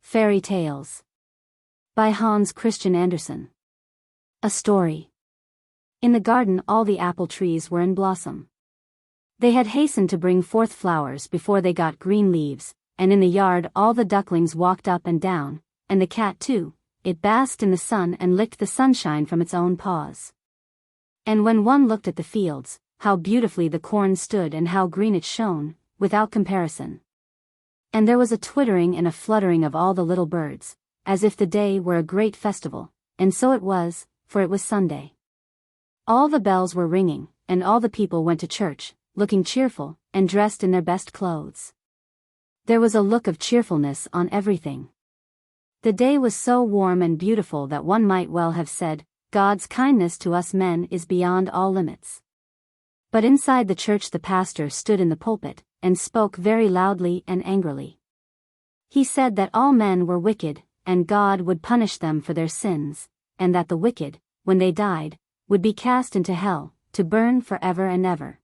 Fairy Tales. By Hans Christian Andersen. A story. In the garden all the apple trees were in blossom. They had hastened to bring forth flowers before they got green leaves, and in the yard all the ducklings walked up and down, and the cat too. It basked in the sun and licked the sunshine from its own paws. And when one looked at the fields, how beautifully the corn stood and how green it shone, without comparison. And there was a twittering and a fluttering of all the little birds, as if the day were a great festival, and so it was, for it was Sunday. All the bells were ringing, and all the people went to church, looking cheerful, and dressed in their best clothes. There was a look of cheerfulness on everything. The day was so warm and beautiful that one might well have said, God's kindness to us men is beyond all limits. But inside the church the pastor stood in the pulpit, and spoke very loudly and angrily. He said that all men were wicked, and God would punish them for their sins, and that the wicked, when they died, would be cast into hell, to burn forever and ever.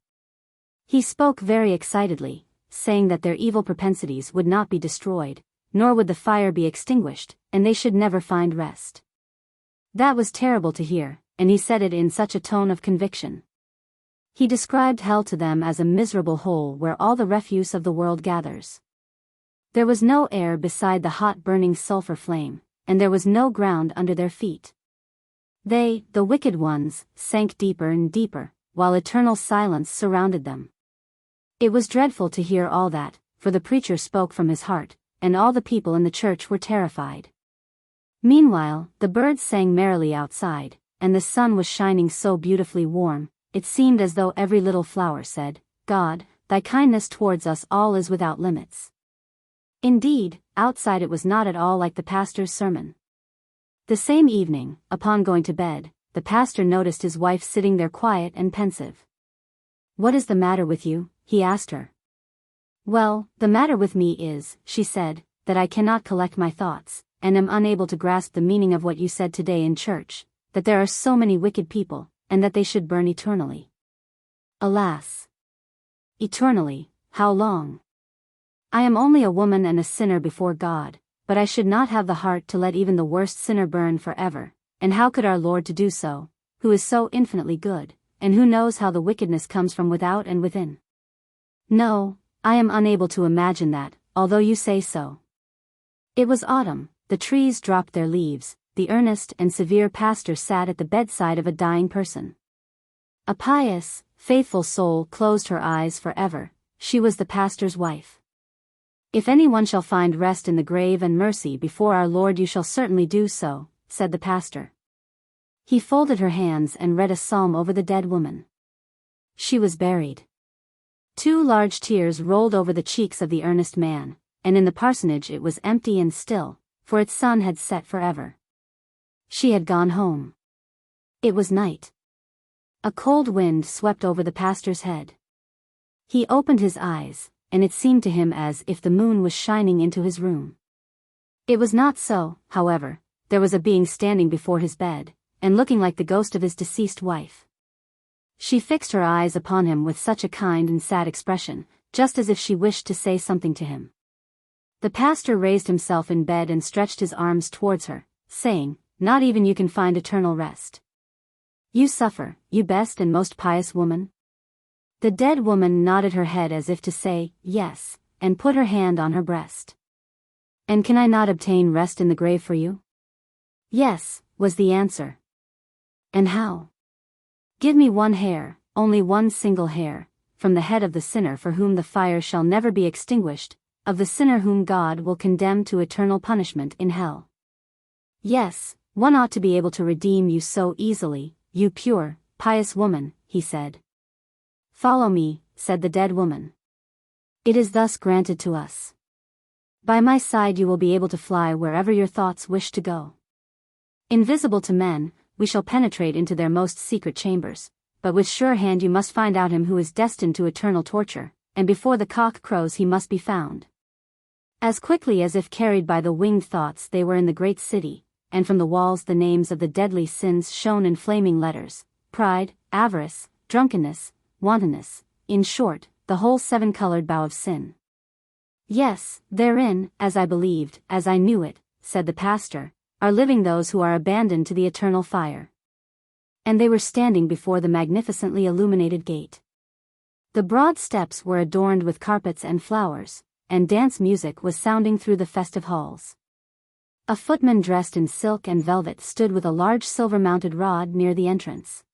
He spoke very excitedly, saying that their evil propensities would not be destroyed, nor would the fire be extinguished, and they should never find rest. That was terrible to hear, and he said it in such a tone of conviction. He described hell to them as a miserable hole where all the refuse of the world gathers. There was no air beside the hot burning sulfur flame, and there was no ground under their feet. They, the wicked ones, sank deeper and deeper, while eternal silence surrounded them. It was dreadful to hear all that, for the preacher spoke from his heart, and all the people in the church were terrified. Meanwhile, the birds sang merrily outside, and the sun was shining so beautifully warm, it seemed as though every little flower said, God, thy kindness towards us all is without limits. Indeed, outside it was not at all like the pastor's sermon. The same evening, upon going to bed, the pastor noticed his wife sitting there quiet and pensive. What is the matter with you? He asked her. Well, the matter with me is, she said, that I cannot collect my thoughts, and am unable to grasp the meaning of what you said today in church, that there are so many wicked people, and that they should burn eternally. Alas! Eternally, how long? I am only a woman and a sinner before God, but I should not have the heart to let even the worst sinner burn forever, and how could our Lord to do so, who is so infinitely good, and who knows how the wickedness comes from without and within? No, I am unable to imagine that, although you say so. It was autumn, the trees dropped their leaves, the earnest and severe pastor sat at the bedside of a dying person. A pious, faithful soul closed her eyes forever, she was the pastor's wife. If anyone shall find rest in the grave and mercy before our Lord you shall certainly do so, said the pastor. He folded her hands and read a psalm over the dead woman. She was buried. 2 large tears rolled over the cheeks of the earnest man, and in the parsonage it was empty and still, for its sun had set forever. She had gone home. It was night. A cold wind swept over the pastor's head. He opened his eyes, and it seemed to him as if the moon was shining into his room. It was not so, however, there was a being standing before his bed, and looking like the ghost of his deceased wife. She fixed her eyes upon him with such a kind and sad expression, just as if she wished to say something to him. The pastor raised himself in bed and stretched his arms towards her, saying, Not even you can find eternal rest. You suffer, you best and most pious woman? The dead woman nodded her head as if to say, yes, and put her hand on her breast. And can I not obtain rest in the grave for you? Yes, was the answer. And how? Give me one hair, only one single hair, from the head of the sinner for whom the fire shall never be extinguished, of the sinner whom God will condemn to eternal punishment in hell. Yes, one ought to be able to redeem you so easily, you pure, pious woman, he said. Follow me, said the dead woman. It is thus granted to us. By my side you will be able to fly wherever your thoughts wish to go. Invisible to men, we shall penetrate into their most secret chambers, but with sure hand you must find out him who is destined to eternal torture, and before the cock crows he must be found. As quickly as if carried by the winged thoughts they were in the great city, and from the walls the names of the deadly sins shone in flaming letters, pride, avarice, drunkenness, wantonness, in short, the whole 7-colored bow of sin. Yes, therein, as I believed, as I knew it, said the pastor, are living those who are abandoned to the eternal fire. And they were standing before the magnificently illuminated gate. The broad steps were adorned with carpets and flowers, and dance music was sounding through the festive halls. A footman dressed in silk and velvet stood with a large silver-mounted rod near the entrance.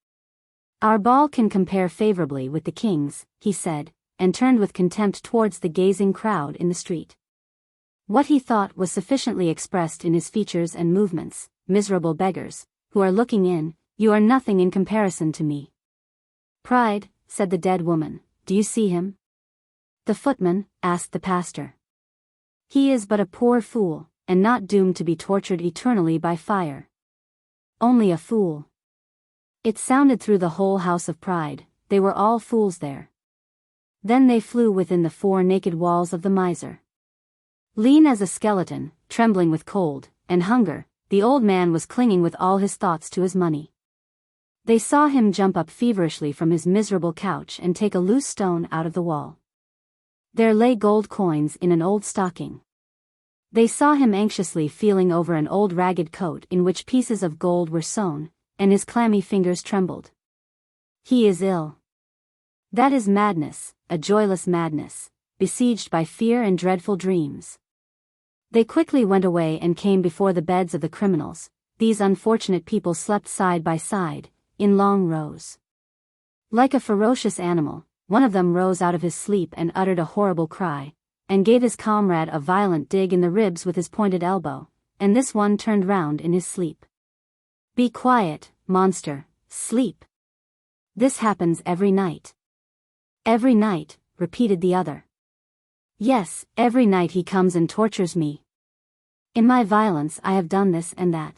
Our ball can compare favorably with the king's, he said, and turned with contempt towards the gazing crowd in the street. What he thought was sufficiently expressed in his features and movements. Miserable beggars, who are looking in, you are nothing in comparison to me. Pride, said the dead woman, do you see him? The footman, asked the pastor. He is but a poor fool, and not doomed to be tortured eternally by fire. Only a fool. It sounded through the whole house of Pride, they were all fools there. Then they flew within the four naked walls of the miser. Lean as a skeleton, trembling with cold and hunger, the old man was clinging with all his thoughts to his money. They saw him jump up feverishly from his miserable couch and take a loose stone out of the wall. There lay gold coins in an old stocking. They saw him anxiously feeling over an old ragged coat in which pieces of gold were sewn, and his clammy fingers trembled. He is ill. That is madness, a joyless madness, besieged by fear and dreadful dreams. They quickly went away and came before the beds of the criminals. These unfortunate people slept side by side, in long rows. Like a ferocious animal, one of them rose out of his sleep and uttered a horrible cry, and gave his comrade a violent dig in the ribs with his pointed elbow, and this one turned round in his sleep. Be quiet, monster, sleep. This happens every night. Every night, repeated the other. Yes, every night he comes and tortures me. In my violence I have done this and that.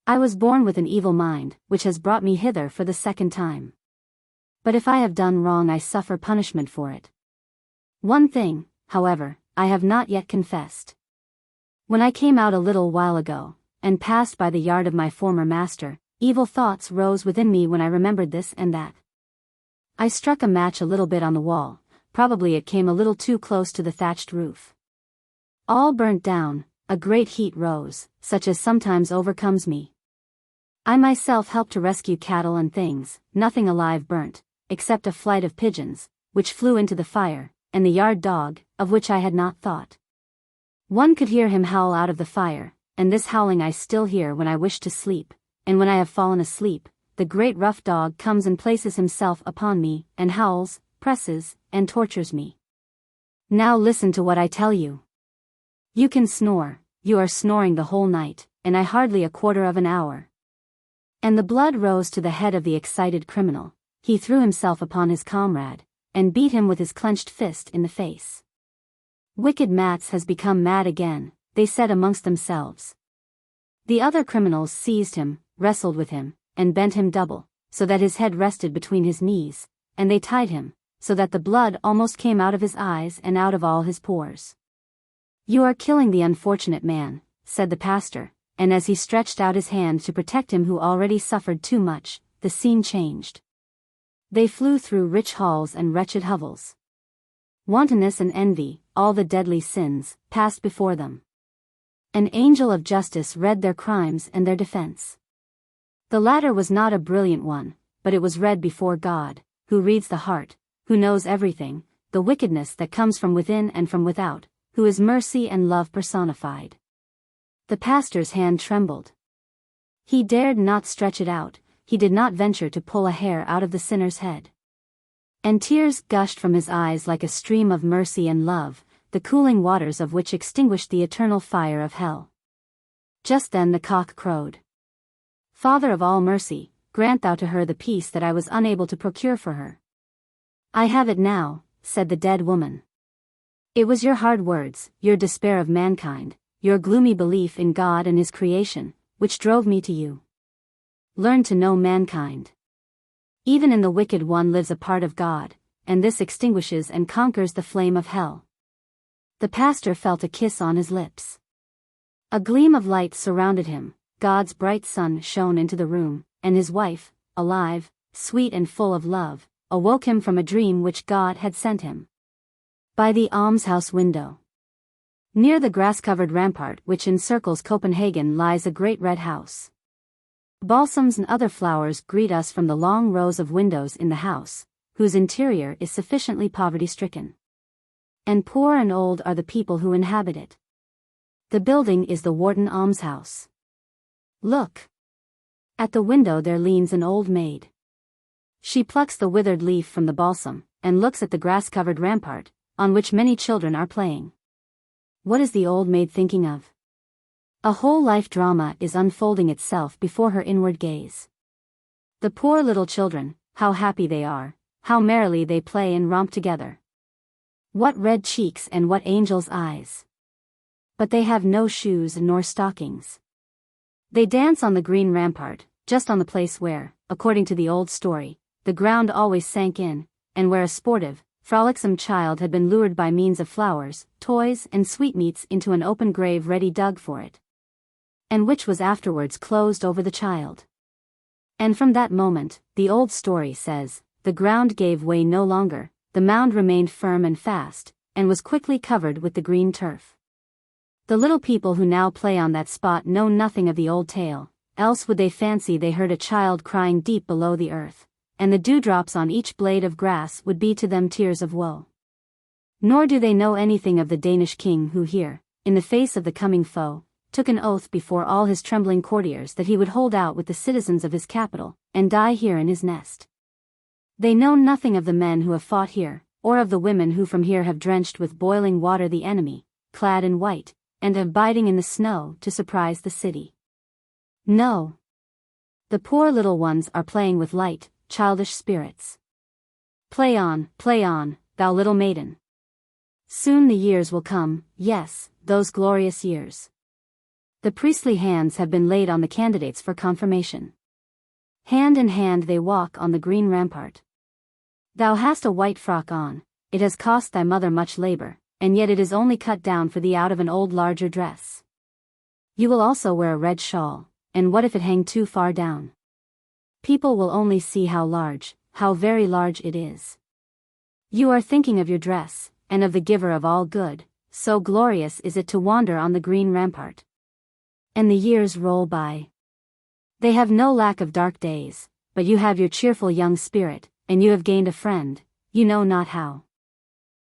I was born with an evil mind, which has brought me hither for the second time. But if I have done wrong I suffer punishment for it. One thing, however, I have not yet confessed. When I came out a little while ago, and passed by the yard of my former master, evil thoughts rose within me when I remembered this and that. I struck a match a little bit on the wall, probably it came a little too close to the thatched roof. All burnt down, a great heat rose, such as sometimes overcomes me. I myself helped to rescue cattle and things, nothing alive burnt, except a flight of pigeons, which flew into the fire, and the yard dog, of which I had not thought. One could hear him howl out of the fire, and this howling I still hear when I wish to sleep, and when I have fallen asleep, the great rough dog comes and places himself upon me, and howls, presses, and tortures me. Now listen to what I tell you. You can snore, you are snoring the whole night, and I hardly a quarter of an hour. And the blood rose to the head of the excited criminal. He threw himself upon his comrade, and beat him with his clenched fist in the face. Wicked Mats has become mad again, they said amongst themselves. The other criminals seized him, wrestled with him, and bent him double, so that his head rested between his knees, and they tied him, so that the blood almost came out of his eyes and out of all his pores. You are killing the unfortunate man, said the pastor, and as he stretched out his hand to protect him who already suffered too much, the scene changed. They flew through rich halls and wretched hovels. Wantonness and envy, all the deadly sins, passed before them. An angel of justice read their crimes and their defense. The latter was not a brilliant one, but it was read before God, who reads the heart, who knows everything, the wickedness that comes from within and from without, who is mercy and love personified. The pastor's hand trembled. He dared not stretch it out, he did not venture to pull a hair out of the sinner's head. And tears gushed from his eyes like a stream of mercy and love, the cooling waters of which extinguished the eternal fire of hell. Just then the cock crowed. Father of all mercy, grant thou to her the peace that I was unable to procure for her. I have it now, said the dead woman. It was your hard words, your despair of mankind, your gloomy belief in God and His creation, which drove me to you. Learn to know mankind. Even in the wicked one lives a part of God, and this extinguishes and conquers the flame of hell. The pastor felt a kiss on his lips. A gleam of light surrounded him, God's bright sun shone into the room, and his wife, alive, sweet and full of love, awoke him from a dream which God had sent him. By the almshouse window. Near the grass-covered rampart which encircles Copenhagen lies a great red house. Balsams and other flowers greet us from the long rows of windows in the house, whose interior is sufficiently poverty-stricken. And poor and old are the people who inhabit it. The building is the Wharton Almshouse. Look! At the window there leans an old maid. She plucks the withered leaf from the balsam, and looks at the grass-covered rampart, on which many children are playing. What is the old maid thinking of? A whole life drama is unfolding itself before her inward gaze. The poor little children, how happy they are, how merrily they play and romp together. What red cheeks and what angels' eyes! But they have no shoes nor stockings. They dance on the green rampart, just on the place where, according to the old story, the ground always sank in, and where a sportive, frolicsome child had been lured by means of flowers, toys, and sweetmeats into an open grave ready dug for it, and which was afterwards closed over the child. And from that moment, the old story says, the ground gave way no longer, the mound remained firm and fast, and was quickly covered with the green turf. The little people who now play on that spot know nothing of the old tale, else would they fancy they heard a child crying deep below the earth, and the dewdrops on each blade of grass would be to them tears of woe. Nor do they know anything of the Danish king who here, in the face of the coming foe, took an oath before all his trembling courtiers that he would hold out with the citizens of his capital, and die here in his nest. They know nothing of the men who have fought here, or of the women who from here have drenched with boiling water the enemy, clad in white, and abiding in the snow to surprise the city. No. The poor little ones are playing with light, childish spirits. Play on, thou little maiden. Soon the years will come, yes, those glorious years. The priestly hands have been laid on the candidates for confirmation. Hand in hand they walk on the green rampart. Thou hast a white frock on, it has cost thy mother much labor, and yet it is only cut down for thee out of an old larger dress. You will also wear a red shawl, and what if it hang too far down? People will only see how large, how very large it is. You are thinking of your dress, and of the giver of all good, so glorious is it to wander on the green rampart. And the years roll by. They have no lack of dark days, but you have your cheerful young spirit, and you have gained a friend, you know not how.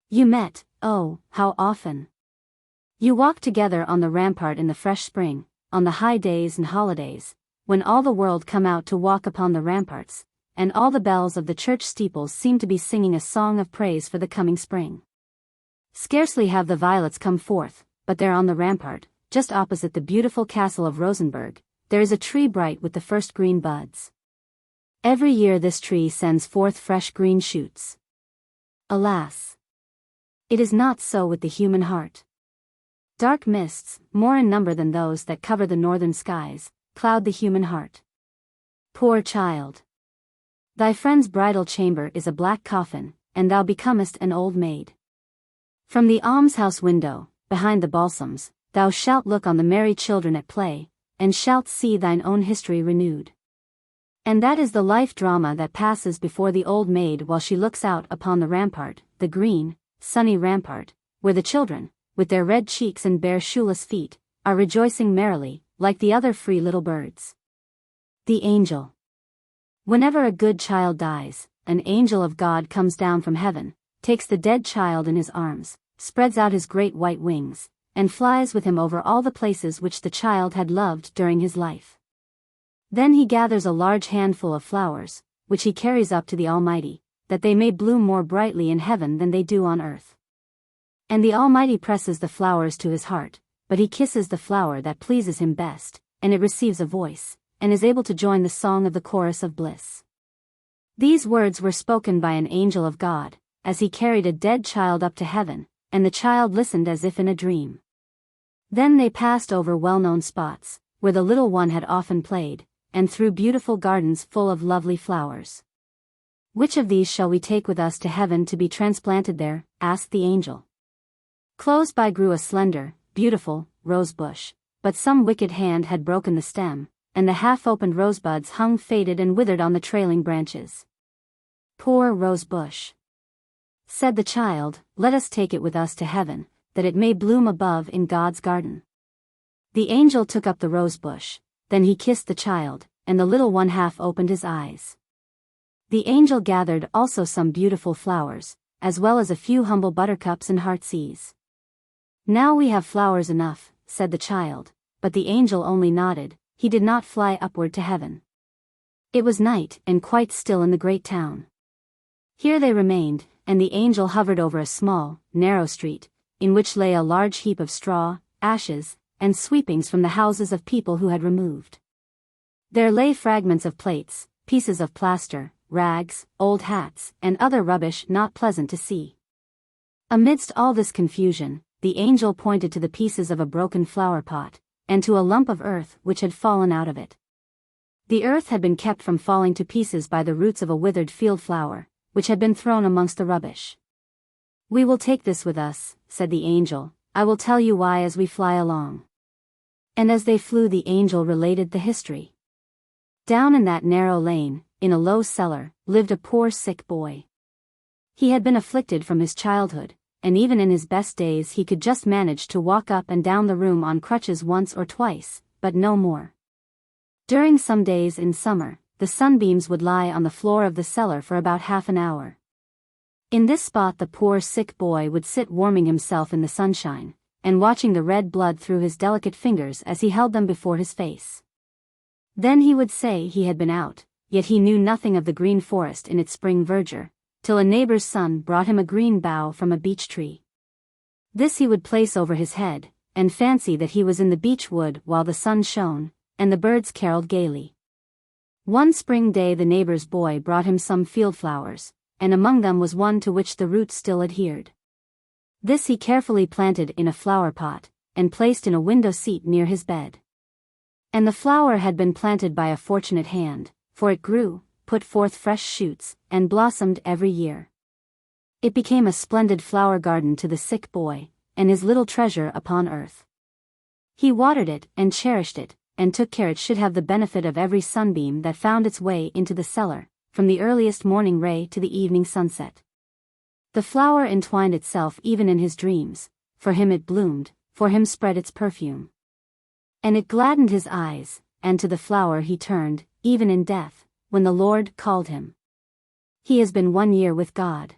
You met, oh, how often! You walked together on the rampart in the fresh spring, on the high days and holidays, when all the world come out to walk upon the ramparts, and all the bells of the church steeples seem to be singing a song of praise for the coming spring. Scarcely have the violets come forth, but there on the rampart, just opposite the beautiful castle of Rosenberg, there is a tree bright with the first green buds. Every year this tree sends forth fresh green shoots. Alas! It is not so with the human heart. Dark mists, more in number than those that cover the northern skies, cloud the human heart. Poor child! Thy friend's bridal chamber is a black coffin, and thou becomest an old maid. From the almshouse window, behind the balsams, thou shalt look on the merry children at play, and shalt see thine own history renewed. And that is the life drama that passes before the old maid while she looks out upon the rampart, the green, sunny rampart, where the children, with their red cheeks and bare shoeless feet, are rejoicing merrily, like the other free little birds. The angel. Whenever a good child dies, an angel of God comes down from heaven, takes the dead child in his arms, spreads out his great white wings, and flies with him over all the places which the child had loved during his life. Then he gathers a large handful of flowers, which he carries up to the Almighty, that they may bloom more brightly in heaven than they do on earth. And the Almighty presses the flowers to his heart, but he kisses the flower that pleases him best, and it receives a voice, and is able to join the song of the chorus of bliss. These words were spoken by an angel of God, as he carried a dead child up to heaven, and the child listened as if in a dream. Then they passed over well-known spots, where the little one had often played, and through beautiful gardens full of lovely flowers. Which of these shall we take with us to heaven to be transplanted there? Asked the angel. Close by grew a slender, beautiful, rose bush, but some wicked hand had broken the stem, and the half-opened rosebuds hung faded and withered on the trailing branches. Poor rose bush! said the child, "let us take it with us to heaven, that it may bloom above in God's garden." The angel took up the rose bush, then he kissed the child, and the little one half opened his eyes. The angel gathered also some beautiful flowers, as well as a few humble buttercups and heartsease. "Now we have flowers enough," said the child, but the angel only nodded. He did not fly upward to heaven. It was night and quite still in the great town. Here they remained, and the angel hovered over a small, narrow street, in which lay a large heap of straw, ashes, and sweepings from the houses of people who had removed. There lay fragments of plates, pieces of plaster, rags, old hats, and other rubbish not pleasant to see. Amidst all this confusion, the angel pointed to the pieces of a broken flower pot, and to a lump of earth which had fallen out of it. The earth had been kept from falling to pieces by the roots of a withered field flower, which had been thrown amongst the rubbish. "We will take this with us," said the angel. "I will tell you why as we fly along." And as they flew, the angel related the history. Down in that narrow lane, in a low cellar, lived a poor sick boy. He had been afflicted from his childhood, and even in his best days he could just manage to walk up and down the room on crutches once or twice, but no more. During some days in summer, the sunbeams would lie on the floor of the cellar for about half an hour. In this spot the poor sick boy would sit warming himself in the sunshine, and watching the red blood through his delicate fingers as he held them before his face. Then he would say he had been out, yet he knew nothing of the green forest in its spring verdure, till a neighbor's son brought him a green bough from a beech tree. This he would place over his head, and fancy that he was in the beech wood while the sun shone, and the birds caroled gaily. One spring day the neighbor's boy brought him some field flowers, and among them was one to which the roots still adhered. This he carefully planted in a flower pot, and placed in a window seat near his bed. And the flower had been planted by a fortunate hand, for it grew, put forth fresh shoots, and blossomed every year. It became a splendid flower garden to the sick boy, and his little treasure upon earth. He watered it and cherished it, and took care it should have the benefit of every sunbeam that found its way into the cellar, from the earliest morning ray to the evening sunset. The flower entwined itself even in his dreams, for him it bloomed, for him spread its perfume. And it gladdened his eyes, and to the flower he turned, even in death, when the Lord called him. He has been 1 year with God.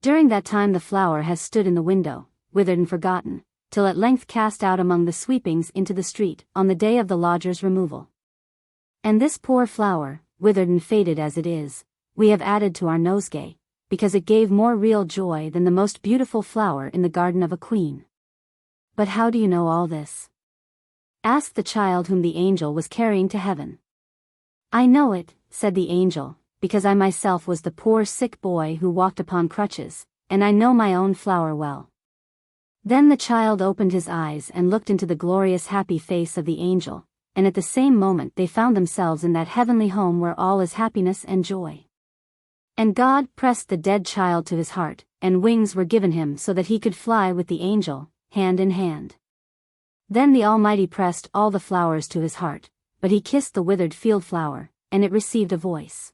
During that time the flower has stood in the window, withered and forgotten, till at length cast out among the sweepings into the street on the day of the lodger's removal. And this poor flower, withered and faded as it is, we have added to our nosegay, because it gave more real joy than the most beautiful flower in the garden of a queen. But how do you know all this? Asked the child whom the angel was carrying to heaven. "I know it," said the angel, "because I myself was the poor sick boy who walked upon crutches, and I know my own flower well." Then the child opened his eyes and looked into the glorious happy face of the angel, and at the same moment they found themselves in that heavenly home where all is happiness and joy. And God pressed the dead child to his heart, and wings were given him so that he could fly with the angel, hand in hand. Then the Almighty pressed all the flowers to his heart, but he kissed the withered field flower, and it received a voice.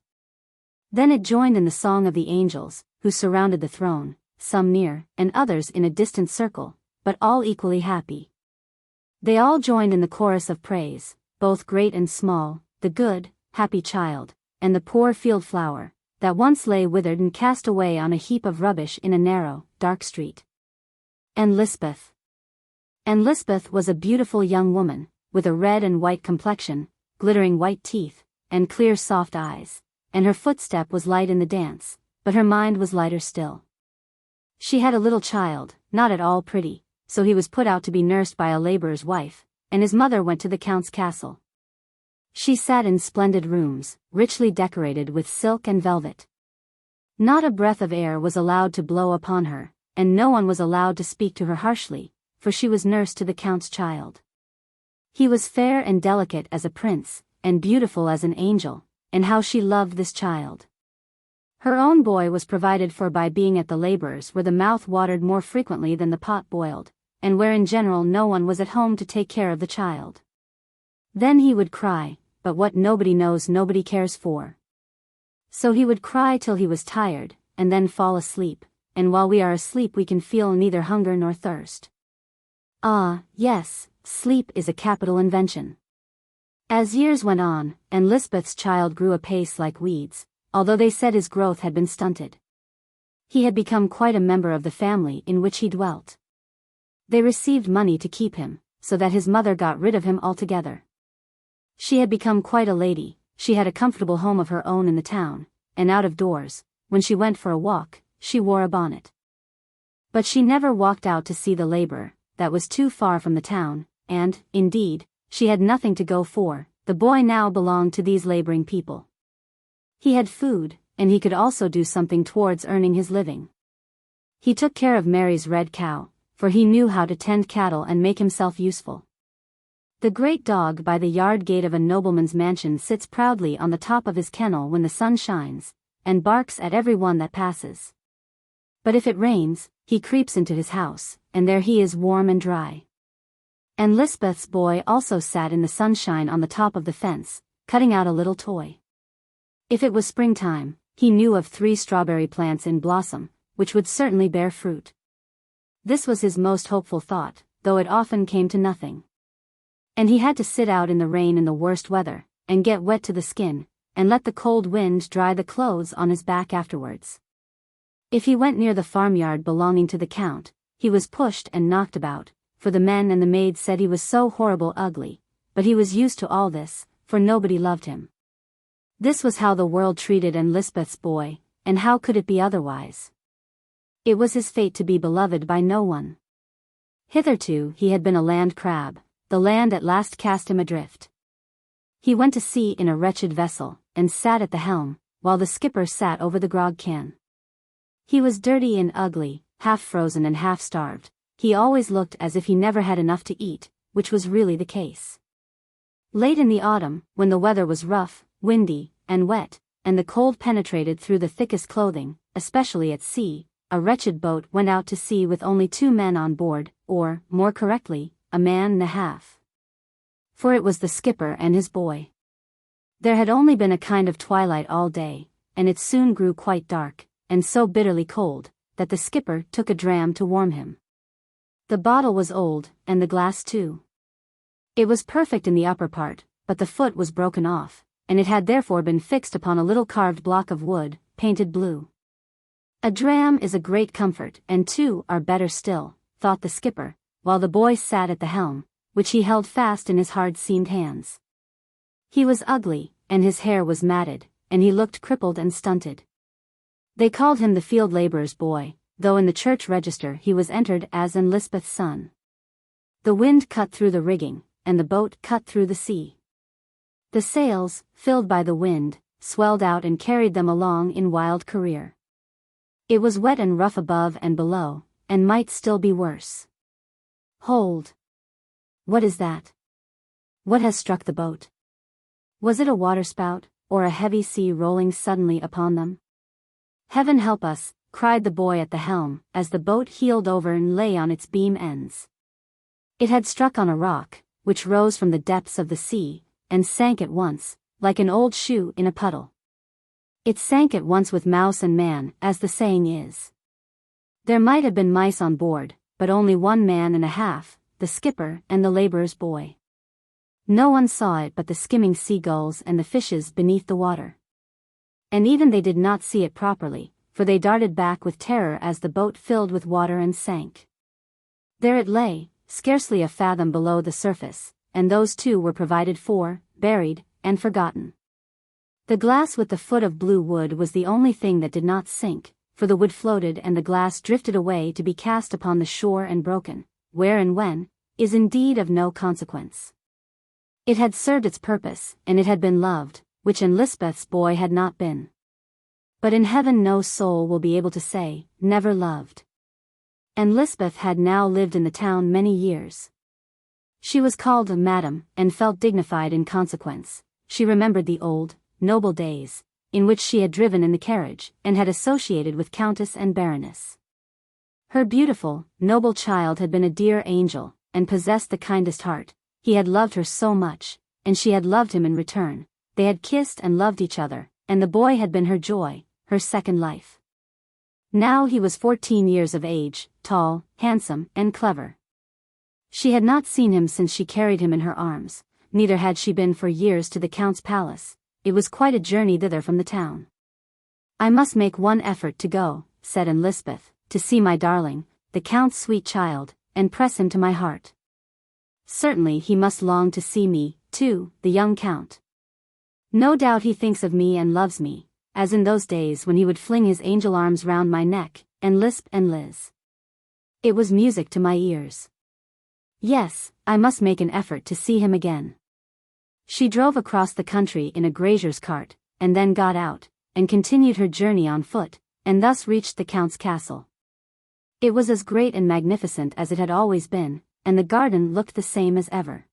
Then it joined in the song of the angels, who surrounded the throne, some near, and others in a distant circle, but all equally happy. They all joined in the chorus of praise, both great and small, the good, happy child, and the poor field flower, that once lay withered and cast away on a heap of rubbish in a narrow, dark street. And Lisbeth. And Lisbeth was a beautiful young woman, with a red and white complexion, glittering white teeth, and clear soft eyes, and her footstep was light in the dance, but her mind was lighter still. She had a little child, not at all pretty, so he was put out to be nursed by a laborer's wife, and his mother went to the count's castle. She sat in splendid rooms, richly decorated with silk and velvet. Not a breath of air was allowed to blow upon her, and no one was allowed to speak to her harshly, for she was nurse to the count's child. He was fair and delicate as a prince, and beautiful as an angel, and how she loved this child. Her own boy was provided for by being at the laborers where the mouth watered more frequently than the pot boiled, and where in general no one was at home to take care of the child. Then he would cry, but what nobody knows nobody cares for. So he would cry till he was tired, and then fall asleep, and while we are asleep we can feel neither hunger nor thirst. Ah, yes, sleep is a capital invention. As years went on, and Lisbeth's child grew apace like weeds, although they said his growth had been stunted. He had become quite a member of the family in which he dwelt. They received money to keep him, so that his mother got rid of him altogether. She had become quite a lady, she had a comfortable home of her own in the town, and out of doors, when she went for a walk, she wore a bonnet. But she never walked out to see the labor, that was too far from the town, and, indeed, she had nothing to go for. The boy now belonged to these laboring people. He had food, and he could also do something towards earning his living. He took care of Mary's red cow, for he knew how to tend cattle and make himself useful. The great dog by the yard gate of a nobleman's mansion sits proudly on the top of his kennel when the sun shines, and barks at every one that passes. But if it rains, he creeps into his house, and there he is warm and dry. And Lisbeth's boy also sat in the sunshine on the top of the fence, cutting out a little toy. If it was springtime, he knew of 3 strawberry plants in blossom, which would certainly bear fruit. This was his most hopeful thought, though it often came to nothing. And he had to sit out in the rain in the worst weather, and get wet to the skin, and let the cold wind dry the clothes on his back afterwards. If he went near the farmyard belonging to the Count, he was pushed and knocked about, for the men and the maids said he was so horrible ugly, but he was used to all this, for nobody loved him. This was how the world treated Lisbeth's boy, and how could it be otherwise? It was his fate to be beloved by no one. Hitherto he had been a land crab, the land at last cast him adrift. He went to sea in a wretched vessel, and sat at the helm, while the skipper sat over the grog can. He was dirty and ugly, half frozen and half starved. He always looked as if he never had enough to eat, which was really the case. Late in the autumn, when the weather was rough, windy, and wet, and the cold penetrated through the thickest clothing, especially at sea, a wretched boat went out to sea with only 2 men on board, or, more correctly, a man and a half. For it was the skipper and his boy. There had only been a kind of twilight all day, and it soon grew quite dark, and so bitterly cold, that the skipper took a dram to warm him. The bottle was old, and the glass too. It was perfect in the upper part, but the foot was broken off, and it had therefore been fixed upon a little carved block of wood, painted blue. A dram is a great comfort, and 2 are better still, thought the skipper, while the boy sat at the helm, which he held fast in his hard-seamed hands. He was ugly, and his hair was matted, and he looked crippled and stunted. They called him the field labourer's boy, though in the church register he was entered as Lisbeth's son. The wind cut through the rigging, and the boat cut through the sea. The sails, filled by the wind, swelled out and carried them along in wild career. It was wet and rough above and below, and might still be worse. Hold! What is that? What has struck the boat? Was it a waterspout, or a heavy sea rolling suddenly upon them? Heaven help us, cried the boy at the helm, as the boat heeled over and lay on its beam ends. It had struck on a rock, which rose from the depths of the sea, and sank at once, like an old shoe in a puddle. It sank at once with mouse and man, as the saying is. There might have been mice on board, but only 1 man and a half, the skipper and the labourer's boy. No one saw it but the skimming seagulls and the fishes beneath the water. And even they did not see it properly, for they darted back with terror as the boat filled with water and sank. There it lay, scarcely a fathom below the surface, and those 2 were provided for, buried, and forgotten. The glass with the foot of blue wood was the only thing that did not sink, for the wood floated and the glass drifted away to be cast upon the shore and broken, where and when, is indeed of no consequence. It had served its purpose, and it had been loved, which Lisbeth's boy had not been. But in heaven no soul will be able to say, never loved. Lisbeth had now lived in the town many years. She was called Madam, and felt dignified in consequence. She remembered the old, noble days, in which she had driven in the carriage, and had associated with Countess and Baroness. Her beautiful, noble child had been a dear angel, and possessed the kindest heart. He had loved her so much, and she had loved him in return. They had kissed and loved each other, and the boy had been her joy, her second life. Now he was 14 years of age, tall, handsome, and clever. She had not seen him since she carried him in her arms, neither had she been for years to the Count's palace. It was quite a journey thither from the town. "I must make one effort to go," said Lisbeth, "to see my darling, the Count's sweet child, and press him to my heart. Certainly he must long to see me, too, the young Count. No doubt he thinks of me and loves me, as in those days when he would fling his angel arms round my neck, and lisp and Liz." It was music to my ears. Yes, I must make an effort to see him again. She drove across the country in a grazier's cart, and then got out, and continued her journey on foot, and thus reached the Count's castle. It was as great and magnificent as it had always been, and the garden looked the same as ever.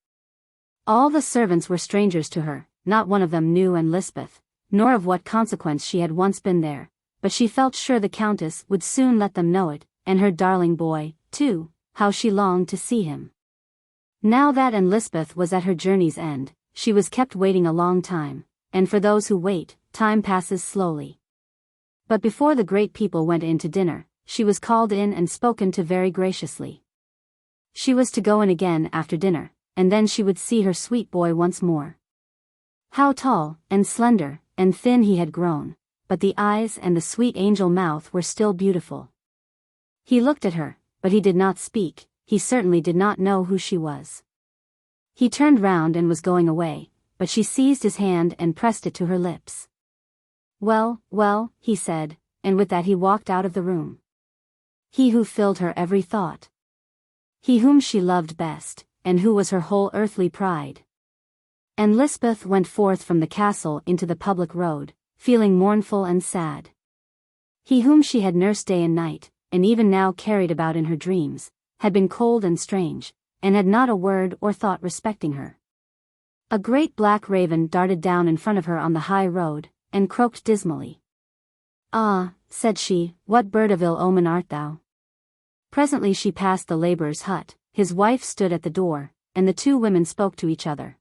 All the servants were strangers to her, not one of them knew Lisbeth, nor of what consequence she had once been there, but she felt sure the Countess would soon let them know it, and her darling boy, too, how she longed to see him. Now that Lisbeth was at her journey's end, she was kept waiting a long time, and for those who wait, time passes slowly. But before the great people went in to dinner, she was called in and spoken to very graciously. She was to go in again after dinner, and then she would see her sweet boy once more. How tall, and slender, and thin he had grown, but the eyes and the sweet angel mouth were still beautiful. He looked at her, but he did not speak. He certainly did not know who she was. He turned round and was going away, but she seized his hand and pressed it to her lips. "Well, well," he said, and with that he walked out of the room. He who filled her every thought. He whom she loved best, and who was her whole earthly pride. And Lisbeth went forth from the castle into the public road, feeling mournful and sad. He whom she had nursed day and night, and even now carried about in her dreams, had been cold and strange, and had not a word or thought respecting her. A great black raven darted down in front of her on the high road, and croaked dismally. "Ah," said she, "what bird of ill omen art thou?" Presently she passed the labourer's hut. His wife stood at the door, and the two women spoke to each other.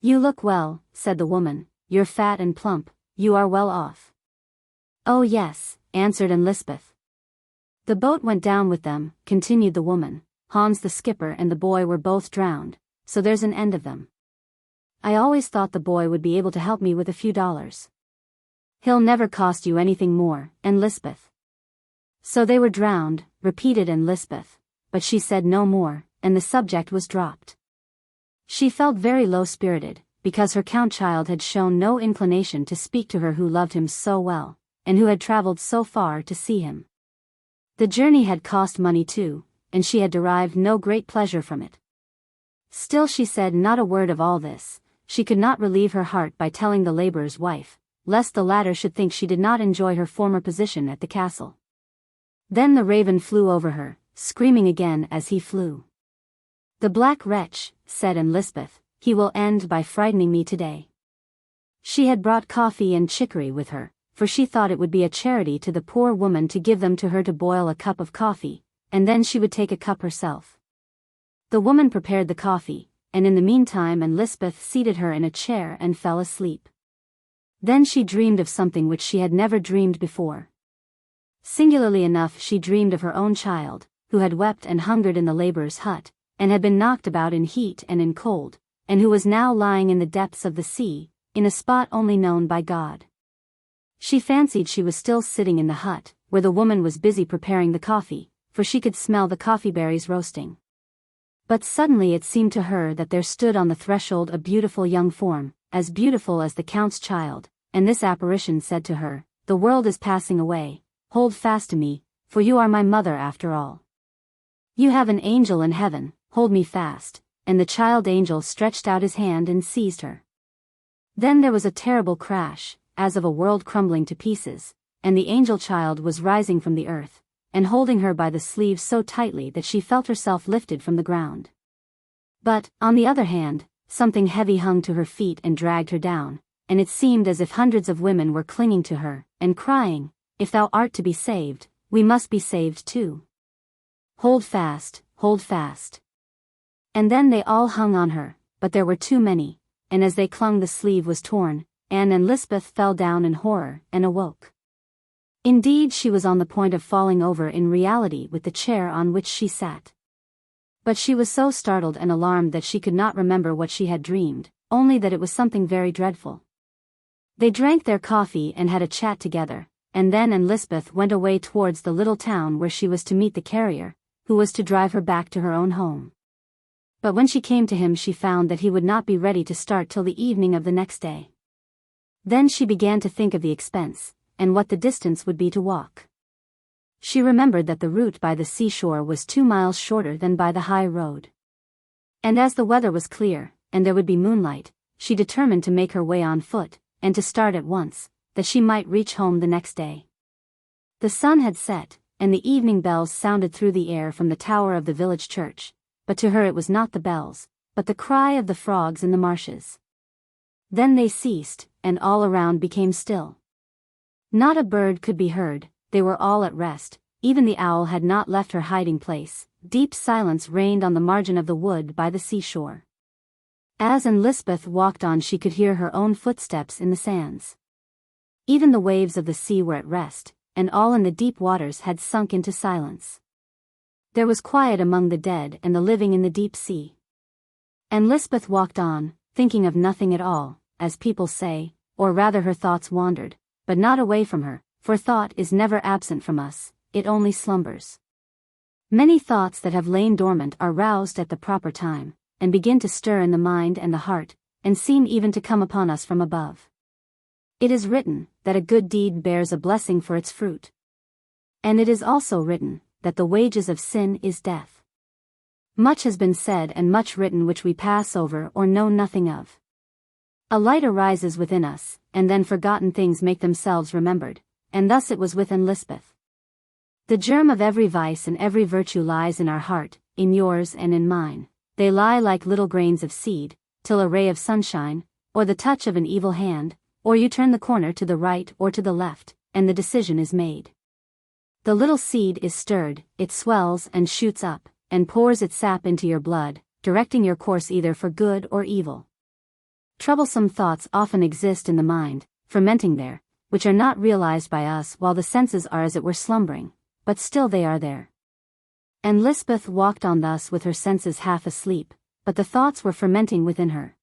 "You look well," said the woman, "you're fat and plump, you are well off." "Oh yes," answered Lisbeth. "The boat went down with them," continued the woman. "Hans the skipper and the boy were both drowned, so there's an end of them. I always thought the boy would be able to help me with a few dollars." "He'll never cost you anything more, Lisbeth." "So they were drowned," repeated Lisbeth, but she said no more, and the subject was dropped. She felt very low-spirited, because her Count child had shown no inclination to speak to her who loved him so well, and who had travelled so far to see him. The journey had cost money too, and she had derived no great pleasure from it. Still she said not a word of all this. She could not relieve her heart by telling the labourer's wife, lest the latter should think she did not enjoy her former position at the castle. Then the raven flew over her, screaming again as he flew. "The black wretch," said Lisbeth, "he will end by frightening me today." She had brought coffee and chicory with her, for she thought it would be a charity to the poor woman to give them to her to boil a cup of coffee, and then she would take a cup herself. The woman prepared the coffee, and in the meantime Lisbeth seated her in a chair and fell asleep. Then she dreamed of something which she had never dreamed before. Singularly enough, she dreamed of her own child, who had wept and hungered in the labourer's hut, and had been knocked about in heat and in cold, and who was now lying in the depths of the sea, in a spot only known by God. She fancied she was still sitting in the hut, where the woman was busy preparing the coffee, for she could smell the coffee berries roasting. But suddenly it seemed to her that there stood on the threshold a beautiful young form, as beautiful as the Count's child, and this apparition said to her, "The world is passing away, hold fast to me, for you are my mother after all. You have an angel in heaven, hold me fast," and the child angel stretched out his hand and seized her. Then there was a terrible crash, as of a world crumbling to pieces, and the angel child was rising from the earth, and holding her by the sleeve so tightly that she felt herself lifted from the ground. But, on the other hand, something heavy hung to her feet and dragged her down, and it seemed as if hundreds of women were clinging to her, and crying, "If thou art to be saved, we must be saved too. Hold fast, hold fast." And then they all hung on her, but there were too many, and as they clung the sleeve was torn, and Lisbeth fell down in horror, and awoke. Indeed, she was on the point of falling over in reality with the chair on which she sat. But she was so startled and alarmed that she could not remember what she had dreamed, only that it was something very dreadful. They drank their coffee and had a chat together, and then Lisbeth went away towards the little town where she was to meet the carrier, who was to drive her back to her own home. But when she came to him, she found that he would not be ready to start till the evening of the next day. Then she began to think of the expense, and what the distance would be to walk. She remembered that the route by the seashore was 2 miles shorter than by the high road. And as the weather was clear, and there would be moonlight, she determined to make her way on foot, and to start at once, that she might reach home the next day. The sun had set, and the evening bells sounded through the air from the tower of the village church, but to her it was not the bells, but the cry of the frogs in the marshes. Then they ceased, and all around became still. Not a bird could be heard, they were all at rest, even the owl had not left her hiding place. Deep silence reigned on the margin of the wood by the seashore. As Lisbeth walked on, she could hear her own footsteps in the sands. Even the waves of the sea were at rest, and all in the deep waters had sunk into silence. There was quiet among the dead and the living in the deep sea. And Lisbeth walked on, thinking of nothing at all, as people say, or rather her thoughts wandered, but not away from her, for thought is never absent from us, it only slumbers. Many thoughts that have lain dormant are roused at the proper time, and begin to stir in the mind and the heart, and seem even to come upon us from above. It is written, that a good deed bears a blessing for its fruit. And it is also written, that the wages of sin is death. Much has been said and much written which we pass over or know nothing of. A light arises within us, and then forgotten things make themselves remembered, and thus it was with Lisbeth. The germ of every vice and every virtue lies in our heart, in yours and in mine. They lie like little grains of seed, till a ray of sunshine, or the touch of an evil hand, or you turn the corner to the right or to the left, and the decision is made. The little seed is stirred, it swells and shoots up, and pours its sap into your blood, directing your course either for good or evil. Troublesome thoughts often exist in the mind, fermenting there, which are not realized by us while the senses are as it were slumbering, but still they are there. And Lisbeth walked on thus with her senses half asleep, but the thoughts were fermenting within her.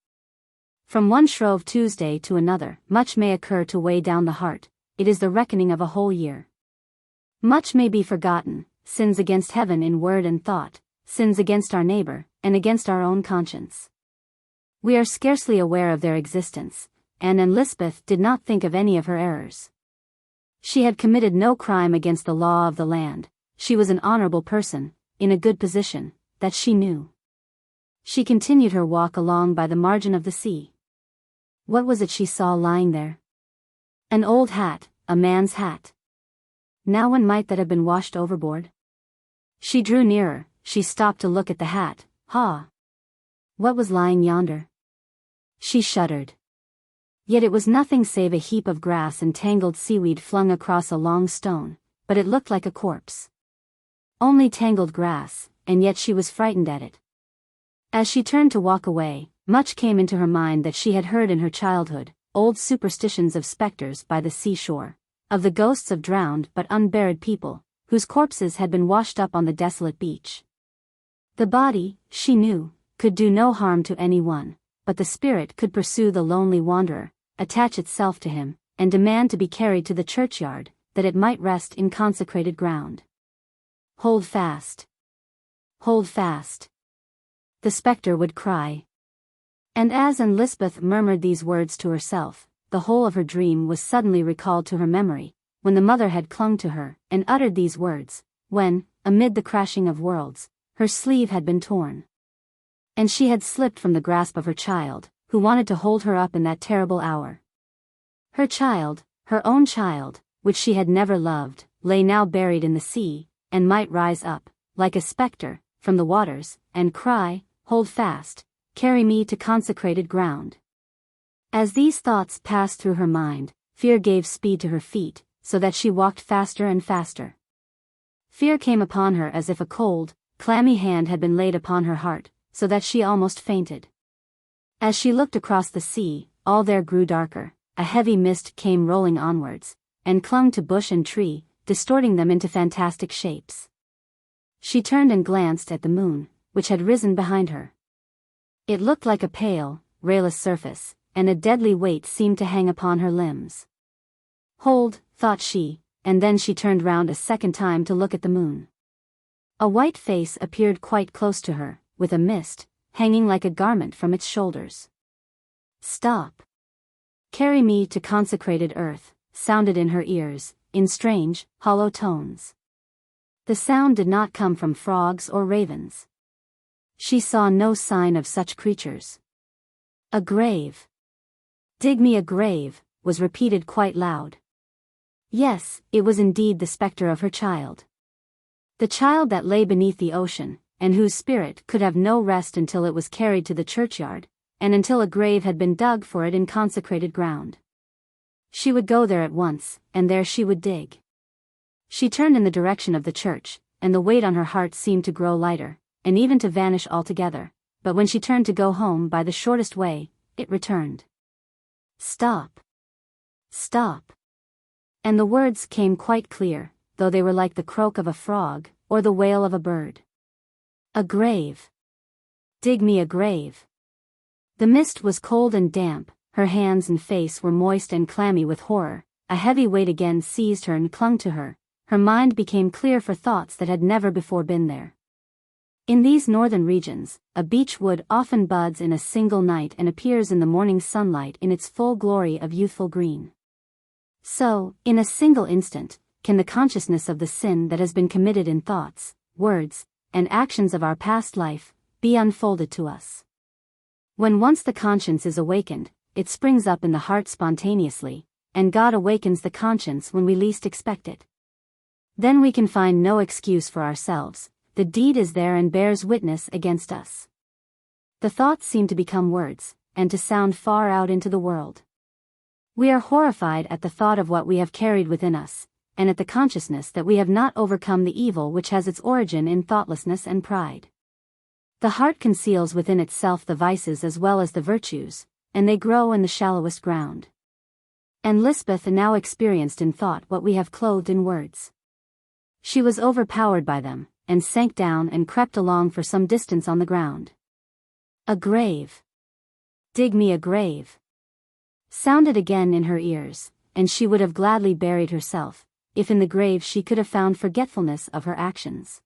From one Shrove Tuesday to another, much may occur to weigh down the heart, it is the reckoning of a whole year. Much may be forgotten, sins against heaven in word and thought, sins against our neighbor, and against our own conscience. We are scarcely aware of their existence, and Lisbeth did not think of any of her errors. She had committed no crime against the law of the land. She was an honorable person, in a good position, that she knew. She continued her walk along by the margin of the sea. What was it she saw lying there? An old hat, a man's hat. Now when might that have been washed overboard? She drew nearer, she stopped to look at the hat. Ha! What was lying yonder? She shuddered. Yet it was nothing save a heap of grass and tangled seaweed flung across a long stone, but it looked like a corpse. Only tangled grass, and yet she was frightened at it. As she turned to walk away, much came into her mind that she had heard in her childhood, old superstitions of specters by the seashore, of the ghosts of drowned but unburied people, whose corpses had been washed up on the desolate beach. The body, she knew, could do no harm to any one, but the spirit could pursue the lonely wanderer, attach itself to him, and demand to be carried to the churchyard, that it might rest in consecrated ground. Hold fast. Hold fast. The spectre would cry. And as Lisbeth murmured these words to herself, the whole of her dream was suddenly recalled to her memory, when the mother had clung to her, and uttered these words, when, amid the crashing of worlds, her sleeve had been torn. And she had slipped from the grasp of her child, who wanted to hold her up in that terrible hour. Her child, her own child, which she had never loved, lay now buried in the sea, and might rise up, like a spectre, from the waters, and cry, "Hold fast, carry me to consecrated ground." As these thoughts passed through her mind, fear gave speed to her feet, so that she walked faster and faster. Fear came upon her as if a cold, clammy hand had been laid upon her heart, so that she almost fainted. As she looked across the sea, all there grew darker, a heavy mist came rolling onwards, and clung to bush and tree, distorting them into fantastic shapes. She turned and glanced at the moon, which had risen behind her. It looked like a pale, rayless surface, and a deadly weight seemed to hang upon her limbs. Hold, thought she, and then she turned round a second time to look at the moon. A white face appeared quite close to her, with a mist, hanging like a garment from its shoulders. Stop! Carry me to consecrated earth, sounded in her ears, in strange, hollow tones. The sound did not come from frogs or ravens. She saw no sign of such creatures. A grave. Dig me a grave, was repeated quite loud. Yes, it was indeed the spectre of her child. The child that lay beneath the ocean, and whose spirit could have no rest until it was carried to the churchyard, and until a grave had been dug for it in consecrated ground. She would go there at once, and there she would dig. She turned in the direction of the church, and the weight on her heart seemed to grow lighter, and even to vanish altogether, but when she turned to go home by the shortest way, it returned. Stop! Stop! And the words came quite clear, though they were like the croak of a frog, or the wail of a bird. A grave! Dig me a grave! The mist was cold and damp, her hands and face were moist and clammy with horror, a heavy weight again seized her and clung to her, her mind became clear for thoughts that had never before been there. In these northern regions, a beech wood often buds in a single night and appears in the morning sunlight in its full glory of youthful green. So, in a single instant, can the consciousness of the sin that has been committed in thoughts, words, and actions of our past life, be unfolded to us. When once the conscience is awakened, it springs up in the heart spontaneously, and God awakens the conscience when we least expect it. Then we can find no excuse for ourselves, the deed is there and bears witness against us. The thoughts seem to become words, and to sound far out into the world. We are horrified at the thought of what we have carried within us, and at the consciousness that we have not overcome the evil which has its origin in thoughtlessness and pride. The heart conceals within itself the vices as well as the virtues, and they grow in the shallowest ground. And Lisbeth now experienced in thought what we have clothed in words. She was overpowered by them, and sank down and crept along for some distance on the ground. A grave! Dig me a grave! Sounded again in her ears, and she would have gladly buried herself, if in the grave she could have found forgetfulness of her actions.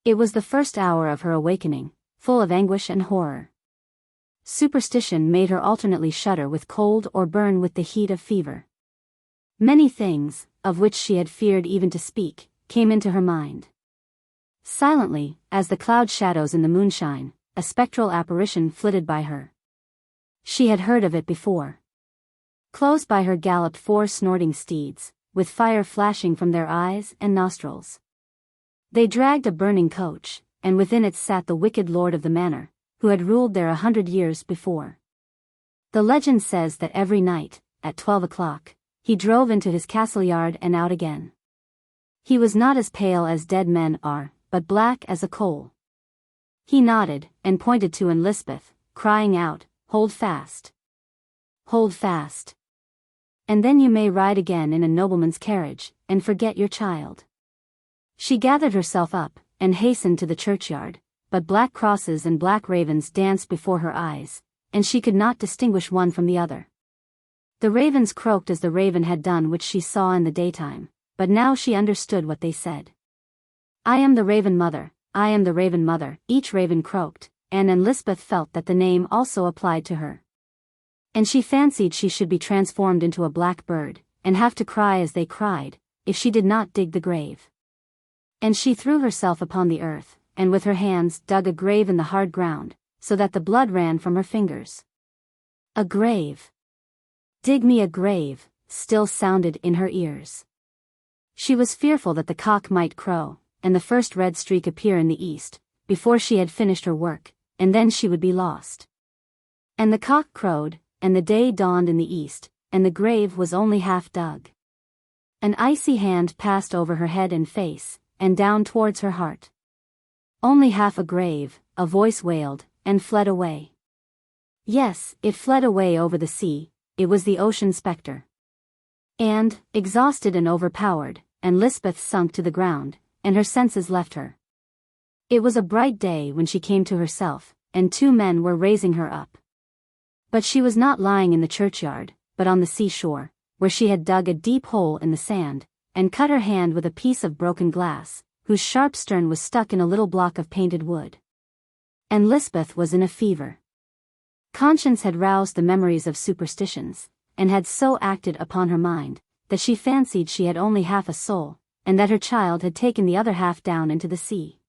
It was the first hour of her awakening, full of anguish and horror. Superstition made her alternately shudder with cold or burn with the heat of fever. Many things, of which she had feared even to speak, came into her mind. Silently, as the cloud shadows in the moonshine, a spectral apparition flitted by her. She had heard of it before. Close by her galloped 4 snorting steeds, with fire flashing from their eyes and nostrils. They dragged a burning coach, and within it sat the wicked lord of the manor, who had ruled there 100 years before. The legend says that every night, at 12 o'clock, he drove into his castle yard and out again. He was not as pale as dead men are, but black as a coal. He nodded, and pointed to Lisbeth, crying out, "Hold fast! Hold fast! And then you may ride again in a nobleman's carriage, and forget your child." She gathered herself up, and hastened to the churchyard, but black crosses and black ravens danced before her eyes, and she could not distinguish one from the other. The ravens croaked as the raven had done which she saw in the daytime, but now she understood what they said. "I am the raven mother, I am the raven mother," each raven croaked, and Lisbeth felt that the name also applied to her. And she fancied she should be transformed into a black bird, and have to cry as they cried, if she did not dig the grave. And she threw herself upon the earth, and with her hands dug a grave in the hard ground, so that the blood ran from her fingers. A grave! Dig me a grave, still sounded in her ears. She was fearful that the cock might crow, and the first red streak appear in the east, before she had finished her work, and then she would be lost. And the cock crowed, and the day dawned in the east, and the grave was only half dug. An icy hand passed over her head and face, and down towards her heart. "Only half a grave," a voice wailed, and fled away. Yes, it fled away over the sea, it was the ocean spectre. And, exhausted and overpowered, and Lisbeth sunk to the ground, and her senses left her. It was a bright day when she came to herself, and 2 men were raising her up. But she was not lying in the churchyard, but on the seashore, where she had dug a deep hole in the sand, and cut her hand with a piece of broken glass, whose sharp stern was stuck in a little block of painted wood. And Lisbeth was in a fever. Conscience had roused the memories of superstitions, and had so acted upon her mind, that she fancied she had only half a soul, and that her child had taken the other half down into the sea.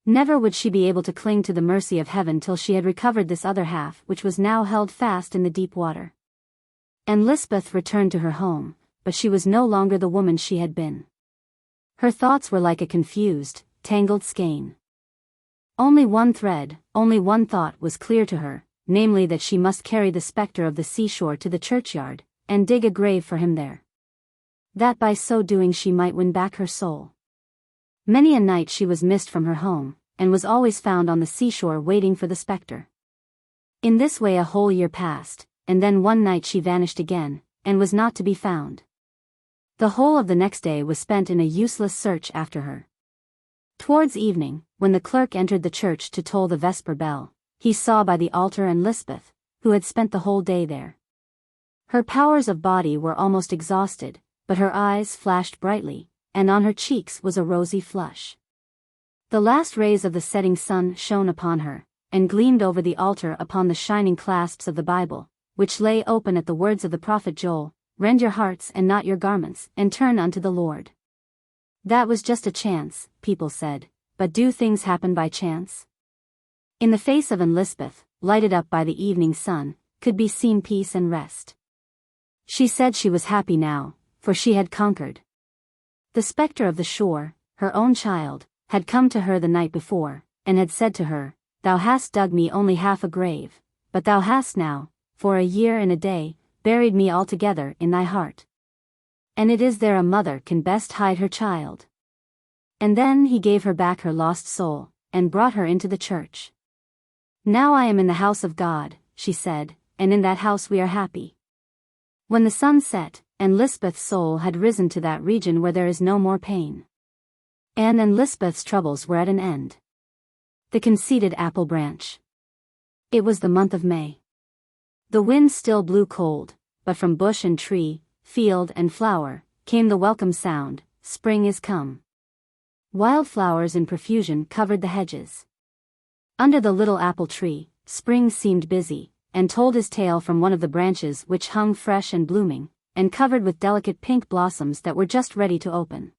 Never would she be able to cling to the mercy of heaven till she had recovered this other half, which was now held fast in the deep water. And Lisbeth returned to her home, but she was no longer the woman she had been. Her thoughts were like a confused, tangled skein. Only one thread, only one thought was clear to her, namely that she must carry the spectre of the seashore to the churchyard, and dig a grave for him there. That by so doing she might win back her soul. Many a night she was missed from her home, and was always found on the seashore waiting for the spectre. In this way a whole year passed, and then one night she vanished again, and was not to be found. The whole of the next day was spent in a useless search after her. Towards evening, when the clerk entered the church to toll the vesper bell, he saw by the altar and Lisbeth, who had spent the whole day there. Her powers of body were almost exhausted, but her eyes flashed brightly, and on her cheeks was a rosy flush. The last rays of the setting sun shone upon her, and gleamed over the altar upon the shining clasps of the Bible, which lay open at the words of the prophet Joel, "Rend your hearts and not your garments, and turn unto the Lord." That was just a chance, people said, but do things happen by chance? In the face of Lisbeth, lighted up by the evening sun, could be seen peace and rest. She said she was happy now, for she had conquered. The spectre of the shore, her own child, had come to her the night before, and had said to her, "Thou hast dug me only half a grave, but thou hast now, for a year and a day, buried me altogether in thy heart. And it is there a mother can best hide her child." And then he gave her back her lost soul, and brought her into the church. "Now I am in the house of God," she said, "and in that house we are happy." When the sun set, and Lisbeth's soul had risen to that region where there is no more pain. Anne and Lisbeth's troubles were at an end. The conceited apple branch. It was the month of May. The wind still blew cold, but from bush and tree, field and flower, came the welcome sound, "Spring is come." Wild flowers in profusion covered the hedges. Under the little apple tree, Spring seemed busy, and told his tale from one of the branches which hung fresh and blooming, and covered with delicate pink blossoms that were just ready to open.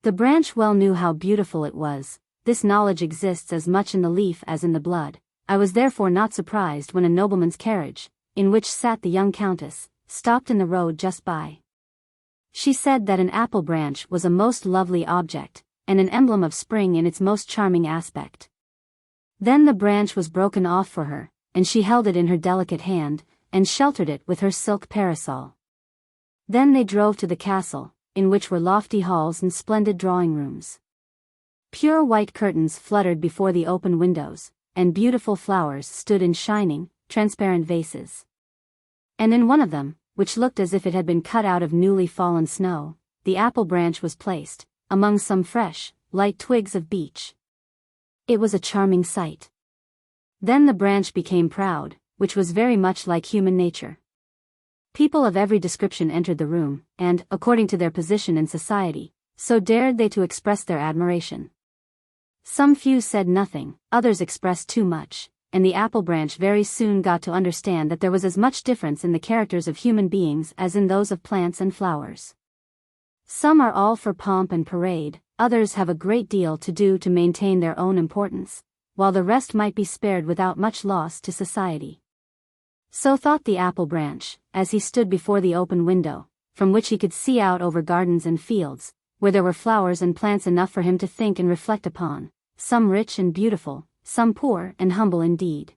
The branch well knew how beautiful it was. This knowledge exists as much in the leaf as in the blood. I was therefore not surprised when a nobleman's carriage, in which sat the young countess, stopped in the road just by. She said that an apple branch was a most lovely object, and an emblem of spring in its most charming aspect. Then the branch was broken off for her, and she held it in her delicate hand, and sheltered it with her silk parasol. Then they drove to the castle, in which were lofty halls and splendid drawing rooms. Pure white curtains fluttered before the open windows, and beautiful flowers stood in shining, transparent vases. And in one of them, which looked as if it had been cut out of newly fallen snow, the apple branch was placed, among some fresh, light twigs of beech. It was a charming sight. Then the branch became proud, which was very much like human nature. People of every description entered the room, and, according to their position in society, so dared they to express their admiration. Some few said nothing, others expressed too much, and the apple branch very soon got to understand that there was as much difference in the characters of human beings as in those of plants and flowers. Some are all for pomp and parade, others have a great deal to do to maintain their own importance, while the rest might be spared without much loss to society. So thought the apple branch, as he stood before the open window, from which he could see out over gardens and fields, where there were flowers and plants enough for him to think and reflect upon, some rich and beautiful, some poor and humble indeed.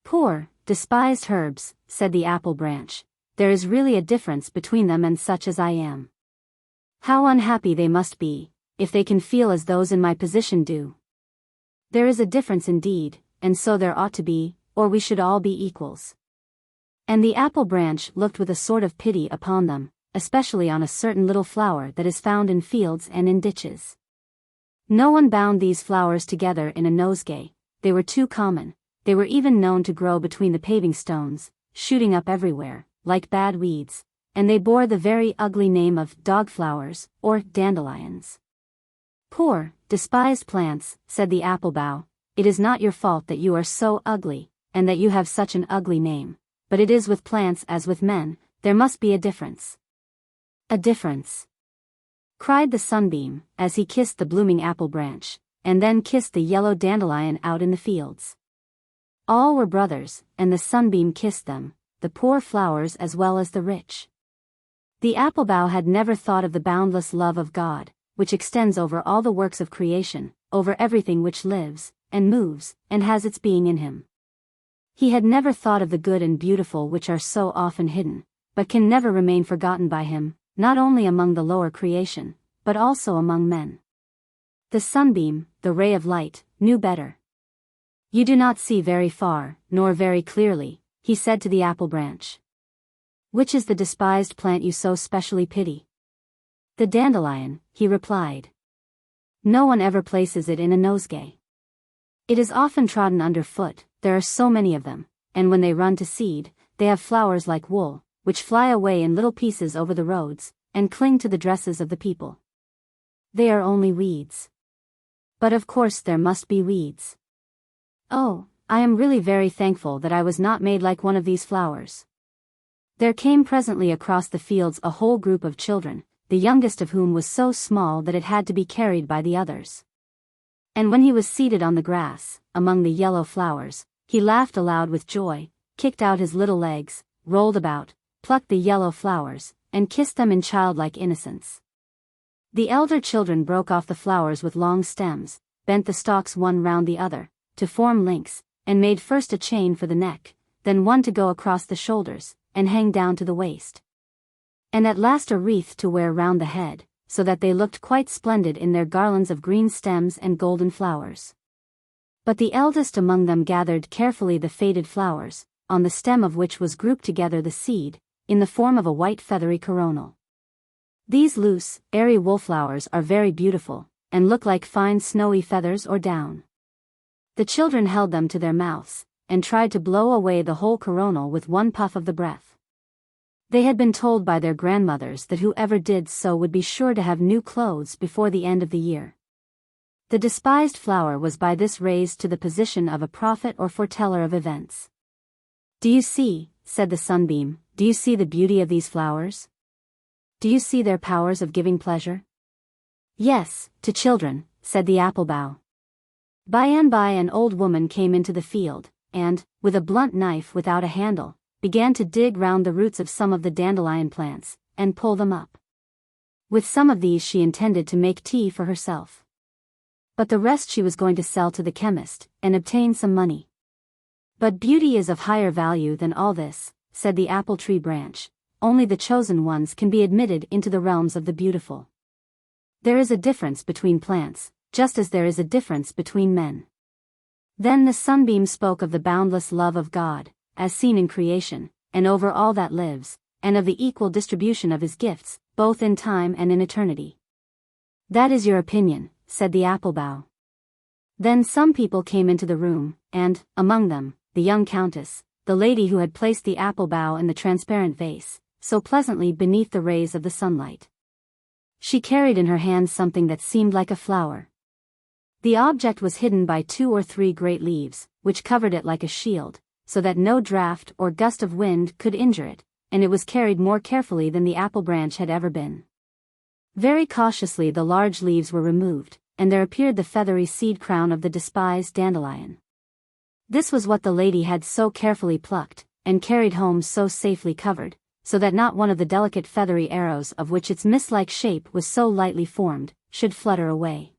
"Poor, despised herbs," said the apple branch, "there is really a difference between them and such as I am. How unhappy they must be, if they can feel as those in my position do. There is a difference indeed, and so there ought to be, or we should all be equals." And the apple branch looked with a sort of pity upon them, especially on a certain little flower that is found in fields and in ditches. No one bound these flowers together in a nosegay, they were too common, they were even known to grow between the paving stones, shooting up everywhere, like bad weeds, and they bore the very ugly name of dog flowers, or dandelions. Poor, despised plants, said the apple bough, it is not your fault that you are so ugly, and that you have such an ugly name, but it is with plants as with men, there must be a difference. A difference, cried the sunbeam, as he kissed the blooming apple branch, and then kissed the yellow dandelion out in the fields. All were brothers, and the sunbeam kissed them, the poor flowers as well as the rich. The apple bough had never thought of the boundless love of God, which extends over all the works of creation, over everything which lives, and moves, and has its being in him. He had never thought of the good and beautiful which are so often hidden, but can never remain forgotten by him, not only among the lower creation, but also among men. The sunbeam, the ray of light, knew better. You do not see very far, nor very clearly, he said to the apple branch. Which is the despised plant you so specially pity? The dandelion, he replied. No one ever places it in a nosegay. It is often trodden underfoot, there are so many of them, and when they run to seed, they have flowers like wool, which fly away in little pieces over the roads, and cling to the dresses of the people. They are only weeds. But of course there must be weeds. Oh, I am really very thankful that I was not made like one of these flowers. There came presently across the fields a whole group of children, the youngest of whom was so small that it had to be carried by the others. And when he was seated on the grass, among the yellow flowers, he laughed aloud with joy, kicked out his little legs, rolled about, plucked the yellow flowers, and kissed them in childlike innocence. The elder children broke off the flowers with long stems, bent the stalks one round the other, to form links, and made first a chain for the neck, then one to go across the shoulders, and hang down to the waist. And at last a wreath to wear round the head, so that they looked quite splendid in their garlands of green stems and golden flowers. But the eldest among them gathered carefully the faded flowers, on the stem of which was grouped together the seed, in the form of a white feathery coronal. These loose, airy woolflowers are very beautiful, and look like fine snowy feathers or down. The children held them to their mouths, and tried to blow away the whole coronal with one puff of the breath. They had been told by their grandmothers that whoever did so would be sure to have new clothes before the end of the year. The despised flower was by this raised to the position of a prophet or foreteller of events. Do you see, said the sunbeam, do you see the beauty of these flowers? Do you see their powers of giving pleasure? Yes, to children, said the apple bough. By and by an old woman came into the field, and, with a blunt knife without a handle, began to dig round the roots of some of the dandelion plants, and pull them up. With some of these she intended to make tea for herself. But the rest she was going to sell to the chemist, and obtain some money. But beauty is of higher value than all this, said the apple tree branch, only the chosen ones can be admitted into the realms of the beautiful. There is a difference between plants, just as there is a difference between men. Then the sunbeam spoke of the boundless love of God, as seen in creation, and over all that lives, and of the equal distribution of his gifts, both in time and in eternity. That is your opinion, said the apple bough. Then some people came into the room, and, among them, the young countess, the lady who had placed the apple bough in the transparent vase, so pleasantly beneath the rays of the sunlight. She carried in her hand something that seemed like a flower. The object was hidden by 2 or 3 great leaves, which covered it like a shield, so that no draught or gust of wind could injure it, and it was carried more carefully than the apple branch had ever been. Very cautiously the large leaves were removed, and there appeared the feathery seed crown of the despised dandelion. This was what the lady had so carefully plucked, and carried home so safely covered, so that not one of the delicate feathery arrows of which its mist-like shape was so lightly formed, should flutter away.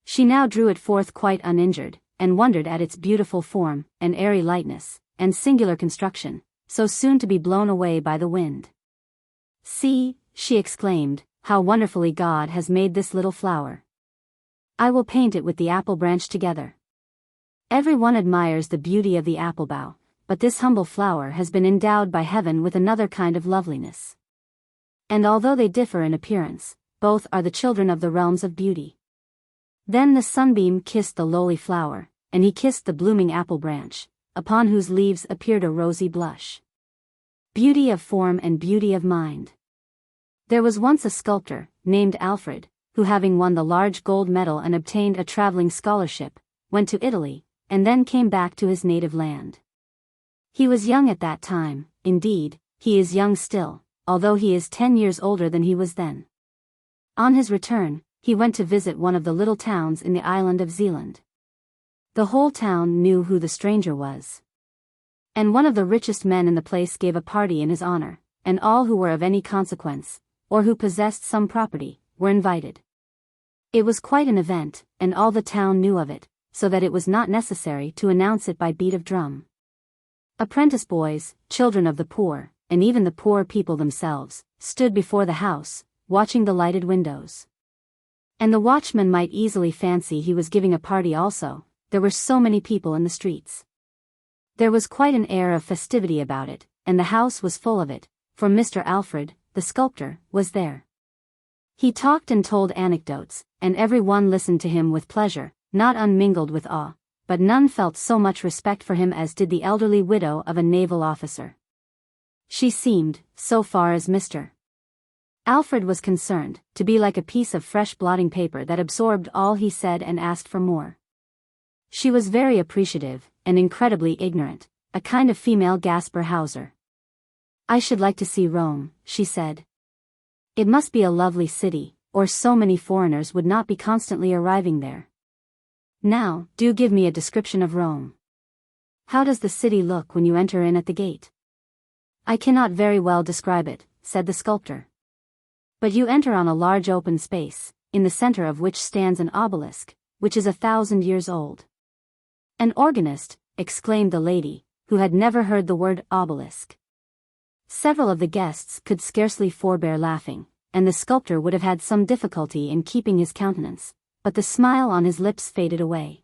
She now drew it forth quite uninjured, and wondered at its beautiful form, and airy lightness, and singular construction, so soon to be blown away by the wind. See, she exclaimed, how wonderfully God has made this little flower. I will paint it with the apple branch together. Every one admires the beauty of the apple bough, but this humble flower has been endowed by heaven with another kind of loveliness. And although they differ in appearance, both are the children of the realms of beauty. Then the sunbeam kissed the lowly flower, and he kissed the blooming apple branch, upon whose leaves appeared a rosy blush. Beauty of form and beauty of mind. There was once a sculptor, named Alfred, who having won the large gold medal and obtained a traveling scholarship, went to Italy, and then came back to his native land. He was young at that time, indeed, he is young still, although he is 10 years older than he was then. On his return, he went to visit one of the little towns in the island of Zealand. The whole town knew who the stranger was. And one of the richest men in the place gave a party in his honor, and all who were of any consequence, or who possessed some property, were invited. It was quite an event, and all the town knew of it, so that it was not necessary to announce it by beat of drum. Apprentice boys, children of the poor, and even the poor people themselves, stood before the house, watching the lighted windows. And the watchman might easily fancy he was giving a party also, there were so many people in the streets. There was quite an air of festivity about it, and the house was full of it, for Mr. Alfred, the sculptor, was there. He talked and told anecdotes, and every one listened to him with pleasure, not unmingled with awe, but none felt so much respect for him as did the elderly widow of a naval officer. She seemed, so far as Mr. Alfred was concerned, to be like a piece of fresh blotting paper that absorbed all he said and asked for more. She was very appreciative, and incredibly ignorant, a kind of female Gaspar Hauser. "I should like to see Rome," she said. "It must be a lovely city, or so many foreigners would not be constantly arriving there. Now, do give me a description of Rome. How does the city look when you enter in at the gate?" "I cannot very well describe it," said the sculptor. "But you enter on a large open space, in the center of which stands an obelisk, which is 1,000 years old." "An organist," exclaimed the lady, who had never heard the word obelisk. Several of the guests could scarcely forbear laughing, and the sculptor would have had some difficulty in keeping his countenance, but the smile on his lips faded away.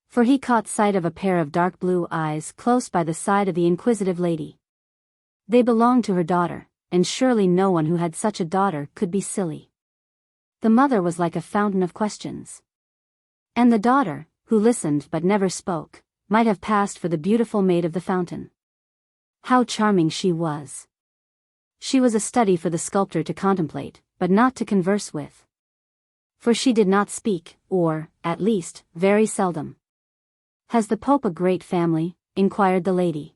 For he caught sight of a pair of dark blue eyes close by the side of the inquisitive lady. They belonged to her daughter, and surely no one who had such a daughter could be silly. The mother was like a fountain of questions. And the daughter, who listened but never spoke, might have passed for the beautiful maid of the fountain. How charming she was! She was a study for the sculptor to contemplate, but not to converse with. For she did not speak, or, at least, very seldom. "Has the Pope a great family?" inquired the lady.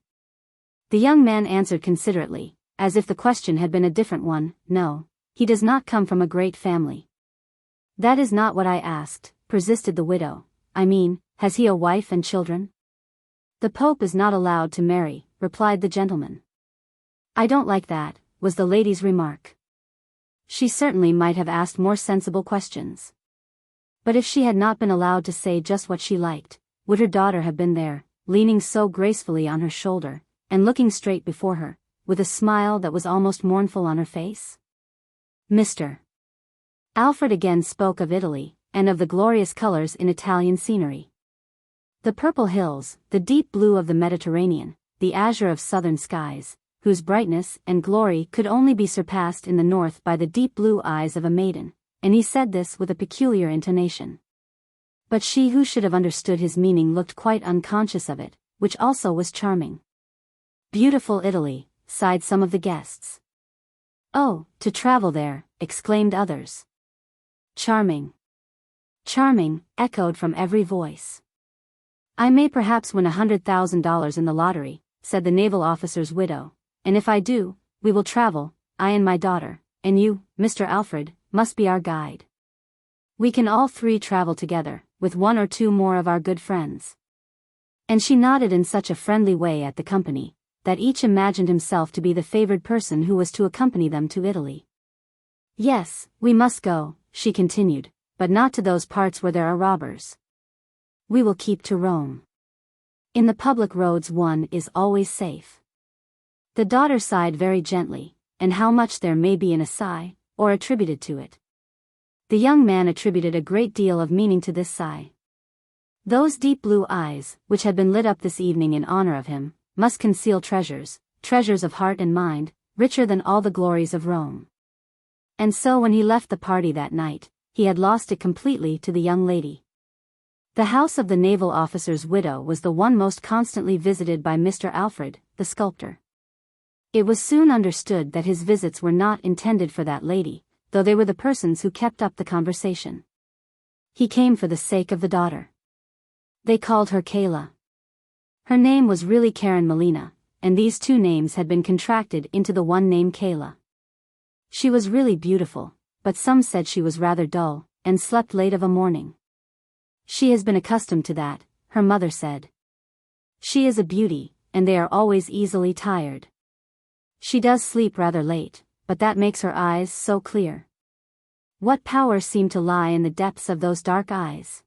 The young man answered considerately, as if the question had been a different one, "No, he does not come from a great family." "That is not what I asked," persisted the widow. "I mean, has he a wife and children?" "The Pope is not allowed to marry," replied the gentleman. "I don't like that," was the lady's remark. She certainly might have asked more sensible questions. But if she had not been allowed to say just what she liked, would her daughter have been there, leaning so gracefully on her shoulder, and looking straight before her, with a smile that was almost mournful on her face? Mr. Alfred again spoke of Italy, and of the glorious colors in Italian scenery. The purple hills, the deep blue of the Mediterranean, the azure of southern skies, whose brightness and glory could only be surpassed in the north by the deep blue eyes of a maiden, and he said this with a peculiar intonation. But she who should have understood his meaning looked quite unconscious of it, which also was charming. "Beautiful Italy," sighed some of the guests. "Oh, to travel there," exclaimed others. "Charming. Charming," echoed from every voice. "I may perhaps win $100,000 in the lottery," said the naval officer's widow, "and if I do, we will travel, I and my daughter, and you, Mr. Alfred, must be our guide. We can all three travel together, with one or two more of our good friends." And she nodded in such a friendly way at the company, that each imagined himself to be the favored person who was to accompany them to Italy. "Yes, we must go," she continued, "but not to those parts where there are robbers. We will keep to Rome. In the public roads one is always safe." The daughter sighed very gently, and how much there may be in a sigh, or attributed to it. The young man attributed a great deal of meaning to this sigh. Those deep blue eyes, which had been lit up this evening in honor of him, must conceal treasures, treasures of heart and mind, richer than all the glories of Rome. And so when he left the party that night, he had lost it completely to the young lady. The house of the naval officer's widow was the one most constantly visited by Mr. Alfred, the sculptor. It was soon understood that his visits were not intended for that lady, though they were the persons who kept up the conversation. He came for the sake of the daughter. They called her Kayla. Her name was really Karen Melina, and these two names had been contracted into the one name Kayla. She was really beautiful, but some said she was rather dull, and slept late of a morning. She has been accustomed to that, her mother said. She is a beauty, and they are always easily tired. She does sleep rather late, but that makes her eyes so clear. What power seemed to lie in the depths of those dark eyes?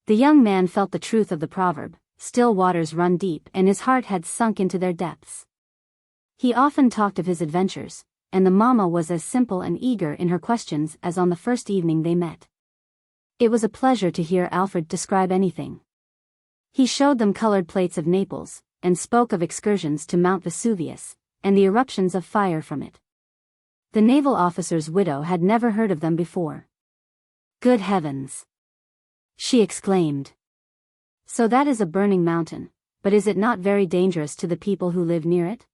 The young man felt the truth of the proverb, still waters run deep, and his heart had sunk into their depths. He often talked of his adventures, and the mamma was as simple and eager in her questions as on the first evening they met. It was a pleasure to hear Alfred describe anything. He showed them colored plates of Naples, and spoke of excursions to Mount Vesuvius, and the eruptions of fire from it. The naval officer's widow had never heard of them before. Good heavens! She exclaimed. So that is a burning mountain, but is it not very dangerous to the people who live near it?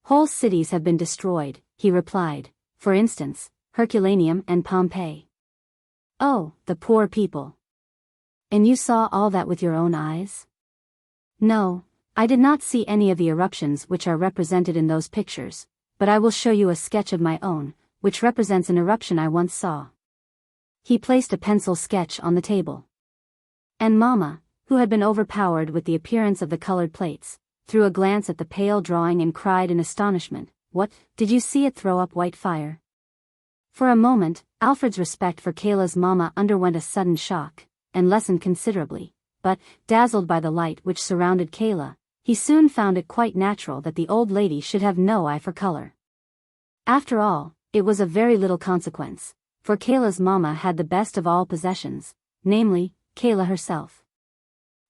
Whole cities have been destroyed, he replied, for instance, Herculaneum and Pompeii. Oh, the poor people! And you saw all that with your own eyes? No, I did not see any of the eruptions which are represented in those pictures, but I will show you a sketch of my own, which represents an eruption I once saw. He placed a pencil sketch on the table. And Mamma, who had been overpowered with the appearance of the colored plates, threw a glance at the pale drawing and cried in astonishment, "What, did you see it throw up white fire?" For a moment, Alfred's respect for Kayla's mamma underwent a sudden shock, and lessened considerably, but, dazzled by the light which surrounded Kayla, he soon found it quite natural that the old lady should have no eye for color. After all, it was of very little consequence, for Kayla's mamma had the best of all possessions, namely, Kayla herself.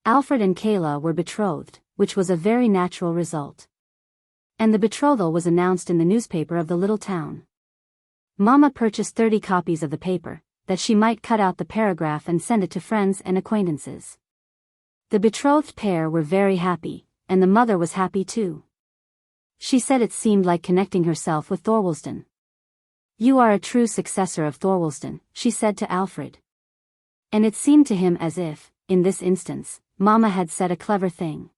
Alfred and Kayla were betrothed, which was a very natural result. And the betrothal was announced in the newspaper of the little town. Mamma purchased 30 copies of the paper, that she might cut out the paragraph and send it to friends and acquaintances. The betrothed pair were very happy, and the mother was happy too. She said it seemed like connecting herself with Thorwaldsen. "You are a true successor of Thorwaldsen," she said to Alfred. And it seemed to him as if, in this instance, Mamma had said a clever thing.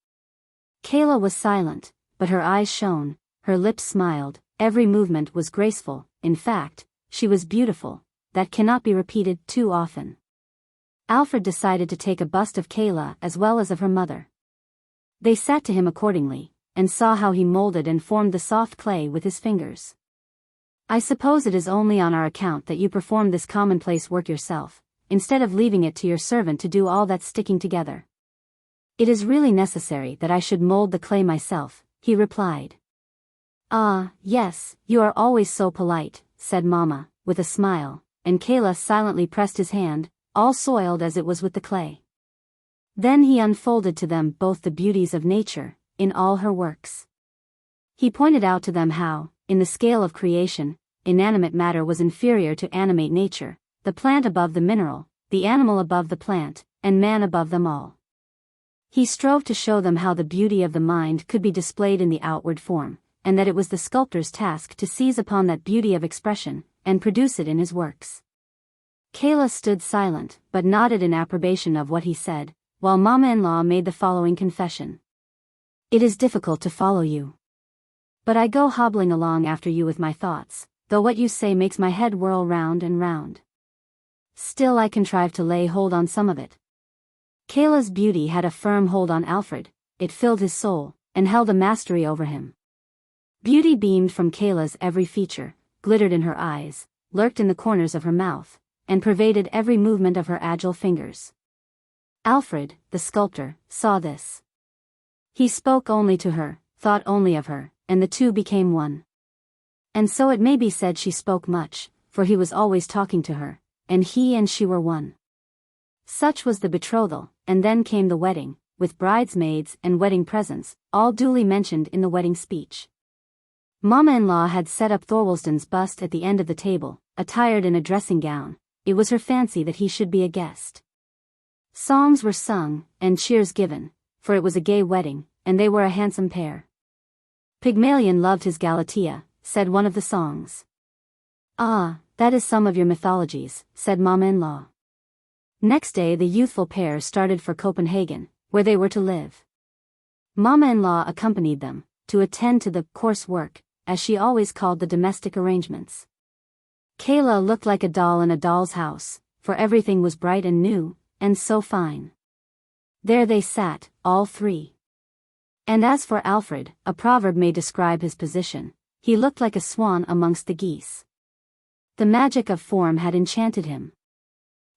Kayla was silent, but her eyes shone, her lips smiled, every movement was graceful, in fact, she was beautiful, that cannot be repeated too often. Alfred decided to take a bust of Kayla as well as of her mother. They sat to him accordingly, and saw how he molded and formed the soft clay with his fingers. "I suppose it is only on our account that you perform this commonplace work yourself, instead of leaving it to your servant to do all that sticking together." "It is really necessary that I should mold the clay myself," he replied. "Ah, yes, you are always so polite," said Mamma, with a smile, and Kayla silently pressed his hand, all soiled as it was with the clay. Then he unfolded to them both the beauties of nature, in all her works. He pointed out to them how, in the scale of creation, inanimate matter was inferior to animate nature, the plant above the mineral, the animal above the plant, and man above them all. He strove to show them how the beauty of the mind could be displayed in the outward form, and that it was the sculptor's task to seize upon that beauty of expression, and produce it in his works. Kayla stood silent, but nodded in approbation of what he said, while Mamma-in-law made the following confession. "It is difficult to follow you. But I go hobbling along after you with my thoughts, though what you say makes my head whirl round and round. Still I contrive to lay hold on some of it." Kayla's beauty had a firm hold on Alfred, it filled his soul, and held a mastery over him. Beauty beamed from Kayla's every feature, glittered in her eyes, lurked in the corners of her mouth, and pervaded every movement of her agile fingers. Alfred, the sculptor, saw this. He spoke only to her, thought only of her, and the two became one. And so it may be said she spoke much, for he was always talking to her, and he and she were one. Such was the betrothal, and then came the wedding, with bridesmaids and wedding presents, all duly mentioned in the wedding speech. Mamma-in-law had set up Thorwaldsen's bust at the end of the table, attired in a dressing gown. It was her fancy that he should be a guest. Songs were sung, and cheers given, for it was a gay wedding, and they were a handsome pair. Pygmalion loved his Galatea, said one of the songs. Ah, that is some of your mythologies, said Mamma-in-law. Next day the youthful pair started for Copenhagen, where they were to live. Mamma-in-law accompanied them, to attend to the coarse work, as she always called the domestic arrangements. Kayla looked like a doll in a doll's house, for everything was bright and new, and so fine. There they sat, all three. And as for Alfred, a proverb may describe his position, he looked like a swan amongst the geese. The magic of form had enchanted him.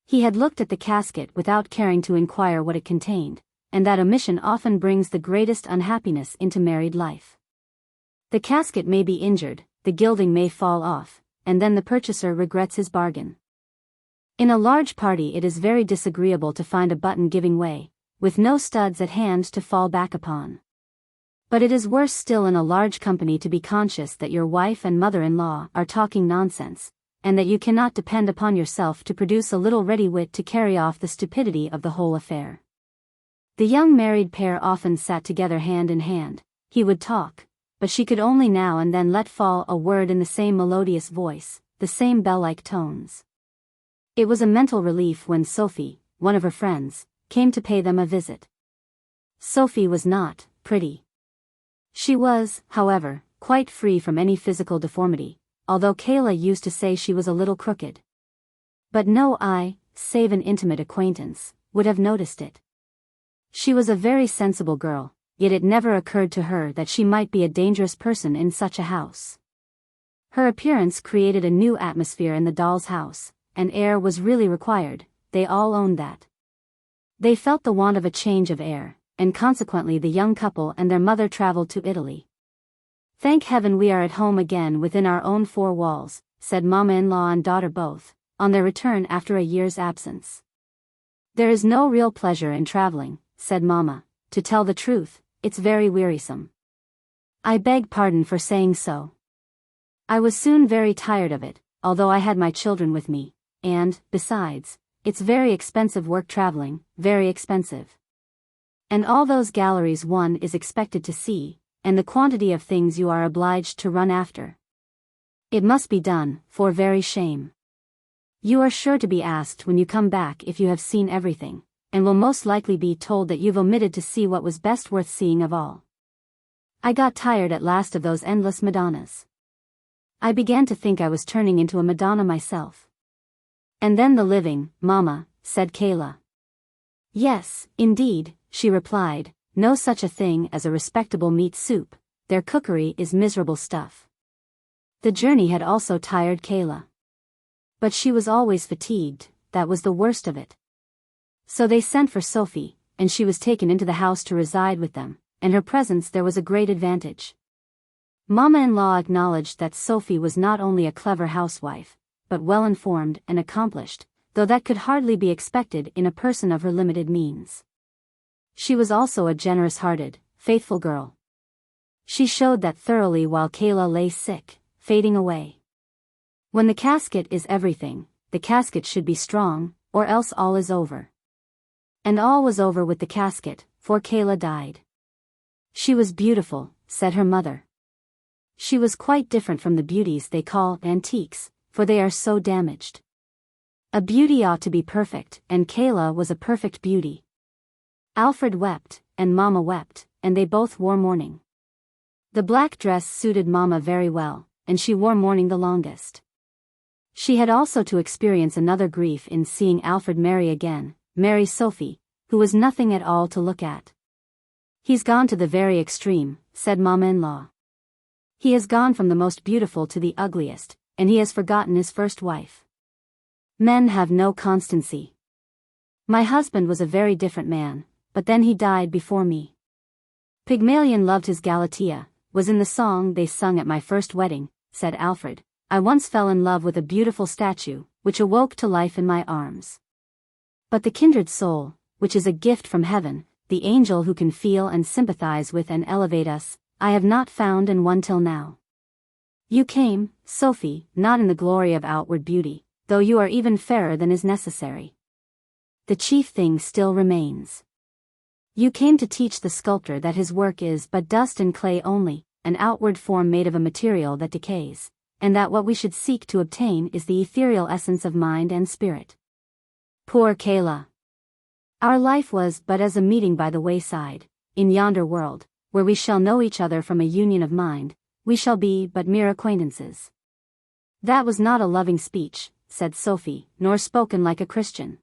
He had looked at the casket without caring to inquire what it contained, and that omission often brings the greatest unhappiness into married life. The casket may be injured, the gilding may fall off, and then the purchaser regrets his bargain. In a large party it is very disagreeable to find a button giving way, with no studs at hand to fall back upon. But it is worse still in a large company to be conscious that your wife and mother-in-law are talking nonsense, and that you cannot depend upon yourself to produce a little ready wit to carry off the stupidity of the whole affair. The young married pair often sat together hand in hand. He would talk, but she could only now and then let fall a word in the same melodious voice, the same bell-like tones. It was a mental relief when Sophie, one of her friends, came to pay them a visit. Sophie was not pretty. She was, however, quite free from any physical deformity, although Kayla used to say she was a little crooked. But no eye, save an intimate acquaintance, would have noticed it. She was a very sensible girl, yet it never occurred to her that she might be a dangerous person in such a house. Her appearance created a new atmosphere in the doll's house, and air was really required, they all owned that. They felt the want of a change of air, and consequently the young couple and their mother traveled to Italy. Thank heaven we are at home again within our own four walls, said Mamma-in-law and daughter both, on their return after a year's absence. There is no real pleasure in traveling, said Mamma. To tell the truth, it's very wearisome. I beg pardon for saying so. I was soon very tired of it, although I had my children with me, and, besides, it's very expensive work traveling, very expensive. And all those galleries one is expected to see, and the quantity of things you are obliged to run after. It must be done, for very shame. You are sure to be asked when you come back if you have seen everything, and will most likely be told that you've omitted to see what was best worth seeing of all. I got tired at last of those endless Madonnas. I began to think I was turning into a Madonna myself. And then the living, Mamma, said Kayla. Yes, indeed, she replied, no such a thing as a respectable meat soup, their cookery is miserable stuff. The journey had also tired Kayla. But she was always fatigued, that was the worst of it. So they sent for Sophie, and she was taken into the house to reside with them, and her presence there was a great advantage. Mamma-in-law acknowledged that Sophie was not only a clever housewife, but well-informed and accomplished, though that could hardly be expected in a person of her limited means. She was also a generous-hearted, faithful girl. She showed that thoroughly while Kayla lay sick, fading away. When the casket is everything, the casket should be strong, or else all is over. And all was over with the casket, for Kayla died. She was beautiful, said her mother. She was quite different from the beauties they call antiques, for they are so damaged. A beauty ought to be perfect, and Kayla was a perfect beauty. Alfred wept, and Mamma wept, and they both wore mourning. The black dress suited Mamma very well, and she wore mourning the longest. She had also to experience another grief in seeing Alfred marry Sophie, who was nothing at all to look at. He's gone to the very extreme, said Mamma-in-law. He has gone from the most beautiful to the ugliest, and he has forgotten his first wife. Men have no constancy. My husband was a very different man, but then he died before me. Pygmalion loved his Galatea, was in the song they sung at my first wedding, said Alfred. I once fell in love with a beautiful statue, which awoke to life in my arms. But the kindred soul, which is a gift from heaven, the angel who can feel and sympathize with and elevate us, I have not found and won till now. You came, Sophie, not in the glory of outward beauty, though you are even fairer than is necessary. The chief thing still remains. You came to teach the sculptor that his work is but dust and clay only, an outward form made of a material that decays, and that what we should seek to obtain is the ethereal essence of mind and spirit. Poor Kayla. Our life was but as a meeting by the wayside, in yonder world, where we shall know each other from a union of mind, we shall be but mere acquaintances. That was not a loving speech, said Sophie, nor spoken like a Christian.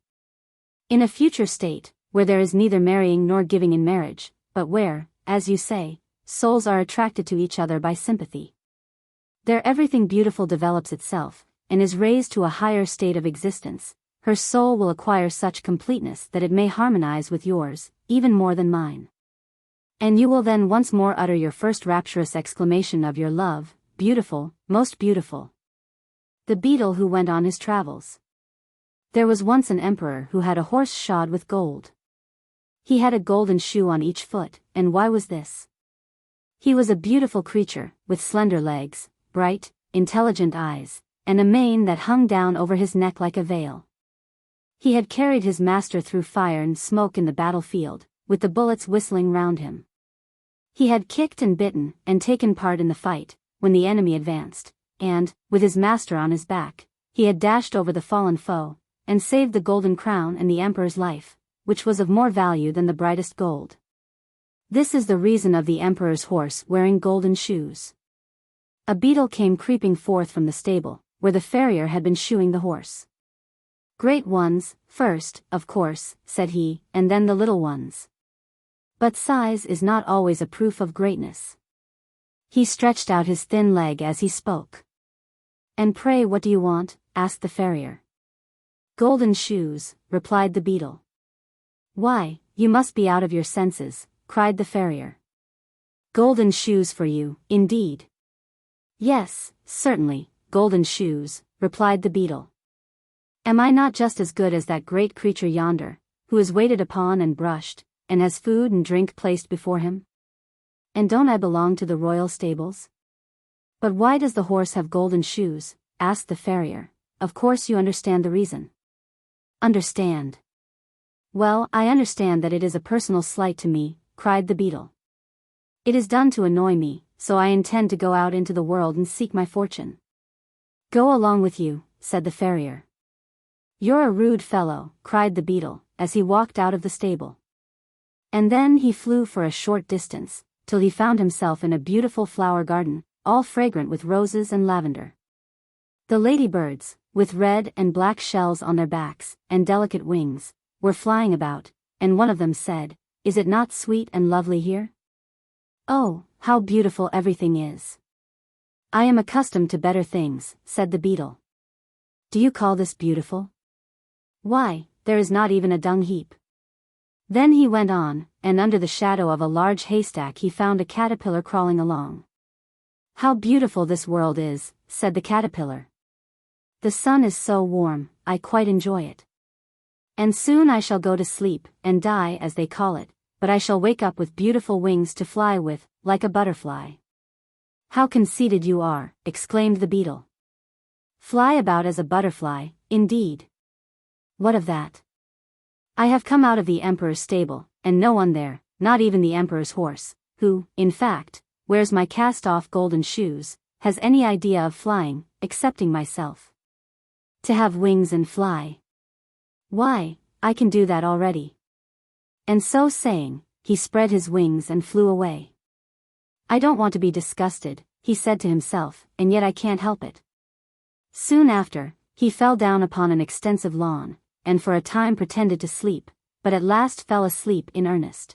In a future state, where there is neither marrying nor giving in marriage, but where, as you say, souls are attracted to each other by sympathy. There everything beautiful develops itself, and is raised to a higher state of existence. Her soul will acquire such completeness that it may harmonize with yours, even more than mine. And you will then once more utter your first rapturous exclamation of your love, beautiful, most beautiful. The beetle who went on his travels. There was once an emperor who had a horse shod with gold. He had a golden shoe on each foot, and why was this? He was a beautiful creature, with slender legs, bright, intelligent eyes, and a mane that hung down over his neck like a veil. He had carried his master through fire and smoke in the battlefield, with the bullets whistling round him. He had kicked and bitten, and taken part in the fight, when the enemy advanced, and, with his master on his back, he had dashed over the fallen foe, and saved the golden crown and the emperor's life, which was of more value than the brightest gold. This is the reason of the emperor's horse wearing golden shoes. A beetle came creeping forth from the stable, where the farrier had been shoeing the horse. Great ones, first, of course, said he, and then the little ones. But size is not always a proof of greatness. He stretched out his thin leg as he spoke. And pray what do you want? Asked the farrier. Golden shoes, replied the beetle. Why, you must be out of your senses, cried the farrier. Golden shoes for you, indeed. Yes, certainly, golden shoes, replied the beetle. Am I not just as good as that great creature yonder, who is waited upon and brushed, and has food and drink placed before him? And don't I belong to the royal stables? But why does the horse have golden shoes? Asked the farrier. Of course you understand the reason. Understand? Well, I understand that it is a personal slight to me, cried the beetle. It is done to annoy me, so I intend to go out into the world and seek my fortune. Go along with you, said the farrier. You're a rude fellow, cried the beetle, as he walked out of the stable. And then he flew for a short distance, till he found himself in a beautiful flower garden, all fragrant with roses and lavender. The ladybirds, with red and black shells on their backs, and delicate wings, were flying about, and one of them said, Is it not sweet and lovely here? Oh, how beautiful everything is. I am accustomed to better things, said the beetle. Do you call this beautiful? Why, there is not even a dung heap. Then he went on, and under the shadow of a large haystack he found a caterpillar crawling along. How beautiful this world is, said the caterpillar. The sun is so warm, I quite enjoy it. And soon I shall go to sleep, and die as they call it, but I shall wake up with beautiful wings to fly with, like a butterfly. How conceited you are, exclaimed the beetle. Fly about as a butterfly, indeed. What of that? I have come out of the emperor's stable, and no one there, not even the emperor's horse, who, in fact, wears my cast-off golden shoes, has any idea of flying, excepting myself. To have wings and fly. Why, I can do that already. And so saying, he spread his wings and flew away. I don't want to be disgusted, he said to himself, and yet I can't help it. Soon after, he fell down upon an extensive lawn, and for a time pretended to sleep, but at last fell asleep in earnest.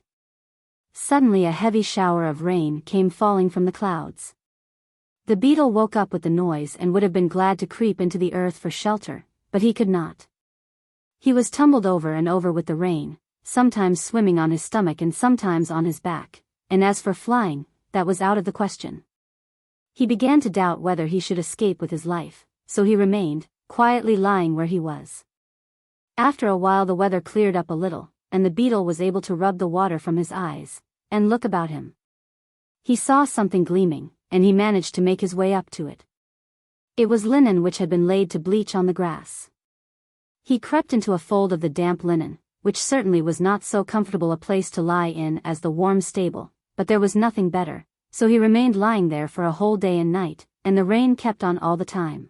Suddenly a heavy shower of rain came falling from the clouds. The beetle woke up with the noise and would have been glad to creep into the earth for shelter, but he could not. He was tumbled over and over with the rain, sometimes swimming on his stomach and sometimes on his back, and as for flying, that was out of the question. He began to doubt whether he should escape with his life, so he remained, quietly lying where he was. After a while the weather cleared up a little, and the beetle was able to rub the water from his eyes, and look about him. He saw something gleaming, and he managed to make his way up to it. It was linen which had been laid to bleach on the grass. He crept into a fold of the damp linen, which certainly was not so comfortable a place to lie in as the warm stable, but there was nothing better, so he remained lying there for a whole day and night, and the rain kept on all the time.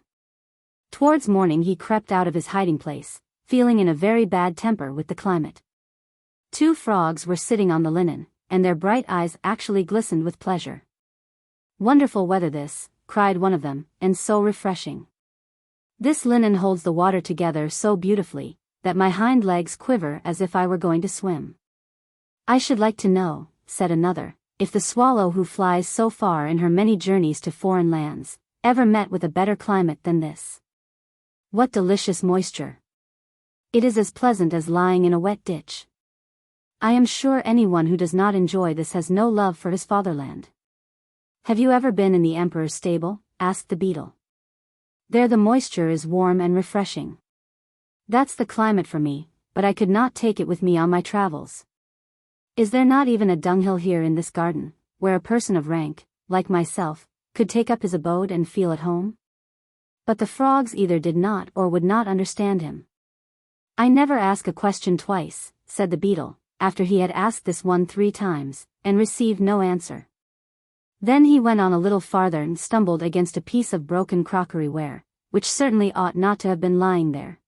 Towards morning he crept out of his hiding place, feeling in a very bad temper with the climate. 2 frogs were sitting on the linen, and their bright eyes actually glistened with pleasure. "Wonderful weather this," cried one of them, "and so refreshing. This linen holds the water together so beautifully, that my hind legs quiver as if I were going to swim." "I should like to know," said another, "if the swallow who flies so far in her many journeys to foreign lands, ever met with a better climate than this. What delicious moisture! It is as pleasant as lying in a wet ditch. I am sure anyone who does not enjoy this has no love for his fatherland." "Have you ever been in the emperor's stable?" asked the beetle. "There the moisture is warm and refreshing. That's the climate for me, but I could not take it with me on my travels. Is there not even a dunghill here in this garden, where a person of rank, like myself, could take up his abode and feel at home?" But the frogs either did not or would not understand him. "I never ask a question twice," said the beetle, after he had asked this one 3 times, and received no answer. Then he went on a little farther and stumbled against a piece of broken crockery ware, which certainly ought not to have been lying there.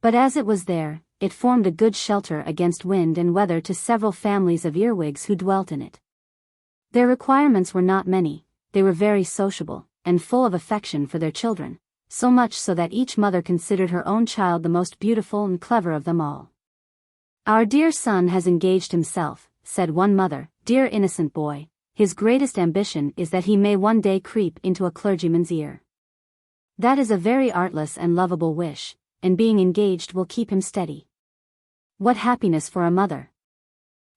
But as it was there, it formed a good shelter against wind and weather to several families of earwigs who dwelt in it. Their requirements were not many, they were very sociable, and full of affection for their children, so much so that each mother considered her own child the most beautiful and clever of them all. "Our dear son has engaged himself," said one mother, "dear innocent boy. His greatest ambition is that he may one day creep into a clergyman's ear. That is a very artless and lovable wish, and being engaged will keep him steady. What happiness for a mother!"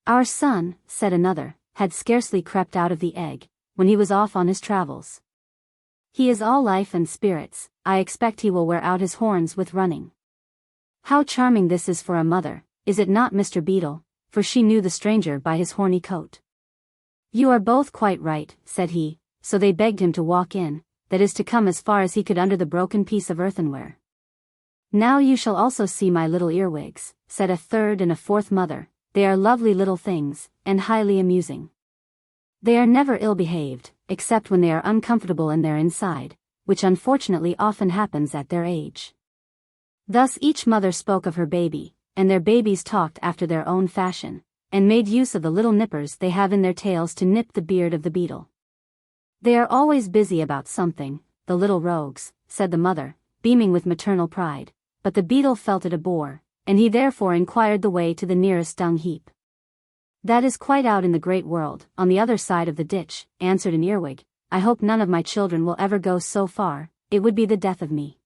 "Our son," said another, "had scarcely crept out of the egg, when he was off on his travels. He is all life and spirits, I expect he will wear out his horns with running. How charming this is for a mother, is it not, Mr. Beetle?" For she knew the stranger by his horny coat. "You are both quite right," said he, so they begged him to walk in, that is to come as far as he could under the broken piece of earthenware. "Now you shall also see my little earwigs," said a third and a fourth mother, "they are lovely little things, and highly amusing. They are never ill-behaved, except when they are uncomfortable in their inside, which unfortunately often happens at their age." Thus each mother spoke of her baby, and their babies talked after their own fashion, and made use of the little nippers they have in their tails to nip the beard of the beetle. "They are always busy about something, the little rogues," said the mother, beaming with maternal pride, but the beetle felt it a bore, and he therefore inquired the way to the nearest dung heap. "That is quite out in the great world, on the other side of the ditch," answered an earwig. "I hope none of my children will ever go so far, it would be the death of me."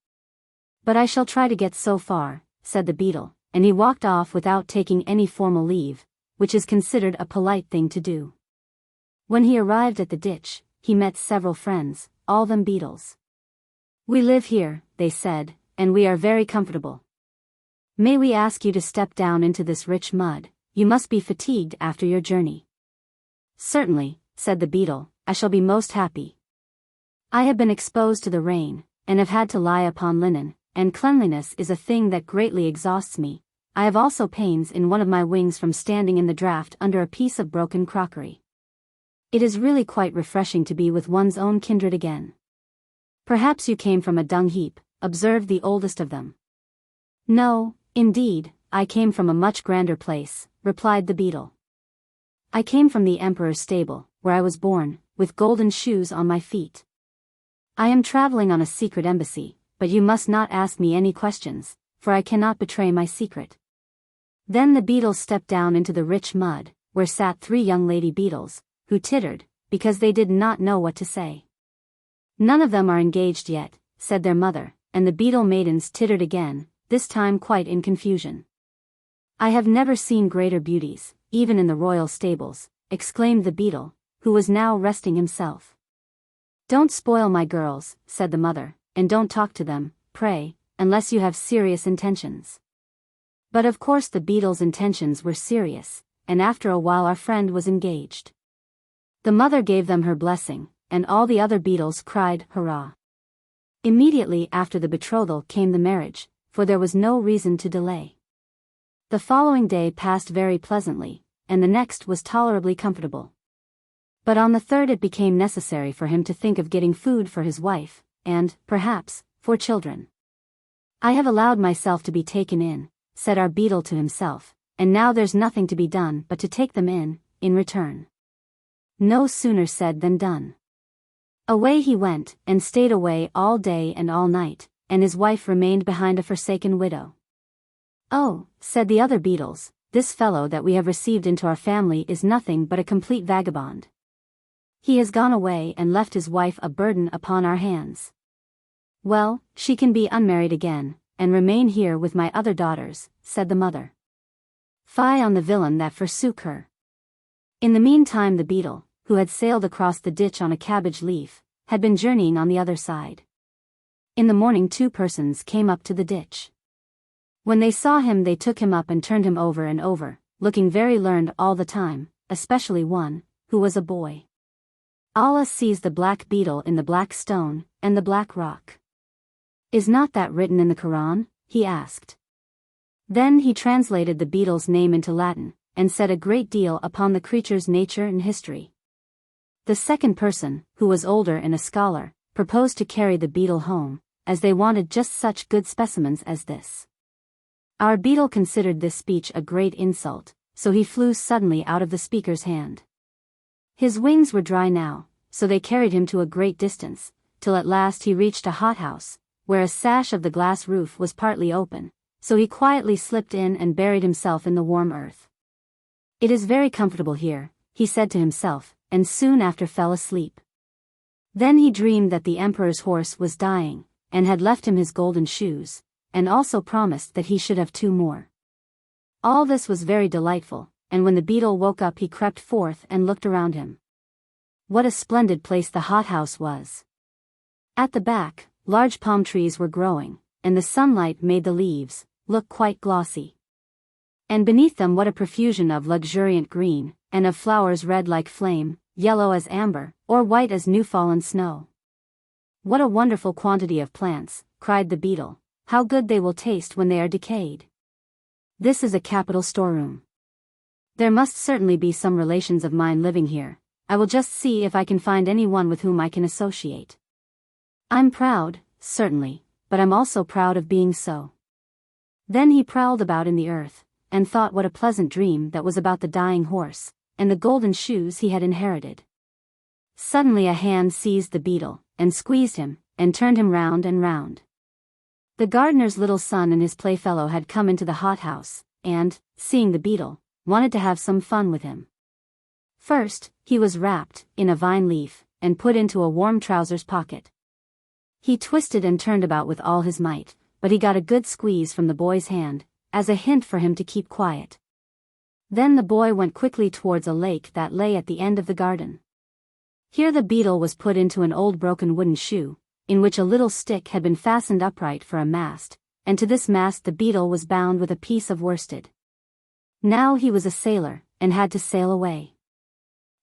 "But I shall try to get so far," said the beetle, and he walked off without taking any formal leave, which is considered a polite thing to do. When he arrived at the ditch, he met several friends, all them beetles. "We live here," they said, "and we are very comfortable. May we ask you to step down into this rich mud? You must be fatigued after your journey." "Certainly," said the beetle, "I shall be most happy. I have been exposed to the rain, and have had to lie upon linen, and cleanliness is a thing that greatly exhausts me. I have also pains in one of my wings from standing in the draught under a piece of broken crockery. It is really quite refreshing to be with one's own kindred again." "Perhaps you came from a dung heap," observed the oldest of them. "No, indeed, I came from a much grander place," replied the beetle. "I came from the emperor's stable, where I was born, with golden shoes on my feet. I am traveling on a secret embassy, but you must not ask me any questions, for I cannot betray my secret." Then the beetle stepped down into the rich mud, where sat 3 young lady beetles, who tittered, because they did not know what to say. "None of them are engaged yet," said their mother, and the beetle maidens tittered again, this time quite in confusion. "I have never seen greater beauties, even in the royal stables," exclaimed the beetle, who was now resting himself. "Don't spoil my girls," said the mother, "and don't talk to them, pray, unless you have serious intentions." But of course the beetle's intentions were serious, and after a while our friend was engaged. The mother gave them her blessing, and all the other beetles cried, "Hurrah!" Immediately after the betrothal came the marriage, for there was no reason to delay. The following day passed very pleasantly, and the next was tolerably comfortable. But on the third it became necessary for him to think of getting food for his wife, and, perhaps, for children. "I have allowed myself to be taken in," said our beetle to himself, "and now there's nothing to be done but to take them in return." No sooner said than done. Away he went, and stayed away all day and all night, and his wife remained behind a forsaken widow. "Oh," said the other beetles, "this fellow that we have received into our family is nothing but a complete vagabond. He has gone away and left his wife a burden upon our hands. Well, she can be unmarried again, and remain here with my other daughters," said the mother. "Fie on the villain that forsook her." In the meantime the beetle, who had sailed across the ditch on a cabbage leaf, had been journeying on the other side. In the morning 2 persons came up to the ditch. When they saw him they took him up and turned him over and over, looking very learned all the time, especially one, who was a boy. "Allah sees the black beetle in the black stone, and the black rock. Is not that written in the Quran?" he asked. Then he translated the beetle's name into Latin, and said a great deal upon the creature's nature and history. The second person, who was older and a scholar, proposed to carry the beetle home, as they wanted just such good specimens as this. Our beetle considered this speech a great insult, so he flew suddenly out of the speaker's hand. His wings were dry now, so they carried him to a great distance, till at last he reached a hothouse, where a sash of the glass roof was partly open, so he quietly slipped in and buried himself in the warm earth. "It is very comfortable here," he said to himself, and soon after fell asleep. Then he dreamed that the emperor's horse was dying, and had left him his golden shoes, and also promised that he should have 2 more. All this was very delightful, and when the beetle woke up he crept forth and looked around him. What a splendid place the hothouse was! At the back, large palm trees were growing, and the sunlight made the leaves look quite glossy. And beneath them what a profusion of luxuriant green, and of flowers red like flame, yellow as amber, or white as new-fallen snow. "What a wonderful quantity of plants," cried the beetle. "How good they will taste when they are decayed. This is a capital storeroom. There must certainly be some relations of mine living here. I will just see if I can find any one with whom I can associate. I'm proud, certainly, but I'm also proud of being so." Then he prowled about in the earth, and thought what a pleasant dream that was about the dying horse, and the golden shoes he had inherited. Suddenly a hand seized the beetle, and squeezed him, and turned him round and round. The gardener's little son and his playfellow had come into the hothouse, and, seeing the beetle, wanted to have some fun with him. First, he was wrapped in a vine leaf, and put into a warm trousers pocket. He twisted and turned about with all his might, but he got a good squeeze from the boy's hand, as a hint for him to keep quiet. Then the boy went quickly towards a lake that lay at the end of the garden. Here the beetle was put into an old broken wooden shoe, in which a little stick had been fastened upright for a mast, and to this mast the beetle was bound with a piece of worsted. Now he was a sailor, and had to sail away.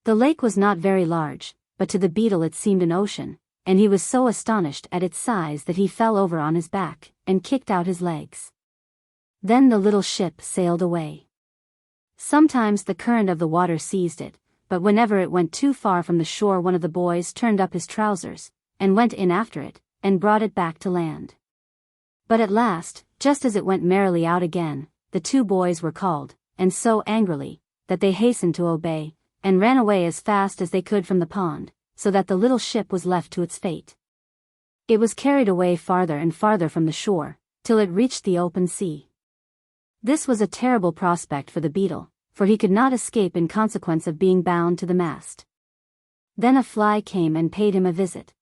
The lake was not very large, but to the beetle it seemed an ocean, and he was so astonished at its size that he fell over on his back, and kicked out his legs. Then the little ship sailed away. Sometimes the current of the water seized it, but whenever it went too far from the shore one of the boys turned up his trousers, and went in after it, and brought it back to land. But at last, just as it went merrily out again, the 2 boys were called, and so angrily, that they hastened to obey, and ran away as fast as they could from the pond, so that the little ship was left to its fate. It was carried away farther and farther from the shore, till it reached the open sea. This was a terrible prospect for the beetle, for he could not escape in consequence of being bound to the mast. Then a fly came and paid him a visit.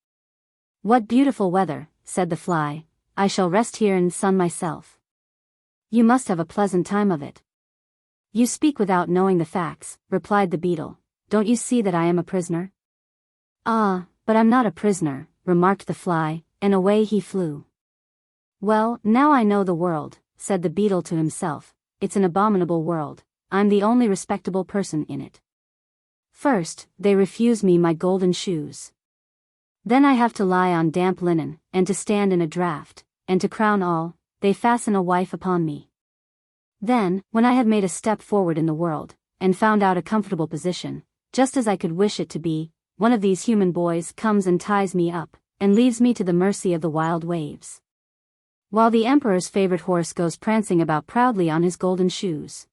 "What beautiful weather," said the fly, "I shall rest here and sun myself." "You must have a pleasant time of it." "You speak without knowing the facts," replied the beetle. "Don't you see that I am a prisoner?" "Ah, but I'm not a prisoner," remarked the fly, and away he flew. "Well, now I know the world," said the beetle to himself. "It's an abominable world. I'm the only respectable person in it. First, they refuse me my golden shoes. Then I have to lie on damp linen, and to stand in a draught, and to crown all, they fasten a wife upon me. Then, when I have made a step forward in the world, and found out a comfortable position, just as I could wish it to be, one of these human boys comes and ties me up, and leaves me to the mercy of the wild waves, while the emperor's favorite horse goes prancing about proudly on his golden shoes.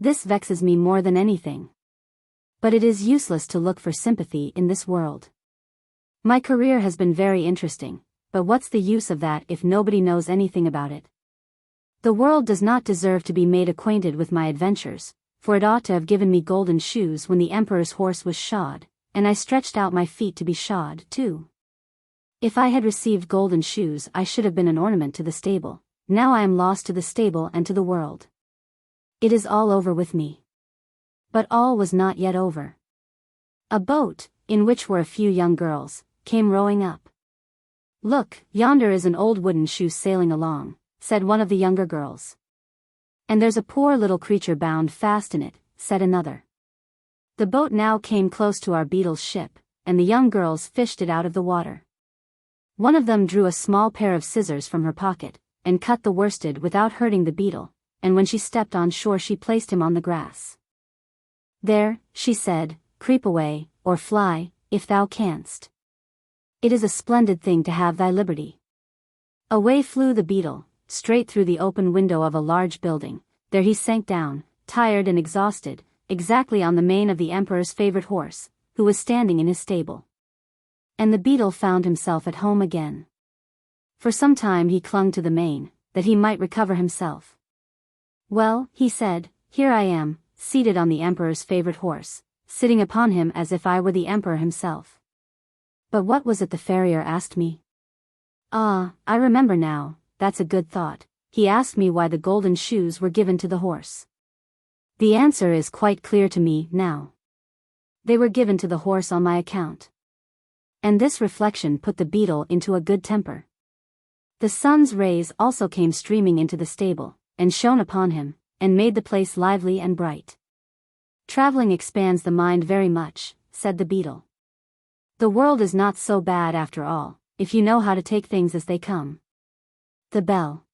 This vexes me more than anything. But it is useless to look for sympathy in this world. My career has been very interesting, but what's the use of that if nobody knows anything about it? The world does not deserve to be made acquainted with my adventures, for it ought to have given me golden shoes when the emperor's horse was shod, and I stretched out my feet to be shod, too. If I had received golden shoes, I should have been an ornament to the stable. Now I am lost to the stable and to the world. It is all over with me. But all was not yet over. A boat, in which were a few young girls, came rowing up. "Look, yonder is an old wooden shoe sailing along," said one of the younger girls. "And there's a poor little creature bound fast in it," said another. The boat now came close to our beetle's ship, and the young girls fished it out of the water. One of them drew a small pair of scissors from her pocket, and cut the worsted without hurting the beetle, and when she stepped on shore she placed him on the grass. "There," she said, "creep away, or fly, if thou canst. It is a splendid thing to have thy liberty." Away flew the beetle, straight through the open window of a large building. There he sank down, tired and exhausted, exactly on the mane of the emperor's favorite horse, who was standing in his stable. And the beetle found himself at home again. For some time he clung to the mane, that he might recover himself. "Well," he said, "here I am, seated on the emperor's favorite horse, sitting upon him as if I were the emperor himself." But what was it the farrier asked me? Ah, I remember now, that's a good thought. He asked me why the golden shoes were given to the horse. The answer is quite clear to me now. They were given to the horse on my account. And this reflection put the beetle into a good temper. The sun's rays also came streaming into the stable, and shone upon him, and made the place lively and bright. "Traveling expands the mind very much," said the beetle. "The world is not so bad after all, if you know how to take things as they come." The bell.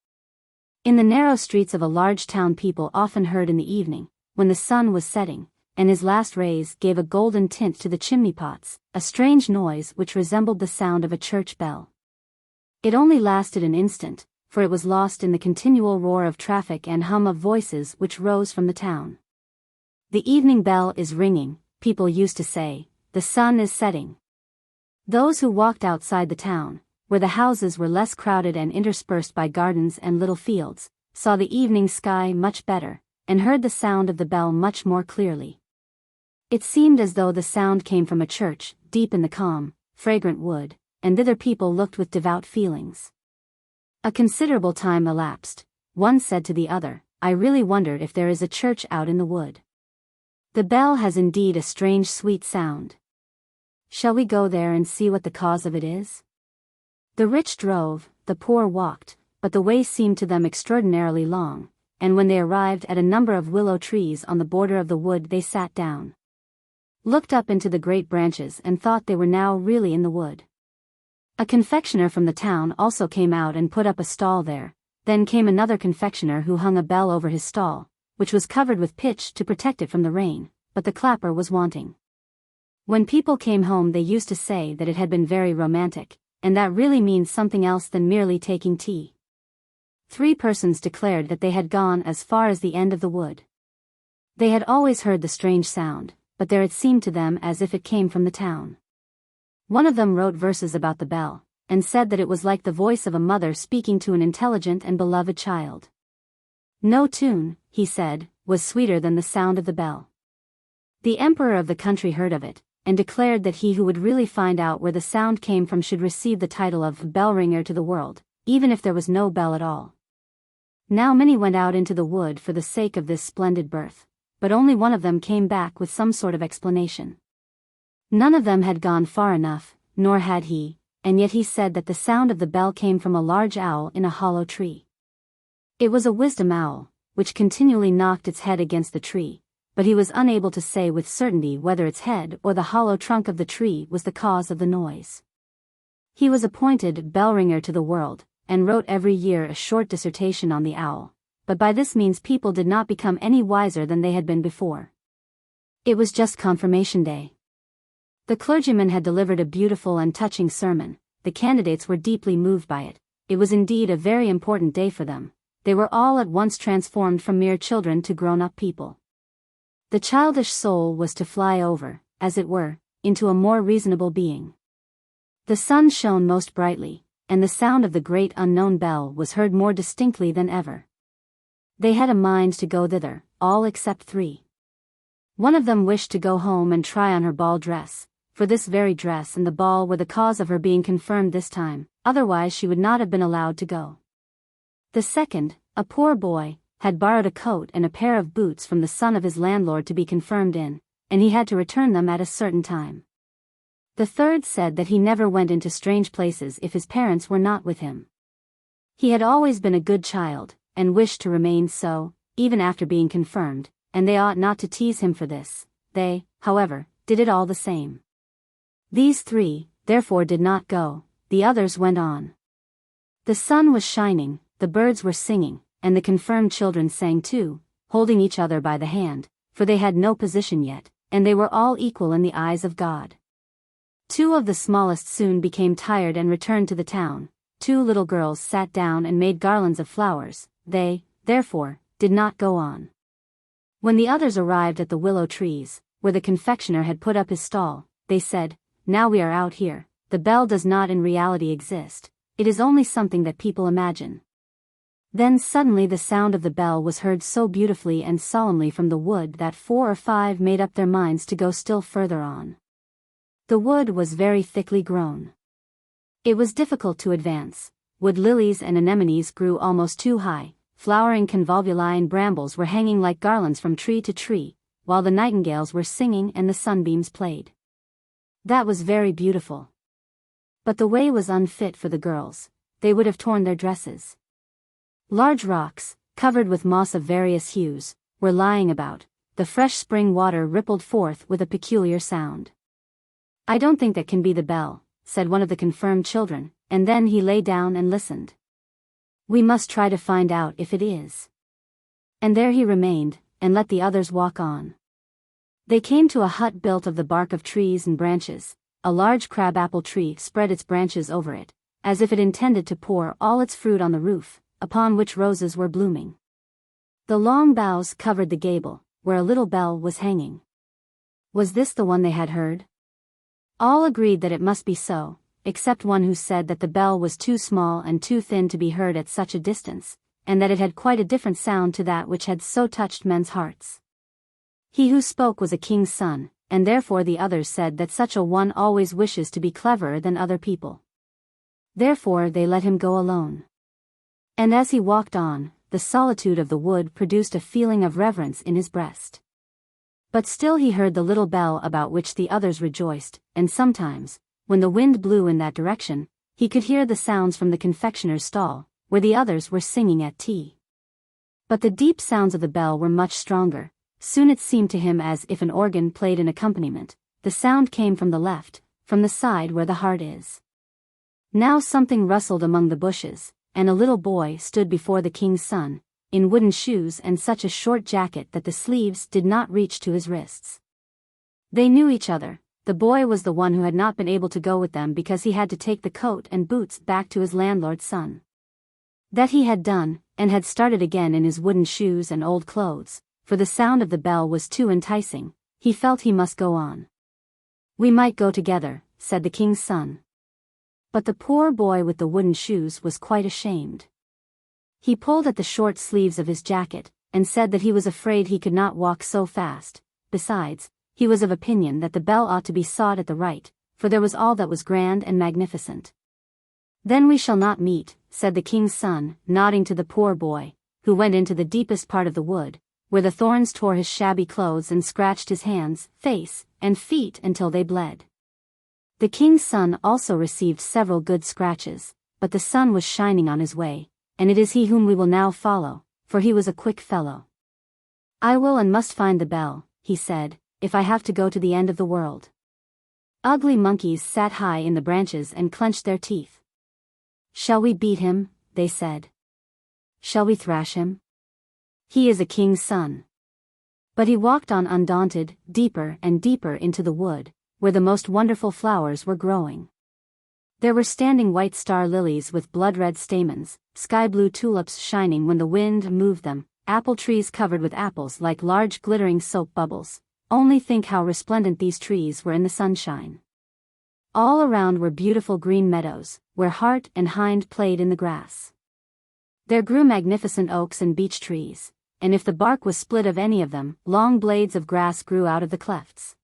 In the narrow streets of a large town people often heard in the evening, when the sun was setting, and his last rays gave a golden tint to the chimney-pots, a strange noise which resembled the sound of a church bell. It only lasted an instant, for it was lost in the continual roar of traffic and hum of voices which rose from the town. "The evening bell is ringing," people used to say, "the sun is setting." Those who walked outside the town, where the houses were less crowded and interspersed by gardens and little fields, saw the evening sky much better, and heard the sound of the bell much more clearly. It seemed as though the sound came from a church, deep in the calm, fragrant wood, and thither people looked with devout feelings. A considerable time elapsed. One said to the other, "I really wonder if there is a church out in the wood. The bell has indeed a strange sweet sound. Shall we go there and see what the cause of it is?" The rich drove, the poor walked, but the way seemed to them extraordinarily long, and when they arrived at a number of willow trees on the border of the wood they sat down, looked up into the great branches and thought they were now really in the wood. A confectioner from the town also came out and put up a stall there. Then came another confectioner who hung a bell over his stall, which was covered with pitch to protect it from the rain, but the clapper was wanting. When people came home they used to say that it had been very romantic, and that really means something else than merely taking tea. 3 persons declared that they had gone as far as the end of the wood. They had always heard the strange sound, but there it seemed to them as if it came from the town. One of them wrote verses about the bell, and said that it was like the voice of a mother speaking to an intelligent and beloved child. No tune, he said, was sweeter than the sound of the bell. The emperor of the country heard of it, and declared that he who would really find out where the sound came from should receive the title of bell-ringer to the world, even if there was no bell at all. Now many went out into the wood for the sake of this splendid birth, but only one of them came back with some sort of explanation. None of them had gone far enough, nor had he, and yet he said that the sound of the bell came from a large owl in a hollow tree. It was a wisdom owl, which continually knocked its head against the tree, but he was unable to say with certainty whether its head or the hollow trunk of the tree was the cause of the noise. He was appointed bell-ringer to the world, and wrote every year a short dissertation on the owl, but by this means people did not become any wiser than they had been before. It was just confirmation day. The clergyman had delivered a beautiful and touching sermon. The candidates were deeply moved by it. It was indeed a very important day for them. They were all at once transformed from mere children to grown-up people. The childish soul was to fly over, as it were, into a more reasonable being. The sun shone most brightly, and the sound of the great unknown bell was heard more distinctly than ever. They had a mind to go thither, all except 3. One of them wished to go home and try on her ball dress, for this very dress and the ball were the cause of her being confirmed this time, otherwise she would not have been allowed to go. The second, a poor boy, had borrowed a coat and a pair of boots from the son of his landlord to be confirmed in, and he had to return them at a certain time. The third said that he never went into strange places if his parents were not with him. He had always been a good child, and wished to remain so, even after being confirmed, and they ought not to tease him for this. They, however, did it all the same. These 3, therefore, did not go. The others went on. The sun was shining, the birds were singing, and the confirmed children sang too, holding each other by the hand, for they had no position yet, and they were all equal in the eyes of God. 2 of the smallest soon became tired and returned to the town. 2 little girls sat down and made garlands of flowers. They, therefore, did not go on. When the others arrived at the willow trees, where the confectioner had put up his stall, they said, "Now we are out here. The bell does not in reality exist. It is only something that people imagine." Then suddenly the sound of the bell was heard so beautifully and solemnly from the wood that 4 or 5 made up their minds to go still further on. The wood was very thickly grown. It was difficult to advance. Wood lilies and anemones grew almost too high, flowering convolvuli and brambles were hanging like garlands from tree to tree, while the nightingales were singing and the sunbeams played. That was very beautiful. But the way was unfit for the girls. They would have torn their dresses. Large rocks, covered with moss of various hues, were lying about. The fresh spring water rippled forth with a peculiar sound. "I don't think that can be the bell," said one of the confirmed children, and then he lay down and listened. "We must try to find out if it is." And there he remained, and let the others walk on. They came to a hut built of the bark of trees and branches. A large crab-apple tree spread its branches over it, as if it intended to pour all its fruit on the roof, upon which roses were blooming. The long boughs covered the gable, where a little bell was hanging. Was this the one they had heard? All agreed that it must be so, except one who said that the bell was too small and too thin to be heard at such a distance, and that it had quite a different sound to that which had so touched men's hearts. He who spoke was a king's son, and therefore the others said that such a one always wishes to be cleverer than other people. Therefore they let him go alone. And as he walked on, the solitude of the wood produced a feeling of reverence in his breast. But still he heard the little bell about which the others rejoiced, and sometimes, when the wind blew in that direction, he could hear the sounds from the confectioner's stall, where the others were singing at tea. But the deep sounds of the bell were much stronger. Soon it seemed to him as if an organ played an accompaniment. The sound came from the left, from the side where the heart is. Now something rustled among the bushes, and a little boy stood before the king's son, in wooden shoes and such a short jacket that the sleeves did not reach to his wrists. They knew each other. The boy was the one who had not been able to go with them because he had to take the coat and boots back to his landlord's son. That he had done, and had started again in his wooden shoes and old clothes, for the sound of the bell was too enticing. He felt he must go on. "We might go together," said the king's son. But the poor boy with the wooden shoes was quite ashamed. He pulled at the short sleeves of his jacket, and said that he was afraid he could not walk so fast. Besides, he was of opinion that the bell ought to be sought at the right, for there was all that was grand and magnificent. "Then we shall not meet," said the king's son, nodding to the poor boy, who went into the deepest part of the wood, where the thorns tore his shabby clothes and scratched his hands, face, and feet until they bled. The king's son also received several good scratches, but the sun was shining on his way, and it is he whom we will now follow, for he was a quick fellow. "I will and must find the bell," he said, "if I have to go to the end of the world." Ugly monkeys sat high in the branches and clenched their teeth. "Shall we beat him?" they said. "Shall we thrash him? He is a king's son." But he walked on undaunted, deeper and deeper into the wood, where the most wonderful flowers were growing. There were standing white star lilies with blood-red stamens, sky-blue tulips shining when the wind moved them, apple trees covered with apples like large glittering soap bubbles. Only think how resplendent these trees were in the sunshine. All around were beautiful green meadows, where hart and hind played in the grass. There grew magnificent oaks and beech trees, and if the bark was split of any of them, long blades of grass grew out of the clefts.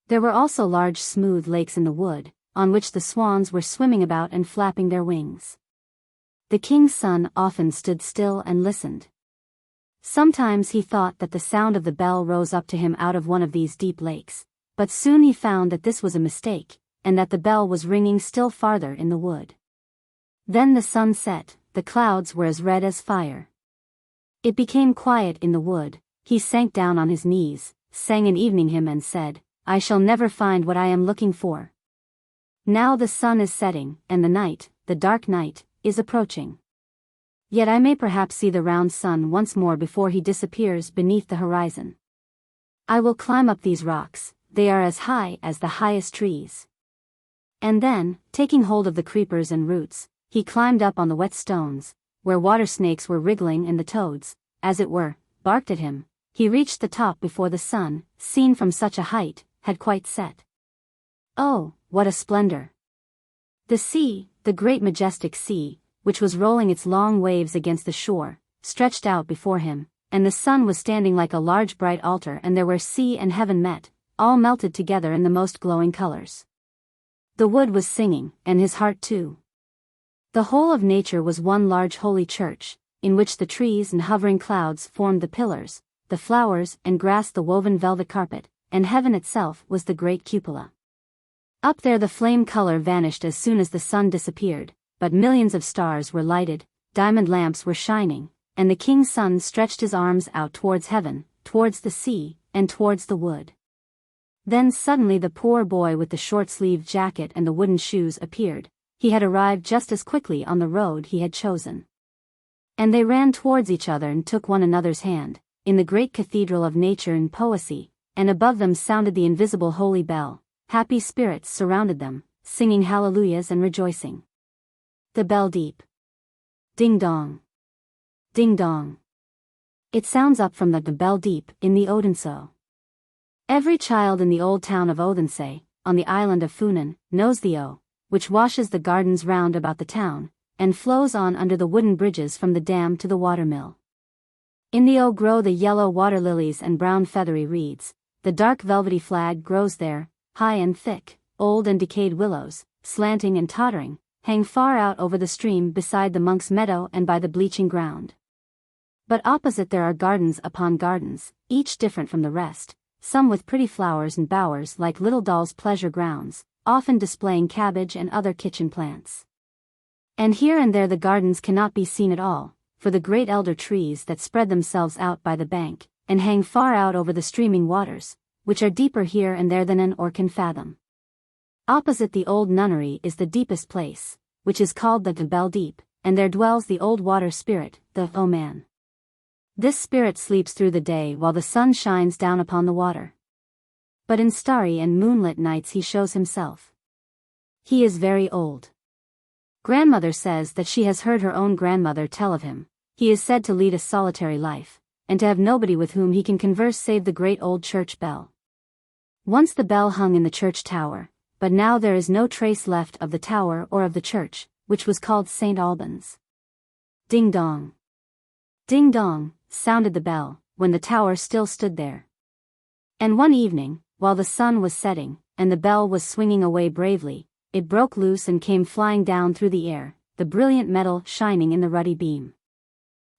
There were also large smooth lakes in the wood, on which the swans were swimming about and flapping their wings. The king's son often stood still and listened. Sometimes he thought that the sound of the bell rose up to him out of one of these deep lakes, but soon he found that this was a mistake, and that the bell was ringing still farther in the wood. Then the sun set, the clouds were as red as fire. It became quiet in the wood. He sank down on his knees, sang an evening hymn and said, "I shall never find what I am looking for." Now the sun is setting, and the night, the dark night, is approaching. Yet I may perhaps see the round sun once more before he disappears beneath the horizon. I will climb up these rocks, they are as high as the highest trees. And then, taking hold of the creepers and roots, he climbed up on the wet stones, where water snakes were wriggling and the toads, as it were, barked at him. He reached the top before the sun, seen from such a height, had quite set. Oh, what a splendor! The sea, the great majestic sea, which was rolling its long waves against the shore, stretched out before him, and the sun was standing like a large bright altar, and there where sea and heaven met, all melted together in the most glowing colors. The wood was singing, and his heart too. The whole of nature was one large holy church, in which the trees and hovering clouds formed the pillars, the flowers and grass the woven velvet carpet, and heaven itself was the great cupola. Up there the flame color vanished as soon as the sun disappeared, but millions of stars were lighted, diamond lamps were shining, and the king's son stretched his arms out towards heaven, towards the sea, and towards the wood. Then suddenly the poor boy with the short-sleeved jacket and the wooden shoes appeared. He had arrived just as quickly on the road he had chosen. And they ran towards each other and took one another's hand, in the great cathedral of nature and poesy, and above them sounded the invisible holy bell. Happy spirits surrounded them, singing hallelujahs and rejoicing. The bell deep. Ding dong. Ding dong. It sounds up from the bell deep in the Odense. Every child in the old town of Odense, on the island of Funen, knows the O, which washes the gardens round about the town, and flows on under the wooden bridges from the dam to the watermill. In the O grow the yellow water lilies and brown feathery reeds. The dark velvety flag grows there, high and thick. Old and decayed willows, slanting and tottering, hang far out over the stream beside the monk's meadow and by the bleaching ground. But opposite there are gardens upon gardens, each different from the rest, some with pretty flowers and bowers like little dolls' pleasure grounds, often displaying cabbage and other kitchen plants. And here and there the gardens cannot be seen at all, for the great elder trees that spread themselves out by the bank, and hang far out over the streaming waters, which are deeper here and there than an oar can fathom. Opposite the old nunnery is the deepest place, which is called the Bell Deep, and there dwells the old water spirit, the O-Man. This spirit sleeps through the day while the sun shines down upon the water. But in starry and moonlit nights he shows himself. He is very old. Grandmother says that she has heard her own grandmother tell of him. He is said to lead a solitary life, and to have nobody with whom he can converse save the great old church bell. Once the bell hung in the church tower, but now there is no trace left of the tower or of the church, which was called St. Albans. Ding dong. Ding dong, sounded the bell, when the tower still stood there. And one evening, while the sun was setting, and the bell was swinging away bravely, it broke loose and came flying down through the air, the brilliant metal shining in the ruddy beam.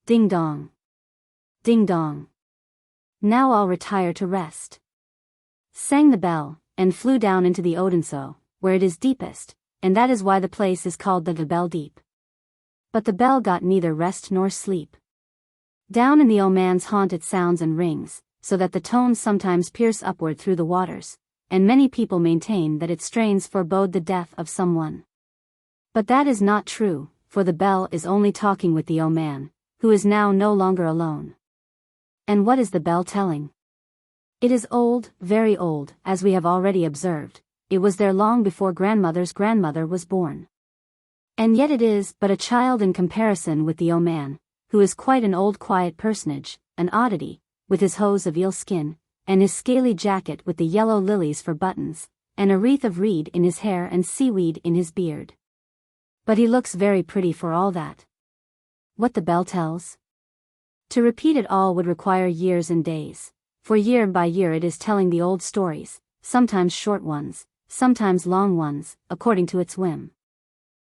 Ding dong. Ding dong. Now I'll retire to rest. Sang the bell, and flew down into the Odense, where it is deepest, and that is why the place is called the Bell Deep. But the bell got neither rest nor sleep. Down in the O-Man's haunt it sounds and rings, so that the tones sometimes pierce upward through the waters, and many people maintain that its strains forebode the death of someone. But that is not true, for the bell is only talking with the old man, who is now no longer alone. And what is the bell telling? It is old, very old, as we have already observed. It was there long before grandmother's grandmother was born. And yet it is but a child in comparison with the old man, who is quite an old quiet personage, an oddity, with his hose of eel skin, and his scaly jacket with the yellow lilies for buttons, and a wreath of reed in his hair and seaweed in his beard. But he looks very pretty for all that. What the bell tells? To repeat it all would require years and days, for year by year it is telling the old stories, sometimes short ones, sometimes long ones, according to its whim.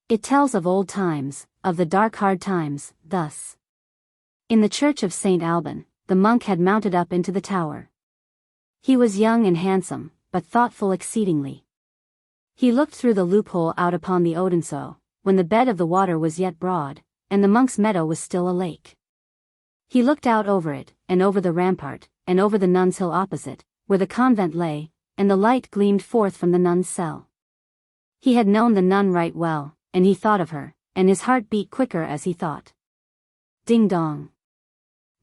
It tells of old times, of the dark hard times, thus. In the church of St. Alban, the monk had mounted up into the tower. He was young and handsome, but thoughtful exceedingly. He looked through the loophole out upon the Odense, when the bed of the water was yet broad, and the monk's meadow was still a lake. He looked out over it, and over the rampart, and over the nuns' hill opposite, where the convent lay, and the light gleamed forth from the nun's cell. He had known the nun right well, and he thought of her, and his heart beat quicker as he thought. Ding dong.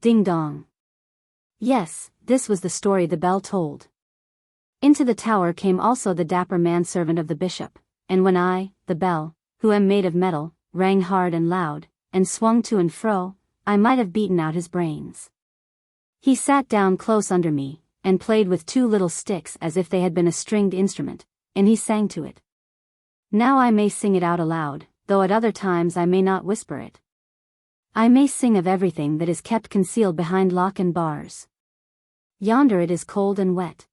Ding dong. Yes, this was the story the bell told. Into the tower came also the dapper manservant of the bishop, and when I, the bell, who am made of metal, rang hard and loud, and swung to and fro, I might have beaten out his brains. He sat down close under me, and played with two little sticks as if they had been a stringed instrument, and he sang to it. Now I may sing it out aloud, though at other times I may not whisper it. I may sing of everything that is kept concealed behind lock and bars. Yonder it is cold and wet.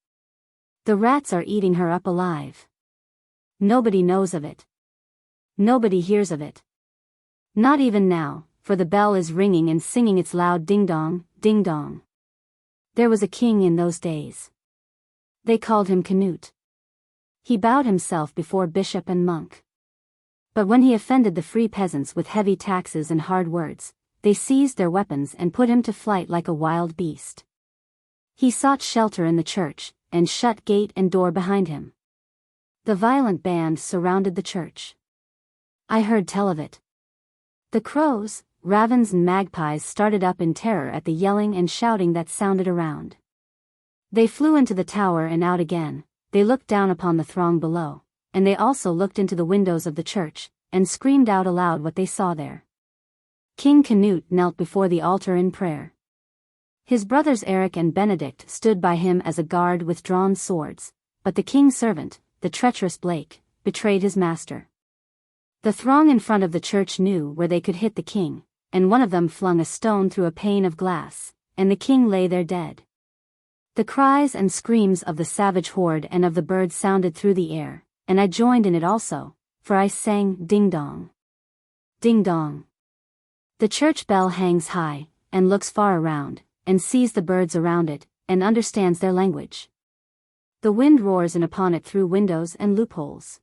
The rats are eating her up alive. Nobody knows of it. Nobody hears of it. Not even now, for the bell is ringing and singing its loud ding-dong, ding-dong. There was a king in those days. They called him Canute. He bowed himself before bishop and monk. But when he offended the free peasants with heavy taxes and hard words, they seized their weapons and put him to flight like a wild beast. He sought shelter in the church, and shut gate and door behind him. The violent band surrounded the church. I heard tell of it. The crows, ravens and magpies started up in terror at the yelling and shouting that sounded around. They flew into the tower and out again, they looked down upon the throng below, and they also looked into the windows of the church, and screamed out aloud what they saw there. King Canute knelt before the altar in prayer. His brothers Eric and Benedict stood by him as a guard with drawn swords, but the king's servant, the treacherous Blake, betrayed his master. The throng in front of the church knew where they could hit the king, and one of them flung a stone through a pane of glass, and the king lay there dead. The cries and screams of the savage horde and of the birds sounded through the air, and I joined in it also, for I sang ding-dong. Ding-dong. The church bell hangs high, and looks far around, and sees the birds around it, and understands their language. The wind roars in upon it through windows and loopholes.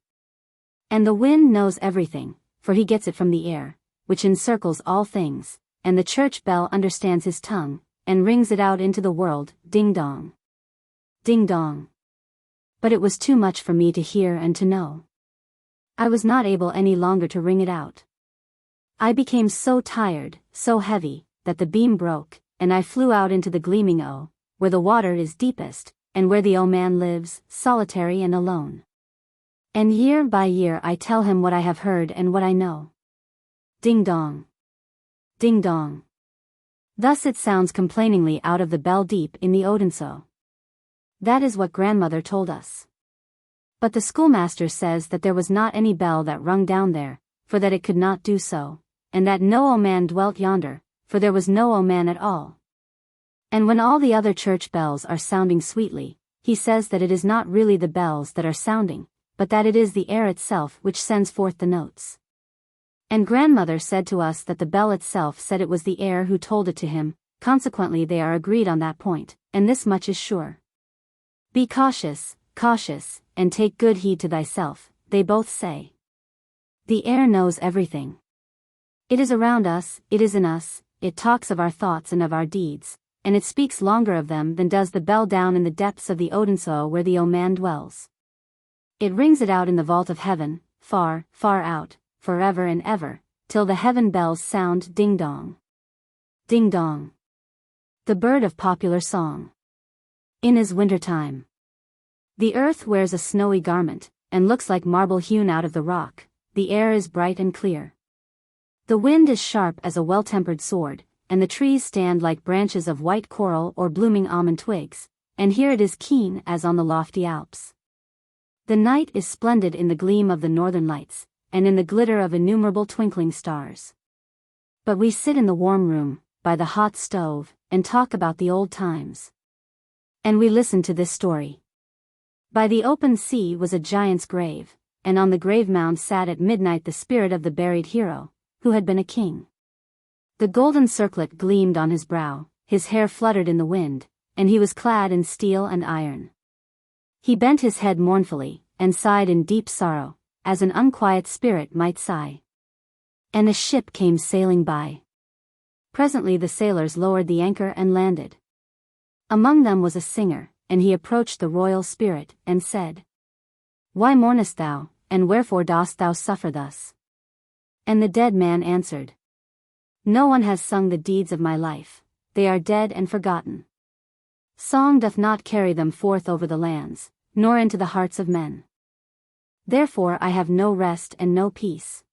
And the wind knows everything, for he gets it from the air, which encircles all things, and the church bell understands his tongue, and rings it out into the world, ding-dong. Ding-dong. But it was too much for me to hear and to know. I was not able any longer to ring it out. I became so tired, so heavy, that the beam broke, and I flew out into the gleaming O, where the water is deepest, and where the O man lives, solitary and alone. And year by year I tell him what I have heard and what I know. Ding-dong. Ding-dong. Thus it sounds complainingly out of the bell deep in the Odense. That is what grandmother told us. But the schoolmaster says that there was not any bell that rung down there, for that it could not do so, and that no O man dwelt yonder, for there was no O man at all. And when all the other church bells are sounding sweetly, he says that it is not really the bells that are sounding, but that it is the air itself which sends forth the notes. And grandmother said to us that the bell itself said it was the air who told it to him, consequently they are agreed on that point, and this much is sure. Be cautious, cautious, and take good heed to thyself, they both say. The air knows everything. It is around us, it is in us, it talks of our thoughts and of our deeds, and it speaks longer of them than does the bell down in the depths of the Odense where the Oman dwells. It rings it out in the vault of heaven, far, far out, forever and ever, till the heaven bells sound ding-dong. Ding-dong. The bird of popular song. In is winter time. The earth wears a snowy garment, and looks like marble hewn out of the rock. The air is bright and clear. The wind is sharp as a well-tempered sword, and the trees stand like branches of white coral or blooming almond twigs, and here it is keen as on the lofty Alps. The night is splendid in the gleam of the northern lights, and in the glitter of innumerable twinkling stars. But we sit in the warm room, by the hot stove, and talk about the old times. And we listen to this story. By the open sea was a giant's grave, and on the grave mound sat at midnight the spirit of the buried hero, who had been a king. The golden circlet gleamed on his brow, his hair fluttered in the wind, and he was clad in steel and iron. He bent his head mournfully, and sighed in deep sorrow, as an unquiet spirit might sigh. And a ship came sailing by. Presently the sailors lowered the anchor and landed. Among them was a singer, and he approached the royal spirit, and said, "Why mournest thou, and wherefore dost thou suffer thus?" And the dead man answered, "No one has sung the deeds of my life, they are dead and forgotten. Song doth not carry them forth over the lands, nor into the hearts of men. Therefore I have no rest and no peace."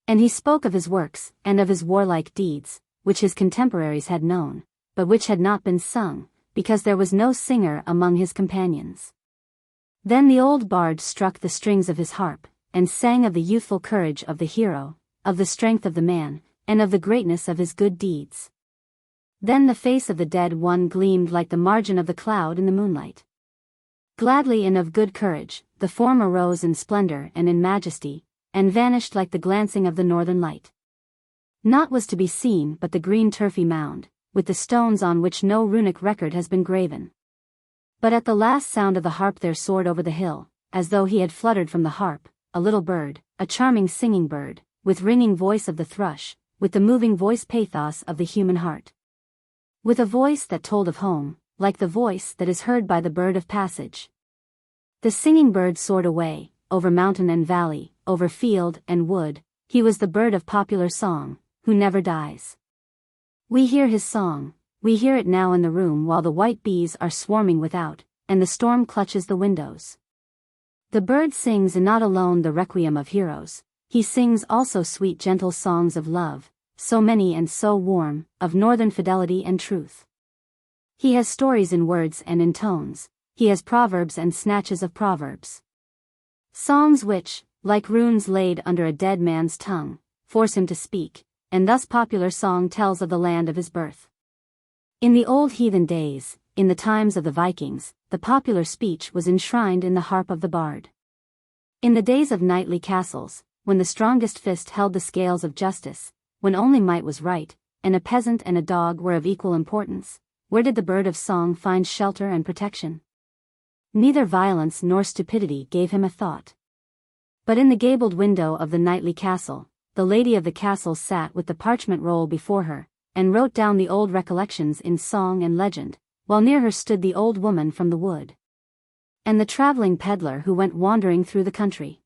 And he spoke of his works, and of his warlike deeds, which his contemporaries had known, but which had not been sung, because there was no singer among his companions. Then the old bard struck the strings of his harp, and sang of the youthful courage of the hero, of the strength of the man, and of the greatness of his good deeds. Then the face of the dead one gleamed like the margin of the cloud in the moonlight. Gladly and of good courage, the form arose in splendor and in majesty, and vanished like the glancing of the northern light. Naught was to be seen but the green turfy mound, with the stones on which no runic record has been graven. But at the last sound of the harp there soared over the hill, as though he had fluttered from the harp, a little bird, a charming singing bird, with ringing voice of the thrush, with the moving voice pathos of the human heart. With a voice that told of home, like the voice that is heard by the bird of passage. The singing bird soared away, over mountain and valley, over field and wood. He was the bird of popular song, who never dies. We hear his song, we hear it now in the room while the white bees are swarming without, and the storm clutches the windows. The bird sings not alone the requiem of heroes, he sings also sweet gentle songs of love, so many and so warm, of northern fidelity and truth. He has stories in words and in tones, he has proverbs and snatches of proverbs. Songs which, like runes laid under a dead man's tongue, force him to speak, and thus popular song tells of the land of his birth. In the old heathen days, in the times of the Vikings, the popular speech was enshrined in the harp of the bard. In the days of knightly castles, when the strongest fist held the scales of justice, when only might was right, and a peasant and a dog were of equal importance, where did the bird of song find shelter and protection? Neither violence nor stupidity gave him a thought. But in the gabled window of the knightly castle, the lady of the castle sat with the parchment roll before her, and wrote down the old recollections in song and legend, while near her stood the old woman from the wood, and the traveling peddler who went wandering through the country.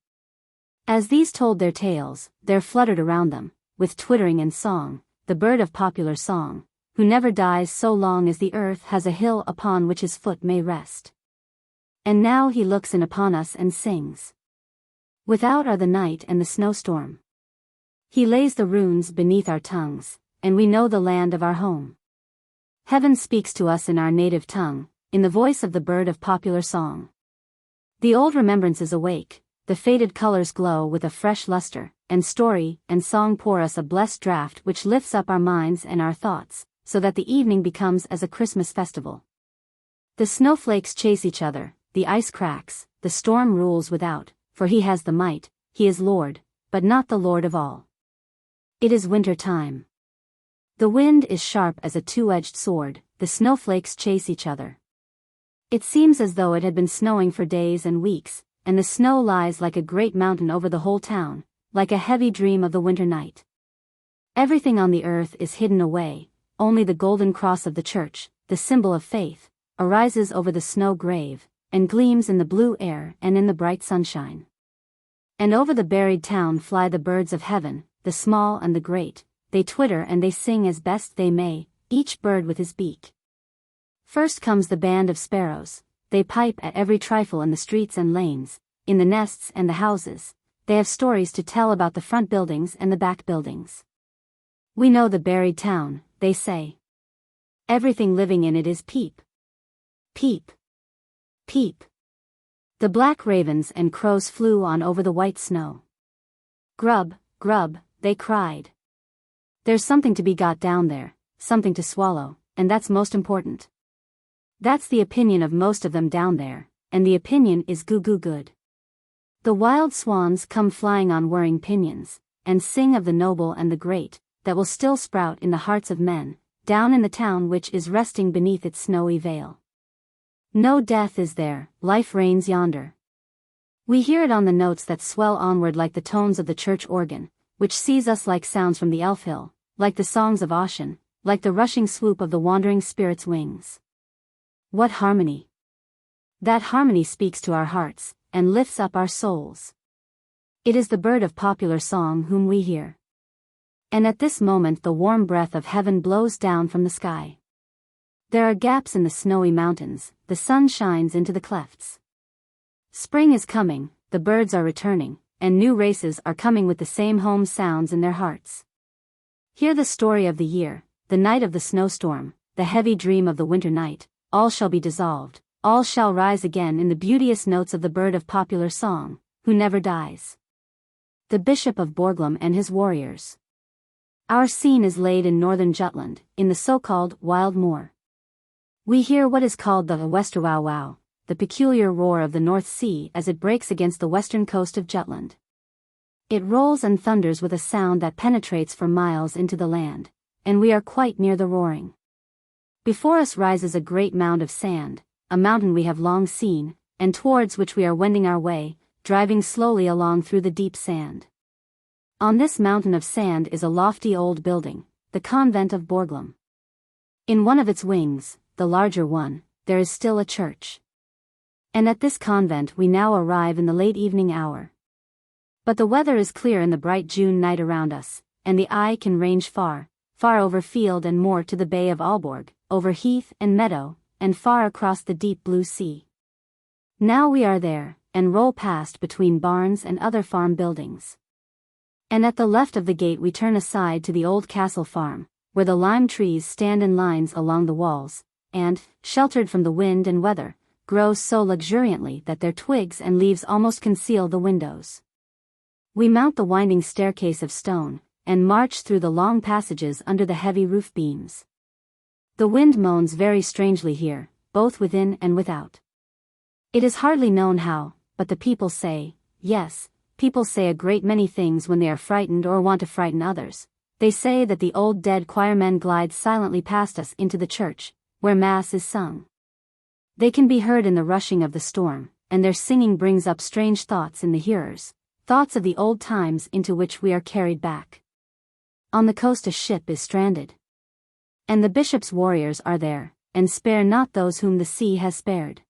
As these told their tales, there fluttered around them, with twittering and song, the bird of popular song, who never dies so long as the earth has a hill upon which his foot may rest. And now he looks in upon us and sings. Without are the night and the snowstorm. He lays the runes beneath our tongues, and we know the land of our home. Heaven speaks to us in our native tongue, in the voice of the bird of popular song. The old remembrances awake, the faded colors glow with a fresh luster, and story and song pour us a blessed draught which lifts up our minds and our thoughts, so that the evening becomes as a Christmas festival. The snowflakes chase each other, the ice cracks, the storm rules without, for he has the might, he is Lord, but not the Lord of all. It is winter time. The wind is sharp as a two-edged sword, the snowflakes chase each other. It seems as though it had been snowing for days and weeks, and the snow lies like a great mountain over the whole town, like a heavy dream of the winter night. Everything on the earth is hidden away, only the golden cross of the church, the symbol of faith, arises over the snow grave, and gleams in the blue air and in the bright sunshine. And over the buried town fly the birds of heaven, the small and the great, they twitter and they sing as best they may, each bird with his beak. First comes the band of sparrows, they pipe at every trifle in the streets and lanes, in the nests and the houses, they have stories to tell about the front buildings and the back buildings. We know the buried town, they say. Everything living in it is peep. Peep. Peep. The black ravens and crows flew on over the white snow. Grub, grub, they cried. There's something to be got down there, something to swallow, and that's most important. That's the opinion of most of them down there, and the opinion is goo goo good. The wild swans come flying on whirring pinions, and sing of the noble and the great, that will still sprout in the hearts of men, down in the town which is resting beneath its snowy veil. No death is there, life reigns yonder. We hear it on the notes that swell onward like the tones of the church organ, which sees us like sounds from the elf hill, like the songs of Ossian, like the rushing swoop of the wandering spirit's wings. What harmony! That harmony speaks to our hearts, and lifts up our souls. It is the bird of popular song whom we hear. And at this moment the warm breath of heaven blows down from the sky. There are gaps in the snowy mountains, the sun shines into the clefts. Spring is coming, the birds are returning, and new races are coming with the same home sounds in their hearts. Hear the story of the year, the night of the snowstorm, the heavy dream of the winter night, all shall be dissolved, all shall rise again in the beauteous notes of the bird of popular song, who never dies. The Bishop of Borglum and his warriors. Our scene is laid in northern Jutland, in the so-called wild moor. We hear what is called the Westerwow-wow, the peculiar roar of the North Sea as it breaks against the western coast of Jutland. It rolls and thunders with a sound that penetrates for miles into the land, and we are quite near the roaring. Before us rises a great mound of sand, a mountain we have long seen, and towards which we are wending our way, driving slowly along through the deep sand. On this mountain of sand is a lofty old building, the convent of Borglum. In one of its wings, the larger one, there is still a church. And at this convent we now arrive in the late evening hour. But the weather is clear in the bright June night around us, and the eye can range far, far over field and moor to the Bay of Aalborg, over heath and meadow, and far across the deep blue sea. Now we are there, and roll past between barns and other farm buildings. And at the left of the gate we turn aside to the old castle farm, where the lime trees stand in lines along the walls, and, sheltered from the wind and weather, grow so luxuriantly that their twigs and leaves almost conceal the windows. We mount the winding staircase of stone, and march through the long passages under the heavy roof beams. The wind moans very strangely here, both within and without. It is hardly known how, but the people say, yes, people say a great many things when they are frightened or want to frighten others. They say that the old dead choirmen glide silently past us into the church, where Mass is sung. They can be heard in the rushing of the storm, and their singing brings up strange thoughts in the hearers, thoughts of the old times into which we are carried back. On the coast a ship is stranded. And the bishop's warriors are there, and spare not those whom the sea has spared.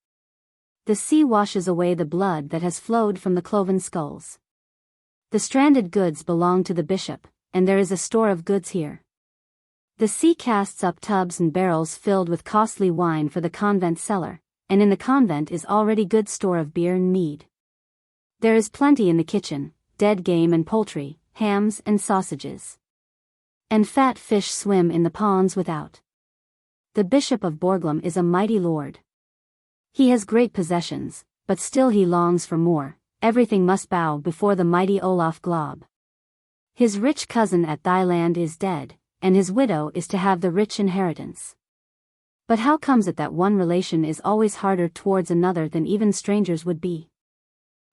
The sea washes away the blood that has flowed from the cloven skulls. The stranded goods belong to the bishop, and there is a store of goods here. The sea casts up tubs and barrels filled with costly wine for the convent cellar, and in the convent is already good store of beer and mead. There is plenty in the kitchen, dead game and poultry, hams and sausages. And fat fish swim in the ponds without. The Bishop of Borglum is a mighty lord. He has great possessions, but still he longs for more. Everything must bow before the mighty Olaf Glob. His rich cousin at thy land is dead, and his widow is to have the rich inheritance. But how comes it that one relation is always harder towards another than even strangers would be?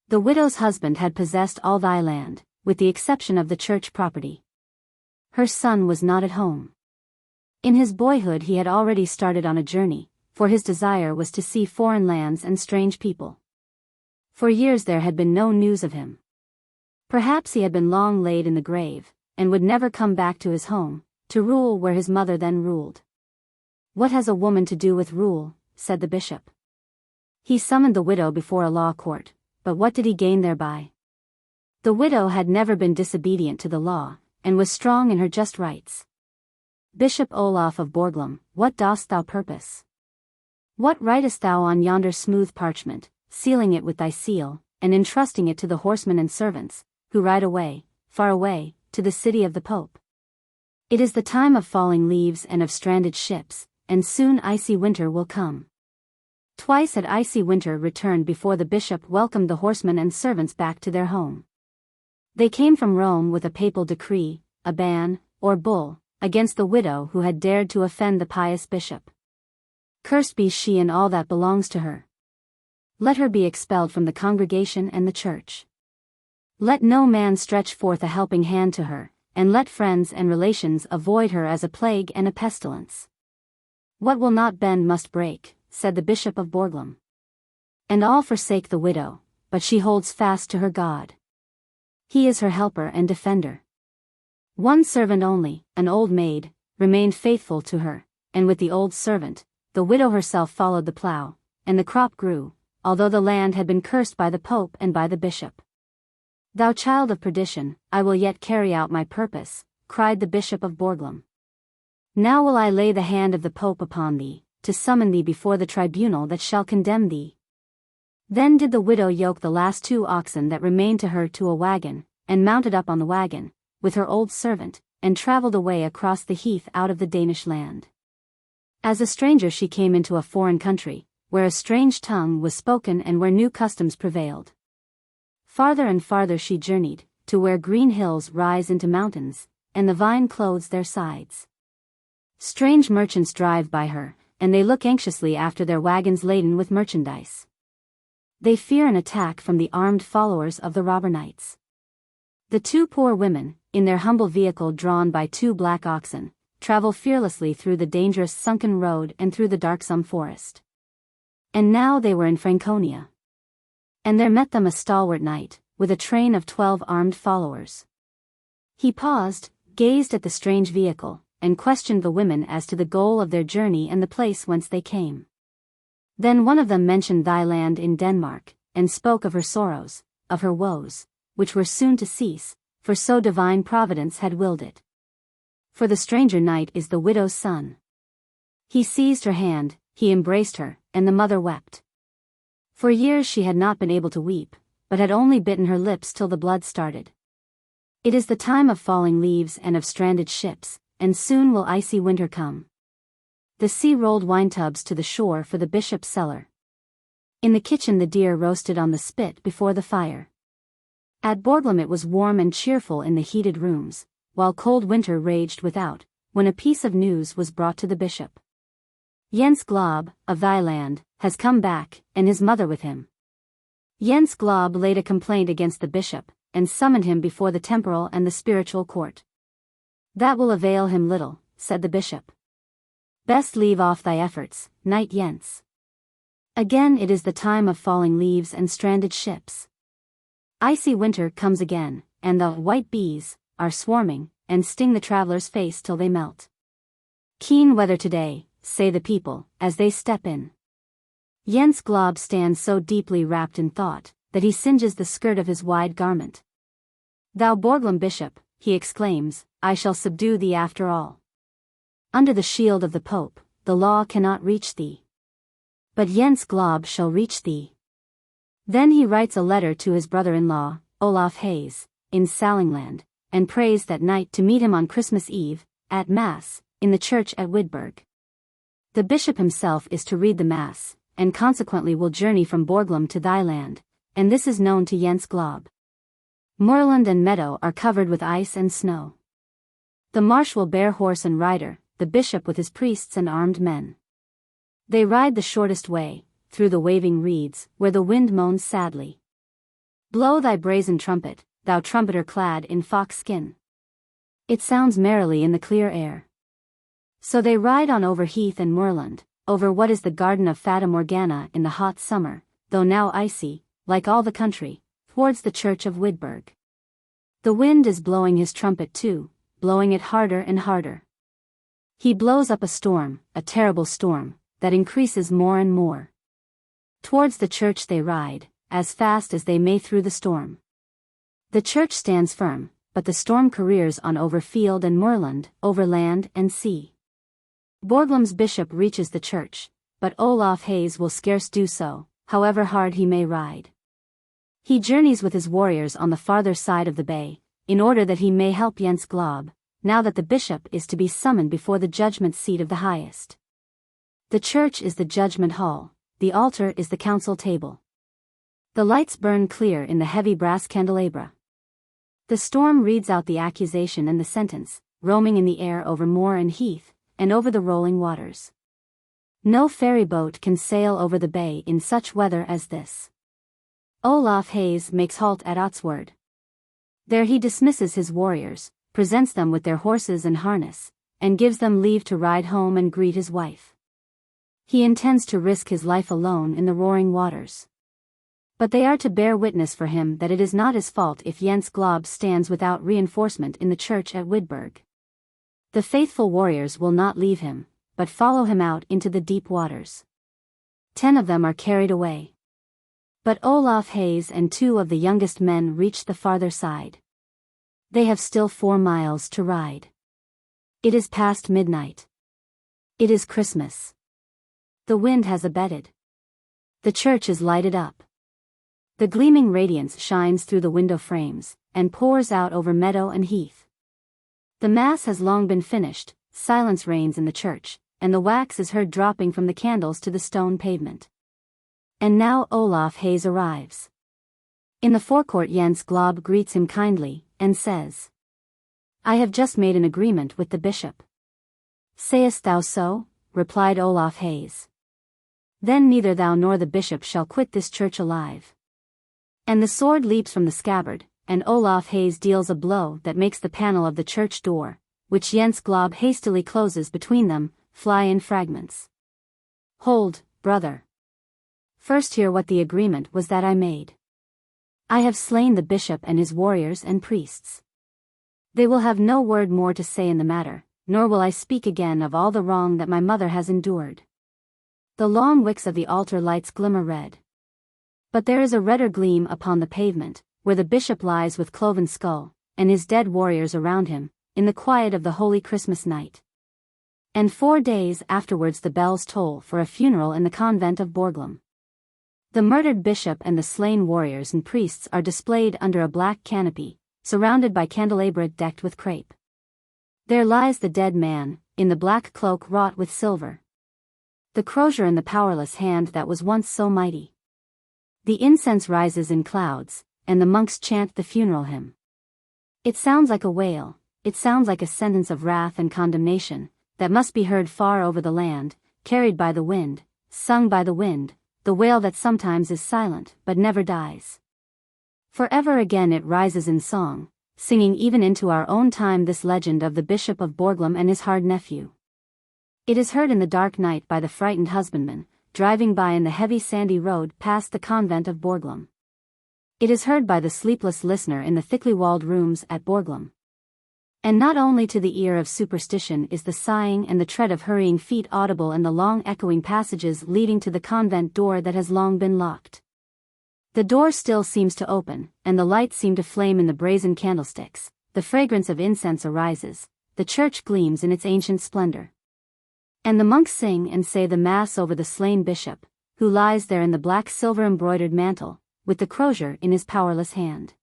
The widow's husband had possessed all thy land, with the exception of the church property. Her son was not at home. In his boyhood he had already started on a journey, for his desire was to see foreign lands and strange people. For years there had been no news of him. Perhaps he had been long laid in the grave, and would never come back to his home, to rule where his mother then ruled. "What has a woman to do with rule?" said the bishop. He summoned the widow before a law court, but what did he gain thereby? The widow had never been disobedient to the law, and was strong in her just rights. "Bishop Olaf of Borglum, what dost thou purpose? What writest thou on yonder smooth parchment, sealing it with thy seal, and entrusting it to the horsemen and servants, who ride away, far away, to the city of the Pope? It is the time of falling leaves and of stranded ships, and soon icy winter will come." Twice had icy winter returned before the bishop welcomed the horsemen and servants back to their home. They came from Rome with a papal decree, a ban, or bull, against the widow who had dared to offend the pious bishop. "Cursed be she and all that belongs to her. Let her be expelled from the congregation and the church. Let no man stretch forth a helping hand to her, and let friends and relations avoid her as a plague and a pestilence. What will not bend must break," said the Bishop of Borglum. "And all forsake the widow, but she holds fast to her God. He is her helper and defender. One servant only, an old maid, remained faithful to her, and with the old servant, the widow herself followed the plough, and the crop grew, although the land had been cursed by the Pope and by the bishop. Thou child of perdition, I will yet carry out my purpose," cried the Bishop of Borglum. "Now will I lay the hand of the Pope upon thee, to summon thee before the tribunal that shall condemn thee." Then did the widow yoke the last 2 oxen that remained to her to a wagon, and mounted up on the wagon, with her old servant, and travelled away across the heath out of the Danish land. As a stranger she came into a foreign country, where a strange tongue was spoken and where new customs prevailed. Farther and farther she journeyed, to where green hills rise into mountains, and the vine clothes their sides. Strange merchants drive by her, and they look anxiously after their wagons laden with merchandise. They fear an attack from the armed followers of the robber knights. The 2 poor women, in their humble vehicle drawn by 2 black oxen, travel fearlessly through the dangerous sunken road and through the darksome forest. And now they were in Franconia. And there met them a stalwart knight, with a train of 12 armed followers. He paused, gazed at the strange vehicle, and questioned the women as to the goal of their journey and the place whence they came. Then one of them mentioned thy land in Denmark, and spoke of her sorrows, of her woes, which were soon to cease, for so divine providence had willed it. For the stranger knight is the widow's son. He seized her hand, he embraced her, and the mother wept. For years she had not been able to weep, but had only bitten her lips till the blood started. It is the time of falling leaves and of stranded ships, and soon will icy winter come. The sea rolled wine tubs to the shore for the bishop's cellar. In the kitchen the deer roasted on the spit before the fire. At Borglum it was warm and cheerful in the heated rooms, while cold winter raged without, when a piece of news was brought to the bishop. Jens Glob, of thy land, has come back, and his mother with him. Jens Glob laid a complaint against the bishop, and summoned him before the temporal and the spiritual court. "That will avail him little," said the bishop. "Best leave off thy efforts, Knight Jens. Again it is the time of falling leaves and stranded ships. Icy winter comes again, and the white bees are swarming, and sting the traveler's face till they melt. Keen weather today, say the people, as they step in. Jens Glob stands so deeply wrapped in thought, that he singes the skirt of his wide garment. Thou Borglum bishop, he exclaims, I shall subdue thee after all. Under the shield of the Pope, the law cannot reach thee. But Jens Glob shall reach thee. Then he writes a letter to his brother-in-law, Olaf Hayes, in Salingland, and prays that night to meet him on Christmas Eve, at Mass, in the church at Widburg. The bishop himself is to read the Mass, and consequently will journey from Borglum to thy land, and this is known to Jens Glob. Moorland and meadow are covered with ice and snow. The marsh will bear horse and rider, the bishop with his priests and armed men. They ride the shortest way, through the waving reeds, where the wind moans sadly. Blow thy brazen trumpet, thou trumpeter clad in fox skin. It sounds merrily in the clear air. So they ride on over heath and moorland, over what is the garden of Fata Morgana in the hot summer, though now icy, like all the country, towards the church of Widburg. The wind is blowing his trumpet too, blowing it harder and harder. He blows up a storm, a terrible storm, that increases more and more. Towards the church they ride, as fast as they may through the storm. The church stands firm, but the storm careers on over field and moorland, over land and sea. BORGLUM's bishop reaches the church, but Olaf Hayes will scarce do so, however hard he may ride. He journeys with his warriors on the farther side of the bay, in order that he may help Jens Glob, now that the bishop is to be summoned before the judgment seat of the highest. The church is the judgment hall, the altar is the council table. The lights burn clear in the heavy brass candelabra. The storm reads out the accusation and the sentence, roaming in the air over moor and heath, and over the rolling waters. No ferry boat can sail over the bay in such weather as this. Olaf Hayes makes halt at Otswerd. There he dismisses his warriors, presents them with their horses and harness, and gives them leave to ride home and greet his wife. He intends to risk his life alone in the roaring waters. But they are to bear witness for him that it is not his fault if Jens Glob stands without reinforcement in the church at Widburg. The faithful warriors will not leave him, but follow him out into the deep waters. 10 of them are carried away. But Olaf Hayes and 2 of the youngest men reach the farther side. They have still 4 miles to ride. It is past midnight. It is Christmas. The wind has abated. The church is lighted up. The gleaming radiance shines through the window frames, and pours out over meadow and heath. The Mass has long been finished, silence reigns in the church, and the wax is heard dropping from the candles to the stone pavement. And now Olaf Hayes arrives. In the forecourt Jens Glob greets him kindly, and says, "I have just made an agreement with the bishop." "Sayest thou so?" replied Olaf Hayes. "Then neither thou nor the bishop shall quit this church alive." And the sword leaps from the scabbard, and Olaf Hayes deals a blow that makes the panel of the church door, which Jens Glob hastily closes between them, fly in fragments. "Hold, brother. First hear what the agreement was that I made. I have slain the bishop and his warriors and priests. They will have no word more to say in the matter, nor will I speak again of all the wrong that my mother has endured." The long wicks of the altar lights glimmer red. But there is a redder gleam upon the pavement, where the bishop lies with cloven skull, and his dead warriors around him, in the quiet of the holy Christmas night. And 4 days afterwards the bells toll for a funeral in the convent of BORGLUM. The murdered bishop and the slain warriors and priests are displayed under a black canopy, surrounded by candelabra decked with crape. There lies the dead man, in the black cloak wrought with silver. The crozier in the powerless hand that was once so mighty. The incense rises in clouds, and the monks chant the funeral hymn. It sounds like a wail, it sounds like a sentence of wrath and condemnation, that must be heard far over the land, carried by the wind, sung by the wind, the wail that sometimes is silent but never dies. Forever again it rises in song, singing even into our own time this legend of the Bishop of BORGLUM and his hard nephew. It is heard in the dark night by the frightened husbandman, driving by in the heavy sandy road past the convent of BORGLUM. It is heard by the sleepless listener in the thickly walled rooms at BORGLUM. And not only to the ear of superstition is the sighing and the tread of hurrying feet audible in the long echoing passages leading to the convent door that has long been locked. The door still seems to open, and the lights seem to flame in the brazen candlesticks, the fragrance of incense arises, the church gleams in its ancient splendor. And the monks sing and say the Mass over the slain bishop, who lies there in the black silver-embroidered mantle, with the crozier in his powerless hand.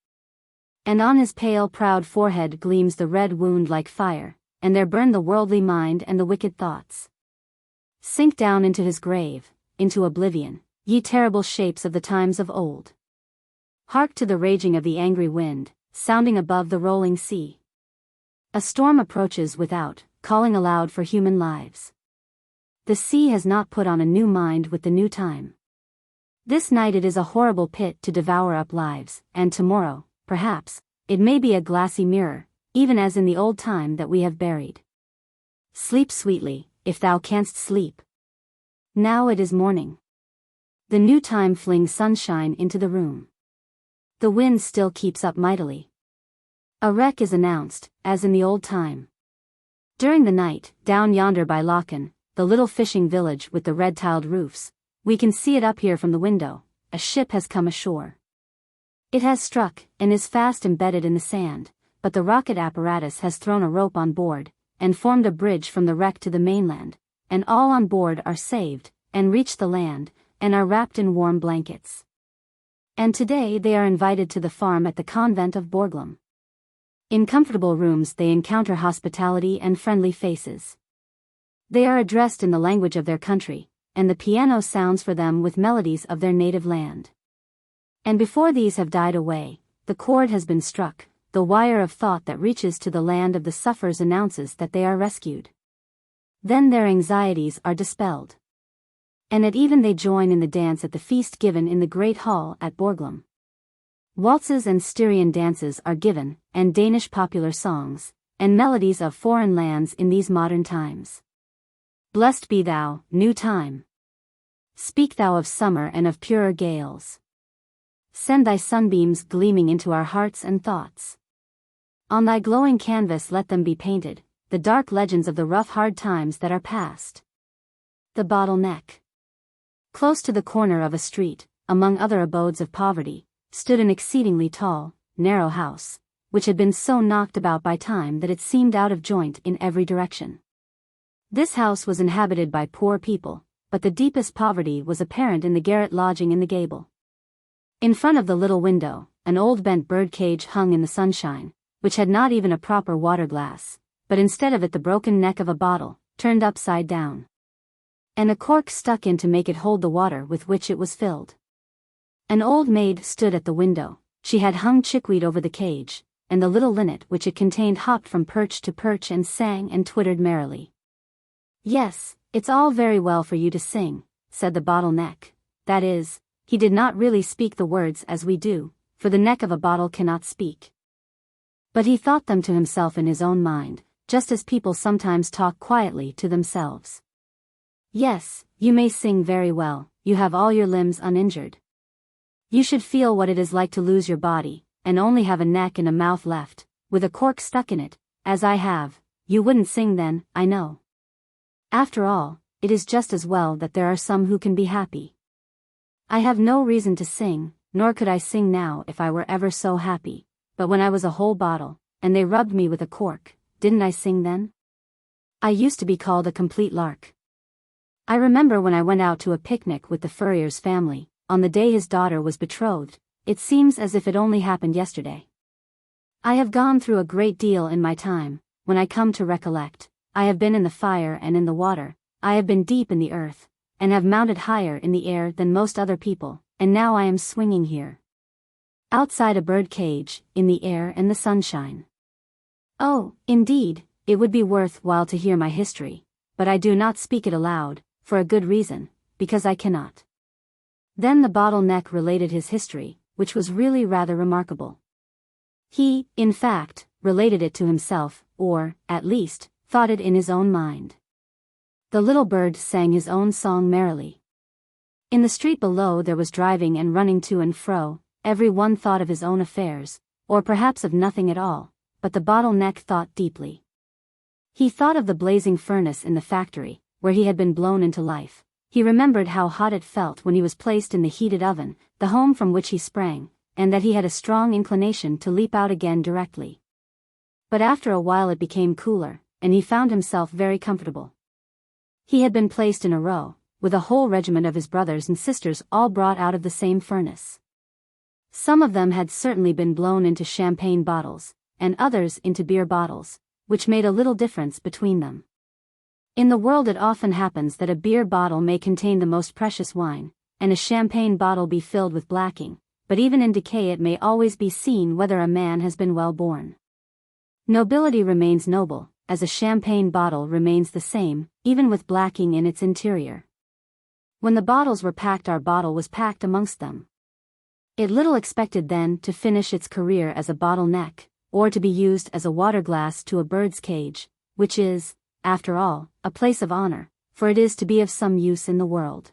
And on his pale proud forehead gleams the red wound like fire, and there burn the worldly mind and the wicked thoughts. Sink down into his grave, into oblivion, ye terrible shapes of the times of old. Hark to the raging of the angry wind, sounding above the rolling sea. A storm approaches without, calling aloud for human lives. The sea has not put on a new mind with the new time. This night it is a horrible pit to devour up lives, and tomorrow, perhaps, it may be a glassy mirror, even as in the old time that we have buried. Sleep sweetly, if thou canst sleep. Now it is morning. The new time flings sunshine into the room. The wind still keeps up mightily. A wreck is announced, as in the old time. During the night, down yonder by Lochen, the little fishing village with the red-tiled roofs, we can see it up here from the window, a ship has come ashore. It has struck, and is fast embedded in the sand, but the rocket apparatus has thrown a rope on board, and formed a bridge from the wreck to the mainland, and all on board are saved, and reach the land, and are wrapped in warm blankets. And today they are invited to the farm at the convent of BORGLUM. In comfortable rooms they encounter hospitality and friendly faces. They are addressed in the language of their country, and the piano sounds for them with melodies of their native land. And before these have died away, the chord has been struck, the wire of thought that reaches to the land of the sufferers announces that they are rescued. Then their anxieties are dispelled. And at even they join in the dance at the feast given in the great hall at BORGLUM. Waltzes and Styrian dances are given, and Danish popular songs, and melodies of foreign lands in these modern times. Blessed be thou, new time. Speak thou of summer and of purer gales. Send thy sunbeams gleaming into our hearts and thoughts. On thy glowing canvas let them be painted, the dark legends of the rough hard times that are past. The bottleneck. Close to the corner of a street, among other abodes of poverty, stood an exceedingly tall, narrow house, which had been so knocked about by time that it seemed out of joint in every direction. This house was inhabited by poor people, but the deepest poverty was apparent in the garret lodging in the gable. In front of the little window, an old bent bird cage hung in the sunshine, which had not even a proper water glass, but instead of it the broken neck of a bottle, turned upside down. And a cork stuck in to make it hold the water with which it was filled. An old maid stood at the window, she had hung chickweed over the cage, and the little linnet which it contained hopped from perch to perch and sang and twittered merrily. Yes, it's all very well for you to sing, said the bottleneck, that is, he did not really speak the words as we do, for the neck of a bottle cannot speak. But he thought them to himself in his own mind, just as people sometimes talk quietly to themselves. Yes, you may sing very well, you have all your limbs uninjured. You should feel what it is like to lose your body, and only have a neck and a mouth left, with a cork stuck in it, as I have. You wouldn't sing then, I know. After all, it is just as well that there are some who can be happy. I have no reason to sing, nor could I sing now if I were ever so happy, but when I was a whole bottle, and they rubbed me with a cork, didn't I sing then? I used to be called a complete lark. I remember when I went out to a picnic with the furrier's family, on the day his daughter was betrothed, it seems as if it only happened yesterday. I have gone through a great deal in my time, when I come to recollect, I have been in the fire and in the water, I have been deep in the earth, and have mounted higher in the air than most other people, and now I am swinging here. Outside a bird cage, in the air and the sunshine. Oh, indeed, it would be worth while to hear my history, but I do not speak it aloud, for a good reason, because I cannot. Then the bottleneck related his history, which was really rather remarkable. He, in fact, related it to himself, or, at least, thought it in his own mind. The little bird sang his own song merrily. In the street below there was driving and running to and fro, every one thought of his own affairs, or perhaps of nothing at all, but the bottleneck thought deeply. He thought of the blazing furnace in the factory, where he had been blown into life. He remembered how hot it felt when he was placed in the heated oven, the home from which he sprang, and that he had a strong inclination to leap out again directly. But after a while it became cooler, and he found himself very comfortable. He had been placed in a row, with a whole regiment of his brothers and sisters all brought out of the same furnace. Some of them had certainly been blown into champagne bottles, and others into beer bottles, which made a little difference between them. In the world it often happens that a beer bottle may contain the most precious wine, and a champagne bottle be filled with blacking, but even in decay it may always be seen whether a man has been well born. Nobility remains noble, as a champagne bottle remains the same, even with blacking in its interior. When the bottles were packed, our bottle was packed amongst them. It little expected then to finish its career as a bottleneck, or to be used as a water glass to a bird's cage, which is, after all, a place of honor, for it is to be of some use in the world.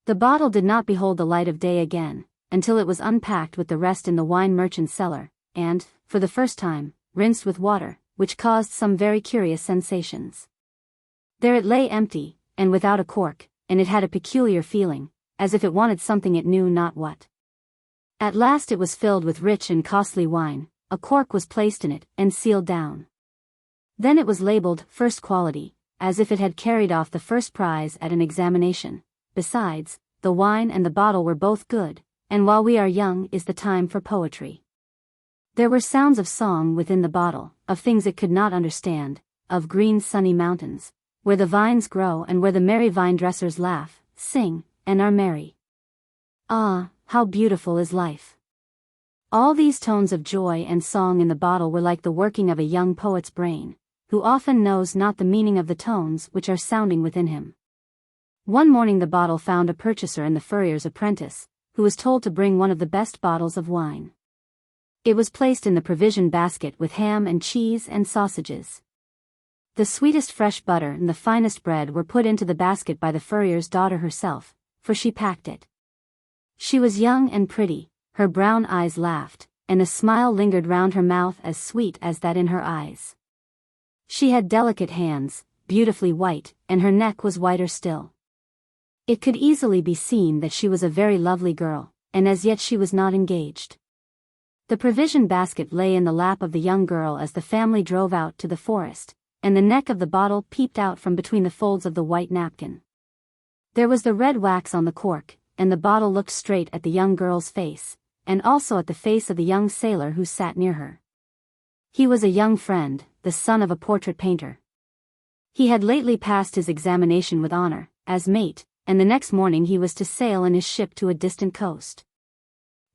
The bottle did not behold the light of day again, until it was unpacked with the rest in the wine merchant's cellar, and, for the first time, rinsed with water, which caused some very curious sensations. There it lay empty, and without a cork, and it had a peculiar feeling, as if it wanted something it knew not what. At last it was filled with rich and costly wine, a cork was placed in it, and sealed down. Then it was labeled first quality, as if it had carried off the first prize at an examination. Besides, the wine and the bottle were both good, and while we are young is the time for poetry. There were sounds of song within the bottle, of things it could not understand, of green sunny mountains, where the vines grow and where the merry vine dressers laugh, sing, and are merry. Ah, how beautiful is life! All these tones of joy and song in the bottle were like the working of a young poet's brain, who often knows not the meaning of the tones which are sounding within him. One morning the bottle found a purchaser in the furrier's apprentice, who was told to bring one of the best bottles of wine. It was placed in the provision basket with ham and cheese and sausages. The sweetest fresh butter and the finest bread were put into the basket by the furrier's daughter herself, for she packed it. She was young and pretty, her brown eyes laughed, and a smile lingered round her mouth as sweet as that in her eyes. She had delicate hands, beautifully white, and her neck was whiter still. It could easily be seen that she was a very lovely girl, and as yet she was not engaged. The provision basket lay in the lap of the young girl as the family drove out to the forest, and the neck of the bottle peeped out from between the folds of the white napkin. There was the red wax on the cork, and the bottle looked straight at the young girl's face, and also at the face of the young sailor who sat near her. He was a young friend, the son of a portrait painter. He had lately passed his examination with honor, as mate, and the next morning he was to sail in his ship to a distant coast.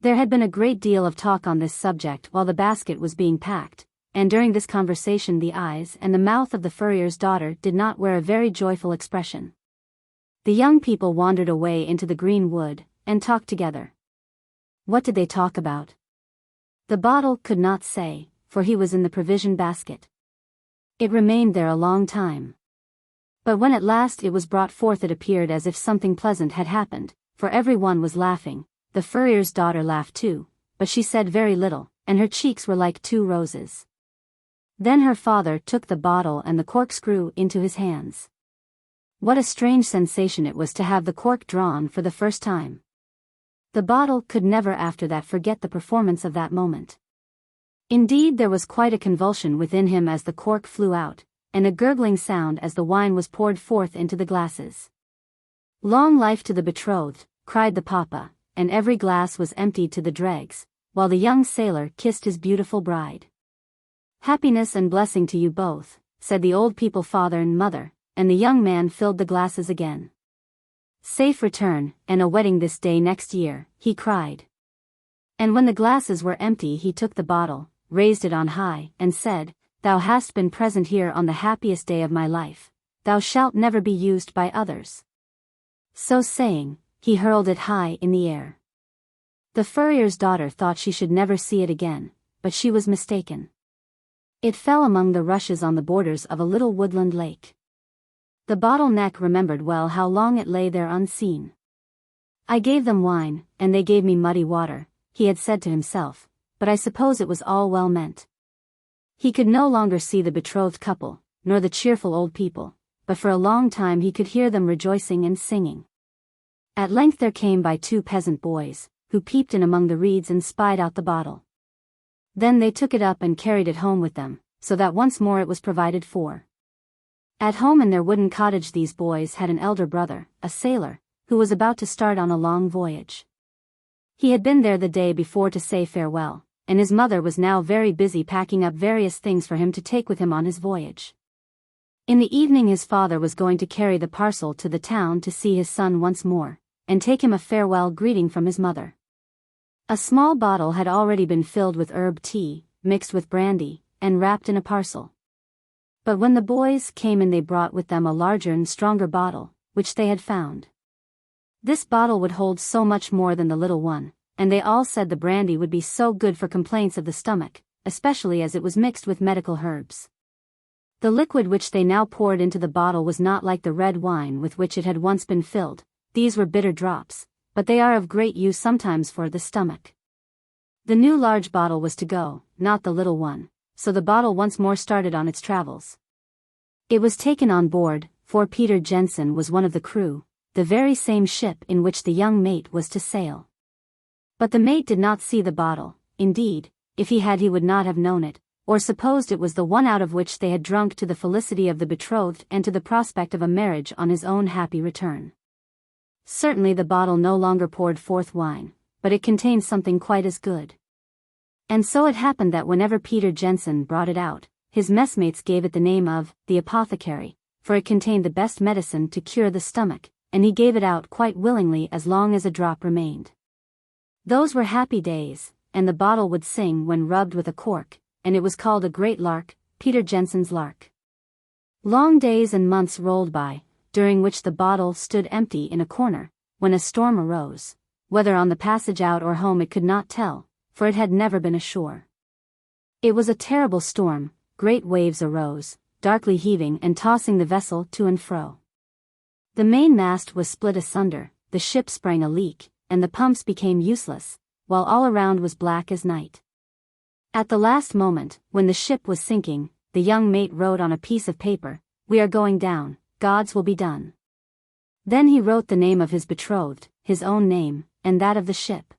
There had been a great deal of talk on this subject while the basket was being packed, and during this conversation the eyes and the mouth of the furrier's daughter did not wear a very joyful expression. The young people wandered away into the green wood, and talked together. What did they talk about? The bottle could not say, for he was in the provision basket. It remained there a long time. But when at last it was brought forth it appeared as if something pleasant had happened, for every one was laughing. The furrier's daughter laughed too, but she said very little, and her cheeks were like two roses. Then her father took the bottle and the corkscrew into his hands. What a strange sensation it was to have the cork drawn for the first time. The bottle could never after that forget the performance of that moment. Indeed, there was quite a convulsion within him as the cork flew out, and a gurgling sound as the wine was poured forth into the glasses. Long life to the betrothed, cried the papa, and every glass was emptied to the dregs, while the young sailor kissed his beautiful bride. Happiness and blessing to you both, said the old people father and mother, and the young man filled the glasses again. Safe return, and a wedding this day next year, he cried. And when the glasses were empty he took the bottle, raised it on high, and said, Thou hast been present here on the happiest day of my life, thou shalt never be used by others. So saying, he hurled it high in the air. The furrier's daughter thought she should never see it again, but she was mistaken. It fell among the rushes on the borders of a little woodland lake. The bottle neck remembered well how long it lay there unseen. I gave them wine, and they gave me muddy water, he had said to himself, but I suppose it was all well meant. He could no longer see the betrothed couple, nor the cheerful old people, but for a long time he could hear them rejoicing and singing. At length there came by two peasant boys, who peeped in among the reeds and spied out the bottle. Then they took it up and carried it home with them, so that once more it was provided for. At home in their wooden cottage these boys had an elder brother, a sailor, who was about to start on a long voyage. He had been there the day before to say farewell, and his mother was now very busy packing up various things for him to take with him on his voyage. In the evening his father was going to carry the parcel to the town to see his son once more, and take him a farewell greeting from his mother. A small bottle had already been filled with herb tea, mixed with brandy, and wrapped in a parcel. But when the boys came in they brought with them a larger and stronger bottle, which they had found. This bottle would hold so much more than the little one, and they all said the brandy would be so good for complaints of the stomach, especially as it was mixed with medical herbs. The liquid which they now poured into the bottle was not like the red wine with which it had once been filled. These were bitter drops, but they are of great use sometimes for the stomach. The new large bottle was to go, not the little one, so the bottle once more started on its travels. It was taken on board, for Peter Jensen was one of the crew, the very same ship in which the young mate was to sail. But the mate did not see the bottle. Indeed, if he had, he would not have known it, or supposed it was the one out of which they had drunk to the felicity of the betrothed and to the prospect of a marriage on his own happy return. Certainly the bottle no longer poured forth wine, but it contained something quite as good. And so it happened that whenever Peter Jensen brought it out, his messmates gave it the name of the apothecary, for it contained the best medicine to cure the stomach, and he gave it out quite willingly as long as a drop remained. Those were happy days, and the bottle would sing when rubbed with a cork, and it was called a great lark, Peter Jensen's lark. Long days and months rolled by, during which the bottle stood empty in a corner, when a storm arose, whether on the passage out or home it could not tell, for it had never been ashore. It was a terrible storm, great waves arose, darkly heaving and tossing the vessel to and fro. The mainmast was split asunder, the ship sprang a leak, and the pumps became useless, while all around was black as night. At the last moment, when the ship was sinking, the young mate wrote on a piece of paper, "We are going down, God's will be done." Then he wrote the name of his betrothed, his own name, and that of the ship.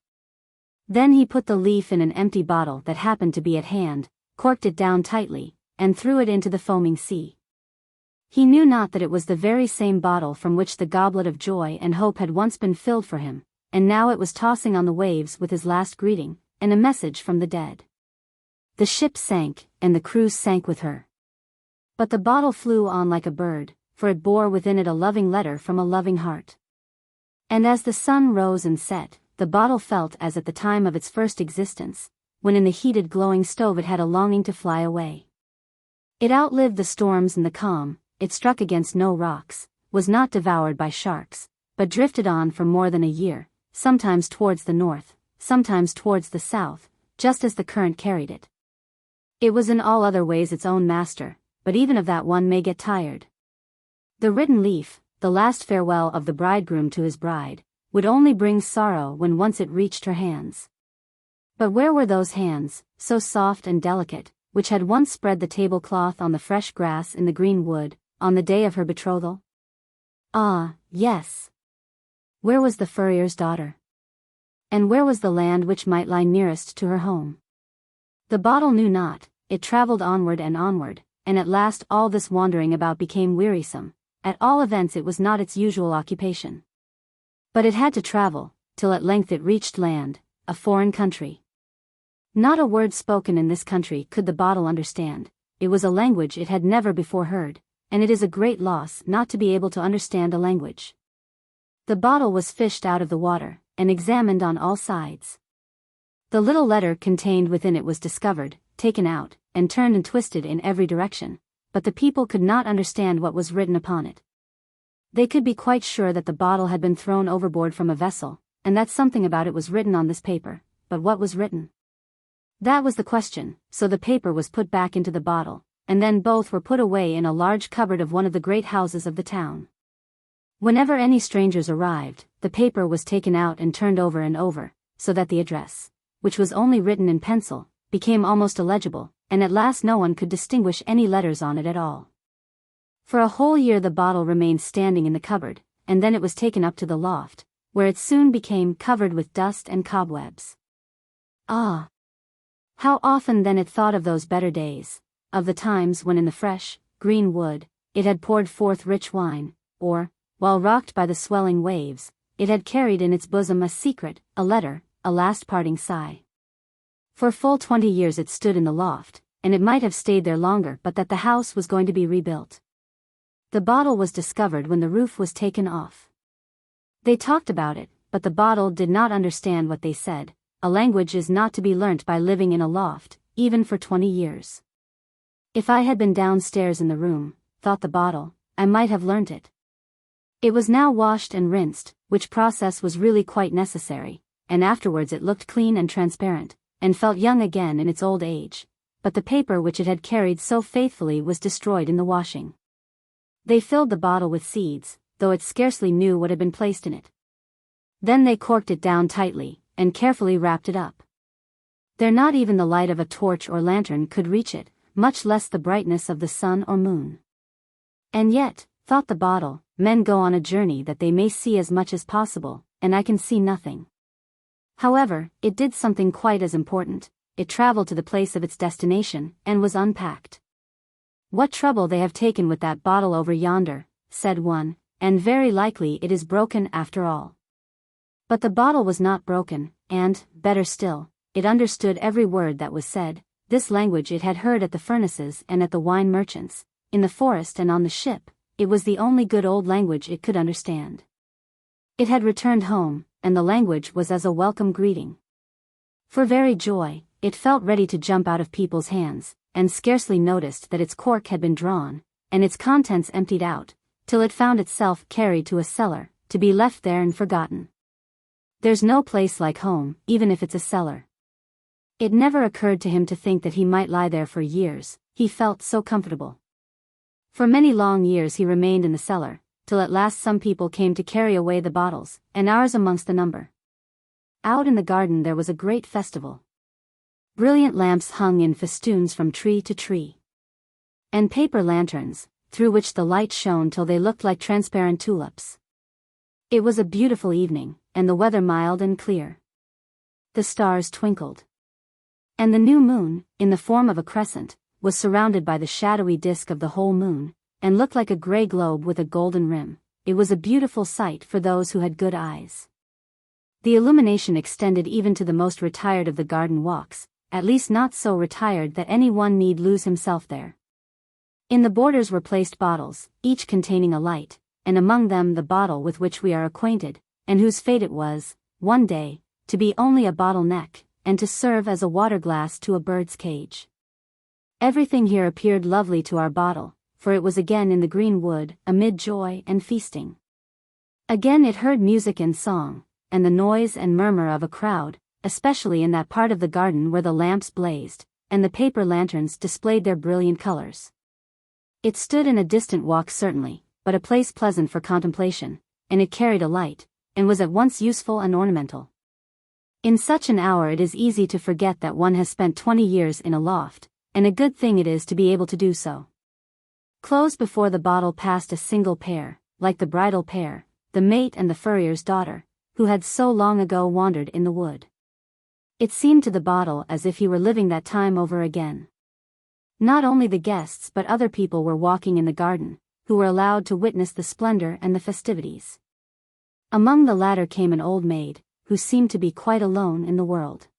Then he put the leaf in an empty bottle that happened to be at hand, corked it down tightly, and threw it into the foaming sea. He knew not that it was the very same bottle from which the goblet of joy and hope had once been filled for him, and now it was tossing on the waves with his last greeting, and a message from the dead. The ship sank, and the crew sank with her. But the bottle flew on like a bird, for it bore within it a loving letter from a loving heart. And as the sun rose and set, the bottle felt as at the time of its first existence, when in the heated glowing stove it had a longing to fly away. It outlived the storms and the calm, it struck against no rocks, was not devoured by sharks, but drifted on for more than a year, sometimes towards the north, sometimes towards the south, just as the current carried it. It was in all other ways its own master, but even of that one may get tired. The written leaf, the last farewell of the bridegroom to his bride, would only bring sorrow when once it reached her hands. But where were those hands, so soft and delicate, which had once spread the tablecloth on the fresh grass in the green wood, on the day of her betrothal? Ah, yes. Where was the furrier's daughter? And where was the land which might lie nearest to her home? The bottle knew not, it travelled onward, and at last all this wandering about became wearisome. At all events it was not its usual occupation. But it had to travel, till at length it reached land, a foreign country. Not a word spoken in this country could the bottle understand, it was a language it had never before heard, and it is a great loss not to be able to understand a language. The bottle was fished out of the water, and examined on all sides. The little letter contained within it was discovered, taken out, and turned and twisted in every direction, but the people could not understand what was written upon it. They could be quite sure that the bottle had been thrown overboard from a vessel, and that something about it was written on this paper, but what was written? That was the question, so the paper was put back into the bottle, and then both were put away in a large cupboard of one of the great houses of the town. Whenever any strangers arrived, the paper was taken out and turned over and over, so that the address, which was only written in pencil, became almost illegible, and at last no one could distinguish any letters on it at all. For a whole year the bottle remained standing in the cupboard, and then it was taken up to the loft, where it soon became covered with dust and cobwebs. Ah! How often then it thought of those better days, of the times when in the fresh, green wood, it had poured forth rich wine, or, while rocked by the swelling waves, it had carried in its bosom a secret, a letter, a last parting sigh. For full 20 years it stood in the loft, and it might have stayed there longer but that the house was going to be rebuilt. The bottle was discovered when the roof was taken off. They talked about it, but the bottle did not understand what they said. A language is not to be learnt by living in a loft, even for 20 years. If I had been downstairs in the room, thought the bottle, I might have learnt it. It was now washed and rinsed, which process was really quite necessary, and afterwards it looked clean and transparent, and felt young again in its old age, but the paper which it had carried so faithfully was destroyed in the washing. They filled the bottle with seeds, though it scarcely knew what had been placed in it. Then they corked it down tightly, and carefully wrapped it up. There not even the light of a torch or lantern could reach it, much less the brightness of the sun or moon. And yet, thought the bottle, men go on a journey that they may see as much as possible, and I can see nothing. However, it did something quite as important. It traveled to the place of its destination, and was unpacked. "What trouble they have taken with that bottle over yonder," said one, "and very likely it is broken after all." But the bottle was not broken, and, better still, it understood every word that was said. This language it had heard at the furnaces and at the wine merchants, in the forest and on the ship. It was the only good old language it could understand. It had returned home, and the language was as a welcome greeting. For very joy, it felt ready to jump out of people's hands, and scarcely noticed that its cork had been drawn, and its contents emptied out, till it found itself carried to a cellar, to be left there and forgotten. There's no place like home, even if it's a cellar. It never occurred to him to think that he might lie there for years, he felt so comfortable. For many long years he remained in the cellar, till at last some people came to carry away the bottles, and ours amongst the number. Out in the garden there was a great festival. Brilliant lamps hung in festoons from tree to tree. And paper lanterns, through which the light shone till they looked like transparent tulips. It was a beautiful evening, and the weather mild and clear. The stars twinkled. And the new moon, in the form of a crescent, was surrounded by the shadowy disk of the whole moon, and looked like a grey globe with a golden rim. It was a beautiful sight for those who had good eyes. The illumination extended even to the most retired of the garden walks, at least not so retired that any one need lose himself there. In the borders were placed bottles, each containing a light, and among them the bottle with which we are acquainted, and whose fate it was, one day, to be only a bottle neck, and to serve as a water glass to a bird's cage. Everything here appeared lovely to our bottle, for it was again in the green wood, amid joy and feasting. Again it heard music and song, and the noise and murmur of a crowd, especially in that part of the garden where the lamps blazed, and the paper lanterns displayed their brilliant colors. It stood in a distant walk certainly, but a place pleasant for contemplation, and it carried a light, and was at once useful and ornamental. In such an hour it is easy to forget that one has spent 20 years in a loft, and a good thing it is to be able to do so. Close before the bottle passed a single pair, like the bridal pair, the mate and the furrier's daughter, who had so long ago wandered in the wood. It seemed to the bottle as if he were living that time over again. Not only the guests but other people were walking in the garden, who were allowed to witness the splendor and the festivities. Among the latter came an old maid, who seemed to be quite alone in the world.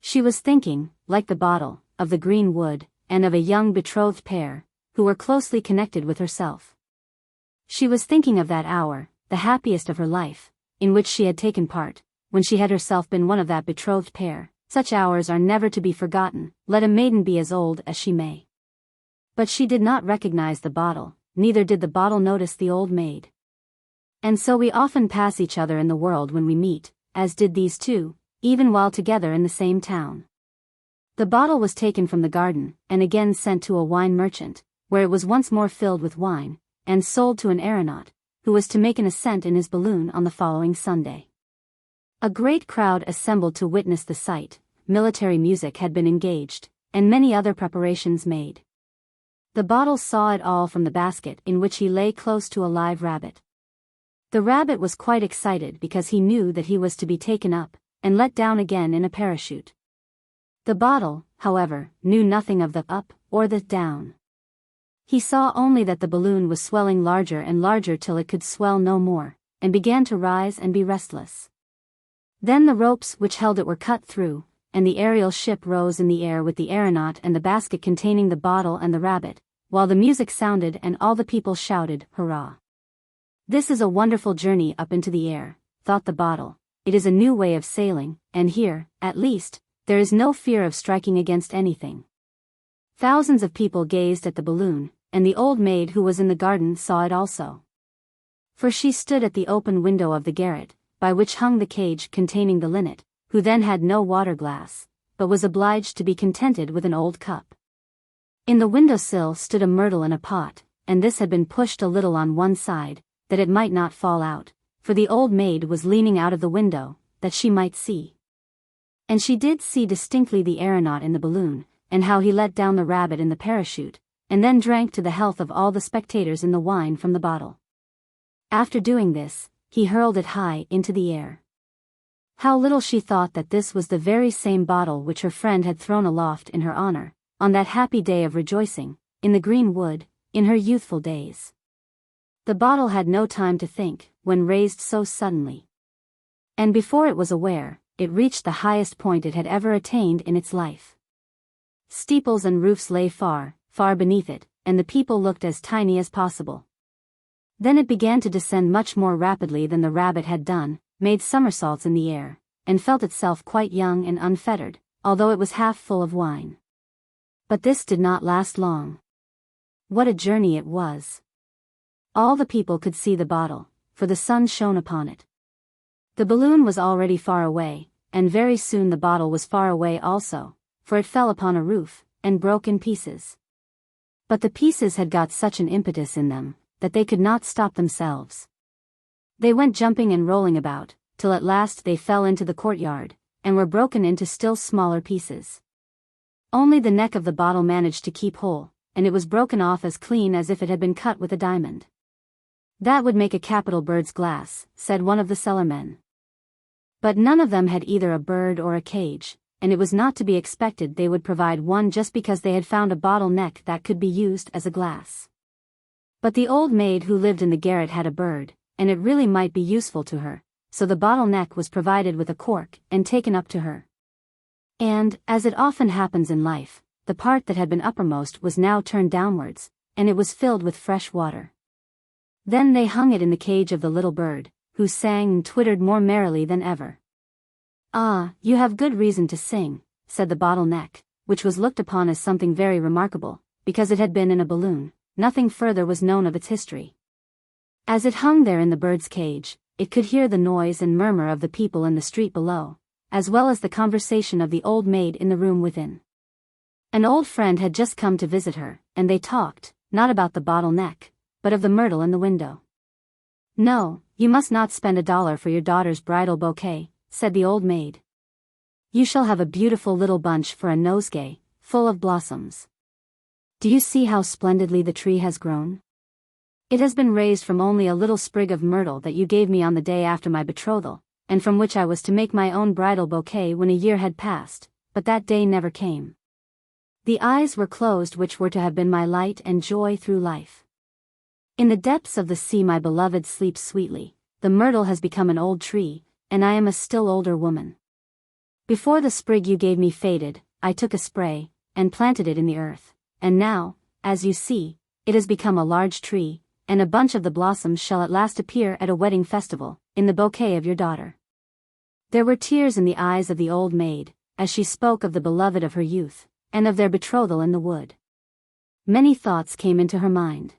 She was thinking, like the bottle, of the green wood, and of a young betrothed pair, who were closely connected with herself. She was thinking of that hour, the happiest of her life, in which she had taken part, when she had herself been one of that betrothed pair. Such hours are never to be forgotten, let a maiden be as old as she may. But she did not recognize the bottle, neither did the bottle notice the old maid. And so we often pass each other in the world when we meet, as did these two, even while together in the same town. The bottle was taken from the garden, and again sent to a wine merchant, where it was once more filled with wine, and sold to an aeronaut, who was to make an ascent in his balloon on the following Sunday. A great crowd assembled to witness the sight, military music had been engaged, and many other preparations made. The bottle saw it all from the basket in which he lay close to a live rabbit. The rabbit was quite excited because he knew that he was to be taken up, and let down again in a parachute. The bottle, however, knew nothing of the up, or the down. He saw only that the balloon was swelling larger and larger till it could swell no more, and began to rise and be restless. Then the ropes which held it were cut through, and the aerial ship rose in the air with the aeronaut and the basket containing the bottle and the rabbit, while the music sounded and all the people shouted, "Hurrah!" This is a wonderful journey up into the air, thought the bottle. It is a new way of sailing, and here, at least, there is no fear of striking against anything. Thousands of people gazed at the balloon, and the old maid who was in the garden saw it also. For she stood at the open window of the garret, by which hung the cage containing the linnet, who then had no water glass, but was obliged to be contented with an old cup. In the window-sill stood a myrtle in a pot, and this had been pushed a little on one side, that it might not fall out, for the old maid was leaning out of the window, that she might see. And she did see distinctly the aeronaut in the balloon, and how he let down the rabbit in the parachute, and then drank to the health of all the spectators in the wine from the bottle. After doing this, he hurled it high into the air. How little she thought that this was the very same bottle which her friend had thrown aloft in her honor, on that happy day of rejoicing, in the green wood, in her youthful days. The bottle had no time to think, when raised so suddenly. And before it was aware, it reached the highest point it had ever attained in its life. Steeples and roofs lay far, far beneath it, and the people looked as tiny as possible. Then it began to descend much more rapidly than the rabbit had done, made somersaults in the air, and felt itself quite young and unfettered, although it was half full of wine. But this did not last long. What a journey it was! All the people could see the bottle, for the sun shone upon it. The balloon was already far away, and very soon the bottle was far away also, for it fell upon a roof, and broke in pieces. But the pieces had got such an impetus in them, that they could not stop themselves. They went jumping and rolling about, till at last they fell into the courtyard, and were broken into still smaller pieces. Only the neck of the bottle managed to keep whole, and it was broken off as clean as if it had been cut with a diamond. "That would make a capital bird's glass," said one of the cellarmen. But none of them had either a bird or a cage, and it was not to be expected they would provide one just because they had found a bottle neck that could be used as a glass. But the old maid who lived in the garret had a bird, and it really might be useful to her, so the bottle neck was provided with a cork and taken up to her. And, as it often happens in life, the part that had been uppermost was now turned downwards, and it was filled with fresh water. Then they hung it in the cage of the little bird, who sang and twittered more merrily than ever. "Ah, you have good reason to sing," said the bottle neck, which was looked upon as something very remarkable, because it had been in a balloon. Nothing further was known of its history. As it hung there in the bird's cage, it could hear the noise and murmur of the people in the street below, as well as the conversation of the old maid in the room within. An old friend had just come to visit her, and they talked, not about the bottle neck, but of the myrtle in the window. "No, you must not spend $1 for your daughter's bridal bouquet," said the old maid. "You shall have a beautiful little bunch for a nosegay, full of blossoms. Do you see how splendidly the tree has grown? It has been raised from only a little sprig of myrtle that you gave me on the day after my betrothal, and from which I was to make my own bridal bouquet when a year had passed, but that day never came. The eyes were closed which were to have been my light and joy through life. In the depths of the sea my beloved sleeps sweetly, the myrtle has become an old tree, and I am a still older woman. Before the sprig you gave me faded, I took a spray, and planted it in the earth, and now, as you see, it has become a large tree, and a bunch of the blossoms shall at last appear at a wedding festival, in the bouquet of your daughter." There were tears in the eyes of the old maid, as she spoke of the beloved of her youth, and of their betrothal in the wood. Many thoughts came into her mind.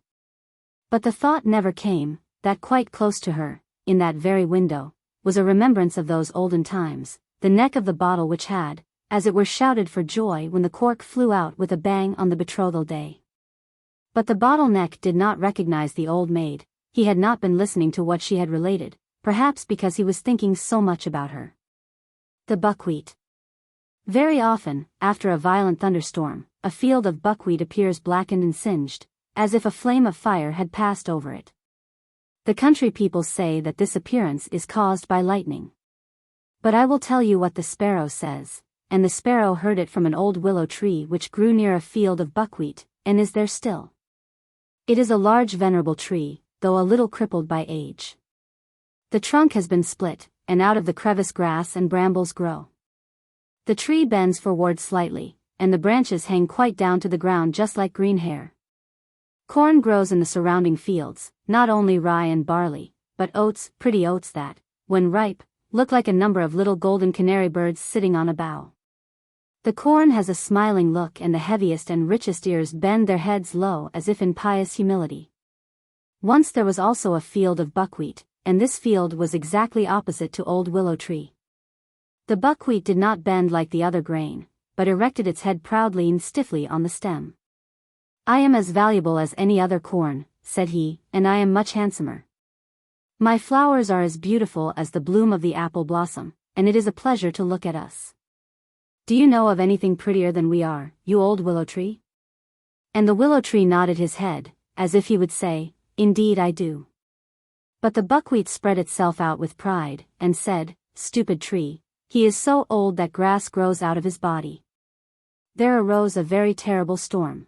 But the thought never came, that quite close to her, in that very window, was a remembrance of those olden times, the neck of the bottle which had, as it were, shouted for joy when the cork flew out with a bang on the betrothal day. But the bottle neck did not recognize the old maid. He had not been listening to what she had related, perhaps because he was thinking so much about her. The buckwheat. Very often, after a violent thunderstorm, a field of buckwheat appears blackened and singed, as if a flame of fire had passed over it. The country people say that this appearance is caused by lightning. But I will tell you what the sparrow says, and the sparrow heard it from an old willow tree which grew near a field of buckwheat, and is there still. It is a large venerable tree, though a little crippled by age. The trunk has been split, and out of the crevice grass and brambles grow. The tree bends forward slightly, and the branches hang quite down to the ground just like green hair. Corn grows in the surrounding fields, not only rye and barley, but oats, pretty oats that, when ripe, look like a number of little golden canary birds sitting on a bough. The corn has a smiling look, and the heaviest and richest ears bend their heads low as if in pious humility. Once there was also a field of buckwheat, and this field was exactly opposite to old willow tree. The buckwheat did not bend like the other grain, but erected its head proudly and stiffly on the stem. "I am as valuable as any other corn," said he, "and I am much handsomer. My flowers are as beautiful as the bloom of the apple blossom, and it is a pleasure to look at us. Do you know of anything prettier than we are, you old willow tree? And the willow tree nodded his head, as if he would say, Indeed I do. But the buckwheat spread itself out with pride, and said, Stupid tree, he is so old that grass grows out of his body. There arose a very terrible storm.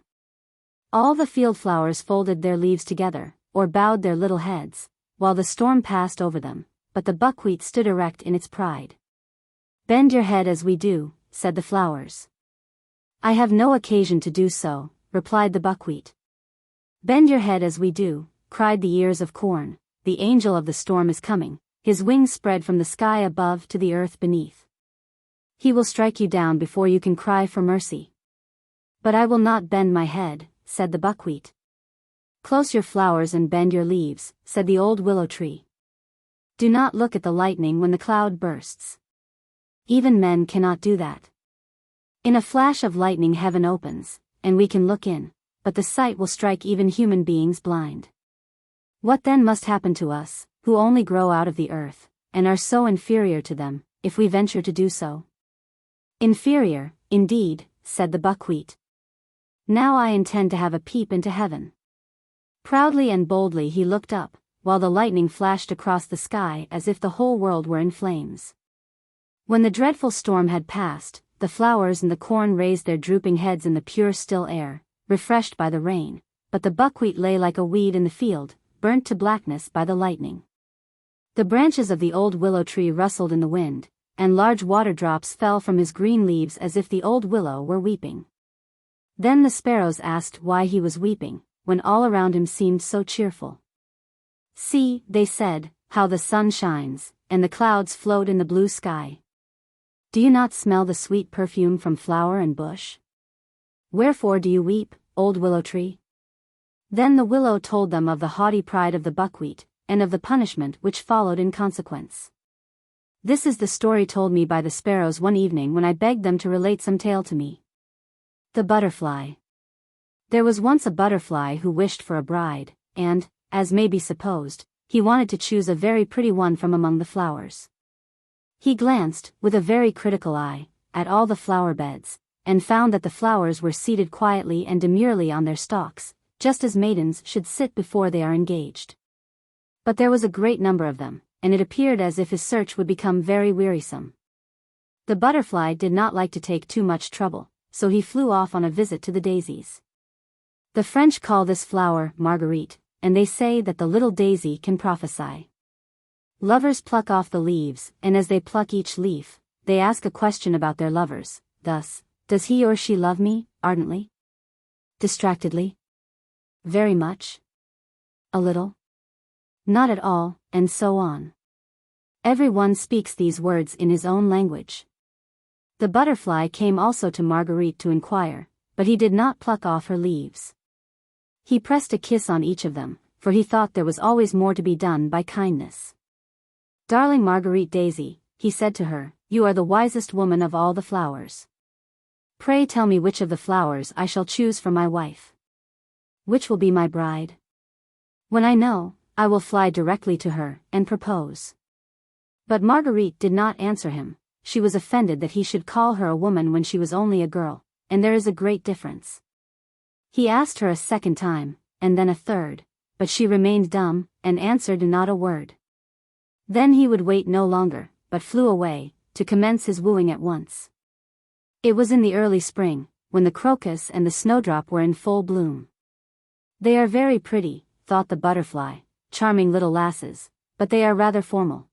All the field flowers folded their leaves together, or bowed their little heads, while the storm passed over them, but the buckwheat stood erect in its pride. Bend your head as we do, said the flowers. I have no occasion to do so, replied the buckwheat. Bend your head as we do, cried the ears of corn, the angel of the storm is coming, his wings spread from the sky above to the earth beneath. He will strike you down before you can cry for mercy. But I will not bend my head, said the buckwheat. Close your flowers and bend your leaves, said the old willow tree. Do not look at the lightning when the cloud bursts. Even men cannot do that. In a flash of lightning heaven opens, and we can look in, but the sight will strike even human beings blind. What then must happen to us, who only grow out of the earth, and are so inferior to them, if we venture to do so? Inferior, indeed, said the buckwheat. Now I intend to have a peep into heaven. Proudly and boldly he looked up, while the lightning flashed across the sky as if the whole world were in flames. When the dreadful storm had passed, the flowers and the corn raised their drooping heads in the pure still air, refreshed by the rain, but the buckwheat lay like a weed in the field, burnt to blackness by the lightning. The branches of the old willow tree rustled in the wind, and large water drops fell from his green leaves as if the old willow were weeping. Then the sparrows asked why he was weeping, when all around him seemed so cheerful. See, they said, how the sun shines, and the clouds float in the blue sky. Do you not smell the sweet perfume from flower and bush? Wherefore do you weep, old willow tree? Then the willow told them of the haughty pride of the buckwheat, and of the punishment which followed in consequence. This is the story told me by the sparrows one evening when I begged them to relate some tale to me. The butterfly. There was once a butterfly who wished for a bride, and, as may be supposed, he wanted to choose a very pretty one from among the flowers. He glanced, with a very critical eye, at all the flower beds, and found that the flowers were seated quietly and demurely on their stalks, just as maidens should sit before they are engaged. But there was a great number of them, and it appeared as if his search would become very wearisome. The butterfly did not like to take too much trouble, so he flew off on a visit to the daisies. The French call this flower Marguerite, and they say that the little daisy can prophesy. Lovers pluck off the leaves, and as they pluck each leaf, they ask a question about their lovers, thus, does he or she love me, ardently? Distractedly? Very much? A little? Not at all, and so on. Every one speaks these words in his own language. The butterfly came also to Marguerite to inquire, but he did not pluck off her leaves. He pressed a kiss on each of them, for he thought there was always more to be done by kindness. Darling Marguerite Daisy, he said to her, you are the wisest woman of all the flowers. Pray tell me which of the flowers I shall choose for my wife. Which will be my bride? When I know, I will fly directly to her, and propose. But Marguerite did not answer him. She was offended that he should call her a woman when she was only a girl, and there is a great difference. He asked her a second time, and then a third, but she remained dumb, and answered not a word. Then he would wait no longer, but flew away, to commence his wooing at once. It was in the early spring, when the crocus and the snowdrop were in full bloom. They are very pretty, thought the butterfly, charming little lasses, but they are rather formal.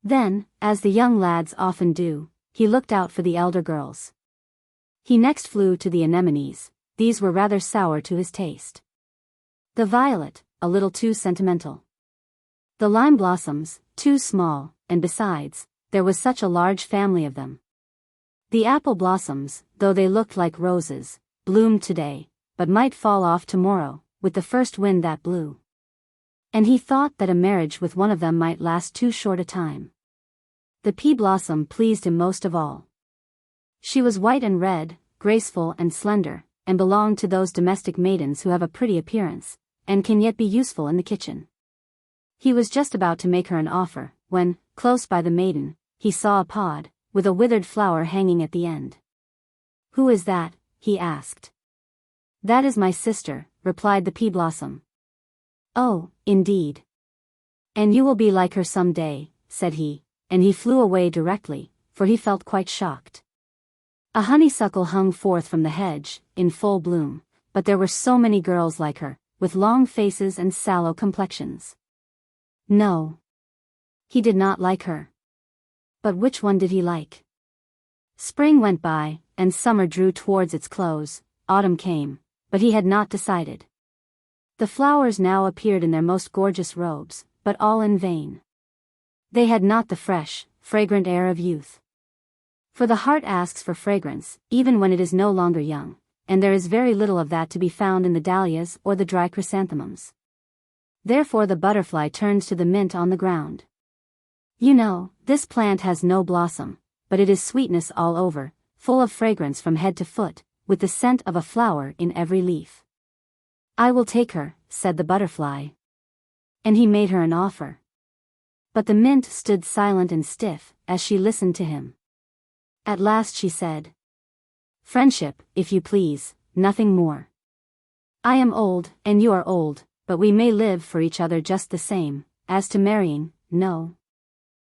Then, as the young lads often do, he looked out for the elder girls. He next flew to the anemones. These were rather sour to his taste. The violet, a little too sentimental. The lime blossoms, too small, and besides, there was such a large family of them. The apple blossoms, though they looked like roses, bloomed today, but might fall off tomorrow, with the first wind that blew. And he thought that a marriage with one of them might last too short a time. The pea blossom pleased him most of all. She was white and red, graceful and slender, and belonged to those domestic maidens who have a pretty appearance, and can yet be useful in the kitchen. He was just about to make her an offer, when, close by the maiden, he saw a pod, with a withered flower hanging at the end. "Who is that?" he asked. "That is my sister," replied the pea blossom. "Oh, indeed. And you will be like her some day," said he, and he flew away directly, for he felt quite shocked. A honeysuckle hung forth from the hedge, in full bloom, but there were so many girls like her, with long faces and sallow complexions. No. He did not like her. But which one did he like? Spring went by, and summer drew towards its close, autumn came, but he had not decided. The flowers now appeared in their most gorgeous robes, but all in vain. They had not the fresh, fragrant air of youth. For the heart asks for fragrance, even when it is no longer young, and there is very little of that to be found in the dahlias or the dry chrysanthemums. Therefore the butterfly turns to the mint on the ground. "You know, this plant has no blossom, but it is sweetness all over, full of fragrance from head to foot, with the scent of a flower in every leaf." "I will take her," said the butterfly. And he made her an offer. But the mint stood silent and stiff, as she listened to him. At last she said, "Friendship, if you please, nothing more. I am old, and you are old, but we may live for each other just the same. As to marrying, no.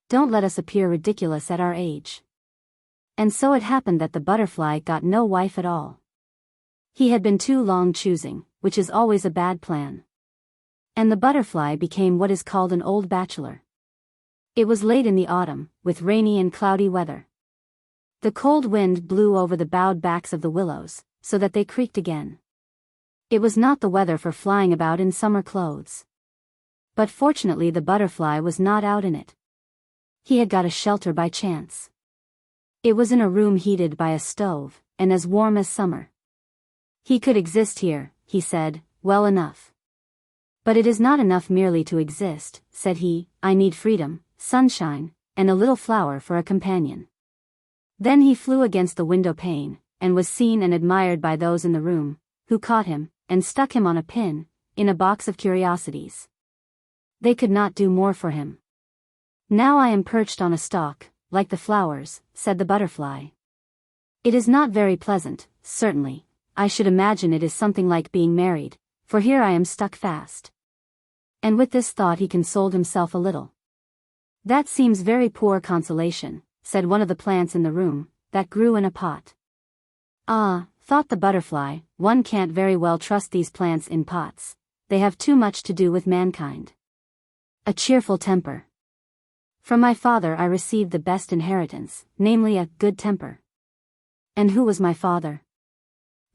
Don't let us appear ridiculous at our age." And so it happened that the butterfly got no wife at all. He had been too long choosing, which is always a bad plan. And the butterfly became what is called an old bachelor. It was late in the autumn, with rainy and cloudy weather. The cold wind blew over the bowed backs of the willows, so that they creaked again. It was not the weather for flying about in summer clothes. But fortunately the butterfly was not out in it. He had got a shelter by chance. It was in a room heated by a stove, and as warm as summer. He could exist here, he said, well enough. But it is not enough merely to exist, said he, I need freedom, sunshine, and a little flower for a companion. Then he flew against the window pane, and was seen and admired by those in the room, who caught him, and stuck him on a pin, in a box of curiosities. They could not do more for him. Now I am perched on a stalk, like the flowers, said the butterfly. It is not very pleasant, certainly. I should imagine it is something like being married, for here I am stuck fast. And with this thought he consoled himself a little. That seems very poor consolation, said one of the plants in the room, that grew in a pot. Ah, thought the butterfly, one can't very well trust these plants in pots. They have too much to do with mankind. A cheerful temper. From my father I received the best inheritance, namely a good temper. And who was my father?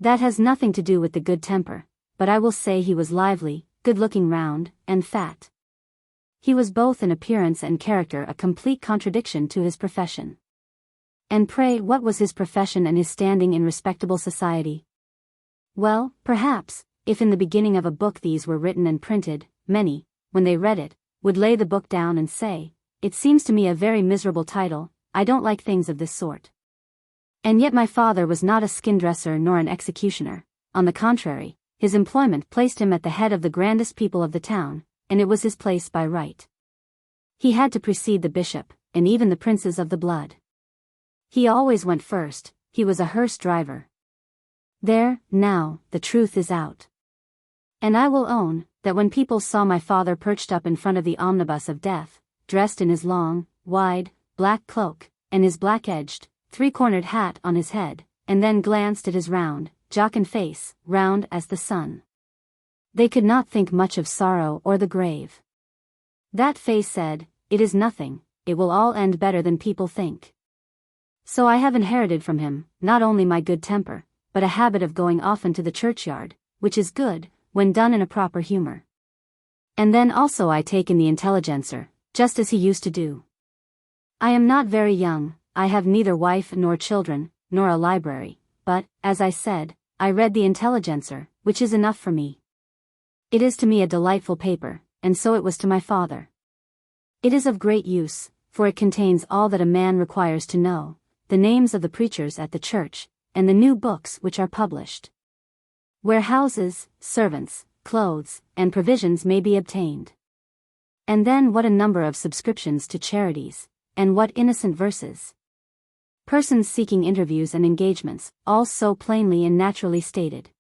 That has nothing to do with the good temper, but I will say he was lively, good-looking, round, and fat. He was both in appearance and character a complete contradiction to his profession. And pray what was his profession and his standing in respectable society? Well, perhaps, if in the beginning of a book these were written and printed, many, when they read it, would lay the book down and say, it seems to me a very miserable title, I don't like things of this sort. And yet my father was not a skin dresser nor an executioner. On the contrary, his employment placed him at the head of the grandest people of the town, and it was his place by right. He had to precede the bishop, and even the princes of the blood. He always went first, he was a hearse driver. There, now, the truth is out. And I will own, that when people saw my father perched up in front of the omnibus of death, dressed in his long, wide, black cloak, and his black-edged, three-cornered hat on his head, and then glanced at his round, jocund face, round as the sun, they could not think much of sorrow or the grave. That face said, it is nothing, it will all end better than people think. So I have inherited from him, not only my good temper, but a habit of going often to the churchyard, which is good, when done in a proper humor. And then also I take in the Intelligencer, just as he used to do. I am not very young, I have neither wife nor children, nor a library, but, as I said, I read the Intelligencer, which is enough for me. It is to me a delightful paper, and so it was to my father. It is of great use, for it contains all that a man requires to know, the names of the preachers at the church, and the new books which are published. Where houses, servants, clothes, and provisions may be obtained. And then what a number of subscriptions to charities, and what innocent verses. Persons seeking interviews and engagements, all so plainly and naturally stated.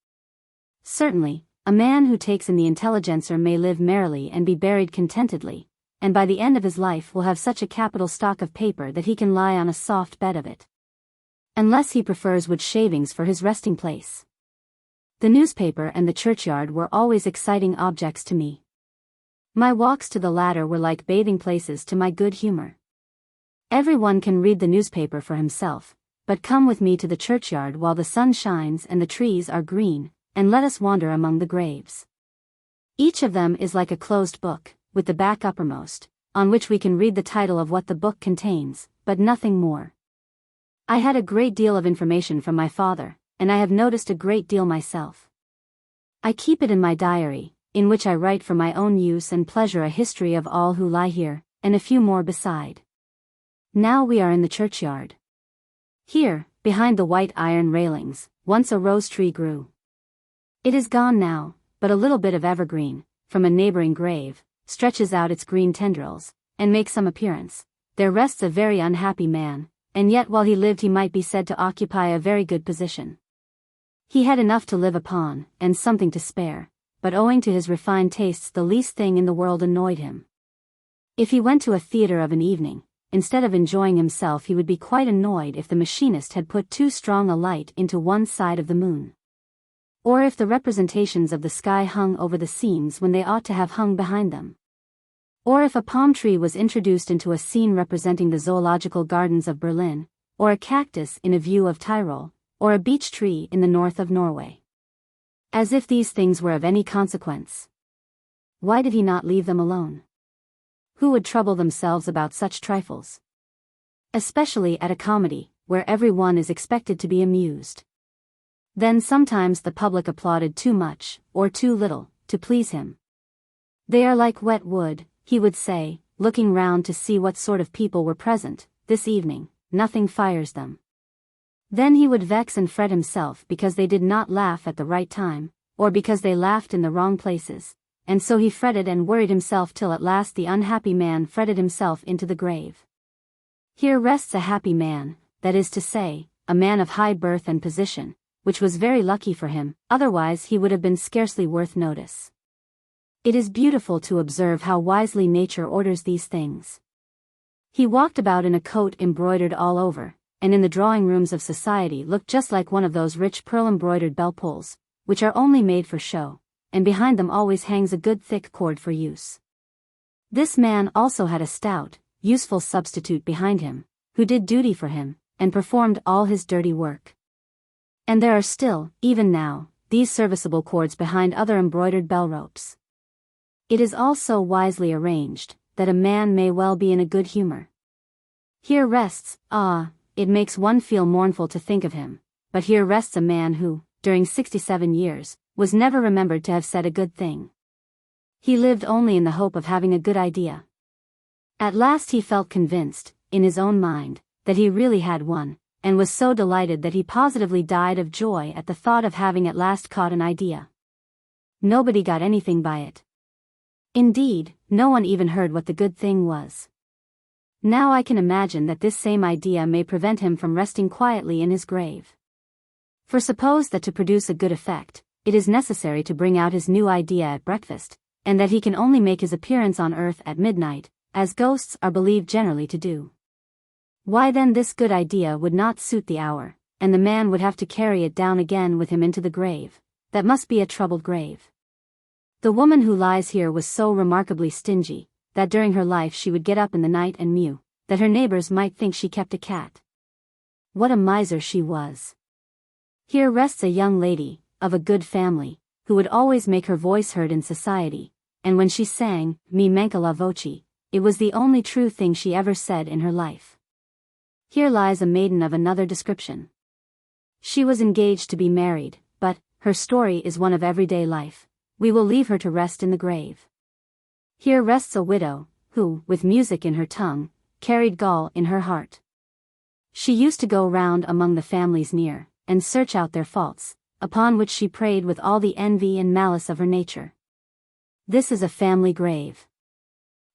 Certainly, a man who takes in the intelligencer may live merrily and be buried contentedly, and by the end of his life will have such a capital stock of paper that he can lie on a soft bed of it. Unless he prefers wood shavings for his resting place. The newspaper and the churchyard were always exciting objects to me. My walks to the latter were like bathing places to my good humor. Everyone can read the newspaper for himself, but come with me to the churchyard while the sun shines and the trees are green, and let us wander among the graves. Each of them is like a closed book, with the back uppermost, on which we can read the title of what the book contains, but nothing more. I had a great deal of information from my father, and I have noticed a great deal myself. I keep it in my diary, in which I write for my own use and pleasure a history of all who lie here, and a few more beside. Now we are in the churchyard. Here, behind the white iron railings, once a rose tree grew. It is gone now, but a little bit of evergreen, from a neighboring grave, stretches out its green tendrils, and makes some appearance. There rests a very unhappy man, and yet while he lived he might be said to occupy a very good position. He had enough to live upon, and something to spare, but owing to his refined tastes the least thing in the world annoyed him. If he went to a theatre of an evening, instead of enjoying himself he would be quite annoyed if the machinist had put too strong a light into one side of the moon. Or if the representations of the sky hung over the scenes when they ought to have hung behind them. Or if a palm tree was introduced into a scene representing the zoological gardens of Berlin, or a cactus in a view of Tyrol, or a beech tree in the north of Norway. As if these things were of any consequence. Why did he not leave them alone? Who would trouble themselves about such trifles? Especially at a comedy, where every one is expected to be amused. Then sometimes the public applauded too much, or too little, to please him. They are like wet wood, he would say, looking round to see what sort of people were present. This evening, nothing fires them. Then he would vex and fret himself because they did not laugh at the right time, or because they laughed in the wrong places. And so he fretted and worried himself till at last the unhappy man fretted himself into the grave. Here rests a happy man, that is to say, a man of high birth and position, which was very lucky for him, otherwise he would have been scarcely worth notice. It is beautiful to observe how wisely nature orders these things. He walked about in a coat embroidered all over, and in the drawing rooms of society looked just like one of those rich pearl-embroidered bell-pulls, which are only made for show, and behind them always hangs a good thick cord for use. This man also had a stout, useful substitute behind him, who did duty for him, and performed all his dirty work. And there are still, even now, these serviceable cords behind other embroidered bell ropes. It is all so wisely arranged, that a man may well be in a good humor. Here rests, it makes one feel mournful to think of him, but here rests a man who, during 67 years, was never remembered to have said a good thing. He lived only in the hope of having a good idea. At last he felt convinced, in his own mind, that he really had one, and was so delighted that he positively died of joy at the thought of having at last caught an idea. Nobody got anything by it. Indeed, no one even heard what the good thing was. Now I can imagine that this same idea may prevent him from resting quietly in his grave. For suppose that to produce a good effect, it is necessary to bring out his new idea at breakfast, and that he can only make his appearance on earth at midnight, as ghosts are believed generally to do. Why then this good idea would not suit the hour, and the man would have to carry it down again with him into the grave. That must be a troubled grave. The woman who lies here was so remarkably stingy, that during her life she would get up in the night and mew, that her neighbors might think she kept a cat. What a miser she was. Here rests a young lady, of a good family, who would always make her voice heard in society, and when she sang, Mi manca la voce, it was the only true thing she ever said in her life. Here lies a maiden of another description. She was engaged to be married, but, her story is one of everyday life. We will leave her to rest in the grave. Here rests a widow, who, with music in her tongue, carried gall in her heart. She used to go round among the families near, and search out their faults, upon which she preyed with all the envy and malice of her nature. This is a family grave.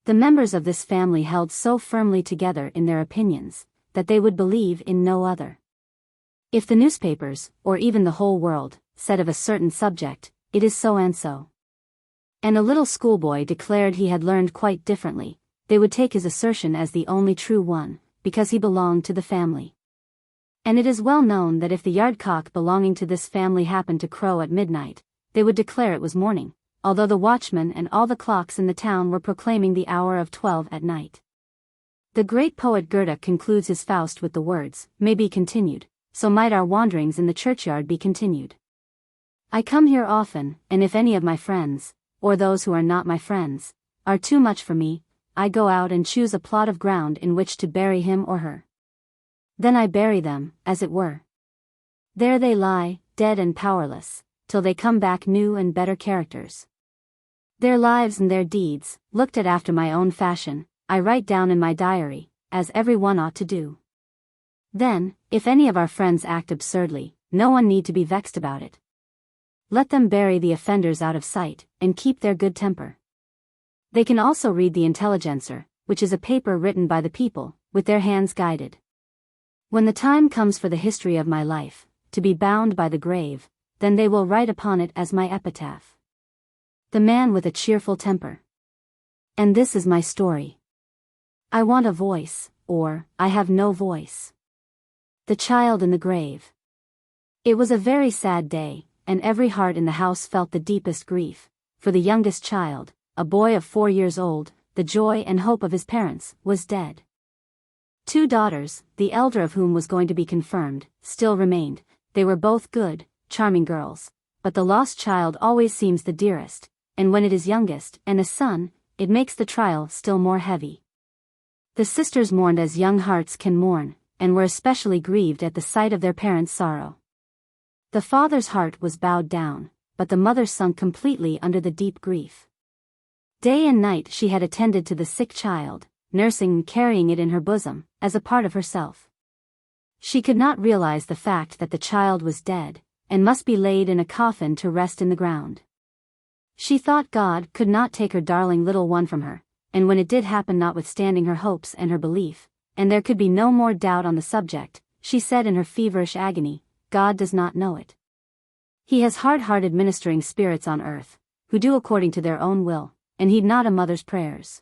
The members of this family held so firmly together in their opinions, that they would believe in no other. If the newspapers, or even the whole world, said of a certain subject, it is so and so, and a little schoolboy declared he had learned quite differently, they would take his assertion as the only true one, because he belonged to the family. And it is well known that if the yard cock belonging to this family happened to crow at midnight, they would declare it was morning, although the watchman and all the clocks in the town were proclaiming the hour of 12 at night. The great poet Goethe concludes his Faust with the words, "May be continued, so might our wanderings in the churchyard be continued. I come here often, and if any of my friends, or those who are not my friends, are too much for me, I go out and choose a plot of ground in which to bury him or her. Then I bury them, as it were. There they lie, dead and powerless, till they come back new and better characters. Their lives and their deeds, looked at after my own fashion, I write down in my diary, as every one ought to do. Then, if any of our friends act absurdly, no one need to be vexed about it. Let them bury the offenders out of sight, and keep their good temper. They can also read the Intelligencer, which is a paper written by the people, with their hands guided. When the time comes for the history of my life, to be bound by the grave, then they will write upon it as my epitaph. The man with a cheerful temper. And this is my story. I want a voice, or, I have no voice. The child in the grave. It was a very sad day, and every heart in the house felt the deepest grief, for the youngest child, a boy of 4 years old, the joy and hope of his parents, was dead. 2 daughters, the elder of whom was going to be confirmed, still remained. They were both good, charming girls, but the lost child always seems the dearest, and when it is youngest, and a son, it makes the trial still more heavy. The sisters mourned as young hearts can mourn, and were especially grieved at the sight of their parents' sorrow. The father's heart was bowed down, but the mother sunk completely under the deep grief. Day and night she had attended to the sick child, nursing and carrying it in her bosom, as a part of herself. She could not realize the fact that the child was dead, and must be laid in a coffin to rest in the ground. She thought God could not take her darling little one from her, and when it did happen, notwithstanding her hopes and her belief, and there could be no more doubt on the subject, she said in her feverish agony, God does not know it. He has hard-hearted ministering spirits on earth, who do according to their own will, and heed not a mother's prayers.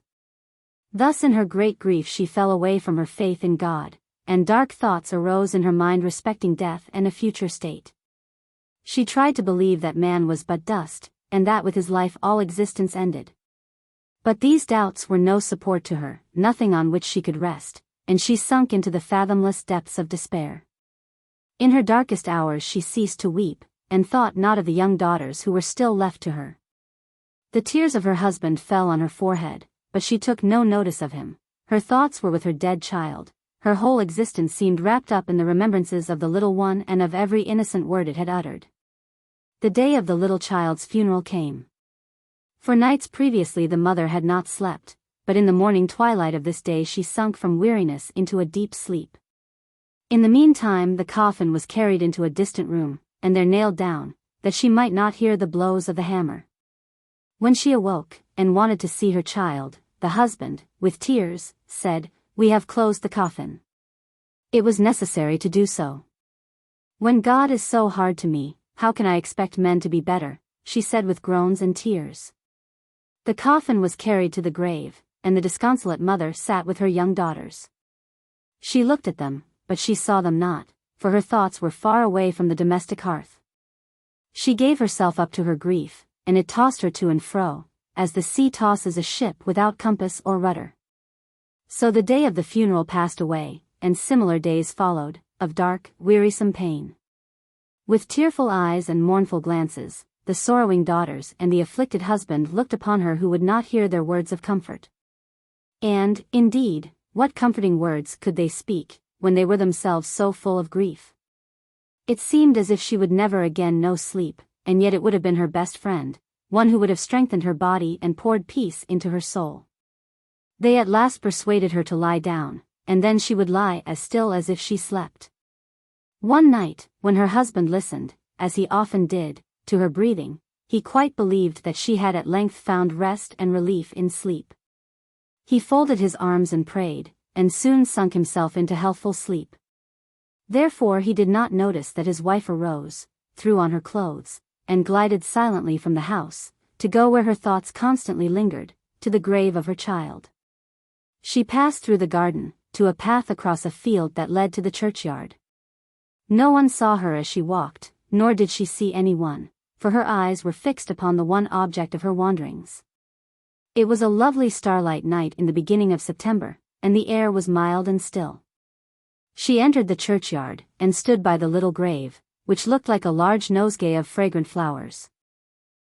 Thus in her great grief she fell away from her faith in God, and dark thoughts arose in her mind respecting death and a future state. She tried to believe that man was but dust, and that with his life all existence ended. But these doubts were no support to her, nothing on which she could rest, and she sunk into the fathomless depths of despair. In her darkest hours she ceased to weep, and thought not of the young daughters who were still left to her. The tears of her husband fell on her forehead, but she took no notice of him. Her thoughts were with her dead child. Her whole existence seemed wrapped up in the remembrances of the little one and of every innocent word it had uttered. The day of the little child's funeral came. For nights previously the mother had not slept, but in the morning twilight of this day she sunk from weariness into a deep sleep. In the meantime the coffin was carried into a distant room, and there nailed down, that she might not hear the blows of the hammer. When she awoke, and wanted to see her child, the husband, with tears, said, "We have closed the coffin." It was necessary to do so. "When God is so hard to me, how can I expect men to be better?" she said with groans and tears. The coffin was carried to the grave, and the disconsolate mother sat with her young daughters. She looked at them, but she saw them not, for her thoughts were far away from the domestic hearth. She gave herself up to her grief, and it tossed her to and fro, as the sea tosses a ship without compass or rudder. So the day of the funeral passed away, and similar days followed, of dark, wearisome pain. With tearful eyes and mournful glances, the sorrowing daughters and the afflicted husband looked upon her who would not hear their words of comfort. And, indeed, what comforting words could they speak, when they were themselves so full of grief? It seemed as if she would never again know sleep, and yet it would have been her best friend, one who would have strengthened her body and poured peace into her soul. They at last persuaded her to lie down, and then she would lie as still as if she slept. One night, when her husband listened, as he often did, to her breathing, he quite believed that she had at length found rest and relief in sleep. He folded his arms and prayed, and soon sunk himself into healthful sleep. Therefore he did not notice that his wife arose, threw on her clothes, and glided silently from the house, to go where her thoughts constantly lingered, to the grave of her child. She passed through the garden, to a path across a field that led to the churchyard. No one saw her as she walked, nor did she see anyone, for her eyes were fixed upon the one object of her wanderings. It was a lovely starlight night in the beginning of September, and the air was mild and still. She entered the churchyard, and stood by the little grave, which looked like a large nosegay of fragrant flowers.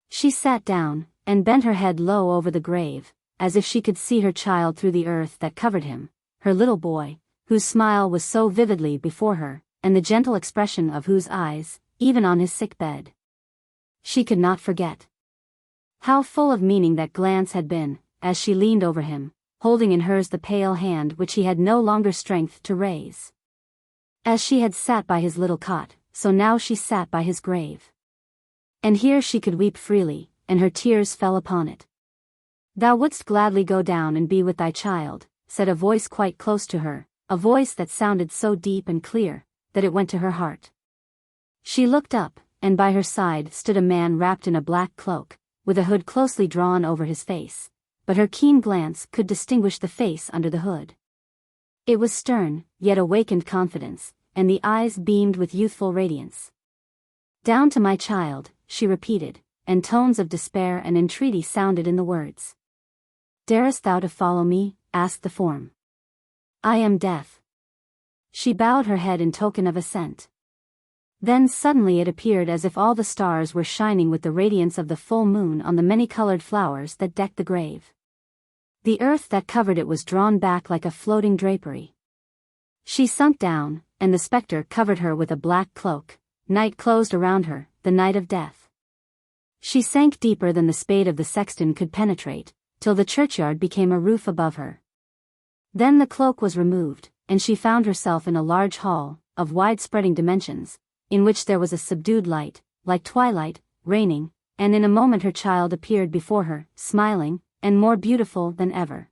She sat down, and bent her head low over the grave, as if she could see her child through the earth that covered him, her little boy, whose smile was so vividly before her, and the gentle expression of whose eyes, even on his sick bed, she could not forget. How full of meaning that glance had been, as she leaned over him, holding in hers the pale hand which he had no longer strength to raise. As she had sat by his little cot, so now she sat by his grave. And here she could weep freely, and her tears fell upon it. "Thou wouldst gladly go down and be with thy child," said a voice quite close to her, a voice that sounded so deep and clear, that it went to her heart. She looked up, and by her side stood a man wrapped in a black cloak, with a hood closely drawn over his face, but her keen glance could distinguish the face under the hood. It was stern, yet awakened confidence, and the eyes beamed with youthful radiance. "Down to my child," she repeated, and tones of despair and entreaty sounded in the words. "Darest thou to follow me?" asked the form. "I am Death." She bowed her head in token of assent. Then suddenly it appeared as if all the stars were shining with the radiance of the full moon on the many-colored flowers that decked the grave. The earth that covered it was drawn back like a floating drapery. She sunk down, and the spectre covered her with a black cloak. Night closed around her, the night of death. She sank deeper than the spade of the sexton could penetrate, till the churchyard became a roof above her. Then the cloak was removed, and she found herself in a large hall, of wide-spreading dimensions, in which there was a subdued light, like twilight, reigning, and in a moment her child appeared before her, smiling, and more beautiful than ever.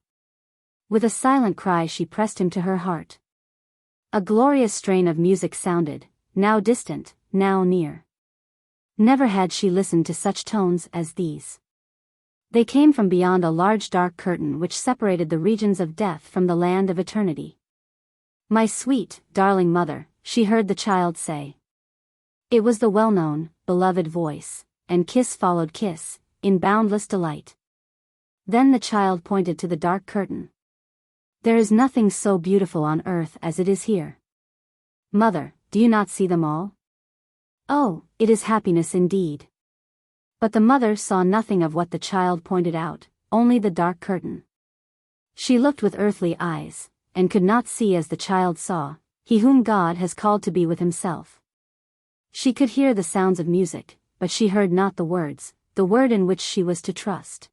With a silent cry she pressed him to her heart. A glorious strain of music sounded, now distant, now near. Never had she listened to such tones as these. They came from beyond a large dark curtain which separated the regions of death from the land of eternity. "My sweet, darling mother," she heard the child say. It was the well-known, beloved voice, and kiss followed kiss, in boundless delight. Then the child pointed to the dark curtain. "There is nothing so beautiful on earth as it is here. Mother, do you not see them all? Oh, it is happiness indeed." But the mother saw nothing of what the child pointed out, only the dark curtain. She looked with earthly eyes, and could not see as the child saw, he whom God has called to be with himself. She could hear the sounds of music, but she heard not the words, the word in which she was to trust.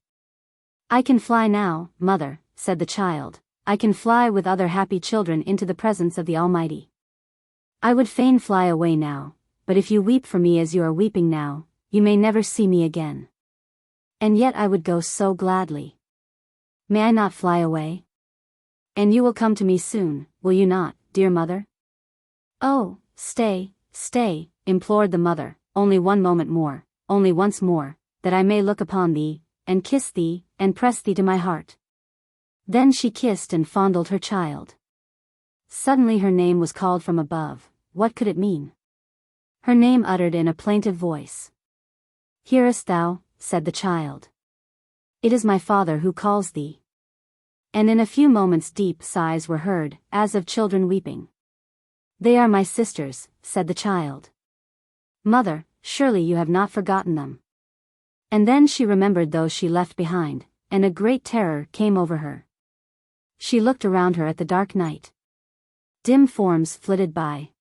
"I can fly now, mother," said the child. "I can fly with other happy children into the presence of the Almighty. I would fain fly away now, but if you weep for me as you are weeping now, you may never see me again. And yet I would go so gladly. May I not fly away? And you will come to me soon, will you not, dear mother?" "Oh, stay, stay," implored the mother, "only one moment more, only once more, that I may look upon thee, and kiss thee, and press thee to my heart." Then she kissed and fondled her child. Suddenly her name was called from above. What could it mean? Her name uttered in a plaintive voice. "Hearest thou?" said the child. "It is my father who calls thee." And in a few moments deep sighs were heard, as of children weeping. "They are my sisters," said the child. "Mother, surely you have not forgotten them." And then she remembered those she left behind, and a great terror came over her. She looked around her at the dark night. Dim forms flitted by.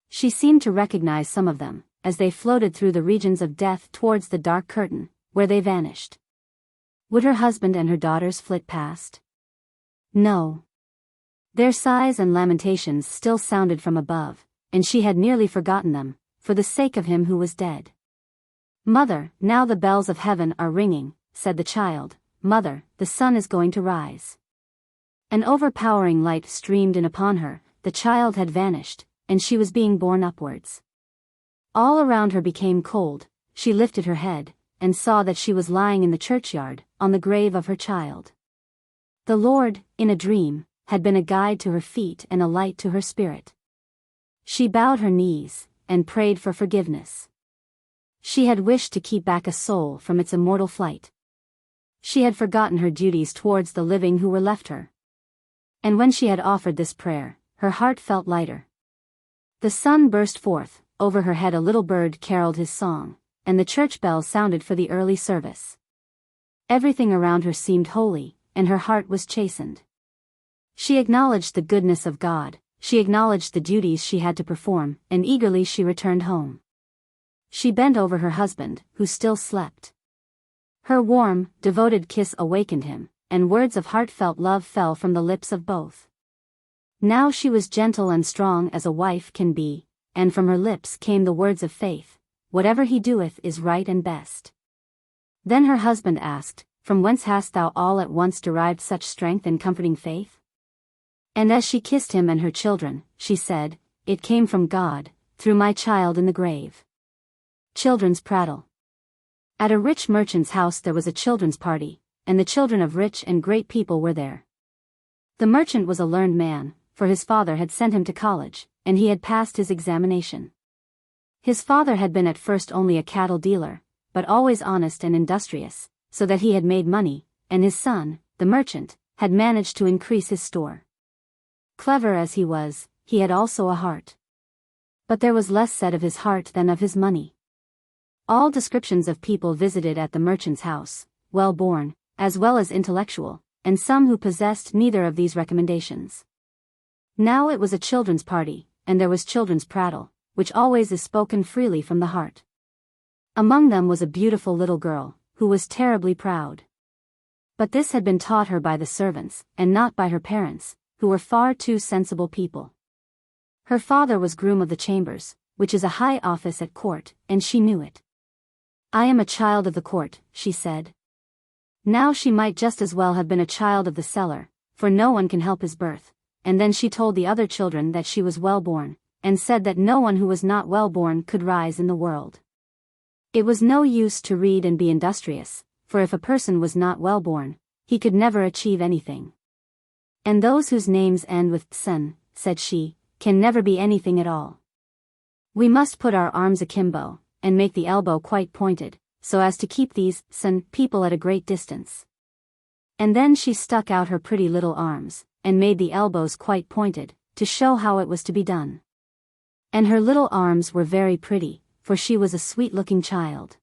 She seemed to recognize some of them, as they floated through the regions of death towards the dark curtain, where they vanished. Would her husband and her daughters flit past? No. Their sighs and lamentations still sounded from above, and she had nearly forgotten them, for the sake of him who was dead. "Mother, now the bells of heaven are ringing," said the child. "Mother, the sun is going to rise." An overpowering light streamed in upon her, the child had vanished, and she was being borne upwards. All around her became cold, she lifted her head, and saw that she was lying in the churchyard, on the grave of her child. The Lord, in a dream, had been a guide to her feet and a light to her spirit. She bowed her knees, and prayed for forgiveness. She had wished to keep back a soul from its immortal flight. She had forgotten her duties towards the living who were left her. And when she had offered this prayer, her heart felt lighter. The sun burst forth, over her head a little bird caroled his song, and the church bell sounded for the early service. Everything around her seemed holy, and her heart was chastened. She acknowledged the goodness of God, she acknowledged the duties she had to perform, and eagerly she returned home. She bent over her husband, who still slept. Her warm, devoted kiss awakened him, and words of heartfelt love fell from the lips of both. Now she was gentle and strong as a wife can be, and from her lips came the words of faith, "Whatever he doeth is right and best." Then her husband asked, "From whence hast thou all at once derived such strength and comforting faith?" And as she kissed him and her children, she said, "It came from God, through my child in the grave." Children's prattle. At a rich merchant's house there was a children's party, and the children of rich and great people were there. The merchant was a learned man, for his father had sent him to college, and he had passed his examination. His father had been at first only a cattle dealer, but always honest and industrious, so that he had made money, and his son, the merchant, had managed to increase his store. Clever as he was, he had also a heart. But there was less said of his heart than of his money. All descriptions of people visited at the merchant's house, well-born, as well as intellectual, and some who possessed neither of these recommendations. Now it was a children's party, and there was children's prattle, which always is spoken freely from the heart. Among them was a beautiful little girl, who was terribly proud. But this had been taught her by the servants, and not by her parents, who were far too sensible people. Her father was groom of the chambers, which is a high office at court, and she knew it. "I am a child of the court," she said. Now she might just as well have been a child of the cellar, for no one can help his birth, and then she told the other children that she was well-born, and said that no one who was not well-born could rise in the world. It was no use to read and be industrious, for if a person was not well-born, he could never achieve anything. And those whose names end with "sen," said she, can never be anything at all. We must put our arms akimbo, and make the elbow quite pointed, so as to keep these "sen" people at a great distance. And then she stuck out her pretty little arms, and made the elbows quite pointed, to show how it was to be done. And her little arms were very pretty, for she was a sweet-looking child.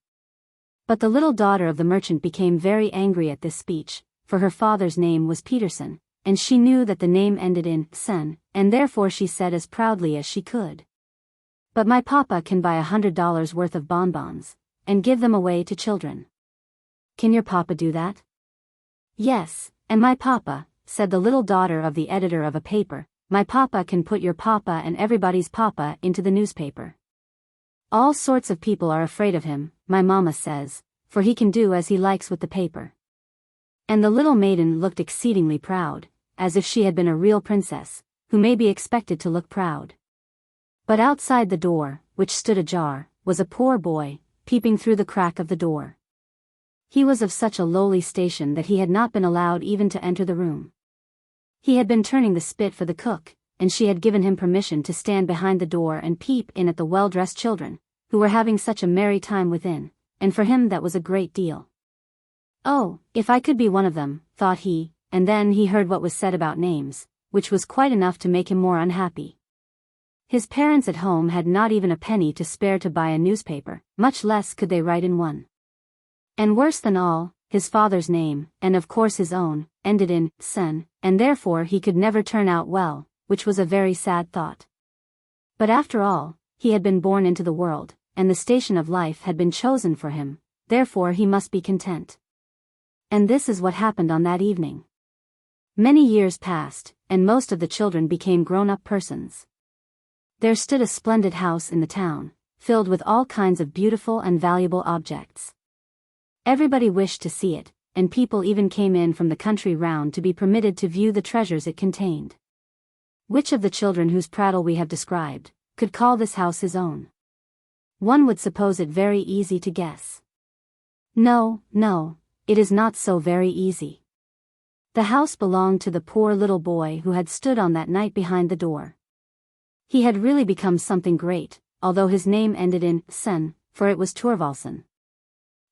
But the little daughter of the merchant became very angry at this speech, for her father's name was Peterson, and she knew that the name ended in "sen," and therefore she said as proudly as she could, "But my papa can buy $100 worth of bonbons, and give them away to children." "Can your papa do that?" "Yes, and my papa," said the little daughter of the editor of a paper, "my papa can put your papa and everybody's papa into the newspaper. All sorts of people are afraid of him, my mamma says, for he can do as he likes with the paper." And the little maiden looked exceedingly proud, as if she had been a real princess, who may be expected to look proud. But outside the door, which stood ajar, was a poor boy, peeping through the crack of the door. He was of such a lowly station that he had not been allowed even to enter the room. He had been turning the spit for the cook, and she had given him permission to stand behind the door and peep in at the well-dressed children, who were having such a merry time within, and for him that was a great deal. "Oh, if I could be one of them," thought he, and then he heard what was said about names, which was quite enough to make him more unhappy. His parents at home had not even a penny to spare to buy a newspaper, much less could they write in one. And worse than all, his father's name, and of course his own, ended in "sen," and therefore he could never turn out well, which was a very sad thought. But after all, he had been born into the world, and the station of life had been chosen for him, therefore he must be content. And this is what happened on that evening. Many years passed, and most of the children became grown-up persons. There stood a splendid house in the town, filled with all kinds of beautiful and valuable objects. Everybody wished to see it, and people even came in from the country round to be permitted to view the treasures it contained. Which of the children whose prattle we have described could call this house his own? One would suppose it very easy to guess. No, no, it is not so very easy. The house belonged to the poor little boy who had stood on that night behind the door. He had really become something great, although his name ended in sen, for it was Thorvaldsen.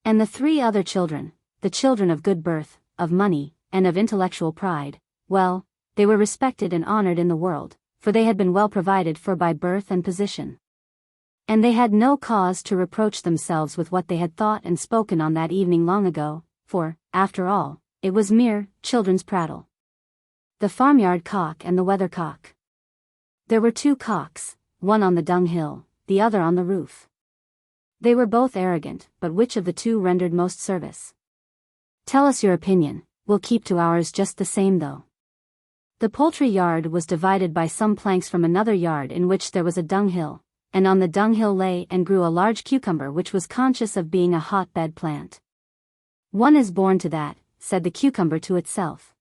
And the 3 other children, the children of good birth, of money, and of intellectual pride, well, they were respected and honored in the world, for they had been well provided for by birth and position. And they had no cause to reproach themselves with what they had thought and spoken on that evening long ago, for, after all, it was mere children's prattle. The farmyard cock and the weathercock. There were 2 cocks, one on the dunghill, the other on the roof. They were both arrogant, but which of the 2 rendered most service? Tell us your opinion, we'll keep to ours just the same though. The poultry yard was divided by some planks from another yard in which there was a dunghill, and on the dunghill lay and grew a large cucumber which was conscious of being a hotbed plant. One is born to that, said the cucumber to itself.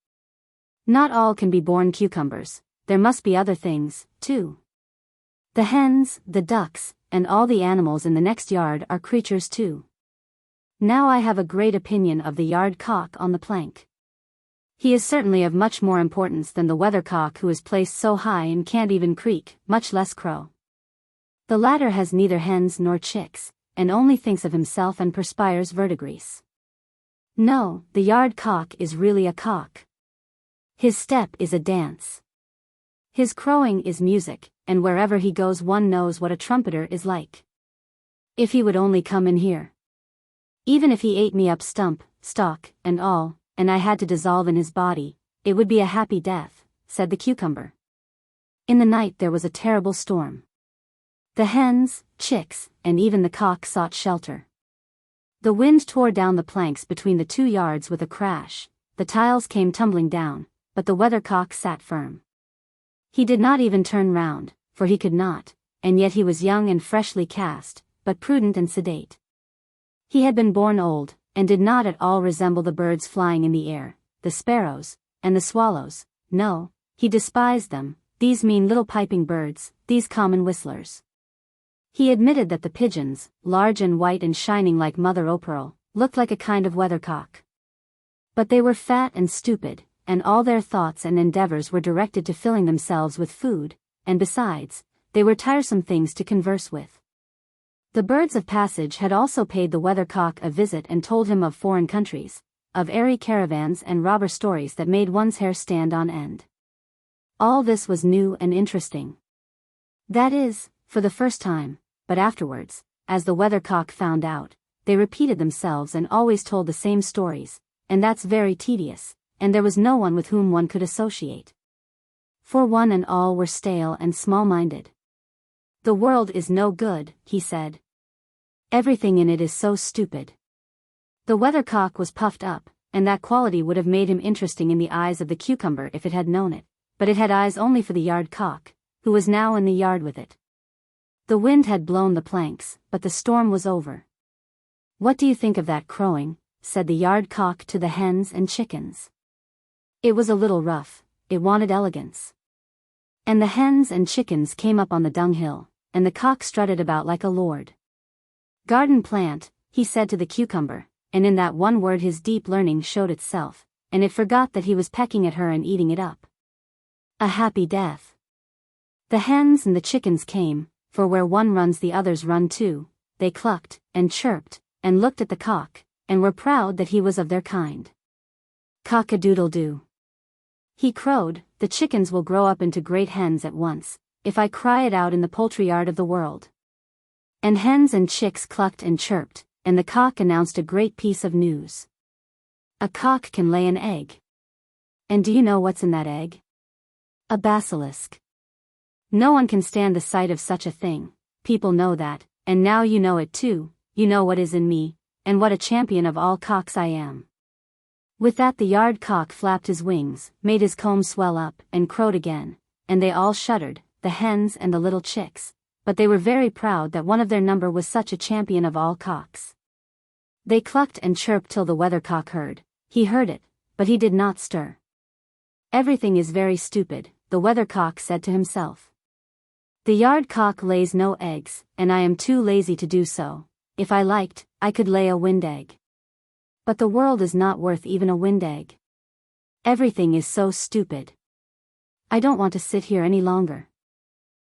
Not all can be born cucumbers, there must be other things, too. The hens, the ducks, and all the animals in the next yard are creatures too. Now I have a great opinion of the yard cock on the plank. He is certainly of much more importance than the weathercock who is placed so high and can't even creak, much less crow. The latter has neither hens nor chicks, and only thinks of himself and perspires verdigris. No, the yard cock is really a cock. His step is a dance. His crowing is music, and wherever he goes one knows what a trumpeter is like. If he would only come in here. Even if he ate me up stump, stalk, and all, and I had to dissolve in his body, it would be a happy death, said the cucumber. In the night there was a terrible storm. The hens, chicks, and even the cock sought shelter. The wind tore down the planks between the 2 yards with a crash, the tiles came tumbling down, but the weathercock sat firm. He did not even turn round, for he could not, and yet he was young and freshly cast, but prudent and sedate. He had been born old, and did not at all resemble the birds flying in the air, the sparrows, and the swallows. No, he despised them, these mean little piping birds, these common whistlers. He admitted that the pigeons, large and white and shining like mother o' pearl, looked like a kind of weathercock. But they were fat and stupid, and all their thoughts and endeavors were directed to filling themselves with food, and besides, they were tiresome things to converse with. The birds of passage had also paid the weathercock a visit and told him of foreign countries, of airy caravans and robber stories that made one's hair stand on end. All this was new and interesting. That is, for the first time, but afterwards, as the weathercock found out, they repeated themselves and always told the same stories, and that's very tedious, and there was no one with whom one could associate. For one and all were stale and small-minded. The world is no good, he said. Everything in it is so stupid. The weathercock was puffed up, and that quality would have made him interesting in the eyes of the cucumber if it had known it, but it had eyes only for the yard cock, who was now in the yard with it. The wind had blown the planks, but the storm was over. What do you think of that crowing? Said the yard cock to the hens and chickens. It was a little rough, it wanted elegance. And the hens and chickens came up on the dunghill, and the cock strutted about like a lord. Garden plant, he said to the cucumber, and in that one word his deep learning showed itself, and it forgot that he was pecking at her and eating it up. A happy death. The hens and the chickens came, for where one runs the others run too. They clucked, and chirped, and looked at the cock, and were proud that he was of their kind. Cock-a-doodle-doo. He crowed, the chickens will grow up into great hens at once, if I cry it out in the poultry yard of the world. And hens and chicks clucked and chirped, and the cock announced a great piece of news. A cock can lay an egg. And do you know what's in that egg? A basilisk. No one can stand the sight of such a thing, people know that, and now you know it too, you know what is in me, and what a champion of all cocks I am. With that the yard cock flapped his wings, made his comb swell up, and crowed again, and they all shuddered, the hens and the little chicks, but they were very proud that one of their number was such a champion of all cocks. They clucked and chirped till the weathercock heard, He heard it, but he did not stir. Everything is very stupid, the weathercock said to himself. The yard cock lays no eggs, and I am too lazy to do so. If I liked, I could lay a wind egg. But the world is not worth even a wind egg. Everything is so stupid. I don't want to sit here any longer.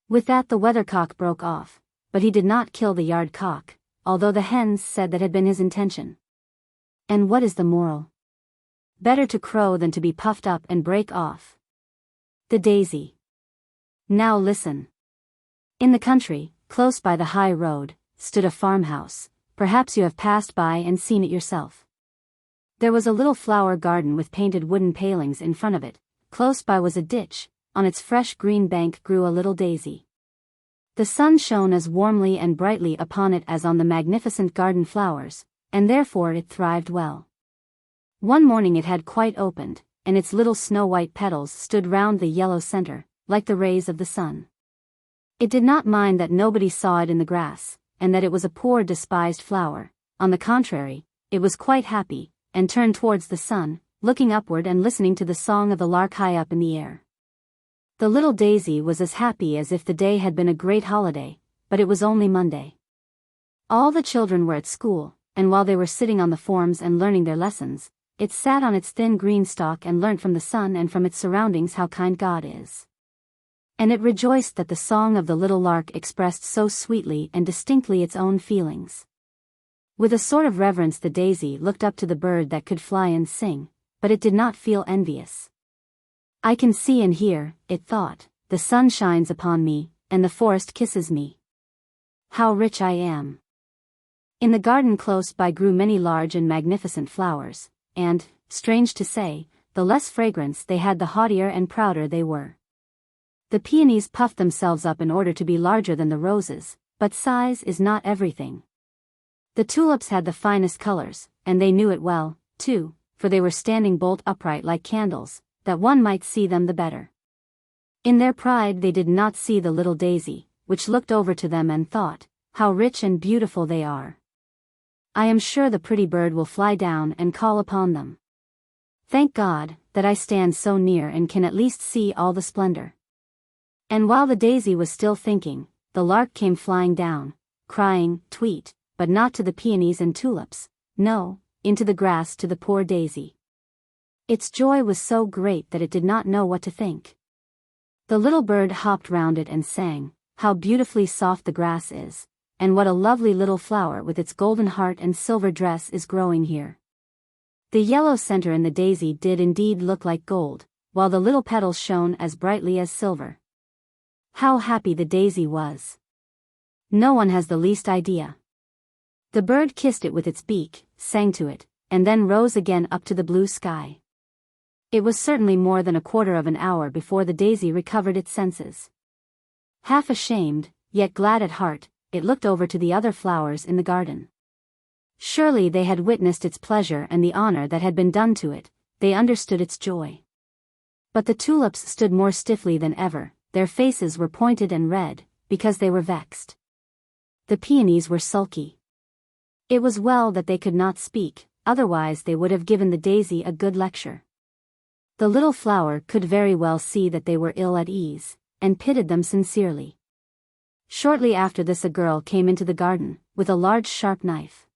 With that the weathercock broke off, but he did not kill the yard cock, although the hens said that had been his intention. And what is the moral? Better to crow than to be puffed up and break off. The daisy. Now listen. In the country, close by the high road, stood a farmhouse. Perhaps you have passed by and seen it yourself. There was a little flower garden with painted wooden palings in front of it. Close by was a ditch. On its fresh green bank grew a little daisy. The sun shone as warmly and brightly upon it as on the magnificent garden flowers, and therefore it thrived well. One morning it had quite opened, and its little snow-white petals stood round the yellow center, like the rays of the sun. It did not mind that nobody saw it in the grass, and that it was a poor despised flower. On the contrary, it was quite happy, and turned towards the sun, looking upward and listening to the song of the lark high up in the air. The little daisy was as happy as if the day had been a great holiday, but it was only Monday. All the children were at school, and while they were sitting on the forms and learning their lessons, it sat on its thin green stalk and learnt from the sun and from its surroundings how kind God is. And it rejoiced that the song of the little lark expressed so sweetly and distinctly its own feelings. With a sort of reverence the daisy looked up to the bird that could fly and sing, but it did not feel envious. I can see and hear, it thought, the sun shines upon me, and the forest kisses me. How rich I am. In the garden close by grew many large and magnificent flowers, and, strange to say, the less fragrance they had the haughtier and prouder they were. The peonies puffed themselves up in order to be larger than the roses, but size is not everything. The tulips had the finest colors, and they knew it well, too, for they were standing bolt upright like candles, that one might see them the better. In their pride they did not see the little daisy, which looked over to them and thought, how rich and beautiful they are. I am sure the pretty bird will fly down and call upon them. Thank God, that I stand so near and can at least see all the splendor. And while the daisy was still thinking, the lark came flying down, crying, tweet, but not to the peonies and tulips, no, into the grass to the poor daisy. Its joy was so great that it did not know what to think. The little bird hopped round it and sang, how beautifully soft the grass is, and what a lovely little flower with its golden heart and silver dress is growing here. The yellow center in the daisy did indeed look like gold, while the little petals shone as brightly as silver. How happy the daisy was! No one has the least idea. The bird kissed it with its beak, sang to it, and then rose again up to the blue sky. It was certainly more than a quarter of an hour before the daisy recovered its senses. Half ashamed, yet glad at heart, it looked over to the other flowers in the garden. Surely they had witnessed its pleasure and the honor that had been done to it, they understood its joy. But the tulips stood more stiffly than ever, their faces were pointed and red, because they were vexed. The peonies were sulky. It was well that they could not speak, otherwise they would have given the daisy a good lecture. The little flower could very well see that they were ill at ease, and pitied them sincerely. Shortly after this a girl came into the garden, with a large sharp knife.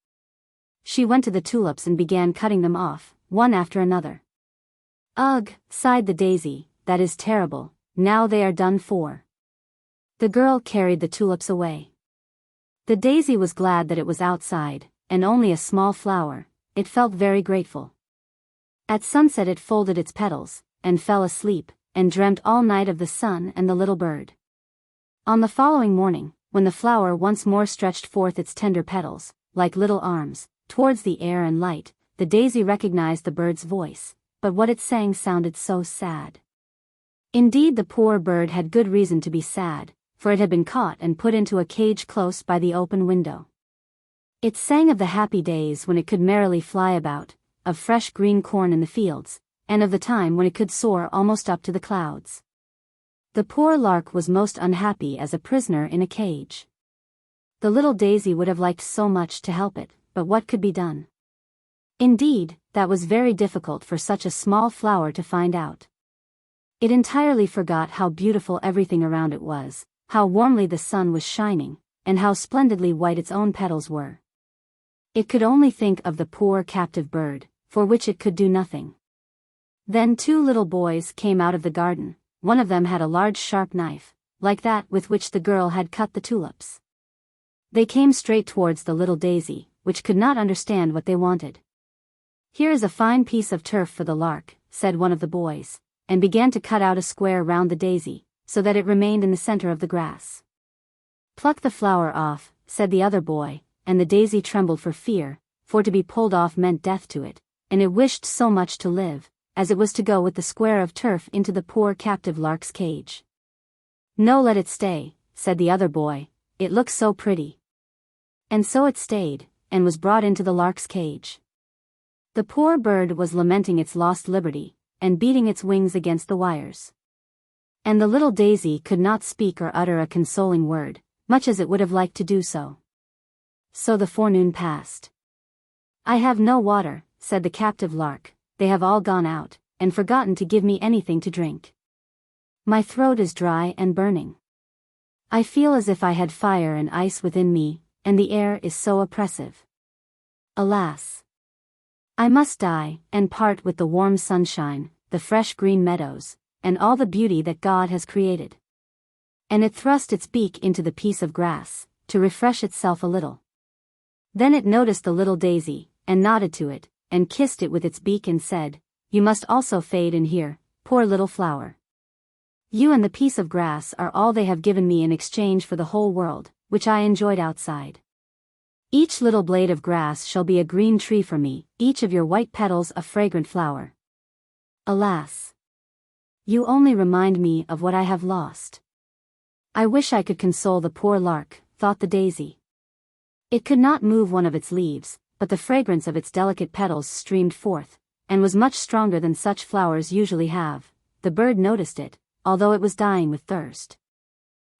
She went to the tulips and began cutting them off, one after another. Ugh, sighed the daisy, that is terrible, now they are done for. The girl carried the tulips away. The daisy was glad that it was outside, and only a small flower, it felt very grateful. At sunset it folded its petals, and fell asleep, and dreamt all night of the sun and the little bird. On the following morning, when the flower once more stretched forth its tender petals, like little arms, towards the air and light, the daisy recognized the bird's voice, but what it sang sounded so sad. Indeed the poor bird had good reason to be sad, for it had been caught and put into a cage close by the open window. It sang of the happy days when it could merrily fly about, of fresh green corn in the fields, and of the time when it could soar almost up to the clouds. The poor lark was most unhappy as a prisoner in a cage. The little daisy would have liked so much to help it, but what could be done? Indeed, that was very difficult for such a small flower to find out. It entirely forgot how beautiful everything around it was, how warmly the sun was shining, and how splendidly white its own petals were. It could only think of the poor captive bird, for which it could do nothing. Then 2 little boys came out of the garden. One of them had a large sharp knife, like that with which the girl had cut the tulips. They came straight towards the little daisy, which could not understand what they wanted. "Here is a fine piece of turf for the lark," said one of the boys, and began to cut out a square round the daisy, so that it remained in the center of the grass. "Pluck the flower off," said the other boy, and the daisy trembled for fear, for to be pulled off meant death to it, and it wished so much to live, as it was to go with the square of turf into the poor captive lark's cage. "No, let it stay," said the other boy, "it looks so pretty." And so it stayed, and was brought into the lark's cage. The poor bird was lamenting its lost liberty, and beating its wings against the wires. And the little daisy could not speak or utter a consoling word, much as it would have liked to do so. So the forenoon passed. "I have no water," said the captive lark, "they have all gone out, and forgotten to give me anything to drink. My throat is dry and burning. I feel as if I had fire and ice within me, and the air is so oppressive. Alas! I must die, and part with the warm sunshine, the fresh green meadows, and all the beauty that God has created." And it thrust its beak into the piece of grass, to refresh itself a little. Then it noticed the little daisy, and nodded to it, and kissed it with its beak and said, "You must also fade in here, poor little flower. You and the piece of grass are all they have given me in exchange for the whole world, which I enjoyed outside. Each little blade of grass shall be a green tree for me, each of your white petals a fragrant flower. Alas! You only remind me of what I have lost. I wish I could console the poor lark," thought the daisy. It could not move one of its leaves, but the fragrance of its delicate petals streamed forth, and was much stronger than such flowers usually have. The bird noticed it, although it was dying with thirst.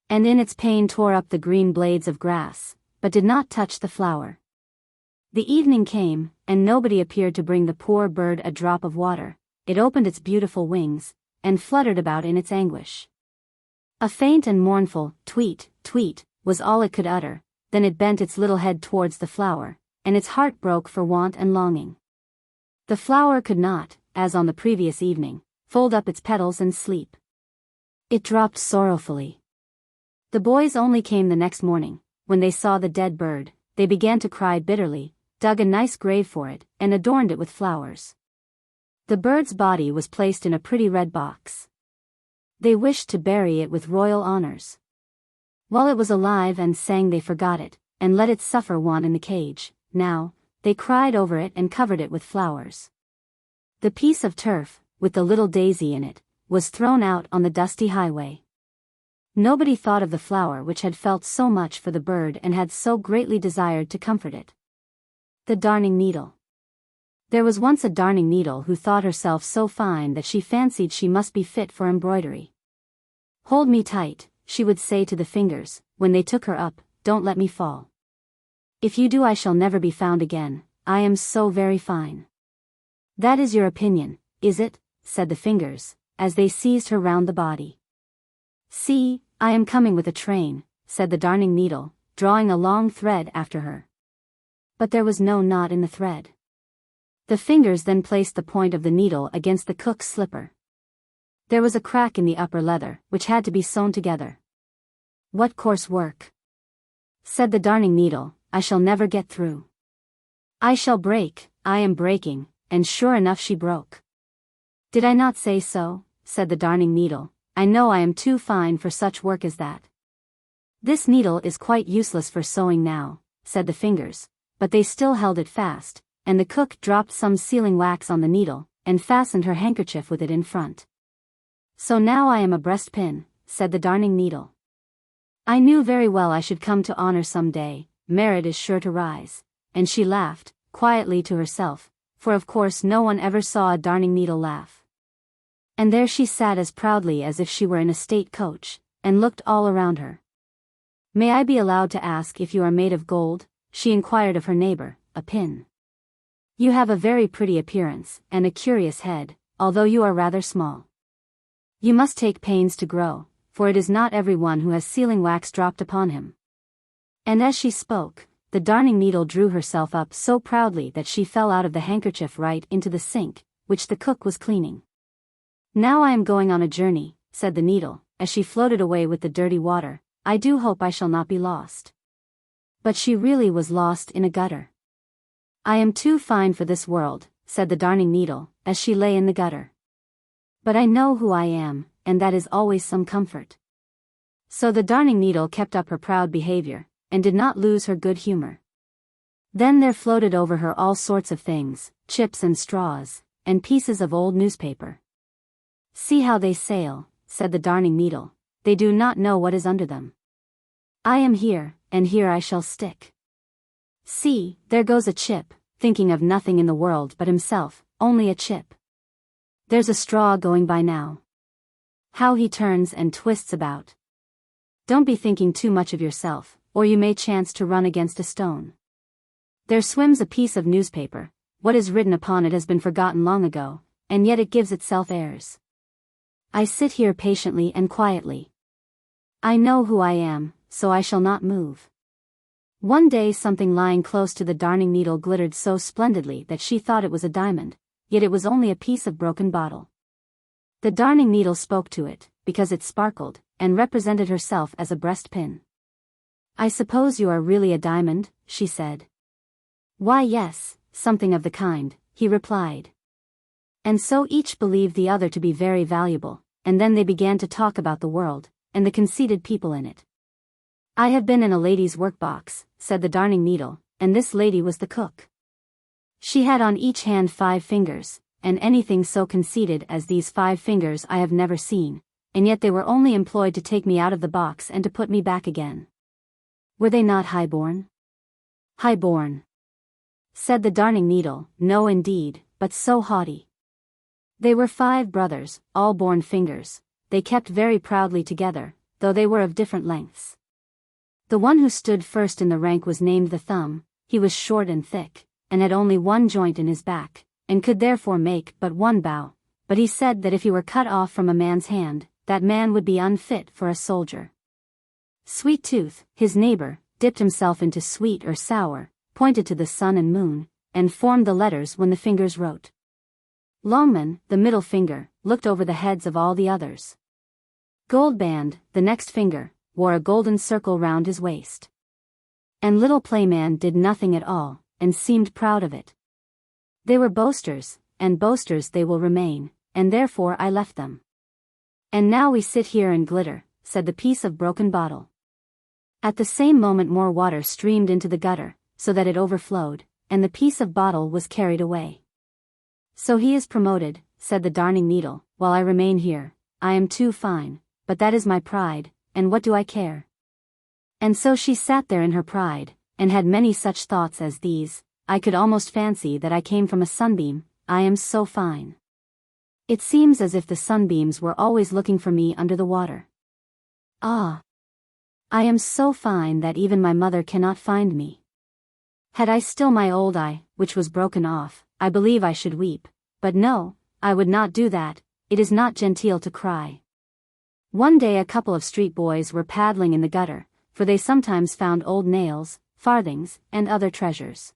And in its pain tore up the green blades of grass, but did not touch the flower. The evening came, and nobody appeared to bring the poor bird a drop of water. It opened its beautiful wings, and fluttered about in its anguish. A faint and mournful tweet, tweet, was all it could utter. Then it bent its little head towards the flower, and its heart broke for want and longing. The flower could not, as on the previous evening, fold up its petals and sleep. It dropped sorrowfully. The boys only came the next morning. When they saw the dead bird, they began to cry bitterly, dug a nice grave for it, and adorned it with flowers. The bird's body was placed in a pretty red box. They wished to bury it with royal honors. While it was alive and sang they forgot it, and let it suffer want in the cage. Now, they cried over it and covered it with flowers. The piece of turf, with the little daisy in it, was thrown out on the dusty highway. Nobody thought of the flower which had felt so much for the bird and had so greatly desired to comfort it. The darning needle. There was once a darning needle who thought herself so fine that she fancied she must be fit for embroidery. "Hold me tight," she would say to the fingers, when they took her up, "don't let me fall. If you do I shall never be found again, I am so very fine." "That is your opinion, is it?" said the fingers, as they seized her round the body. "See, I am coming with a train," said the darning needle, drawing a long thread after her. But there was no knot in the thread. The fingers then placed the point of the needle against the cook's slipper. There was a crack in the upper leather, which had to be sewn together. "What coarse work!" said the darning needle, "I shall never get through. I shall break, I am breaking," and sure enough she broke. "Did I not say so?" said the darning needle, "I know I am too fine for such work as that." "This needle is quite useless for sewing now," said the fingers, but they still held it fast, and the cook dropped some sealing wax on the needle, and fastened her handkerchief with it in front. "So now I am a breastpin," said the darning needle. "I knew very well I should come to honor some day, merit is sure to rise," and she laughed, quietly to herself, for of course no one ever saw a darning needle laugh. And there she sat as proudly as if she were in a state coach, and looked all around her. "May I be allowed to ask if you are made of gold?" she inquired of her neighbor. "A pin," You have a very pretty appearance, and a curious head, although you are rather small. You must take pains to grow, for it is not everyone who has sealing wax dropped upon him. And as she spoke, the darning needle drew herself up so proudly that she fell out of the handkerchief right into the sink, which the cook was cleaning. Now I am going on a journey, said the needle, as she floated away with the dirty water. I do hope I shall not be lost. But she really was lost in a gutter. I am too fine for this world, said the darning needle, as she lay in the gutter. But I know who I am, and that is always some comfort. So the darning needle kept up her proud behavior, and did not lose her good humor. Then there floated over her all sorts of things, chips and straws, and pieces of old newspaper. See how they sail, said the darning needle, they do not know what is under them. I am here, and here I shall stick. See, there goes a chip, thinking of nothing in the world but himself, only a chip. There's a straw going by now. How he turns and twists about. Don't be thinking too much of yourself, or you may chance to run against a stone. There swims a piece of newspaper, what is written upon it has been forgotten long ago, and yet it gives itself airs. I sit here patiently and quietly. I know who I am, so I shall not move. One day something lying close to the darning needle glittered so splendidly that she thought it was a diamond, yet it was only a piece of broken bottle. The darning needle spoke to it, because it sparkled, and represented herself as a breastpin. I suppose you are really a diamond, she said. Why yes, something of the kind, he replied. And so each believed the other to be very valuable, and then they began to talk about the world, and the conceited people in it. I have been in a lady's workbox, said the darning needle, and this lady was the cook. She had on each hand 5 fingers, and anything so conceited as these 5 fingers I have never seen, and yet they were only employed to take me out of the box and to put me back again. Were they not high-born? High-born, said the darning needle, no indeed, but so haughty. They were 5 brothers, all born fingers, they kept very proudly together, though they were of different lengths. The one who stood first in the rank was named the thumb, he was short and thick, and had only 1 joint in his back, and could therefore make but 1 bow, but he said that if he were cut off from a man's hand, that man would be unfit for a soldier. Sweet Tooth, his neighbor, dipped himself into sweet or sour, pointed to the sun and moon, and formed the letters when the fingers wrote. Longman, the middle finger, looked over the heads of all the others. Goldband, the next finger, wore a golden circle round his waist. And Little Playman did nothing at all, and seemed proud of it. They were boasters, and boasters they will remain, and therefore I left them. And now we sit here and glitter, said the piece of broken bottle. At the same moment more water streamed into the gutter, so that it overflowed, and the piece of bottle was carried away. So he is promoted, said the darning needle, while I remain here. I am too fine, but that is my pride, and what do I care? And so she sat there in her pride, and had many such thoughts as these. I could almost fancy that I came from a sunbeam, I am so fine. It seems as if the sunbeams were always looking for me under the water. Ah! I am so fine that even my mother cannot find me. Had I still my old eye, which was broken off, I believe I should weep, but no, I would not do that, it is not genteel to cry. One day a couple of street boys were paddling in the gutter, for they sometimes found old nails, farthings, and other treasures.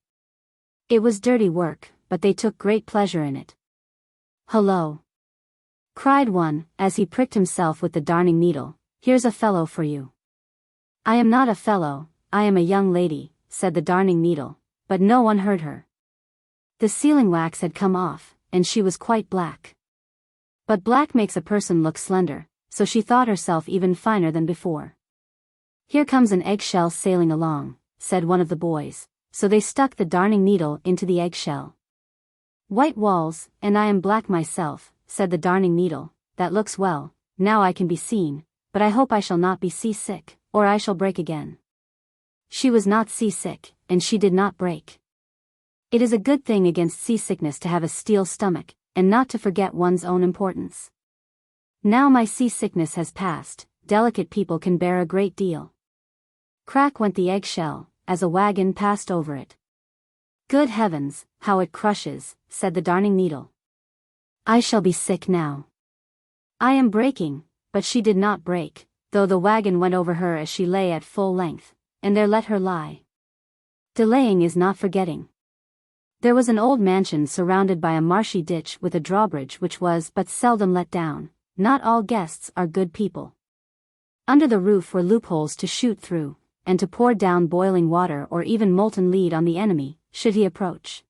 It was dirty work, but they took great pleasure in it. Hullo! Cried one, as he pricked himself with the darning needle, here's a fellow for you. I am not a fellow, I am a young lady, said the darning needle, but no one heard her. The sealing wax had come off, and she was quite black. But black makes a person look slender, so she thought herself even finer than before. Here comes an eggshell sailing along, said one of the boys, so they stuck the darning needle into the eggshell. White walls, and I am black myself, said the darning needle, that looks well, now I can be seen, but I hope I shall not be seasick, or I shall break again. She was not seasick, and she did not break. It is a good thing against seasickness to have a steel stomach, and not to forget one's own importance. Now my seasickness has passed, delicate people can bear a great deal. Crack went the eggshell, as a wagon passed over it. Good heavens, how it crushes, said the darning needle. I shall be sick now. I am breaking, but she did not break, though the wagon went over her as she lay at full length, and there let her lie. Delaying is not forgetting. There was an old mansion surrounded by a marshy ditch with a drawbridge which was but seldom let down. Not all guests are good people. Under the roof were loopholes to shoot through, and to pour down boiling water or even molten lead on the enemy, should he approach.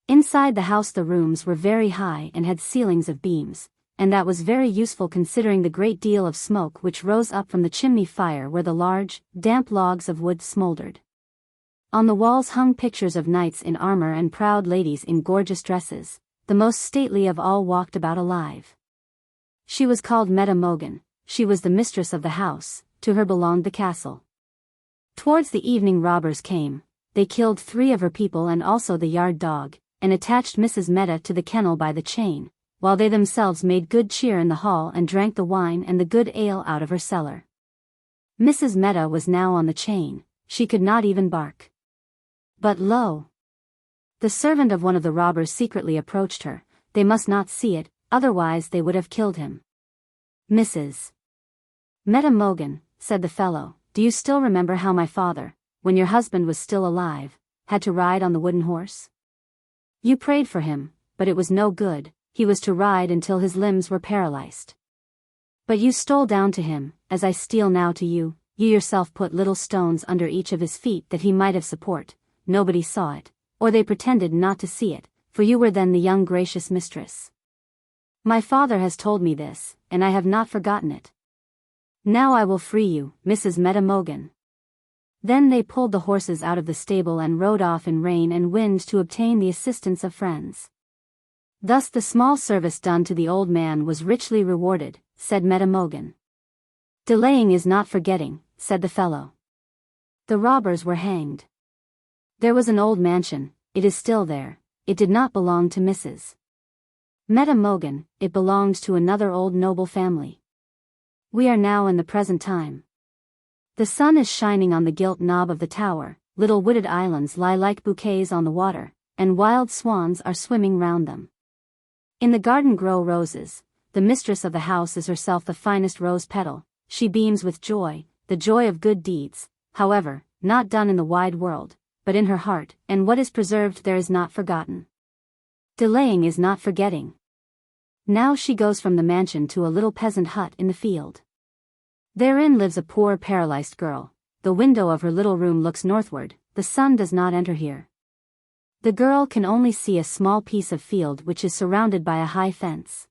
Inside the house the rooms were very high and had ceilings of beams, and that was very useful considering the great deal of smoke which rose up from the chimney fire where the large, damp logs of wood smoldered. On the walls hung pictures of knights in armor and proud ladies in gorgeous dresses. The most stately of all walked about alive. She was called Meta Mogan. She was the mistress of the house, to her belonged the castle. Towards the evening robbers came. They killed 3 of her people and also the yard dog, and attached Mrs. Meta to the kennel by the chain, while they themselves made good cheer in the hall and drank the wine and the good ale out of her cellar. Mrs. Meta was now on the chain. She could not even bark. But lo! The servant of one of the robbers secretly approached her. They must not see it, otherwise they would have killed him. Mrs. Meta Mogan, said the fellow, do you still remember how my father, when your husband was still alive, had to ride on the wooden horse? You prayed for him, but it was no good. He was to ride until his limbs were paralyzed. But you stole down to him, as I steal now to you. You yourself put little stones under each of his feet that he might have support. Nobody saw it, or they pretended not to see it, for you were then the young gracious mistress. My father has told me this, and I have not forgotten it. Now I will free you, Mrs. Meta Mogan. Then they pulled the horses out of the stable and rode off in rain and wind to obtain the assistance of friends. Thus the small service done to the old man was richly rewarded, said Meta Mogan. Delaying is not forgetting, said the fellow. The robbers were hanged. There was an old mansion. It is still there. It did not belong to Mrs. Meta Mogan, it belonged to another old noble family. We are now in the present time. The sun is shining on the gilt knob of the tower, little wooded islands lie like bouquets on the water, and wild swans are swimming round them. In the garden grow roses. The mistress of the house is herself the finest rose petal. She beams with joy, the joy of good deeds, however, not done in the wide world, but in her heart, and what is preserved there is not forgotten. Delaying is not forgetting. Now she goes from the mansion to a little peasant hut in the field. Therein lives a poor paralyzed girl. The window of her little room looks northward. The sun does not enter here. The girl can only see a small piece of field which is surrounded by a high fence.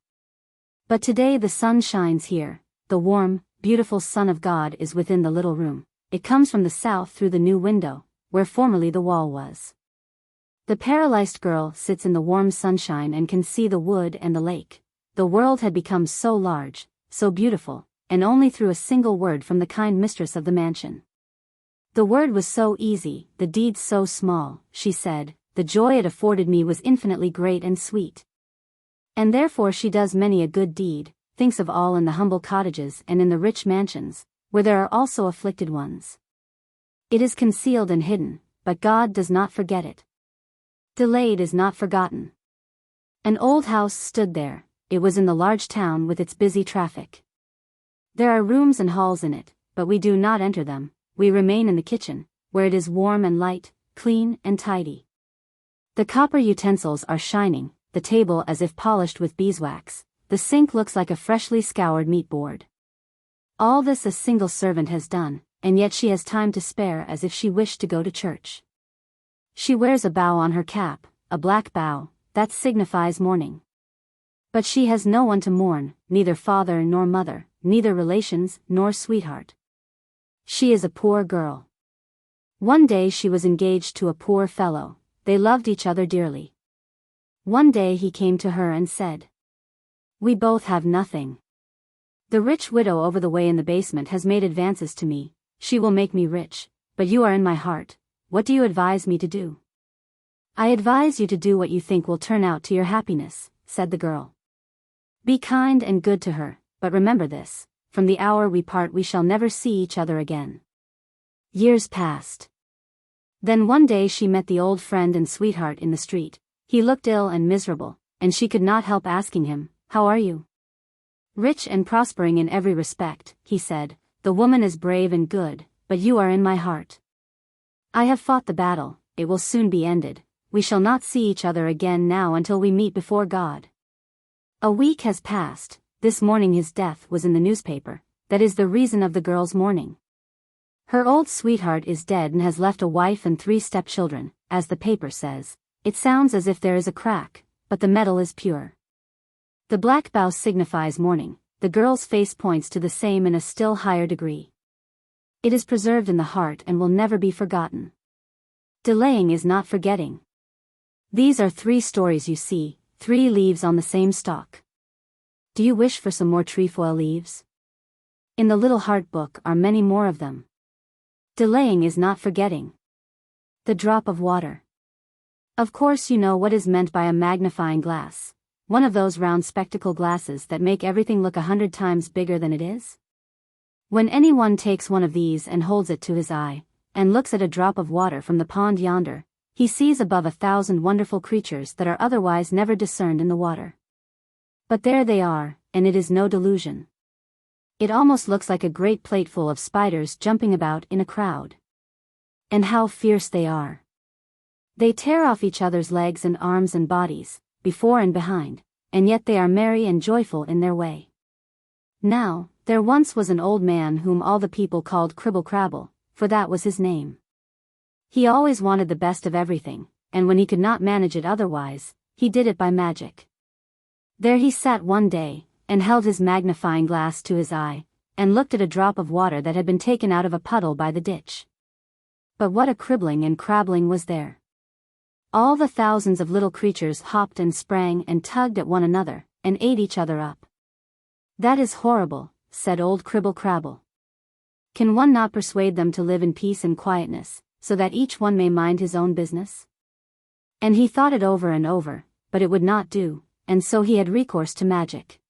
But today the sun shines here. The warm, beautiful sun of God is within the little room. It comes from the south through the new window, where formerly the wall was. The paralyzed girl sits in the warm sunshine and can see the wood and the lake. The world had become so large, so beautiful, and only through a single word from the kind mistress of the mansion. The word was so easy, the deed so small, she said, the joy it afforded me was infinitely great and sweet. And therefore she does many a good deed, thinks of all in the humble cottages and in the rich mansions, where there are also afflicted ones. It is concealed and hidden, but God does not forget it. Delayed is not forgotten. An old house stood there. It was in the large town with its busy traffic. There are rooms and halls in it, but we do not enter them. We remain in the kitchen, where it is warm and light, clean and tidy. The copper utensils are shining, the table as if polished with beeswax, the sink looks like a freshly scoured meat board. All this a single servant has done, and yet she has time to spare as if she wished to go to church. She wears a bow on her cap, a black bow, that signifies mourning. But she has no one to mourn, neither father nor mother, neither relations nor sweetheart. She is a poor girl. One day she was engaged to a poor fellow. They loved each other dearly. One day he came to her and said, "We both have nothing. The rich widow over the way in the basement has made advances to me. She will make me rich, but you are in my heart. What do you advise me to do?" "I advise you to do what you think will turn out to your happiness," said the girl. "Be kind and good to her, but remember this, from the hour we part we shall never see each other again." Years passed. Then one day she met the old friend and sweetheart in the street. He looked ill and miserable, and she could not help asking him, "How are you?" "Rich and prospering in every respect," he said. "The woman is brave and good, but you are in my heart. I have fought the battle, it will soon be ended. We shall not see each other again now until we meet before God." A week has passed. This morning his death was in the newspaper. That is the reason of the girl's mourning. Her old sweetheart is dead and has left a wife and 3 stepchildren, as the paper says. It sounds as if there is a crack, but the metal is pure. The black bow signifies mourning. The girl's face points to the same in a still higher degree. It is preserved in the heart and will never be forgotten. Delaying is not forgetting. These are 3 stories you see, 3 leaves on the same stalk. Do you wish for some more trefoil leaves? In the Little Heart Book are many more of them. Delaying is not forgetting. The drop of water. Of course you know what is meant by a magnifying glass. One of those round spectacle glasses that make everything look 100 times bigger than it is. When anyone takes one of these and holds it to his eye, and looks at a drop of water from the pond yonder, he sees above 1,000 wonderful creatures that are otherwise never discerned in the water. But there they are, and it is no delusion. It almost looks like a great plateful of spiders jumping about in a crowd. And how fierce they are! They tear off each other's legs and arms and bodies, before and behind, and yet they are merry and joyful in their way. Now, there once was an old man whom all the people called Cribble Crabble, for that was his name. He always wanted the best of everything, and when he could not manage it otherwise, he did it by magic. There he sat one day, and held his magnifying glass to his eye, and looked at a drop of water that had been taken out of a puddle by the ditch. But what a cribbling and crabbling was there! All the thousands of little creatures hopped and sprang and tugged at one another, and ate each other up. "That is horrible," said old Cribble Crabble. "Can one not persuade them to live in peace and quietness, so that each one may mind his own business?" And he thought it over and over, but it would not do, and so he had recourse to magic.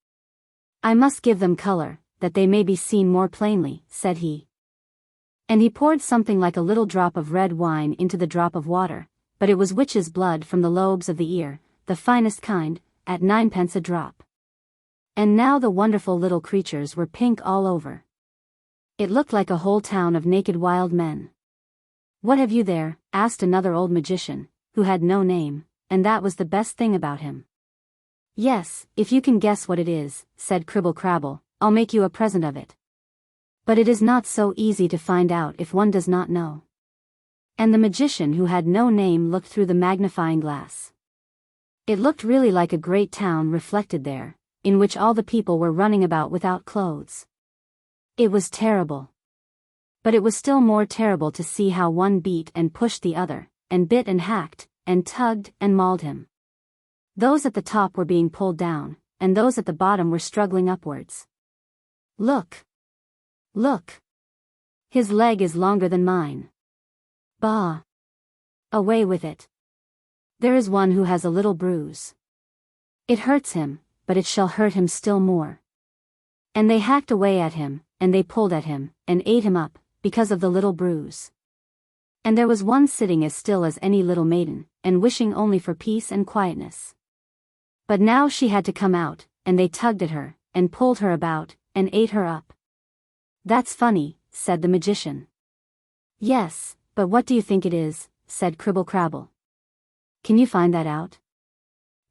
"I must give them color, that they may be seen more plainly," said he. And he poured something like a little drop of red wine into the drop of water, but it was witch's blood from the lobes of the ear, the finest kind, at 9 pence a drop. And now the wonderful little creatures were pink all over. It looked like a whole town of naked wild men. "What have you there?" asked another old magician, who had no name, and that was the best thing about him. "Yes, if you can guess what it is," said Cribble Crabble, "I'll make you a present of it. But it is not so easy to find out if one does not know." And the magician who had no name looked through the magnifying glass. It looked really like a great town reflected there, in which all the people were running about without clothes. It was terrible. But it was still more terrible to see how one beat and pushed the other, and bit and hacked, and tugged and mauled him. Those at the top were being pulled down, and those at the bottom were struggling upwards. "Look! Look! His leg is longer than mine. Bah! Away with it. There is one who has a little bruise. It hurts him, but it shall hurt him still more." And they hacked away at him, and they pulled at him, and ate him up, because of the little bruise. And there was one sitting as still as any little maiden, and wishing only for peace and quietness. But now she had to come out, and they tugged at her, and pulled her about, and ate her up. "That's funny," said the magician. "Yes, but what do you think it is?" said Cribble Crabble. "Can you find that out?"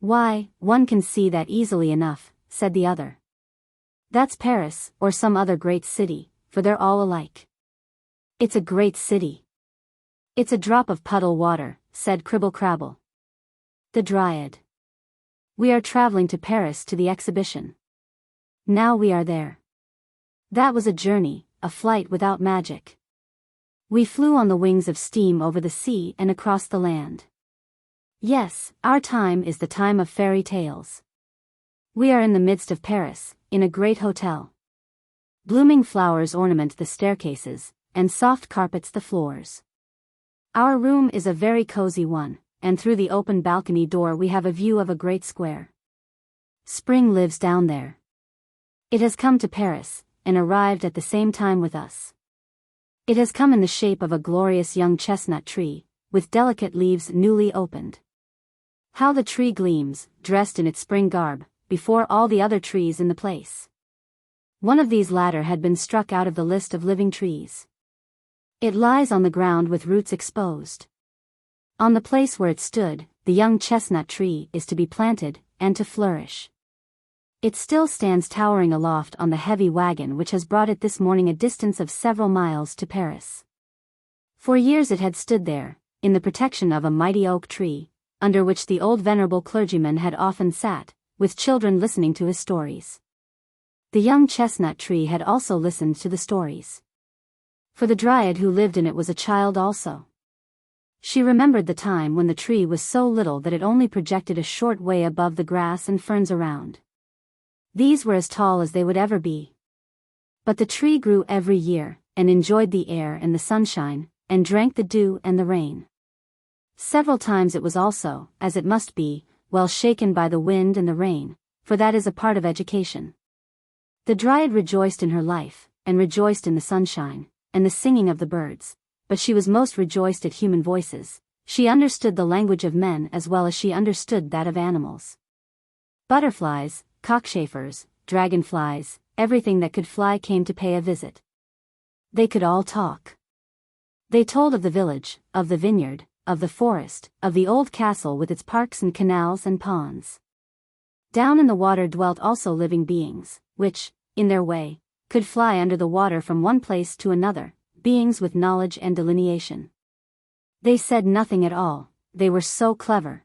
"Why, one can see that easily enough," said the other. "That's Paris, or some other great city, for they're all alike." "It's a great city." "It's a drop of puddle water," said Cribble Crabble. "The DRYAD. We are traveling to Paris to the exhibition. Now we are there. That was a journey, a flight without magic. We flew on the wings of steam over the sea and across the land. Yes, our time is the time of fairy tales. We are in the midst of Paris, in a great hotel. Blooming flowers ornament the staircases, and soft carpets the floors. Our room is a very cozy one, and through the open balcony door we have a view of a great square. Spring lives down there. It has come to Paris, and arrived at the same time with us. It has come in the shape of a glorious young chestnut tree, with delicate leaves newly opened. How the tree gleams, dressed in its spring garb, before all the other trees in the place. One of these latter had been struck out of the list of living trees. It lies on the ground with roots exposed. On the place where it stood, the young chestnut tree is to be planted, and to flourish. It still stands towering aloft on the heavy wagon which has brought it this morning a distance of several miles to Paris. For years it had stood there, in the protection of a mighty oak tree, under which the old venerable clergyman had often sat, with children listening to his stories. The young chestnut tree had also listened to the stories. For the dryad who lived in it was a child also. She remembered the time when the tree was so little that it only projected a short way above the grass and ferns around. These were as tall as they would ever be. But the tree grew every year, and enjoyed the air and the sunshine, and drank the dew and the rain. Several times it was also, as it must be, well shaken by the wind and the rain, for that is a part of education. The dryad rejoiced in her life, and rejoiced in the sunshine, and the singing of the birds, but she was most rejoiced at human voices. She understood the language of men as well as she understood that of animals. Butterflies, cockchafers, dragonflies, everything that could fly came to pay a visit. They could all talk. They told of the village, of the vineyard, of the forest, of the old castle with its parks and canals and ponds. Down in the water dwelt also living beings, which, in their way, could fly under the water from one place to another, beings with knowledge and delineation. They said nothing at all, they were so clever.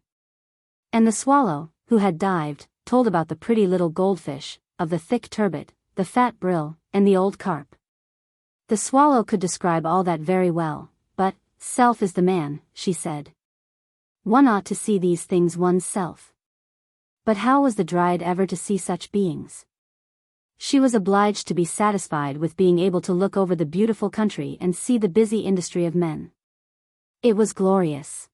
And the swallow, who had dived, told about the pretty little goldfish, of the thick turbot, the fat brill, and the old carp. The swallow could describe all that very well, but, self is the man, she said. One ought to see these things one's self. But how was the dryad ever to see such beings? She was obliged to be satisfied with being able to look over the beautiful country and see the busy industry of men. It was glorious.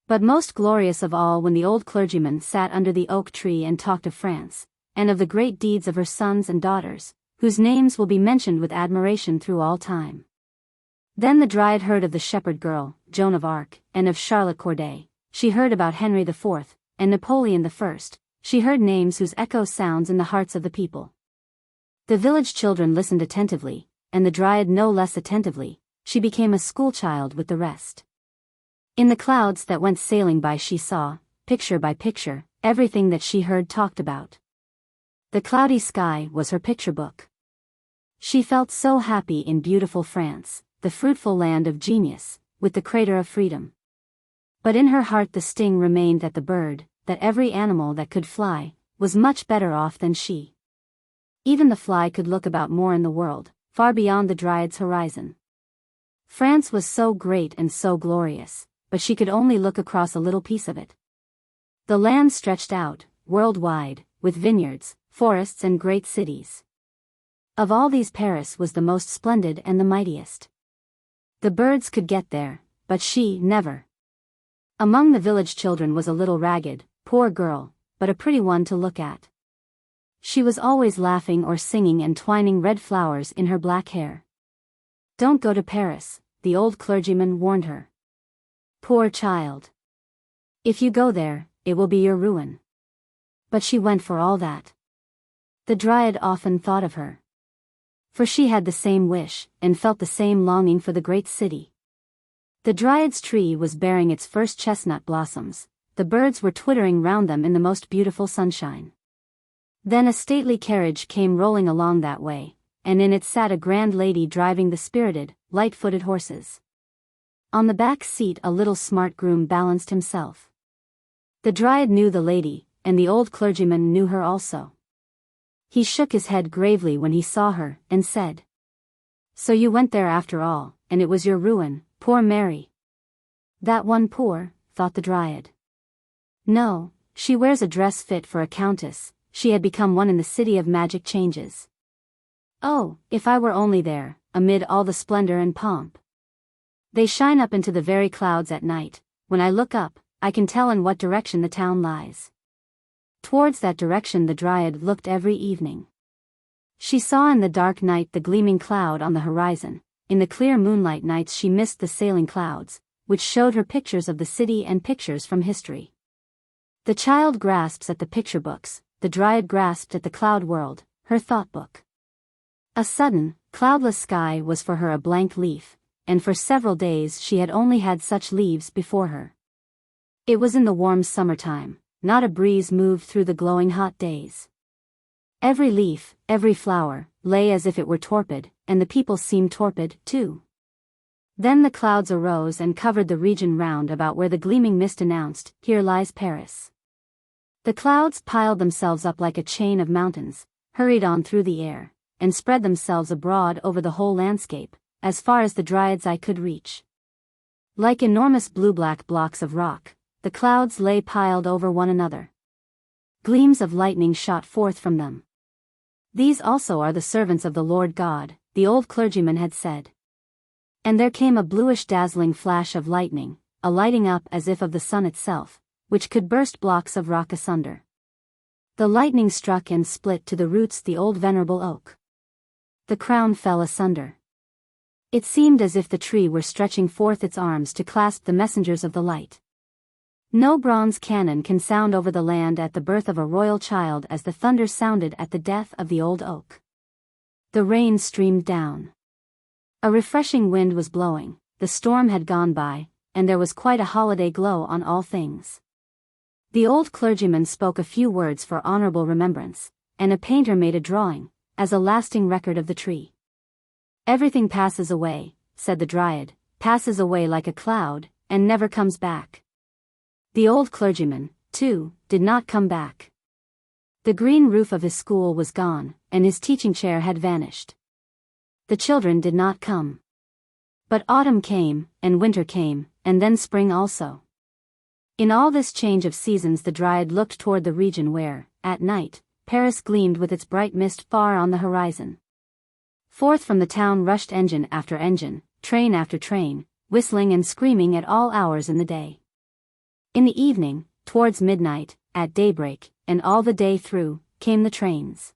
But most glorious of all when the old clergyman sat under the oak tree and talked of France, and of the great deeds of her sons and daughters, whose names will be mentioned with admiration through all time. Then the dryad heard of the shepherd girl, Joan of Arc, and of Charlotte Corday. She heard about Henry IV, and Napoleon I. She heard names whose echo sounds in the hearts of the people. The village children listened attentively, and the dryad no less attentively. She became a schoolchild with the rest. In the clouds that went sailing by she saw, picture by picture, everything that she heard talked about. The cloudy sky was her picture book. She felt so happy in beautiful France, the fruitful land of genius, with the crater of freedom. But in her heart the sting remained that the bird, that every animal that could fly, was much better off than she. Even the fly could look about more in the world, far beyond the dryad's horizon. France was so great and so glorious, but she could only look across a little piece of it. The land stretched out, worldwide, with vineyards, forests and great cities. Of all these Paris was the most splendid and the mightiest. The birds could get there, but she never. Among the village children was a little ragged, poor girl, but a pretty one to look at. She was always laughing or singing and twining red flowers in her black hair. Don't go to Paris, the old clergyman warned her. Poor child. If you go there, it will be your ruin. But she went for all that. The dryad often thought of her. For she had the same wish, and felt the same longing for the great city. The dryad's tree was bearing its first chestnut blossoms, the birds were twittering round them in the most beautiful sunshine. Then a stately carriage came rolling along that way, and in it sat a grand lady driving the spirited, light-footed horses. On the back seat a little smart groom balanced himself. The dryad knew the lady, and the old clergyman knew her also. He shook his head gravely when he saw her, and said, "So you went there after all, and it was your ruin, poor Mary." That one poor, thought the dryad. No, she wears a dress fit for a countess. She had become one in the city of magic changes. Oh, if I were only there, amid all the splendor and pomp. They shine up into the very clouds at night. When I look up, I can tell in what direction the town lies. Towards that direction the dryad looked every evening. She saw in the dark night the gleaming cloud on the horizon. In the clear moonlight nights she missed the sailing clouds, which showed her pictures of the city and pictures from history. The child grasps at the picture books, the dryad grasped at the cloud world, her thought book. A sudden, cloudless sky was for her a blank leaf, and for several days she had only had such leaves before her. It was in the warm summertime, not a breeze moved through the glowing hot days. Every leaf, every flower, lay as if it were torpid, and the people seemed torpid, too. Then the clouds arose and covered the region round about where the gleaming mist announced, "Here lies Paris." The clouds piled themselves up like a chain of mountains, hurried on through the air, and spread themselves abroad over the whole landscape, as far as the dryad's eye could reach. Like enormous blue-black blocks of rock, the clouds lay piled over one another. Gleams of lightning shot forth from them. "These also are the servants of the Lord God," the old clergyman had said. And there came a bluish dazzling flash of lightning, a lighting up as if of the sun itself, which could burst blocks of rock asunder. The lightning struck and split to the roots the old venerable oak. The crown fell asunder. It seemed as if the tree were stretching forth its arms to clasp the messengers of the light. No bronze cannon can sound over the land at the birth of a royal child as the thunder sounded at the death of the old oak. The rain streamed down. A refreshing wind was blowing, the storm had gone by, and there was quite a holiday glow on all things. The old clergyman spoke a few words for honorable remembrance, and a painter made a drawing, as a lasting record of the tree. "Everything passes away," said the dryad, "passes away like a cloud, and never comes back." The old clergyman, too, did not come back. The green roof of his school was gone, and his teaching chair had vanished. The children did not come. But autumn came, and winter came, and then spring also. In all this change of seasons the dryad looked toward the region where, at night, Paris gleamed with its bright mist far on the horizon. Forth from the town rushed engine after engine, train after train, whistling and screaming at all hours in the day. In the evening, towards midnight, at daybreak, and all the day through, came the trains.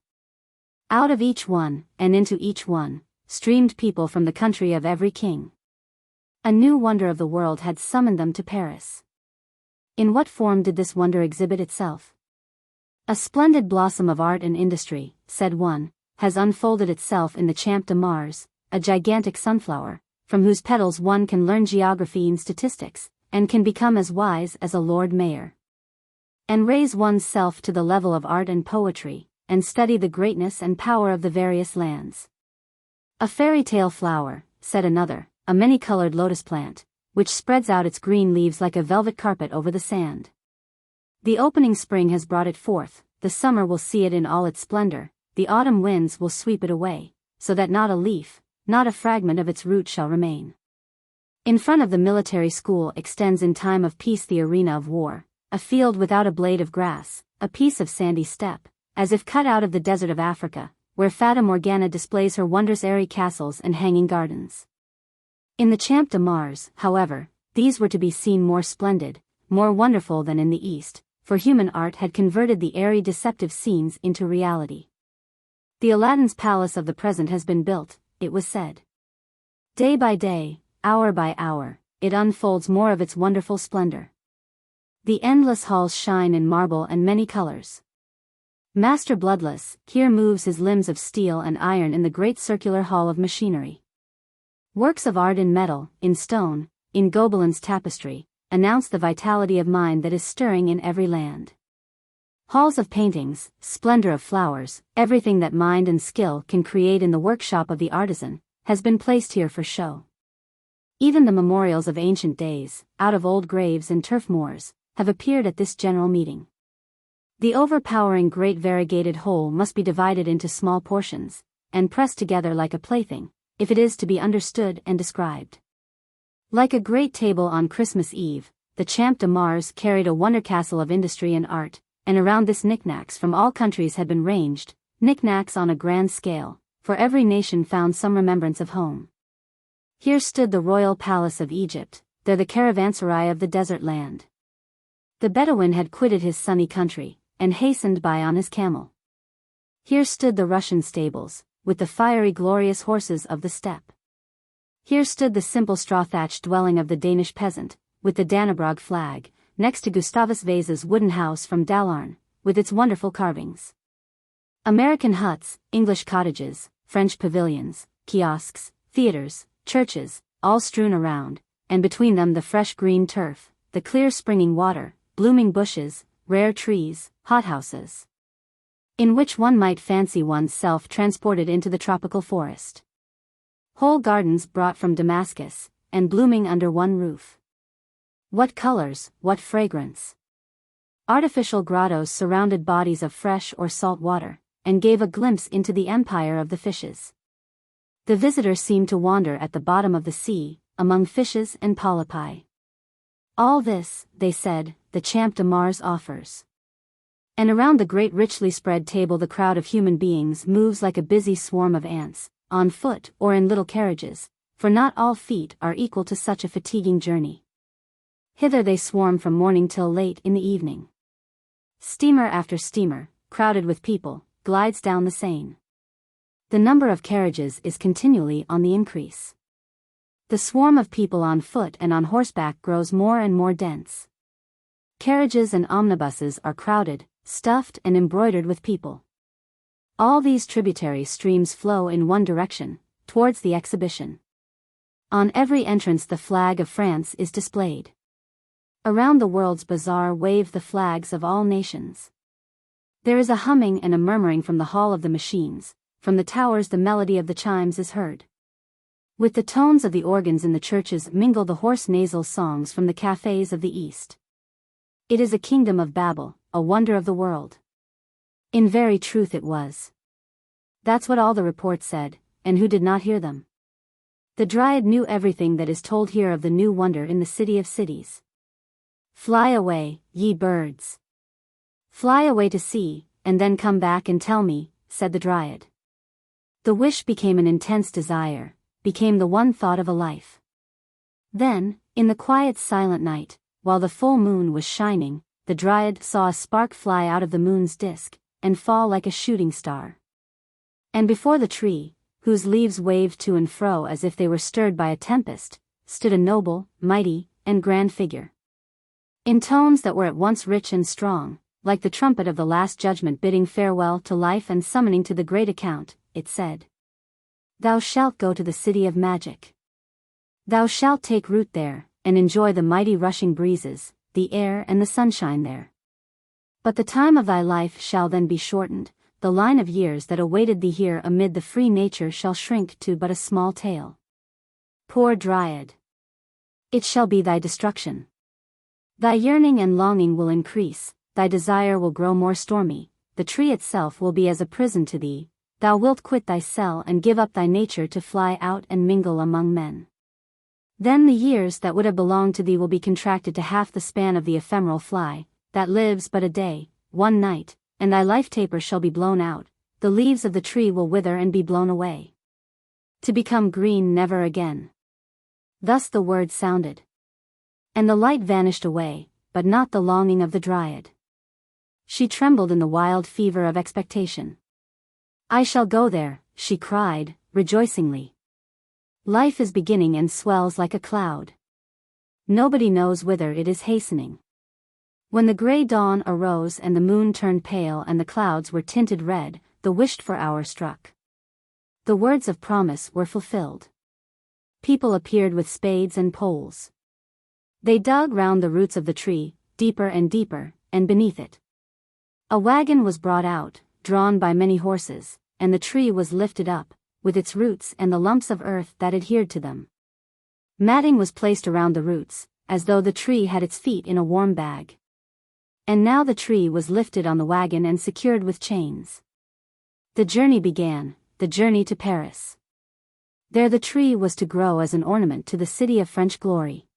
Out of each one, and into each one, streamed people from the country of every king. A new wonder of the world had summoned them to Paris. In what form did this wonder exhibit itself? "A splendid blossom of art and industry," said one, "has unfolded itself in the Champ de Mars, a gigantic sunflower, from whose petals one can learn geography and statistics, and can become as wise as a Lord Mayor. And raise one's self to the level of art and poetry, and study the greatness and power of the various lands." "A fairy tale flower," said another, "a many-colored lotus plant, which spreads out its green leaves like a velvet carpet over the sand. The opening spring has brought it forth, the summer will see it in all its splendor, the autumn winds will sweep it away, so that not a leaf, not a fragment of its root shall remain. In front of the military school extends in time of peace the arena of war, a field without a blade of grass, a piece of sandy steppe, as if cut out of the desert of Africa, where Fata Morgana displays her wondrous airy castles and hanging gardens. In the Champ de Mars, however, these were to be seen more splendid, more wonderful than in the East, for human art had converted the airy deceptive scenes into reality. "The Aladdin's palace of the present has been built," it was said. Day by day, hour by hour, it unfolds more of its wonderful splendor. The endless halls shine in marble and many colors. Master Bloodless here moves his limbs of steel and iron in the great circular hall of machinery. Works of art in metal, in stone, in Goblin's tapestry, announce the vitality of mind that is stirring in every land. Halls of paintings, splendor of flowers, everything that mind and skill can create in the workshop of the artisan, has been placed here for show. Even the memorials of ancient days, out of old graves and turf moors, have appeared at this general meeting. The overpowering great variegated whole must be divided into small portions, and pressed together like a plaything, if it is to be understood and described. Like a great table on Christmas Eve, the Champ de Mars carried a wonder castle of industry and art, and around this knickknacks from all countries had been ranged, knickknacks on a grand scale, for every nation found some remembrance of home. Here stood the royal palace of Egypt, there the caravanserai of the desert land. The Bedouin had quitted his sunny country, and hastened by on his camel. Here stood the Russian stables, with the fiery glorious horses of the steppe. Here stood the simple straw-thatched dwelling of the Danish peasant, with the Dannebrog flag, next to Gustavus Vasa's wooden house from Dalarn, with its wonderful carvings. American huts, English cottages, French pavilions, kiosks, theaters, churches, all strewn around, and between them the fresh green turf, the clear springing water, blooming bushes, rare trees, hothouses, in which one might fancy one's self transported into the tropical forest. Whole gardens brought from Damascus, and blooming under one roof. What colors, what fragrance! Artificial grottos surrounded bodies of fresh or salt water, and gave a glimpse into the empire of the fishes. The visitor seemed to wander at the bottom of the sea, among fishes and polypi. All this, they said, the Champ de Mars offers. And around the great richly spread table the crowd of human beings moves like a busy swarm of ants, on foot or in little carriages, for not all feet are equal to such a fatiguing journey. Hither they swarm from morning till late in the evening. Steamer after steamer, crowded with people, glides down the Seine. The number of carriages is continually on the increase. The swarm of people on foot and on horseback grows more and more dense. Carriages and omnibuses are crowded, stuffed and embroidered with people. All these tributary streams flow in one direction, towards the exhibition. On every entrance the flag of France is displayed. Around the world's bazaar wave the flags of all nations. There is a humming and a murmuring from the hall of the machines, from the towers the melody of the chimes is heard. With the tones of the organs in the churches mingle the hoarse nasal songs from the cafes of the East. It is a kingdom of Babel, a wonder of the world. In very truth it was. That's what all the reports said, and who did not hear them? The Dryad knew everything that is told here of the new wonder in the city of cities. Fly away, ye birds. Fly away to sea, and then come back and tell me, said the Dryad. The wish became an intense desire, became the one thought of a life. Then, in the quiet silent night, while the full moon was shining, the Dryad saw a spark fly out of the moon's disk, and fall like a shooting star. And before the tree, whose leaves waved to and fro as if they were stirred by a tempest, stood a noble, mighty, and grand figure. In tones that were at once rich and strong, like the trumpet of the last judgment bidding farewell to life and summoning to the great account, it said, "Thou shalt go to the city of magic. Thou shalt take root there, and enjoy the mighty rushing breezes, the air and the sunshine there. But the time of thy life shall then be shortened, the line of years that awaited thee here amid the free nature shall shrink to but a small tale. Poor Dryad! It shall be thy destruction. Thy yearning and longing will increase, thy desire will grow more stormy, the tree itself will be as a prison to thee, thou wilt quit thy cell and give up thy nature to fly out and mingle among men. Then the years that would have belonged to thee will be contracted to half the span of the ephemeral fly, that lives but a day, one night, and thy life taper shall be blown out, the leaves of the tree will wither and be blown away, to become green never again." Thus the word sounded. And the light vanished away, but not the longing of the Dryad. She trembled in the wild fever of expectation. "I shall go there," she cried, rejoicingly. "Life is beginning and swells like a cloud. Nobody knows whither it is hastening." When the grey dawn arose and the moon turned pale and the clouds were tinted red, the wished-for hour struck. The words of promise were fulfilled. People appeared with spades and poles. They dug round the roots of the tree, deeper and deeper, and beneath it. A wagon was brought out, drawn by many horses, and the tree was lifted up, with its roots and the lumps of earth that adhered to them. Matting was placed around the roots, as though the tree had its feet in a warm bag. And now the tree was lifted on the wagon and secured with chains. The journey began, the journey to Paris. There the tree was to grow as an ornament to the city of French glory.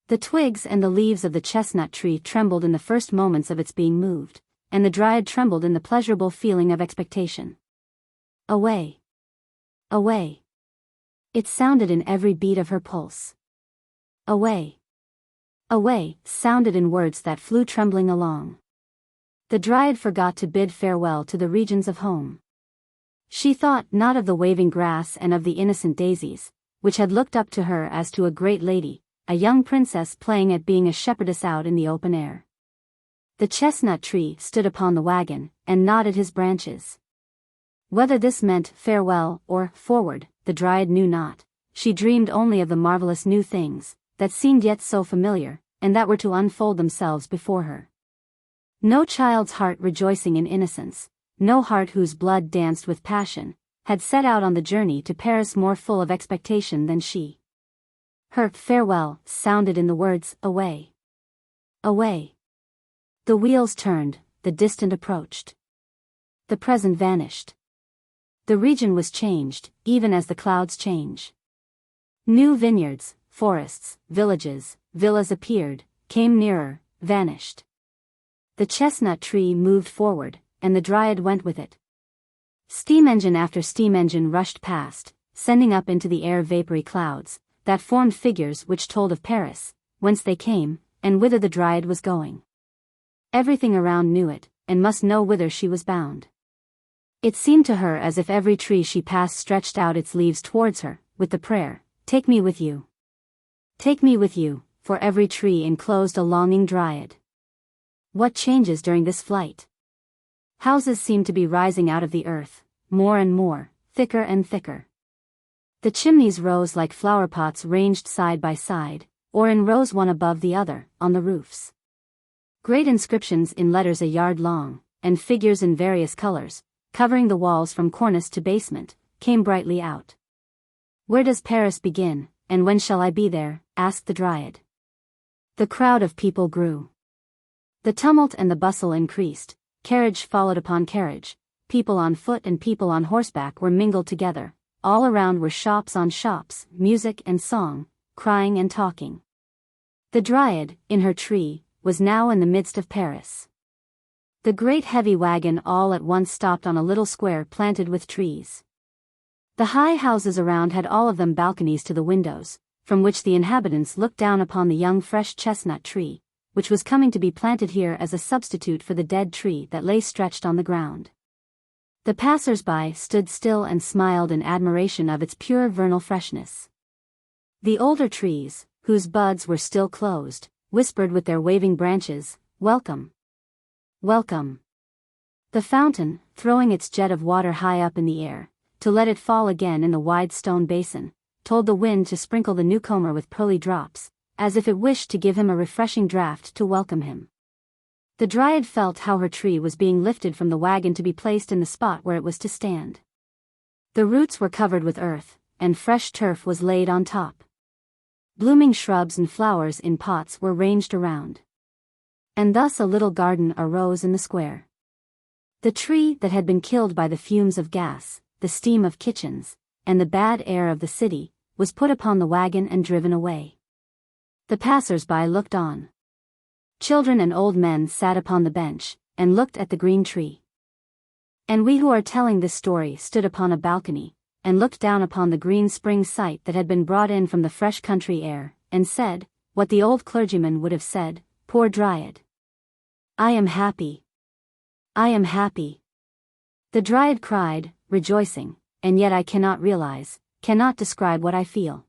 The twigs and the leaves of the chestnut tree trembled in the first moments of its being moved, and the Dryad trembled in the pleasurable feeling of expectation. Away! Away! It sounded in every beat of her pulse. Away! Away! Sounded in words that flew trembling along. The Dryad forgot to bid farewell to the regions of home. She thought not of the waving grass and of the innocent daisies, which had looked up to her as to a great lady, a young princess playing at being a shepherdess out in the open air. The chestnut tree stood upon the wagon, and nodded his branches. Whether this meant farewell or forward, the Dryad knew not. She dreamed only of the marvelous new things, that seemed yet so familiar, and that were to unfold themselves before her. No child's heart rejoicing in innocence, no heart whose blood danced with passion, had set out on the journey to Paris more full of expectation than she. Her farewell sounded in the words, away. Away. The wheels turned, the distant approached. The present vanished. The region was changed, even as the clouds change. New vineyards, forests, villages, villas appeared, came nearer, vanished. The chestnut tree moved forward, and the Dryad went with it. Steam engine after steam engine rushed past, sending up into the air vapory clouds, that formed figures which told of Paris, whence they came, and whither the Dryad was going. Everything around knew it, and must know whither she was bound. It seemed to her as if every tree she passed stretched out its leaves towards her, with the prayer, "Take me with you. Take me with you," for every tree enclosed a longing Dryad. What changes during this flight! Houses seemed to be rising out of the earth, more and more, thicker and thicker. The chimneys rose like flower pots ranged side by side, or in rows one above the other, on the roofs. Great inscriptions in letters a yard long, and figures in various colors, covering the walls from cornice to basement, came brightly out. "Where does Paris begin, and when shall I be there?" asked the Dryad. The crowd of people grew. The tumult and the bustle increased, carriage followed upon carriage, people on foot and people on horseback were mingled together, all around were shops on shops, music and song, crying and talking. The Dryad, in her tree, was now in the midst of Paris. The great heavy wagon all at once stopped on a little square planted with trees. The high houses around had all of them balconies to the windows, from which the inhabitants looked down upon the young fresh chestnut tree, which was coming to be planted here as a substitute for the dead tree that lay stretched on the ground. The passers-by stood still and smiled in admiration of its pure vernal freshness. The older trees, whose buds were still closed, whispered with their waving branches, "Welcome! Welcome!" The fountain, throwing its jet of water high up in the air, to let it fall again in the wide stone basin, told the wind to sprinkle the newcomer with pearly drops, as if it wished to give him a refreshing draught to welcome him. The Dryad felt how her tree was being lifted from the wagon to be placed in the spot where it was to stand. The roots were covered with earth, and fresh turf was laid on top. Blooming shrubs and flowers in pots were ranged around. And thus a little garden arose in the square. The tree that had been killed by the fumes of gas, the steam of kitchens, and the bad air of the city, was put upon the wagon and driven away. The passers-by looked on. Children and old men sat upon the bench, and looked at the green tree. And we who are telling this story stood upon a balcony, and looked down upon the green spring sight that had been brought in from the fresh country air, and said, what the old clergyman would have said, "Poor Dryad. I am happy. I am happy." The Dryad cried, rejoicing, "And yet I cannot realize, cannot describe what I feel.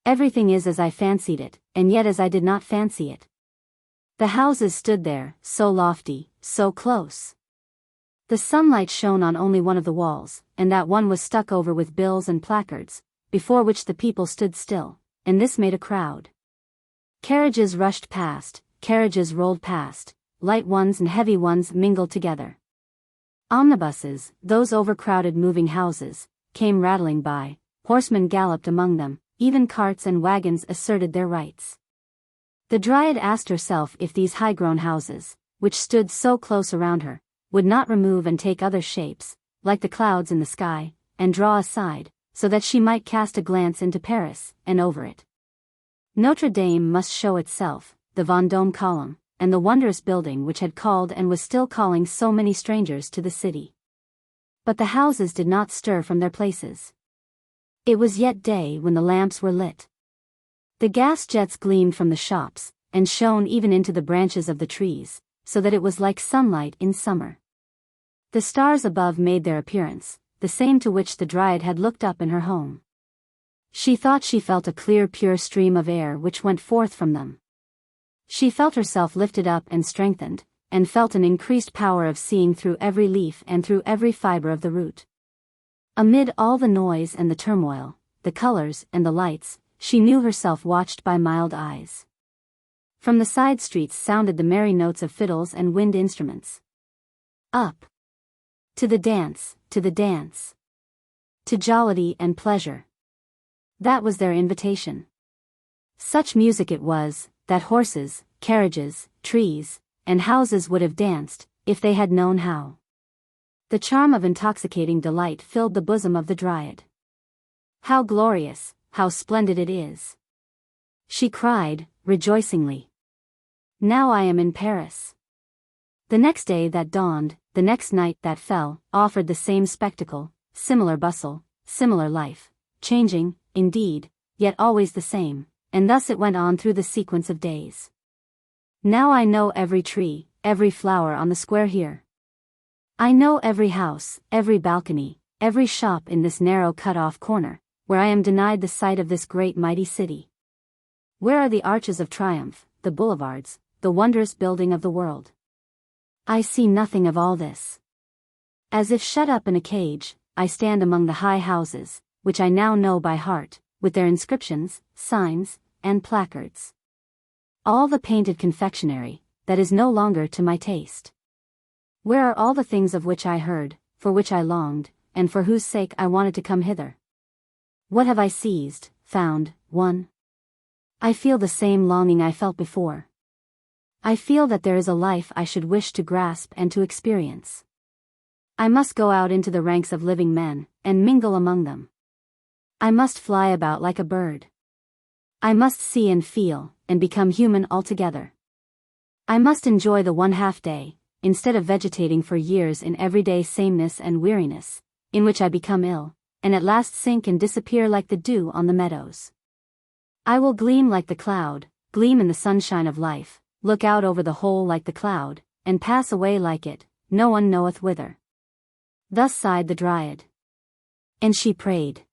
Everything is as I fancied it, and yet as I did not fancy it." The houses stood there, so lofty, so close. The sunlight shone on only one of the walls, and that one was stuck over with bills and placards, before which the people stood still, and this made a crowd. Carriages rushed past, carriages rolled past, light ones and heavy ones mingled together. Omnibuses, those overcrowded moving houses, came rattling by, horsemen galloped among them, even carts and wagons asserted their rights. The Dryad asked herself if these high-grown houses, which stood so close around her, would not remove and take other shapes, like the clouds in the sky, and draw aside, so that she might cast a glance into Paris, and over it. Notre Dame must show itself, the Vendôme column, and the wondrous building which had called and was still calling so many strangers to the city. But the houses did not stir from their places. It was yet day when the lamps were lit. The gas jets gleamed from the shops, and shone even into the branches of the trees, so that it was like sunlight in summer. The stars above made their appearance, the same to which the Dryad had looked up in her home. She thought she felt a clear pure stream of air which went forth from them. She felt herself lifted up and strengthened, and felt an increased power of seeing through every leaf and through every fiber of the root. Amid all the noise and the turmoil, the colors and the lights, she knew herself watched by mild eyes. From the side streets sounded the merry notes of fiddles and wind instruments. Up! To the dance, to the dance! To jollity and pleasure! That was their invitation. Such music it was, that horses, carriages, trees, and houses would have danced, if they had known how. The charm of intoxicating delight filled the bosom of the Dryad. How glorious, how splendid it is! She cried, rejoicingly. Now I am in Paris. The next day that dawned, the next night that fell, offered the same spectacle, similar bustle, similar life, changing, indeed, yet always the same, and thus it went on through the sequence of days. Now I know every tree, every flower on the square here. I know every house, every balcony, every shop in this narrow cut-off corner, where I am denied the sight of this great mighty city. Where are the arches of triumph, the boulevards, the wondrous building of the world? I see nothing of all this. As if shut up in a cage, I stand among the high houses, which I now know by heart, with their inscriptions, signs, and placards. All the painted confectionery, that is no longer to my taste. Where are all the things of which I heard, for which I longed, and for whose sake I wanted to come hither? What have I seized, found, won? I feel the same longing I felt before. I feel that there is a life I should wish to grasp and to experience. I must go out into the ranks of living men, and mingle among them. I must fly about like a bird. I must see and feel, and become human altogether. I must enjoy the 1/2 day, instead of vegetating for years in everyday sameness and weariness, in which I become ill, and at last sink and disappear like the dew on the meadows. I will gleam like the cloud, gleam in the sunshine of life, look out over the whole like the cloud, and pass away like it, no one knoweth whither. Thus sighed the Dryad. And she prayed.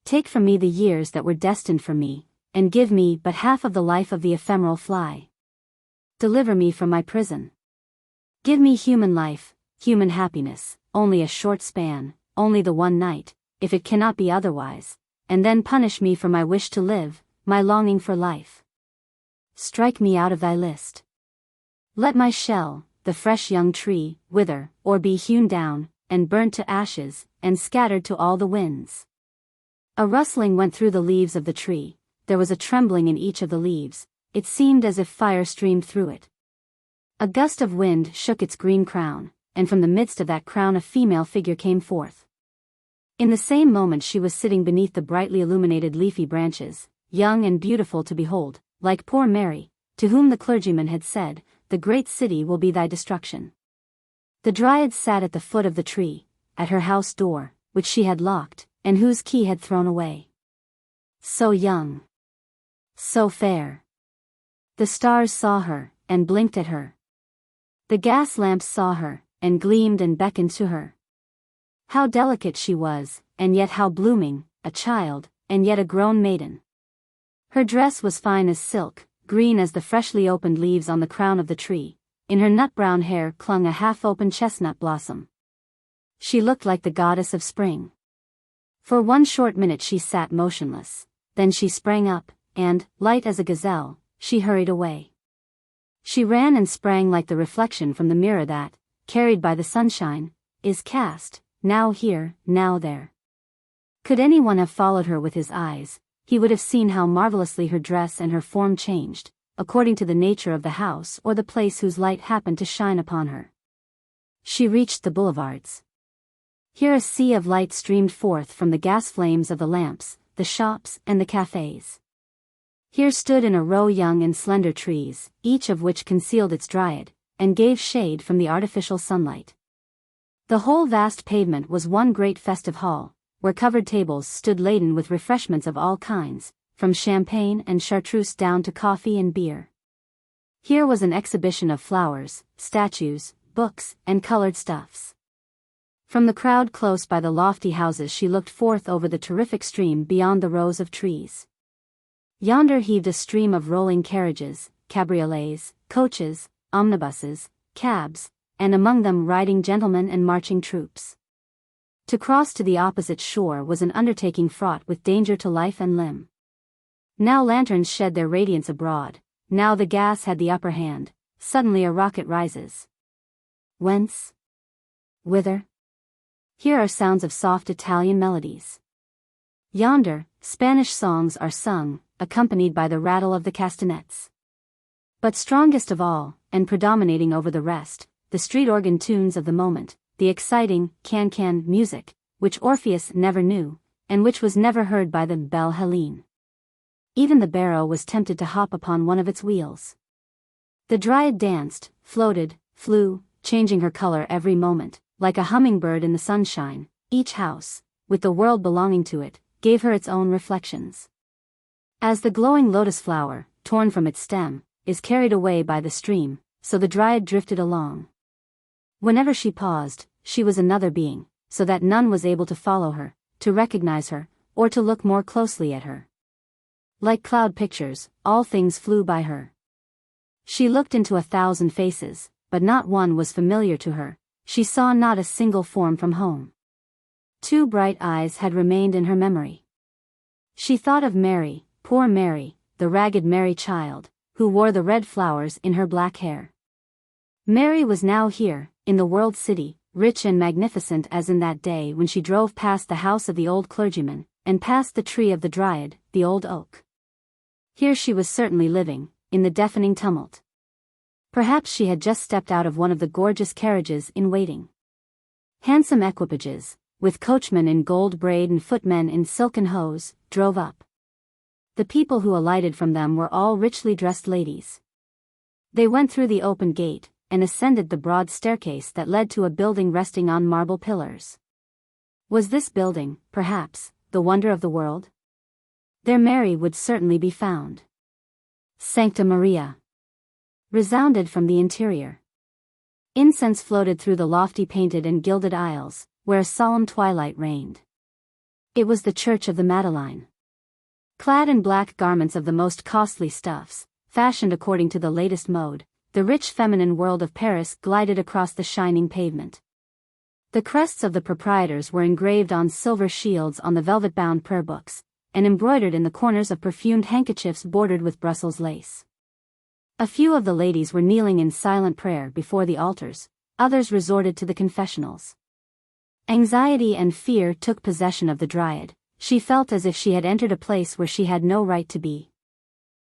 Take from me the years that were destined for me, and give me but half of the life of the ephemeral fly. Deliver me from my prison. Give me human life, human happiness, only a short span, only the one night, if it cannot be otherwise, and then punish me for my wish to live, my longing for life. Strike me out of thy list. Let my shell, the fresh young tree, wither, or be hewn down, and burnt to ashes, and scattered to all the winds. A rustling went through the leaves of the tree, there was a trembling in each of the leaves, it seemed as if fire streamed through it. A gust of wind shook its green crown, and from the midst of that crown a female figure came forth. In the same moment she was sitting beneath the brightly illuminated leafy branches, young and beautiful to behold, like poor Mary, to whom the clergyman had said, "The great city will be thy destruction." The Dryad sat at the foot of the tree, at her house door, which she had locked, and whose key had thrown away. So young. So fair. The stars saw her, and blinked at her. The gas lamps saw her, and gleamed and beckoned to her. How delicate she was, and yet how blooming, a child, and yet a grown maiden. Her dress was fine as silk, green as the freshly opened leaves on the crown of the tree, in her nut-brown hair clung a half-open chestnut blossom. She looked like the goddess of spring. For one short minute she sat motionless, then she sprang up, and, light as a gazelle, she hurried away. She ran and sprang like the reflection from the mirror that, carried by the sunshine, is cast, now here, now there. Could anyone have followed her with his eyes, he would have seen how marvelously her dress and her form changed, according to the nature of the house or the place whose light happened to shine upon her. She reached the boulevards. Here a sea of light streamed forth from the gas flames of the lamps, the shops, and the cafes. Here stood in a row young and slender trees, each of which concealed its Dryad, and gave shade from the artificial sunlight. The whole vast pavement was one great festive hall, where covered tables stood laden with refreshments of all kinds, from champagne and chartreuse down to coffee and beer. Here was an exhibition of flowers, statues, books, and colored stuffs. From the crowd close by the lofty houses she looked forth over the terrific stream beyond the rows of trees. Yonder heaved a stream of rolling carriages, cabriolets, coaches, omnibuses, cabs, and among them riding gentlemen and marching troops. To cross to the opposite shore was an undertaking fraught with danger to life and limb. Now lanterns shed their radiance abroad, now the gas had the upper hand, suddenly a rocket rises. Whence? Whither? Here are sounds of soft Italian melodies. Yonder, Spanish songs are sung, accompanied by the rattle of the castanets. But strongest of all, and predominating over the rest, the street organ tunes of the moment, the exciting, can-can music, which Orpheus never knew, and which was never heard by the Belle Helene. Even the barrow was tempted to hop upon one of its wheels. The Dryad danced, floated, flew, changing her color every moment, like a hummingbird in the sunshine. Each house, with the world belonging to it, gave her its own reflections. As the glowing lotus flower, torn from its stem, is carried away by the stream, so the Dryad drifted along. Whenever she paused, she was another being, so that none was able to follow her, to recognize her, or to look more closely at her. Like cloud pictures, all things flew by her. She looked into 1,000 faces, but not one was familiar to her. She saw not a single form from home. 2 bright eyes had remained in her memory. She thought of Mary, poor Mary, the ragged Mary child, who wore the red flowers in her black hair. Mary was now here, in the world city, rich and magnificent as in that day when she drove past the house of the old clergyman, and past the tree of the Dryad, the old oak. Here she was certainly living, in the deafening tumult. Perhaps she had just stepped out of one of the gorgeous carriages in waiting. Handsome equipages, with coachmen in gold braid and footmen in silken hose, drove up. The people who alighted from them were all richly dressed ladies. They went through the open gate, and ascended the broad staircase that led to a building resting on marble pillars. Was this building, perhaps, the wonder of the world? There Mary would certainly be found. Sancta Maria! Resounded from the interior. Incense floated through the lofty painted and gilded aisles, where a solemn twilight reigned. It was the Church of the Madeleine. Clad in black garments of the most costly stuffs, fashioned according to the latest mode, the rich feminine world of Paris glided across the shining pavement. The crests of the proprietors were engraved on silver shields on the velvet-bound prayer books, and embroidered in the corners of perfumed handkerchiefs bordered with Brussels lace. A few of the ladies were kneeling in silent prayer before the altars, others resorted to the confessionals. Anxiety and fear took possession of the Dryad. She felt as if she had entered a place where she had no right to be.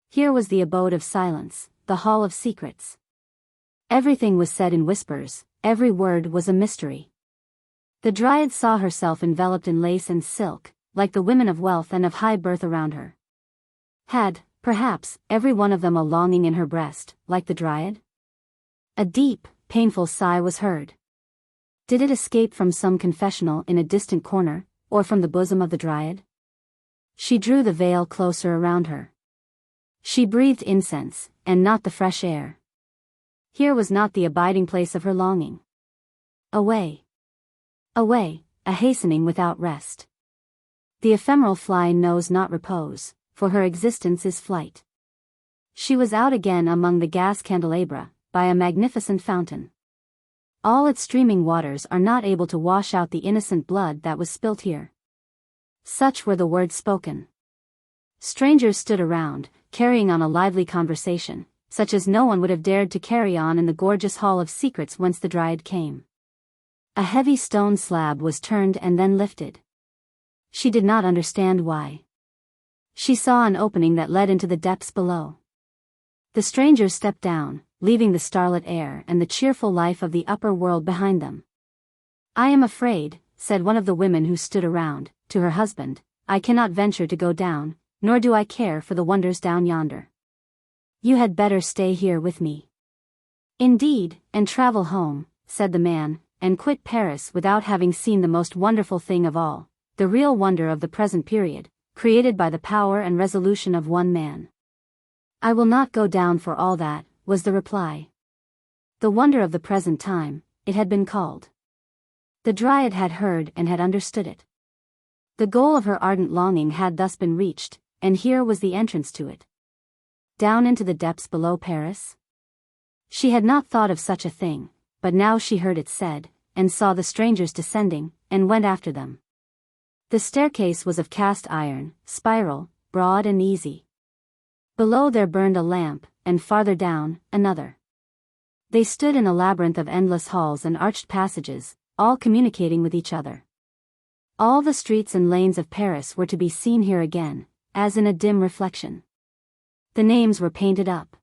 Here was the abode of silence, the hall of secrets. Everything was said in whispers, every word was a mystery. The Dryad saw herself enveloped in lace and silk, like the women of wealth and of high birth around her. Had, perhaps, every one of them a longing in her breast, like the Dryad? A deep, painful sigh was heard. Did it escape from some confessional in a distant corner, or from the bosom of the Dryad? She drew the veil closer around her. She breathed incense, and not the fresh air. Here was not the abiding place of her longing. Away. Away, a hastening without rest. The ephemeral fly knows not repose, for her existence is flight. She was out again among the gas candelabra, by a magnificent fountain. All its streaming waters are not able to wash out the innocent blood that was spilt here. Such were the words spoken. Strangers stood around, carrying on a lively conversation, such as no one would have dared to carry on in the gorgeous hall of secrets whence the Dryad came. A heavy stone slab was turned and then lifted. She did not understand why. She saw an opening that led into the depths below. The strangers stepped down, leaving the starlit air and the cheerful life of the upper world behind them. "I am afraid," said one of the women who stood around, to her husband, "I cannot venture to go down, nor do I care for the wonders down yonder. You had better stay here with me." "Indeed, and travel home," said the man, "and quit Paris without having seen the most wonderful thing of all, the real wonder of the present period, created by the power and resolution of one man." "I will not go down for all that," was the reply. The wonder of the present time, it had been called. The Dryad had heard and had understood it. The goal of her ardent longing had thus been reached, and here was the entrance to it. Down into the depths below Paris? She had not thought of such a thing, but now she heard it said, and saw the strangers descending, and went after them. The staircase was of cast iron, spiral, broad and easy. Below there burned a lamp, and farther down, another. They stood in a labyrinth of endless halls and arched passages, all communicating with each other. All the streets and lanes of Paris were to be seen here again, as in a dim reflection. The names were painted up.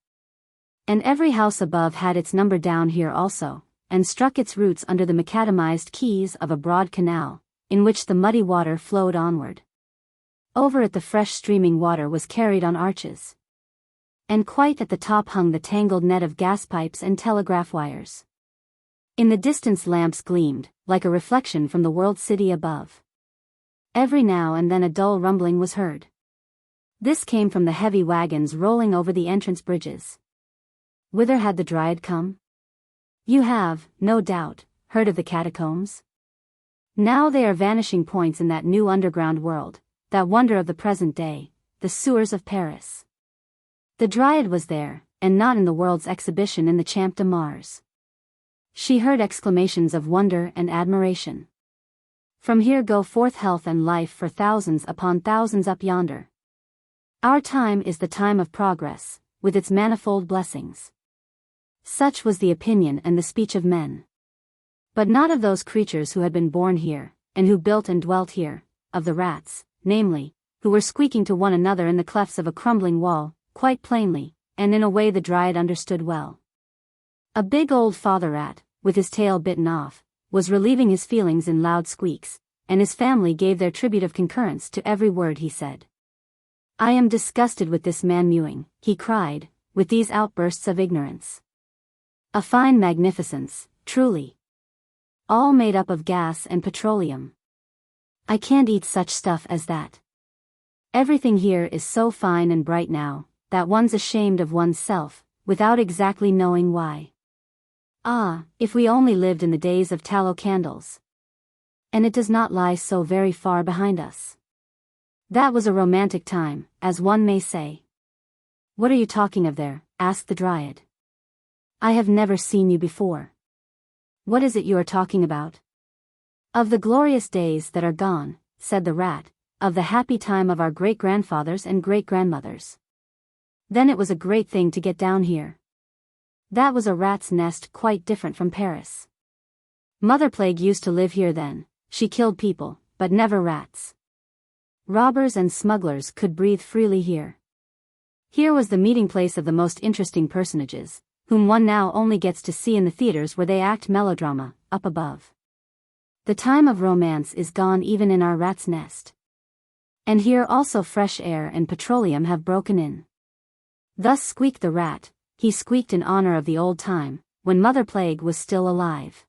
And every house above had its number down here also, and struck its roots under the macadamized quays of a broad canal, in which the muddy water flowed onward. Over it the fresh streaming water was carried on arches. And quite at the top hung the tangled net of gas pipes and telegraph wires. In the distance lamps gleamed, like a reflection from the world city above. Every now and then a dull rumbling was heard. This came from the heavy wagons rolling over the entrance bridges. Whither had the Dryad come? You have, no doubt, heard of the catacombs? Now they are vanishing points in that new underground world, that wonder of the present day, the sewers of Paris. The Dryad was there, and not in the world's exhibition in the Champ de Mars. She heard exclamations of wonder and admiration. From here go forth health and life for thousands upon thousands up yonder. Our time is the time of progress, with its manifold blessings. Such was the opinion and the speech of men. But not of those creatures who had been born here, and who built and dwelt here, of the rats, namely, who were squeaking to one another in the clefts of a crumbling wall, quite plainly, and in a way the Dryad understood well. A big old father rat, with his tail bitten off, was relieving his feelings in loud squeaks, and his family gave their tribute of concurrence to every word he said. I am disgusted with this man mewing, he cried, with these outbursts of ignorance. A fine magnificence, truly. All made up of gas and petroleum. I can't eat such stuff as that. Everything here is so fine and bright now, that one's ashamed of one's self, without exactly knowing why. Ah, if we only lived in the days of tallow candles. And it does not lie so very far behind us. That was a romantic time, as one may say. What are you talking of there? Asked the Dryad. I have never seen you before. What is it you are talking about? Of the glorious days that are gone, said the rat, of the happy time of our great-grandfathers and great-grandmothers. Then it was a great thing to get down here. That was a rat's nest quite different from Paris. Mother Plague used to live here then, she killed people, but never rats. Robbers and smugglers could breathe freely here. Here was the meeting place of the most interesting personages, whom one now only gets to see in the theaters where they act melodrama, up above. The time of romance is gone even in our rat's nest. And here also fresh air and petroleum have broken in. Thus squeaked the rat, he squeaked in honor of the old time, when Mother Plague was still alive.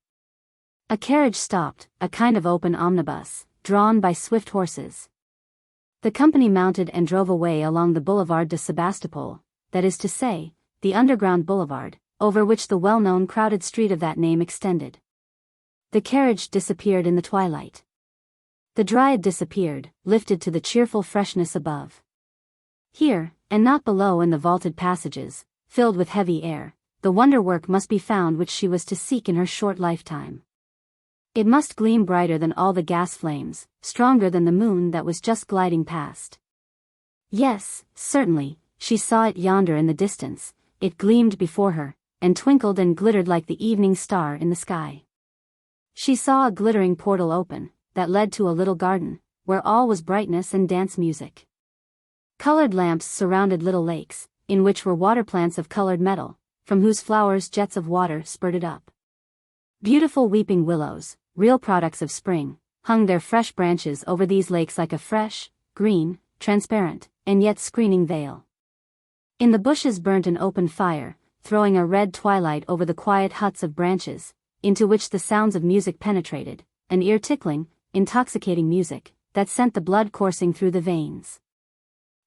A carriage stopped, a kind of open omnibus, drawn by swift horses. The company mounted and drove away along the Boulevard de Sebastopol, that is to say, the underground boulevard, over which the well-known crowded street of that name extended. The carriage disappeared in the twilight. The Dryad disappeared, lifted to the cheerful freshness above. Here, and not below in the vaulted passages, filled with heavy air, the wonder-work must be found which she was to seek in her short lifetime. It must gleam brighter than all the gas flames, stronger than the moon that was just gliding past. Yes, certainly, she saw it yonder in the distance, it gleamed before her, and twinkled and glittered like the evening star in the sky. She saw a glittering portal open, that led to a little garden, where all was brightness and dance music. Colored lamps surrounded little lakes, in which were water plants of colored metal, from whose flowers jets of water spurted up. Beautiful weeping willows, real products of spring, hung their fresh branches over these lakes like a fresh, green, transparent, and yet screening veil. In the bushes burnt an open fire, throwing a red twilight over the quiet huts of branches, into which the sounds of music penetrated, an ear-tickling, intoxicating music, that sent the blood coursing through the veins.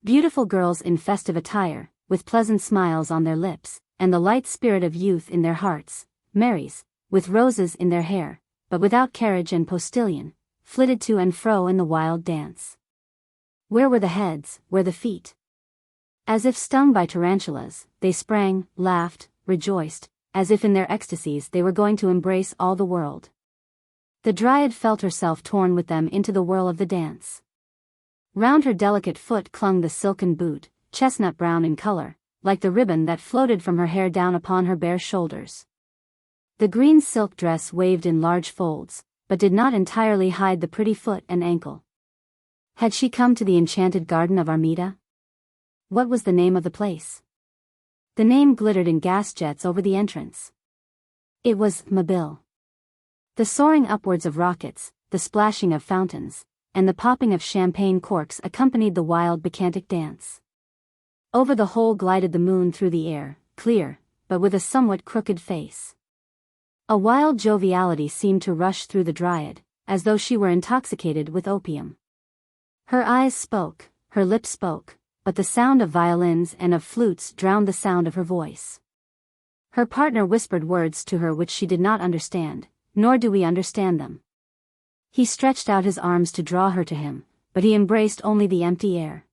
Beautiful girls in festive attire, with pleasant smiles on their lips, and the light spirit of youth in their hearts, Marys, with roses in their hair, but without carriage and postilion, flitted to and fro in the wild dance. Where were the heads, where the feet? As if stung by tarantulas, they sprang, laughed, rejoiced, as if in their ecstasies they were going to embrace all the world. The Dryad felt herself torn with them into the whirl of the dance. Round her delicate foot clung the silken boot, chestnut brown in color, like the ribbon that floated from her hair down upon her bare shoulders. The green silk dress waved in large folds, but did not entirely hide the pretty foot and ankle. Had she come to the enchanted garden of Armida? What was the name of the place? The name glittered in gas jets over the entrance. It was Mobile. The soaring upwards of rockets, the splashing of fountains, and the popping of champagne corks accompanied the wild bacchantic dance. Over the whole glided the moon through the air, clear, but with a somewhat crooked face. A wild joviality seemed to rush through the Dryad, as though she were intoxicated with opium. Her eyes spoke, her lips spoke, but the sound of violins and of flutes drowned the sound of her voice. Her partner whispered words to her which she did not understand, nor do we understand them. He stretched out his arms to draw her to him, but he embraced only the empty air.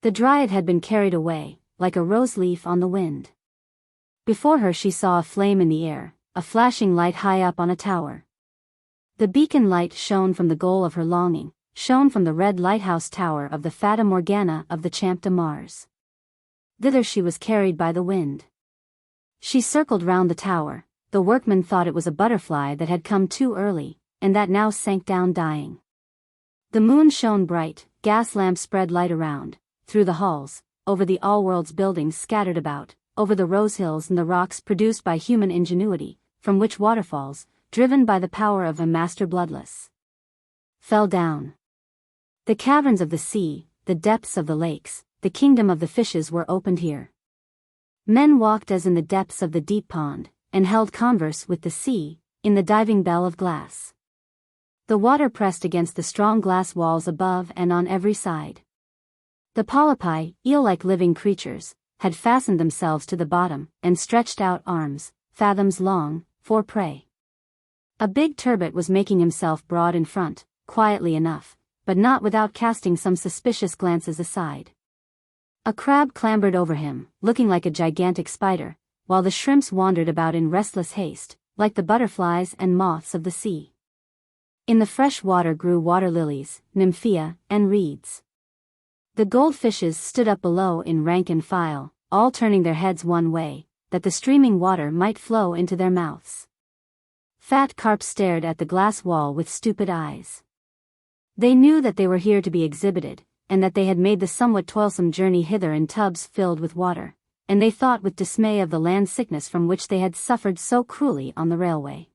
The Dryad had been carried away, like a rose leaf on the wind. Before her she saw a flame in the air, a flashing light high up on a tower. The beacon light shone from the goal of her longing, shone from the red lighthouse tower of the Fata Morgana of the Champ de Mars. Thither she was carried by the wind. She circled round the tower. The workmen thought it was a butterfly that had come too early, and that now sank down dying. The moon shone bright, gas lamps spread light around, through the halls, over the all-world's buildings scattered about, over the rose hills and the rocks produced by human ingenuity, from which waterfalls, driven by the power of a master bloodless, fell down. The caverns of the sea, the depths of the lakes, the kingdom of the fishes were opened here. Men walked as in the depths of the deep pond, and held converse with the sea, in the diving bell of glass. The water pressed against the strong glass walls above and on every side. The polypi, eel-like living creatures, had fastened themselves to the bottom, and stretched out arms, fathoms long, for prey. A big turbot was making himself broad in front, quietly enough, but not without casting some suspicious glances aside. A crab clambered over him, looking like a gigantic spider, while the shrimps wandered about in restless haste, like the butterflies and moths of the sea. In the fresh water grew water lilies, nymphea, and reeds. The goldfishes stood up below in rank and file, all turning their heads one way, that the streaming water might flow into their mouths. Fat carp stared at the glass wall with stupid eyes. They knew that they were here to be exhibited, and that they had made the somewhat toilsome journey hither in tubs filled with water, and they thought with dismay of the land sickness from which they had suffered so cruelly on the railway.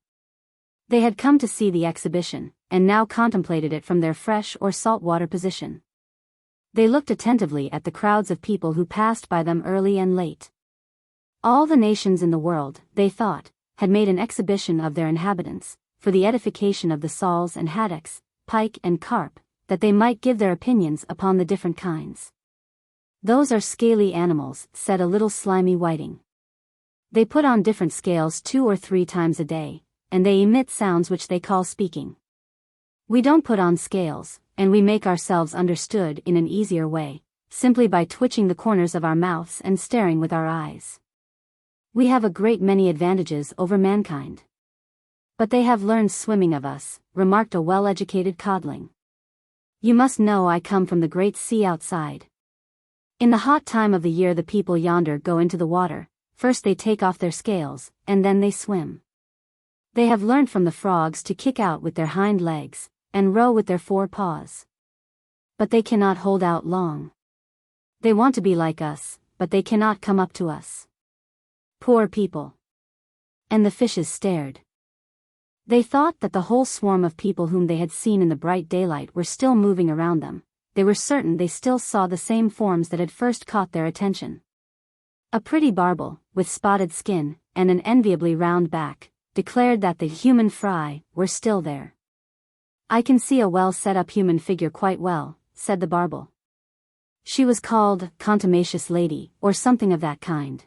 They had come to see the exhibition, and now contemplated it from their fresh or salt water position. They looked attentively at the crowds of people who passed by them early and late. All the nations in the world, they thought, had made an exhibition of their inhabitants, for the edification of the soles and haddocks, pike and carp, that they might give their opinions upon the different kinds. "Those are scaly animals," said a little slimy whiting. "They put on different scales 2 or 3 times a day, and they emit sounds which they call speaking. We don't put on scales, and we make ourselves understood in an easier way, simply by twitching the corners of our mouths and staring with our eyes. We have a great many advantages over mankind. But they have learned swimming of us," remarked a well-educated codling. "You must know I come from the great sea outside. In the hot time of the year the people yonder go into the water, first they take off their scales, and then they swim. They have learnt from the frogs to kick out with their hind legs, and row with their 4 paws. But they cannot hold out long. They want to be like us, but they cannot come up to us. Poor people." And the fishes stared. They thought that the whole swarm of people whom they had seen in the bright daylight were still moving around them. They were certain they still saw the same forms that had first caught their attention. A pretty barbel, with spotted skin, and an enviably round back, declared that the human fry were still there. "I can see a well-set-up human figure quite well," said the barbel. She was called Contumacious Lady, or something of that kind.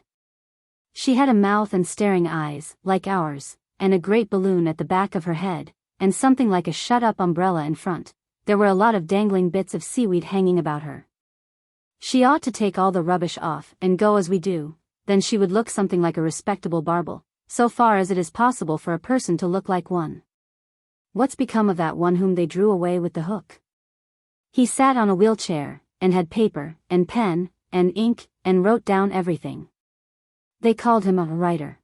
She had a mouth and staring eyes, like ours, and a great balloon at the back of her head, and something like a shut-up umbrella in front. There were a lot of dangling bits of seaweed hanging about her. She ought to take all the rubbish off and go as we do, then she would look something like a respectable barbel, so far as it is possible for a person to look like one. What's become of that one whom they drew away with the hook? He sat on a wheelchair, and had paper, and pen, and ink, and wrote down everything. They called him a writer.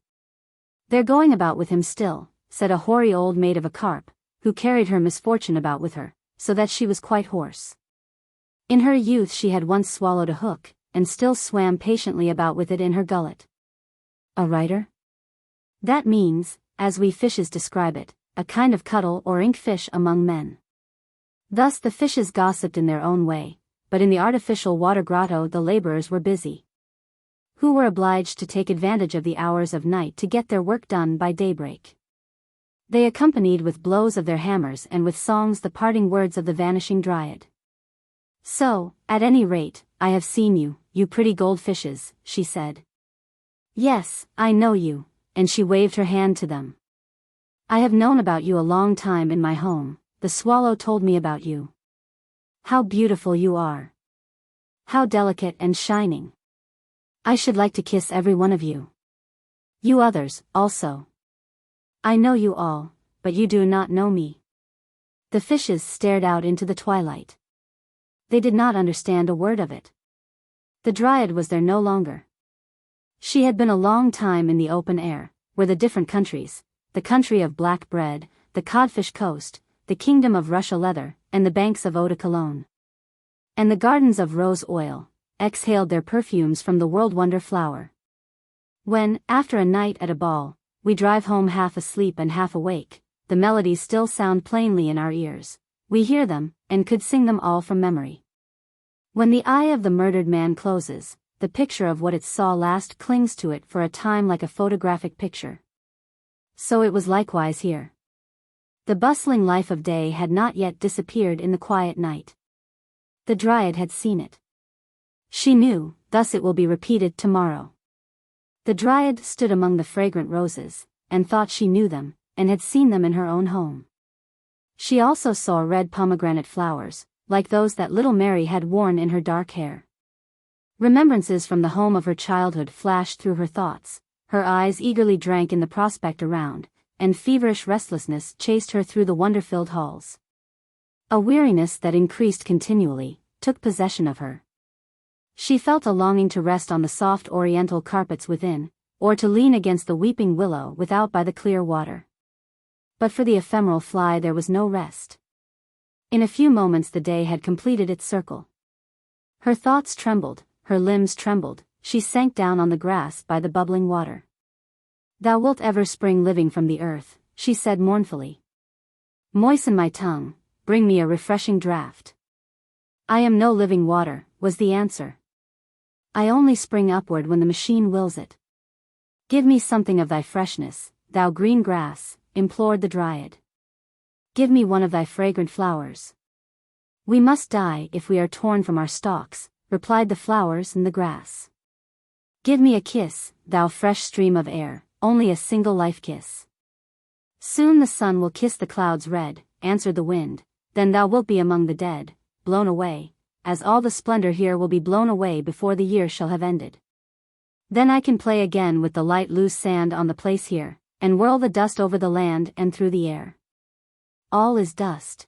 They're going about with him still, said a hoary old maid of a carp, who carried her misfortune about with her, so that she was quite hoarse. In her youth she had once swallowed a hook, and still swam patiently about with it in her gullet. A writer? That means, as we fishes describe it, a kind of cuttle or ink fish among men. Thus the fishes gossiped in their own way, but in the artificial water grotto the laborers were busy, who were obliged to take advantage of the hours of night to get their work done by daybreak. They accompanied with blows of their hammers and with songs the parting words of the vanishing dryad. So, at any rate, I have seen you, you pretty goldfishes, she said. Yes, I know you, and she waved her hand to them. I have known about you a long time in my home, the swallow told me about you. How beautiful you are. How delicate and shining. I should like to kiss every one of you. You others, also. I know you all, but you do not know me. The fishes stared out into the twilight. They did not understand a word of it. The dryad was there no longer. She had been a long time in the open air, where the different countries, the country of black bread, the codfish coast, the kingdom of Russia leather, and the banks of eau de Cologne, and the gardens of rose oil, exhaled their perfumes from the world wonder flower. When, after a night at a ball, we drive home half asleep and half awake, the melodies still sound plainly in our ears. We hear them, and could sing them all from memory. When the eye of the murdered man closes, the picture of what it saw last clings to it for a time like a photographic picture. So it was likewise here. The bustling life of day had not yet disappeared in the quiet night. The dryad had seen it. She knew, thus it will be repeated tomorrow. The dryad stood among the fragrant roses, and thought she knew them, and had seen them in her own home. She also saw red pomegranate flowers, like those that little Mary had worn in her dark hair. Remembrances from the home of her childhood flashed through her thoughts, her eyes eagerly drank in the prospect around, and feverish restlessness chased her through the wonder-filled halls. A weariness that increased continually took possession of her. She felt a longing to rest on the soft oriental carpets within, or to lean against the weeping willow without by the clear water. But for the ephemeral fly there was no rest. In a few moments the day had completed its circle. Her thoughts trembled, her limbs trembled, she sank down on the grass by the bubbling water. Thou wilt ever spring living from the earth, she said mournfully. Moisten my tongue, bring me a refreshing draught. I am no living water, was the answer. I only spring upward when the machine wills it. Give me something of thy freshness, thou green grass, implored the dryad. Give me one of thy fragrant flowers. We must die if we are torn from our stalks, replied the flowers and the grass. Give me a kiss, thou fresh stream of air, only a single life kiss. Soon the sun will kiss the clouds red, answered the wind, then thou wilt be among the dead, blown away, as all the splendor here will be blown away before the year shall have ended. Then I can play again with the light loose sand on the place here, and whirl the dust over the land and through the air. All is dust.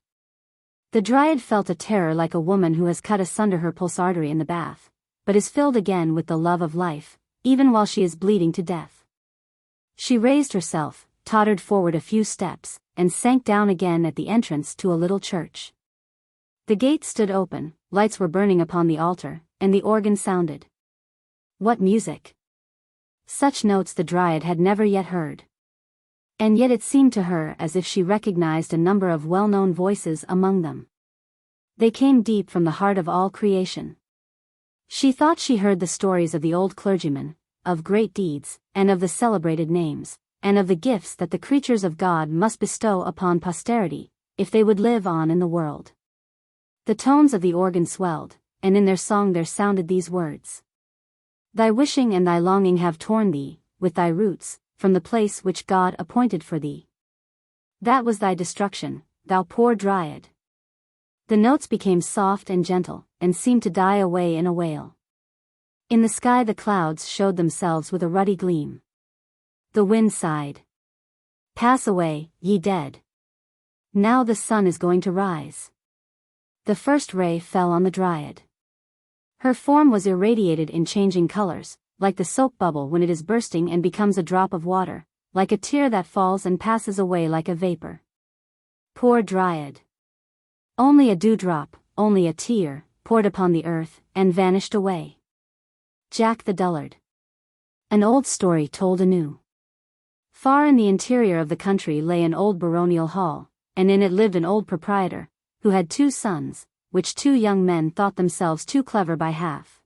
The dryad felt a terror like a woman who has cut asunder her pulse artery in the bath, but is filled again with the love of life, even while she is bleeding to death. She raised herself, tottered forward a few steps, and sank down again at the entrance to a little church. The gate stood open, lights were burning upon the altar, and the organ sounded. What music! Such notes the dryad had never yet heard. And yet it seemed to her as if she recognized a number of well-known voices among them. They came deep from the heart of all creation. She thought she heard the stories of the old clergyman, of great deeds, and of the celebrated names, and of the gifts that the creatures of God must bestow upon posterity, if they would live on in the world. The tones of the organ swelled, and in their song there sounded these words. Thy wishing and thy longing have torn thee, with thy roots, from the place which God appointed for thee. That was thy destruction, thou poor Dryad. The notes became soft and gentle, and seemed to die away in a wail. In the sky the clouds showed themselves with a ruddy gleam. The wind sighed. Pass away, ye dead. Now the sun is going to rise. The first ray fell on the Dryad. Her form was irradiated in changing colors, like the soap bubble when it is bursting and becomes a drop of water, like a tear that falls and passes away like a vapor. Poor Dryad. Only a dewdrop, only a tear, poured upon the earth, and vanished away. Jack the Dullard. An old story told anew. Far in the interior of the country lay an old baronial hall, and in it lived an old proprietor, who had 2 sons, which 2 young men thought themselves too clever by half.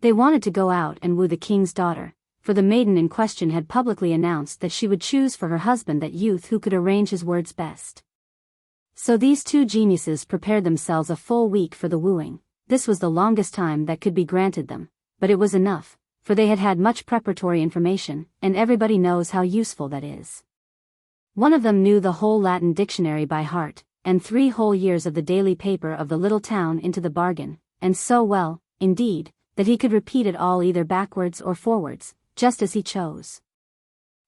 They wanted to go out and woo the king's daughter, for the maiden in question had publicly announced that she would choose for her husband that youth who could arrange his words best. So these 2 geniuses prepared themselves a full week for the wooing. This was the longest time that could be granted them, but it was enough, for they had had much preparatory information, and everybody knows how useful that is. One of them knew the whole Latin dictionary by heart, and 3 whole years of the daily paper of the little town into the bargain, and so well, indeed, that he could repeat it all either backwards or forwards, just as he chose.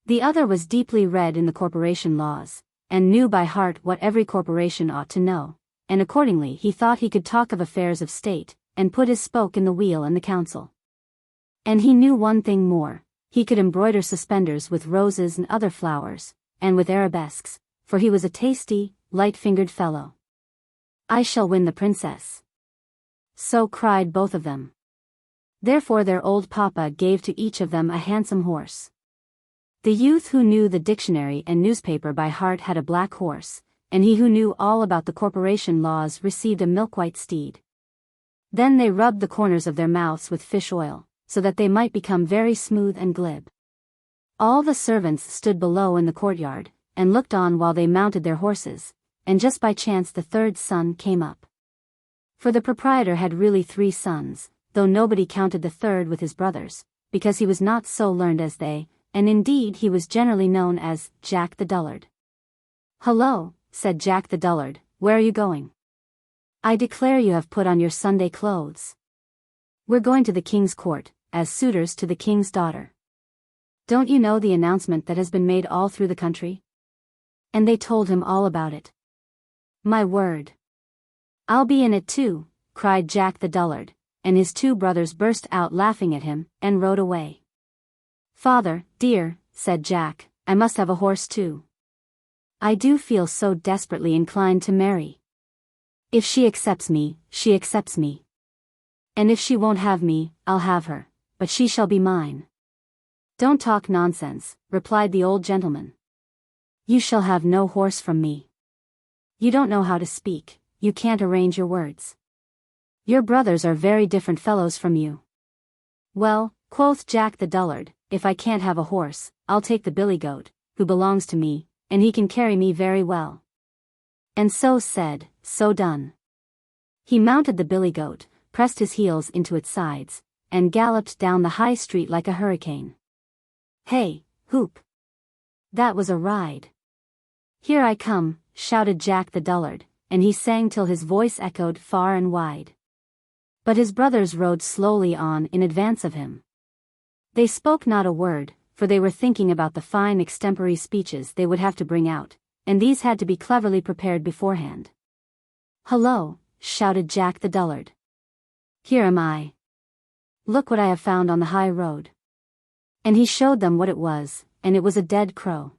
The other was deeply read in the corporation laws, and knew by heart what every corporation ought to know, and accordingly he thought he could talk of affairs of state, and put his spoke in the wheel in the council. And he knew one thing more, he could embroider suspenders with roses and other flowers, and with arabesques, for he was a tasty, light-fingered fellow. I shall win the princess. So cried both of them. Therefore their old papa gave to each of them a handsome horse. The youth who knew the dictionary and newspaper by heart had a black horse, and he who knew all about the corporation laws received a milk-white steed. Then they rubbed the corners of their mouths with fish oil, so that they might become very smooth and glib. All the servants stood below in the courtyard, and looked on while they mounted their horses, and just by chance the 3rd son came up. For the proprietor had really 3 sons, though nobody counted the 3rd with his brothers, because he was not so learned as they, and indeed he was generally known as Jack the Dullard. "Hullo," said Jack the Dullard, "where are you going? I declare you have put on your Sunday clothes. We're going to the king's court, as suitors to the king's daughter. Don't you know the announcement that has been made all through the country?" And they told him all about it. "My word! I'll be in it too," cried Jack the Dullard, and his 2 brothers burst out laughing at him, and rode away. "Father, dear," said Jack, "I must have a horse too. I do feel so desperately inclined to marry. If she accepts me, she accepts me. And if she won't have me, I'll have her, but she shall be mine." "Don't talk nonsense," replied the old gentleman. "You shall have no horse from me. You don't know how to speak, you can't arrange your words. Your brothers are very different fellows from you." "Well," quoth Jack the Dullard, "if I can't have a horse, I'll take the billy goat, who belongs to me, and he can carry me very well." And so said, so done. He mounted the billy goat, pressed his heels into its sides, and galloped down the high street like a hurricane. Hey, whoop! That was a ride. "Here I come," shouted Jack the Dullard, and he sang till his voice echoed far and wide. But his brothers rode slowly on in advance of him. They spoke not a word, for they were thinking about the fine extempore speeches they would have to bring out, and these had to be cleverly prepared beforehand. "Hullo," shouted Jack the Dullard. "Here am I. Look what I have found on the high road." And he showed them what it was, and it was a dead crow.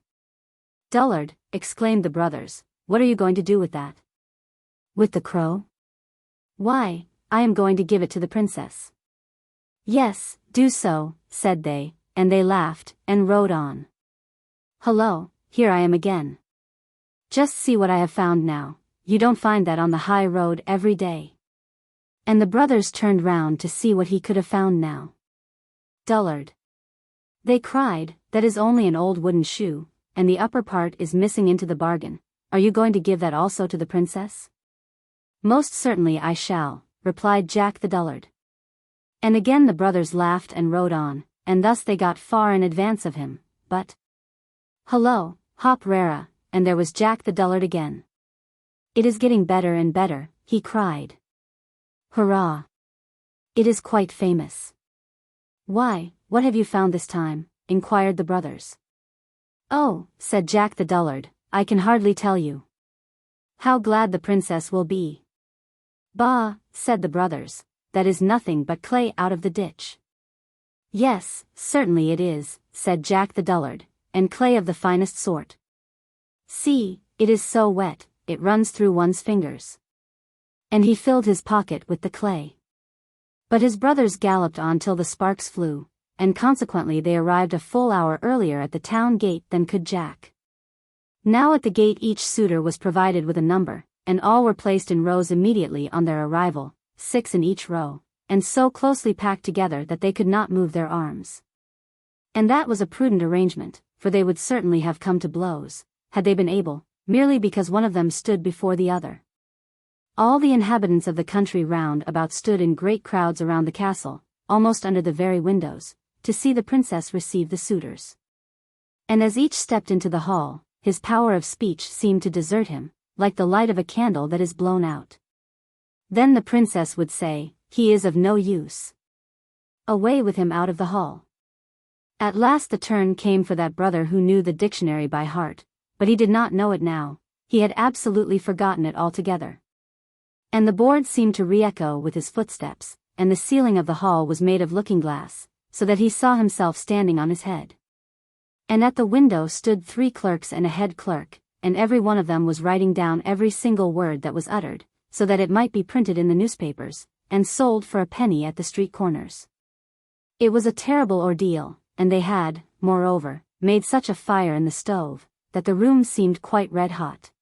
"Dullard," exclaimed the brothers, "what are you going to do with that?" "With the crow? Why, I am going to give it to the princess." "Yes, do so," said they, and they laughed, and rode on. "Hullo, here I am again. Just see what I have found now, you don't find that on the high road every day." And the brothers turned round to see what he could have found now. "Dullard," they cried, "that is only an old wooden shoe, and the upper part is missing into the bargain. Are you going to give that also to the princess?" "Most certainly I shall," replied Jack the Dullard. And again the brothers laughed and rode on, and thus they got far in advance of him, but... Hello, hop rara, and there was Jack the Dullard again. It is getting better and better, he cried. Hurrah! It is quite famous. Why, what have you found this time? Inquired the brothers. Oh, said Jack the Dullard, I can hardly tell you. How glad the princess will be. Bah, said the brothers, that is nothing but clay out of the ditch. Yes, certainly it is, said Jack the Dullard, and clay of the finest sort. See, it is so wet, it runs through one's fingers. And he filled his pocket with the clay. But his brothers galloped on till the sparks flew, and consequently they arrived a full hour earlier at the town gate than could Jack. Now at the gate each suitor was provided with a number, and all were placed in rows immediately on their arrival, 6 in each row, and so closely packed together that they could not move their arms. And that was a prudent arrangement, for they would certainly have come to blows, had they been able, merely because one of them stood before the other. All the inhabitants of the country round about stood in great crowds around the castle, almost under the very windows, to see the princess receive the suitors. And as each stepped into the hall, his power of speech seemed to desert him, like the light of a candle that is blown out. Then the princess would say, "He is of no use." Away with him out of the hall. At last the turn came for that brother who knew the dictionary by heart, but he did not know it now, he had absolutely forgotten it altogether. And the board seemed to re-echo with his footsteps, and the ceiling of the hall was made of looking-glass, so that he saw himself standing on his head. And at the window stood 3 clerks and a head clerk, and every one of them was writing down every single word that was uttered, so that it might be printed in the newspapers, and sold for a penny at the street corners. It was a terrible ordeal, and they had, moreover, made such a fire in the stove, that the room seemed quite red-hot.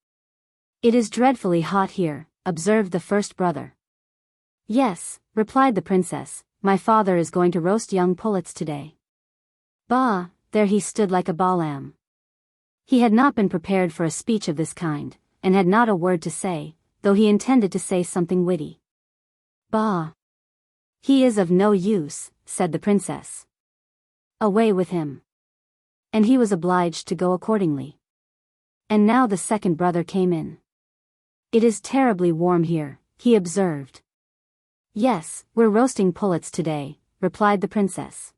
"It is dreadfully hot here," observed the first brother. "Yes," replied the princess, "my father is going to roast young pullets today." Bah, there he stood like a Balaam. He had not been prepared for a speech of this kind, and had not a word to say, though he intended to say something witty. Bah! He is of no use, said the princess. Away with him. And he was obliged to go accordingly. And now the second brother came in. "It is terribly warm here," he observed. "Yes, we're roasting pullets today," replied the princess.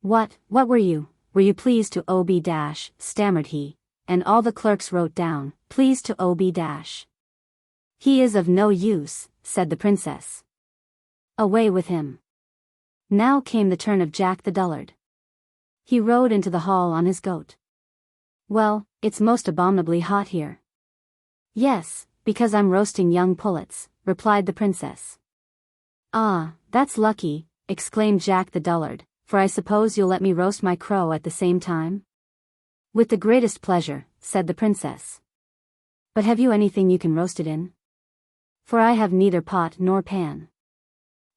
What were you? Were you pleased to ob dash, stammered he, and all the clerks wrote down, pleased to ob dash. "He is of no use," said the princess. Away with him. Now came the turn of Jack the Dullard. He rode into the hall on his goat. "Well, it's most abominably hot here." "Yes, because I'm roasting young pullets," replied the princess. "Ah, that's lucky," exclaimed Jack the Dullard, "for I suppose you'll let me roast my crow at the same time?" "With the greatest pleasure," said the princess. "But have you anything you can roast it in? For I have neither pot nor pan."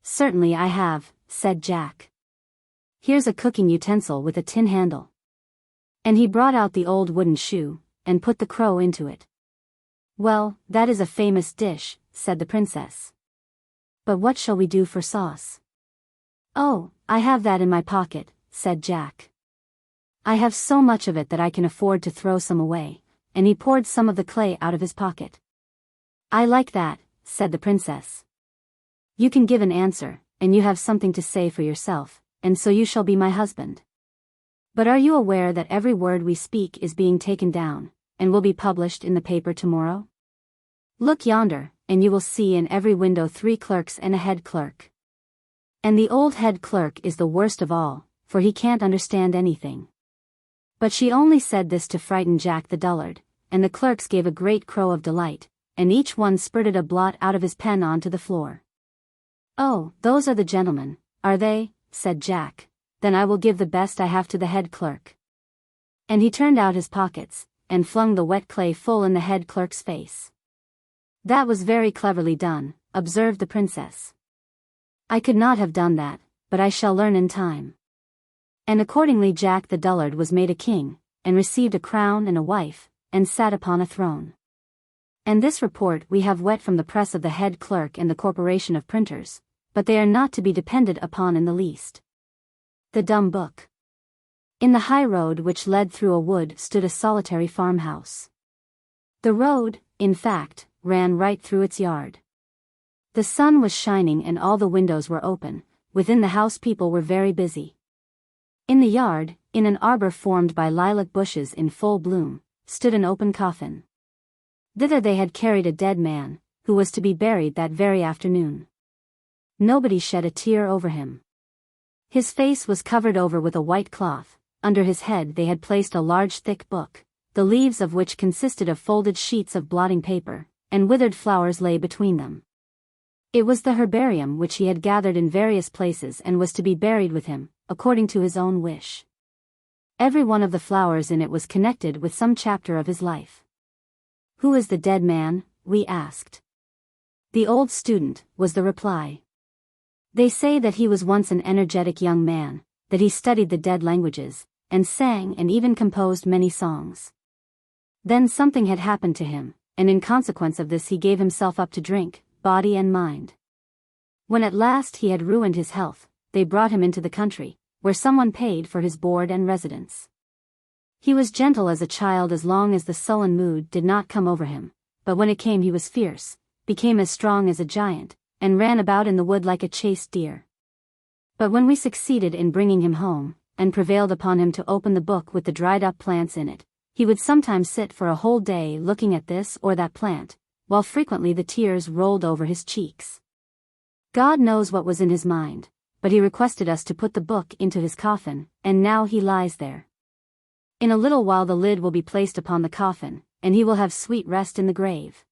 "Certainly I have," said Jack. "Here's a cooking utensil with a tin handle." And he brought out the old wooden shoe, and put the crow into it. "Well, that is a famous dish," said the princess. "But what shall we do for sauce?" "Oh, I have that in my pocket," said Jack. "I have so much of it that I can afford to throw some away," and he poured some of the clay out of his pocket. "I like that," said the princess. "You can give an answer, and you have something to say for yourself, and so you shall be my husband. But are you aware that every word we speak is being taken down, and will be published in the paper tomorrow? Look yonder, and you will see in every window 3 clerks and a head clerk. And the old head clerk is the worst of all, for he can't understand anything." But she only said this to frighten Jack the Dullard, and the clerks gave a great crow of delight, and each one spurted a blot out of his pen onto the floor. "Oh, those are the gentlemen, are they?" said Jack. "Then I will give the best I have to the head clerk." And he turned out his pockets, and flung the wet clay full in the head clerk's face. "That was very cleverly done," observed the princess. "I could not have done that, but I shall learn in time." And accordingly Jack the Dullard was made a king, and received a crown and a wife, and sat upon a throne. And this report we have wet from the press of the head clerk and the Corporation of Printers, but they are not to be depended upon in the least. The Dumb Book. In the high road which led through a wood stood a solitary farmhouse. The road, in fact, ran right through its yard. The sun was shining and all the windows were open. Within the house people were very busy. In the yard, in an arbor formed by lilac bushes in full bloom, stood an open coffin. Thither they had carried a dead man, who was to be buried that very afternoon. Nobody shed a tear over him. His face was covered over with a white cloth. Under his head they had placed a large thick book, the leaves of which consisted of folded sheets of blotting paper, and withered flowers lay between them. It was the herbarium which he had gathered in various places and was to be buried with him, according to his own wish. Every one of the flowers in it was connected with some chapter of his life. "Who is the dead man?" we asked. "The old student," was the reply. "They say that he was once an energetic young man, that he studied the dead languages, and sang and even composed many songs. Then something had happened to him, and in consequence of this he gave himself up to drink, body and mind. When at last he had ruined his health, they brought him into the country, where someone paid for his board and residence. He was gentle as a child as long as the sullen mood did not come over him, but when it came he was fierce, became as strong as a giant, and ran about in the wood like a chased deer. But when we succeeded in bringing him home, and prevailed upon him to open the book with the dried-up plants in it, he would sometimes sit for a whole day looking at this or that plant, while frequently the tears rolled over his cheeks. God knows what was in his mind, but he requested us to put the book into his coffin, and now he lies there. In a little while the lid will be placed upon the coffin, and he will have sweet rest in the grave."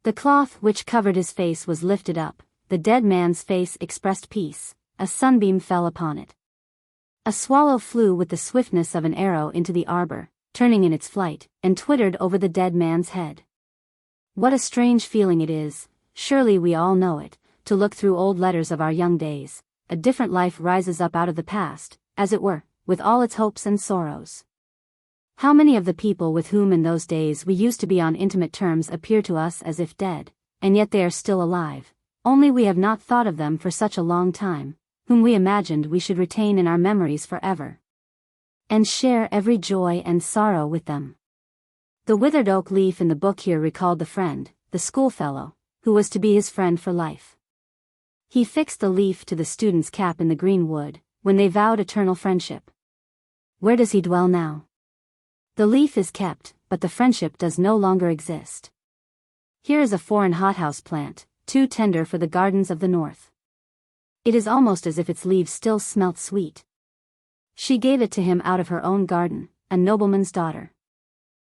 The cloth which covered his face was lifted up, the dead man's face expressed peace, a sunbeam fell upon it. A swallow flew with the swiftness of an arrow into the arbor, turning in its flight, and twittered over the dead man's head. What a strange feeling it is, surely we all know it, to look through old letters of our young days. A different life rises up out of the past, as it were, with all its hopes and sorrows. How many of the people with whom in those days we used to be on intimate terms appear to us as if dead, and yet they are still alive, only we have not thought of them for such a long time, whom we imagined we should retain in our memories forever, and share every joy and sorrow with them. The withered oak leaf in the book here recalled the friend, the schoolfellow, who was to be his friend for life. He fixed the leaf to the student's cap in the green wood, when they vowed eternal friendship. Where does he dwell now? The leaf is kept, but the friendship does no longer exist. Here is a foreign hothouse plant, too tender for the gardens of the north. It is almost as if its leaves still smelt sweet. She gave it to him out of her own garden, a nobleman's daughter.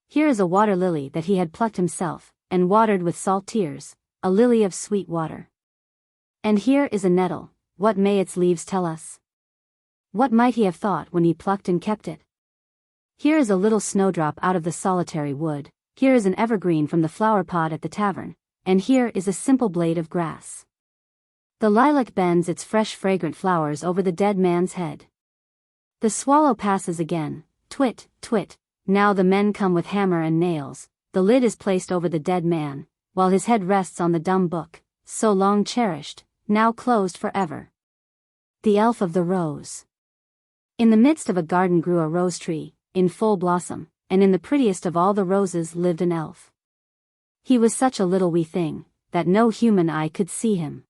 Here is a water lily that he had plucked himself, and watered with salt tears, a lily of sweet water. And here is a nettle, what may its leaves tell us? What might he have thought when he plucked and kept it? Here is a little snowdrop out of the solitary wood, here is an evergreen from the flower pot at the tavern, and here is a simple blade of grass. The lilac bends its fresh fragrant flowers over the dead man's head. The swallow passes again, twit, twit, now the men come with hammer and nails, the lid is placed over the dead man, while his head rests on the dumb book, so long cherished, now closed forever. The Elf of the Rose. In the midst of a garden grew a rose tree, in full blossom, and in the prettiest of all the roses lived an elf. He was such a little wee thing, that no human eye could see him.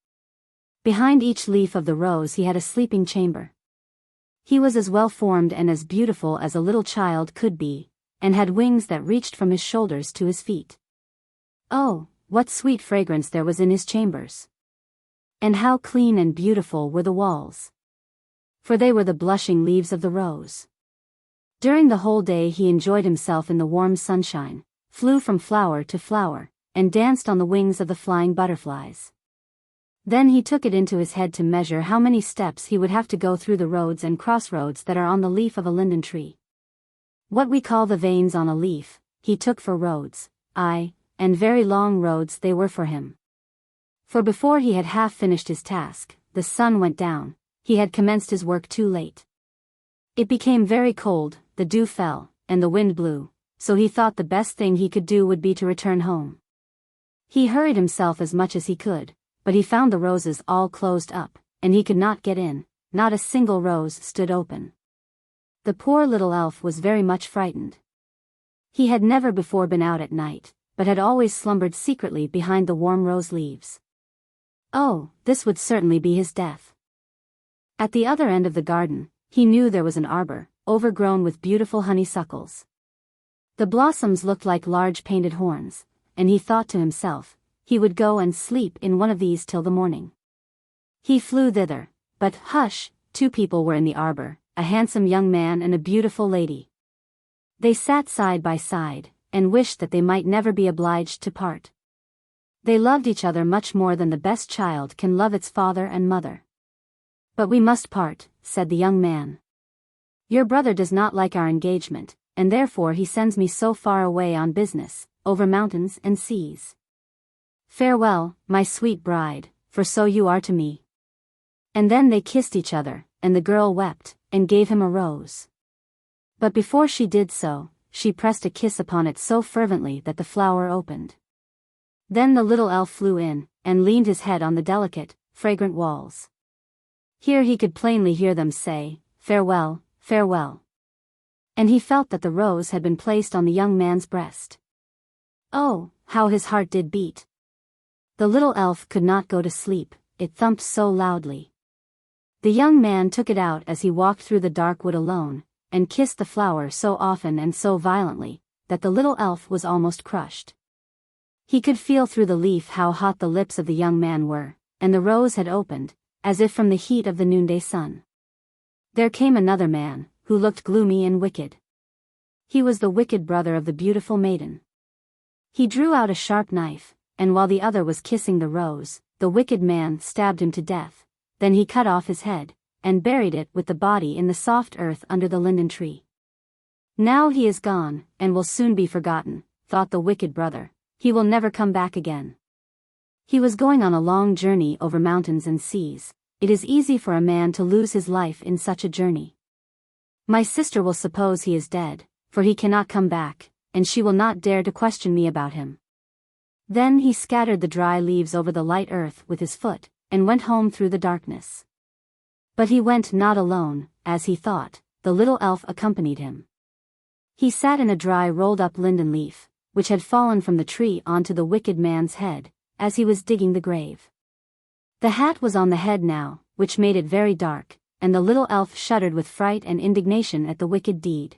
Behind each leaf of the rose he had a sleeping chamber. He was as well formed and as beautiful as a little child could be, and had wings that reached from his shoulders to his feet. Oh, what sweet fragrance there was in his chambers! And how clean and beautiful were the walls! For they were the blushing leaves of the rose. During the whole day he enjoyed himself in the warm sunshine, flew from flower to flower, and danced on the wings of the flying butterflies. Then he took it into his head to measure how many steps he would have to go through the roads and crossroads that are on the leaf of a linden tree. What we call the veins on a leaf, he took for roads, aye, and very long roads they were for him. For before he had half finished his task, the sun went down, he had commenced his work too late. It became very cold, the dew fell, and the wind blew, so he thought the best thing he could do would be to return home. He hurried himself as much as he could, but he found the roses all closed up, and he could not get in, not a single rose stood open. The poor little elf was very much frightened. He had never before been out at night, but had always slumbered secretly behind the warm rose leaves. Oh, this would certainly be his death. At the other end of the garden, he knew there was an arbor, overgrown with beautiful honeysuckles. The blossoms looked like large painted horns, and he thought to himself, he would go and sleep in one of these till the morning. He flew thither, but hush, two people were in the arbor, a handsome young man and a beautiful lady. They sat side by side, and wished that they might never be obliged to part. They loved each other much more than the best child can love its father and mother. But we must part, said the young man. Your brother does not like our engagement, and therefore he sends me so far away on business, over mountains and seas. Farewell, my sweet bride, for so you are to me. And then they kissed each other, and the girl wept, and gave him a rose. But before she did so, she pressed a kiss upon it so fervently that the flower opened. Then the little elf flew in, and leaned his head on the delicate, fragrant walls. Here he could plainly hear them say, farewell, farewell. And he felt that the rose had been placed on the young man's breast. Oh, how his heart did beat! The little elf could not go to sleep, it thumped so loudly. The young man took it out as he walked through the dark wood alone, and kissed the flower so often and so violently, that the little elf was almost crushed. He could feel through the leaf how hot the lips of the young man were, and the rose had opened, as if from the heat of the noonday sun. There came another man, who looked gloomy and wicked. He was the wicked brother of the beautiful maiden. He drew out a sharp knife, and while the other was kissing the rose, the wicked man stabbed him to death. Then he cut off his head, and buried it with the body in the soft earth under the linden tree. Now he is gone, and will soon be forgotten, thought the wicked brother. He will never come back again. He was going on a long journey over mountains and seas. It is easy for a man to lose his life in such a journey. My sister will suppose he is dead, for he cannot come back, and she will not dare to question me about him. Then he scattered the dry leaves over the light earth with his foot, and went home through the darkness. But he went not alone, as he thought, the little elf accompanied him. He sat in a dry rolled-up linden leaf, which had fallen from the tree onto the wicked man's head, as he was digging the grave. The hat was on the head now, which made it very dark, and the little elf shuddered with fright and indignation at the wicked deed.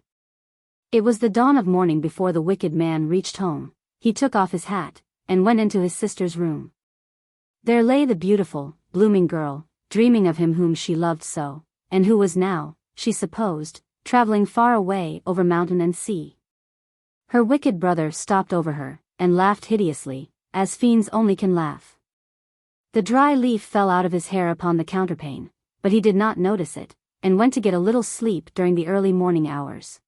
It was the dawn of morning before the wicked man reached home. He took off his hat, and went into his sister's room. There lay the beautiful, blooming girl, dreaming of him whom she loved so, and who was now, she supposed, traveling far away over mountain and sea. Her wicked brother stopped over her, and laughed hideously, as fiends only can laugh. The dry leaf fell out of his hair upon the counterpane, but he did not notice it, and went to get a little sleep during the early morning hours.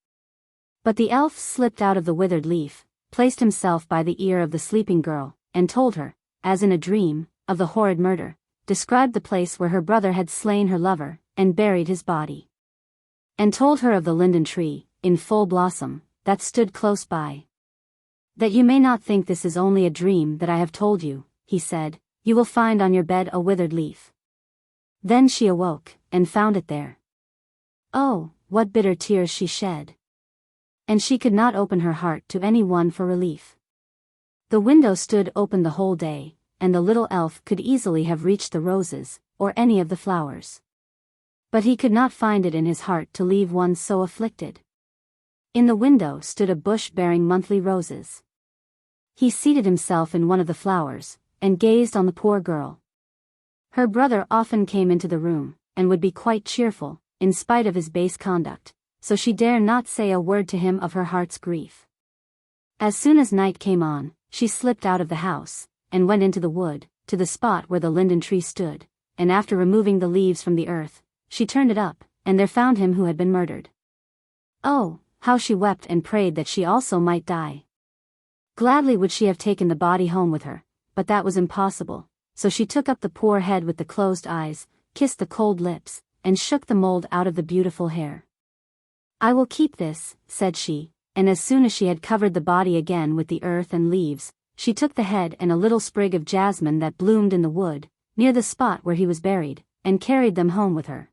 But the elf slipped out of the withered leaf, placed himself by the ear of the sleeping girl, and told her, as in a dream, of the horrid murder, described the place where her brother had slain her lover, and buried his body. And told her of the linden tree, in full blossom, that stood close by. That you may not think this is only a dream that I have told you, he said, you will find on your bed a withered leaf. Then she awoke, and found it there. Oh, what bitter tears she shed! And she could not open her heart to any one for relief. The window stood open the whole day, and the little elf could easily have reached the roses, or any of the flowers. But he could not find it in his heart to leave one so afflicted. In the window stood a bush bearing monthly roses. He seated himself in one of the flowers, and gazed on the poor girl. Her brother often came into the room, and would be quite cheerful, in spite of his base conduct, so she dare not say a word to him of her heart's grief. As soon as night came on, she slipped out of the house, and went into the wood, to the spot where the linden tree stood, and after removing the leaves from the earth, she turned it up, and there found him who had been murdered. Oh, how she wept and prayed that she also might die. Gladly would she have taken the body home with her, but that was impossible, so she took up the poor head with the closed eyes, kissed the cold lips, and shook the mold out of the beautiful hair. I will keep this, said she, and as soon as she had covered the body again with the earth and leaves, she took the head and a little sprig of jasmine that bloomed in the wood, near the spot where he was buried, and carried them home with her.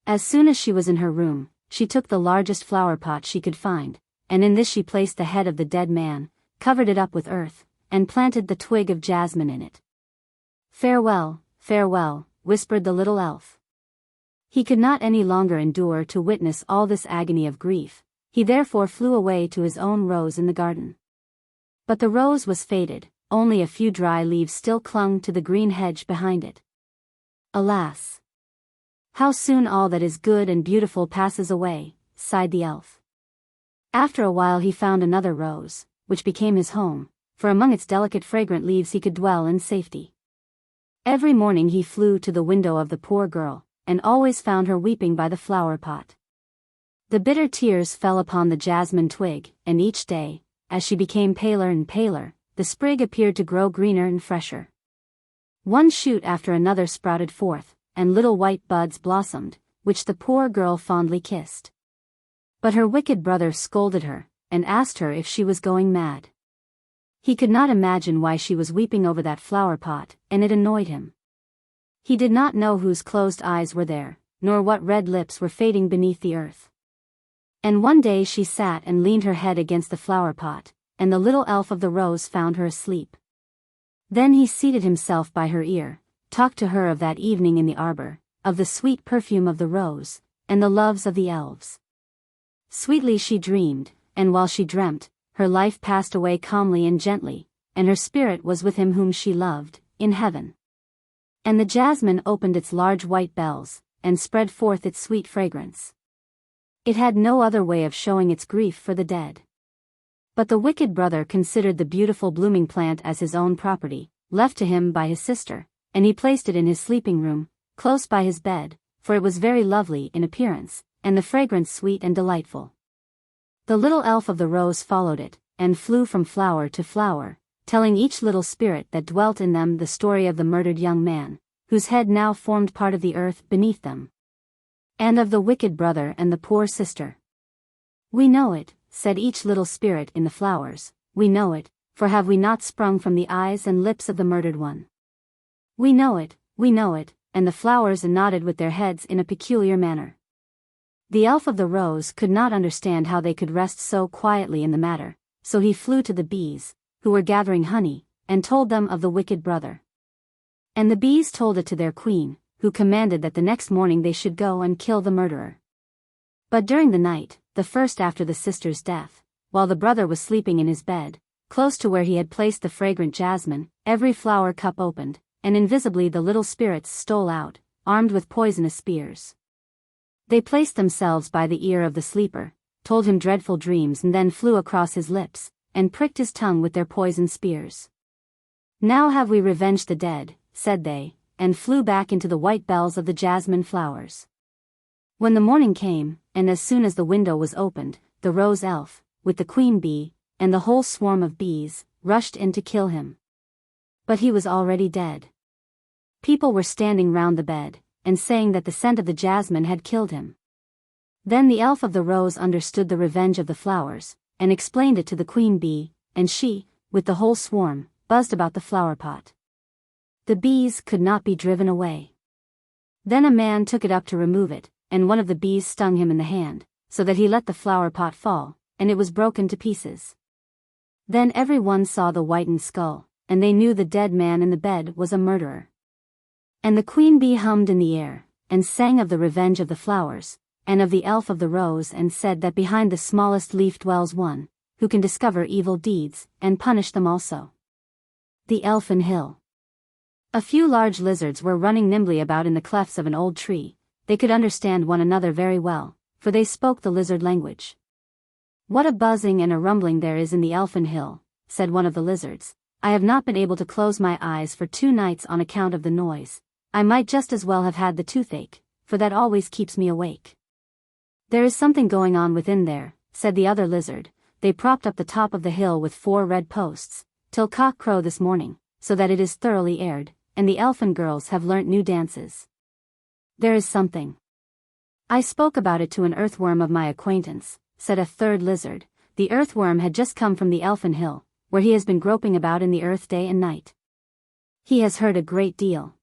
As soon as she was in her room, she took the largest flower pot she could find, and in this she placed the head of the dead man, covered it up with earth, and planted the twig of jasmine in it. "Farewell, farewell," whispered the little elf. He could not any longer endure to witness all this agony of grief, he therefore flew away to his own rose in the garden. But the rose was faded, only a few dry leaves still clung to the green hedge behind it. Alas! How soon all that is good and beautiful passes away, sighed the elf. After a while he found another rose, which became his home, for among its delicate fragrant leaves he could dwell in safety. Every morning he flew to the window of the poor girl, and always found her weeping by the flower pot. The bitter tears fell upon the jasmine twig, and each day, as she became paler and paler, the sprig appeared to grow greener and fresher. One shoot after another sprouted forth, and little white buds blossomed, which the poor girl fondly kissed. But her wicked brother scolded her, and asked her if she was going mad. He could not imagine why she was weeping over that flower pot, and it annoyed him. He did not know whose closed eyes were there, nor what red lips were fading beneath the earth. And one day she sat and leaned her head against the flower pot, and the little elf of the rose found her asleep. Then he seated himself by her ear, talked to her of that evening in the arbor, of the sweet perfume of the rose, and the loves of the elves. Sweetly she dreamed, and while she dreamt, her life passed away calmly and gently, and her spirit was with him whom she loved, in heaven. And the jasmine opened its large white bells, and spread forth its sweet fragrance. It had no other way of showing its grief for the dead. But the wicked brother considered the beautiful blooming plant as his own property, left to him by his sister, and he placed it in his sleeping room, close by his bed, for it was very lovely in appearance, and the fragrance sweet and delightful. The little elf of the rose followed it, and flew from flower to flower, telling each little spirit that dwelt in them the story of the murdered young man, whose head now formed part of the earth beneath them. And of the wicked brother and the poor sister. "We know it," said each little spirit in the flowers, "we know it, for have we not sprung from the eyes and lips of the murdered one? We know it," and the flowers nodded with their heads in a peculiar manner. The elf of the rose could not understand how they could rest so quietly in the matter, so he flew to the bees, who were gathering honey, and told them of the wicked brother. And the bees told it to their queen, who commanded that the next morning they should go and kill the murderer. But during the night, the first after the sister's death, while the brother was sleeping in his bed, close to where he had placed the fragrant jasmine, every flower cup opened, and invisibly the little spirits stole out, armed with poisonous spears. They placed themselves by the ear of the sleeper, told him dreadful dreams and then flew across his lips, and pricked his tongue with their poisoned spears. "Now have we revenged the dead," said they, and flew back into the white bells of the jasmine flowers. When the morning came, and as soon as the window was opened, the rose elf, with the queen bee, and the whole swarm of bees, rushed in to kill him. But he was already dead. People were standing round the bed, and saying that the scent of the jasmine had killed him. Then the elf of the rose understood the revenge of the flowers, and explained it to the queen bee, and she, with the whole swarm, buzzed about the flower pot. The bees could not be driven away. Then a man took it up to remove it, and one of the bees stung him in the hand, so that he let the flower pot fall, and it was broken to pieces. Then every one saw the whitened skull, and they knew the dead man in the bed was a murderer. And the queen bee hummed in the air, and sang of the revenge of the flowers, and of the elf of the rose, and said that behind the smallest leaf dwells one, who can discover evil deeds, and punish them also. The Elfin Hill. A few large lizards were running nimbly about in the clefts of an old tree. They could understand one another very well, for they spoke the lizard language. "What a buzzing and a rumbling there is in the Elfin Hill," said one of the lizards. "I have not been able to close my eyes for 2 nights on account of the noise. I might just as well have had the toothache, for that always keeps me awake." "There is something going on within there," said the other lizard. "They propped up the top of the hill with 4 red posts, till cock crow this morning, so that it is thoroughly aired, and the elfin girls have learnt new dances. There is something." "I spoke about it to an earthworm of my acquaintance," said a third lizard. "The earthworm had just come from the Elfin Hill, where he has been groping about in the earth day and night. He has heard a great deal.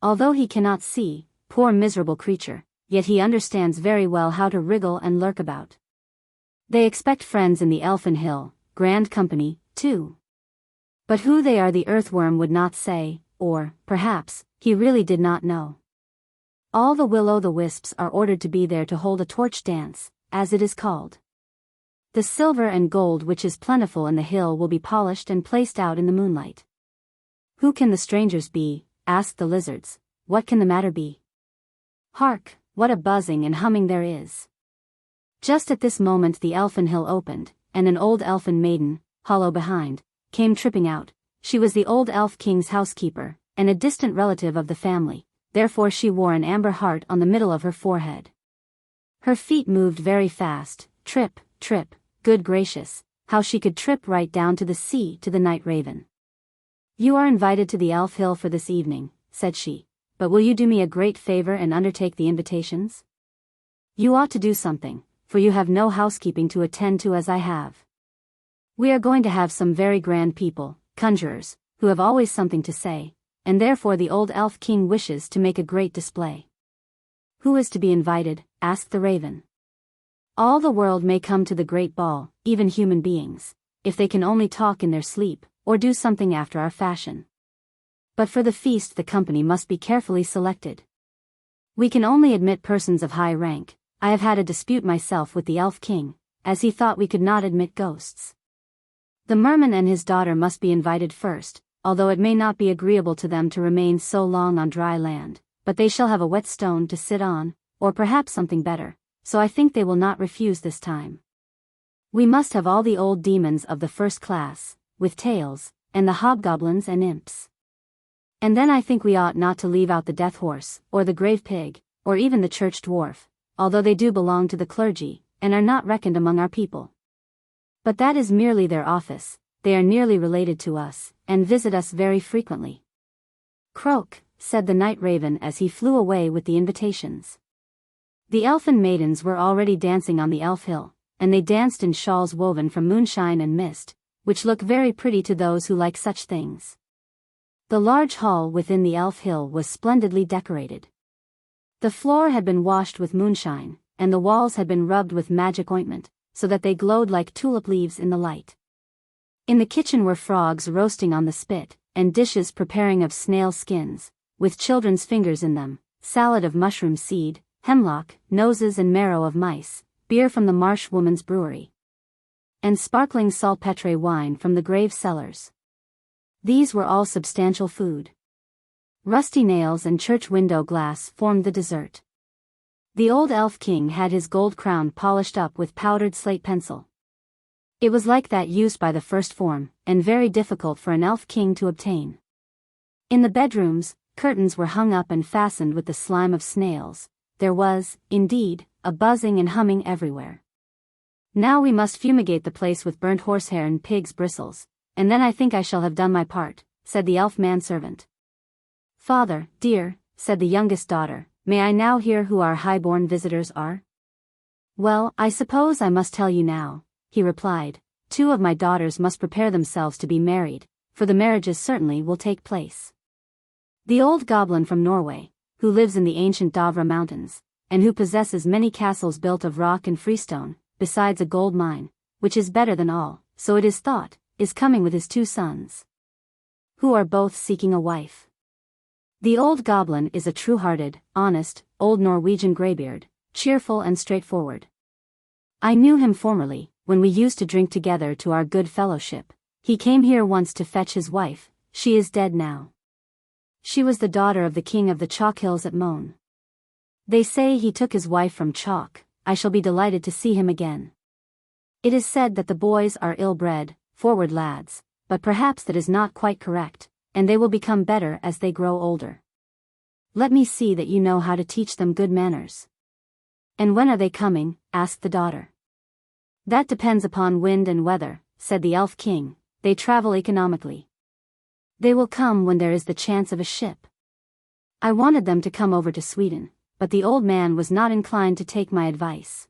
Although he cannot see, poor miserable creature, yet he understands very well how to wriggle and lurk about. They expect friends in the Elfin Hill, grand company, too. But who they are the earthworm would not say, or, perhaps, he really did not know. All the will-o'-the-wisps are ordered to be there to hold a torch dance, as it is called. The silver and gold which is plentiful in the hill will be polished and placed out in the moonlight. Who can the strangers be? Asked the lizards. What can the matter be? Hark, what a buzzing and humming there is. Just at this moment the Elfin Hill opened, and an old elfin maiden, hollow behind, came tripping out. She was the old elf king's housekeeper, and a distant relative of the family, therefore she wore an amber heart on the middle of her forehead. Her feet moved very fast, trip, trip, good gracious, how she could trip right down to the sea to the night raven. You are invited to the Elf Hill for this evening, said she, but will you do me a great favor and undertake the invitations? You ought to do something, for you have no housekeeping to attend to as I have. We are going to have some very grand people, conjurers, who have always something to say, and therefore the old elf king wishes to make a great display. Who is to be invited? Asked the raven. All the world may come to the great ball, even human beings, if they can only talk in their sleep, or do something after our fashion. But for the feast the company must be carefully selected. We can only admit persons of high rank. I have had a dispute myself with the elf king, as he thought we could not admit ghosts. The merman and his daughter must be invited first, although it may not be agreeable to them to remain so long on dry land, but they shall have a wet stone to sit on, or perhaps something better, so I think they will not refuse this time. We must have all the old demons of the first class, with tails, and the hobgoblins and imps. And then I think we ought not to leave out the death horse, or the grave pig, or even the church dwarf, although they do belong to the clergy, and are not reckoned among our people. But that is merely their office, they are nearly related to us, and visit us very frequently. Croak, said the night raven as he flew away with the invitations. The elfin maidens were already dancing on the Elf Hill, and they danced in shawls woven from moonshine and mist, which look very pretty to those who like such things. The large hall within the Elf Hill was splendidly decorated. The floor had been washed with moonshine, and the walls had been rubbed with magic ointment, so that they glowed like tulip leaves in the light. In the kitchen were frogs roasting on the spit, and dishes preparing of snail skins, with children's fingers in them, salad of mushroom seed, hemlock, noses and marrow of mice, beer from the marsh woman's brewery, and sparkling saltpetre wine from the grave cellars. These were all substantial food. Rusty nails and church window glass formed the dessert. The old elf king had his gold crown polished up with powdered slate pencil. It was like that used by the first form, and very difficult for an elf king to obtain. In the bedrooms, curtains were hung up and fastened with the slime of snails. There was, indeed, a buzzing and humming everywhere. Now we must fumigate the place with burnt horsehair and pig's bristles, and then I think I shall have done my part, said the elf manservant. Father, dear, said the youngest daughter, may I now hear who our high-born visitors are? Well, I suppose I must tell you now, he replied. 2 of my daughters must prepare themselves to be married, for the marriages certainly will take place. The old goblin from Norway, who lives in the ancient Dovre mountains, and who possesses many castles built of rock and freestone, besides a gold mine, which is better than all, so it is thought, is coming with his 2 sons, who are both seeking a wife. The old goblin is a true-hearted, honest, old Norwegian greybeard, cheerful and straightforward. I knew him formerly, when we used to drink together to our good fellowship. He came here once to fetch his wife. She is dead now. She was the daughter of the king of the chalk hills at Moan. They say he took his wife from chalk. I shall be delighted to see him again. It is said that the boys are ill-bred, forward lads, but perhaps that is not quite correct, and they will become better as they grow older. Let me see that you know how to teach them good manners. And when are they coming? Asked the daughter. That depends upon wind and weather, said the elf king. They travel economically. They will come when there is the chance of a ship. I wanted them to come over to Sweden, but the old man was not inclined to take my advice.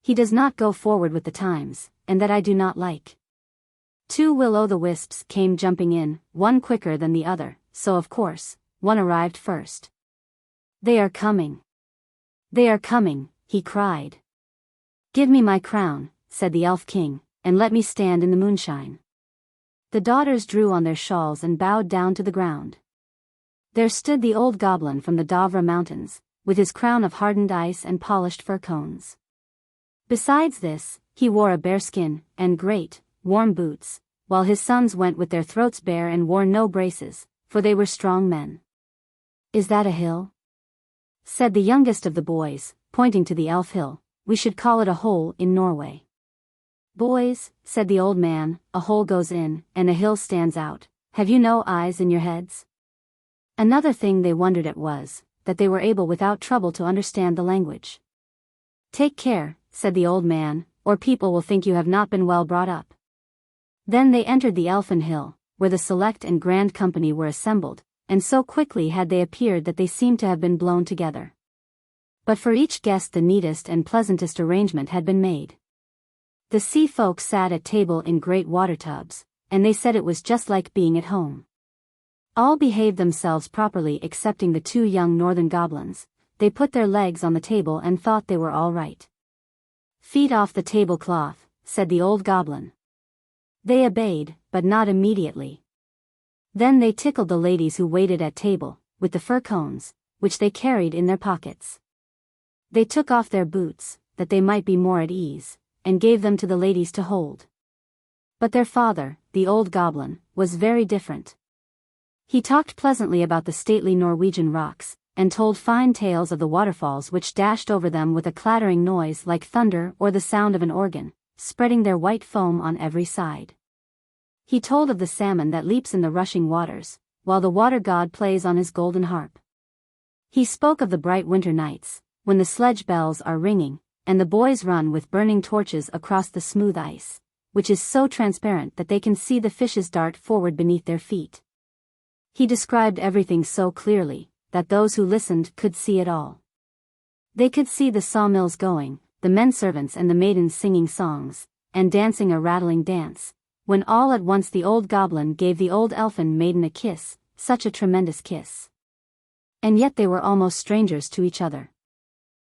He does not go forward with the times, and that I do not like. 2 will-o'-the-wisps came jumping in, one quicker than the other, so of course, one arrived first. They are coming. "They are coming," he cried. "Give me my crown," said the Elf King, "and let me stand in the moonshine." The daughters drew on their shawls and bowed down to the ground. There stood the old goblin from the Dovre Mountains, with his crown of hardened ice and polished fir cones. Besides this, he wore a bearskin and great, warm boots, while his sons went with their throats bare and wore no braces, for they were strong men. "Is that a hill?" said the youngest of the boys, pointing to the Elf Hill. "We should call it a hole in Norway." "Boys," said the old man, "a hole goes in, and a hill stands out. Have you no eyes in your heads?" Another thing they wondered at was, that they were able without trouble to understand the language. "Take care," said the old man, "or people will think you have not been well brought up." Then they entered the Elfin Hill, where the select and grand company were assembled, and so quickly had they appeared that they seemed to have been blown together. But for each guest the neatest and pleasantest arrangement had been made. The sea folk sat at table in great water tubs, and they said it was just like being at home. All behaved themselves properly excepting the two young northern goblins. They put their legs on the table and thought they were all right. "Feet off the tablecloth," said the old goblin. They obeyed, but not immediately. Then they tickled the ladies who waited at table, with the fir cones, which they carried in their pockets. They took off their boots, that they might be more at ease, and gave them to the ladies to hold. But their father, the old goblin, was very different. He talked pleasantly about the stately Norwegian rocks, and told fine tales of the waterfalls which dashed over them with a clattering noise like thunder or the sound of an organ, spreading their white foam on every side. He told of the salmon that leaps in the rushing waters, while the water god plays on his golden harp. He spoke of the bright winter nights, when the sledge bells are ringing, and the boys run with burning torches across the smooth ice, which is so transparent that they can see the fishes dart forward beneath their feet. He described everything so clearly, that those who listened could see it all. They could see the sawmills going, the men servants and the maidens singing songs, and dancing a rattling dance, when all at once the old goblin gave the old elfin maiden a kiss, such a tremendous kiss. And yet they were almost strangers to each other.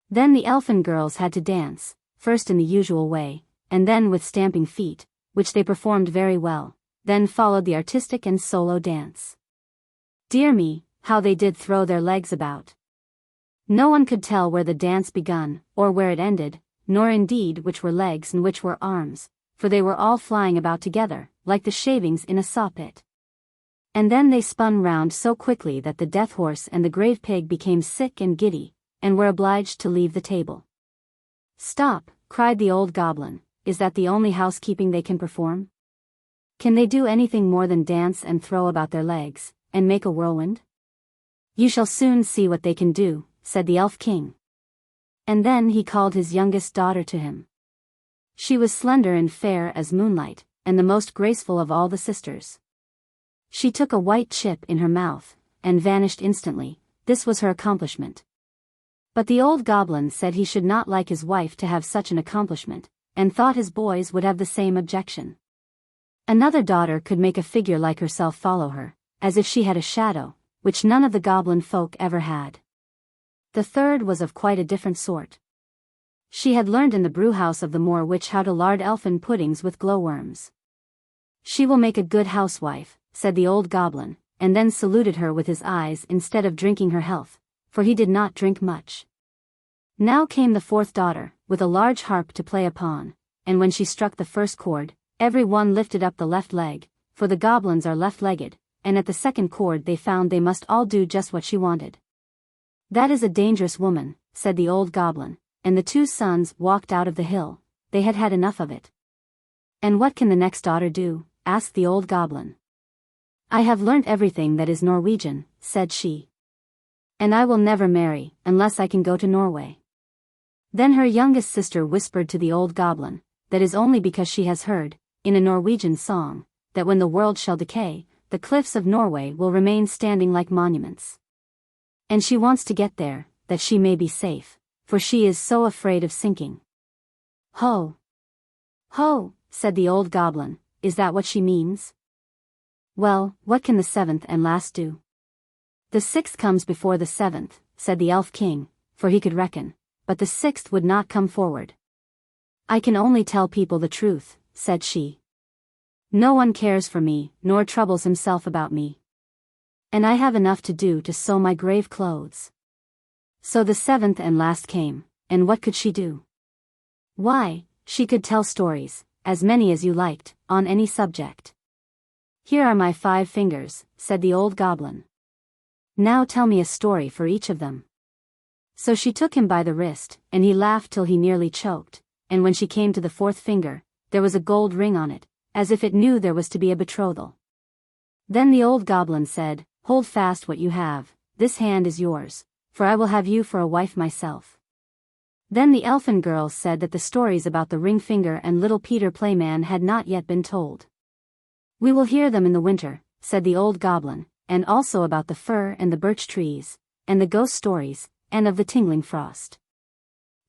Then the elfin girls had to dance, first in the usual way, and then with stamping feet, which they performed very well. Then followed the artistic and solo dance. Dear me, how they did throw their legs about. No one could tell where the dance begun, or where it ended, nor indeed which were legs and which were arms, for they were all flying about together, like the shavings in a saw-pit. And then they spun round so quickly that the death horse and the grave pig became sick and giddy, and were obliged to leave the table. "Stop," cried the old goblin, "is that the only housekeeping they can perform? Can they do anything more than dance and throw about their legs, and make a whirlwind?" "You shall soon see what they can do," said the Elf King. And then he called his youngest daughter to him. She was slender and fair as moonlight, and the most graceful of all the sisters. She took a white chip in her mouth, and vanished instantly. This was her accomplishment. But the old goblin said he should not like his wife to have such an accomplishment, and thought his boys would have the same objection. Another daughter could make a figure like herself follow her, as if she had a shadow, which none of the goblin folk ever had. The third was of quite a different sort. She had learned in the brewhouse of the Moor Witch how to lard elfin puddings with glowworms. "She will make a good housewife," said the old goblin, and then saluted her with his eyes instead of drinking her health, for he did not drink much. Now came the fourth daughter, with a large harp to play upon, and when she struck the first chord, every one lifted up the left leg, for the goblins are left-legged, and at the second chord they found they must all do just what she wanted. "That is a dangerous woman," said the old goblin, and the two sons walked out of the hill. They had had enough of it. "And what can the next daughter do?" asked the old goblin. "I have learnt everything that is Norwegian," said she. "And I will never marry, unless I can go to Norway." Then her youngest sister whispered to the old goblin, "That is only because she has heard, in a Norwegian song, that when the world shall decay, the cliffs of Norway will remain standing like monuments. And she wants to get there, that she may be safe, for she is so afraid of sinking." "Ho! Ho!" said the old goblin, "is that what she means? Well, what can the seventh and last do?" "The sixth comes before the seventh," said the Elf King, for he could reckon, but the sixth would not come forward. "I can only tell people the truth," said she. "No one cares for me, nor troubles himself about me. And I have enough to do to sew my grave clothes." So the seventh and last came, and what could she do? Why, she could tell stories, as many as you liked, on any subject. "Here are my 5 fingers," said the old goblin. "Now tell me a story for each of them." So she took him by the wrist, and he laughed till he nearly choked, and when she came to the 4th finger, there was a gold ring on it, as if it knew there was to be a betrothal. Then the old goblin said, "Hold fast what you have, this hand is yours, for I will have you for a wife myself." Then the elfin girls said that the stories about the ring finger and little Peter Playman had not yet been told. "We will hear them in the winter," said the old goblin, "and also about the fir and the birch trees, and the ghost stories, and of the tingling frost.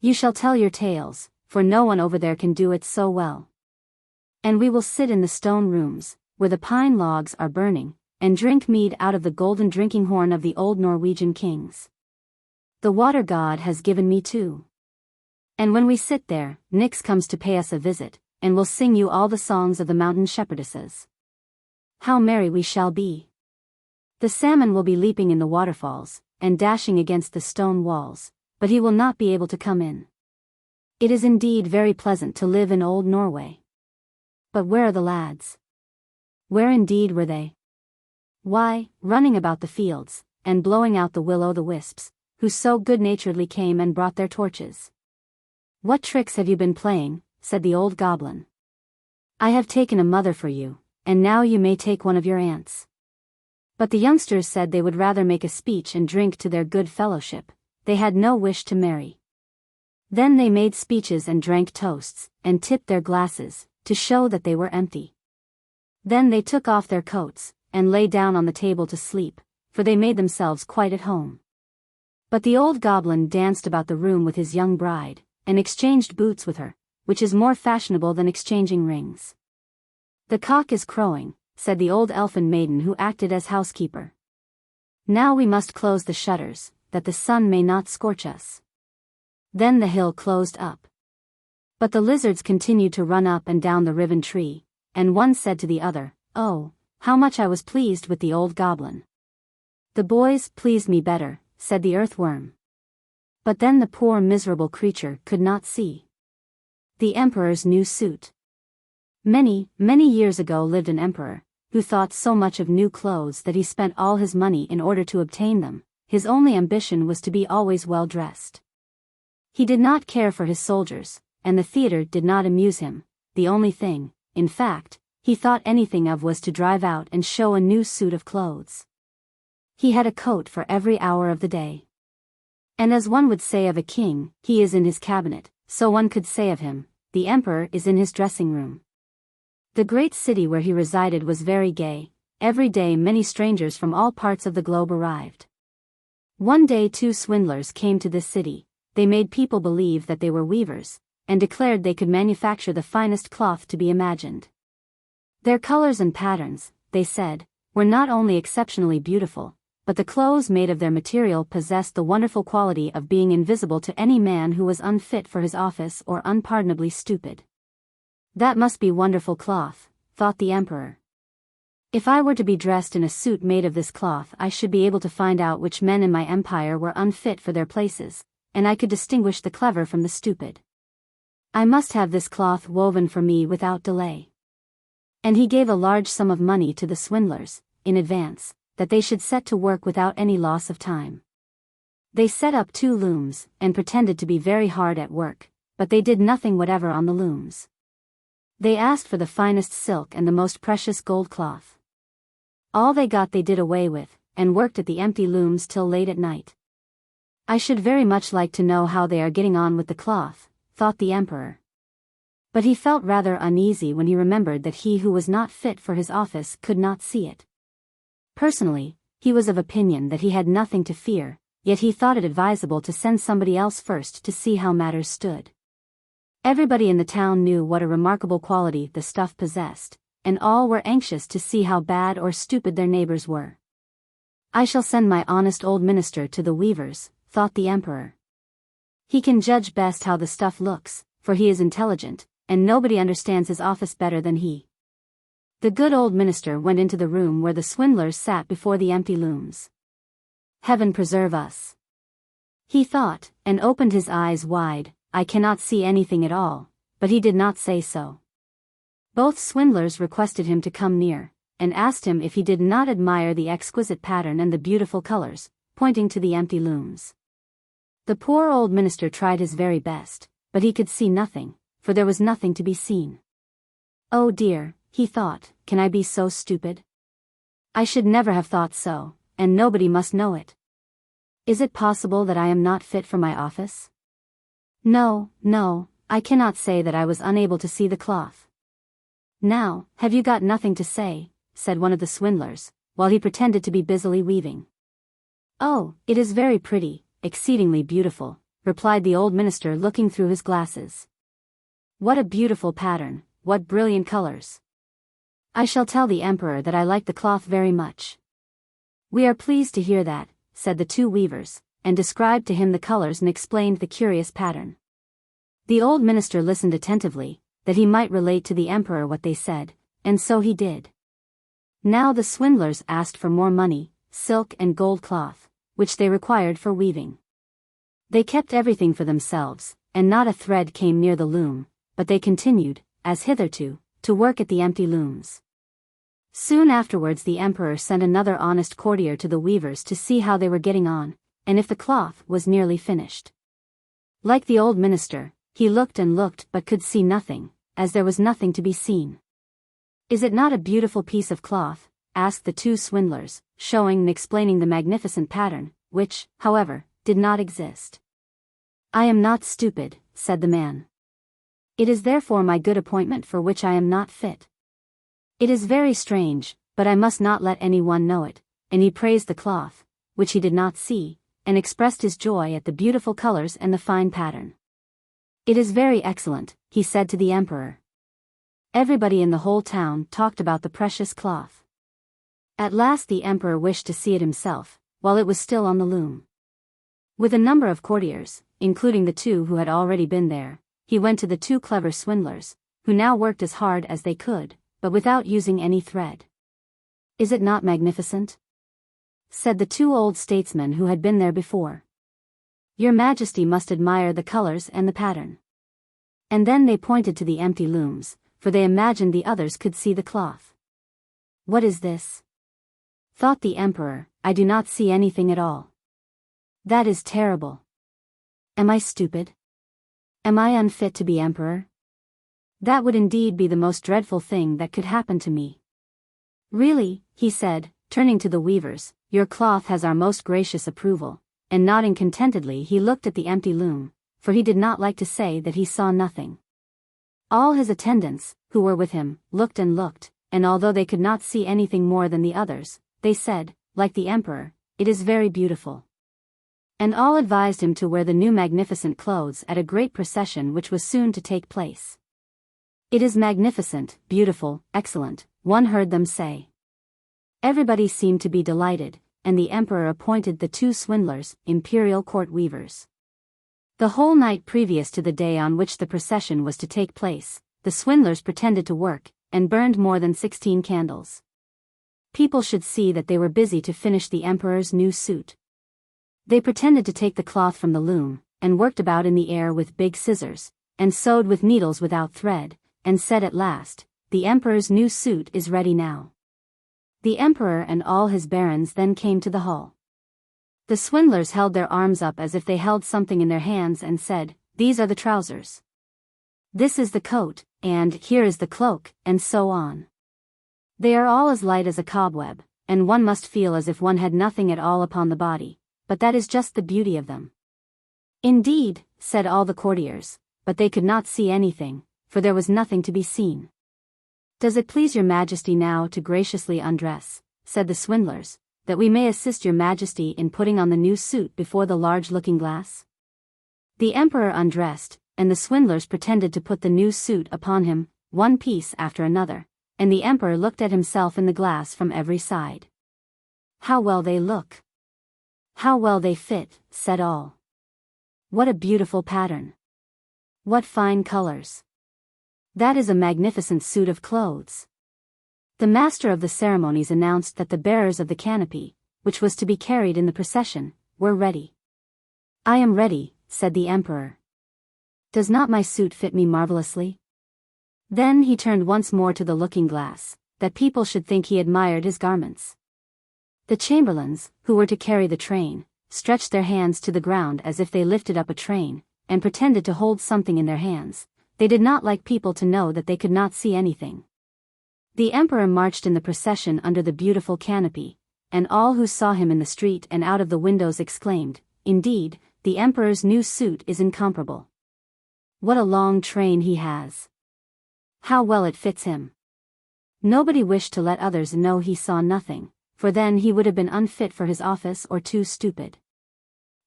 You shall tell your tales, for no one over there can do it so well. And we will sit in the stone rooms, where the pine logs are burning, and drink mead out of the golden drinking horn of the old Norwegian kings. The water god has given me too. And when we sit there, Nyx comes to pay us a visit, and will sing you all the songs of the mountain shepherdesses. How merry we shall be! The salmon will be leaping in the waterfalls, and dashing against the stone walls, but he will not be able to come in. It is indeed very pleasant to live in old Norway. But where are the lads? Where indeed were they? Why, running about the fields, and blowing out the will-o'-the-wisps, who so good-naturedly came and brought their torches. What tricks have you been playing?" said the old goblin. "I have taken a mother for you, and now you may take one of your aunts." But the youngsters said they would rather make a speech and drink to their good fellowship, they had no wish to marry. Then they made speeches and drank toasts, and tipped their glasses, to show that they were empty. Then they took off their coats, and lay down on the table to sleep, for they made themselves quite at home. But the old goblin danced about the room with his young bride, and exchanged boots with her, which is more fashionable than exchanging rings. "The cock is crowing," said the old elfin maiden who acted as housekeeper. "Now we must close the shutters, that the sun may not scorch us." Then the hill closed up. But the lizards continued to run up and down the riven tree, and one said to the other, "Oh, how much I was pleased with the old goblin." "The boys pleased me better," said the earthworm. But then the poor miserable creature could not see the emperor's new suit. Many, many years ago lived an emperor, who thought so much of new clothes that he spent all his money in order to obtain them. His only ambition was to be always well dressed. He did not care for his soldiers, and the theater did not amuse him. The only thing, in fact, he thought anything of was to drive out and show a new suit of clothes. He had a coat for every hour of the day. And as one would say of a king, he is in his cabinet, so one could say of him, the emperor is in his dressing room. The great city where he resided was very gay. Every day many strangers from all parts of the globe arrived. One day 2 swindlers came to this city. They made people believe that they were weavers, and declared they could manufacture the finest cloth to be imagined. Their colors and patterns, they said, were not only exceptionally beautiful, but the clothes made of their material possessed the wonderful quality of being invisible to any man who was unfit for his office or unpardonably stupid. That must be wonderful cloth, thought the emperor. If I were to be dressed in a suit made of this cloth, I should be able to find out which men in my empire were unfit for their places, and I could distinguish the clever from the stupid. I must have this cloth woven for me without delay. And he gave a large sum of money to the swindlers, in advance, that they should set to work without any loss of time. They set up 2 looms, and pretended to be very hard at work, but they did nothing whatever on the looms. They asked for the finest silk and the most precious gold cloth. All they got they did away with, and worked at the empty looms till late at night. I should very much like to know how they are getting on with the cloth, thought the emperor. But he felt rather uneasy when he remembered that he who was not fit for his office could not see it. Personally, he was of opinion that he had nothing to fear, yet he thought it advisable to send somebody else first to see how matters stood. Everybody in the town knew what a remarkable quality the stuff possessed, and all were anxious to see how bad or stupid their neighbors were. I shall send my honest old minister to the weavers, thought the emperor. He can judge best how the stuff looks, for he is intelligent, and nobody understands his office better than he. The good old minister went into the room where the swindlers sat before the empty looms. Heaven preserve us, he thought, and opened his eyes wide. I cannot see anything at all, but he did not say so. Both swindlers requested him to come near, and asked him if he did not admire the exquisite pattern and the beautiful colors, pointing to the empty looms. The poor old minister tried his very best, but he could see nothing, for there was nothing to be seen. Oh dear, he thought, can I be so stupid? I should never have thought so, and nobody must know it. Is it possible that I am not fit for my office? No, no, I cannot say that I was unable to see the cloth. Now, have you got nothing to say? Said one of the swindlers, while he pretended to be busily weaving. Oh, it is very pretty, exceedingly beautiful, replied the old minister looking through his glasses. What a beautiful pattern, what brilliant colors. I shall tell the emperor that I like the cloth very much. We are pleased to hear that, said the two weavers, and described to him the colors and explained the curious pattern. The old minister listened attentively, that he might relate to the emperor what they said, and so he did. Now the swindlers asked for more money, silk and gold cloth, which they required for weaving. They kept everything for themselves, and not a thread came near the loom, but they continued, as hitherto, to work at the empty looms. Soon afterwards the emperor sent another honest courtier to the weavers to see how they were getting on, and if the cloth was nearly finished. Like the old minister, he looked and looked but could see nothing, as there was nothing to be seen. Is it not a beautiful piece of cloth? Asked the two swindlers, showing and explaining the magnificent pattern, which, however, did not exist. I am not stupid, said the man. It is therefore my good appointment for which I am not fit. It is very strange, but I must not let any one know it, and he praised the cloth, which he did not see, and expressed his joy at the beautiful colors and the fine pattern. It is very excellent, he said to the emperor. Everybody in the whole town talked about the precious cloth. At last the emperor wished to see it himself, while it was still on the loom. With a number of courtiers, including the two who had already been there, he went to the two clever swindlers, who now worked as hard as they could, but without using any thread. Is it not magnificent? Said the two old statesmen who had been there before. Your Majesty must admire the colors and the pattern. And then they pointed to the empty looms, for they imagined the others could see the cloth. What is this? Thought the emperor, I do not see anything at all. That is terrible. Am I stupid? Am I unfit to be emperor? That would indeed be the most dreadful thing that could happen to me. Really, he said, turning to the weavers, your cloth has our most gracious approval, and nodding contentedly he looked at the empty loom, for he did not like to say that he saw nothing. All his attendants, who were with him, looked, and although they could not see anything more than the others, they said, like the emperor, it is very beautiful. And all advised him to wear the new magnificent clothes at a great procession which was soon to take place. It is magnificent, beautiful, excellent, one heard them say. Everybody seemed to be delighted, and the emperor appointed the two swindlers imperial court weavers. The whole night previous to the day on which the procession was to take place, the swindlers pretended to work, and burned more than 16 candles. People should see that they were busy to finish the emperor's new suit. They pretended to take the cloth from the loom, and worked about in the air with big scissors, and sewed with needles without thread, and said at last, the emperor's new suit is ready now. The emperor and all his barons then came to the hall. The swindlers held their arms up as if they held something in their hands and said, these are the trousers. This is the coat, and here is the cloak, and so on. They are all as light as a cobweb, and one must feel as if one had nothing at all upon the body, but that is just the beauty of them. Indeed, said all the courtiers, but they could not see anything, for there was nothing to be seen. Does it please your Majesty now to graciously undress, said the swindlers, that we may assist your Majesty in putting on the new suit before the large looking-glass? The emperor undressed, and the swindlers pretended to put the new suit upon him, one piece after another, and the emperor looked at himself in the glass from every side. How well they look! How well they fit, said all. What a beautiful pattern! What fine colors! That is a magnificent suit of clothes. The master of the ceremonies announced that the bearers of the canopy, which was to be carried in the procession, were ready. "I am ready," said the emperor. "Does not my suit fit me marvelously?" Then he turned once more to the looking-glass, that people should think he admired his garments. The chamberlains, who were to carry the train, stretched their hands to the ground as if they lifted up a train, and pretended to hold something in their hands. They did not like people to know that they could not see anything. The emperor marched in the procession under the beautiful canopy, and all who saw him in the street and out of the windows exclaimed, "Indeed, the emperor's new suit is incomparable. What a long train he has! How well it fits him!" Nobody wished to let others know he saw nothing, for then he would have been unfit for his office or too stupid.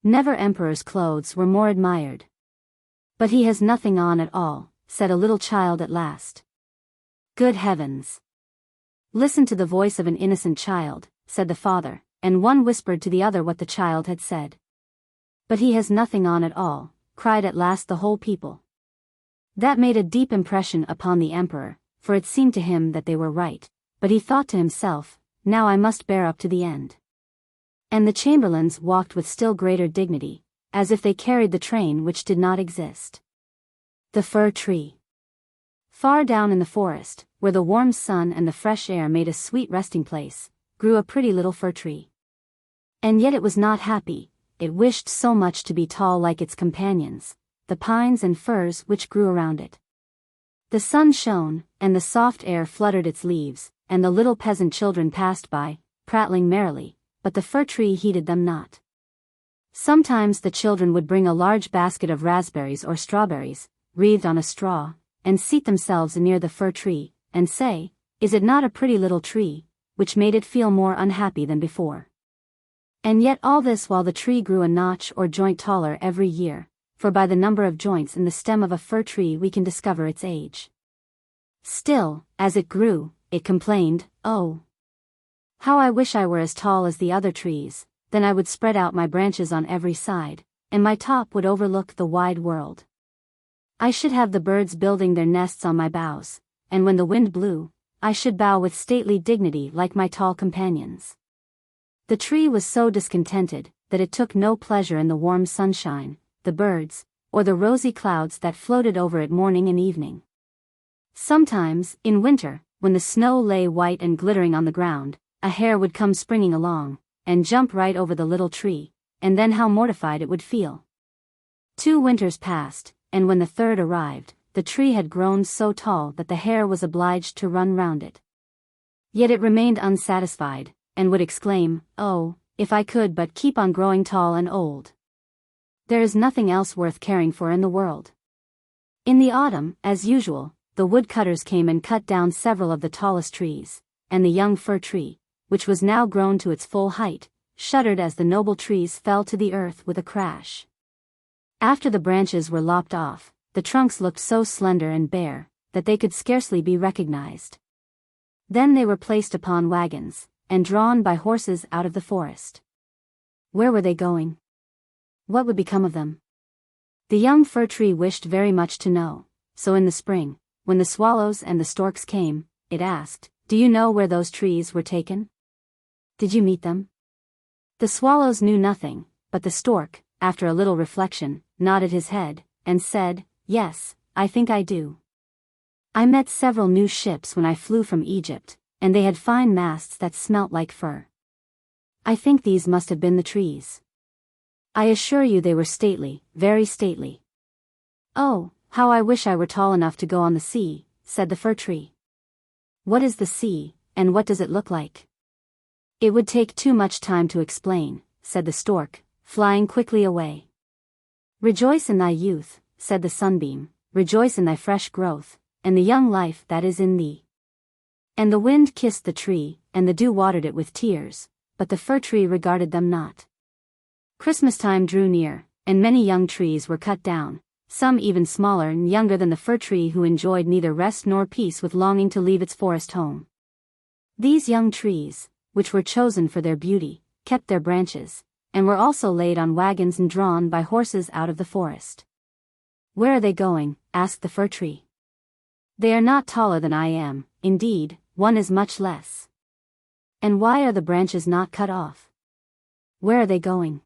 Never emperor's clothes were more admired. "But he has nothing on at all," said a little child at last. "Good heavens! Listen to the voice of an innocent child," said the father, and one whispered to the other what the child had said. "But he has nothing on at all," cried at last the whole people. That made a deep impression upon the emperor, for it seemed to him that they were right, but he thought to himself, "Now I must bear up to the end." And the chamberlains walked with still greater dignity, as if they carried the train which did not exist. The fir tree. Far down in the forest, where the warm sun and the fresh air made a sweet resting place, grew a pretty little fir tree. And yet it was not happy, it wished so much to be tall like its companions, the pines and firs which grew around it. The sun shone, and the soft air fluttered its leaves, and the little peasant children passed by, prattling merrily, but the fir tree heeded them not. Sometimes the children would bring a large basket of raspberries or strawberries, wreathed on a straw, and seat themselves near the fir tree, and say, "Is it not a pretty little tree?" which made it feel more unhappy than before. And yet all this while the tree grew a notch or joint taller every year, for by the number of joints in the stem of a fir tree we can discover its age. Still, as it grew, it complained, "Oh, how I wish I were as tall as the other trees, then I would spread out my branches on every side, and my top would overlook the wide world. I should have the birds building their nests on my boughs, and when the wind blew, I should bow with stately dignity like my tall companions." The tree was so discontented, that it took no pleasure in the warm sunshine, the birds, or the rosy clouds that floated over it morning and evening. Sometimes, in winter, when the snow lay white and glittering on the ground, a hare would come springing along, and jump right over the little tree, and then how mortified it would feel. 2 winters passed, and when the third arrived, the tree had grown so tall that the hare was obliged to run round it. Yet it remained unsatisfied, and would exclaim, "Oh, if I could but keep on growing tall and old! There is nothing else worth caring for in the world." In the autumn, as usual, the woodcutters came and cut down several of the tallest trees, and the young fir tree, which was now grown to its full height, shuddered as the noble trees fell to the earth with a crash. After the branches were lopped off, the trunks looked so slender and bare, that they could scarcely be recognized. Then they were placed upon wagons, and drawn by horses out of the forest. Where were they going? What would become of them? The young fir tree wished very much to know, so in the spring, when the swallows and the storks came, it asked, "Do you know where those trees were taken? Did you meet them?" The swallows knew nothing, but the stork, after a little reflection, nodded his head, and said, "Yes, I think I do. I met several new ships when I flew from Egypt, and they had fine masts that smelt like fir. I think these must have been the trees. I assure you they were stately, very stately." "Oh, how I wish I were tall enough to go on the sea," said the fir tree. "What is the sea, and what does it look like?" "It would take too much time to explain," said the stork, flying quickly away. "Rejoice in thy youth," said the sunbeam, "rejoice in thy fresh growth, and the young life that is in thee." And the wind kissed the tree, and the dew watered it with tears, but the fir tree regarded them not. Christmas time drew near, and many young trees were cut down, some even smaller and younger than the fir tree, who enjoyed neither rest nor peace with longing to leave its forest home. These young trees, which were chosen for their beauty, kept their branches, and were also laid on wagons and drawn by horses out of the forest. "Where are they going?" asked the fir tree. "They are not taller than I am, indeed, one is much less." "And why are the branches not cut off?" "Where are they going?"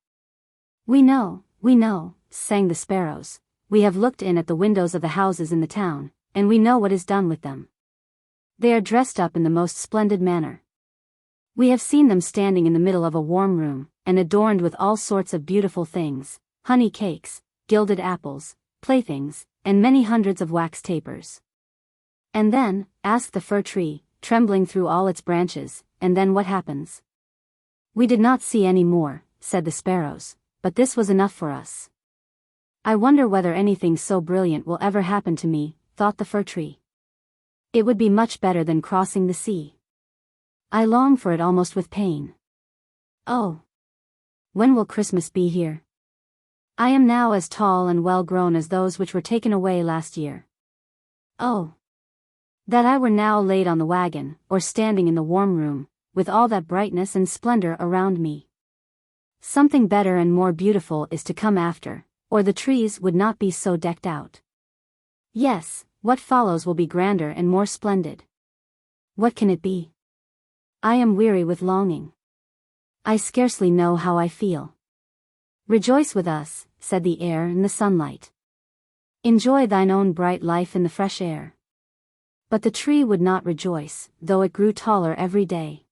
We know, sang the sparrows. "We have looked in at the windows of the houses in the town, and we know what is done with them. They are dressed up in the most splendid manner. We have seen them standing in the middle of a warm room, and adorned with all sorts of beautiful things, honey cakes, gilded apples, playthings, and many hundreds of wax tapers." "And then," asked the fir tree, trembling through all its branches, "and then what happens?" "We did not see any more," said the sparrows, "but this was enough for us." "I wonder whether anything so brilliant will ever happen to me," thought the fir tree. "It would be much better than crossing the sea. I long for it almost with pain. Oh! When will Christmas be here? I am now as tall and well grown as those which were taken away last year. Oh! That I were now laid on the wagon, or standing in the warm room, with all that brightness and splendor around me. Something better and more beautiful is to come after, or the trees would not be so decked out. Yes, what follows will be grander and more splendid. What can it be? I am weary with longing. I scarcely know how I feel." "Rejoice with us," said the air and the sunlight. "Enjoy thine own bright life in the fresh air." But the tree would not rejoice, though it grew taller every day.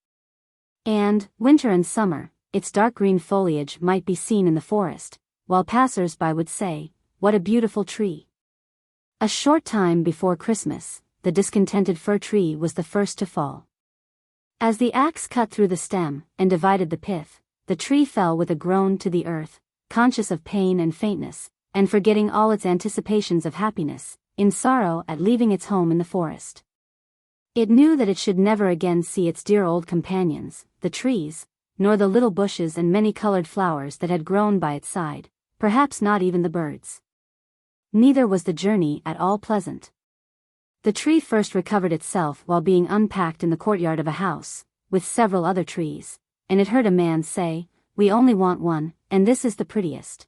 And, winter and summer, its dark green foliage might be seen in the forest, while passers-by would say, "What a beautiful tree." A short time before Christmas, the discontented fir tree was the first to fall. As the axe cut through the stem, and divided the pith, the tree fell with a groan to the earth, conscious of pain and faintness, and forgetting all its anticipations of happiness, in sorrow at leaving its home in the forest. It knew that it should never again see its dear old companions, the trees, nor the little bushes and many-colored flowers that had grown by its side, perhaps not even the birds. Neither was the journey at all pleasant. The tree first recovered itself while being unpacked in the courtyard of a house, with several other trees, and it heard a man say, "We only want one, and this is the prettiest."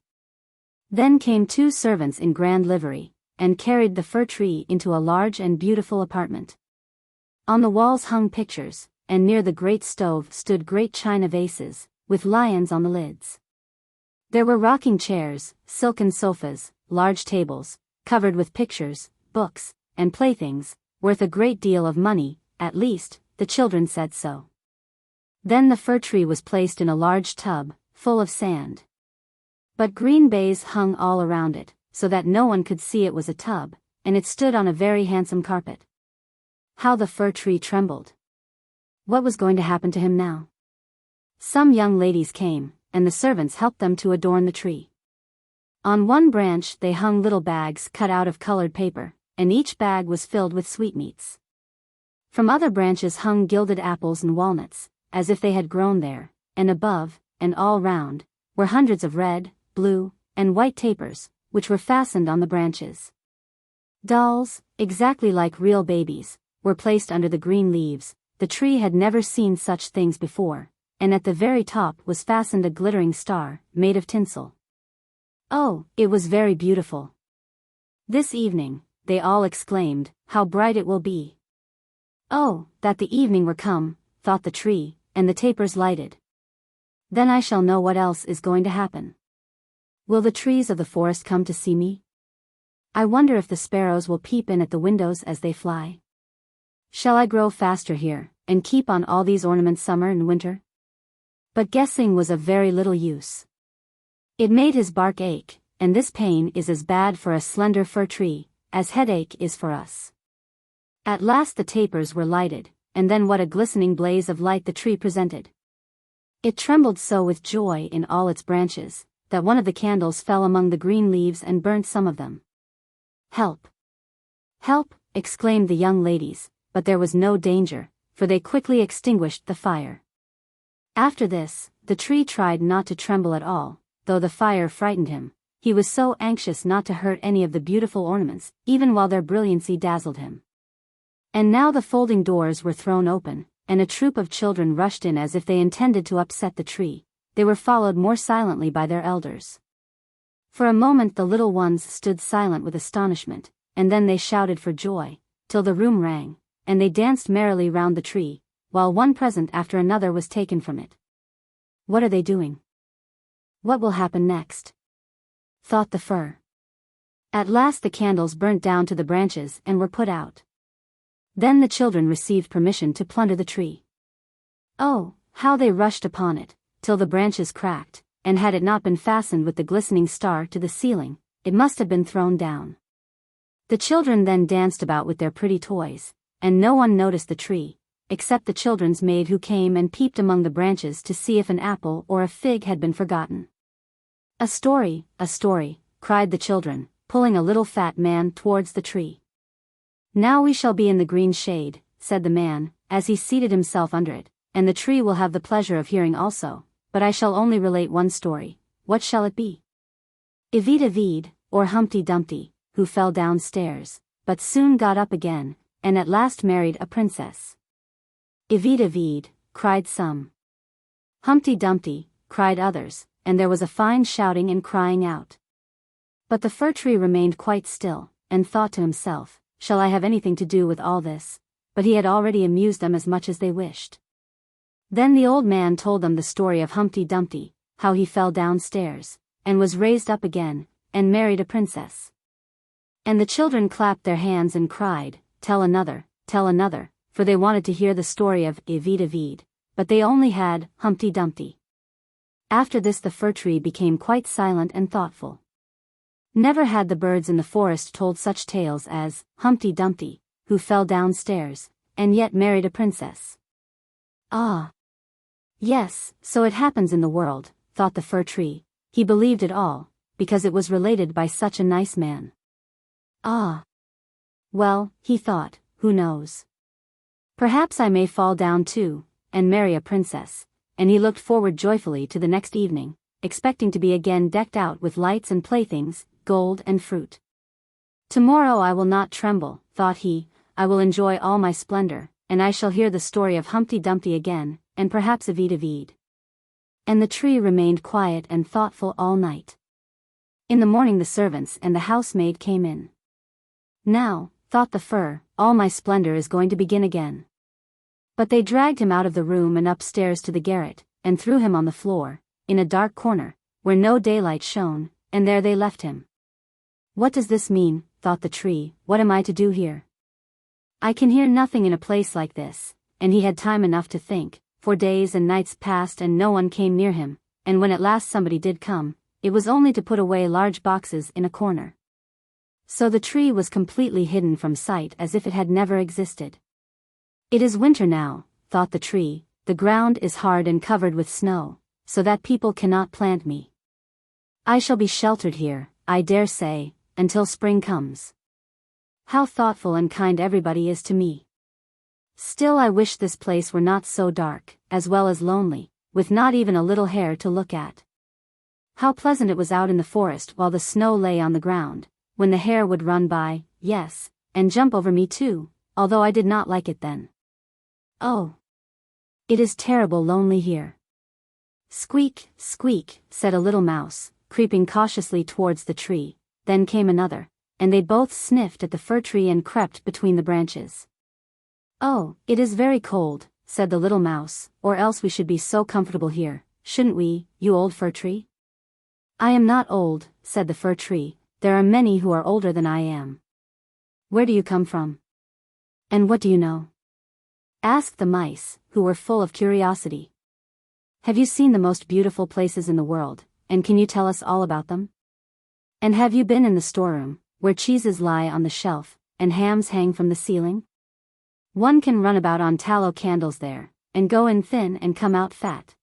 Then came 2 servants in grand livery, and carried the fir tree into a large and beautiful apartment. On the walls hung pictures, and near the great stove stood great china vases, with lions on the lids. There were rocking chairs, silken sofas, large tables, covered with pictures, books, and playthings, worth a great deal of money, at least, the children said so. Then the fir tree was placed in a large tub, full of sand. But green baize hung all around it, so that no one could see it was a tub, and it stood on a very handsome carpet. How the fir tree trembled! What was going to happen to him now? Some young ladies came, and the servants helped them to adorn the tree. On one branch they hung little bags cut out of colored paper, and each bag was filled with sweetmeats. From other branches hung gilded apples and walnuts, as if they had grown there, and above, and all round, were hundreds of red, blue, and white tapers, which were fastened on the branches. Dolls, exactly like real babies, were placed under the green leaves. The tree had never seen such things before, and at the very top was fastened a glittering star, made of tinsel. Oh, it was very beautiful. "This evening," they all exclaimed, "how bright it will be." Oh, that the evening were come, thought the tree, and the tapers lighted. Then I shall know what else is going to happen. Will the trees of the forest come to see me? I wonder if the sparrows will peep in at the windows as they fly. Shall I grow faster here, and keep on all these ornaments summer and winter? But guessing was of very little use. It made his bark ache, and this pain is as bad for a slender fir tree, as headache is for us. At last the tapers were lighted, and then what a glistening blaze of light the tree presented. It trembled so with joy in all its branches, that one of the candles fell among the green leaves and burnt some of them. "Help! Help!" exclaimed the young ladies, but there was no danger, for they quickly extinguished the fire. After this, the tree tried not to tremble at all, though the fire frightened him. He was so anxious not to hurt any of the beautiful ornaments, even while their brilliancy dazzled him. And now the folding doors were thrown open, and a troop of children rushed in as if they intended to upset the tree. they were followed more silently by their elders. For a moment the little ones stood silent with astonishment, and then they shouted for joy, till the room rang, and they danced merrily round the tree, while one present after another was taken from it. What are they doing? What will happen next? Thought the fir. At last the candles burnt down to the branches and were put out. Then the children received permission to plunder the tree. Oh, how they rushed upon it, till the branches cracked, and had it not been fastened with the glistening star to the ceiling, it must have been thrown down. The children then danced about with their pretty toys, and no one noticed the tree, except the children's maid who came and peeped among the branches to see if an apple or a fig had been forgotten. A story, cried the children, pulling a little fat man towards the tree. Now we shall be in the green shade, said the man, as he seated himself under it, and the tree will have the pleasure of hearing also, but I shall only relate one story. What shall it be? Evide, or Humpty Dumpty, who fell downstairs, but soon got up again, and at last married a princess. Evide, cried some. Humpty Dumpty, cried others, and there was a fine shouting and crying out. But the fir tree remained quite still, and thought to himself, shall I have anything to do with all this? But he had already amused them as much as they wished. Then the old man told them the story of Humpty Dumpty, how he fell downstairs, and was raised up again, and married a princess. And the children clapped their hands and cried, tell another, for they wanted to hear the story of Evide, but they only had Humpty Dumpty. After this the fir tree became quite silent and thoughtful. Never had the birds in the forest told such tales as Humpty Dumpty, who fell downstairs, and yet married a princess. Ah! Yes, so it happens in the world, thought the fir tree. He believed it all, because it was related by such a nice man. Ah! Well, he thought, who knows? Perhaps I may fall down too, and marry a princess, and he looked forward joyfully to the next evening, expecting to be again decked out with lights and playthings, gold and fruit. Tomorrow I will not tremble, thought he, I will enjoy all my splendor, and I shall hear the story of Humpty Dumpty again, and perhaps of Evide. And the tree remained quiet and thoughtful all night. In the morning the servants and the housemaid came in. Now, thought the fir, all my splendor is going to begin again. But they dragged him out of the room and upstairs to the garret, and threw him on the floor, in a dark corner, where no daylight shone, and there they left him. What does this mean, thought the tree, what am I to do here? I can hear nothing in a place like this, and he had time enough to think, for days and nights passed and no one came near him, and when at last somebody did come, it was only to put away large boxes in a corner. So the tree was completely hidden from sight as if it had never existed. It is winter now, thought the tree, the ground is hard and covered with snow, so that people cannot plant me. I shall be sheltered here, I dare say, until spring comes. How thoughtful and kind everybody is to me. Still I wish this place were not so dark, as well as lonely, with not even a little hare to look at. How pleasant it was out in the forest while the snow lay on the ground, when the hare would run by, yes, and jump over me too, although I did not like it then. Oh! It is terrible lonely here. Squeak, squeak, said a little mouse, creeping cautiously towards the tree. Then came another, and they both sniffed at the fir tree and crept between the branches. Oh, it is very cold, said the little mouse, or else we should be so comfortable here, shouldn't we, you old fir tree? I am not old, said the fir tree, there are many who are older than I am. Where do you come from? And what do you know? Asked the mice, who were full of curiosity. Have you seen the most beautiful places in the world, and can you tell us all about them? And have you been in the storeroom, where cheeses lie on the shelf, and hams hang from the ceiling? One can run about on tallow candles there, and go in thin and come out fat.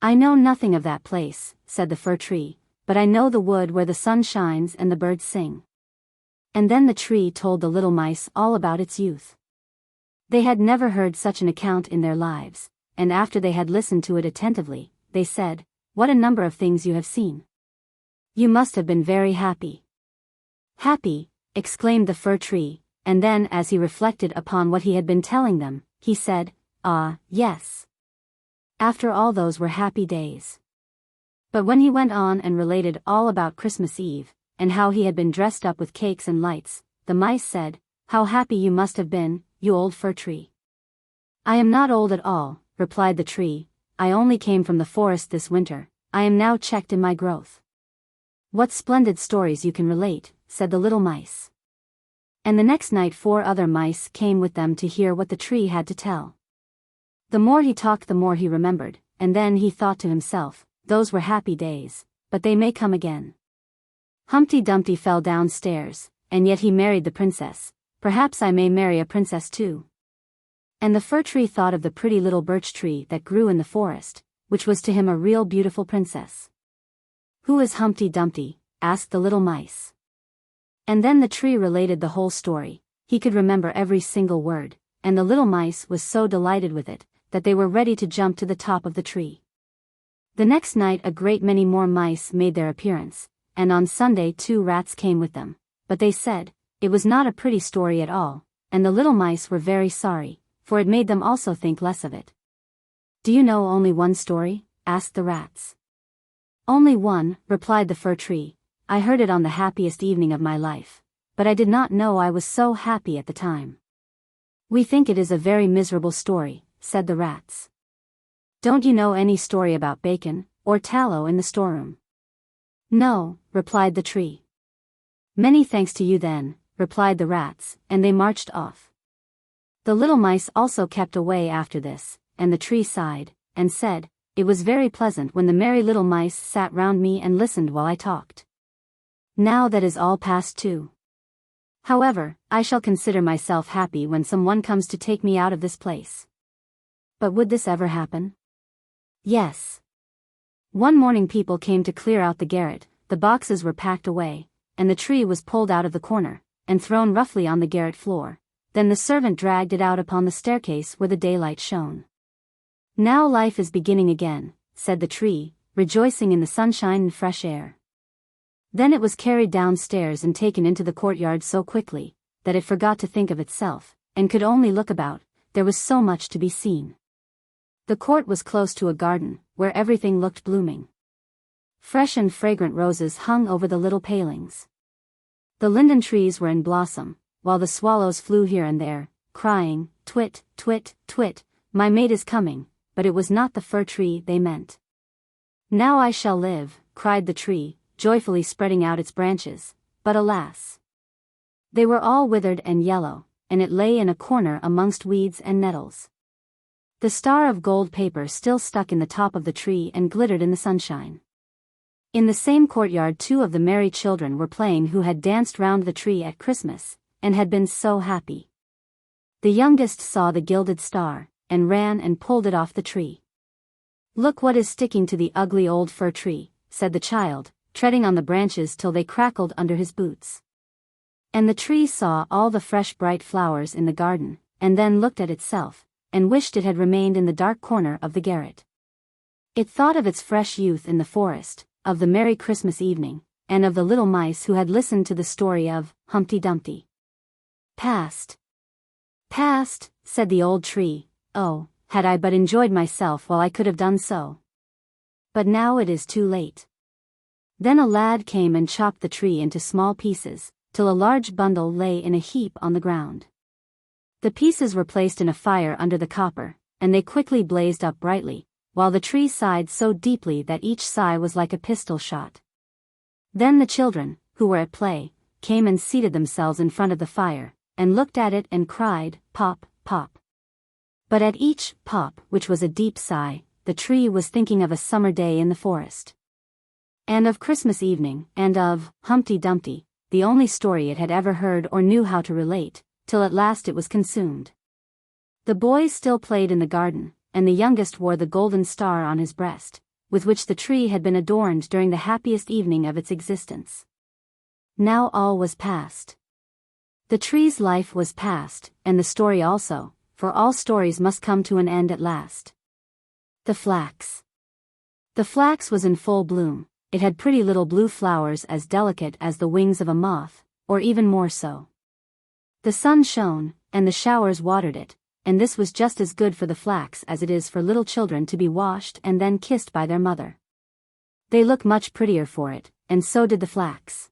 I know nothing of that place, said the fir tree, but I know the wood where the sun shines and the birds sing. And then the tree told the little mice all about its youth. They had never heard such an account in their lives, and after they had listened to it attentively, they said, what a number of things you have seen. You must have been very happy. Happy, exclaimed the fir tree, and then as he reflected upon what he had been telling them, he said, ah, yes. After all, those were happy days. But when he went on and related all about Christmas Eve, and how he had been dressed up with cakes and lights, the mice said, "How happy you must have been, you old fir tree." "I am not old at all," replied the tree, "I only came from the forest this winter, I am now checked in my growth." "What splendid stories you can relate," said the little mice. And the next night 4 other mice came with them to hear what the tree had to tell. The more he talked, the more he remembered, and then he thought to himself, "Those were happy days, but they may come again." Humpty Dumpty fell downstairs, and yet he married the princess. Perhaps I may marry a princess too. And the fir tree thought of the pretty little birch tree that grew in the forest, which was to him a real beautiful princess. "Who is Humpty Dumpty?" asked the little mice. And then the tree related the whole story. He could remember every single word, and the little mice was so delighted with it, that they were ready to jump to the top of the tree. The next night a great many more mice made their appearance, and on Sunday 2 rats came with them, but they said, it was not a pretty story at all, and the little mice were very sorry, for it made them also think less of it. "Do you know only one story?" asked the rats. "Only one," replied the fir tree. "I heard it on the happiest evening of my life, but I did not know I was so happy at the time." "We think it is a very miserable story," said the rats. "Don't you know any story about bacon, or tallow in the storeroom?" "No," replied the tree. "Many thanks to you then," replied the rats, and they marched off. The little mice also kept away after this, and the tree sighed, and said, "It was very pleasant when the merry little mice sat round me and listened while I talked. Now that is all past too. However, I shall consider myself happy when someone comes to take me out of this place." But would this ever happen? Yes. One morning people came to clear out the garret, the boxes were packed away, and the tree was pulled out of the corner, and thrown roughly on the garret floor. Then the servant dragged it out upon the staircase where the daylight shone. "Now life is beginning again," said the tree, rejoicing in the sunshine and fresh air. Then it was carried downstairs and taken into the courtyard so quickly, that it forgot to think of itself, and could only look about, there was so much to be seen. The court was close to a garden, where everything looked blooming. Fresh and fragrant roses hung over the little palings. The linden trees were in blossom, while the swallows flew here and there, crying, "Twit, twit, twit, my mate is coming," but it was not the fir tree they meant. "Now I shall live," cried the tree, joyfully spreading out its branches, but alas! They were all withered and yellow, and it lay in a corner amongst weeds and nettles. The star of gold paper still stuck in the top of the tree and glittered in the sunshine. In the same courtyard 2 of the merry children were playing who had danced round the tree at Christmas, and had been so happy. The youngest saw the gilded star, and ran and pulled it off the tree. "Look what is sticking to the ugly old fir tree," said the child, treading on the branches till they crackled under his boots. And the tree saw all the fresh bright flowers in the garden, and then looked at itself, and wished it had remained in the dark corner of the garret. It thought of its fresh youth in the forest, of the merry Christmas evening, and of the little mice who had listened to the story of Humpty Dumpty. "Past, past," said the old tree, "oh, had I but enjoyed myself while I could have done so. But now it is too late." Then a lad came and chopped the tree into small pieces, till a large bundle lay in a heap on the ground. The pieces were placed in a fire under the copper, and they quickly blazed up brightly, while the tree sighed so deeply that each sigh was like a pistol shot. Then the children, who were at play, came and seated themselves in front of the fire, and looked at it and cried, "Pop, pop." But at each pop, which was a deep sigh, the tree was thinking of a summer day in the forest, and of Christmas evening, and of Humpty Dumpty, the only story it had ever heard or knew how to relate, till at last it was consumed. The boys still played in the garden, and the youngest wore the golden star on his breast, with which the tree had been adorned during the happiest evening of its existence. Now all was past. The tree's life was past, and the story also, for all stories must come to an end at last. The flax. The flax was in full bloom. It had pretty little blue flowers as delicate as the wings of a moth, or even more so. The sun shone, and the showers watered it, and this was just as good for the flax as it is for little children to be washed and then kissed by their mother. They look much prettier for it, and so did the flax.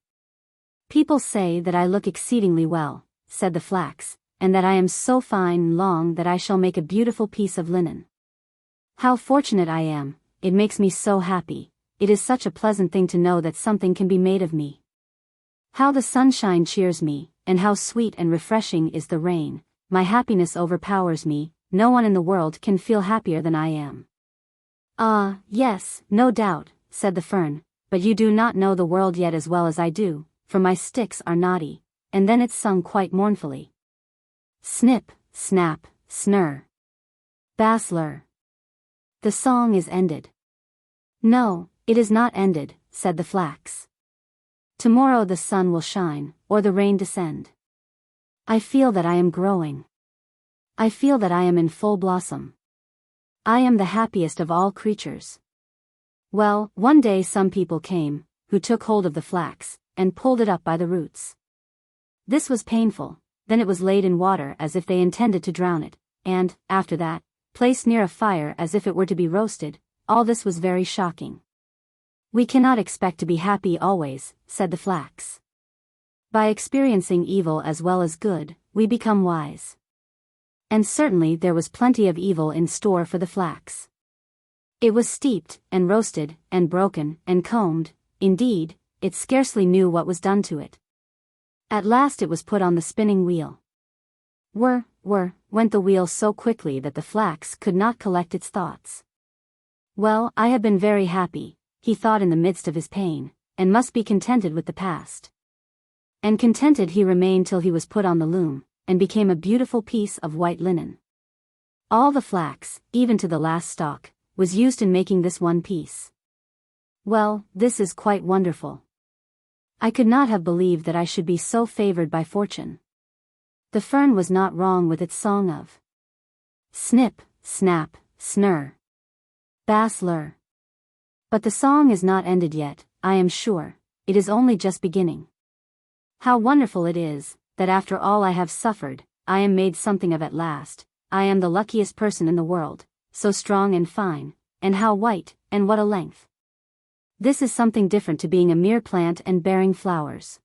People say that I look exceedingly well, said the flax, and that I am so fine and long that I shall make a beautiful piece of linen. How fortunate I am, it makes me so happy, it is such a pleasant thing to know that something can be made of me. How the sunshine cheers me, and how sweet and refreshing is the rain, my happiness overpowers me, no one in the world can feel happier than I am. Ah, yes, no doubt, said the fern, but you do not know the world yet as well as I do, for my sticks are knotty, and then it sung quite mournfully. Snip, snap, snurr. Bassler. The song is ended. No, it is not ended, said the flax. Tomorrow the sun will shine, or the rain descend. I feel that I am growing. I feel that I am in full blossom. I am the happiest of all creatures. Well, one day some people came, who took hold of the flax, and pulled it up by the roots. This was painful, then it was laid in water as if they intended to drown it, and, after that, placed near a fire as if it were to be roasted. All this was very shocking. We cannot expect to be happy always, said the flax. By experiencing evil as well as good, we become wise. And certainly there was plenty of evil in store for the flax. It was steeped, and roasted, and broken, and combed, indeed, it scarcely knew what was done to it. At last it was put on the spinning wheel. Whir, went the wheel so quickly that the flax could not collect its thoughts. Well, I have been very happy, he thought in the midst of his pain, and must be contented with the past. And contented he remained till he was put on the loom, and became a beautiful piece of white linen. All the flax, even to the last stalk, was used in making this one piece. Well, this is quite wonderful. I could not have believed that I should be so favored by fortune. The fern was not wrong with its song of snip, snap, snurr. Bassler. But the song is not ended yet, I am sure, it is only just beginning. How wonderful it is, that after all I have suffered, I am made something of at last. I am the luckiest person in the world, so strong and fine, and how white, and what a length. This is something different to being a mere plant and bearing flowers.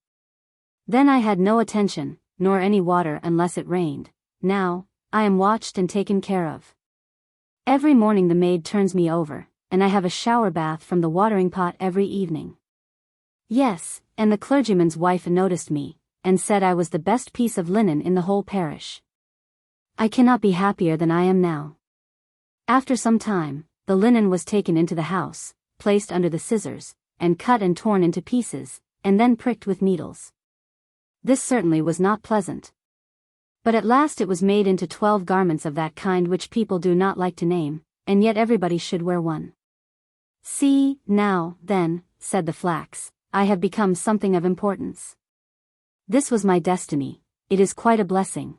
Then I had no attention, nor any water unless it rained. Now, I am watched and taken care of. Every morning the maid turns me over, and I have a shower bath from the watering pot every evening. Yes, and the clergyman's wife noticed me, and said I was the best piece of linen in the whole parish. I cannot be happier than I am now. After some time, the linen was taken into the house, placed under the scissors, and cut and torn into pieces, and then pricked with needles. This certainly was not pleasant. But at last it was made into 12 garments of that kind which people do not like to name, and yet everybody should wear one. See, now, then, said the flax, I have become something of importance. This was my destiny, it is quite a blessing.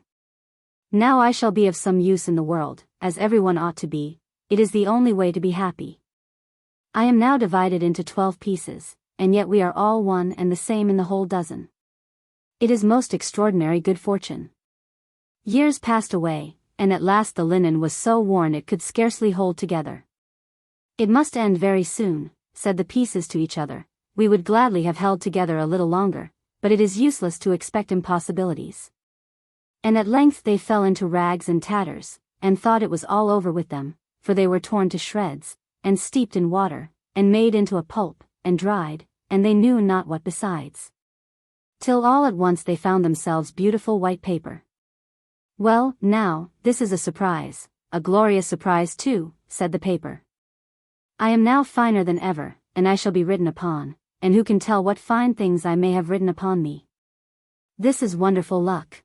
Now I shall be of some use in the world, as everyone ought to be, it is the only way to be happy. I am now divided into 12 pieces, and yet we are all one and the same in the whole dozen. It is most extraordinary good fortune. Years passed away, and at last the linen was so worn it could scarcely hold together. It must end very soon, said the pieces to each other. We would gladly have held together a little longer, but it is useless to expect impossibilities. And at length they fell into rags and tatters, and thought it was all over with them, for they were torn to shreds, and steeped in water, and made into a pulp, and dried, and they knew not what besides. Till all at once they found themselves beautiful white paper. Well, now, this is a surprise, a glorious surprise too, said the paper. I am now finer than ever, and I shall be written upon, and who can tell what fine things I may have written upon me. This is wonderful luck.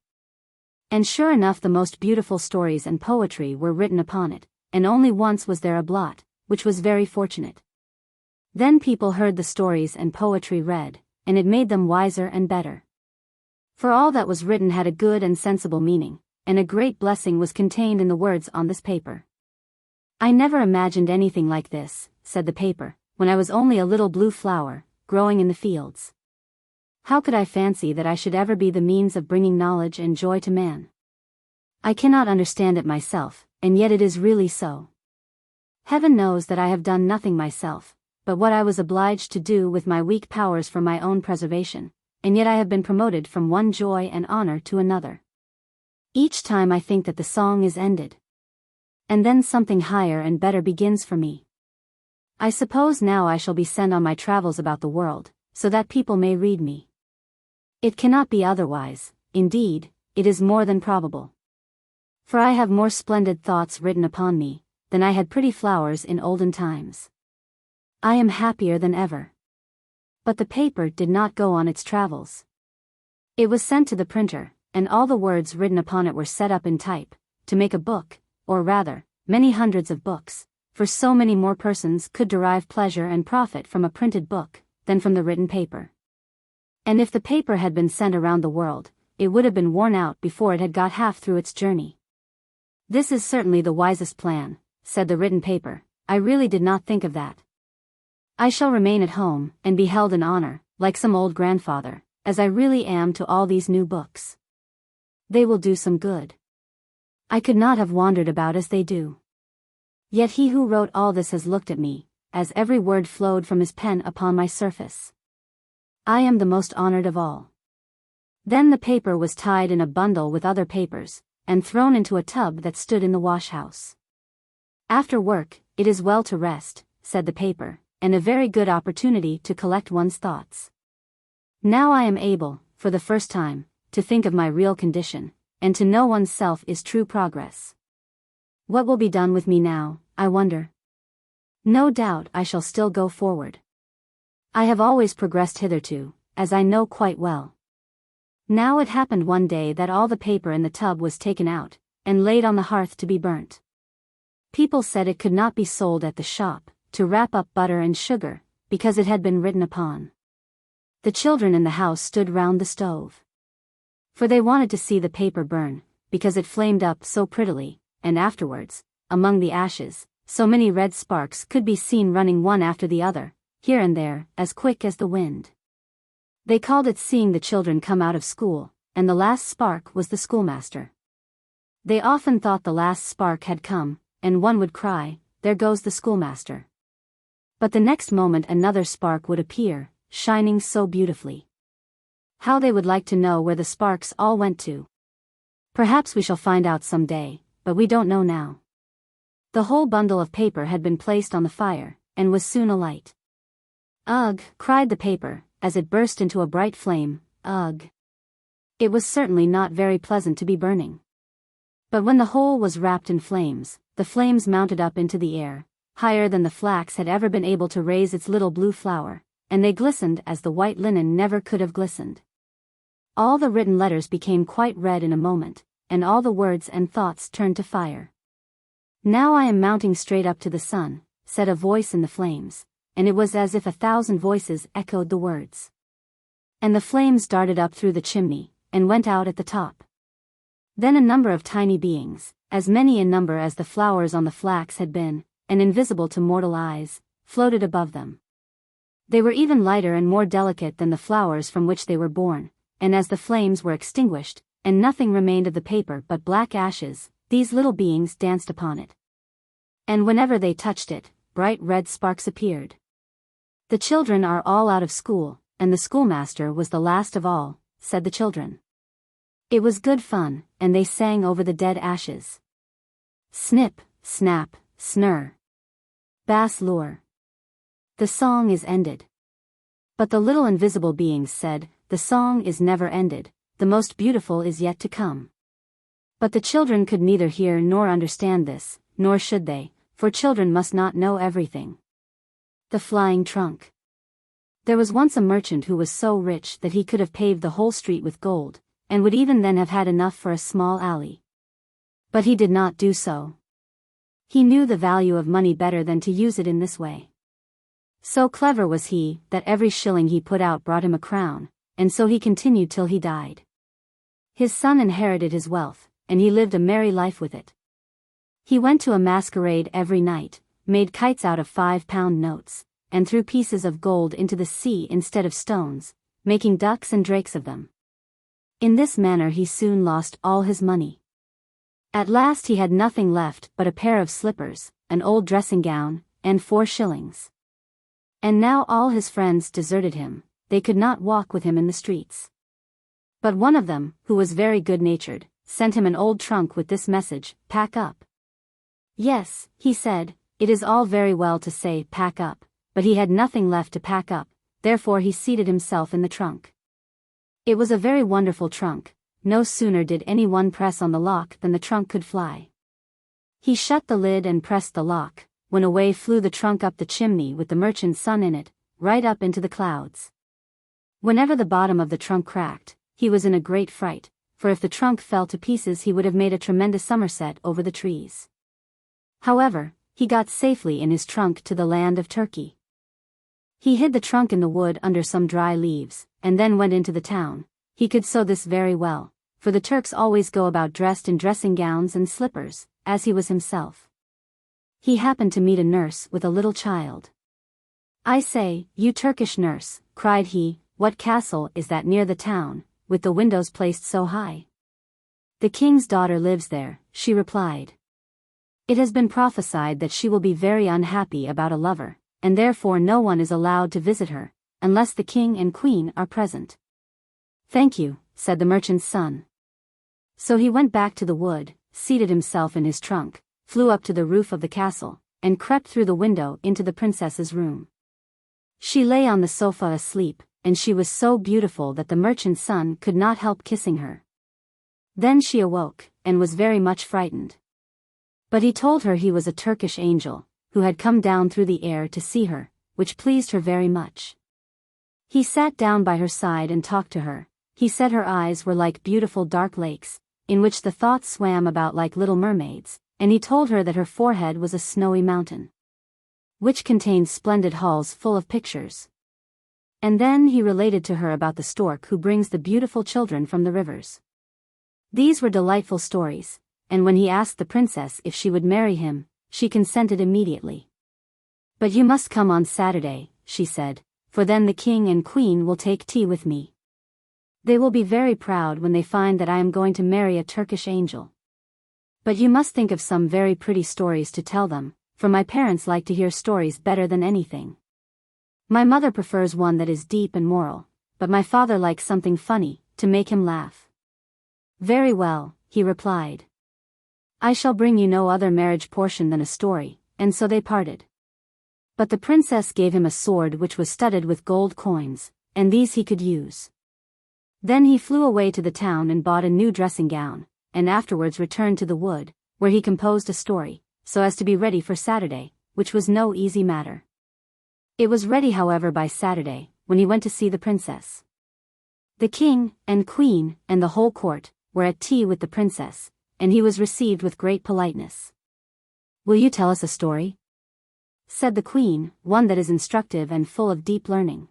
And sure enough the most beautiful stories and poetry were written upon it, and only once was there a blot, which was very fortunate. Then people heard the stories and poetry read, and it made them wiser and better. For all that was written had a good and sensible meaning, and a great blessing was contained in the words on this paper. I never imagined anything like this, said the paper, when I was only a little blue flower, growing in the fields. How could I fancy that I should ever be the means of bringing knowledge and joy to man? I cannot understand it myself, and yet it is really so. Heaven knows that I have done nothing myself, but what I was obliged to do with my weak powers for my own preservation, and yet I have been promoted from one joy and honor to another. Each time I think that the song is ended. And then something higher and better begins for me. I suppose now I shall be sent on my travels about the world, so that people may read me. It cannot be otherwise, indeed, it is more than probable. For I have more splendid thoughts written upon me, than I had pretty flowers in olden times. I am happier than ever. But the paper did not go on its travels. It was sent to the printer, and all the words written upon it were set up in type, to make a book, or rather, many hundreds of books, for so many more persons could derive pleasure and profit from a printed book, than from the written paper. And if the paper had been sent around the world, it would have been worn out before it had got half through its journey. This is certainly the wisest plan, said the written paper. I really did not think of that. I shall remain at home, and be held in honor, like some old grandfather, as I really am to all these new books. They will do some good. I could not have wandered about as they do. Yet he who wrote all this has looked at me, as every word flowed from his pen upon my surface. I am the most honored of all. Then the paper was tied in a bundle with other papers, and thrown into a tub that stood in the wash-house. After work, it is well to rest, said the paper, and a very good opportunity to collect one's thoughts. Now I am able, for the first time, to think of my real condition, and to know oneself is true progress. What will be done with me now, I wonder? No doubt I shall still go forward. I have always progressed hitherto, as I know quite well. Now it happened one day that all the paper in the tub was taken out, and laid on the hearth to be burnt. People said it could not be sold at the shop, to wrap up butter and sugar, because it had been written upon. The children in the house stood round the stove. For they wanted to see the paper burn, because it flamed up so prettily, and afterwards, among the ashes, so many red sparks could be seen running one after the other, here and there, as quick as the wind. They called it seeing the children come out of school, and the last spark was the schoolmaster. They often thought the last spark had come, and one would cry, "There goes the schoolmaster." But the next moment another spark would appear, shining so beautifully. How they would like to know where the sparks all went to. Perhaps we shall find out some day, but we don't know now. The whole bundle of paper had been placed on the fire, and was soon alight. "Ugh!" cried the paper, as it burst into a bright flame, "ugh!" It was certainly not very pleasant to be burning. But when the whole was wrapped in flames, the flames mounted up into the air, higher than the flax had ever been able to raise its little blue flower, and they glistened as the white linen never could have glistened. All the written letters became quite red in a moment, and all the words and thoughts turned to fire. "Now I am mounting straight up to the sun," said a voice in the flames, and it was as if 1,000 voices echoed the words. And the flames darted up through the chimney, and went out at the top. Then a number of tiny beings, as many in number as the flowers on the flax had been, and invisible to mortal eyes, floated above them. They were even lighter and more delicate than the flowers from which they were born, and as the flames were extinguished, and nothing remained of the paper but black ashes, these little beings danced upon it. And whenever they touched it, bright red sparks appeared. "The children are all out of school, and the schoolmaster was the last of all," said the children. It was good fun, and they sang over the dead ashes. Snip, snap, snurr. Bass lure. The song is ended. But the little invisible beings said, "The song is never ended, the most beautiful is yet to come." But the children could neither hear nor understand this, nor should they, for children must not know everything. The flying trunk. There was once a merchant who was so rich that he could have paved the whole street with gold, and would even then have had enough for a small alley. But he did not do so. He knew the value of money better than to use it in this way. So clever was he, that every shilling he put out brought him a crown, and so he continued till he died. His son inherited his wealth, and he lived a merry life with it. He went to a masquerade every night, made kites out of 5-pound notes, and threw pieces of gold into the sea instead of stones, making ducks and drakes of them. In this manner he soon lost all his money. At last he had nothing left but a pair of slippers, an old dressing gown, and 4 shillings. And now all his friends deserted him, they could not walk with him in the streets. But one of them, who was very good-natured, sent him an old trunk with this message, "Pack up." Yes, he said, it is all very well to say, "Pack up," but he had nothing left to pack up, therefore he seated himself in the trunk. It was a very wonderful trunk. No sooner did any one press on the lock than the trunk could fly. He shut the lid and pressed the lock, when away flew the trunk up the chimney with the merchant's son in it, right up into the clouds. Whenever the bottom of the trunk cracked, he was in a great fright, for if the trunk fell to pieces he would have made a tremendous somerset over the trees. However, he got safely in his trunk to the land of Turkey. He hid the trunk in the wood under some dry leaves, and then went into the town. He could sew this very well, for the Turks always go about dressed in dressing gowns and slippers, as he was himself. He happened to meet a nurse with a little child. "I say, you Turkish nurse," cried he, "what castle is that near the town, with the windows placed so high?" "The king's daughter lives there," she replied. "It has been prophesied that she will be very unhappy about a lover, and therefore no one is allowed to visit her, unless the king and queen are present." "Thank you," said the merchant's son. So he went back to the wood, seated himself in his trunk, flew up to the roof of the castle, and crept through the window into the princess's room. She lay on the sofa asleep, and she was so beautiful that the merchant's son could not help kissing her. Then she awoke, and was very much frightened. But he told her he was a Turkish angel, who had come down through the air to see her, which pleased her very much. He sat down by her side and talked to her. He said her eyes were like beautiful dark lakes, in which the thoughts swam about like little mermaids, and he told her that her forehead was a snowy mountain, which contained splendid halls full of pictures. And then he related to her about the stork who brings the beautiful children from the rivers. These were delightful stories, and when he asked the princess if she would marry him, she consented immediately. "But you must come on Saturday," she said, "for then the king and queen will take tea with me. They will be very proud when they find that I am going to marry a Turkish angel. But you must think of some very pretty stories to tell them, for my parents like to hear stories better than anything. My mother prefers one that is deep and moral, but my father likes something funny, to make him laugh." "Very well," he replied. "I shall bring you no other marriage portion than a story," and so they parted. But the princess gave him a sword which was studded with gold coins, and these he could use. Then he flew away to the town and bought a new dressing gown, and afterwards returned to the wood, where he composed a story, so as to be ready for Saturday, which was no easy matter. It was ready however by Saturday, when he went to see the princess. The king, and queen, and the whole court, were at tea with the princess, and he was received with great politeness. "Will you tell us a story?" said the queen, "one that is instructive and full of deep learning."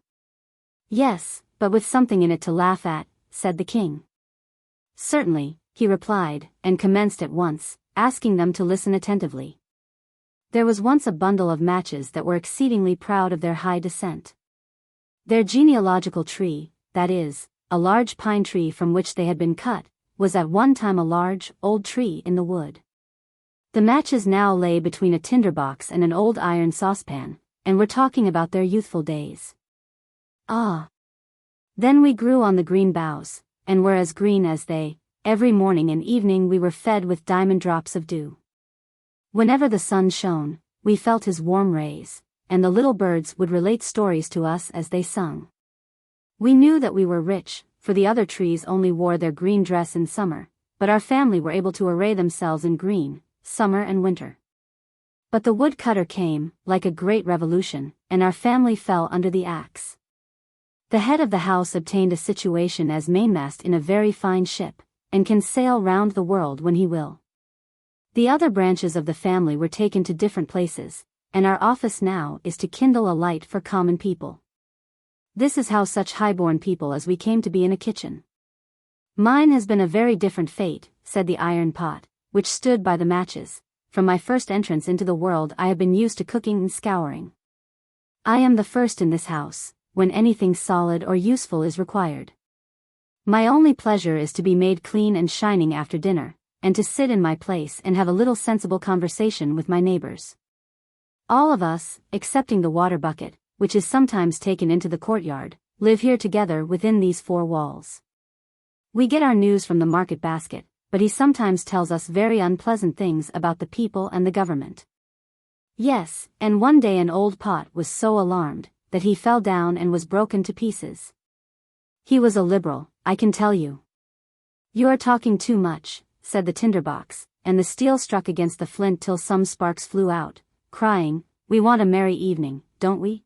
"Yes, but with something in it to laugh at," said the king. "Certainly," he replied, and commenced at once, asking them to listen attentively. There was once a bundle of matches that were exceedingly proud of their high descent. Their genealogical tree, that is, a large pine tree from which they had been cut, was at one time a large, old tree in the wood. The matches now lay between a tinderbox and an old iron saucepan, and were talking about their youthful days. "Ah! Then we grew on the green boughs, and were as green as they. Every morning and evening we were fed with diamond drops of dew. Whenever the sun shone, we felt his warm rays, and the little birds would relate stories to us as they sung. We knew that we were rich, for the other trees only wore their green dress in summer, but our family were able to array themselves in green, summer and winter. But the woodcutter came, like a great revolution, and our family fell under the axe. The head of the house obtained a situation as mainmast in a very fine ship, and can sail round the world when he will. The other branches of the family were taken to different places, and our office now is to kindle a light for common people. This is how such high-born people as we came to be in a kitchen. Mine has been a very different fate," said the iron pot, which stood by the matches. "From my first entrance into the world I have been used to cooking and scouring. I am the first in this house, when anything solid or useful is required. My only pleasure is to be made clean and shining after dinner, and to sit in my place and have a little sensible conversation with my neighbors. All of us, excepting the water bucket, which is sometimes taken into the courtyard, live here together within these four walls. We get our news from the market basket, but he sometimes tells us very unpleasant things about the people and the government. Yes, and one day an old pot was so alarmed that he fell down and was broken to pieces. He was a liberal, I can tell you. You are talking too much, said the tinderbox, and the steel struck against the flint till some sparks flew out, crying, we want a merry evening, don't we?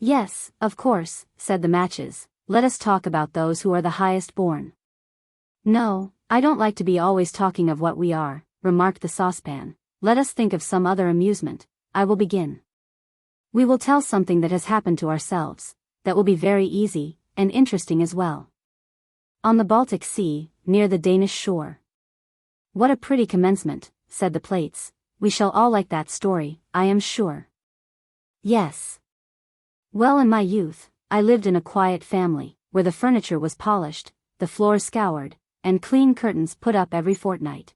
Yes, of course, said the matches, let us talk about those who are the highest born. No, I don't like to be always talking of what we are, remarked the saucepan, let us think of some other amusement, I will begin. We will tell something that has happened to ourselves, that will be very easy, and interesting as well. On the Baltic Sea, near the Danish shore. What a pretty commencement, said the plates, we shall all like that story, I am sure. Yes. Well, in my youth, I lived in a quiet family, where the furniture was polished, the floors scoured, and clean curtains put up every fortnight.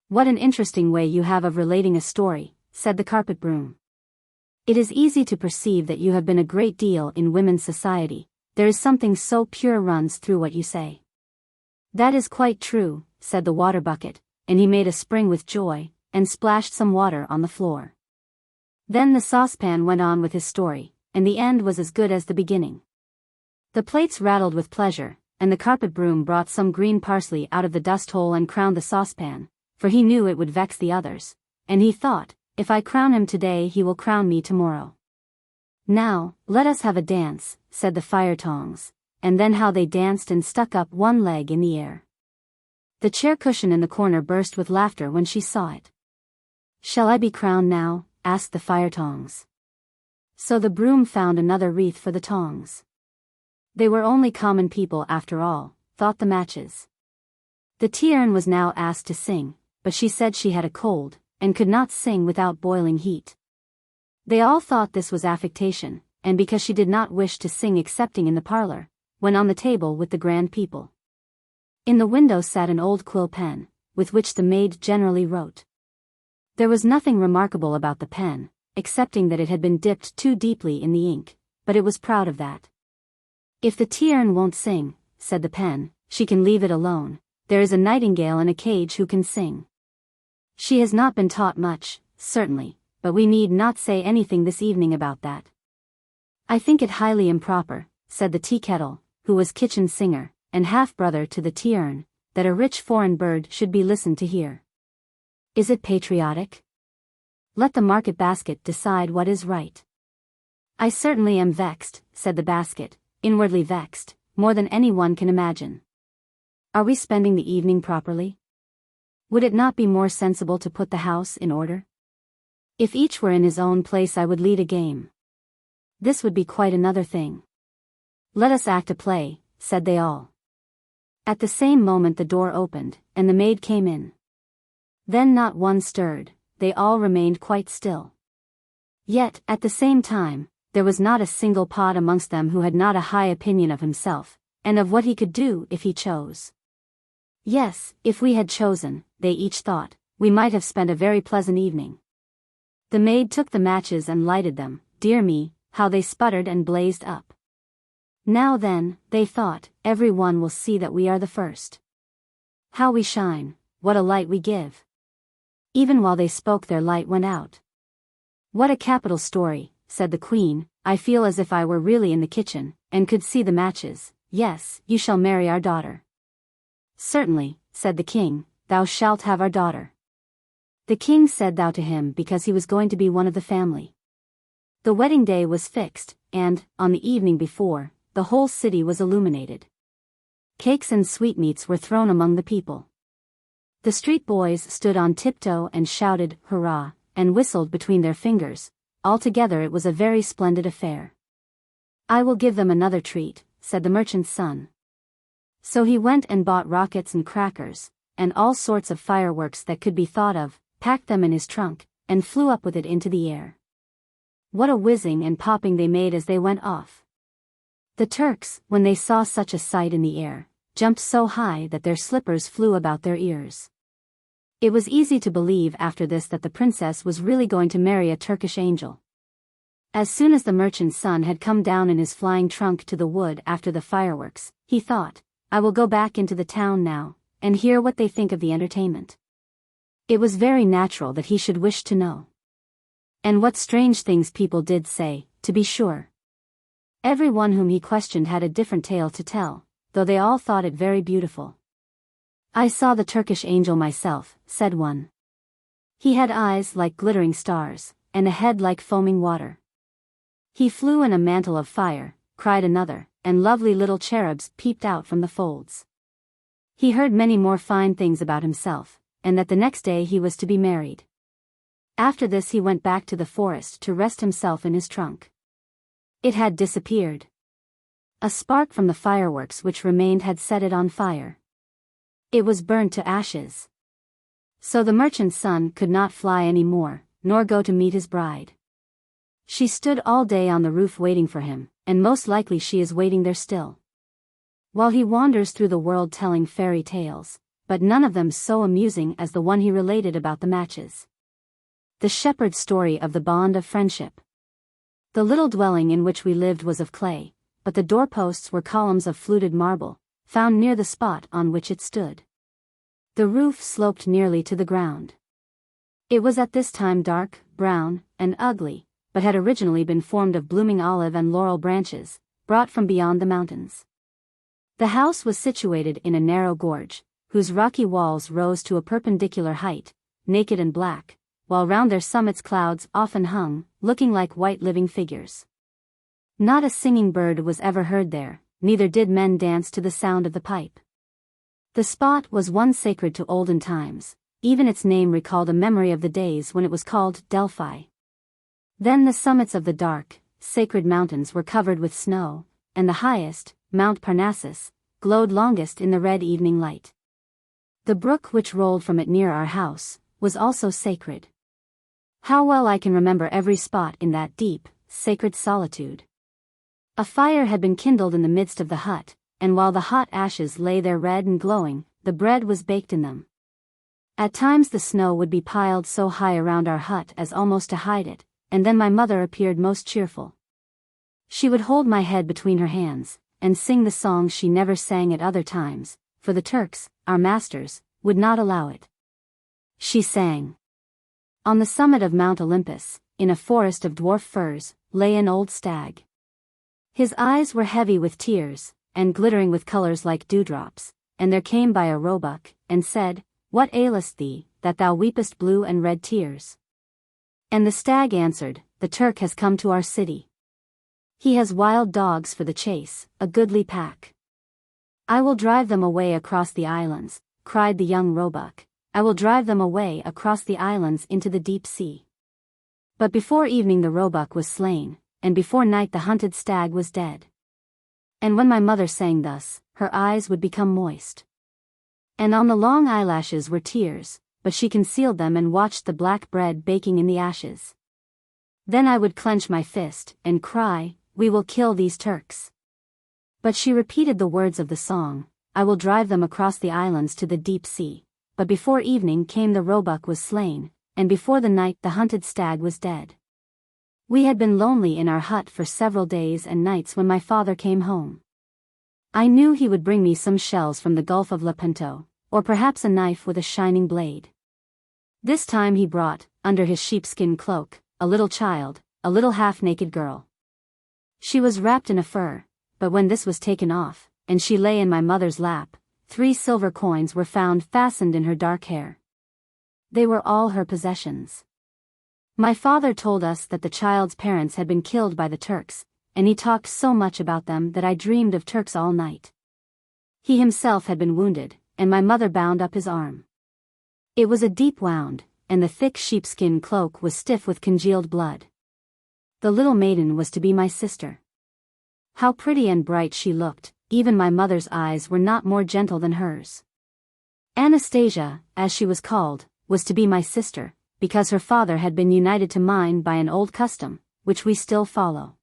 What an interesting way you have of relating a story, said the carpet broom. It is easy to perceive that you have been a great deal in women's society, there is something so pure runs through what you say. That is quite true, said the water bucket, and he made a spring with joy, and splashed some water on the floor. Then the saucepan went on with his story, and the end was as good as the beginning. The plates rattled with pleasure, and the carpet broom brought some green parsley out of the dust hole and crowned the saucepan, for he knew it would vex the others, and he thought, if I crown him today he will crown me tomorrow. Now, let us have a dance, said the fire tongs, and then how they danced and stuck up one leg in the air. The chair cushion in the corner burst with laughter when she saw it. Shall I be crowned now? Asked the fire tongs. So the broom found another wreath for the tongs. They were only common people after all, thought the matches. The tea-urn was now asked to sing, but she said she had a cold, and could not sing without boiling heat. They all thought this was affectation, and because she did not wish to sing excepting in the parlor, went on the table with the grand people. In the window sat an old quill pen, with which the maid generally wrote. There was nothing remarkable about the pen, excepting that it had been dipped too deeply in the ink, but it was proud of that. If the tea-urn won't sing, said the pen, she can leave it alone, there is a nightingale in a cage who can sing. She has not been taught much, certainly, but we need not say anything this evening about that. I think it highly improper, said the tea kettle, who was kitchen singer, and half-brother to the tea-urn, that a rich foreign bird should be listened to here. Is it patriotic? Let the market basket decide what is right. I certainly am vexed, said the basket, inwardly vexed, more than anyone can imagine. Are we spending the evening properly? Would it not be more sensible to put the house in order? If each were in his own place I would lead a game. This would be quite another thing. Let us act a play, said they all. At the same moment the door opened, and the maid came in. Then not one stirred, they all remained quite still. Yet, at the same time, there was not a single pot amongst them who had not a high opinion of himself, and of what he could do if he chose. Yes, if we had chosen, they each thought, we might have spent a very pleasant evening. The maid took the matches and lighted them, dear me, how they sputtered and blazed up. Now then, they thought, every one will see that we are the first. How we shine, what a light we give. Even while they spoke their light went out. What a capital story, said the Queen, I feel as if I were really in the kitchen, and could see the matches. Yes, you shall marry our daughter. Certainly, said the King, thou shalt have our daughter. The King said thou to him because he was going to be one of the family. The wedding day was fixed, and, on the evening before, the whole city was illuminated. Cakes and sweetmeats were thrown among the people. The street boys stood on tiptoe and shouted, hurrah, and whistled between their fingers. Altogether it was a very splendid affair. I will give them another treat, said the merchant's son. So he went and bought rockets and crackers, and all sorts of fireworks that could be thought of, packed them in his trunk, and flew up with it into the air. What a whizzing and popping they made as they went off. The Turks, when they saw such a sight in the air, jumped so high that their slippers flew about their ears. It was easy to believe after this that the princess was really going to marry a Turkish angel. As soon as the merchant's son had come down in his flying trunk to the wood after the fireworks, he thought, I will go back into the town now, and hear what they think of the entertainment. It was very natural that he should wish to know. And what strange things people did say, to be sure. Everyone whom he questioned had a different tale to tell, though they all thought it very beautiful. I saw the Turkish angel myself, said one. He had eyes like glittering stars, and a head like foaming water. He flew in a mantle of fire, cried another, and lovely little cherubs peeped out from the folds. He heard many more fine things about himself, and that the next day he was to be married. After this he went back to the forest to rest himself in his trunk. It had disappeared. A spark from the fireworks which remained had set it on fire. It was burned to ashes. So the merchant's son could not fly any more, nor go to meet his bride. She stood all day on the roof waiting for him, and most likely she is waiting there still. While he wanders through the world telling fairy tales, but none of them so amusing as the one he related about the matches. The shepherd's story of the bond of friendship. The little dwelling in which we lived was of clay, but the doorposts were columns of fluted marble, found near the spot on which it stood. The roof sloped nearly to the ground. It was at this time dark, brown, and ugly, but had originally been formed of blooming olive and laurel branches, brought from beyond the mountains. The house was situated in a narrow gorge, whose rocky walls rose to a perpendicular height, naked and black, while round their summits clouds often hung, looking like white living figures. Not a singing bird was ever heard there, neither did men dance to the sound of the pipe. The spot was one sacred to olden times, even its name recalled a memory of the days when it was called Delphi. Then the summits of the dark, sacred mountains were covered with snow, and the highest, Mount Parnassus, glowed longest in the red evening light. The brook which rolled from it near our house, was also sacred. How well I can remember every spot in that deep, sacred solitude. A fire had been kindled in the midst of the hut, and while the hot ashes lay there red and glowing, the bread was baked in them. At times the snow would be piled so high around our hut as almost to hide it, and then my mother appeared most cheerful. She would hold my head between her hands, and sing the songs she never sang at other times, for the Turks, our masters, would not allow it. She sang. On the summit of Mount Olympus, in a forest of dwarf firs, lay an old stag. His eyes were heavy with tears, and glittering with colors like dewdrops, and there came by a roebuck, and said, What ailest thee, that thou weepest blue and red tears? And the stag answered, The Turk has come to our city. He has wild dogs for the chase, a goodly pack. I will drive them away across the islands, cried the young roebuck, I will drive them away across the islands into the deep sea. But before evening the roebuck was slain, and before night the hunted stag was dead. And when my mother sang thus, her eyes would become moist. And on the long eyelashes were tears, but she concealed them and watched the black bread baking in the ashes. Then I would clench my fist, and cry, We will kill these Turks. But she repeated the words of the song, I will drive them across the islands to the deep sea. But before evening came the roebuck was slain, and before the night the hunted stag was dead. We had been lonely in our hut for several days and nights when my father came home. I knew he would bring me some shells from the Gulf of Lepanto, or perhaps a knife with a shining blade. This time he brought, under his sheepskin cloak, a little child, a little half-naked girl. She was wrapped in a fur, but when this was taken off, and she lay in my mother's lap, 3 silver coins were found fastened in her dark hair. They were all her possessions. My father told us that the child's parents had been killed by the Turks, and he talked so much about them that I dreamed of Turks all night. He himself had been wounded, and my mother bound up his arm. It was a deep wound, and the thick sheepskin cloak was stiff with congealed blood. The little maiden was to be my sister. How pretty and bright she looked, even my mother's eyes were not more gentle than hers. Anastasia, as she was called, was to be my sister, because her father had been united to mine by an old custom, which we still follow.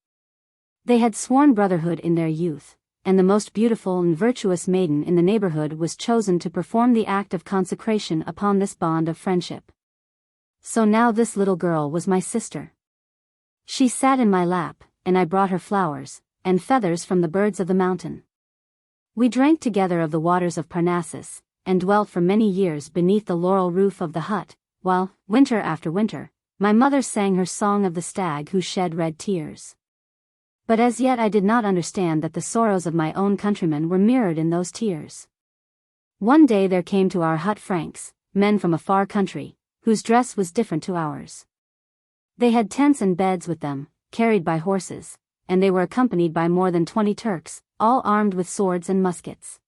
They had sworn brotherhood in their youth, and the most beautiful and virtuous maiden in the neighborhood was chosen to perform the act of consecration upon this bond of friendship. So now this little girl was my sister. She sat in my lap, and I brought her flowers, and feathers from the birds of the mountain. We drank together of the waters of Parnassus, and dwelt for many years beneath the laurel roof of the hut, while, winter after winter, my mother sang her song of the stag who shed red tears. But as yet I did not understand that the sorrows of my own countrymen were mirrored in those tears. One day there came to our hut Franks, men from a far country, whose dress was different to ours. They had tents and beds with them, carried by horses, and they were accompanied by more than 20 Turks, all armed with swords and muskets.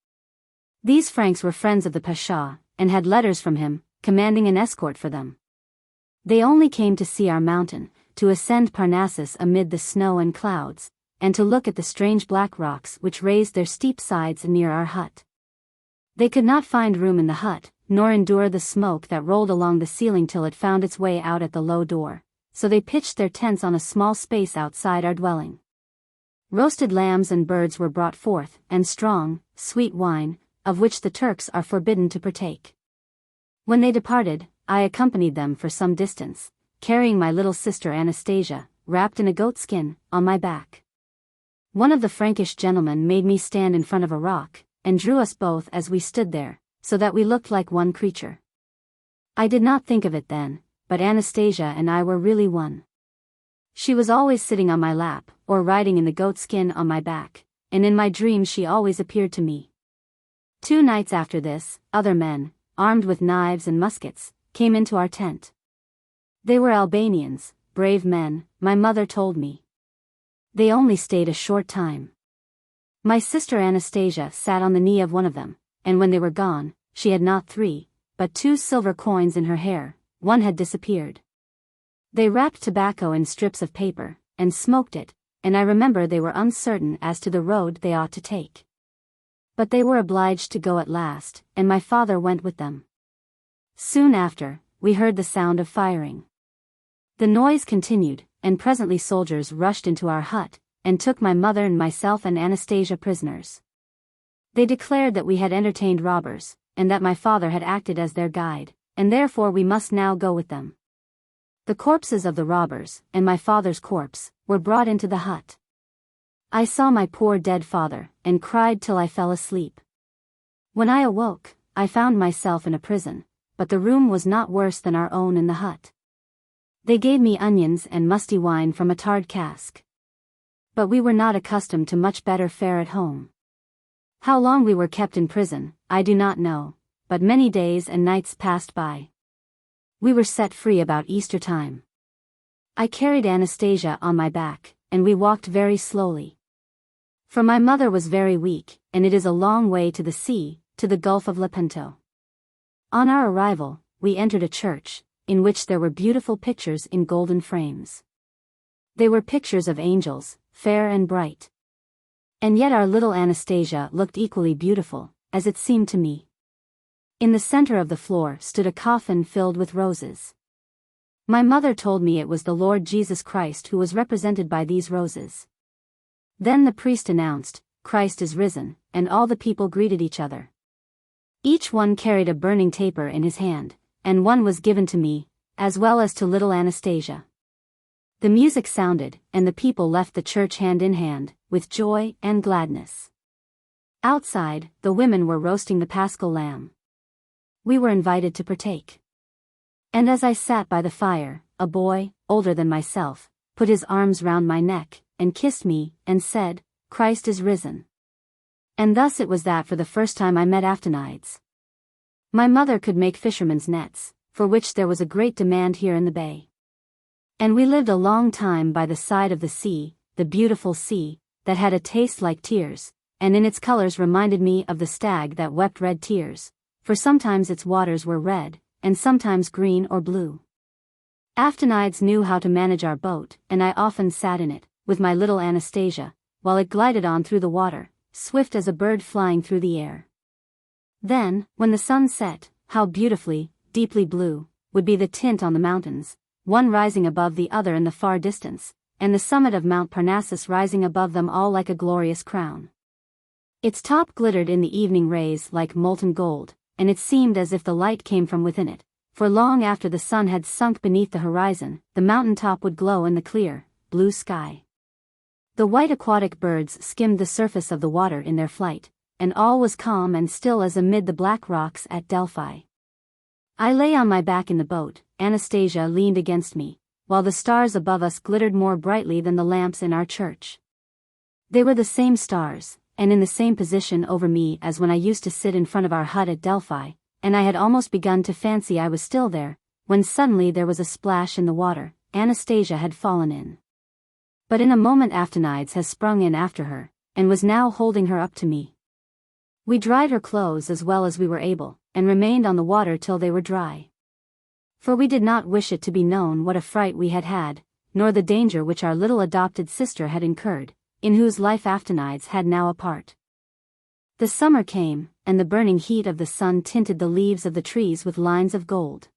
These Franks were friends of the Pasha, and had letters from him, commanding an escort for them. They only came to see our mountain, to ascend Parnassus amid the snow and clouds, and to look at the strange black rocks which raised their steep sides near our hut. They could not find room in the hut, nor endure the smoke that rolled along the ceiling till it found its way out at the low door, so they pitched their tents on a small space outside our dwelling. Roasted lambs and birds were brought forth, and strong, sweet wine, of which the Turks are forbidden to partake. When they departed, I accompanied them for some distance, carrying my little sister Anastasia, wrapped in a goatskin, on my back. One of the Frankish gentlemen made me stand in front of a rock, and drew us both as we stood there, so that we looked like one creature. I did not think of it then, but Anastasia and I were really one. She was always sitting on my lap, or riding in the goatskin on my back, and in my dreams she always appeared to me. 2 nights after this, other men, armed with knives and muskets, came into our tent. They were Albanians, brave men, my mother told me. They only stayed a short time. My sister Anastasia sat on the knee of one of them, and when they were gone, she had not 3, but 2 silver coins in her hair. One had disappeared. They wrapped tobacco in strips of paper, and smoked it, and I remember they were uncertain as to the road they ought to take. But they were obliged to go at last, and my father went with them. Soon after, we heard the sound of firing. The noise continued, and presently soldiers rushed into our hut, and took my mother and myself and Anastasia prisoners. They declared that we had entertained robbers, and that my father had acted as their guide, and therefore we must now go with them. The corpses of the robbers, and my father's corpse, were brought into the hut. I saw my poor dead father, and cried till I fell asleep. When I awoke, I found myself in a prison, but the room was not worse than our own in the hut. They gave me onions and musty wine from a tarred cask. But we were not accustomed to much better fare at home. How long we were kept in prison, I do not know, but many days and nights passed by. We were set free about Easter time. I carried Anastasia on my back, and we walked very slowly. For my mother was very weak, and it is a long way to the sea, to the Gulf of Lepanto. On our arrival, we entered a church, in which there were beautiful pictures in golden frames. They were pictures of angels, fair and bright. And yet our little Anastasia looked equally beautiful, as it seemed to me. In the center of the floor stood a coffin filled with roses. My mother told me it was the Lord Jesus Christ who was represented by these roses. Then the priest announced, "Christ is risen," and all the people greeted each other. Each one carried a burning taper in his hand, and one was given to me, as well as to little Anastasia. The music sounded, and the people left the church hand in hand, with joy and gladness. Outside, the women were roasting the Paschal lamb. We were invited to partake. And as I sat by the fire, a boy, older than myself, put his arms round my neck, and kissed me, and said, "Christ is risen." And thus it was that for the first time I met Aftanides. My mother could make fishermen's nets, for which there was a great demand here in the bay. And we lived a long time by the side of the sea, the beautiful sea, that had a taste like tears, and in its colors reminded me of the stag that wept red tears, for sometimes its waters were red, and sometimes green or blue. Aftanides knew how to manage our boat, and I often sat in it, with my little Anastasia, while it glided on through the water, swift as a bird flying through the air. Then, when the sun set, how beautifully, deeply blue, would be the tint on the mountains, one rising above the other in the far distance, and the summit of Mount Parnassus rising above them all like a glorious crown. Its top glittered in the evening rays like molten gold, and it seemed as if the light came from within it, for long after the sun had sunk beneath the horizon, the mountain top would glow in the clear, blue sky. The white aquatic birds skimmed the surface of the water in their flight, and all was calm and still as amid the black rocks at Delphi. I lay on my back in the boat, Anastasia leaned against me, while the stars above us glittered more brightly than the lamps in our church. They were the same stars, and in the same position over me as when I used to sit in front of our hut at Delphi, and I had almost begun to fancy I was still there, when suddenly there was a splash in the water. Anastasia had fallen in. But in a moment Aftanides has sprung in after her, and was now holding her up to me. We dried her clothes as well as we were able, and remained on the water till they were dry. For we did not wish it to be known what a fright we had had, nor the danger which our little adopted sister had incurred, in whose life Aftanides had now a part. The summer came, and the burning heat of the sun tinted the leaves of the trees with lines of gold.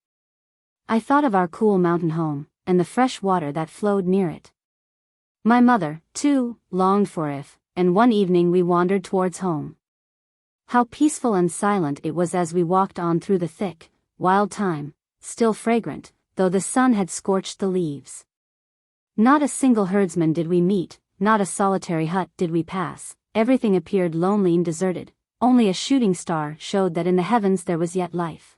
I thought of our cool mountain home, and the fresh water that flowed near it. My mother, too, longed for it, and one evening we wandered towards home. How peaceful and silent it was as we walked on through the thick, wild thyme, still fragrant, though the sun had scorched the leaves. Not a single herdsman did we meet, not a solitary hut did we pass, everything appeared lonely and deserted, only a shooting star showed that in the heavens there was yet life.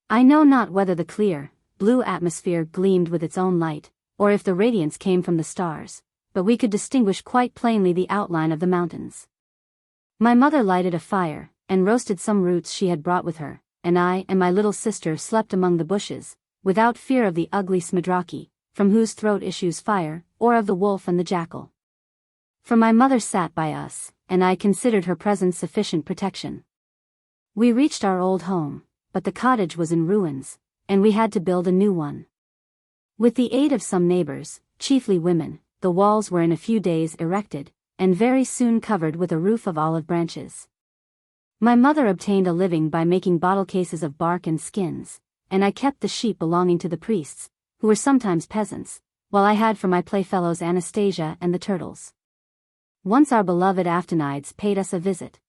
I know not whether the clear, blue atmosphere gleamed with its own light, or if the radiance came from the stars, but we could distinguish quite plainly the outline of the mountains. My mother lighted a fire, and roasted some roots she had brought with her, and I and my little sister slept among the bushes, without fear of the ugly Smidraki, from whose throat issues fire, or of the wolf and the jackal. For my mother sat by us, and I considered her presence sufficient protection. We reached our old home, but the cottage was in ruins, and we had to build a new one. With the aid of some neighbors, chiefly women, the walls were in a few days erected, and very soon covered with a roof of olive branches. My mother obtained a living by making bottle cases of bark and skins, and I kept the sheep belonging to the priests, who were sometimes peasants, while I had for my playfellows Anastasia and the turtles. Once our beloved Aftanides paid us a visit.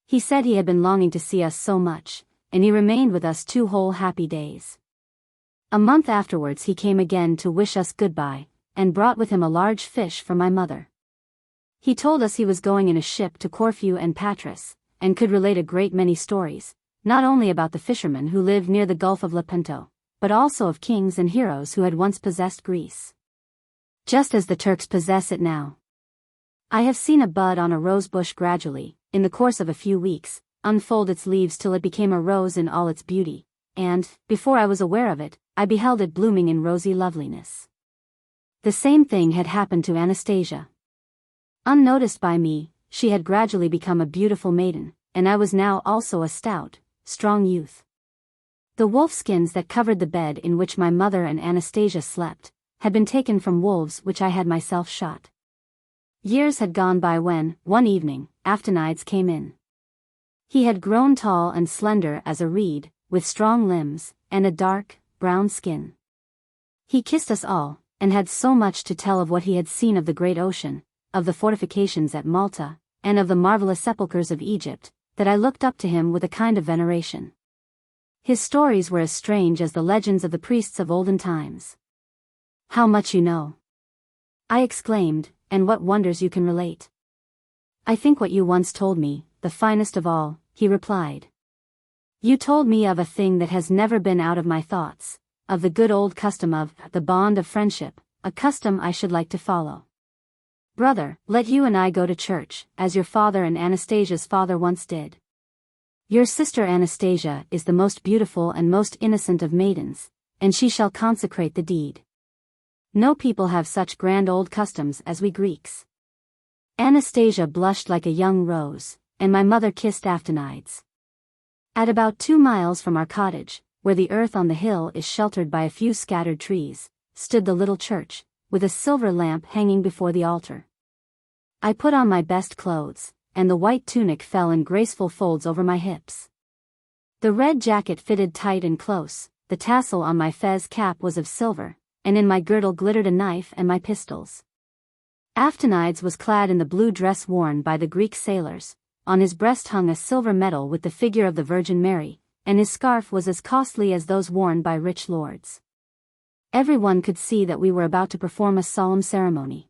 He said he had been longing to see us so much, and he remained with us 2 whole happy days. A month afterwards he came again to wish us goodbye, and brought with him a large fish for my mother. He told us he was going in a ship to Corfu and Patras, and could relate a great many stories, not only about the fishermen who lived near the Gulf of Lepanto, but also of kings and heroes who had once possessed Greece, just as the Turks possess it now. I have seen a bud on a rose bush gradually, in the course of a few weeks, unfold its leaves till it became a rose in all its beauty, and, before I was aware of it, I beheld it blooming in rosy loveliness. The same thing had happened to Anastasia. Unnoticed by me, she had gradually become a beautiful maiden, and I was now also a stout, strong youth. The wolfskins that covered the bed in which my mother and Anastasia slept, had been taken from wolves which I had myself shot. Years had gone by when, one evening, Aftanides came in. He had grown tall and slender as a reed, with strong limbs, and a dark, brown skin. He kissed us all, and had so much to tell of what he had seen of the great ocean, of the fortifications at Malta, and of the marvelous sepulchres of Egypt, that I looked up to him with a kind of veneration. His stories were as strange as the legends of the priests of olden times. "How much you know!" I exclaimed, "and what wonders you can relate." "I think what you once told me, the finest of all," he replied. "You told me of a thing that has never been out of my thoughts, of the good old custom of the bond of friendship, a custom I should like to follow. Brother, let you and I go to church, as your father and Anastasia's father once did. Your sister Anastasia is the most beautiful and most innocent of maidens, and she shall consecrate the deed. No people have such grand old customs as we Greeks." Anastasia blushed like a young rose, and my mother kissed Aftanides. At about 2 miles from our cottage, where the earth on the hill is sheltered by a few scattered trees, stood the little church, with a silver lamp hanging before the altar. I put on my best clothes, and the white tunic fell in graceful folds over my hips. The red jacket fitted tight and close, the tassel on my fez cap was of silver, and in my girdle glittered a knife and my pistols. Aftanides was clad in the blue dress worn by the Greek sailors, on his breast hung a silver medal with the figure of the Virgin Mary, and his scarf was as costly as those worn by rich lords. Everyone could see that we were about to perform a solemn ceremony.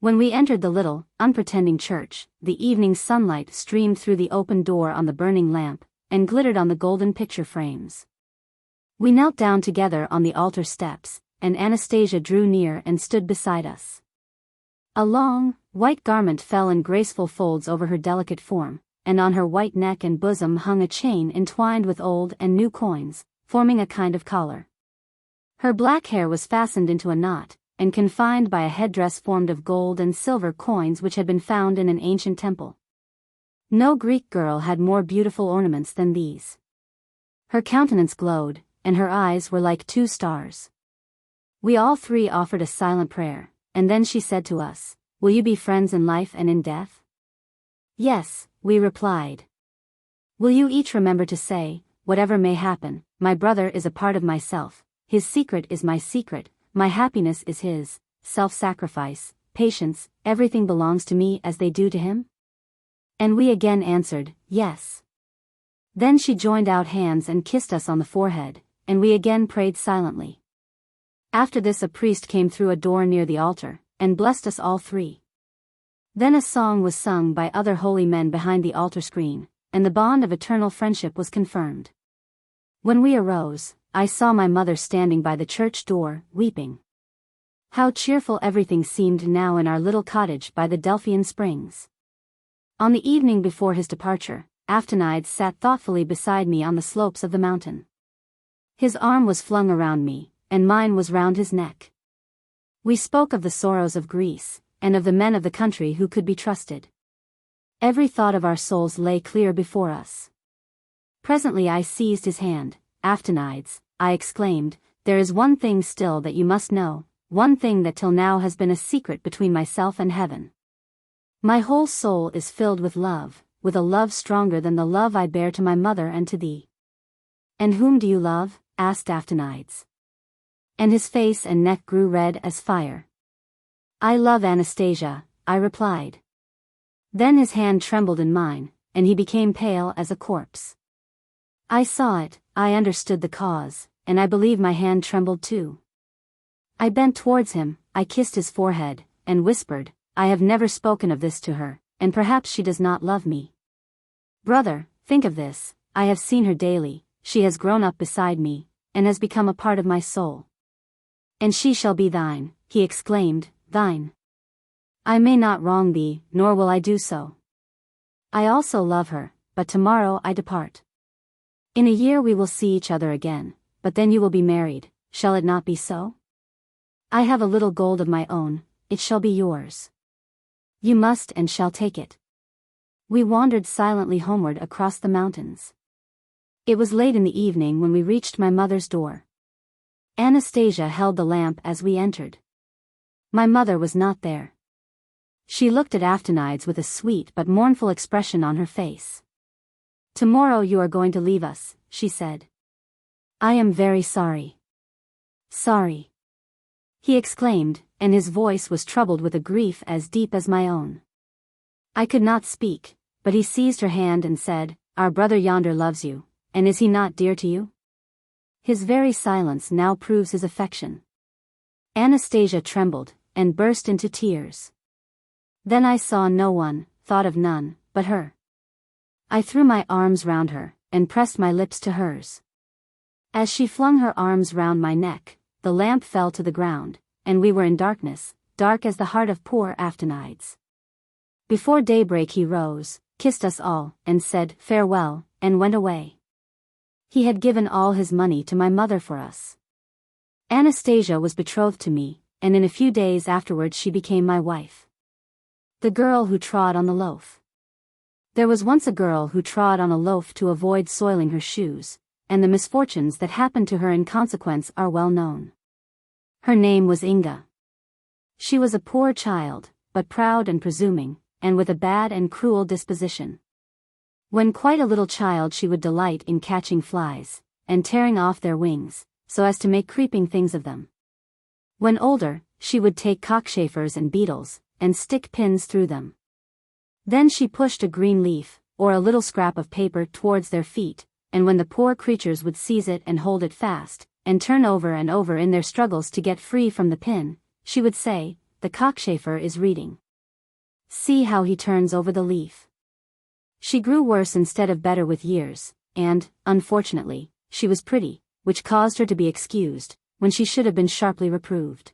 When we entered the little, unpretending church, the evening sunlight streamed through the open door on the burning lamp, and glittered on the golden picture frames. We knelt down together on the altar steps, and Anastasia drew near and stood beside us. A long, white garment fell in graceful folds over her delicate form, and on her white neck and bosom hung a chain entwined with old and new coins, forming a kind of collar. Her black hair was fastened into a knot, and confined by a headdress formed of gold and silver coins which had been found in an ancient temple. No Greek girl had more beautiful ornaments than these. Her countenance glowed, and her eyes were like 2 stars. We all 3 offered a silent prayer, and then she said to us, "Will you be friends in life and in death?" "Yes," we replied. "Will you each remember to say, whatever may happen, my brother is a part of myself, his secret is my secret, my happiness is his, self-sacrifice, patience, everything belongs to me as they do to him?" And we again answered, "Yes." Then she joined out hands and kissed us on the forehead, and we again prayed silently. After this a priest came through a door near the altar, and blessed us all 3. Then a song was sung by other holy men behind the altar screen, and the bond of eternal friendship was confirmed. When we arose, I saw my mother standing by the church door, weeping. How cheerful everything seemed now in our little cottage by the Delphian Springs. On the evening before his departure, Aftanides sat thoughtfully beside me on the slopes of the mountain. His arm was flung around me, and mine was round his neck. We spoke of the sorrows of Greece, and of the men of the country who could be trusted. Every thought of our souls lay clear before us. Presently I seized his hand. "Aftanides," I exclaimed, "there is one thing still that you must know, one thing that till now has been a secret between myself and heaven. My whole soul is filled with a love stronger than the love I bear to my mother and to thee." "And whom do you love?" asked Aftanides. And his face and neck grew red as fire. "I love Anastasia," I replied. Then his hand trembled in mine, and he became pale as a corpse. I saw it, I understood the cause, and I believe my hand trembled too. I bent towards him, I kissed his forehead, and whispered, "I have never spoken of this to her, and perhaps she does not love me. Brother, think of this, I have seen her daily, she has grown up beside me, and has become a part of my soul. And she shall be thine," he exclaimed, "thine. I may not wrong thee, nor will I do so. I also love her, but tomorrow I depart. In a year we will see each other again, but then you will be married, shall it not be so? I have a little gold of my own, it shall be yours. You must and shall take it." We wandered silently homeward across the mountains. It was late in the evening when we reached my mother's door. Anastasia held the lamp as we entered. My mother was not there. She looked at Aftanides with a sweet but mournful expression on her face. "Tomorrow you are going to leave us," she said. "I am very sorry." "Sorry?" he exclaimed, and his voice was troubled with a grief as deep as my own. I could not speak, but he seized her hand and said, "Our brother yonder loves you, and is he not dear to you? His very silence now proves his affection." Anastasia trembled, and burst into tears. Then I saw no one, thought of none, but her. I threw my arms round her, and pressed my lips to hers. As she flung her arms round my neck, the lamp fell to the ground, and we were in darkness, dark as the heart of poor Aftanides. Before daybreak he rose, kissed us all, and said, "Farewell," and went away. He had given all his money to my mother for us. Anastasia was betrothed to me, and in a few days afterwards she became my wife. The girl who trod on the loaf. There was once a girl who trod on a loaf to avoid soiling her shoes, and the misfortunes that happened to her in consequence are well known. Her name was Inga. She was a poor child, but proud and presuming, and with a bad and cruel disposition. When quite a little child she would delight in catching flies, and tearing off their wings, so as to make creeping things of them. When older, she would take cockchafers and beetles, and stick pins through them. Then she pushed a green leaf, or a little scrap of paper towards their feet, and when the poor creatures would seize it and hold it fast, and turn over and over in their struggles to get free from the pin, she would say, "The cockchafer is reading. See how he turns over the leaf." She grew worse instead of better with years, and, unfortunately, she was pretty, which caused her to be excused, when she should have been sharply reproved.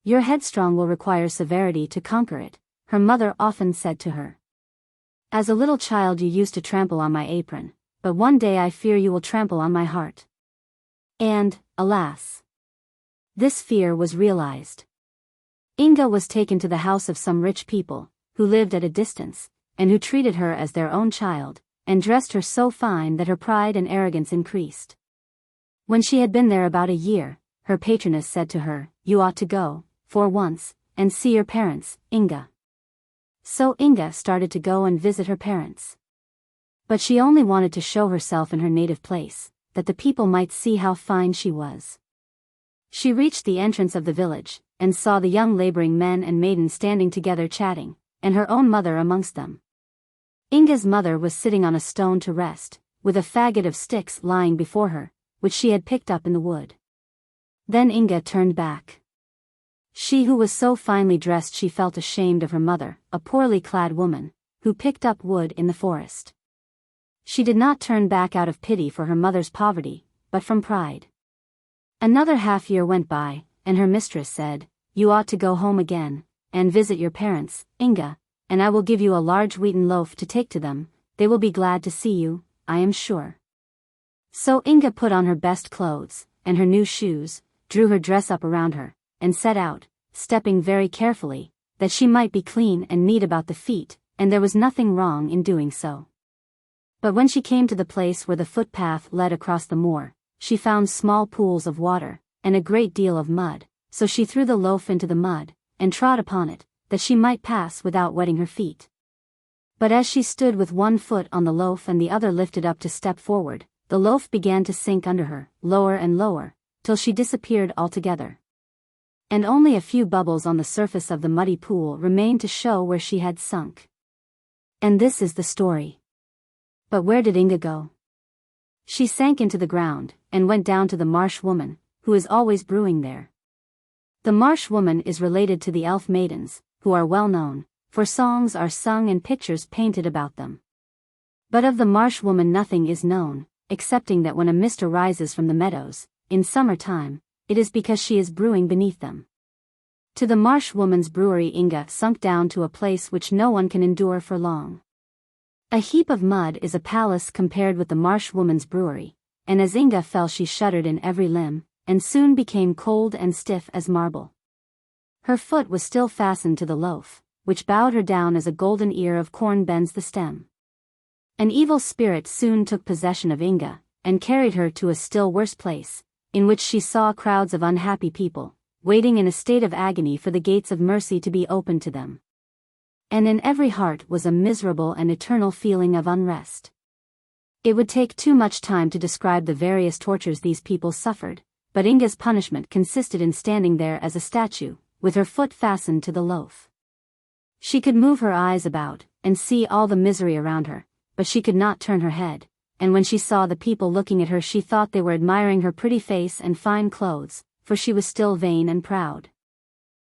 "Your headstrong will require severity to conquer it," her mother often said to her. "As a little child you used to trample on my apron, but one day I fear you will trample on my heart." And, alas, this fear was realized. Inga was taken to the house of some rich people, who lived at a distance, and who treated her as their own child, and dressed her so fine that her pride and arrogance increased. When she had been there about a year, her patroness said to her, "You ought to go, for once, and see your parents, Inga." So Inga started to go and visit her parents. But she only wanted to show herself in her native place, that the people might see how fine she was. She reached the entrance of the village, and saw the young laboring men and maidens standing together chatting, and her own mother amongst them. Inga's mother was sitting on a stone to rest, with a faggot of sticks lying before her, which she had picked up in the wood. Then Inga turned back. She who was so finely dressed she felt ashamed of her mother, a poorly clad woman, who picked up wood in the forest. She did not turn back out of pity for her mother's poverty, but from pride. Another half-year went by, and her mistress said, "You ought to go home again, and visit your parents, Inga, and I will give you a large wheaten loaf to take to them. They will be glad to see you, I am sure." So Inga put on her best clothes, and her new shoes, drew her dress up around her, and set out, stepping very carefully, that she might be clean and neat about the feet, and there was nothing wrong in doing so. But when she came to the place where the footpath led across the moor, she found small pools of water, and a great deal of mud, so she threw the loaf into the mud, and trod upon it, that she might pass without wetting her feet. But as she stood with one foot on the loaf and the other lifted up to step forward, the loaf began to sink under her, lower and lower, till she disappeared altogether. And only a few bubbles on the surface of the muddy pool remained to show where she had sunk. And this is the story. But where did Inga go? She sank into the ground, and went down to the marsh woman, who is always brewing there. The marsh woman is related to the elf maidens, who are well known, for songs are sung and pictures painted about them. But of the marsh woman nothing is known, excepting that when a mist arises from the meadows, in summer time, it is because she is brewing beneath them. To the marsh woman's brewery Inga sunk down to a place which no one can endure for long. A heap of mud is a palace compared with the marsh woman's brewery, and as Inga fell she shuddered in every limb, and soon became cold and stiff as marble. Her foot was still fastened to the loaf, which bowed her down as a golden ear of corn bends the stem. An evil spirit soon took possession of Inga, and carried her to a still worse place, in which she saw crowds of unhappy people, waiting in a state of agony for the gates of mercy to be opened to them. And in every heart was a miserable and eternal feeling of unrest. It would take too much time to describe the various tortures these people suffered, but Inga's punishment consisted in standing there as a statue, with her foot fastened to the loaf. She could move her eyes about, and see all the misery around her, but she could not turn her head, and when she saw the people looking at her she thought they were admiring her pretty face and fine clothes, for she was still vain and proud.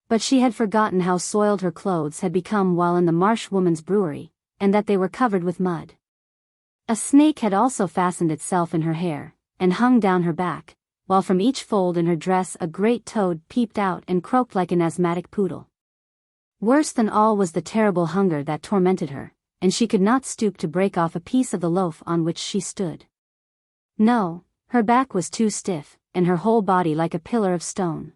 But she had forgotten how soiled her clothes had become while in the marsh woman's brewery, and that they were covered with mud. A snake had also fastened itself in her hair, and hung down her back, while from each fold in her dress a great toad peeped out and croaked like an asthmatic poodle. Worse than all was the terrible hunger that tormented her, and she could not stoop to break off a piece of the loaf on which she stood. No, her back was too stiff, and her whole body like a pillar of stone.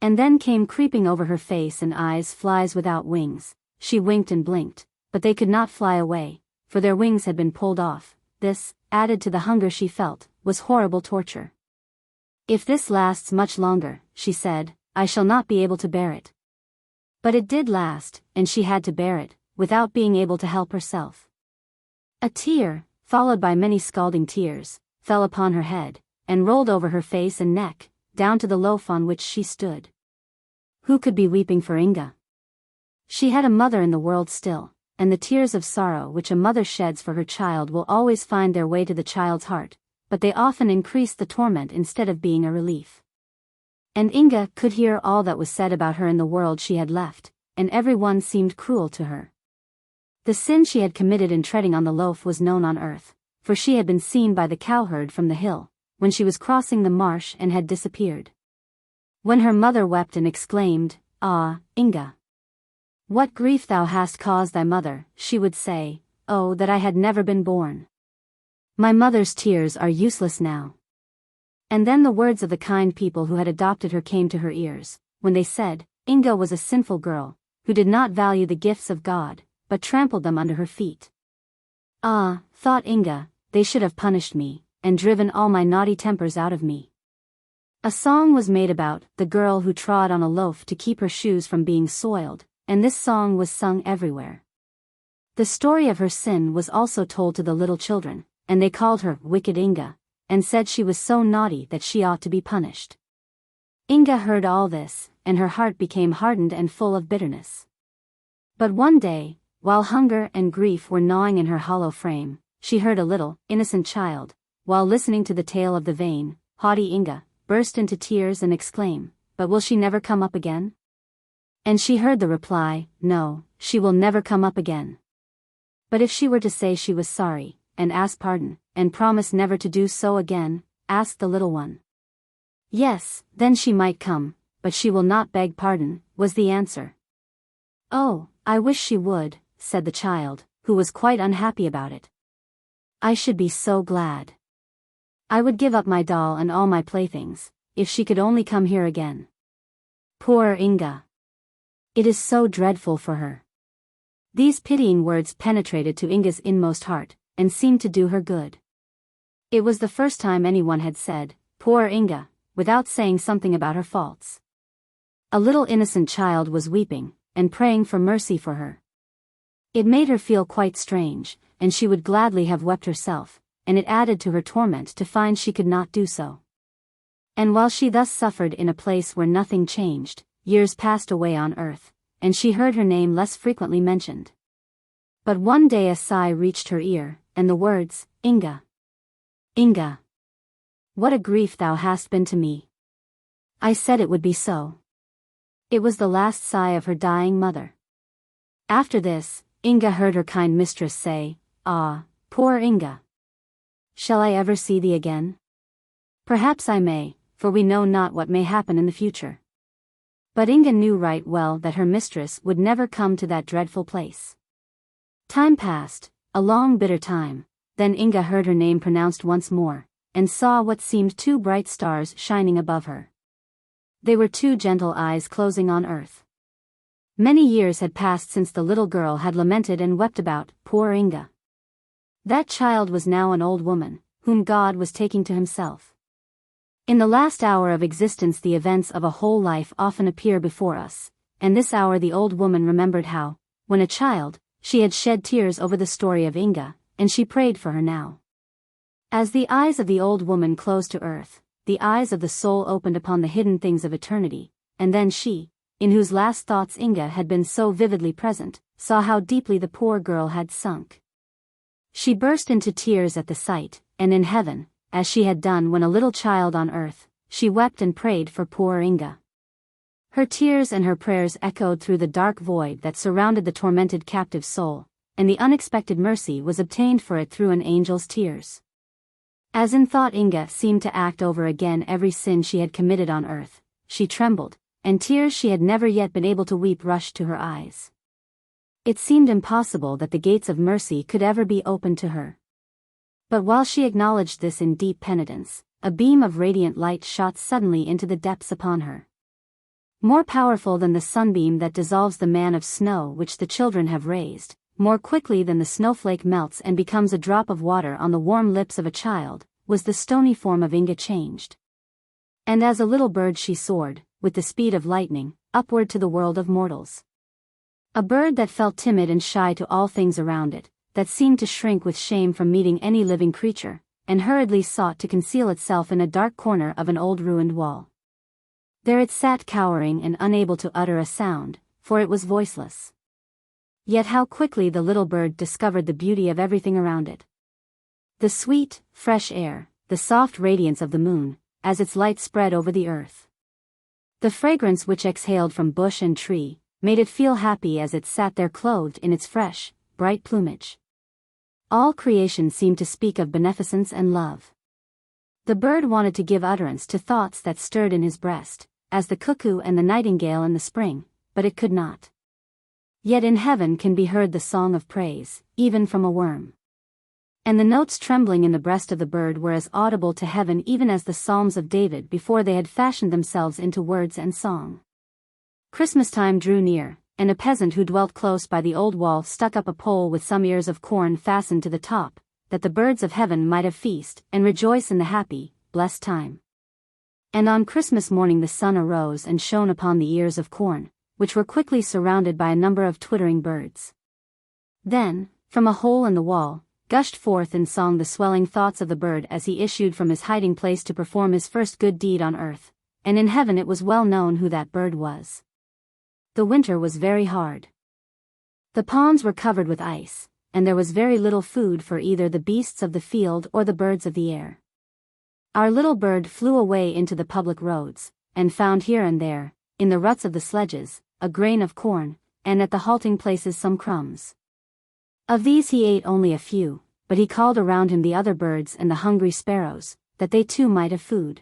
And then came creeping over her face and eyes flies without wings. She winked and blinked, but they could not fly away, for their wings had been pulled off. This, added to the hunger she felt, was horrible torture. "If this lasts much longer," she said, "I shall not be able to bear it." But it did last, and she had to bear it, without being able to help herself. A tear, followed by many scalding tears, fell upon her head, and rolled over her face and neck, down to the loaf on which she stood. Who could be weeping for Inga? She had a mother in the world still, and the tears of sorrow which a mother sheds for her child will always find their way to the child's heart, but they often increase the torment instead of being a relief. And Inga could hear all that was said about her in the world she had left, and every one seemed cruel to her. The sin she had committed in treading on the loaf was known on earth, for she had been seen by the cowherd from the hill, when she was crossing the marsh and had disappeared. When her mother wept and exclaimed, "Ah, Inga! What grief thou hast caused thy mother," she would say, "Oh, that I had never been born! My mother's tears are useless now." And then the words of the kind people who had adopted her came to her ears, when they said, Inga was a sinful girl, who did not value the gifts of God, but trampled them under her feet. Ah, thought Inga, they should have punished me, and driven all my naughty tempers out of me. A song was made about the girl who trod on a loaf to keep her shoes from being soiled, and this song was sung everywhere. The story of her sin was also told to the little children, and they called her Wicked Inga, and said she was so naughty that she ought to be punished. Inga heard all this, and her heart became hardened and full of bitterness. But one day, while hunger and grief were gnawing in her hollow frame, she heard a little, innocent child, while listening to the tale of the vain, haughty Inga, burst into tears and exclaim, "But will she never come up again?" And she heard the reply, "No, she will never come up again." But if she were to say she was sorry, and ask pardon, and promise never to do so again, asked the little one. "Yes, then she might come, but she will not beg pardon," was the answer. "Oh, I wish she would," said the child, who was quite unhappy about it. "I should be so glad. I would give up my doll and all my playthings, if she could only come here again. Poor Inga. It is so dreadful for her." These pitying words penetrated to Inga's inmost heart, and seemed to do her good. It was the first time anyone had said, "Poor Inga," without saying something about her faults. A little innocent child was weeping, and praying for mercy for her. It made her feel quite strange, and she would gladly have wept herself, and it added to her torment to find she could not do so. And while she thus suffered in a place where nothing changed, years passed away on earth, and she heard her name less frequently mentioned. But one day a sigh reached her ear, and the words, "Inga! Inga! What a grief thou hast been to me! I said it would be so." It was the last sigh of her dying mother. After this, Inga heard her kind mistress say, "Ah, poor Inga! Shall I ever see thee again? Perhaps I may, for we know not what may happen in the future." But Inga knew right well that her mistress would never come to that dreadful place. Time passed, a long bitter time, then Inga heard her name pronounced once more, and saw what seemed two bright stars shining above her. They were two gentle eyes closing on earth. Many years had passed since the little girl had lamented and wept about poor Inga. That child was now an old woman, whom God was taking to himself. In the last hour of existence the events of a whole life often appear before us, and this hour the old woman remembered how, when a child, she had shed tears over the story of Inga, and she prayed for her now. As the eyes of the old woman closed to earth, the eyes of the soul opened upon the hidden things of eternity, and then she, in whose last thoughts Inga had been so vividly present, saw how deeply the poor girl had sunk. She burst into tears at the sight, and in heaven, as she had done when a little child on earth, she wept and prayed for poor Inga. Her tears and her prayers echoed through the dark void that surrounded the tormented captive soul, and the unexpected mercy was obtained for it through an angel's tears. As in thought Inga seemed to act over again every sin she had committed on earth, she trembled, and tears she had never yet been able to weep rushed to her eyes. It seemed impossible that the gates of mercy could ever be opened to her. But while she acknowledged this in deep penitence, a beam of radiant light shot suddenly into the depths upon her. More powerful than the sunbeam that dissolves the man of snow which the children have raised, more quickly than the snowflake melts and becomes a drop of water on the warm lips of a child, was the stony form of Inga changed. And as a little bird she soared, with the speed of lightning, upward to the world of mortals. A bird that felt timid and shy to all things around it, that seemed to shrink with shame from meeting any living creature, and hurriedly sought to conceal itself in a dark corner of an old ruined wall. There it sat cowering and unable to utter a sound, for it was voiceless. Yet how quickly the little bird discovered the beauty of everything around it. The sweet, fresh air, the soft radiance of the moon, as its light spread over the earth. The fragrance which exhaled from bush and tree, made it feel happy as it sat there clothed in its fresh, bright plumage. All creation seemed to speak of beneficence and love. The bird wanted to give utterance to thoughts that stirred in his breast, as the cuckoo and the nightingale in the spring, but it could not. Yet in heaven can be heard the song of praise, even from a worm. And the notes trembling in the breast of the bird were as audible to heaven even as the Psalms of David before they had fashioned themselves into words and song. Christmas time drew near, and a peasant who dwelt close by the old wall stuck up a pole with some ears of corn fastened to the top, that the birds of heaven might have feast and rejoice in the happy, blessed time. And on Christmas morning the sun arose and shone upon the ears of corn, which were quickly surrounded by a number of twittering birds. Then, from a hole in the wall, gushed forth in song the swelling thoughts of the bird as he issued from his hiding place to perform his first good deed on earth, and in heaven it was well known who that bird was. The winter was very hard. The ponds were covered with ice, and there was very little food for either the beasts of the field or the birds of the air. Our little bird flew away into the public roads, and found here and there, in the ruts of the sledges, a grain of corn, and at the halting places some crumbs. Of these he ate only a few, but he called around him the other birds and the hungry sparrows, that they too might have food.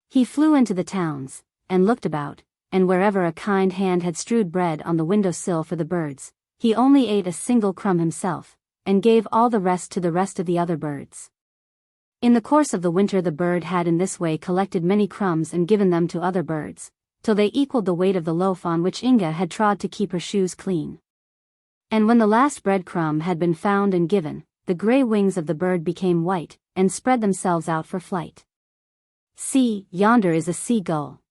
He flew into the towns, and looked about, and wherever a kind hand had strewed bread on the window-sill for the birds, he only ate a single crumb himself, and gave all the rest to the rest of the other birds. In the course of the winter the bird had in this way collected many crumbs and given them to other birds, till they equaled the weight of the loaf on which Inga had trod to keep her shoes clean. And when the last bread crumb had been found and given, the grey wings of the bird became white, and spread themselves out for flight. "See, yonder is a sea-gull!"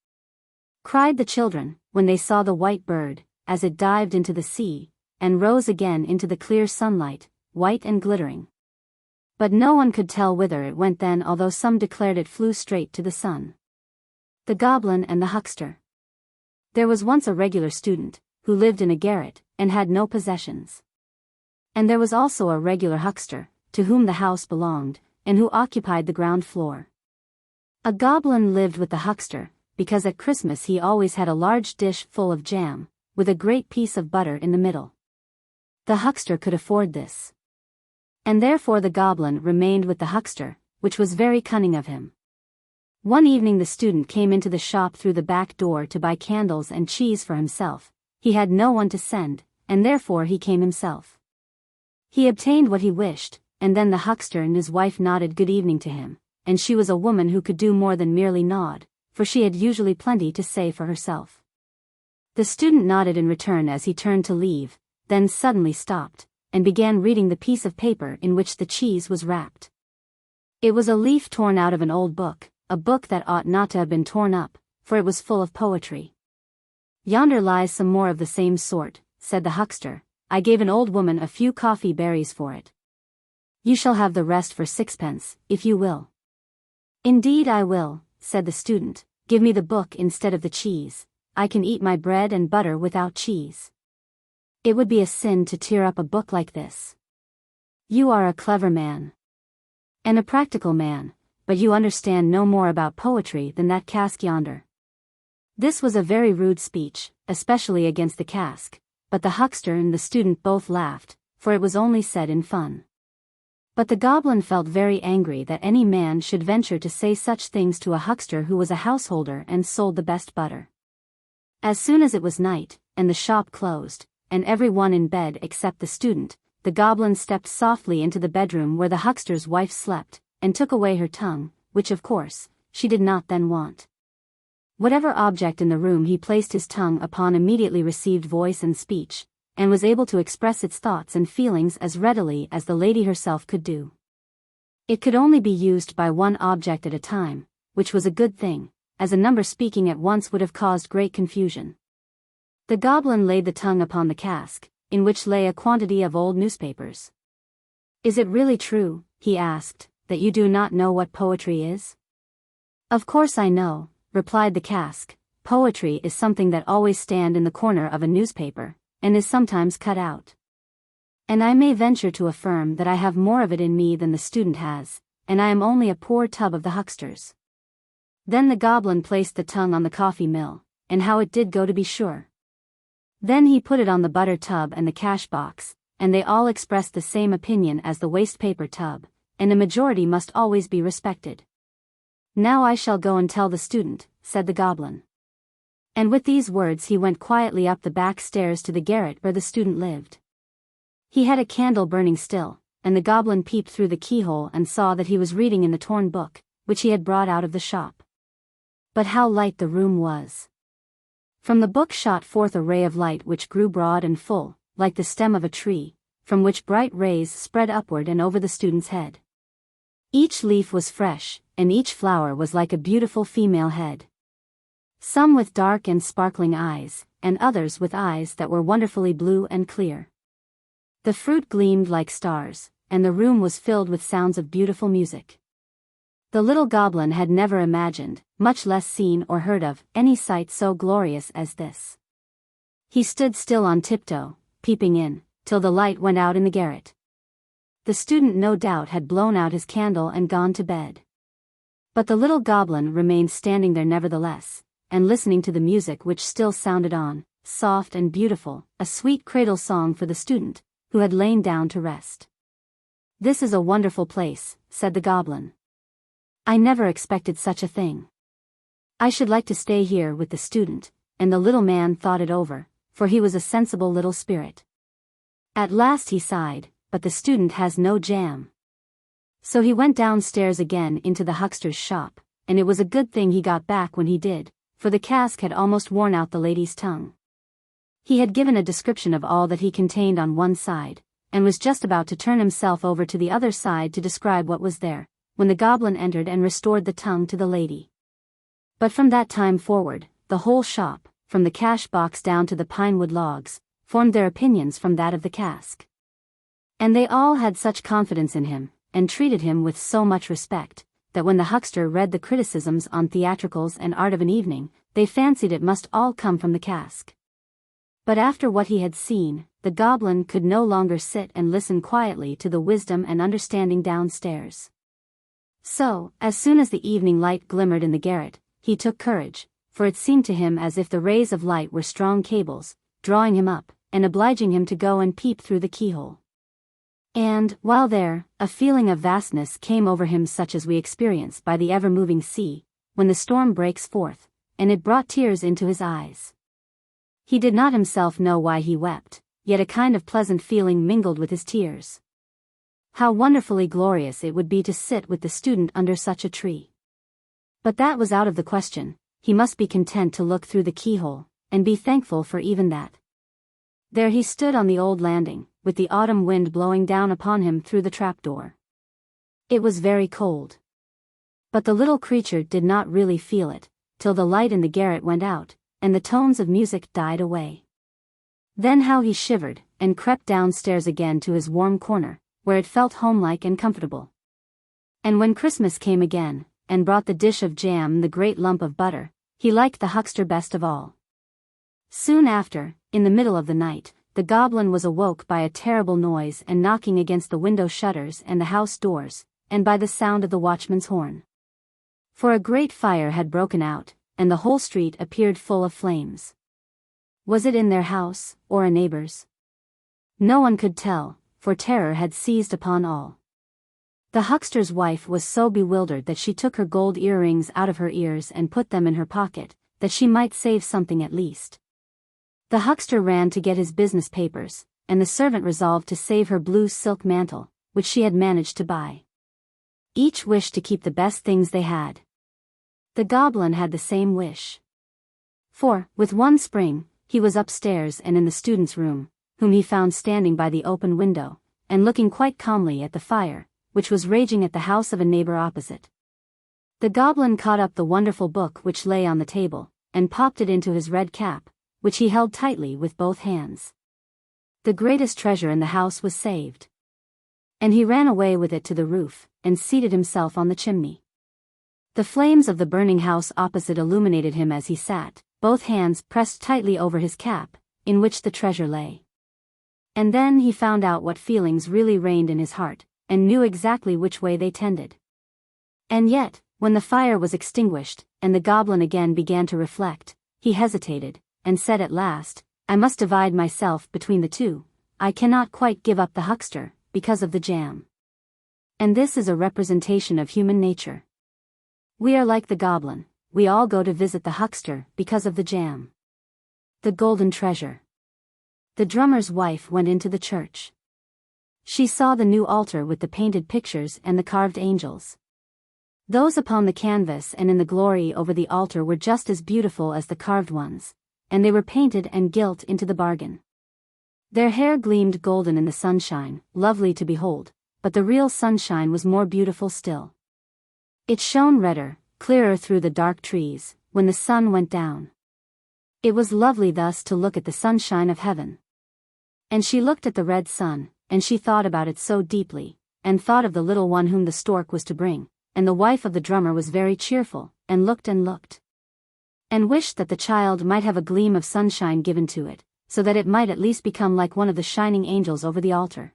cried the children, when they saw the white bird, as it dived into the sea, and rose again into the clear sunlight, white and glittering. But no one could tell whither it went then, although some declared it flew straight to the sun. The Goblin and the Huckster. There was once a regular student, who lived in a garret, and had no possessions. And there was also a regular huckster, to whom the house belonged, and who occupied the ground floor. A goblin lived with the huckster, because at Christmas he always had a large dish full of jam, with a great piece of butter in the middle. The huckster could afford this. And therefore the goblin remained with the huckster, which was very cunning of him. One evening the student came into the shop through the back door to buy candles and cheese for himself. He had no one to send, and therefore he came himself. He obtained what he wished, and then the huckster and his wife nodded good evening to him, and she was a woman who could do more than merely nod, for she had usually plenty to say for herself. The student nodded in return as he turned to leave, then suddenly stopped, and began reading the piece of paper in which the cheese was wrapped. It was a leaf torn out of an old book, a book that ought not to have been torn up, for it was full of poetry. "Yonder lies some more of the same sort," said the huckster. "I gave an old woman a few coffee berries for it. You shall have the rest for 6 pence, if you will." "Indeed I will," said the student. "Give me the book instead of the cheese. I can eat my bread and butter without cheese. It would be a sin to tear up a book like this. You are a clever man, and a practical man, but you understand no more about poetry than that cask yonder." This was a very rude speech, especially against the cask, but the huckster and the student both laughed, for it was only said in fun. But the goblin felt very angry that any man should venture to say such things to a huckster who was a householder and sold the best butter. As soon as it was night, and the shop closed, and every one in bed except the student, the goblin stepped softly into the bedroom where the huckster's wife slept, and took away her tongue, which of course, she did not then want. Whatever object in the room he placed his tongue upon immediately received voice and speech, and was able to express its thoughts and feelings as readily as the lady herself could do. It could only be used by one object at a time, which was a good thing, as a number speaking at once would have caused great confusion. The goblin laid the tongue upon the cask, in which lay a quantity of old newspapers. "Is it really true," he asked, "that you do not know what poetry is?" "Of course I know," replied the cask, poetry is something that always stand in the corner of a newspaper, and is sometimes cut out. And I may venture to affirm that I have more of it in me than the student has, and I am only a poor tub of the hucksters. Then the goblin placed the tongue on the coffee mill, and how it did go to be sure. Then he put it on the butter tub and the cash box, and they all expressed the same opinion as the waste paper tub, and a majority must always be respected. Now I shall go and tell the student, said the goblin. And with these words he went quietly up the back stairs to the garret where the student lived. He had a candle burning still, and the goblin peeped through the keyhole and saw that he was reading in the torn book, which he had brought out of the shop. But how light the room was! From the book shot forth a ray of light which grew broad and full, like the stem of a tree, from which bright rays spread upward and over the student's head. Each leaf was fresh, and each flower was like a beautiful female head. Some with dark and sparkling eyes, and others with eyes that were wonderfully blue and clear. The fruit gleamed like stars, and the room was filled with sounds of beautiful music. The little goblin had never imagined, much less seen or heard of, any sight so glorious as this. He stood still on tiptoe, peeping in, till the light went out in the garret. The student no doubt had blown out his candle and gone to bed. But the little goblin remained standing there nevertheless, and listening to the music which still sounded on, soft and beautiful, a sweet cradle song for the student, who had lain down to rest. "This is a wonderful place," said the goblin. "I never expected such a thing. I should like to stay here with the student," and the little man thought it over, for he was a sensible little spirit. At last he sighed, but the student has no jam. So he went downstairs again into the huckster's shop, and it was a good thing he got back when he did, for the cask had almost worn out the lady's tongue. He had given a description of all that he contained on one side, and was just about to turn himself over to the other side to describe what was there, when the goblin entered and restored the tongue to the lady. But from that time forward, the whole shop, from the cash box down to the pinewood logs, formed their opinions from that of the cask. And they all had such confidence in him, and treated him with so much respect, that when the huckster read the criticisms on theatricals and art of an evening, they fancied it must all come from the cask. But after what he had seen, the goblin could no longer sit and listen quietly to the wisdom and understanding downstairs. So, as soon as the evening light glimmered in the garret, he took courage, for it seemed to him as if the rays of light were strong cables, drawing him up, and obliging him to go and peep through the keyhole. And, while there, a feeling of vastness came over him such as we experience by the ever-moving sea, when the storm breaks forth, and it brought tears into his eyes. He did not himself know why he wept, yet a kind of pleasant feeling mingled with his tears. How wonderfully glorious it would be to sit with the student under such a tree. But that was out of the question. He must be content to look through the keyhole, and be thankful for even that. There he stood on the old landing, with the autumn wind blowing down upon him through the trapdoor. It was very cold. But the little creature did not really feel it, till the light in the garret went out, and the tones of music died away. Then how he shivered, and crept downstairs again to his warm corner, where it felt homelike and comfortable. And when Christmas came again, and brought the dish of jam and the great lump of butter, he liked the huckster best of all. Soon after, in the middle of the night, the goblin was awoke by a terrible noise and knocking against the window shutters and the house doors, and by the sound of the watchman's horn. For a great fire had broken out, and the whole street appeared full of flames. Was it in their house, or a neighbor's? No one could tell, for terror had seized upon all. The huckster's wife was so bewildered that she took her gold earrings out of her ears and put them in her pocket, that she might save something at least. The huckster ran to get his business papers, and the servant resolved to save her blue silk mantle, which she had managed to buy. Each wished to keep the best things they had. The goblin had the same wish. For, with one spring, he was upstairs and in the student's room, whom he found standing by the open window, and looking quite calmly at the fire, which was raging at the house of a neighbor opposite. The goblin caught up the wonderful book which lay on the table, and popped it into his red cap, which he held tightly with both hands. The greatest treasure in the house was saved. And he ran away with it to the roof, and seated himself on the chimney. The flames of the burning house opposite illuminated him as he sat, both hands pressed tightly over his cap, in which the treasure lay. And then he found out what feelings really reigned in his heart, and knew exactly which way they tended. And yet, when the fire was extinguished, and the goblin again began to reflect, he hesitated, and said at last, "I must divide myself between the two. I cannot quite give up the huckster, because of the jam." And this is a representation of human nature. We are like the goblin, we all go to visit the huckster because of the jam. The golden treasure. The drummer's wife went into the church. She saw the new altar with the painted pictures and the carved angels. Those upon the canvas and in the glory over the altar were just as beautiful as the carved ones, and they were painted and gilt into the bargain. Their hair gleamed golden in the sunshine, lovely to behold, but the real sunshine was more beautiful still. It shone redder, clearer through the dark trees, when the sun went down. It was lovely thus to look at the sunshine of heaven. And she looked at the red sun, and she thought about it so deeply, and thought of the little one whom the stork was to bring, and the wife of the drummer was very cheerful, and looked, and wished that the child might have a gleam of sunshine given to it, so that it might at least become like one of the shining angels over the altar.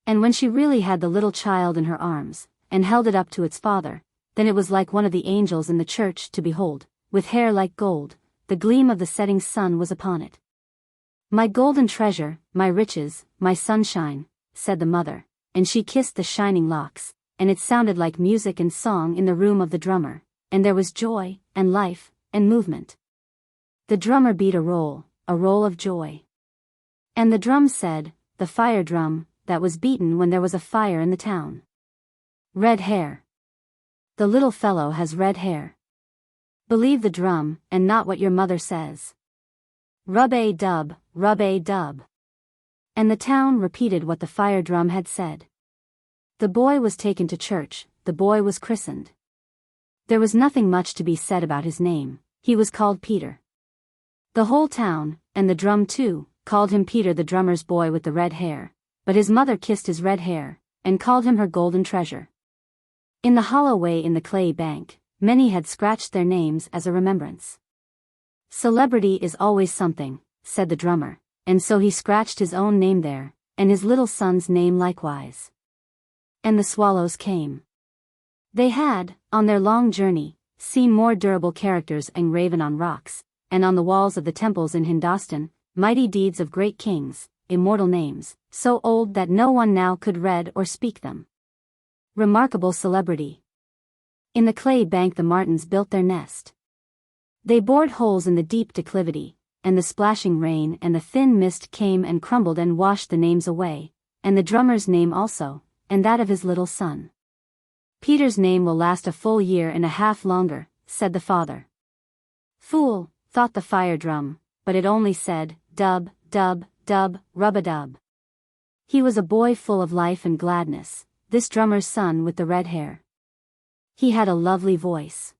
And when she really had the little child in her arms, and held it up to its father, then it was like one of the angels in the church to behold, with hair like gold, the gleam of the setting sun was upon it. "My golden treasure, my riches, my sunshine," said the mother, and she kissed the shining locks, and it sounded like music and song in the room of the drummer, and there was joy, and life, and movement. The drummer beat a roll of joy. And the drum said, the fire drum, that was beaten when there was a fire in the town. Red hair. The little fellow has red hair. Believe the drum, and not what your mother says. Rub-a-dub, rub-a-dub. And the town repeated what the fire drum had said. The boy was taken to church, the boy was christened. There was nothing much to be said about his name, he was called Peter. The whole town, and the drum too, called him Peter the drummer's boy with the red hair, but his mother kissed his red hair, and called him her golden treasure. In the hollow way in the clay bank, many had scratched their names as a remembrance. Celebrity is always something, said the drummer, and so he scratched his own name there, and his little son's name likewise. And the swallows came. They had, on their long journey, seen more durable characters engraven on rocks, and on the walls of the temples in Hindostan, mighty deeds of great kings, immortal names, so old that no one now could read or speak them. Remarkable celebrity. In the clay bank the martins built their nest. They bored holes in the deep declivity, and the splashing rain and the thin mist came and crumbled and washed the names away, and the drummer's name also, and that of his little son. Peter's name will last a full year and a half longer, said the father. Fool, thought the fire drum, but it only said, dub, dub, dub, rub-a-dub. He was a boy full of life and gladness, this drummer's son with the red hair. He had a lovely voice.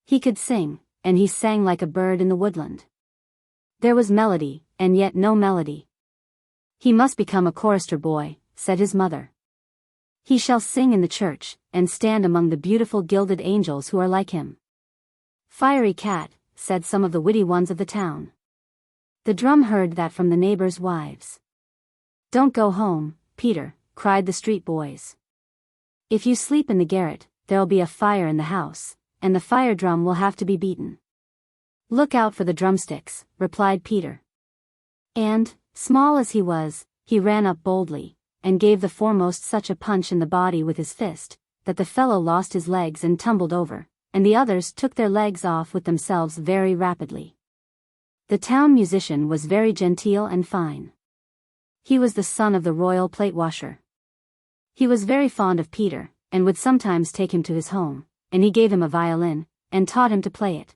He could sing, and he sang like a bird in the woodland. There was melody, and yet no melody. He must become a chorister boy, said his mother. He shall sing in the church, and stand among the beautiful gilded angels who are like him. Fiery cat, said some of the witty ones of the town. The drum heard that from the neighbors' wives. Don't go home, Peter, cried the street boys. If you sleep in the garret, there'll be a fire in the house, and the fire drum will have to be beaten. Look out for the drumsticks, replied Peter. And, small as he was, he ran up boldly, and gave the foremost such a punch in the body with his fist, that the fellow lost his legs and tumbled over, and the others took their legs off with themselves very rapidly. The town musician was very genteel and fine. He was the son of the royal plate washer. He was very fond of Peter, and would sometimes take him to his home, and he gave him a violin, and taught him to play it.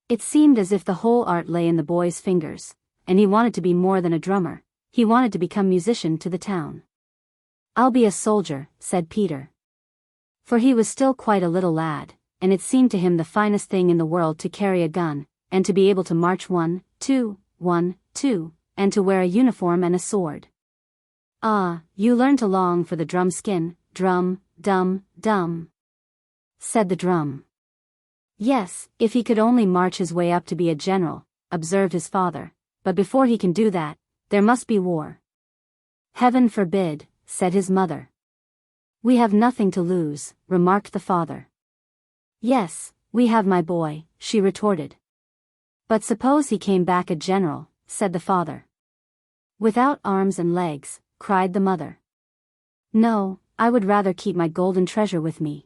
It seemed as if the whole art lay in the boy's fingers, and he wanted to be more than a drummer, he wanted to become musician to the town. I'll be a soldier, said Peter. For he was still quite a little lad, and it seemed to him the finest thing in the world to carry a gun, and to be able to march 1, 2, 1, 2, and to wear a uniform and a sword. Ah, you learn to long for the drum skin, drum, dum, dum, said the drum. Yes, if he could only march his way up to be a general, observed his father, but before he can do that, there must be war. Heaven forbid, said his mother. We have nothing to lose, remarked the father. Yes, we have, my boy, she retorted. But suppose he came back a general, said the father. Without arms and legs, cried the mother. No, I would rather keep my golden treasure with me.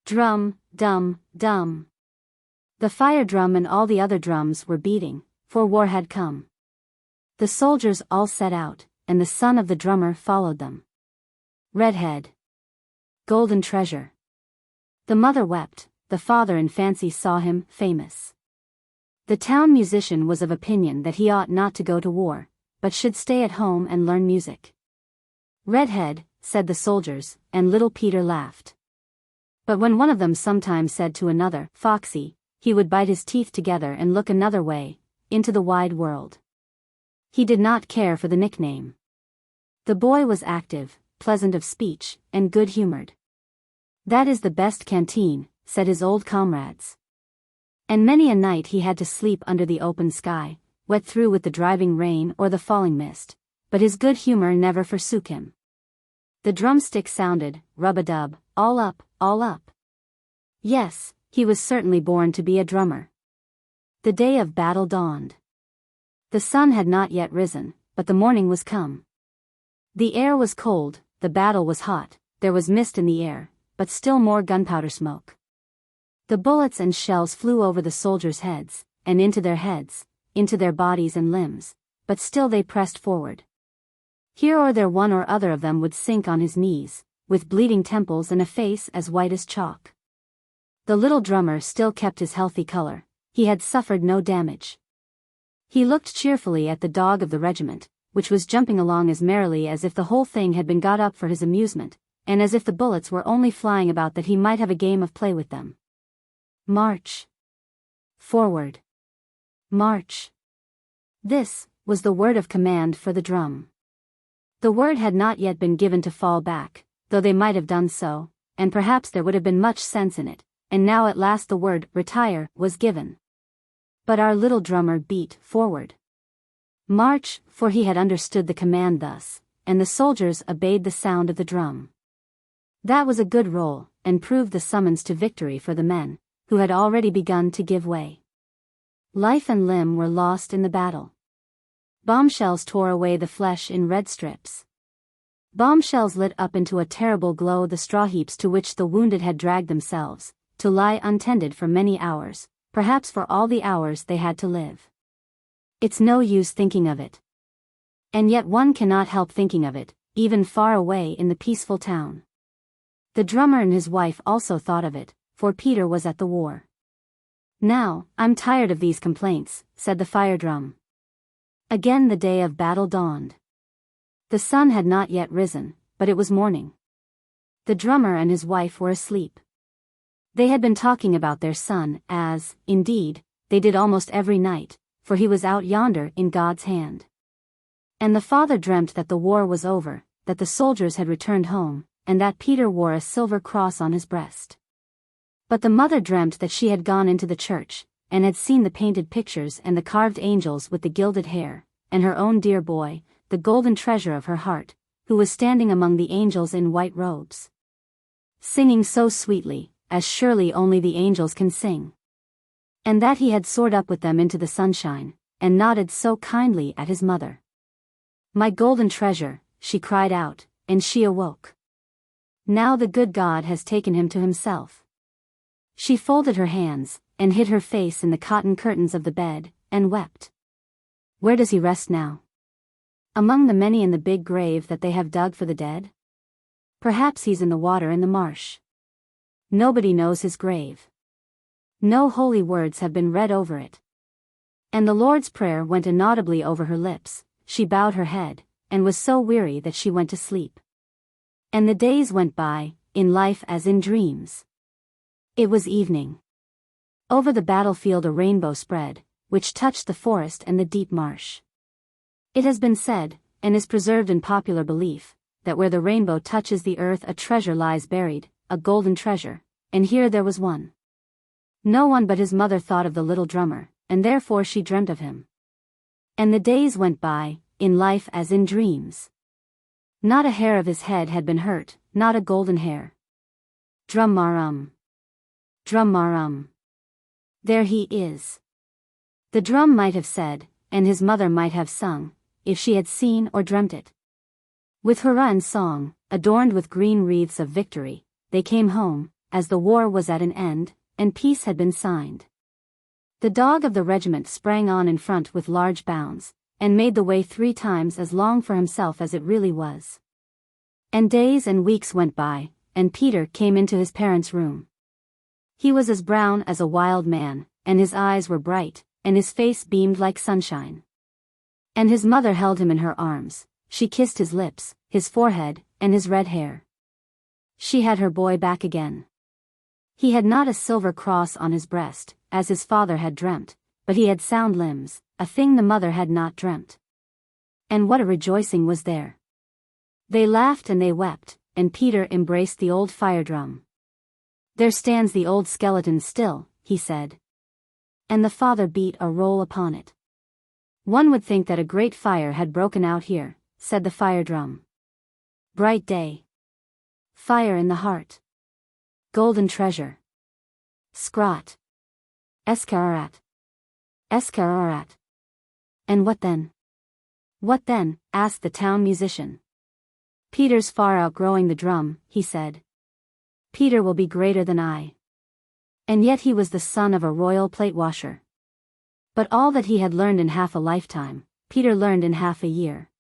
Drum, dum, dum. The fire drum and all the other drums were beating, for war had come. The soldiers all set out, and the son of the drummer followed them. Redhead. Golden treasure. The mother wept, the father in fancy saw him famous. The town musician was of opinion that he ought not to go to war, but should stay at home and learn music. Redhead, said the soldiers, and little Peter laughed. But when one of them sometimes said to another, Foxy, he would bite his teeth together and look another way, into the wide world. He did not care for the nickname. The boy was active, pleasant of speech, and good-humored. That is the best canteen, said his old comrades. And many a night he had to sleep under the open sky, wet through with the driving rain or the falling mist, but his good humor never forsook him. The drumstick sounded, rub-a-dub, all up, all up. Yes, he was certainly born to be a drummer. The day of battle dawned. The sun had not yet risen, but the morning was come. The air was cold, the battle was hot, there was mist in the air, but still more gunpowder smoke. The bullets and shells flew over the soldiers' heads, and into their heads, into their bodies and limbs, but still they pressed forward. Here or there one or other of them would sink on his knees, with bleeding temples and a face as white as chalk. The little drummer still kept his healthy color, he had suffered no damage. He looked cheerfully at the dog of the regiment, which was jumping along as merrily as if the whole thing had been got up for his amusement, and as if the bullets were only flying about that he might have a game of play with them. March. Forward. March. This was the word of command for the drum. The word had not yet been given to fall back, though they might have done so, and perhaps there would have been much sense in it, and now at last the word, retire, was given. But our little drummer beat forward. March, for he had understood the command thus, and the soldiers obeyed the sound of the drum. That was a good roll, and proved the summons to victory for the men, who had already begun to give way. Life and limb were lost in the battle. Bombshells tore away the flesh in red strips. Bombshells lit up into a terrible glow the straw heaps to which the wounded had dragged themselves, to lie untended for many hours, perhaps for all the hours they had to live. It's no use thinking of it. And yet one cannot help thinking of it, even far away in the peaceful town. The drummer and his wife also thought of it, for Peter was at the war. Now, I'm tired of these complaints, said the fire drum. Again the day of battle dawned. The sun had not yet risen, but it was morning. The drummer and his wife were asleep. They had been talking about their son, as, indeed, they did almost every night, for he was out yonder in God's hand. And the father dreamt that the war was over, that the soldiers had returned home, and that Peter wore a silver cross on his breast. But the mother dreamt that she had gone into the church, and had seen the painted pictures and the carved angels with the gilded hair, and her own dear boy, the golden treasure of her heart, who was standing among the angels in white robes, singing so sweetly, as surely only the angels can sing. And that he had soared up with them into the sunshine, and nodded so kindly at his mother. My golden treasure, she cried out, and she awoke. Now the good God has taken him to himself. She folded her hands, and hid her face in the cotton curtains of the bed, and wept. Where does he rest now? Among the many in the big grave that they have dug for the dead? Perhaps he's in the water in the marsh. Nobody knows his grave. No holy words have been read over it. And the Lord's Prayer went inaudibly over her lips, she bowed her head, and was so weary that she went to sleep. And the days went by, in life as in dreams. It was evening. Over the battlefield a rainbow spread, which touched the forest and the deep marsh. It has been said, and is preserved in popular belief, that where the rainbow touches the earth a treasure lies buried, a golden treasure, and here there was one. No one but his mother thought of the little drummer, and therefore she dreamt of him. And the days went by, in life as in dreams. Not a hair of his head had been hurt, not a golden hair. Drum-marum. Drum-marum. There he is. The drum might have said, and his mother might have sung, if she had seen or dreamt it. With hurrah and song, adorned with green wreaths of victory, they came home, as the war was at an end, and peace had been signed. The dog of the regiment sprang on in front with large bounds, and made the way 3 times as long for himself as it really was. And days and weeks went by, and Peter came into his parents' room. He was as brown as a wild man, and his eyes were bright, and his face beamed like sunshine. And his mother held him in her arms, she kissed his lips, his forehead, and his red hair. She had her boy back again. He had not a silver cross on his breast, as his father had dreamt, but he had sound limbs, a thing the mother had not dreamt. And what a rejoicing was there! They laughed and they wept, and Peter embraced the old fire drum. There stands the old skeleton still, he said. And the father beat a roll upon it. One would think that a great fire had broken out here, said the fire drum. Bright day. Fire in the heart. Golden treasure. Scrot. Escarat. Escarat. And what then? What then? Asked the town musician. Peter's far outgrowing the drum, he said. Peter will be greater than I. And yet he was the son of a royal plate washer. But all that he had learned in half a lifetime, Peter learned in half a year.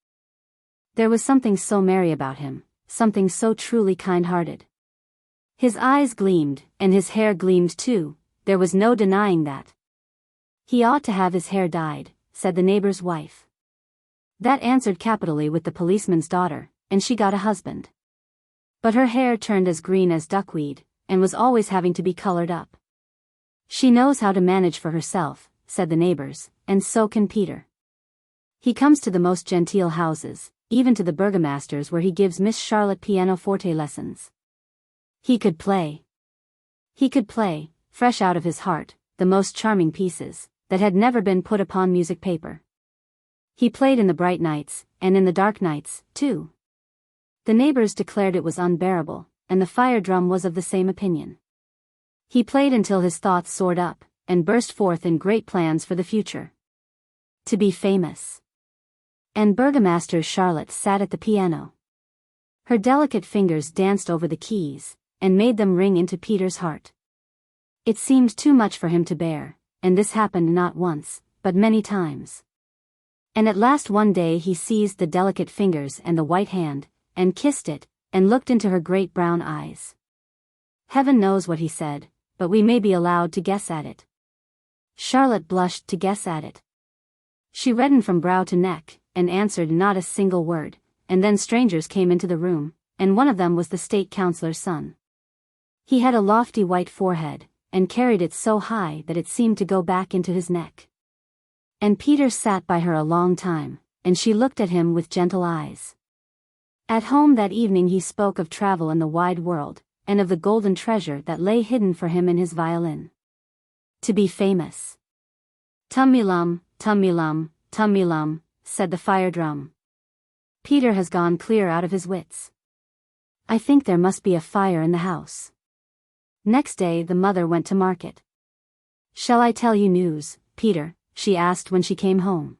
There was something so merry about him, something so truly kind-hearted. His eyes gleamed, and his hair gleamed too, there was no denying that. He ought to have his hair dyed, said the neighbor's wife. That answered capitally with the policeman's daughter, and she got a husband. But her hair turned as green as duckweed, and was always having to be colored up. She knows how to manage for herself, said the neighbors, and so can Peter. He comes to the most genteel houses, even to the burgomaster's where he gives Miss Charlotte pianoforte lessons. He could play. He could play, fresh out of his heart, the most charming pieces, that had never been put upon music paper. He played in the bright nights, and in the dark nights, too. The neighbors declared it was unbearable, and the fire drum was of the same opinion. He played until his thoughts soared up, and burst forth in great plans for the future. To be famous. And Burgomaster Charlotte sat at the piano. Her delicate fingers danced over the keys, and made them ring into Peter's heart. It seemed too much for him to bear, and this happened not once, but many times. And at last one day he seized the delicate fingers and the white hand, and kissed it, and looked into her great brown eyes. Heaven knows what he said, but we may be allowed to guess at it. Charlotte blushed to guess at it. She reddened from brow to neck, and answered not a single word, and then strangers came into the room, and one of them was the state councillor's son. He had a lofty white forehead, and carried it so high that it seemed to go back into his neck. And Peter sat by her a long time, and she looked at him with gentle eyes. At home that evening he spoke of travel in the wide world, and of the golden treasure that lay hidden for him in his violin. To be famous. Tum-me-lum, tum-me-lum, tum-me-lum, said the fire drum. Peter has gone clear out of his wits. I think there must be a fire in the house. Next day the mother went to market. Shall I tell you news, Peter? She asked when she came home.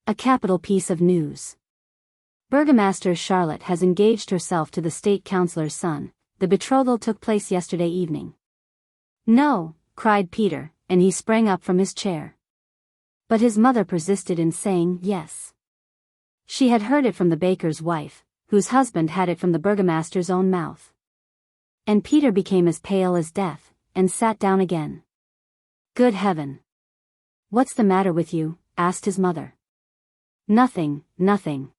A capital piece of news. Burgomaster Charlotte has engaged herself to the state councillor's son. The betrothal took place yesterday evening. No, cried Peter, and he sprang up from his chair. But his mother persisted in saying yes. She had heard it from the baker's wife, whose husband had it from the burgomaster's own mouth. And Peter became as pale as death, and sat down again. Good heaven! What's the matter with you? Asked his mother. Nothing, nothing.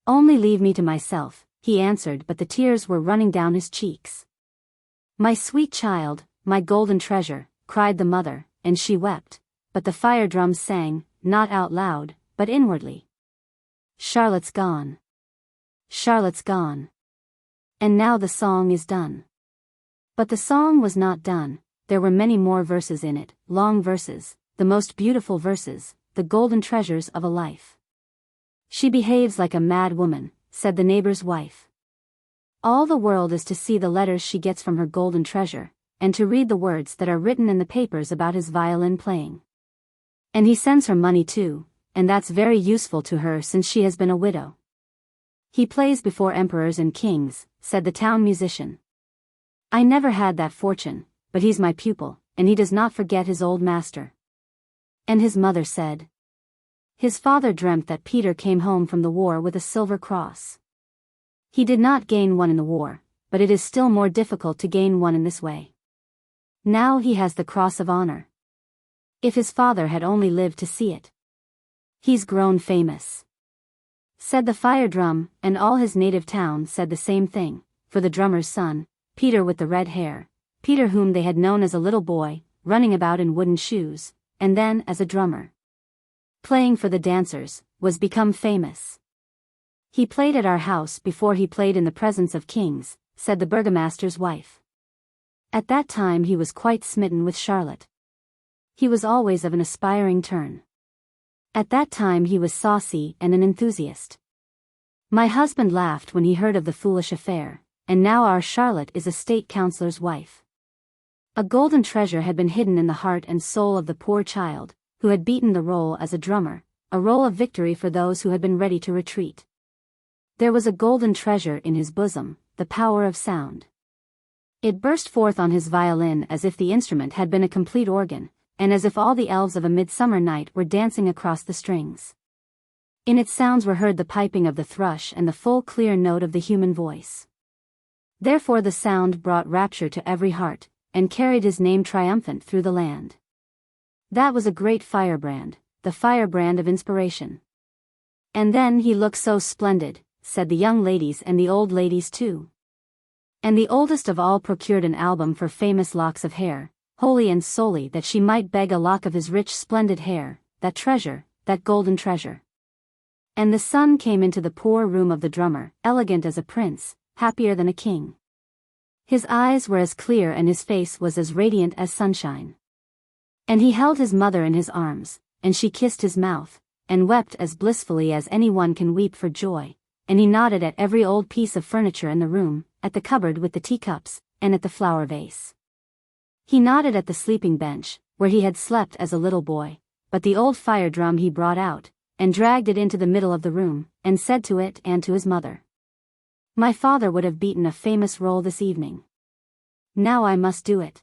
Only leave me to myself, he answered, but the tears were running down his cheeks. My sweet child, my golden treasure, cried the mother, and she wept, but the fire drum sang, not out loud, but inwardly. Charlotte's gone. Charlotte's gone. And now the song is done. But the song was not done, there were many more verses in it, long verses, the most beautiful verses, the golden treasures of a life. She behaves like a mad woman, said the neighbor's wife. All the world is to see the letters she gets from her golden treasure, and to read the words that are written in the papers about his violin playing. And he sends her money too, and that's very useful to her since she has been a widow. He plays before emperors and kings, said the town musician. I never had that fortune, but he's my pupil, and he does not forget his old master. And his mother said. His father dreamt that Peter came home from the war with a silver cross. He did not gain one in the war, but it is still more difficult to gain one in this way. Now he has the cross of honor. If his father had only lived to see it. He's grown famous. Said the fire drum, and all his native town said the same thing, for the drummer's son, Peter with the red hair, Peter whom they had known as a little boy, running about in wooden shoes, and then as a drummer, playing for the dancers, was become famous. He played at our house before he played in the presence of kings, said the burgomaster's wife. At that time he was quite smitten with Charlotte. He was always of an aspiring turn. At that time he was saucy and an enthusiast. My husband laughed when he heard of the foolish affair, and now our Charlotte is a state councillor's wife. A golden treasure had been hidden in the heart and soul of the poor child, who had beaten the roll as a drummer, a roll of victory for those who had been ready to retreat. There was a golden treasure in his bosom, the power of sound. It burst forth on his violin as if the instrument had been a complete organ, and as if all the elves of a midsummer night were dancing across the strings. In its sounds were heard the piping of the thrush and the full clear note of the human voice. Therefore the sound brought rapture to every heart, and carried his name triumphant through the land. That was a great firebrand, the firebrand of inspiration. And then he looked so splendid, said the young ladies and the old ladies too. And the oldest of all procured an album for famous locks of hair, wholly and solely that she might beg a lock of his rich splendid hair, that treasure, that golden treasure. And the son came into the poor room of the drummer, elegant as a prince, happier than a king. His eyes were as clear and his face was as radiant as sunshine. And he held his mother in his arms, and she kissed his mouth, and wept as blissfully as any one can weep for joy, and he nodded at every old piece of furniture in the room, at the cupboard with the teacups, and at the flower vase. He nodded at the sleeping bench, where he had slept as a little boy, but the old fire drum he brought out, and dragged it into the middle of the room, and said to it and to his mother, My father would have beaten a famous roll this evening. Now I must do it.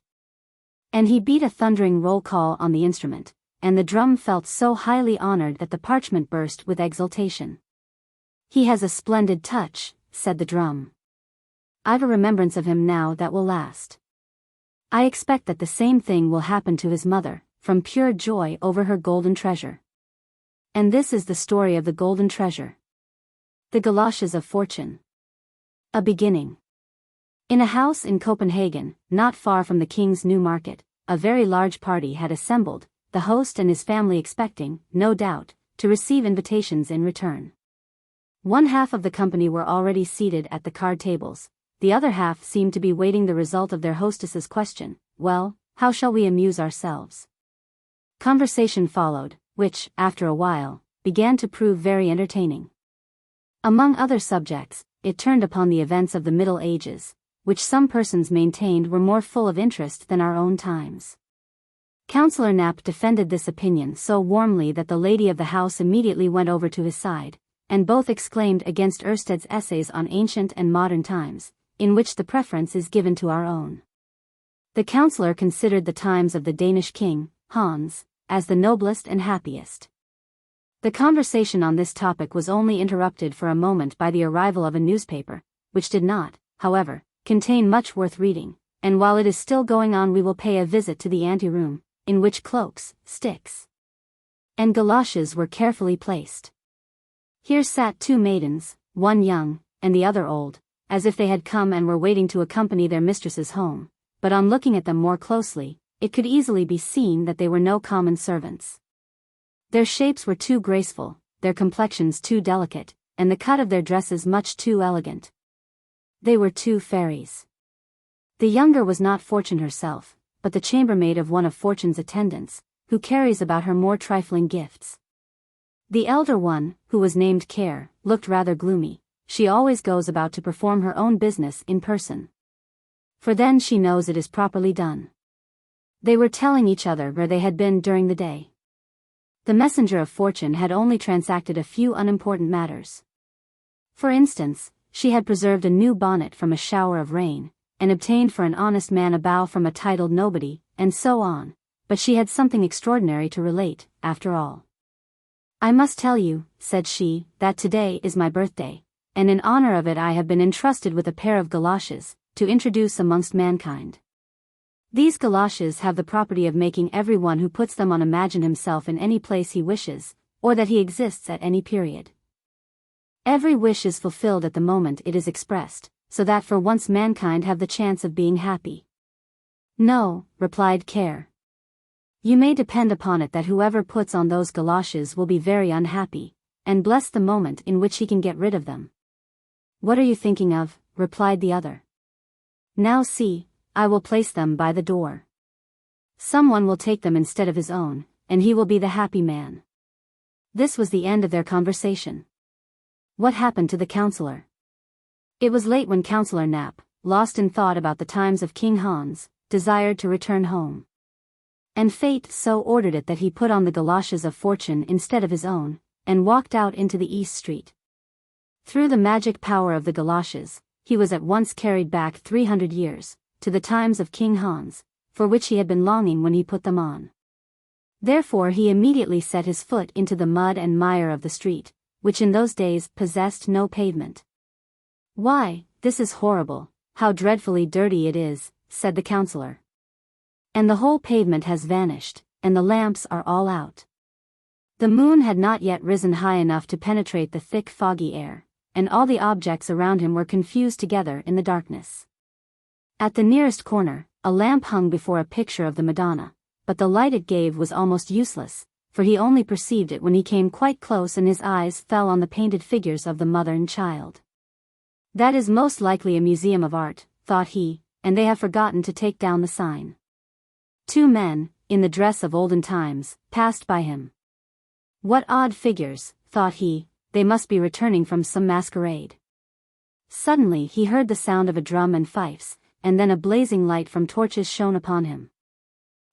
And he beat a thundering roll call on the instrument, and the drum felt so highly honored that the parchment burst with exultation. He has a splendid touch, said the drum. I've a remembrance of him now that will last. I expect that the same thing will happen to his mother, from pure joy over her golden treasure. And this is the story of the golden treasure. The Goloshes of Fortune. A beginning. In a house in Copenhagen, not far from the King's New Market, a very large party had assembled, the host and his family expecting, no doubt, to receive invitations in return. One half of the company were already seated at the card tables. The other half seemed to be waiting the result of their hostess's question, Well, how shall we amuse ourselves? Conversation followed, which, after a while, began to prove very entertaining. Among other subjects, it turned upon the events of the Middle Ages, which some persons maintained were more full of interest than our own times. Councillor Knapp defended this opinion so warmly that the lady of the house immediately went over to his side, and both exclaimed against Ørsted's essays on ancient and modern times, in which the preference is given to our own. The councillor considered the times of the Danish king, Hans, as the noblest and happiest. The conversation on this topic was only interrupted for a moment by the arrival of a newspaper, which did not, however, contain much worth reading, and while it is still going on we will pay a visit to the anteroom, in which cloaks, sticks, and goloshes were carefully placed. Here sat two maidens, one young, and the other old, as if they had come and were waiting to accompany their mistresses home, but on looking at them more closely, it could easily be seen that they were no common servants. Their shapes were too graceful, their complexions too delicate, and the cut of their dresses much too elegant. They were two fairies. The younger was not Fortune herself, but the chambermaid of one of Fortune's attendants, who carries about her more trifling gifts. The elder one, who was named Care, looked rather gloomy. She always goes about to perform her own business in person, for then she knows it is properly done. They were telling each other where they had been during the day. The messenger of Fortune had only transacted a few unimportant matters. For instance, she had preserved a new bonnet from a shower of rain, and obtained for an honest man a bow from a titled nobody, and so on, but she had something extraordinary to relate, after all. "I must tell you," said she, "that today is my birthday, and in honor of it I have been entrusted with a pair of galoshes, to introduce amongst mankind. These galoshes have the property of making every one who puts them on imagine himself in any place he wishes, or that he exists at any period. Every wish is fulfilled at the moment it is expressed, so that for once mankind have the chance of being happy." "No," replied Care. "You may depend upon it that whoever puts on those galoshes will be very unhappy, and bless the moment in which he can get rid of them." "What are you thinking of?" replied the other. "Now see, I will place them by the door. Someone will take them instead of his own, and he will be the happy man." This was the end of their conversation. What happened to the counselor? It was late when Counselor Nap, lost in thought about the times of King Hans, desired to return home. And fate so ordered it that he put on the galoshes of Fortune instead of his own, and walked out into the East Street. Through the magic power of the galoshes, he was at once carried back 300 years, to the times of King Hans, for which he had been longing when he put them on. Therefore he immediately set his foot into the mud and mire of the street, which in those days possessed no pavement. "Why, this is horrible, how dreadfully dirty it is," said the counselor. "And the whole pavement has vanished, and the lamps are all out." The moon had not yet risen high enough to penetrate the thick foggy air, and all the objects around him were confused together in the darkness. At the nearest corner, a lamp hung before a picture of the Madonna, but the light it gave was almost useless, for he only perceived it when he came quite close and his eyes fell on the painted figures of the mother and child. "That is most likely a museum of art," thought he, "and they have forgotten to take down the sign." Two men, in the dress of olden times, passed by him. "What odd figures," thought he, "they must be returning from some masquerade." Suddenly he heard the sound of a drum and fifes, and then a blazing light from torches shone upon him.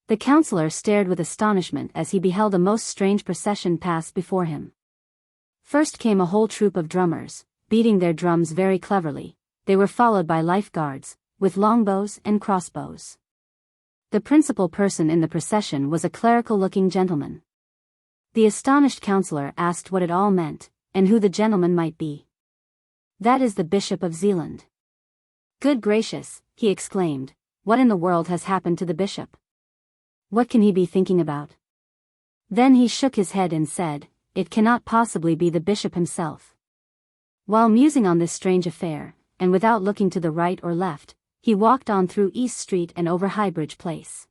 The counselor stared with astonishment as he beheld a most strange procession pass before him. First came a whole troop of drummers, beating their drums very cleverly. They were followed by life guards, with longbows and crossbows. The principal person in the procession was a clerical-looking gentleman. The astonished counselor asked what it all meant, and who the gentleman might be. "That is the Bishop of Zealand." "Good gracious," he exclaimed, "what in the world has happened to the bishop? What can he be thinking about?" Then he shook his head and said, "It cannot possibly be the bishop himself." While musing on this strange affair, and without looking to the right or left, he walked on through East Street and over Highbridge Place.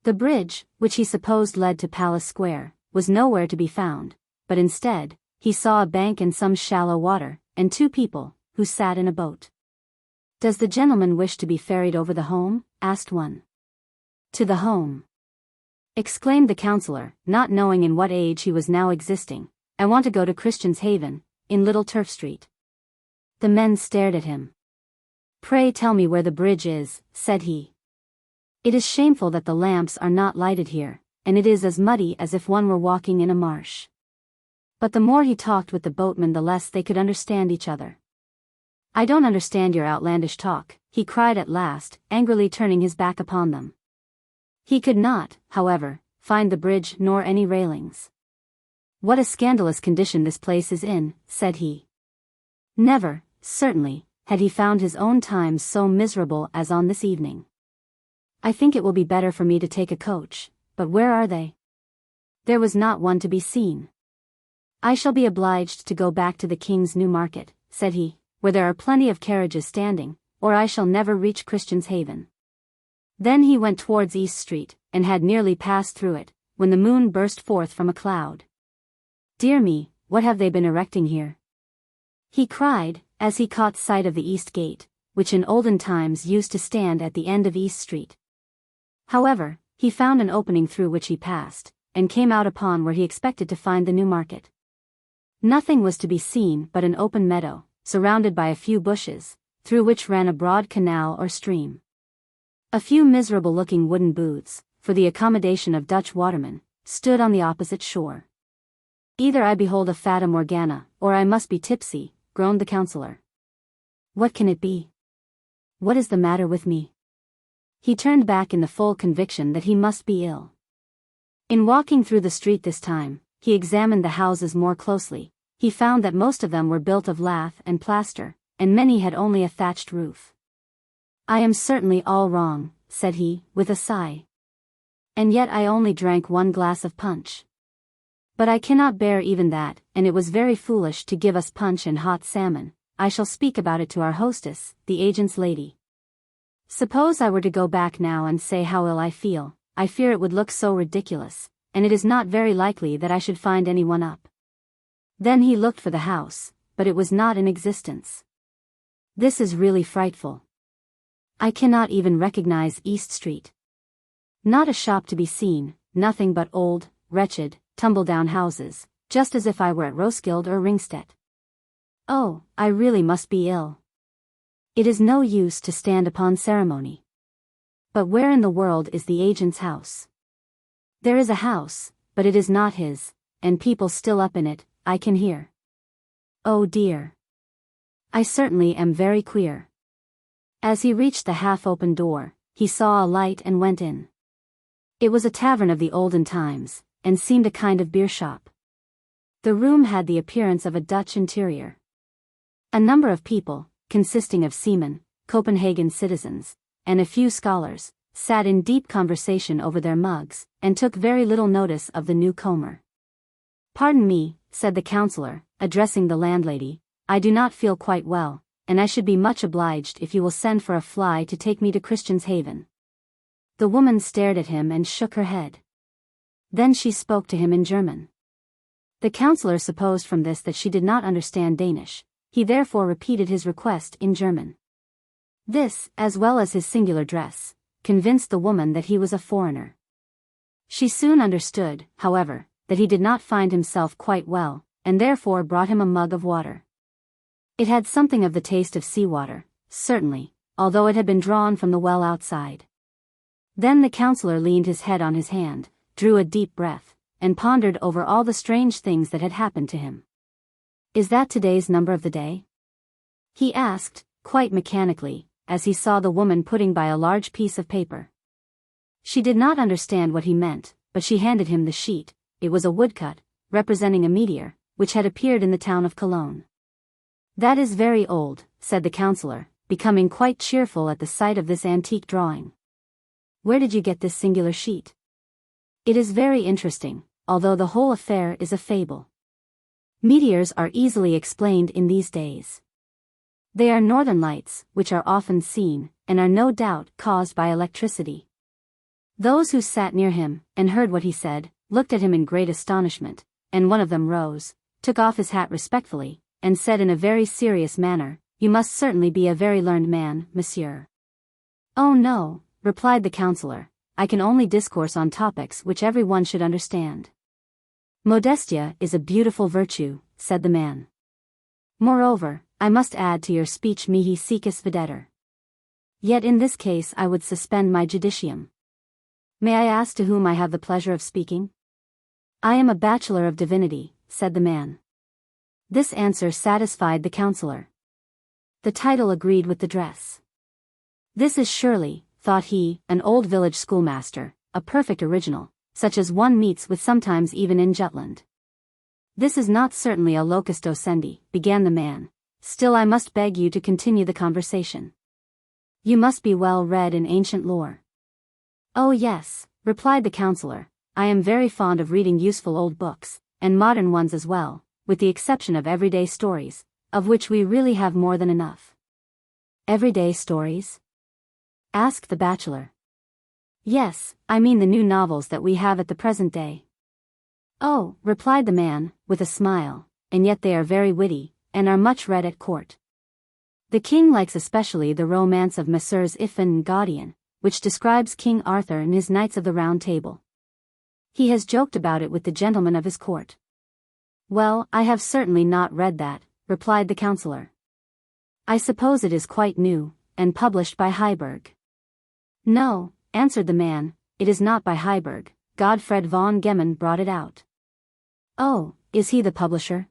The bridge, which he supposed led to Palace Square, was nowhere to be found, but instead, he saw a bank and some shallow water, and two people, who sat in a boat. "Does the gentleman wish to be ferried over the home?" asked one. "To the home," exclaimed the counselor, not knowing in what age he was now existing. "I want to go to Christian's Haven, in Little Turf Street." The men stared at him. "Pray tell me where the bridge is," said he. "It is shameful that the lamps are not lighted here, and it is as muddy as if one were walking in a marsh." But the more he talked with the boatman the less they could understand each other. "I don't understand your outlandish talk," he cried at last, angrily turning his back upon them. He could not, however, find the bridge nor any railings. "What a scandalous condition this place is in," said he. Never, certainly, had he found his own times so miserable as on this evening. "I think it will be better for me to take a coach, but where are they?" There was not one to be seen. "I shall be obliged to go back to the King's New Market," said he, "where there are plenty of carriages standing, or I shall never reach Christian's Haven." Then he went towards East Street, and had nearly passed through it, when the moon burst forth from a cloud. "Dear me, what have they been erecting here?" he cried, as he caught sight of the East Gate, which in olden times used to stand at the end of East Street. However, he found an opening through which he passed, and came out upon where he expected to find the new market. Nothing was to be seen but an open meadow, surrounded by a few bushes, through which ran a broad canal or stream. A few miserable-looking wooden booths, for the accommodation of Dutch watermen, stood on the opposite shore. "Either I behold a fata morgana, or I must be tipsy," groaned the counsellor. "What can it be? What is the matter with me?" He turned back in the full conviction that he must be ill. In walking through the street this time, he examined the houses more closely. He found that most of them were built of lath and plaster, and many had only a thatched roof. "I am certainly all wrong," said he, with a sigh. "And yet I only drank 1 glass of punch. But I cannot bear even that, and it was very foolish to give us punch and hot salmon. I shall speak about it to our hostess, the agent's lady. Suppose I were to go back now and say how ill I feel, I fear it would look so ridiculous, and it is not very likely that I should find anyone up." Then he looked for the house, but it was not in existence. "This is really frightful. I cannot even recognize East Street. Not a shop to be seen, nothing but old, wretched, tumble-down houses, just as if I were at Roskilde or Ringstedt. Oh, I really must be ill. It is no use to stand upon ceremony. But where in the world is the agent's house? There is a house, but it is not his, and people still up in it, I can hear. Oh dear. I certainly am very queer." As he reached the half-open door, he saw a light and went in. It was a tavern of the olden times, and seemed a kind of beer shop. The room had the appearance of a Dutch interior. A number of people, consisting of seamen, Copenhagen citizens, and a few scholars, sat in deep conversation over their mugs, and took very little notice of the newcomer. "Pardon me," said the counsellor, addressing the landlady, "I do not feel quite well, and I should be much obliged if you will send for a fly to take me to Christian's Haven." The woman stared at him and shook her head. Then she spoke to him in German. The counsellor supposed from this that she did not understand Danish. He therefore repeated his request in German. This, as well as his singular dress, convinced the woman that he was a foreigner. She soon understood, however, that he did not find himself quite well, and therefore brought him a mug of water. It had something of the taste of seawater, certainly, although it had been drawn from the well outside. Then the counsellor leaned his head on his hand, drew a deep breath, and pondered over all the strange things that had happened to him. "Is that today's number of the day?" he asked, quite mechanically, as he saw the woman putting by a large piece of paper. She did not understand what he meant, but she handed him the sheet. It was a woodcut, representing a meteor, which had appeared in the town of Cologne. "That is very old," said the counsellor, becoming quite cheerful at the sight of this antique drawing. "Where did you get this singular sheet? It is very interesting, although the whole affair is a fable. Meteors are easily explained in these days. They are northern lights, which are often seen, and are no doubt caused by electricity." Those who sat near him, and heard what he said, looked at him in great astonishment, and one of them rose, took off his hat respectfully, and said in a very serious manner, "You must certainly be a very learned man, monsieur." "Oh no," replied the counsellor, "I can only discourse on topics which every one should understand." "Modestia is a beautiful virtue," said the man. "Moreover, I must add to your speech mihi secus videtur. Yet in this case I would suspend my judicium. May I ask to whom I have the pleasure of speaking?" "I am a bachelor of divinity," said the man. This answer satisfied the counsellor. The title agreed with the dress. "This is surely," thought he, "an old village schoolmaster, a perfect original, such as one meets with sometimes even in Jutland." "This is not certainly a locus docendi," began the man. "Still I must beg you to continue the conversation. You must be well read in ancient lore." "Oh yes," replied the counsellor, "I am very fond of reading useful old books, and modern ones as well, with the exception of everyday stories, of which we really have more than enough." "Everyday stories?" asked the bachelor. "Yes, I mean the new novels that we have at the present day." "Oh," replied the man, with a smile, "and yet they are very witty, and are much read at court. The king likes especially the romance of Messrs. ELFIN and Gaudian, which describes King Arthur and his Knights of the Round Table. He has joked about it with the gentlemen of his court. Well, I have certainly not read that, replied the counsellor. I suppose it is quite new, and published by Heiberg. No, answered the man, it is not by Heiberg, Godfred von Gemmen brought it out. Oh, is he the publisher?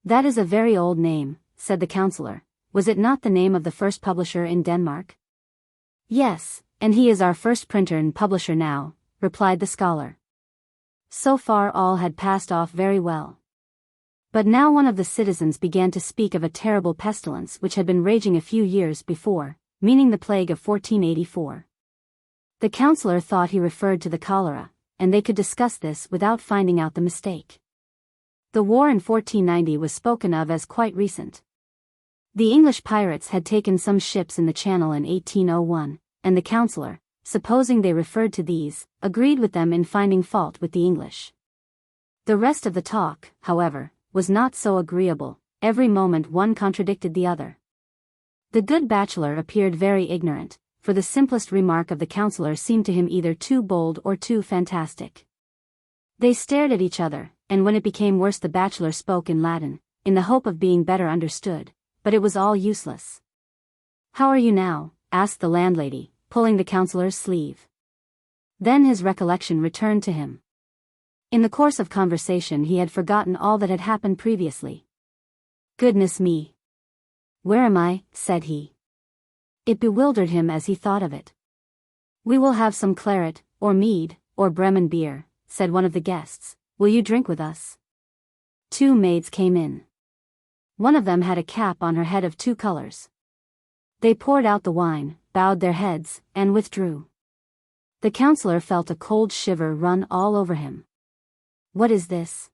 That is a very old name, said the counsellor. Was it not the name of the first publisher in Denmark? Yes, and he is our first printer and publisher now, replied the scholar. So far all had passed off very well. But now one of the citizens began to speak of a terrible pestilence which had been raging a few years before, meaning the plague of 1484. The counsellor thought he referred to the cholera, and they could discuss this without finding out the mistake. The war in 1490 was spoken of as quite recent. The English pirates had taken some ships in the Channel in 1801, and the counsellor, supposing they referred to these, agreed with them in finding fault with the English. The rest of the talk, however, was not so agreeable, every moment one contradicted the other. The good bachelor appeared very ignorant, for the simplest remark of the counsellor seemed to him either too bold or too fantastic. They stared at each other, and when it became worse the bachelor spoke in Latin, in the hope of being better understood, but it was all useless. How are you now? Asked the landlady, pulling the counsellor's sleeve. Then his recollection returned to him. In the course of conversation he had forgotten all that had happened previously. Goodness me! Where am I? Said he. It bewildered him as he thought of it. We will have some claret, or mead, or Bremen beer, said one of the guests. Will you drink with us? Two maids came in. One of them had a cap on her head of two colors. They poured out the wine, bowed their heads, and withdrew. The counsellor felt a cold shiver run all over him. What is this?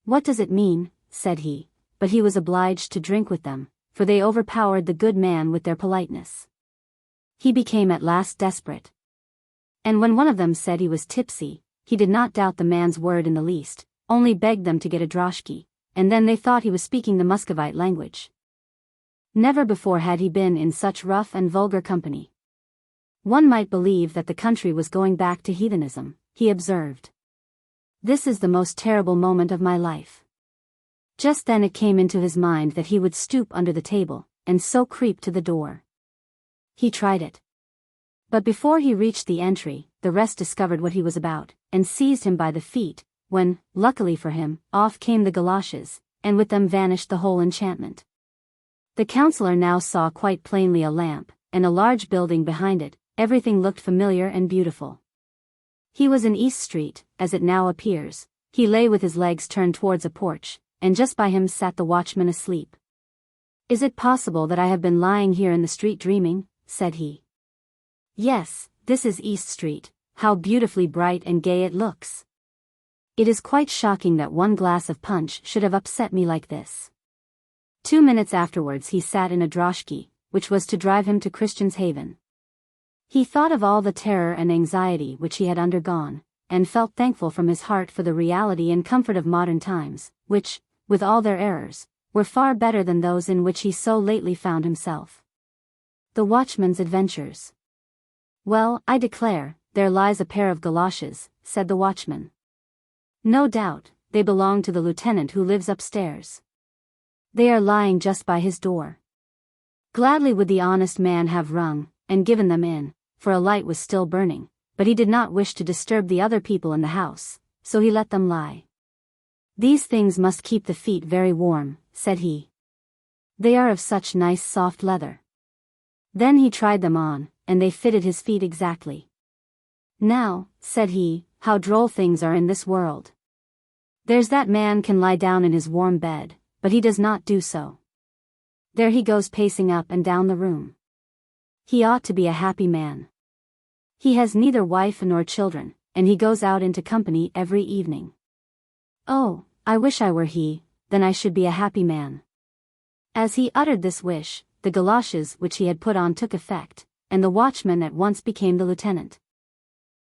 What does it mean? Said he, but he was obliged to drink with them, for they overpowered the good man with their politeness. He became at last desperate. And when one of them said he was tipsy, he did not doubt the man's word in the least, only begged them to get a droshky, and then they thought he was speaking the Muscovite language. Never before had he been in such rough and vulgar company. One might believe that the country was going back to heathenism, he observed. This is the most terrible moment of my life. Just then it came into his mind that he would stoop under the table, and so creep to the door. He tried it. But before he reached the entry, the rest discovered what he was about, and seized him by the feet, when, luckily for him, off came the goloshes, and with them vanished the whole enchantment. The counsellor now saw quite plainly a lamp, and a large building behind it. Everything looked familiar and beautiful. He was in East Street, as it now appears. He lay with his legs turned towards a porch, and just by him sat the watchman asleep. Is it possible that I have been lying here in the street dreaming? Said he. Yes, this is East Street. How beautifully bright and gay it looks. It is quite shocking that one glass of punch should have upset me like this. 2 minutes afterwards he sat in a droshky, which was to drive him to Christianshaven. He thought of all the terror and anxiety which he had undergone, and felt thankful from his heart for the reality and comfort of modern times, which, with all their errors, were far better than those in which he so lately found himself. The Watchman's Adventures. Well, I declare, there lies a pair of goloshes, said the watchman. No doubt, they belong to the lieutenant who lives upstairs. They are lying just by his door. Gladly would the honest man have rung, and given them in, for a light was still burning, but he did not wish to disturb the other people in the house, so he let them lie. These things must keep the feet very warm, said he. They are of such nice soft leather. Then he tried them on, and they fitted his feet exactly. Now, said he, how droll things are in this world. There's that man can lie down in his warm bed, but he does not do so. There he goes pacing up and down the room. He ought to be a happy man. He has neither wife nor children, and he goes out into company every evening. Oh, I wish I were he, then I should be a happy man. As he uttered this wish, the goloshes which he had put on took effect, and the watchman at once became the lieutenant.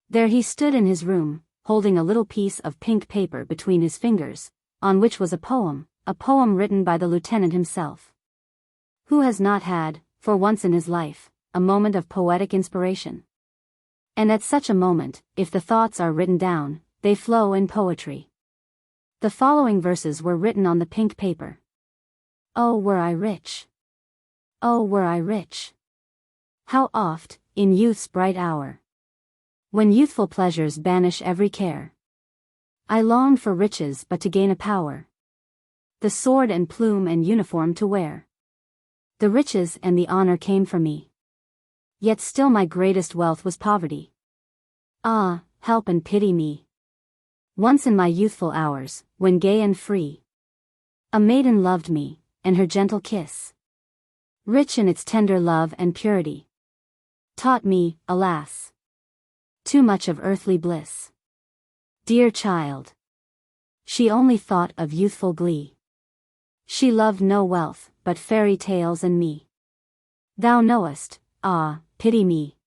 There he stood in his room, holding a little piece of pink paper between his fingers, on which was a poem written by the lieutenant himself. Who has not had, for once in his life, a moment of poetic inspiration. And at such a moment, if the thoughts are written down, they flow in poetry. The following verses were written on the pink paper. Oh, were I rich! Oh, were I rich! How oft, in youth's bright hour, when youthful pleasures banish every care, I longed for riches but to gain a power, the sword and plume and uniform to wear. The riches and the honor came for me, yet still my greatest wealth was poverty. Ah, help and pity me! Once in my youthful hours, when gay and free, a maiden loved me, and her gentle kiss, rich in its tender love and purity, taught me, alas, too much of earthly bliss. Dear child! She only thought of youthful glee. She loved no wealth, but fairy tales and me. Thou knowest, ah, pity me!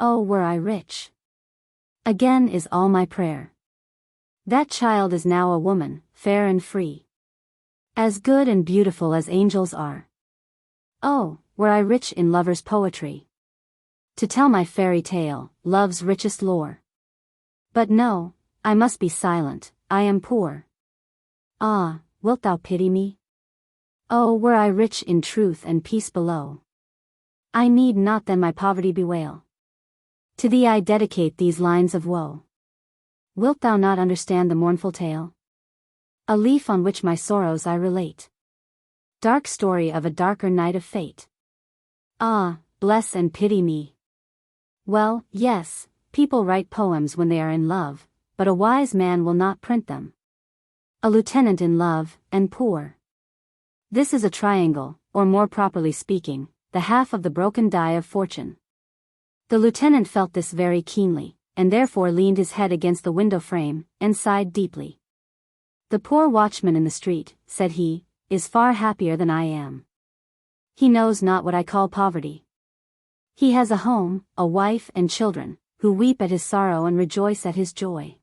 Oh, were I rich! Again is all my prayer. That child is now a woman, fair and free, as good and beautiful as angels are. Oh, were I rich in lover's poetry, to tell my fairy tale, love's richest lore. But no, I must be silent, I am poor. Ah, wilt thou pity me? Oh, were I rich in truth and peace below, I need not then my poverty bewail. To thee I dedicate these lines of woe. Wilt thou not understand the mournful tale? A leaf on which my sorrows I relate. Dark story of a darker night of fate. Ah, bless and pity me! Well, yes, people write poems when they are in love, but a wise man will not print them. A lieutenant in love, and poor. This is a triangle, or more properly speaking, the half of the broken die of fortune. The lieutenant felt this very keenly, and therefore leaned his head against the window frame, and sighed deeply. The poor watchman in the street, said he, is far happier than I am. He knows not what I call poverty. He has a home, a wife and children, who weep at his sorrow and rejoice at his joy.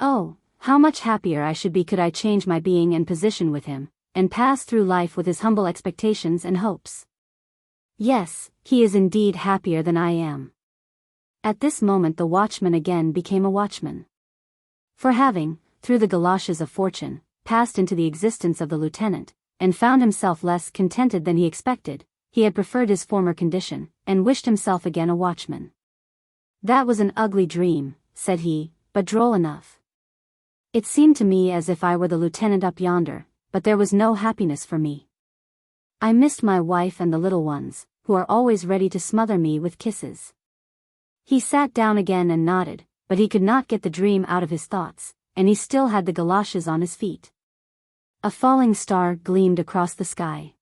Oh, how much happier I should be could I change my being and position with him, and pass through life with his humble expectations and hopes. Yes, he is indeed happier than I am. At this moment the watchman again became a watchman. For having, through the galoshes of fortune, passed into the existence of the lieutenant, and found himself less contented than he expected, he had preferred his former condition, and wished himself again a watchman. That was an ugly dream, said he, but droll enough. It seemed to me as if I were the lieutenant up yonder, but there was no happiness for me. I missed my wife and the little ones, who are always ready to smother me with kisses. He sat down again and nodded, but he could not get the dream out of his thoughts, and he still had the galoshes on his feet. A falling star gleamed across the sky.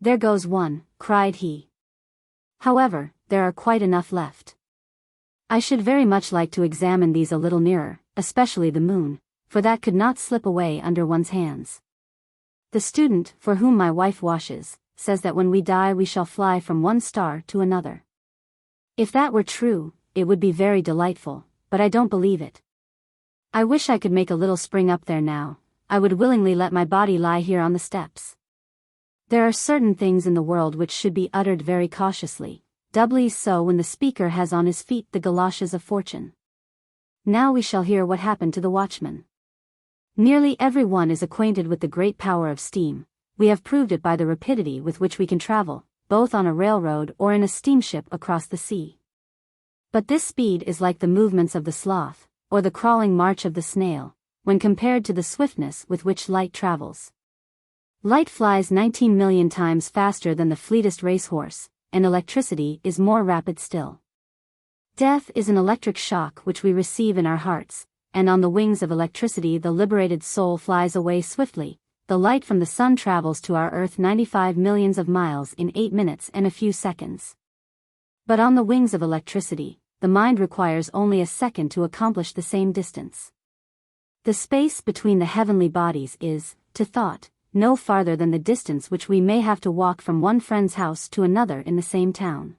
There goes one, cried he. However, there are quite enough left. I should very much like to examine these a little nearer, especially the moon, for that could not slip away under one's hands. The student, for whom my wife washes, says that when we die we shall fly from one star to another. If that were true, it would be very delightful, but I don't believe it. I wish I could make a little spring up there now. I would willingly let my body lie here on the steps. There are certain things in the world which should be uttered very cautiously, doubly so when the speaker has on his feet the galoshes of fortune. Now we shall hear what happened to the watchman. Nearly every one is acquainted with the great power of steam. We have proved it by the rapidity with which we can travel, both on a railroad or in a steamship across the sea. But this speed is like the movements of the sloth, or the crawling march of the snail, when compared to the swiftness with which light travels. Light flies 19 million times faster than the fleetest racehorse, and electricity is more rapid still. Death is an electric shock which we receive in our hearts, and on the wings of electricity the liberated soul flies away swiftly. The light from the sun travels to our earth 95 millions of miles in 8 minutes and a few seconds. But on the wings of electricity, the mind requires only a second to accomplish the same distance. The space between the heavenly bodies is, to thought, no farther than the distance which we may have to walk from one friend's house to another in the same town.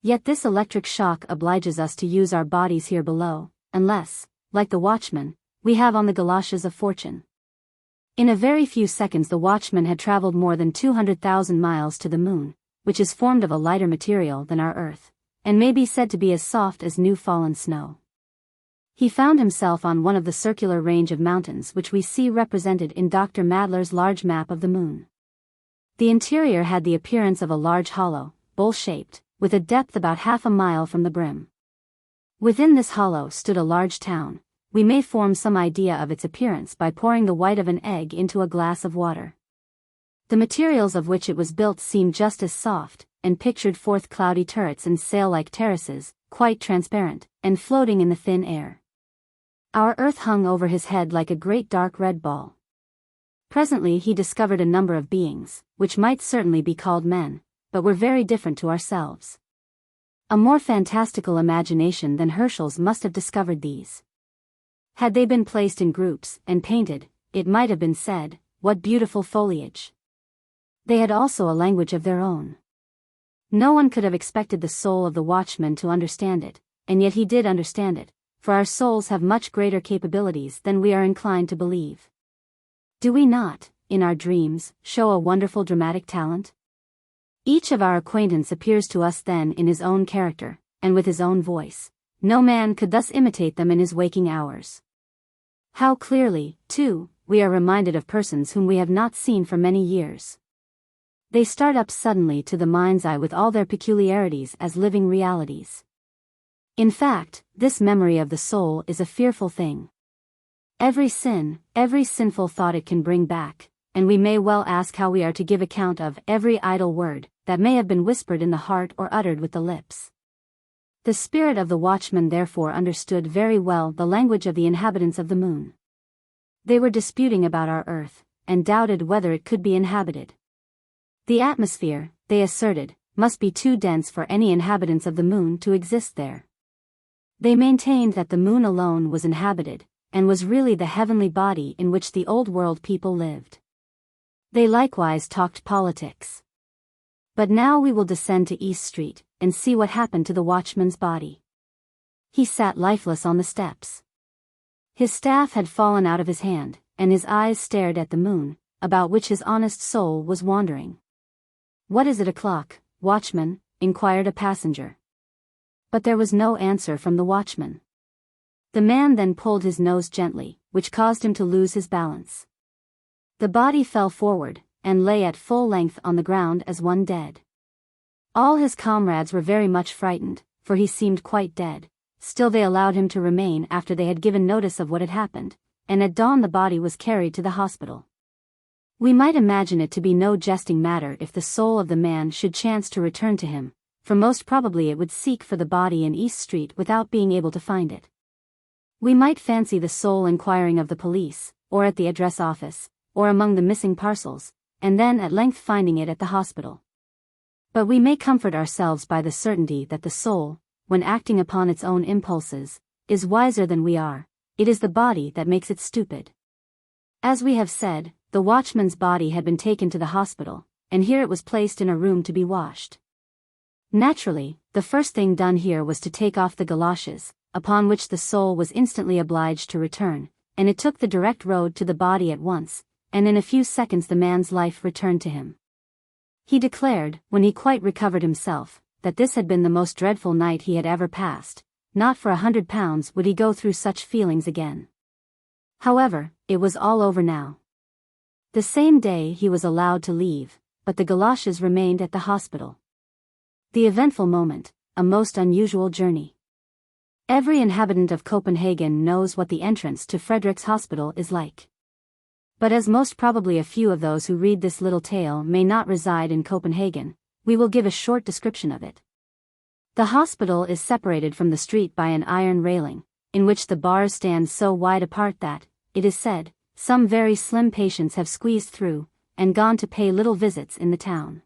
Yet this electric shock obliges us to use our bodies here below, unless, like the watchman, we have on the galoshes of fortune. In a very few seconds the watchman had traveled more than 200,000 miles to the moon, which is formed of a lighter material than our Earth, and may be said to be as soft as new fallen snow. He found himself on one of the circular range of mountains which we see represented in Dr. Madler's large map of the moon. The interior had the appearance of a large hollow, bowl-shaped, with a depth about half a mile from the brim. Within this hollow stood a large town. We may form some idea of its appearance by pouring the white of an egg into a glass of water. The materials of which it was built seemed just as soft, and pictured forth cloudy turrets and sail-like terraces, quite transparent, and floating in the thin air. Our Earth hung over his head like a great dark red ball. Presently he discovered a number of beings, which might certainly be called men, but were very different to ourselves. A more fantastical imagination than Herschel's must have discovered these. Had they been placed in groups and painted, it might have been said, "What beautiful foliage!" They had also a language of their own. No one could have expected the soul of the watchman to understand it, and yet he did understand it, for our souls have much greater capabilities than we are inclined to believe. Do we not, in our dreams, show a wonderful dramatic talent? Each of our acquaintance appears to us then in his own character, and with his own voice. No man could thus imitate them in his waking hours. How clearly, too, we are reminded of persons whom we have not seen for many years. They start up suddenly to the mind's eye with all their peculiarities as living realities. In fact, this memory of the soul is a fearful thing. Every sin, every sinful thought it can bring back, and we may well ask how we are to give account of every idle word that may have been whispered in the heart or uttered with the lips. The spirit of the watchman therefore understood very well the language of the inhabitants of the moon. They were disputing about our Earth, and doubted whether it could be inhabited. The atmosphere, they asserted, must be too dense for any inhabitants of the moon to exist there. They maintained that the moon alone was inhabited, and was really the heavenly body in which the old world people lived. They likewise talked politics. But now we will descend to East Street, and see what happened to the watchman's body. He sat lifeless on the steps. His staff had fallen out of his hand, and his eyes stared at the moon, about which his honest soul was wandering. "What is it o'clock, watchman?" inquired a passenger. But there was no answer from the watchman. The man then pulled his nose gently, which caused him to lose his balance. The body fell forward, and lay at full length on the ground as one dead. All his comrades were very much frightened, for he seemed quite dead. Still they allowed him to remain after they had given notice of what had happened, and at dawn the body was carried to the hospital. We might imagine it to be no jesting matter if the soul of the man should chance to return to him, for most probably it would seek for the body in East Street without being able to find it. We might fancy the soul inquiring of the police, or at the address office, or among the missing parcels, and then at length finding it at the hospital. But we may comfort ourselves by the certainty that the soul, when acting upon its own impulses, is wiser than we are. It is the body that makes it stupid. As we have said, the watchman's body had been taken to the hospital, and here it was placed in a room to be washed. Naturally, the first thing done here was to take off the galoshes, upon which the soul was instantly obliged to return, and it took the direct road to the body at once, and in a few seconds the man's life returned to him. He declared, when he quite recovered himself, that this had been the most dreadful night he had ever passed. Not for £100 would he go through such feelings again. However, it was all over now. The same day he was allowed to leave, but the galoshes remained at the hospital. The eventful moment, a most unusual journey. Every inhabitant of Copenhagen knows what the entrance to Frederick's Hospital is like. But as most probably a few of those who read this little tale may not reside in Copenhagen, we will give a short description of it. The hospital is separated from the street by an iron railing, in which the bars stand so wide apart that, it is said, some very slim patients have squeezed through, and gone to pay little visits in the town.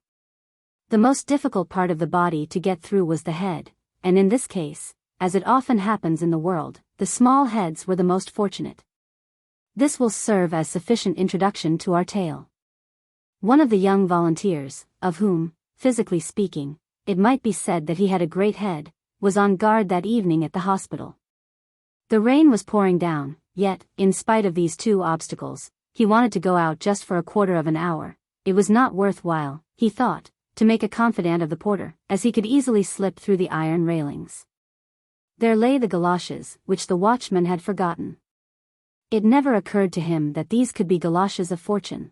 The most difficult part of the body to get through was the head, and in this case, as it often happens in the world, the small heads were the most fortunate. This will serve as sufficient introduction to our tale. One of the young volunteers, of whom, physically speaking, it might be said that he had a great head, was on guard that evening at the hospital. The rain was pouring down, yet, in spite of these two obstacles, he wanted to go out just for a quarter of an hour. It was not worth while, he thought, to make a confidant of the porter, as he could easily slip through the iron railings. There lay the galoshes, which the watchman had forgotten. It never occurred to him that these could be galoshes of fortune.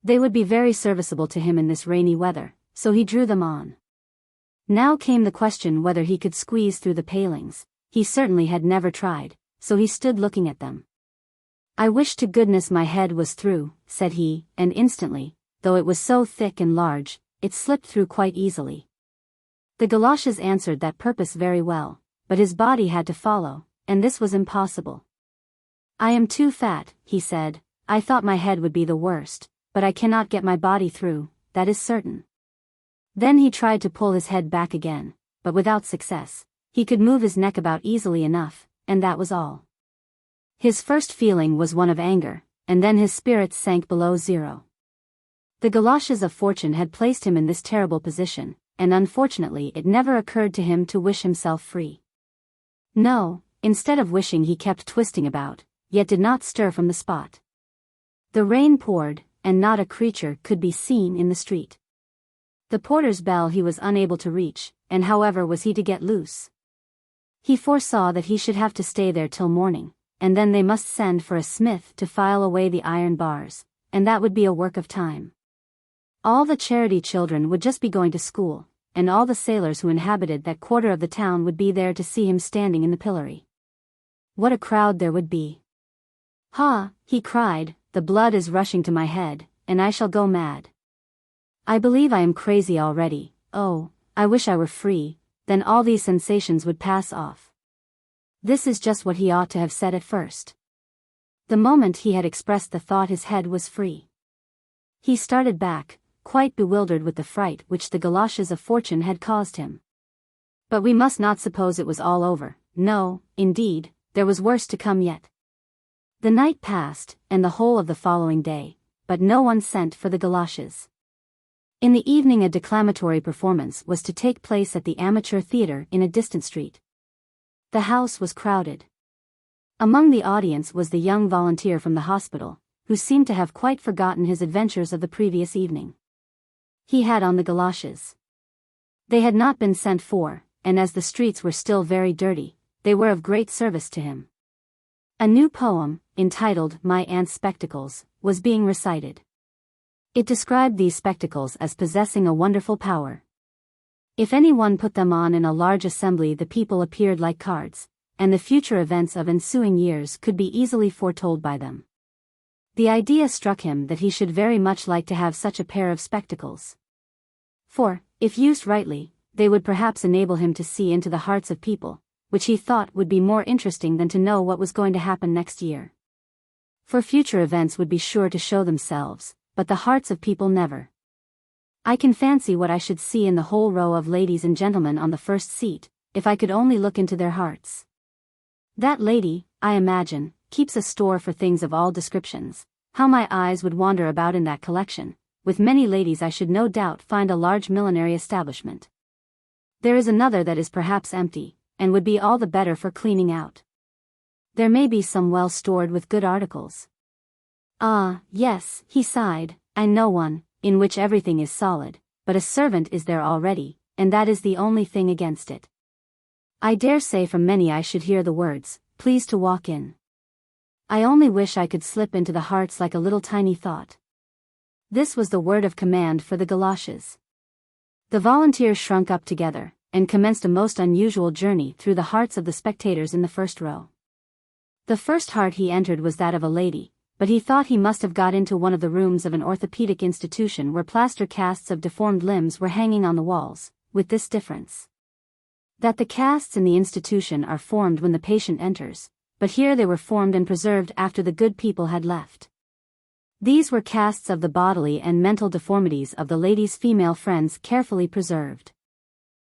They would be very serviceable to him in this rainy weather, so he drew them on. Now came the question whether he could squeeze through the palings. He certainly had never tried, so he stood looking at them. "I wish to goodness my head was through," said he, and instantly, though it was so thick and large, it slipped through quite easily. The galoshes answered that purpose very well, but his body had to follow, and this was impossible. "I am too fat," he said. "I thought my head would be the worst, but I cannot get my body through, that is certain." Then he tried to pull his head back again, but without success. He could move his neck about easily enough, and that was all. His first feeling was one of anger, and then his spirits sank below zero. The galoshes of fortune had placed him in this terrible position, and unfortunately it never occurred to him to wish himself free. No, instead of wishing he kept twisting about, yet did not stir from the spot. The rain poured, and not a creature could be seen in the street. The porter's bell he was unable to reach, and however was he to get loose? He foresaw that he should have to stay there till morning, and then they must send for a smith to file away the iron bars, and that would be a work of time. All the charity children would just be going to school, and all the sailors who inhabited that quarter of the town would be there to see him standing in the pillory. What a crowd there would be! "Ha!" he cried, "the blood is rushing to my head, and I shall go mad. I believe I am crazy already. Oh, I wish I were free, then all these sensations would pass off." This is just what he ought to have said at first. The moment he had expressed the thought his head was free. He started back, quite bewildered with the fright which the galoshes of fortune had caused him. But we must not suppose it was all over. No, indeed, there was worse to come yet. The night passed, and the whole of the following day, but no one sent for the galoshes. In the evening a declamatory performance was to take place at the amateur theatre in a distant street. The house was crowded. Among the audience was the young volunteer from the hospital, who seemed to have quite forgotten his adventures of the previous evening. He had on the galoshes. They had not been sent for, and as the streets were still very dirty, they were of great service to him. A new poem, entitled "My Aunt's Spectacles," was being recited. It described these spectacles as possessing a wonderful power. If any one put them on in a large assembly, the people appeared like cards, and the future events of ensuing years could be easily foretold by them. The idea struck him that he should very much like to have such a pair of spectacles. For, if used rightly, they would perhaps enable him to see into the hearts of people, which he thought would be more interesting than to know what was going to happen next year. For future events would be sure to show themselves, but the hearts of people never. I can fancy what I should see in the whole row of ladies and gentlemen on the first seat, if I could only look into their hearts. That lady, I imagine, keeps a store for things of all descriptions. How my eyes would wander about in that collection. With many ladies I should no doubt find a large millinery establishment. There is another that is perhaps empty, and would be all the better for cleaning out. There may be some well stored with good articles. Ah, yes, he sighed, I know one, in which everything is solid, but a servant is there already, and that is the only thing against it. I dare say from many I should hear the words, "Please to walk in." I only wish I could slip into the hearts like a little tiny thought. This was the word of command for the galoshes. The volunteers shrunk up together, and commenced a most unusual journey through the hearts of the spectators in the first row. The first heart he entered was that of a lady, but he thought he must have got into one of the rooms of an orthopedic institution where plaster casts of deformed limbs were hanging on the walls, with this difference: that the casts in the institution are formed when the patient enters, but here they were formed and preserved after the good people had left. These were casts of the bodily and mental deformities of the lady's female friends, carefully preserved.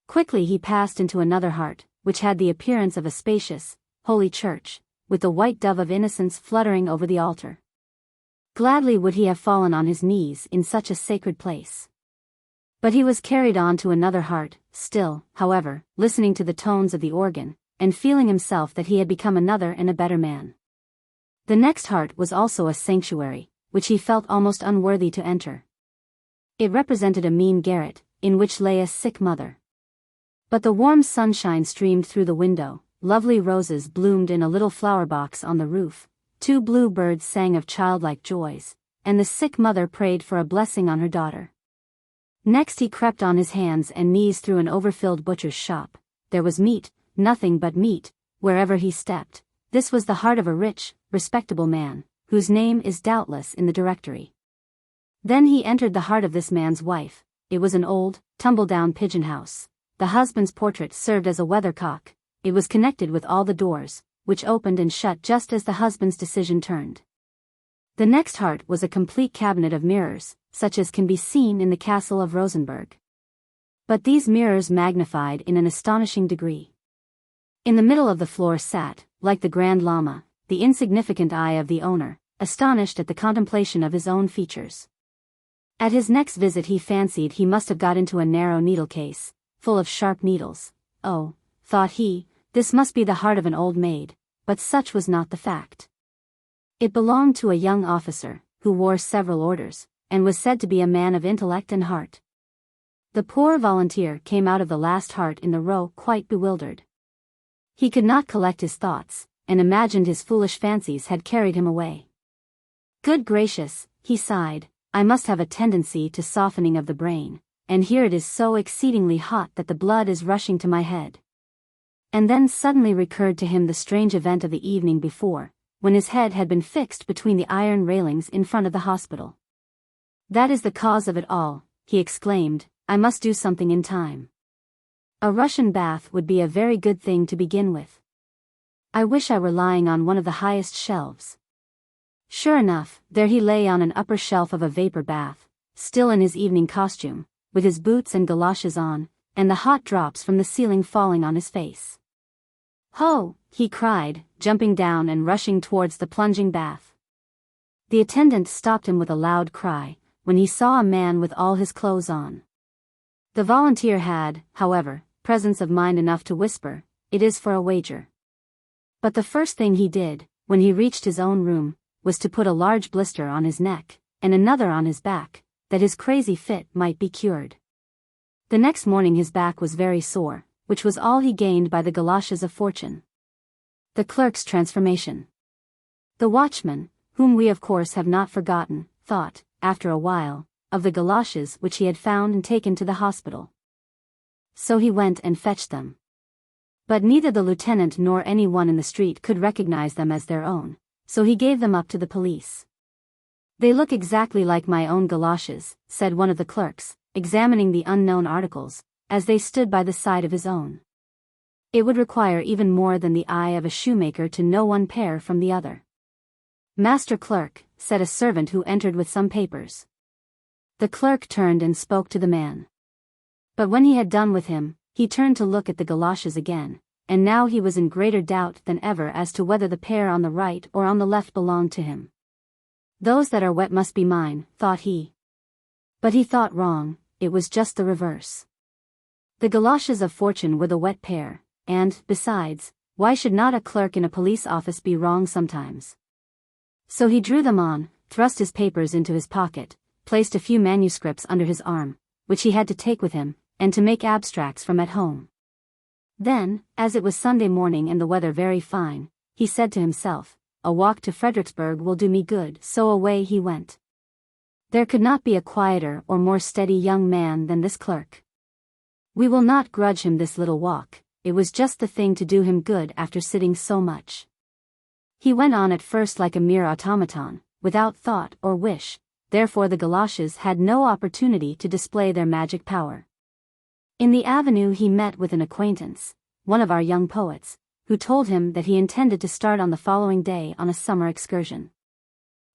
Quickly he passed into another heart, which had the appearance of a spacious, holy church, with the white dove of innocence fluttering over the altar. Gladly would he have fallen on his knees in such a sacred place. But he was carried on to another heart, still, however, listening to the tones of the organ, and feeling himself that he had become another and a better man. The next heart was also a sanctuary, which he felt almost unworthy to enter. It represented a mean garret, in which lay a sick mother. But the warm sunshine streamed through the window, lovely roses bloomed in a little flower box on the roof, 2 blue birds sang of childlike joys, and the sick mother prayed for a blessing on her daughter. Next he crept on his hands and knees through an overfilled butcher's shop. There was meat, nothing but meat, wherever he stepped. This was the heart of a rich, respectable man, whose name is doubtless in the directory. Then he entered the heart of this man's wife. It was an old, tumble-down pigeon house. The husband's portrait served as a weathercock. It was connected with all the doors, which opened and shut just as the husband's decision turned. The next heart was a complete cabinet of mirrors, such as can be seen in the castle of Rosenborg. But these mirrors magnified in an astonishing degree. In the middle of the floor sat, like the Grand Lama, the insignificant eye of the owner, astonished at the contemplation of his own features. At his next visit he fancied he must have got into a narrow needle case, full of sharp needles. Oh, thought he, this must be the heart of an old maid, but such was not the fact. It belonged to a young officer, who wore several orders, and was said to be a man of intellect and heart. The poor volunteer came out of the last heart in the row quite bewildered. He could not collect his thoughts, and imagined his foolish fancies had carried him away. Good gracious, he sighed, I must have a tendency to softening of the brain, and here it is so exceedingly hot that the blood is rushing to my head. And then suddenly recurred to him the strange event of the evening before, when his head had been fixed between the iron railings in front of the hospital. That is the cause of it all, he exclaimed, I must do something in time. A Russian bath would be a very good thing to begin with. I wish I were lying on one of the highest shelves. Sure enough, there he lay on an upper shelf of a vapor bath, still in his evening costume, with his boots and galoshes on, and the hot drops from the ceiling falling on his face. Ho! He cried, jumping down and rushing towards the plunging bath. The attendant stopped him with a loud cry, when he saw a man with all his clothes on. The volunteer had, however, presence of mind enough to whisper, it is for a wager. But the first thing he did, when he reached his own room, was to put a large blister on his neck, and another on his back, that his crazy fit might be cured. The next morning his back was very sore, which was all he gained by the galoshes of fortune. The clerk's transformation. The watchman, whom we of course have not forgotten, thought, after a while, of the galoshes which he had found and taken to the hospital. So he went and fetched them. But neither the lieutenant nor any one in the street could recognize them as their own, so he gave them up to the police. They look exactly like my own galoshes, said one of the clerks, examining the unknown articles, as they stood by the side of his own. It would require even more than the eye of a shoemaker to know one pair from the other. Master Clerk, said a servant who entered with some papers. The clerk turned and spoke to the man. But when he had done with him, he turned to look at the galoshes again, and now he was in greater doubt than ever as to whether the pair on the right or on the left belonged to him. Those that are wet must be mine, thought he. But he thought wrong, it was just the reverse. The galoshes of fortune were the wet pair, and, besides, why should not a clerk in a police office be wrong sometimes? So he drew them on, thrust his papers into his pocket, placed a few manuscripts under his arm, which he had to take with him, and to make abstracts from at home. Then, as it was Sunday morning and the weather very fine, he said to himself, a walk to Fredericksburg will do me good, so away he went. There could not be a quieter or more steady young man than this clerk. We will not grudge him this little walk, it was just the thing to do him good after sitting so much. He went on at first like a mere automaton, without thought or wish, therefore the galoshes had no opportunity to display their magic power. In the avenue he met with an acquaintance, one of our young poets, who told him that he intended to start on the following day on a summer excursion.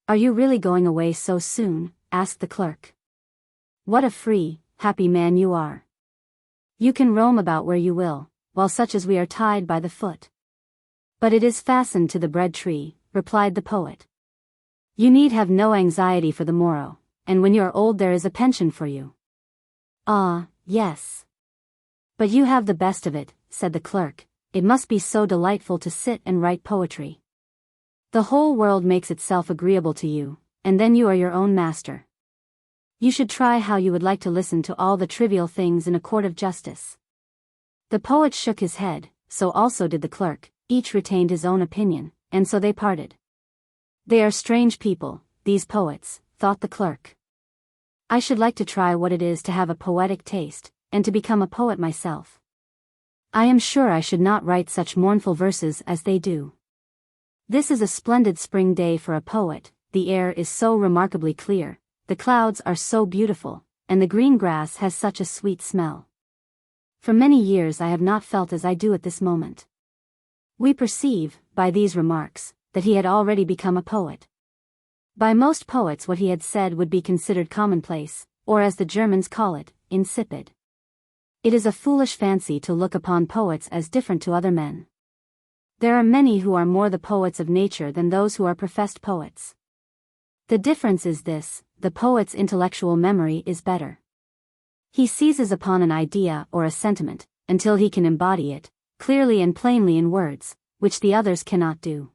Are you really going away so soon? Asked the clerk. What a free, happy man you are. You can roam about where you will, while such as we are tied by the foot. But it is fastened to the bread tree, replied the poet. You need have no anxiety for the morrow, and when you are old there is a pension for you. Ah, yes. But you have the best of it, said the clerk, it must be so delightful to sit and write poetry. The whole world makes itself agreeable to you, and then you are your own master. You should try how you would like to listen to all the trivial things in a court of justice. The poet shook his head, so also did the clerk, each retained his own opinion, and so they parted. They are strange people, these poets, thought the clerk. I should like to try what it is to have a poetic taste, and to become a poet myself. I am sure I should not write such mournful verses as they do. This is a splendid spring day for a poet, the air is so remarkably clear, the clouds are so beautiful, and the green grass has such a sweet smell. For many years I have not felt as I do at this moment. We perceive, by these remarks, that he had already become a poet. By most poets what he had said would be considered commonplace, or as the Germans call it, insipid. It is a foolish fancy to look upon poets as different to other men. There are many who are more the poets of nature than those who are professed poets. The difference is this: the poet's intellectual memory is better. He seizes upon an idea or a sentiment, until he can embody it, clearly and plainly in words, which the others cannot do.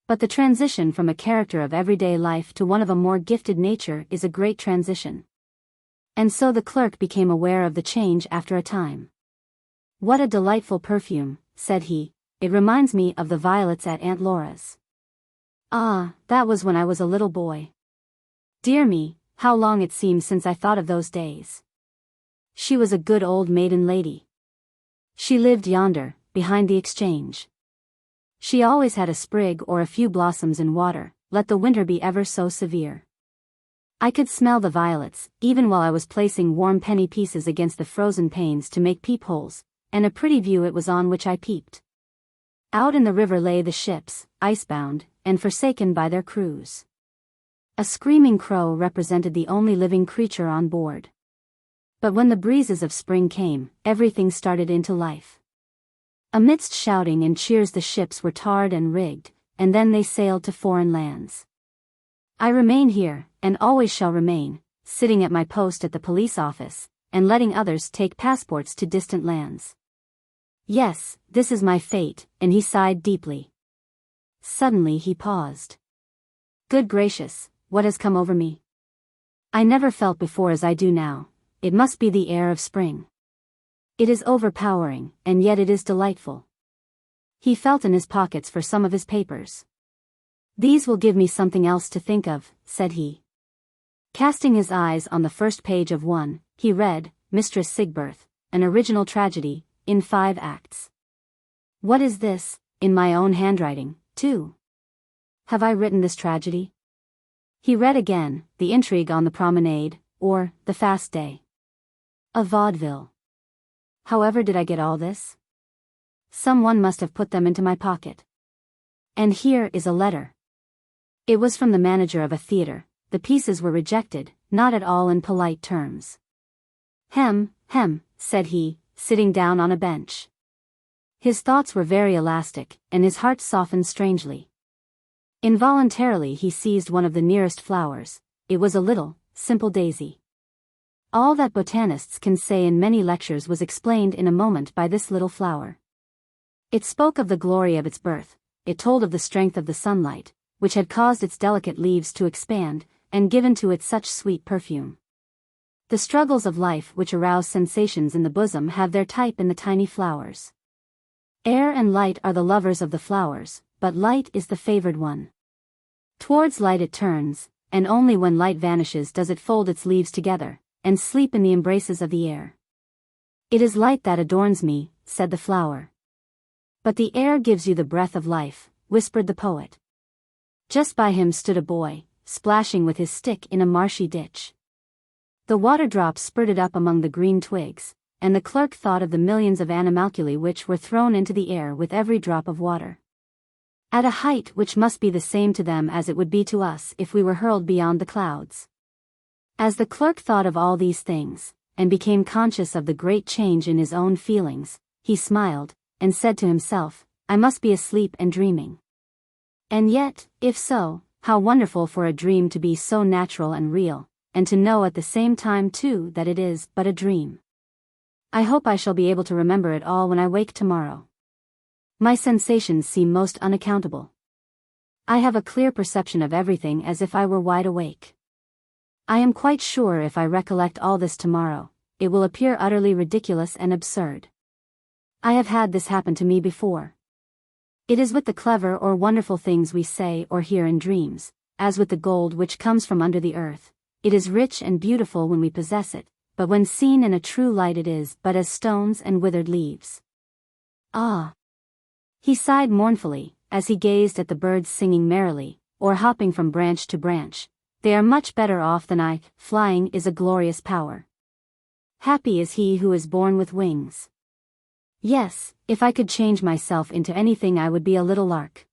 But the transition from a character of everyday life to one of a more gifted nature is a great transition. And so the clerk became aware of the change after a time. "What a delightful perfume," said he, "it reminds me of the violets at Aunt Laura's. Ah, that was when I was a little boy. Dear me, how long it seems since I thought of those days. She was a good old maiden lady. She lived yonder, behind the exchange. She always had a sprig or a few blossoms in water, let the winter be ever so severe. I could smell the violets, even while I was placing warm penny pieces against the frozen panes to make peepholes, and a pretty view it was on which I peeped. Out in the river lay the ships, icebound, and forsaken by their crews. A screaming crow represented the only living creature on board. But when the breezes of spring came, everything started into life. Amidst shouting and cheers the ships were tarred and rigged, and then they sailed to foreign lands. I remain here, and always shall remain, sitting at my post at the police office, and letting others take passports to distant lands. Yes, this is my fate," and he sighed deeply. Suddenly he paused. "Good gracious, what has come over me? I never felt before as I do now. It must be the air of spring. It is overpowering, and yet it is delightful." He felt in his pockets for some of his papers. "These will give me something else to think of," said he. Casting his eyes on the first page of one, he read, "Mistress Sigbirth, an original tragedy, in 5 acts. What is this, in my own handwriting, too? Have I written this tragedy?" He read again, "The Intrigue on the Promenade, or The Fast Day. A vaudeville. However did I get all this? Someone must have put them into my pocket. And here is a letter. It was from the manager of a theater. The pieces were rejected, not at all in polite terms. Hem, said he, sitting down on a bench. His thoughts were very elastic, and his heart softened strangely. Involuntarily he seized one of the nearest flowers. It was a little, simple daisy. All that botanists can say in many lectures was explained in a moment by this little flower. It spoke of the glory of its birth, it told of the strength of the sunlight, which had caused its delicate leaves to expand, and given to it such sweet perfume. The struggles of life which arouse sensations in the bosom have their type in the tiny flowers. Air and light are the lovers of the flowers, but light is the favored one. Towards light it turns, and only when light vanishes does it fold its leaves together, and sleep in the embraces of the air. It is light that adorns me, said the flower. But the air gives you the breath of life, whispered the poet. Just by him stood a boy, splashing with his stick in a marshy ditch. The water drops spurted up among the green twigs, and the clerk thought of the millions of animalculae which were thrown into the air with every drop of water. At a height which must be the same to them as it would be to us if we were hurled beyond the clouds. As the clerk thought of all these things, and became conscious of the great change in his own feelings, he smiled, and said to himself, I must be asleep and dreaming. And yet, if so, how wonderful for a dream to be so natural and real, and to know at the same time too that it is but a dream. I hope I shall be able to remember it all when I wake tomorrow. My sensations seem most unaccountable. I have a clear perception of everything as if I were wide awake. I am quite sure if I recollect all this tomorrow, it will appear utterly ridiculous and absurd. I have had this happen to me before. It is with the clever or wonderful things we say or hear in dreams, as with the gold which comes from under the earth. It is rich and beautiful when we possess it, but when seen in a true light it is but as stones and withered leaves. Ah! He sighed mournfully, as he gazed at the birds singing merrily, or hopping from branch to branch. They are much better off than I. Flying is a glorious power. Happy is he who is born with wings. Yes, if I could change myself into anything I would be a little lark.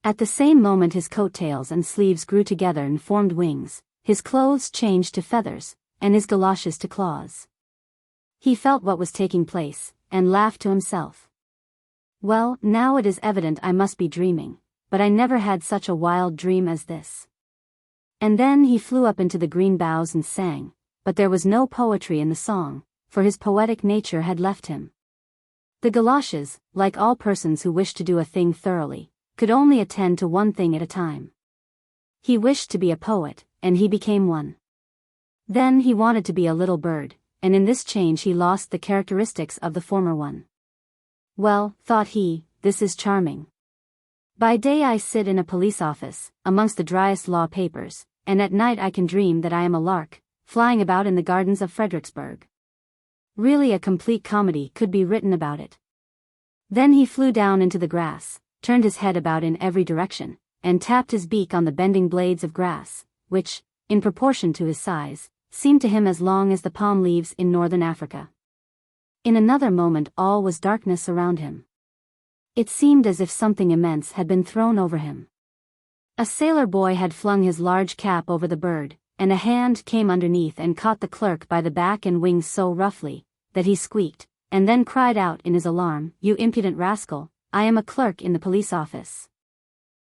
At the same moment his coat-tails and sleeves grew together and formed wings, his clothes changed to feathers, and his goloshes to claws. He felt what was taking place, and laughed to himself. Well, now it is evident I must be dreaming, but I never had such a wild dream as this. And then he flew up into the green boughs and sang, but there was no poetry in the song, for his poetic nature had left him. The goloshes, like all persons who wish to do a thing thoroughly, could only attend to one thing at a time. He wished to be a poet, and he became one. Then he wanted to be a little bird, and in this change he lost the characteristics of the former one. Well, thought he, this is charming. By day I sit in a police office, amongst the driest law papers, and at night I can dream that I am a lark, flying about in the gardens of Fredericksburg. Really a complete comedy could be written about it. Then he flew down into the grass, turned his head about in every direction, and tapped his beak on the bending blades of grass, which, in proportion to his size, seemed to him as long as the palm leaves in northern Africa. In another moment all was darkness around him. It seemed as if something immense had been thrown over him. A sailor boy had flung his large cap over the bird, and a hand came underneath and caught the clerk by the back and wings so roughly, that he squeaked, and then cried out in his alarm, "You impudent rascal, I am a clerk in the police office."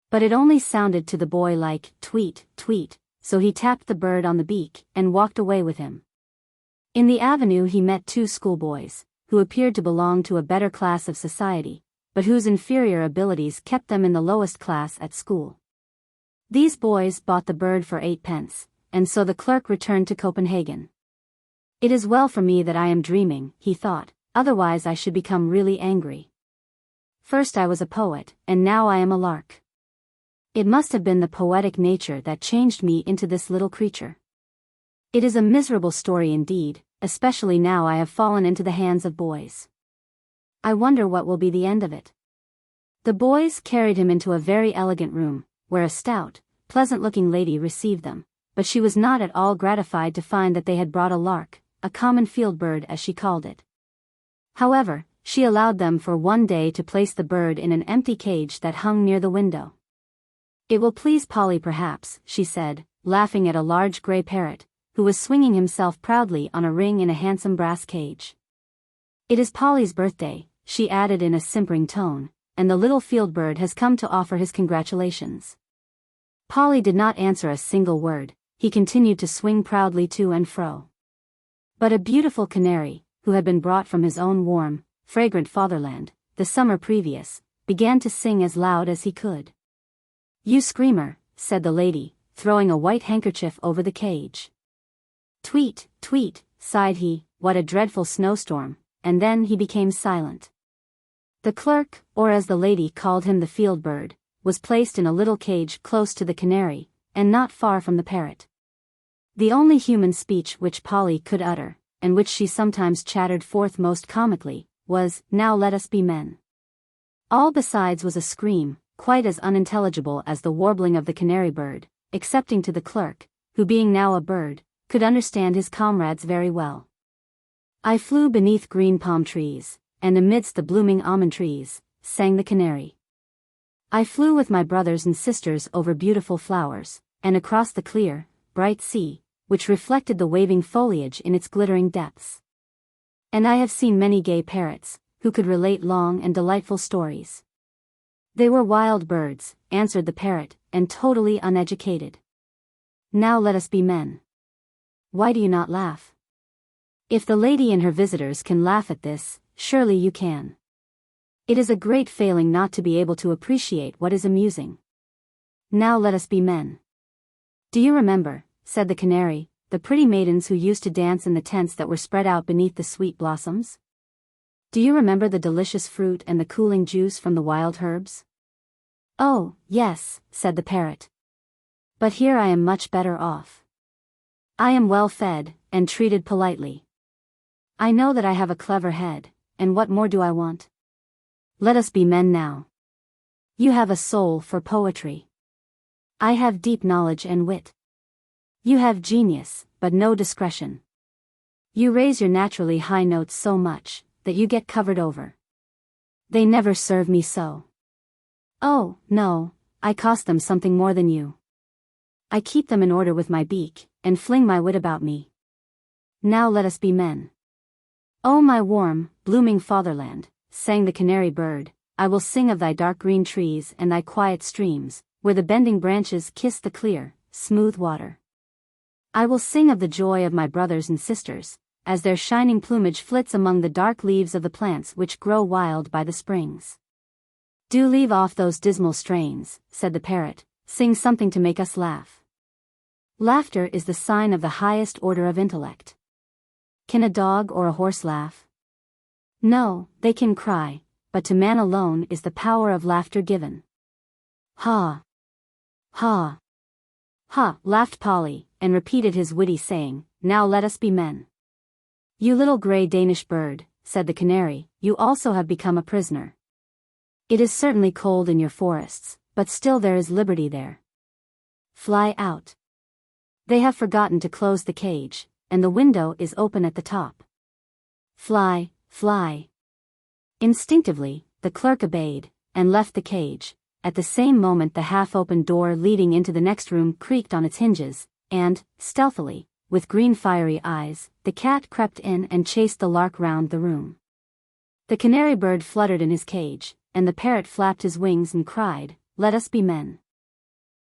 But it only sounded to the boy like, "Tweet, tweet," so he tapped the bird on the beak, and walked away with him. In the avenue he met two schoolboys, who appeared to belong to a better class of society, but whose inferior abilities kept them in the lowest class at school. These boys bought the bird for 8 pence, and so the clerk returned to Copenhagen. It is well for me that I am dreaming, he thought, otherwise I should become really angry. First I was a poet, and now I am a lark. It must have been the poetic nature that changed me into this little creature. It is a miserable story indeed, especially now I have fallen into the hands of boys. I wonder what will be the end of it. The boys carried him into a very elegant room, where a stout, pleasant-looking lady received them, but she was not at all gratified to find that they had brought a lark, a common field bird as she called it. However, she allowed them for one day to place the bird in an empty cage that hung near the window. "It will please Polly perhaps," she said, laughing at a large grey parrot, who was swinging himself proudly on a ring in a handsome brass cage. "It is Polly's birthday," she added in a simpering tone, "and the little field bird has come to offer his congratulations." Polly did not answer a single word. He continued to swing proudly to and fro. But a beautiful canary, who had been brought from his own warm, fragrant fatherland, the summer previous, began to sing as loud as he could. "You screamer," said the lady, throwing a white handkerchief over the cage. "Tweet, tweet," sighed he, "what a dreadful snowstorm," and then he became silent. The clerk, or as the lady called him the field bird, was placed in a little cage close to the canary, and not far from the parrot. The only human speech which Polly could utter, and which she sometimes chattered forth most comically, was, "Now let us be men." All besides was a scream, quite as unintelligible as the warbling of the canary bird, excepting to the clerk, who being now a bird, could understand his comrades very well. "I flew beneath green palm trees, and amidst the blooming almond trees," sang the canary. "I flew with my brothers and sisters over beautiful flowers, and across the clear, bright sea, which reflected the waving foliage in its glittering depths. And I have seen many gay parrots, who could relate long and delightful stories." "They were wild birds," answered the parrot, "and totally uneducated. Now let us be men. Why do you not laugh? If the lady and her visitors can laugh at this, surely you can. It is a great failing not to be able to appreciate what is amusing. Now let us be men. Do you remember," said the canary, the pretty maidens who used to dance in the tents that were spread out beneath the sweet blossoms? Do you remember the delicious fruit and the cooling juice from the wild herbs? Oh, yes, said the parrot. But here I am much better off. I am well fed, and treated politely. I know that I have a clever head, and what more do I want? Let us be men now. You have a soul for poetry. I have deep knowledge and wit. You have genius, but no discretion. You raise your naturally high notes so much, that you get covered over. They never serve me so. Oh, no, I cost them something more than you. I keep them in order with my beak, and fling my wit about me. Now let us be men. Oh my warm, blooming fatherland, sang the canary bird, I will sing of thy dark green trees and thy quiet streams, where the bending branches kiss the clear, smooth water. I will sing of the joy of my brothers and sisters, as their shining plumage flits among the dark leaves of the plants which grow wild by the springs. Do leave off those dismal strains, said the parrot, sing something to make us laugh. Laughter is the sign of the highest order of intellect. Can a dog or a horse laugh? No, they can cry, but to man alone is the power of laughter given. Ha! Ha! Ha! Laughed Polly, and repeated his witty saying, now let us be men. You little grey Danish bird, said the canary, you also have become a prisoner. It is certainly cold in your forests, but still there is liberty there. Fly out. They have forgotten to close the cage, and the window is open at the top. Fly, fly. Instinctively, the clerk obeyed, and left the cage. At the same moment the half-open door leading into the next room creaked on its hinges, and, stealthily, with green fiery eyes, the cat crept in and chased the lark round the room. The canary bird fluttered in his cage, and the parrot flapped his wings and cried, let us be men.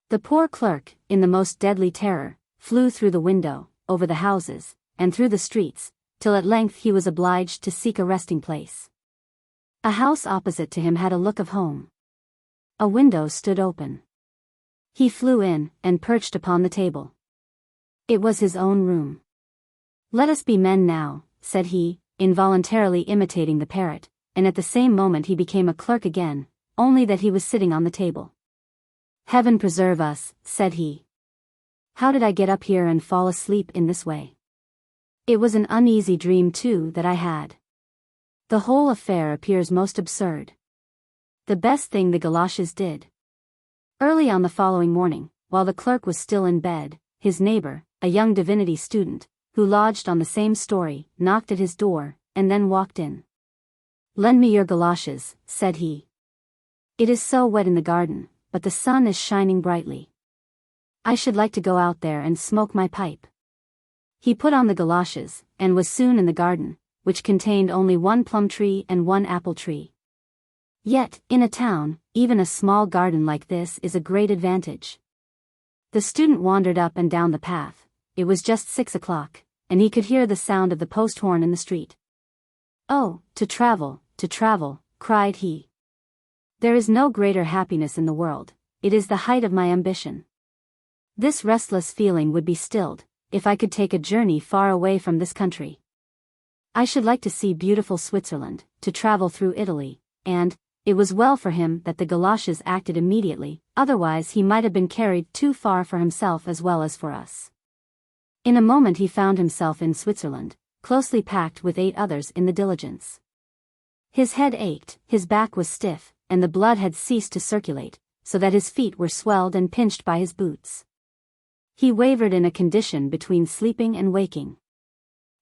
The poor clerk, in the most deadly terror, flew through the window, over the houses, and through the streets, till at length he was obliged to seek a resting place. A house opposite to him had a look of home. A window stood open. He flew in, and perched upon the table. It was his own room. Let us be men now, said he, involuntarily imitating the parrot, and at the same moment he became a clerk again, only that he was sitting on the table. Heaven preserve us, said he. How did I get up here and fall asleep in this way? It was an uneasy dream too that I had. The whole affair appears most absurd. The best thing the goloshes did. Early on the following morning, while the clerk was still in bed, his neighbor, a young divinity student, who lodged on the same story, knocked at his door, and then walked in. Lend me your goloshes, said he. It is so wet in the garden, but the sun is shining brightly. I should like to go out there and smoke my pipe. He put on the goloshes, and was soon in the garden, which contained only one plum tree and one apple tree. Yet, in a town, even a small garden like this is a great advantage. The student wandered up and down the path. It was just 6 o'clock, and he could hear the sound of the post horn in the street. Oh, to travel, cried he. There is no greater happiness in the world, it is the height of my ambition. This restless feeling would be stilled, if I could take a journey far away from this country. I should like to see beautiful Switzerland, to travel through Italy, and, it was well for him that the goloshes acted immediately, otherwise he might have been carried too far for himself as well as for us. In a moment he found himself in Switzerland, closely packed with 8 others in the diligence. His head ached, his back was stiff, and the blood had ceased to circulate, so that his feet were swelled and pinched by his boots. He wavered in a condition between sleeping and waking.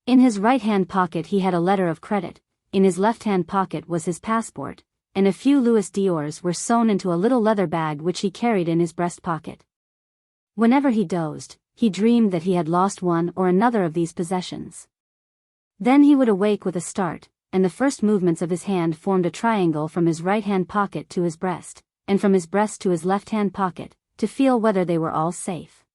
In his right-hand pocket he had a letter of credit, in his left-hand pocket was his passport, and a few Louis d'Ors were sewn into a little leather bag which he carried in his breast pocket. Whenever he dozed, he dreamed that he had lost one or another of these possessions. Then he would awake with a start, and the first movements of his hand formed a triangle from his right-hand pocket to his breast, and from his breast to his left-hand pocket, to feel whether they were all safe.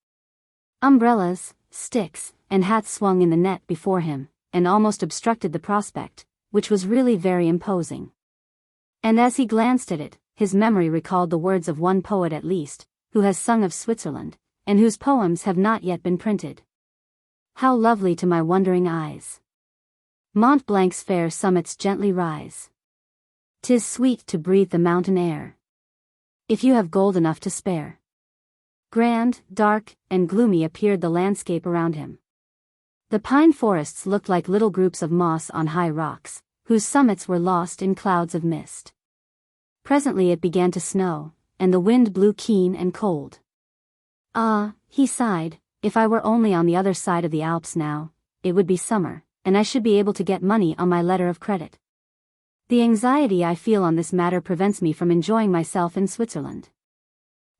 Umbrellas, sticks, and hats swung in the net before him, and almost obstructed the prospect, which was really very imposing. And as he glanced at it, his memory recalled the words of one poet at least, who has sung of Switzerland, and whose poems have not yet been printed. How lovely to my wondering eyes Mont Blanc's fair summits gently rise. 'Tis sweet to breathe the mountain air, if you have gold enough to spare. Grand, dark, and gloomy appeared the landscape around him. The pine forests looked like little groups of moss on high rocks, whose summits were lost in clouds of mist. Presently it began to snow, and the wind blew keen and cold. Ah, he sighed, if I were only on the other side of the Alps now, it would be summer, and I should be able to get money on my letter of credit. The anxiety I feel on this matter prevents me from enjoying myself in Switzerland.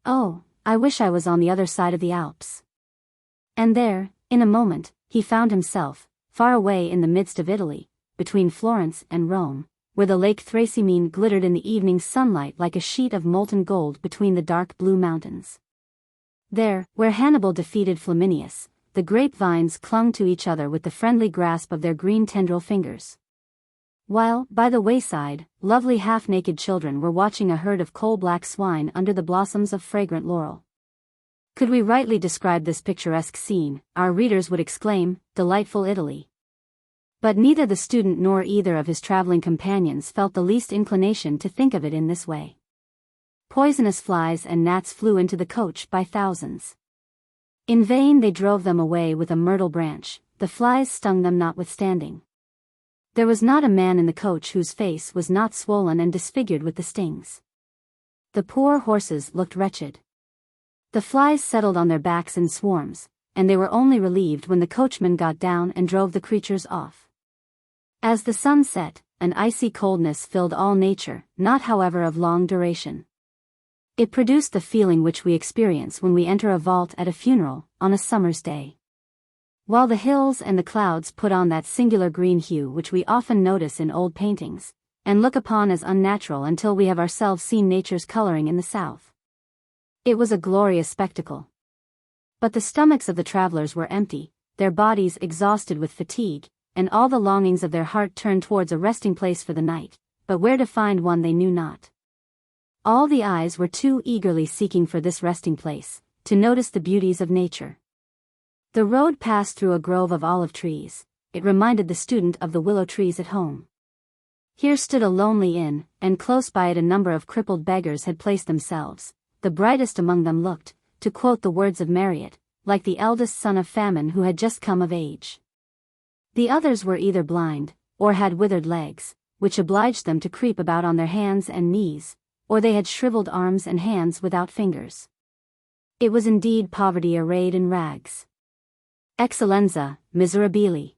Oh, I wish I was on the other side of the Alps. And there, in a moment, he found himself, far away in the midst of Italy, between Florence and Rome, where the lake Thracymene glittered in the evening sunlight like a sheet of molten gold between the dark blue mountains. There, where Hannibal defeated Flaminius, the grapevines clung to each other with the friendly grasp of their green tendril fingers. While, by the wayside, lovely half-naked children were watching a herd of coal-black swine under the blossoms of fragrant laurel. Could we rightly describe this picturesque scene, our readers would exclaim, delightful Italy. But neither the student nor either of his traveling companions felt the least inclination to think of it in this way. Poisonous flies and gnats flew into the coach by thousands. In vain they drove them away with a myrtle branch, the flies stung them notwithstanding. There was not a man in the coach whose face was not swollen and disfigured with the stings. The poor horses looked wretched. The flies settled on their backs in swarms, and they were only relieved when the coachman got down and drove the creatures off. As the sun set, an icy coldness filled all nature, not however of long duration. It produced the feeling which we experience when we enter a vault at a funeral, on a summer's day. While the hills and the clouds put on that singular green hue which we often notice in old paintings, and look upon as unnatural until we have ourselves seen nature's coloring in the south. It was a glorious spectacle. But the stomachs of the travelers were empty, their bodies exhausted with fatigue, and all the longings of their heart turned towards a resting place for the night, but where to find one they knew not. All the eyes were too eagerly seeking for this resting place, to notice the beauties of nature. The road passed through a grove of olive trees. It reminded the student of the willow trees at home. Here stood a lonely inn, and close by it a number of crippled beggars had placed themselves. The brightest among them looked, to quote the words of Marriott, like the eldest son of famine who had just come of age. The others were either blind, or had withered legs, which obliged them to creep about on their hands and knees, or they had shriveled arms and hands without fingers. It was indeed poverty arrayed in rags. Eccellenza, miserabili!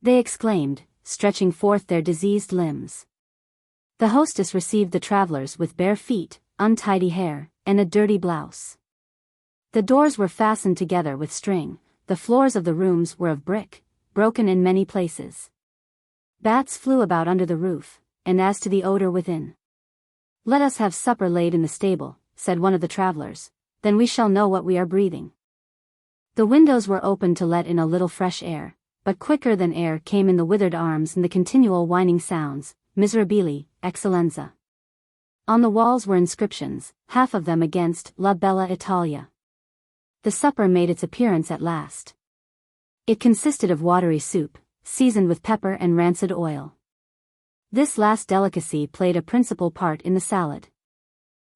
They exclaimed, stretching forth their diseased limbs. The hostess received the travelers with bare feet, untidy hair, and a dirty blouse. The doors were fastened together with string, the floors of the rooms were of brick, broken in many places. Bats flew about under the roof, and as to the odor within. "Let us have supper laid in the stable," said one of the travelers, "then we shall know what we are breathing." The windows were opened to let in a little fresh air, but quicker than air came in the withered arms and the continual whining sounds, miserabili, eccellenza. On the walls were inscriptions, half of them against La Bella Italia. The supper made its appearance at last. It consisted of watery soup, seasoned with pepper and rancid oil. This last delicacy played a principal part in the salad.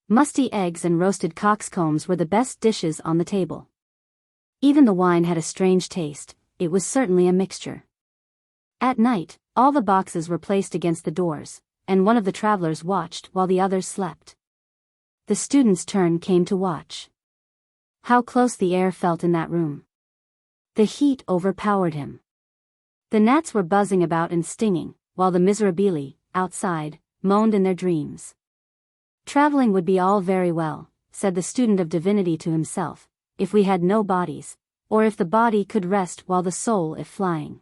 Musty eggs and roasted cockscombs were the best dishes on the table. Even the wine had a strange taste, it was certainly a mixture. At night, all the boxes were placed against the doors, and one of the travelers watched while the others slept. The student's turn came to watch. How close the air felt in that room! The heat overpowered him. The gnats were buzzing about and stinging, while the miserabili, outside, moaned in their dreams. Traveling would be all very well, said the student of divinity to himself, if we had no bodies, or if the body could rest while the soul is flying.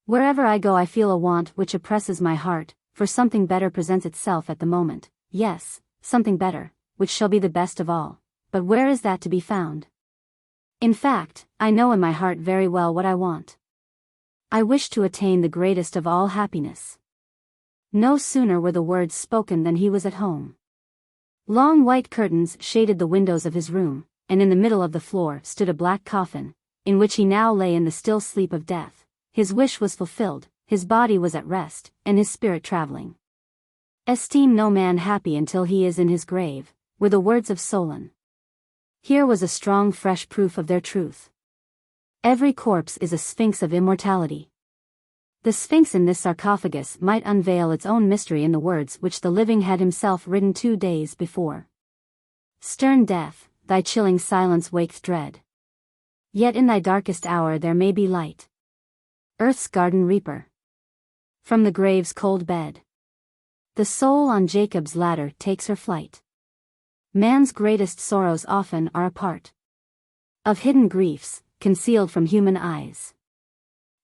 Wherever I go I feel a want which oppresses my heart, for something better presents itself at the moment, yes, something better, which shall be the best of all, but where is that to be found? In fact, I know in my heart very well what I want. I wish to attain the greatest of all happiness. No sooner were the words spoken than he was at home. Long white curtains shaded the windows of his room, and in the middle of the floor stood a black coffin, in which he now lay in the still sleep of death. His wish was fulfilled, his body was at rest, and his spirit traveling. Esteem no man happy until he is in his grave, were the words of Solon. Here was a strong fresh proof of their truth. Every corpse is a sphinx of immortality. The sphinx in this sarcophagus might unveil its own mystery in the words which the living had himself written 2 days before. Stern death, thy chilling silence waketh dread. Yet in thy darkest hour there may be light. Earth's garden reaper. From the grave's cold bed, the soul on Jacob's ladder takes her flight. Man's greatest sorrows often are a part of hidden griefs, concealed from human eyes,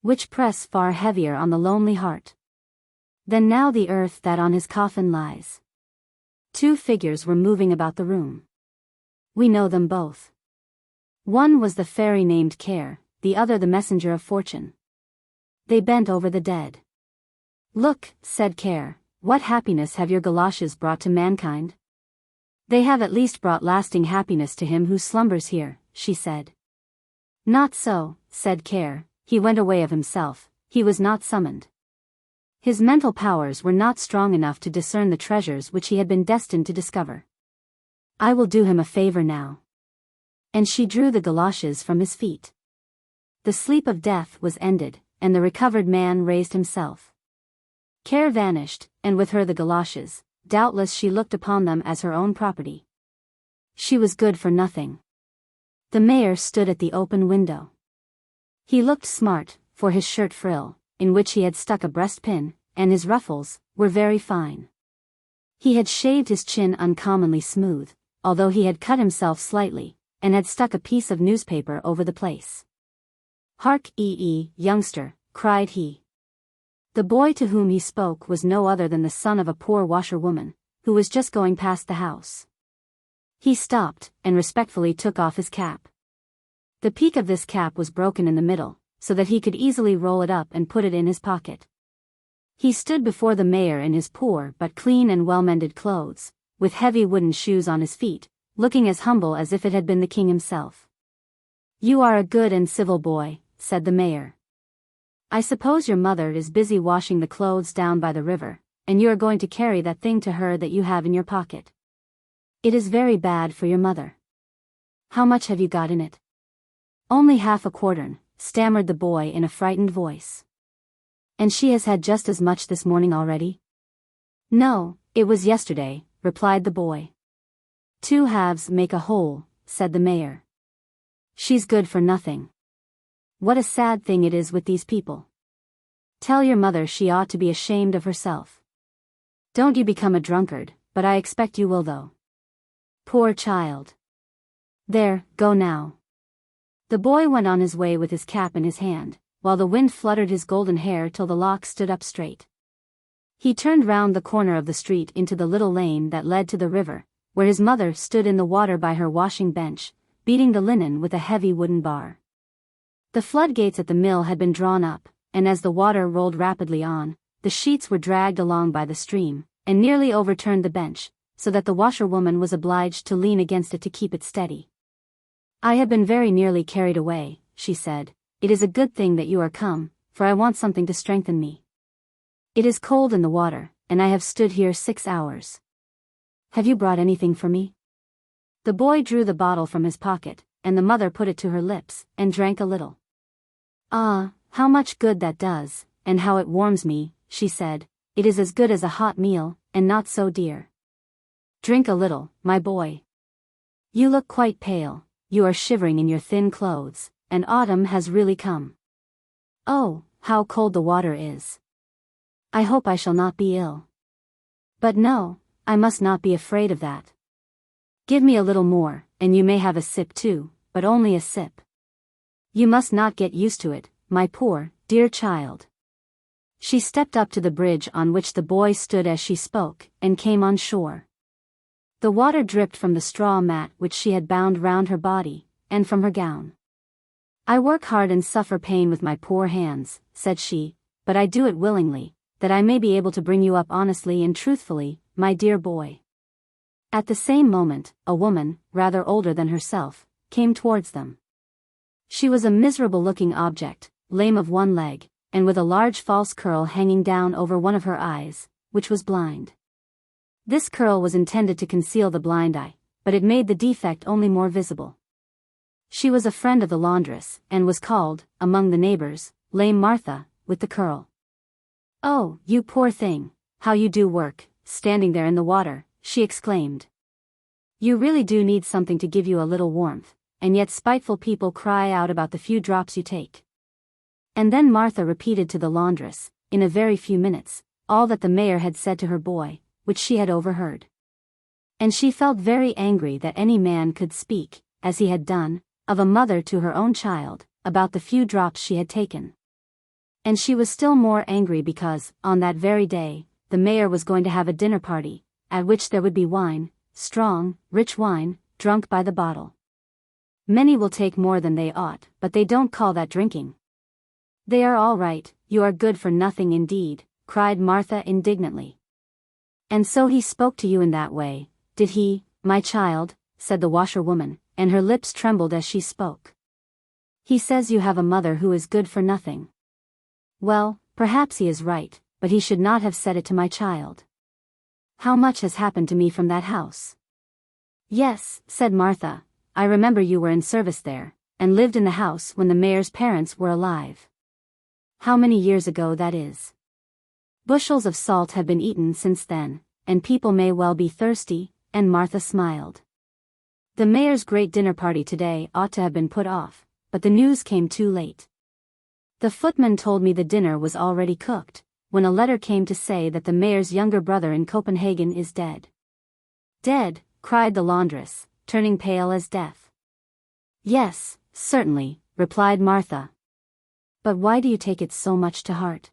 which press far heavier on the lonely heart than now the earth that on his coffin lies. 2 figures were moving about the room. We know them both. One was the fairy named Care, the other the messenger of fortune. They bent over the dead. Look, said Care, what happiness have your goloshes brought to mankind? They have at least brought lasting happiness to him who slumbers here, she said. Not so, said Care, he went away of himself, he was not summoned. His mental powers were not strong enough to discern the treasures which he had been destined to discover. I will do him a favor now. And she drew the goloshes from his feet. The sleep of death was ended, and the recovered man raised himself. Care vanished, and with her the goloshes. Doubtless she looked upon them as her own property. She was good for nothing. The mayor stood at the open window. He looked smart, for his shirt frill, in which he had stuck a breastpin, and his ruffles, were very fine. He had shaved his chin uncommonly smooth, although he had cut himself slightly, and had stuck a piece of newspaper over the place. Hark, youngster, cried he. The boy to whom he spoke was no other than the son of a poor washerwoman, who was just going past the house. He stopped, and respectfully took off his cap. The peak of this cap was broken in the middle, so that he could easily roll it up and put it in his pocket. He stood before the mayor in his poor but clean and well-mended clothes, with heavy wooden shoes on his feet, looking as humble as if it had been the king himself. You are a good and civil boy, said the mayor. I suppose your mother is busy washing the clothes down by the river, and you are going to carry that thing to her that you have in your pocket. It is very bad for your mother. How much have you got in it? Only half a quartern, stammered the boy in a frightened voice. And she has had just as much this morning already? No, it was yesterday, replied the boy. 2 halves make a whole, said the mayor. She's good for nothing. What a sad thing it is with these people. Tell your mother she ought to be ashamed of herself. Don't you become a drunkard, but I expect you will though. Poor child. There, go now. The boy went on his way with his cap in his hand, while the wind fluttered his golden hair till the locks stood up straight. He turned round the corner of the street into the little lane that led to the river, where his mother stood in the water by her washing bench, beating the linen with a heavy wooden bar. The floodgates at the mill had been drawn up, and as the water rolled rapidly on, the sheets were dragged along by the stream, and nearly overturned the bench, so that the washerwoman was obliged to lean against it to keep it steady. I have been very nearly carried away, she said. It is a good thing that you are come, for I want something to strengthen me. It is cold in the water, and I have stood here 6 hours. Have you brought anything for me? The boy drew the bottle from his pocket, and the mother put it to her lips, and drank a little. Ah, how much good that does, and how it warms me, she said. It is as good as a hot meal, and not so dear. Drink a little, my boy. You look quite pale, you are shivering in your thin clothes, and autumn has really come. Oh, how cold the water is. I hope I shall not be ill. But no, I must not be afraid of that. Give me a little more, and you may have a sip too, but only a sip. You must not get used to it, my poor, dear child. She stepped up to the bridge on which the boy stood as she spoke, and came on shore. The water dripped from the straw mat which she had bound round her body, and from her gown. I work hard and suffer pain with my poor hands, said she, but I do it willingly, that I may be able to bring you up honestly and truthfully, my dear boy. At the same moment, a woman, rather older than herself, came towards them. She was a miserable-looking object, lame of one leg, and with a large false curl hanging down over one of her eyes, which was blind. This curl was intended to conceal the blind eye, but it made the defect only more visible. She was a friend of the laundress, and was called, among the neighbors, Lame Martha, with the curl. "Oh, you poor thing, how you do work, standing there in the water," she exclaimed. "You really do need something to give you a little warmth, and yet spiteful people cry out about the few drops you take." And then Martha repeated to the laundress, in a very few minutes, all that the mayor had said to her boy, which she had overheard. And she felt very angry that any man could speak, as he had done, of a mother to her own child, about the few drops she had taken. And she was still more angry because, on that very day, the mayor was going to have a dinner party, at which there would be wine, strong, rich wine, drunk by the bottle. Many will take more than they ought, but they don't call that drinking. "They are all right, you are good for nothing indeed," cried Martha indignantly. "And so he spoke to you in that way, did he, my child?" said the washerwoman, and her lips trembled as she spoke. "He says you have a mother who is good for nothing. Well, perhaps he is right, but he should not have said it to my child. How much has happened to me from that house?" "Yes," said Martha, "I remember you were in service there, and lived in the house when the mayor's parents were alive. How many years ago that is. Bushels of salt have been eaten since then, and people may well be thirsty," and Martha smiled. "The mayor's great dinner party today ought to have been put off, but the news came too late. The footman told me the dinner was already cooked, when a letter came to say that the mayor's younger brother in Copenhagen is dead." "Dead?" cried the laundress, turning pale as death. "Yes, certainly," replied Martha. "But why do you take it so much to heart?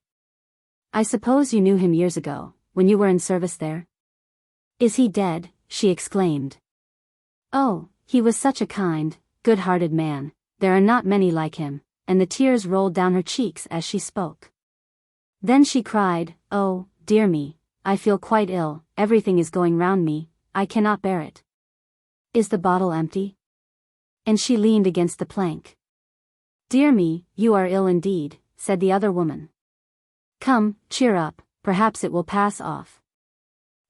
I suppose you knew him years ago, when you were in service there?" "Is he dead?" she exclaimed. "Oh, he was such a kind, good-hearted man, there are not many like him," and the tears rolled down her cheeks as she spoke. Then she cried, "Oh, dear me, I feel quite ill, everything is going round me, I cannot bear it. Is the bottle empty?" And she leaned against the plank. "Dear me, you are ill indeed," said the other woman. "Come, cheer up, perhaps it will pass off."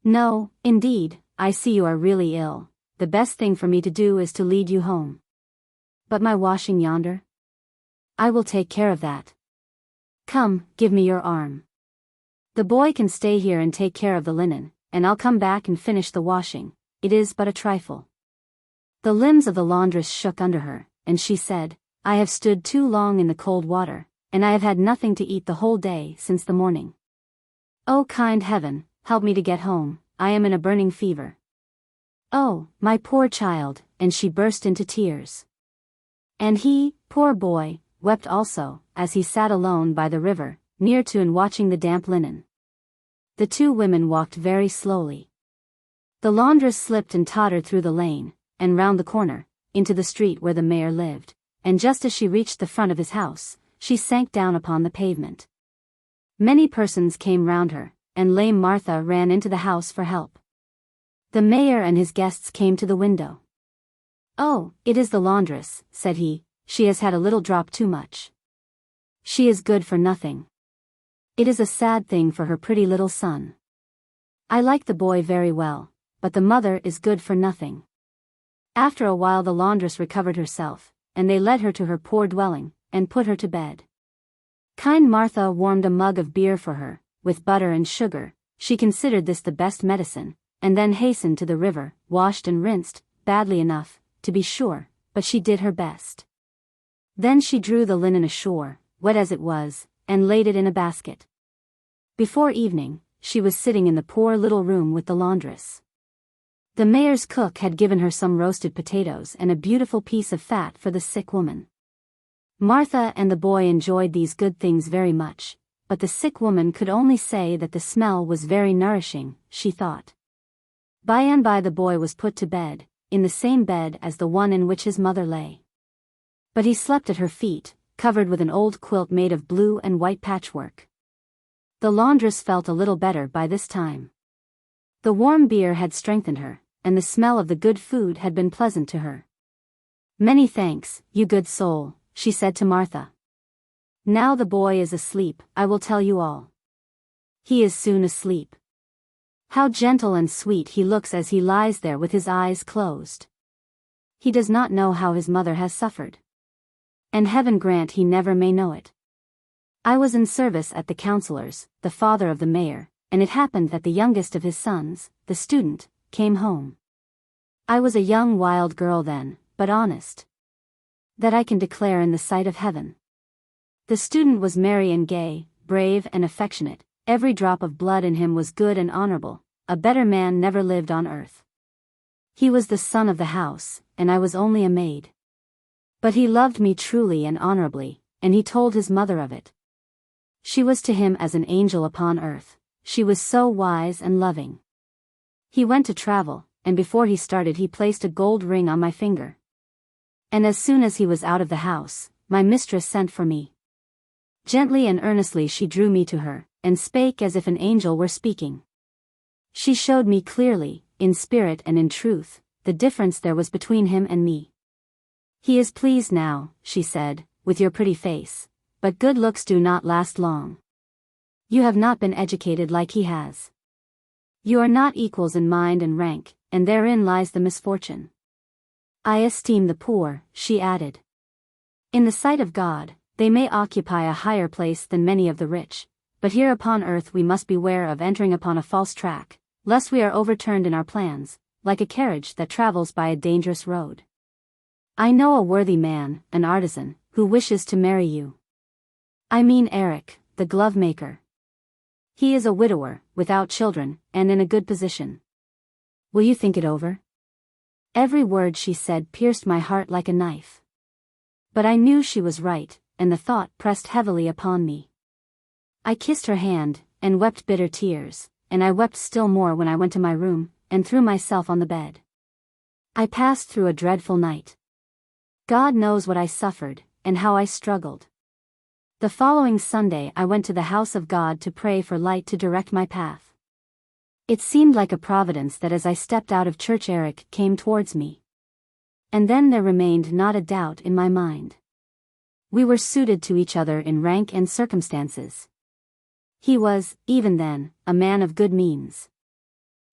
"No, indeed, I see you are really ill, the best thing for me to do is to lead you home." "But my washing yonder?" "I will take care of that. Come, give me your arm. The boy can stay here and take care of the linen, and I'll come back and finish the washing, it is but a trifle." The limbs of the laundress shook under her, and she said, "I have stood too long in the cold water, and I have had nothing to eat the whole day since the morning. Oh, kind heaven, help me to get home, I am in a burning fever. Oh, my poor child," and she burst into tears. And he, poor boy, wept also, as he sat alone by the river, near to and watching the damp linen. The two women walked very slowly. The laundress slipped and tottered through the lane, and round the corner, into the street where the mayor lived, and just as she reached the front of his house, she sank down upon the pavement. Many persons came round her, and lame Martha ran into the house for help. The mayor and his guests came to the window. "Oh, it is the laundress," said he, "she has had a little drop too much. She is good for nothing. It is a sad thing for her pretty little son. I like the boy very well, but the mother is good for nothing." After a while the laundress recovered herself, and they led her to her poor dwelling, and put her to bed. Kind Martha warmed a mug of beer for her, with butter and sugar, she considered this the best medicine, and then hastened to the river, washed and rinsed, badly enough, to be sure, but she did her best. Then she drew the linen ashore, wet as it was, and laid it in a basket. Before evening, she was sitting in the poor little room with the laundress. The mayor's cook had given her some roasted potatoes and a beautiful piece of fat for the sick woman. Martha and the boy enjoyed these good things very much, but the sick woman could only say that the smell was very nourishing, she thought. By and by the boy was put to bed, in the same bed as the one in which his mother lay. But he slept at her feet, covered with an old quilt made of blue and white patchwork. The laundress felt a little better by this time. The warm beer had strengthened her, and the smell of the good food had been pleasant to her. Many thanks, you good soul, she said to Martha. Now the boy is asleep, I will tell you all. He is soon asleep. How gentle and sweet he looks as he lies there with his eyes closed. He does not know how his mother has suffered. And heaven grant he never may know it. I was in service at the counselor's, the father of the mayor, and it happened that the youngest of his sons, the student, came home. I was a young wild girl then, but honest. That I can declare in the sight of heaven. The student was merry and gay, brave and affectionate, every drop of blood in him was good and honorable, a better man never lived on earth. He was the son of the house, and I was only a maid. But he loved me truly and honorably, and he told his mother of it. She was to him as an angel upon earth, she was so wise and loving. He went to travel, and before he started he placed a gold ring on my finger. And as soon as he was out of the house, my mistress sent for me. Gently and earnestly she drew me to her, and spake as if an angel were speaking. She showed me clearly, in spirit and in truth, the difference there was between him and me. He is pleased now, she said, with your pretty face, but good looks do not last long. You have not been educated like he has. You are not equals in mind and rank, and therein lies the misfortune. I esteem the poor, she added. In the sight of God, they may occupy a higher place than many of the rich, but here upon earth we must beware of entering upon a false track, lest we are overturned in our plans, like a carriage that travels by a dangerous road. I know a worthy man, an artisan, who wishes to marry you. I mean Eric, the glove maker. He is a widower, without children, and in a good position. Will you think it over? Every word she said pierced my heart like a knife. But I knew she was right, and the thought pressed heavily upon me. I kissed her hand, and wept bitter tears, and I wept still more when I went to my room, and threw myself on the bed. I passed through a dreadful night. God knows what I suffered, and how I struggled. The following Sunday I went to the house of God to pray for light to direct my path. It seemed like a providence that as I stepped out of church Eric came towards me. And then there remained not a doubt in my mind. We were suited to each other in rank and circumstances. He was, even then, a man of good means.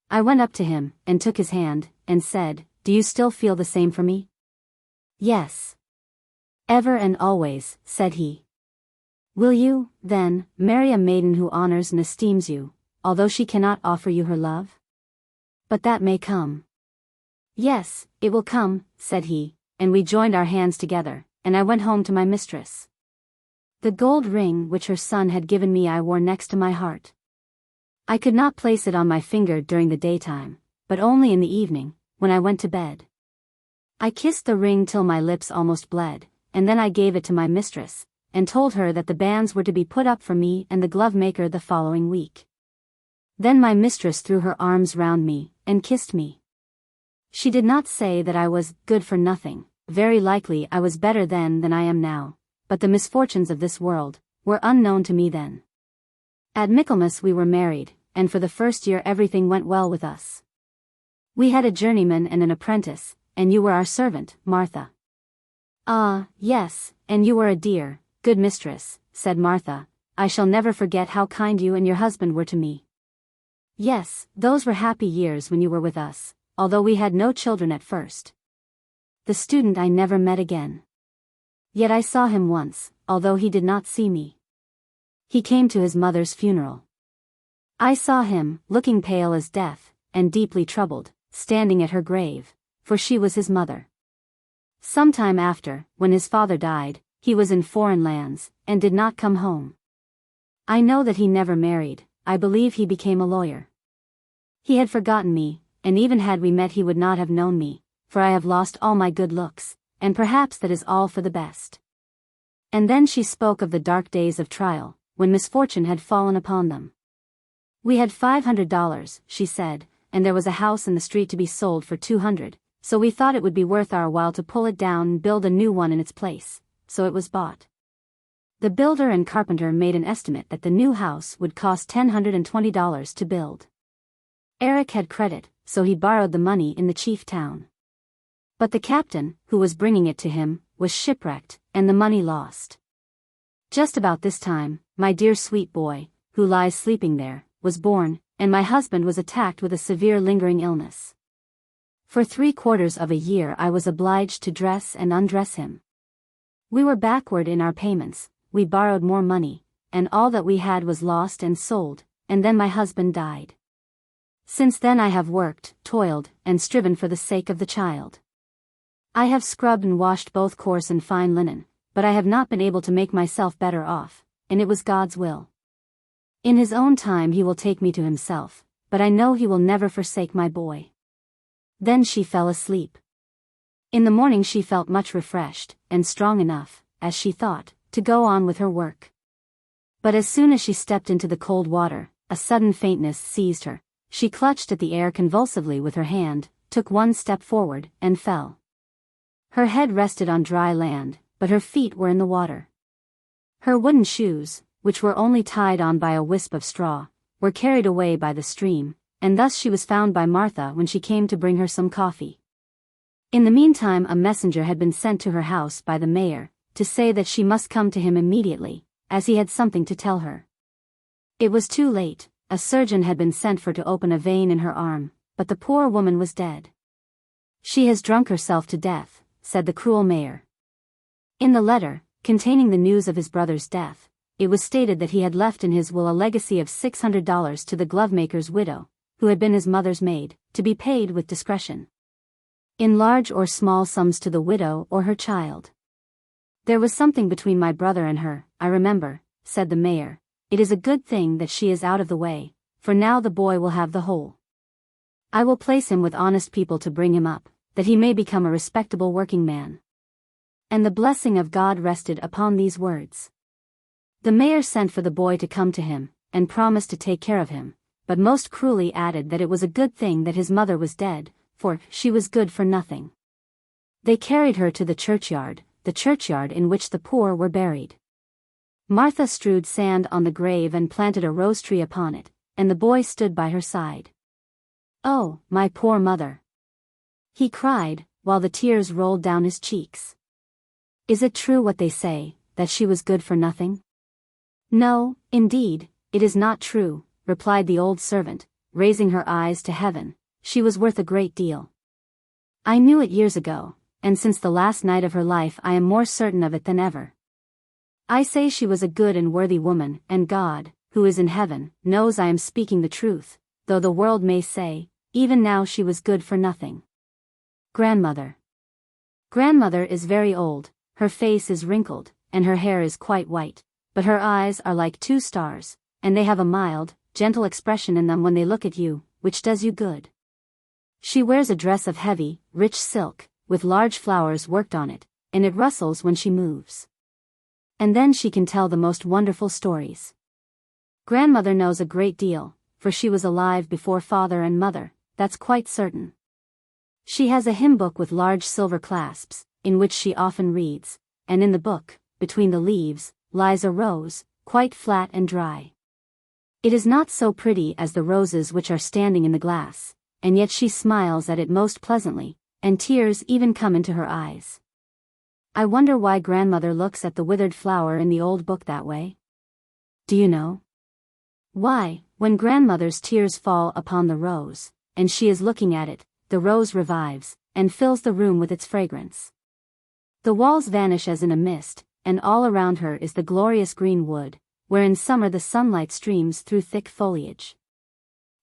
I went up to him, and took his hand, and said, "Do you still feel the same for me?" "Yes. Ever and always," said he. "Will you, then, marry a maiden who honors and esteems you, although she cannot offer you her love? But that may come." "Yes, it will come," said he, and we joined our hands together, and I went home to my mistress. The gold ring which her son had given me I wore next to my heart. I could not place it on my finger during the daytime, but only in the evening, when I went to bed. I kissed the ring till my lips almost bled, and then I gave it to my mistress, and told her that the banns were to be put up for me and the glove maker the following week. Then my mistress threw her arms round me, and kissed me. She did not say that I was good for nothing, very likely I was better then than I am now, but the misfortunes of this world were unknown to me then. At Michaelmas we were married, and for the first year everything went well with us. We had a journeyman and an apprentice, and you were our servant, Martha. "Ah, yes, and you were a dear, good mistress," said Martha. "I shall never forget how kind you and your husband were to me." "Yes, those were happy years when you were with us, although we had no children at first." The student I never met again. Yet I saw him once, although he did not see me. He came to his mother's funeral. I saw him, looking pale as death, and deeply troubled, standing at her grave, for she was his mother. Some time after, when his father died, he was in foreign lands, and did not come home. I know that he never married, I believe he became a lawyer. He had forgotten me, and even had we met he would not have known me, for I have lost all my good looks, and perhaps that is all for the best. And then she spoke of the dark days of trial, when misfortune had fallen upon them. We had $500, she said, and there was a house in the street to be sold for $200, so we thought it would be worth our while to pull it down and build a new one in its place, so it was bought. The builder and carpenter made an estimate that the new house would cost $120 to build. Eric had credit, so he borrowed the money in the chief town. But the captain, who was bringing it to him, was shipwrecked, and the money lost. Just about this time, my dear sweet boy, who lies sleeping there, was born, and my husband was attacked with a severe lingering illness. For 3/4 of a year I was obliged to dress and undress him. We were backward in our payments, we borrowed more money, and all that we had was lost and sold, and then my husband died. Since then I have worked, toiled, and striven for the sake of the child. I have scrubbed and washed both coarse and fine linen, but I have not been able to make myself better off, and it was God's will. In his own time he will take me to himself, but I know he will never forsake my boy. Then she fell asleep. In the morning she felt much refreshed, and strong enough, as she thought, to go on with her work. But as soon as she stepped into the cold water, a sudden faintness seized her. She clutched at the air convulsively with her hand, took one step forward, and fell. Her head rested on dry land, but her feet were in the water. Her wooden shoes, which were only tied on by a wisp of straw, were carried away by the stream, and thus she was found by Martha when she came to bring her some coffee. In the meantime a messenger had been sent to her house by the mayor, to say that she must come to him immediately, as he had something to tell her. It was too late, a surgeon had been sent for to open a vein in her arm, but the poor woman was dead. "She has drunk herself to death," said the cruel mayor. In the letter, containing the news of his brother's death, it was stated that he had left in his will a legacy of $600 to the glovemaker's widow, who had been his mother's maid, to be paid with discretion. In large or small sums to the widow or her child. "There was something between my brother and her, I remember," said the mayor. "It is a good thing that she is out of the way, for now the boy will have the whole. I will place him with honest people to bring him up, that he may become a respectable working man." And the blessing of God rested upon these words. The mayor sent for the boy to come to him, and promised to take care of him, but most cruelly added that it was a good thing that his mother was dead, for she was good for nothing. They carried her to the churchyard in which the poor were buried. Martha strewed sand on the grave and planted a rose tree upon it, and the boy stood by her side. "Oh, my poor mother!" he cried, while the tears rolled down his cheeks. "Is it true what they say, that she was good for nothing?" "No, indeed, it is not true," replied the old servant, raising her eyes to heaven. "She was worth a great deal. I knew it years ago, and since the last night of her life I am more certain of it than ever. I say she was a good and worthy woman, and God, who is in heaven, knows I am speaking the truth, though the world may say, even now she was good for nothing." Grandmother. Grandmother is very old, her face is wrinkled, and her hair is quite white, but her eyes are like 2 stars, and they have a mild, gentle expression in them when they look at you, which does you good. She wears a dress of heavy, rich silk, with large flowers worked on it, and it rustles when she moves. And then she can tell the most wonderful stories. Grandmother knows a great deal, for she was alive before father and mother, that's quite certain. She has a hymn book with large silver clasps, in which she often reads, and in the book, between the leaves, lies a rose, quite flat and dry. It is not so pretty as the roses which are standing in the glass, and yet she smiles at it most pleasantly, and tears even come into her eyes. I wonder why grandmother looks at the withered flower in the old book that way? Do you know? Why, when grandmother's tears fall upon the rose, and she is looking at it, the rose revives, and fills the room with its fragrance. The walls vanish as in a mist, and all around her is the glorious green wood, where in summer the sunlight streams through thick foliage.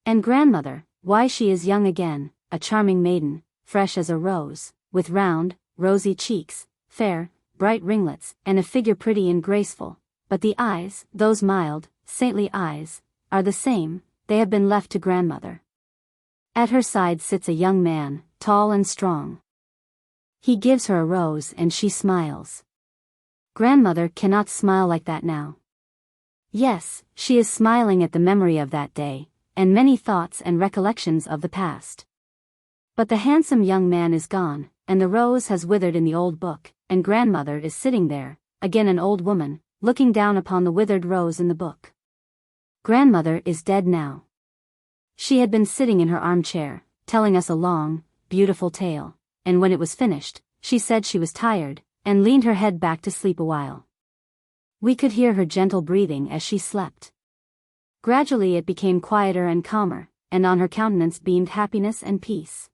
And grandmother, why she is young again, a charming maiden, fresh as a rose, with round, rosy cheeks, fair, bright ringlets, and a figure pretty and graceful, but the eyes, those mild, saintly eyes, are the same, they have been left to grandmother. At her side sits a young man, tall and strong. He gives her a rose and she smiles. Grandmother cannot smile like that now. Yes, she is smiling at the memory of that day, and many thoughts and recollections of the past. But the handsome young man is gone, and the rose has withered in the old book, and grandmother is sitting there, again an old woman, looking down upon the withered rose in the book. Grandmother is dead now. She had been sitting in her armchair, telling us a long, beautiful tale, and when it was finished, she said she was tired, and leaned her head back to sleep a while. We could hear her gentle breathing as she slept. Gradually it became quieter and calmer, and on her countenance beamed happiness and peace.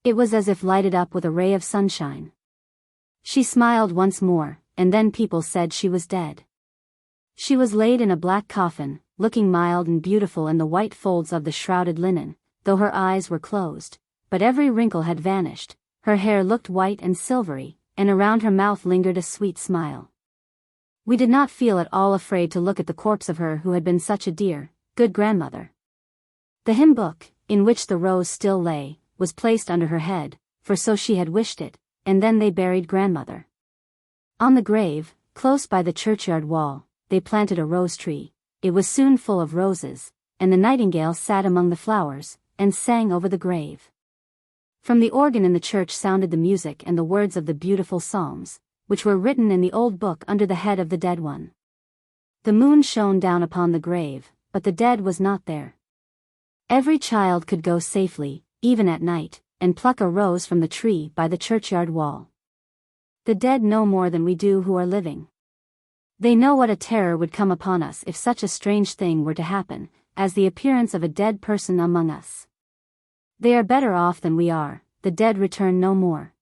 It was as if lighted up with a ray of sunshine. She smiled once more, and then people said she was dead. She was laid in a black coffin, looking mild and beautiful in the white folds of the shrouded linen, though her eyes were closed, but every wrinkle had vanished, her hair looked white and silvery, and around her mouth lingered a sweet smile. We did not feel at all afraid to look at the corpse of her who had been such a dear, good grandmother. The hymn book, in which the rose still lay, was placed under her head, for so she had wished it, and then they buried grandmother. On the grave, close by the churchyard wall, they planted a rose tree. It was soon full of roses, and the nightingale sat among the flowers, and sang over the grave. From the organ in the church sounded the music and the words of the beautiful psalms, which were written in the old book under the head of the dead one. The moon shone down upon the grave, but the dead was not there. Every child could go safely, even at night, and pluck a rose from the tree by the churchyard wall. The dead know more than we do who are living. They know what a terror would come upon us if such a strange thing were to happen, as the appearance of a dead person among us. They are better off than we are, the dead return no more.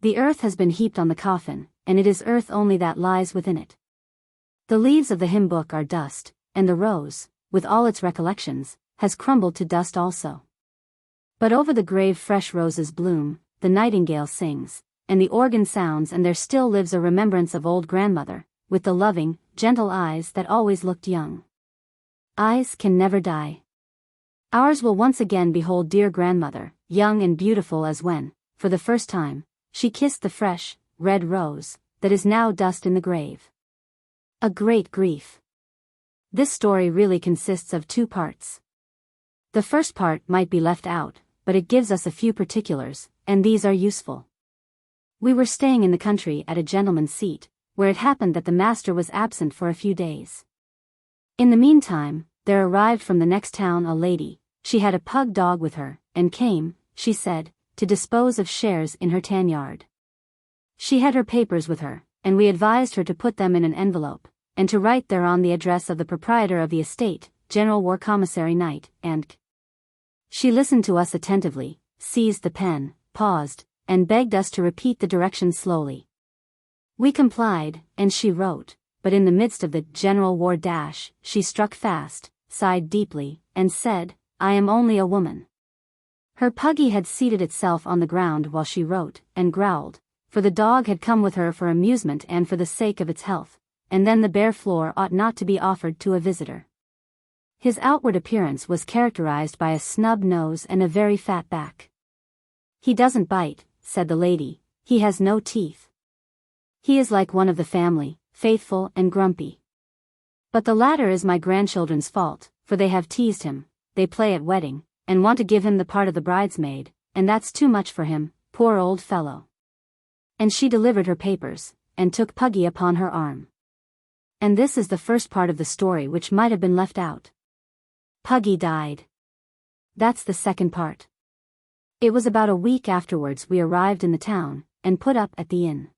The earth has been heaped on the coffin, and it is earth only that lies within it. The leaves of the hymn book are dust, and the rose, with all its recollections, has crumbled to dust also. But over the grave fresh roses bloom, the nightingale sings, and the organ sounds, and there still lives a remembrance of old grandmother, with the loving, gentle eyes that always looked young. Eyes can never die. Ours will once again behold dear grandmother, young and beautiful as when, for the first time, she kissed the fresh, red rose, that is now dust in the grave. A great grief. This story really consists of 2 parts. The first part might be left out, but it gives us a few particulars, and these are useful. We were staying in the country at a gentleman's seat, where it happened that the master was absent for a few days. In the meantime, there arrived from the next town a lady. She had a pug dog with her, and came, she said, to dispose of shares in her tan yard. She had her papers with her, and we advised her to put them in an envelope, and to write thereon the address of the proprietor of the estate, General War Commissary Knight, and she listened to us attentively, seized the pen, paused, and begged us to repeat the directions slowly. We complied, and she wrote, but in the midst of the General War dash, she struck fast, sighed deeply, and said, "I am only a woman." Her puggy had seated itself on the ground while she wrote, and growled, for the dog had come with her for amusement and for the sake of its health, and then the bare floor ought not to be offered to a visitor. His outward appearance was characterized by a snub nose and a very fat back. "He doesn't bite," said the lady, "he has no teeth. He is like one of the family, faithful and grumpy. But the latter is my grandchildren's fault, for they have teased him, they play at wedding, and want to give him the part of the bridesmaid, and that's too much for him, poor old fellow." And she delivered her papers, and took Puggy upon her arm. And this is the first part of the story which might have been left out. Puggy died. That's the second part. It was about a week afterwards we arrived in the town, and put up at the inn.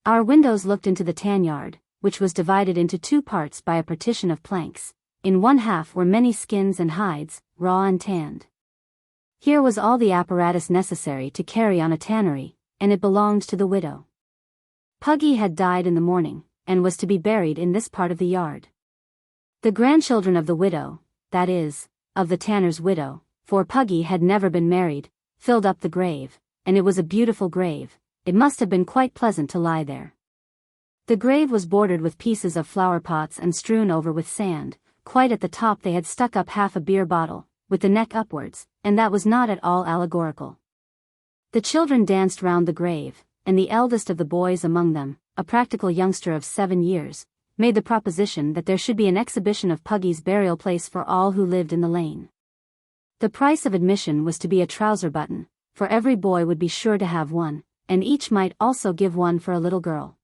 Our windows looked into the tan yard, which was divided into 2 parts by a partition of planks. In one half were many skins and hides, raw and tanned. Here was all the apparatus necessary to carry on a tannery, and it belonged to the widow. Puggy had died in the morning, and was to be buried in this part of the yard. The grandchildren of the widow, that is, of the tanner's widow, for Puggy had never been married, filled up the grave, and it was a beautiful grave. It must have been quite pleasant to lie there. The grave was bordered with pieces of flower pots and strewn over with sand. Quite at the top they had stuck up half a beer bottle, with the neck upwards, and that was not at all allegorical. The children danced round the grave, and the eldest of the boys among them, a practical youngster of 7 years, made the proposition that there should be an exhibition of Puggy's burial place for all who lived in the lane. The price of admission was to be a trouser button, for every boy would be sure to have one, and each might also give one for a little girl.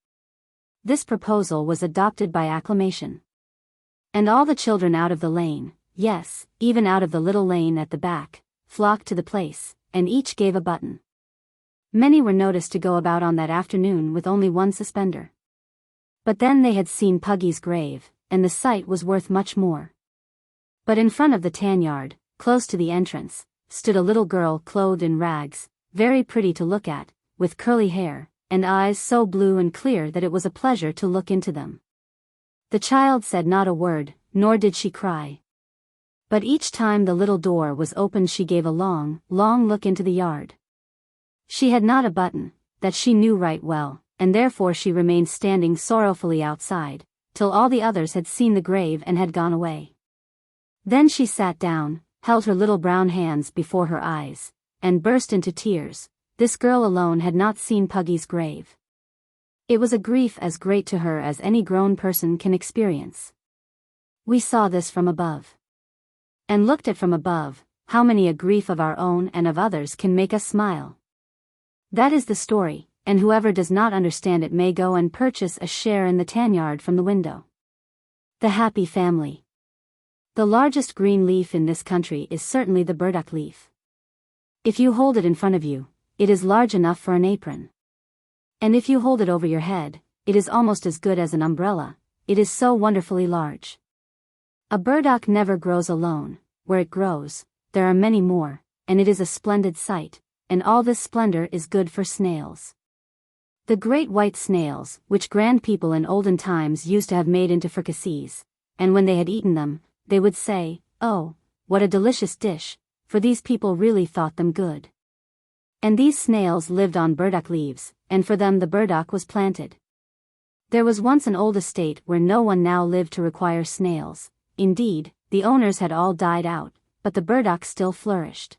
This proposal was adopted by acclamation. And all the children out of the lane, yes, even out of the little lane at the back, flocked to the place, and each gave a button. Many were noticed to go about on that afternoon with only one suspender. But then they had seen Puggy's grave, and the sight was worth much more. But in front of the tan yard, close to the entrance, stood a little girl clothed in rags, very pretty to look at, with curly hair, and eyes so blue and clear that it was a pleasure to look into them. The child said not a word, nor did she cry. But each time the little door was opened she gave a long, long look into the yard. She had not a button, that she knew right well, and therefore she remained standing sorrowfully outside, till all the others had seen the grave and had gone away. Then she sat down, held her little brown hands before her eyes, and burst into tears. This girl alone had not seen Puggy's grave. It was a grief as great to her as any grown person can experience. We saw this from above. And looked at from above, how many a grief of our own and of others can make us smile. That is the story, and whoever does not understand it may go and purchase a share in the tan yard from the window. The Happy Family. The largest green leaf in this country is certainly the burdock leaf. If you hold it in front of you, it is large enough for an apron. And if you hold it over your head, it is almost as good as an umbrella, it is so wonderfully large. A burdock never grows alone, where it grows, there are many more, and it is a splendid sight, and all this splendor is good for snails. The great white snails, which grand people in olden times used to have made into fricassees, and when they had eaten them, they would say, "Oh, what a delicious dish," for these people really thought them good. And these snails lived on burdock leaves, and for them the burdock was planted. There was once an old estate where no one now lived to require snails. Indeed, the owners had all died out, but the burdock still flourished.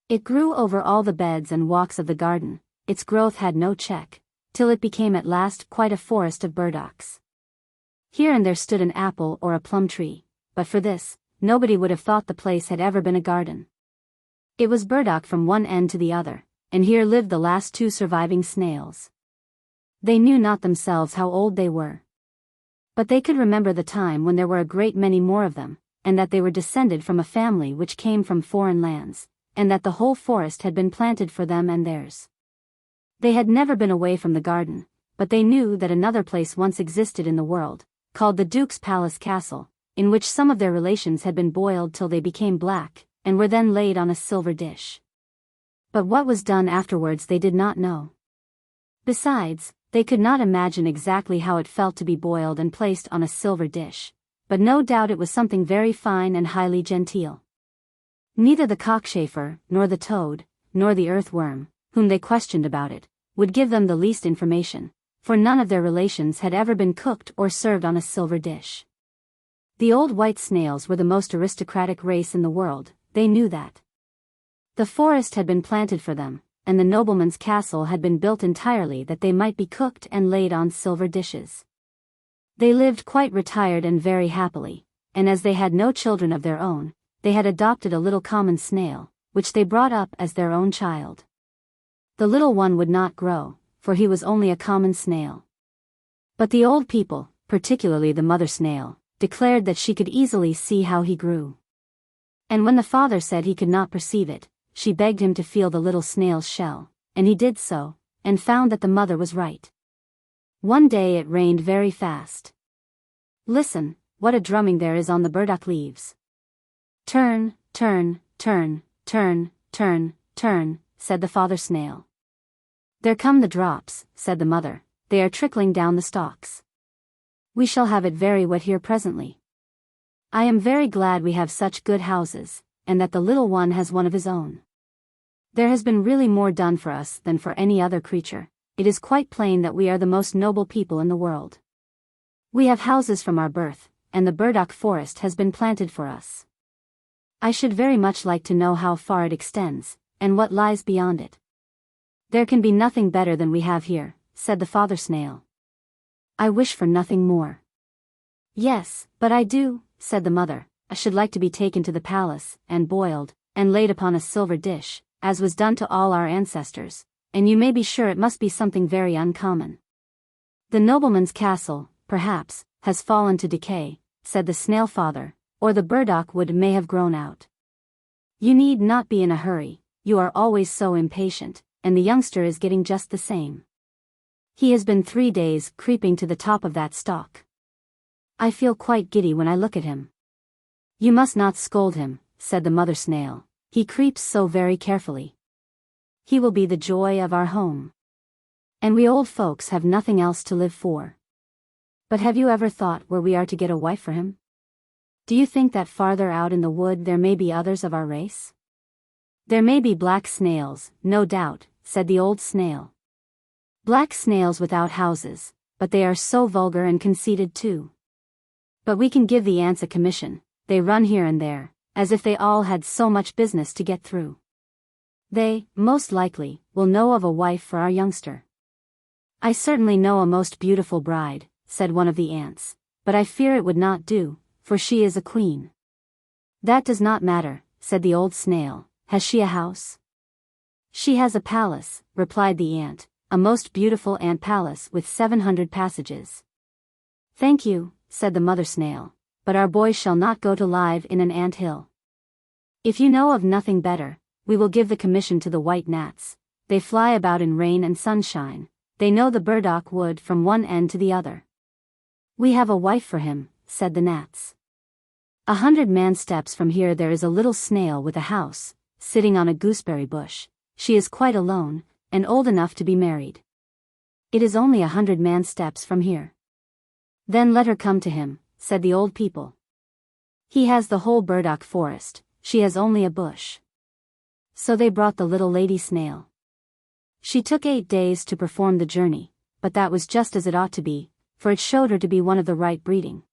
It grew over all the beds and walks of the garden, its growth had no check, till it became at last quite a forest of burdocks. Here and there stood an apple or a plum tree, but for this, nobody would have thought the place had ever been a garden. It was burdock from one end to the other, and here lived the last two surviving snails. They knew not themselves how old they were. But they could remember the time when there were a great many more of them, and that they were descended from a family which came from foreign lands, and that the whole forest had been planted for them and theirs. They had never been away from the garden, but they knew that another place once existed in the world, called the Duke's Palace Castle, in which some of their relations had been boiled till they became black, and were then laid on a silver dish. But what was done afterwards they did not know. Besides, they could not imagine exactly how it felt to be boiled and placed on a silver dish, but no doubt it was something very fine and highly genteel. Neither the cockchafer, nor the toad, nor the earthworm, whom they questioned about it, would give them the least information, for none of their relations had ever been cooked or served on a silver dish. The old white snails were the most aristocratic race in the world, they knew that. The forest had been planted for them, and the nobleman's castle had been built entirely that they might be cooked and laid on silver dishes. They lived quite retired and very happily, and as they had no children of their own, they had adopted a little common snail, which they brought up as their own child. The little one would not grow, for he was only a common snail. But the old people, particularly the mother snail, declared that she could easily see how he grew. And when the father said he could not perceive it, she begged him to feel the little snail's shell, and he did so, and found that the mother was right. One day it rained very fast. Listen, what a drumming there is on the burdock leaves. Turn, turn, turn, turn, turn, turn, said the father snail. There come the drops, said the mother, they are trickling down the stalks. We shall have it very wet here presently. I am very glad we have such good houses, and that the little one has one of his own. There has been really more done for us than for any other creature. It is quite plain that we are the most noble people in the world. We have houses from our birth, and the burdock forest has been planted for us. I should very much like to know how far it extends, and what lies beyond it. There can be nothing better than we have here, said the father snail. I wish for nothing more. Yes, but I do, said the mother. I should like to be taken to the palace, and boiled, and laid upon a silver dish, as was done to all our ancestors, and you may be sure it must be something very uncommon. The nobleman's castle, perhaps, has fallen to decay, said the snail father, or the burdock wood may have grown out. You need not be in a hurry, you are always so impatient, and the youngster is getting just the same. He has been 3 days creeping to the top of that stalk. I feel quite giddy when I look at him. You must not scold him, said the mother snail. He creeps so very carefully. He will be the joy of our home. And we old folks have nothing else to live for. But have you ever thought where we are to get a wife for him? Do you think that farther out in the wood there may be others of our race? There may be black snails, no doubt, said the old snail. Black snails without houses, but they are so vulgar and conceited too. But we can give the ants a commission, they run here and there, as if they all had so much business to get through. They, most likely, will know of a wife for our youngster. I certainly know a most beautiful bride, said one of the ants, but I fear it would not do, for she is a queen. That does not matter, said the old snail. Has she a house? She has a palace, replied the ant, a most beautiful ant palace with 700 passages. Thank you, said the mother snail, but our boy shall not go to live in an ant hill. If you know of nothing better, we will give the commission to the white gnats. They fly about in rain and sunshine, they know the burdock wood from one end to the other. We have a wife for him, said the gnats. 100 man steps from here there is a little snail with a house, sitting on a gooseberry bush. She is quite alone, and old enough to be married. It is only 100 man steps from here. Then let her come to him, said the old people. He has the whole burdock forest, she has only a bush. So they brought the little lady snail. She took 8 days to perform the journey, but that was just as it ought to be, for it showed her to be one of the right breeding.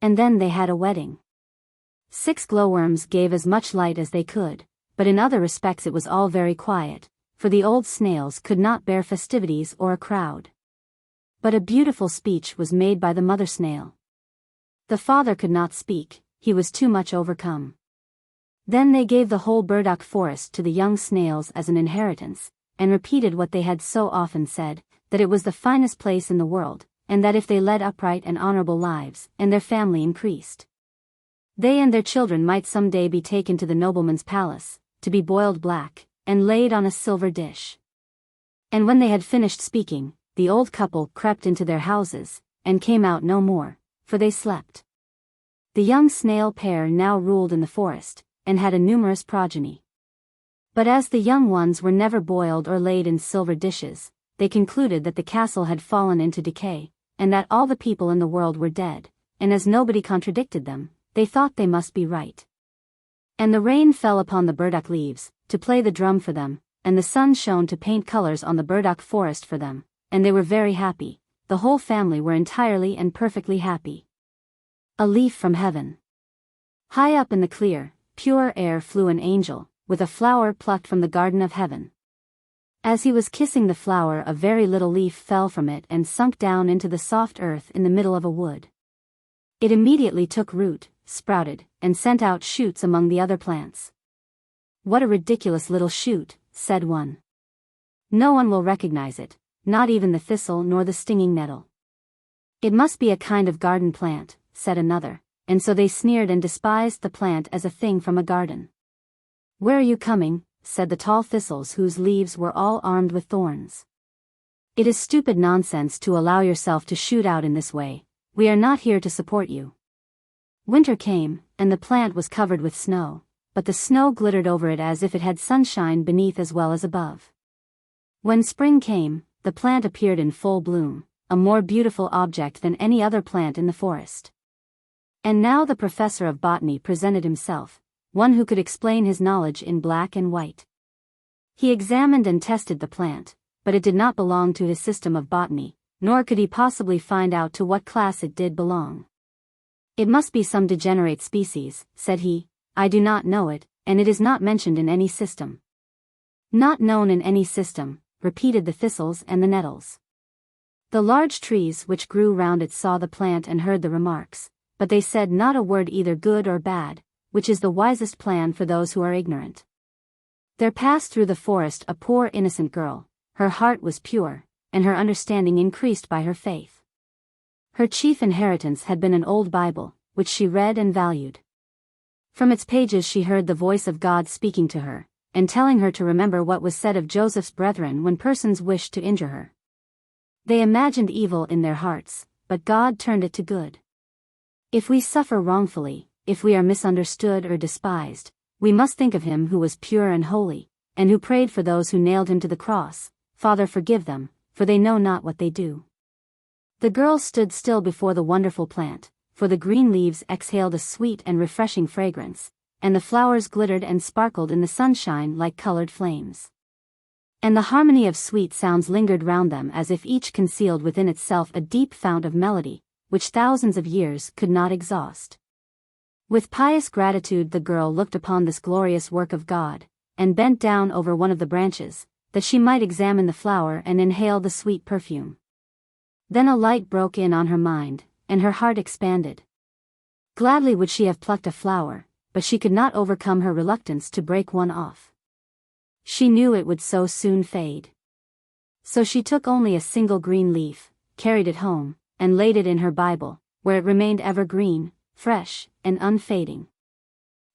And then they had a wedding. 6 glowworms gave as much light as they could, but in other respects it was all very quiet, for the old snails could not bear festivities or a crowd. But a beautiful speech was made by the mother snail. The father could not speak, he was too much overcome. Then they gave the whole burdock forest to the young snails as an inheritance, and repeated what they had so often said, that it was the finest place in the world, and that if they led upright and honorable lives, and their family increased, they and their children might some day be taken to the nobleman's palace, to be boiled black, and laid on a silver dish. And when they had finished speaking, the old couple crept into their houses, and came out no more, for they slept. The young snail pair now ruled in the forest, and had a numerous progeny. But as the young ones were never boiled or laid in silver dishes, they concluded that the castle had fallen into decay, and that all the people in the world were dead, and as nobody contradicted them, they thought they must be right. And the rain fell upon the burdock leaves, to play the drum for them, and the sun shone to paint colors on the burdock forest for them, and they were very happy, the whole family were entirely and perfectly happy. A leaf from heaven. High up in the clear, pure air flew an angel, with a flower plucked from the garden of heaven. As he was kissing the flower a very little leaf fell from it and sunk down into the soft earth in the middle of a wood. It immediately took root, sprouted, and sent out shoots among the other plants. What a ridiculous little shoot, said one. No one will recognize it, not even the thistle nor the stinging nettle. It must be a kind of garden plant, said another, and so they sneered and despised the plant as a thing from a garden. Where are you coming? Said the tall thistles whose leaves were all armed with thorns. It is stupid nonsense to allow yourself to shoot out in this way, we are not here to support you. Winter came, and the plant was covered with snow, but the snow glittered over it as if it had sunshine beneath as well as above. When spring came, the plant appeared in full bloom, a more beautiful object than any other plant in the forest. And now the professor of botany presented himself, one who could explain his knowledge in black and white. He examined and tested the plant, but it did not belong to his system of botany, nor could he possibly find out to what class it did belong. It must be some degenerate species, said he, I do not know it, and it is not mentioned in any system. Not known in any system, repeated the thistles and the nettles. The large trees which grew round it saw the plant and heard the remarks, but they said not a word either good or bad, which is the wisest plan for those who are ignorant. There passed through the forest a poor innocent girl, her heart was pure, and her understanding increased by her faith. Her chief inheritance had been an old Bible, which she read and valued. From its pages she heard the voice of God speaking to her, and telling her to remember what was said of Joseph's brethren when persons wished to injure her. They imagined evil in their hearts, but God turned it to good. If we suffer wrongfully, if we are misunderstood or despised, we must think of him who was pure and holy, and who prayed for those who nailed him to the cross, Father, forgive them, for they know not what they do. The girl stood still before the wonderful plant, for the green leaves exhaled a sweet and refreshing fragrance, and the flowers glittered and sparkled in the sunshine like colored flames. And the harmony of sweet sounds lingered round them as if each concealed within itself a deep fount of melody, which thousands of years could not exhaust. With pious gratitude the girl looked upon this glorious work of God, and bent down over one of the branches, that she might examine the flower and inhale the sweet perfume. Then a light broke in on her mind, and her heart expanded. Gladly would she have plucked a flower, but she could not overcome her reluctance to break one off. She knew it would so soon fade. So she took only a single green leaf, carried it home, and laid it in her Bible, where it remained ever green, fresh, and unfading.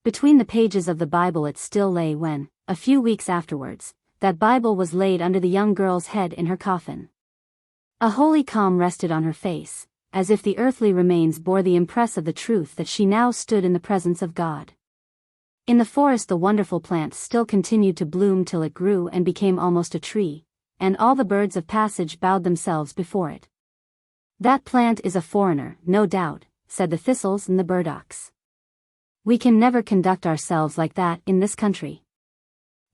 Between the pages of the Bible it still lay when, a few weeks afterwards, that Bible was laid under the young girl's head in her coffin. A holy calm rested on her face, as if the earthly remains bore the impress of the truth that she now stood in the presence of God. In the forest the wonderful plant still continued to bloom till it grew and became almost a tree, and all the birds of passage bowed themselves before it. That plant is a foreigner, no doubt, said the thistles and the burdocks. We can never conduct ourselves like that in this country.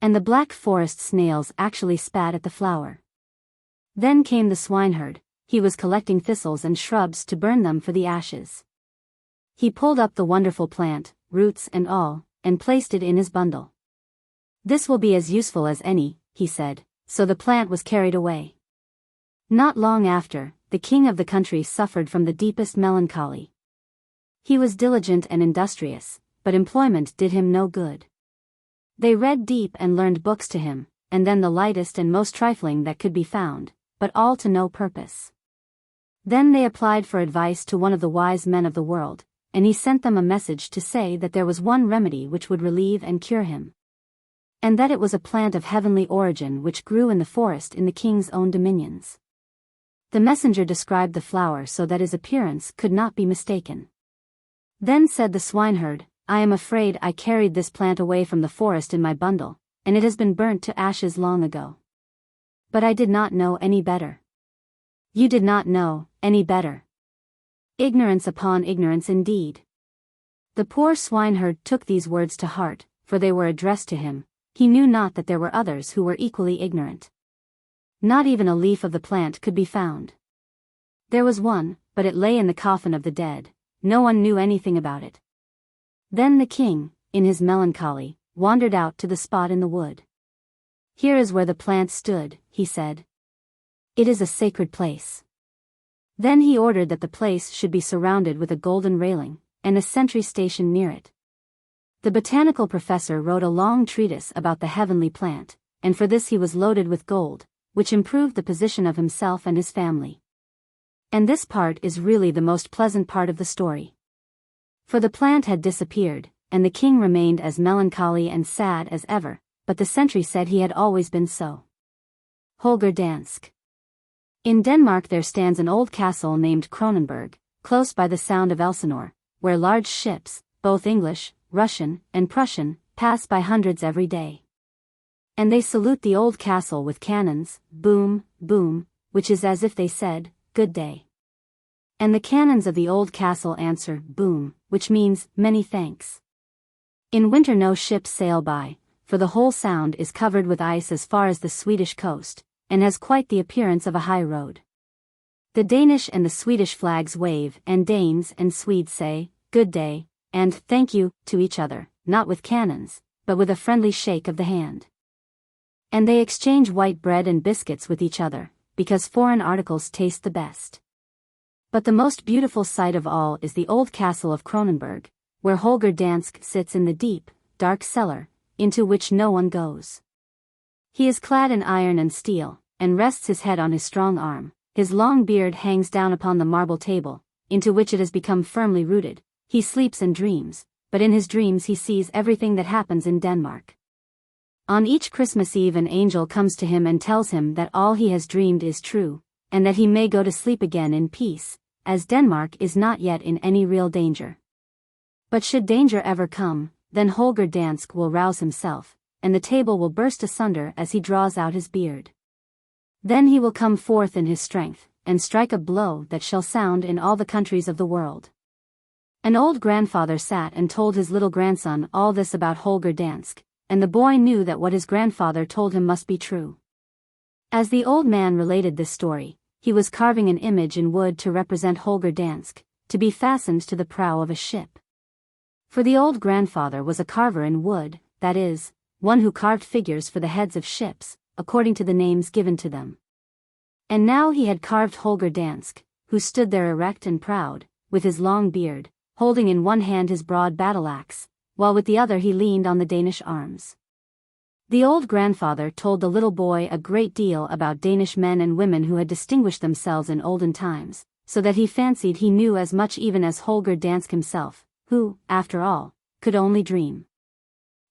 And the black forest snails actually spat at the flower. Then came the swineherd. He was collecting thistles and shrubs to burn them for the ashes. He pulled up the wonderful plant, roots and all, and placed it in his bundle. This will be as useful as any, he said, so the plant was carried away. Not long after, the king of the country suffered from the deepest melancholy. He was diligent and industrious, but employment did him no good. They read deep and learned books to him, and then the lightest and most trifling that could be found, but all to no purpose. Then they applied for advice to one of the wise men of the world, and he sent them a message to say that there was one remedy which would relieve and cure him. And that it was a plant of heavenly origin which grew in the forest in the king's own dominions. The messenger described the flower so that his appearance could not be mistaken. Then said the swineherd, I am afraid I carried this plant away from the forest in my bundle, and it has been burnt to ashes long ago. But I did not know any better. You did not know any better. Ignorance upon ignorance indeed. The poor swineherd took these words to heart, for they were addressed to him. He knew not that there were others who were equally ignorant. Not even a leaf of the plant could be found. There was one, but it lay in the coffin of the dead. No one knew anything about it. Then the king, in his melancholy, wandered out to the spot in the wood. Here is where the plant stood, he said. It is a sacred place. Then he ordered that the place should be surrounded with a golden railing, and a sentry stationed near it. The botanical professor wrote a long treatise about the heavenly plant, and for this he was loaded with gold, which improved the position of himself and his family. And this part is really the most pleasant part of the story. For the plant had disappeared, and the king remained as melancholy and sad as ever, but the sentry said he had always been so. Holger Dansk. In Denmark there stands an old castle named Kronenberg, close by the Sound of Elsinore, where large ships, both English, Russian, and Prussian, pass by hundreds every day. And they salute the old castle with cannons, boom, boom, which is as if they said, good day. And the cannons of the old castle answer, boom, which means, many thanks. In winter no ships sail by, for the whole sound is covered with ice as far as the Swedish coast, and has quite the appearance of a high road. The Danish and the Swedish flags wave, and Danes and Swedes say, good day, and thank you, to each other, not with cannons, but with a friendly shake of the hand. And they exchange white bread and biscuits with each other, because foreign articles taste the best. But the most beautiful sight of all is the old castle of Kronenberg, where Holger Dansk sits in the deep, dark cellar, into which no one goes. He is clad in iron and steel, and rests his head on his strong arm. His long beard hangs down upon the marble table, into which it has become firmly rooted. He sleeps and dreams, but in his dreams he sees everything that happens in Denmark. On each Christmas Eve an angel comes to him and tells him that all he has dreamed is true, and that he may go to sleep again in peace, as Denmark is not yet in any real danger. But should danger ever come, then Holger Dansk will rouse himself, and the table will burst asunder as he draws out his beard. Then he will come forth in his strength, and strike a blow that shall sound in all the countries of the world. An old grandfather sat and told his little grandson all this about Holger Dansk, and the boy knew that what his grandfather told him must be true. As the old man related this story, he was carving an image in wood to represent Holger Dansk, to be fastened to the prow of a ship. For the old grandfather was a carver in wood, that is, one who carved figures for the heads of ships, according to the names given to them. And now he had carved Holger Dansk, who stood there erect and proud, with his long beard, holding in one hand his broad battle-axe, while with the other he leaned on the Danish arms. The old grandfather told the little boy a great deal about Danish men and women who had distinguished themselves in olden times, so that he fancied he knew as much even as Holger Dansk himself, who, after all, could only dream.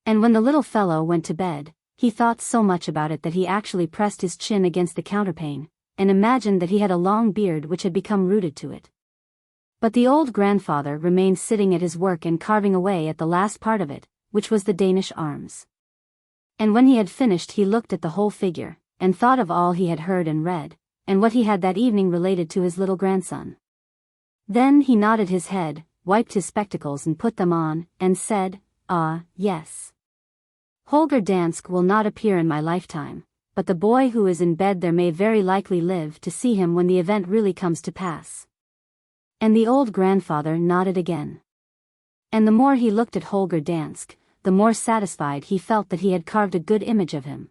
And when the little fellow went to bed, he thought so much about it that he actually pressed his chin against the counterpane, and imagined that he had a long beard which had become rooted to it. But the old grandfather remained sitting at his work and carving away at the last part of it, which was the Danish arms. And when he had finished he looked at the whole figure, and thought of all he had heard and read, and what he had that evening related to his little grandson. Then he nodded his head, wiped his spectacles and put them on, and said, "Ah, yes. Holger Dansk will not appear in my lifetime, but the boy who is in bed there may very likely live to see him when the event really comes to pass." And the old grandfather nodded again. And the more he looked at Holger Dansk, the more satisfied he felt that he had carved a good image of him.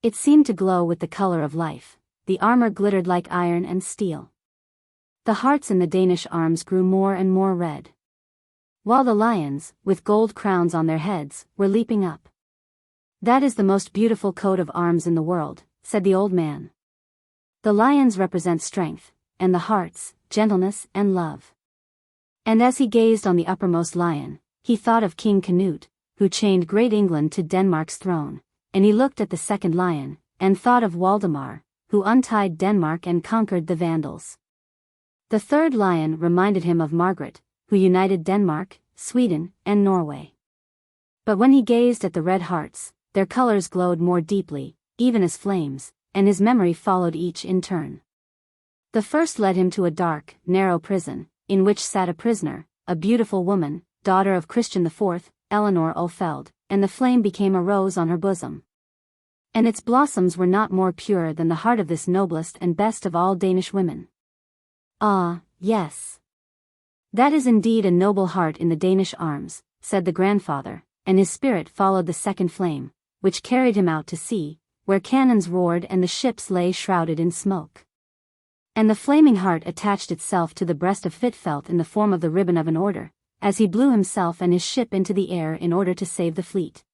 It seemed to glow with the color of life, the armor glittered like iron and steel. The hearts in the Danish arms grew more and more red, while the lions, with gold crowns on their heads, were leaping up. "That is the most beautiful coat of arms in the world," said the old man. "The lions represent strength, and the hearts, gentleness and love." And as he gazed on the uppermost lion, he thought of King Canute, who chained great England to Denmark's throne, and he looked at the second lion, and thought of Waldemar, who untied Denmark and conquered the Vandals. The third lion reminded him of Margaret, who united Denmark, Sweden, and Norway. But when he gazed at the red hearts, their colors glowed more deeply, even as flames, and his memory followed each in turn. The first led him to a dark, narrow prison, in which sat a prisoner, a beautiful woman, daughter of Christian IV, Eleanor Ulfeld, and the flame became a rose on her bosom. And its blossoms were not more pure than the heart of this noblest and best of all Danish women. "Ah, yes. That is indeed a noble heart in the Danish arms," said the grandfather, and his spirit followed the second flame, which carried him out to sea, where cannons roared and the ships lay shrouded in smoke. And the flaming heart attached itself to the breast of Hvitfeldt in the form of the ribbon of an order, as he blew himself and his ship into the air in order to save the fleet.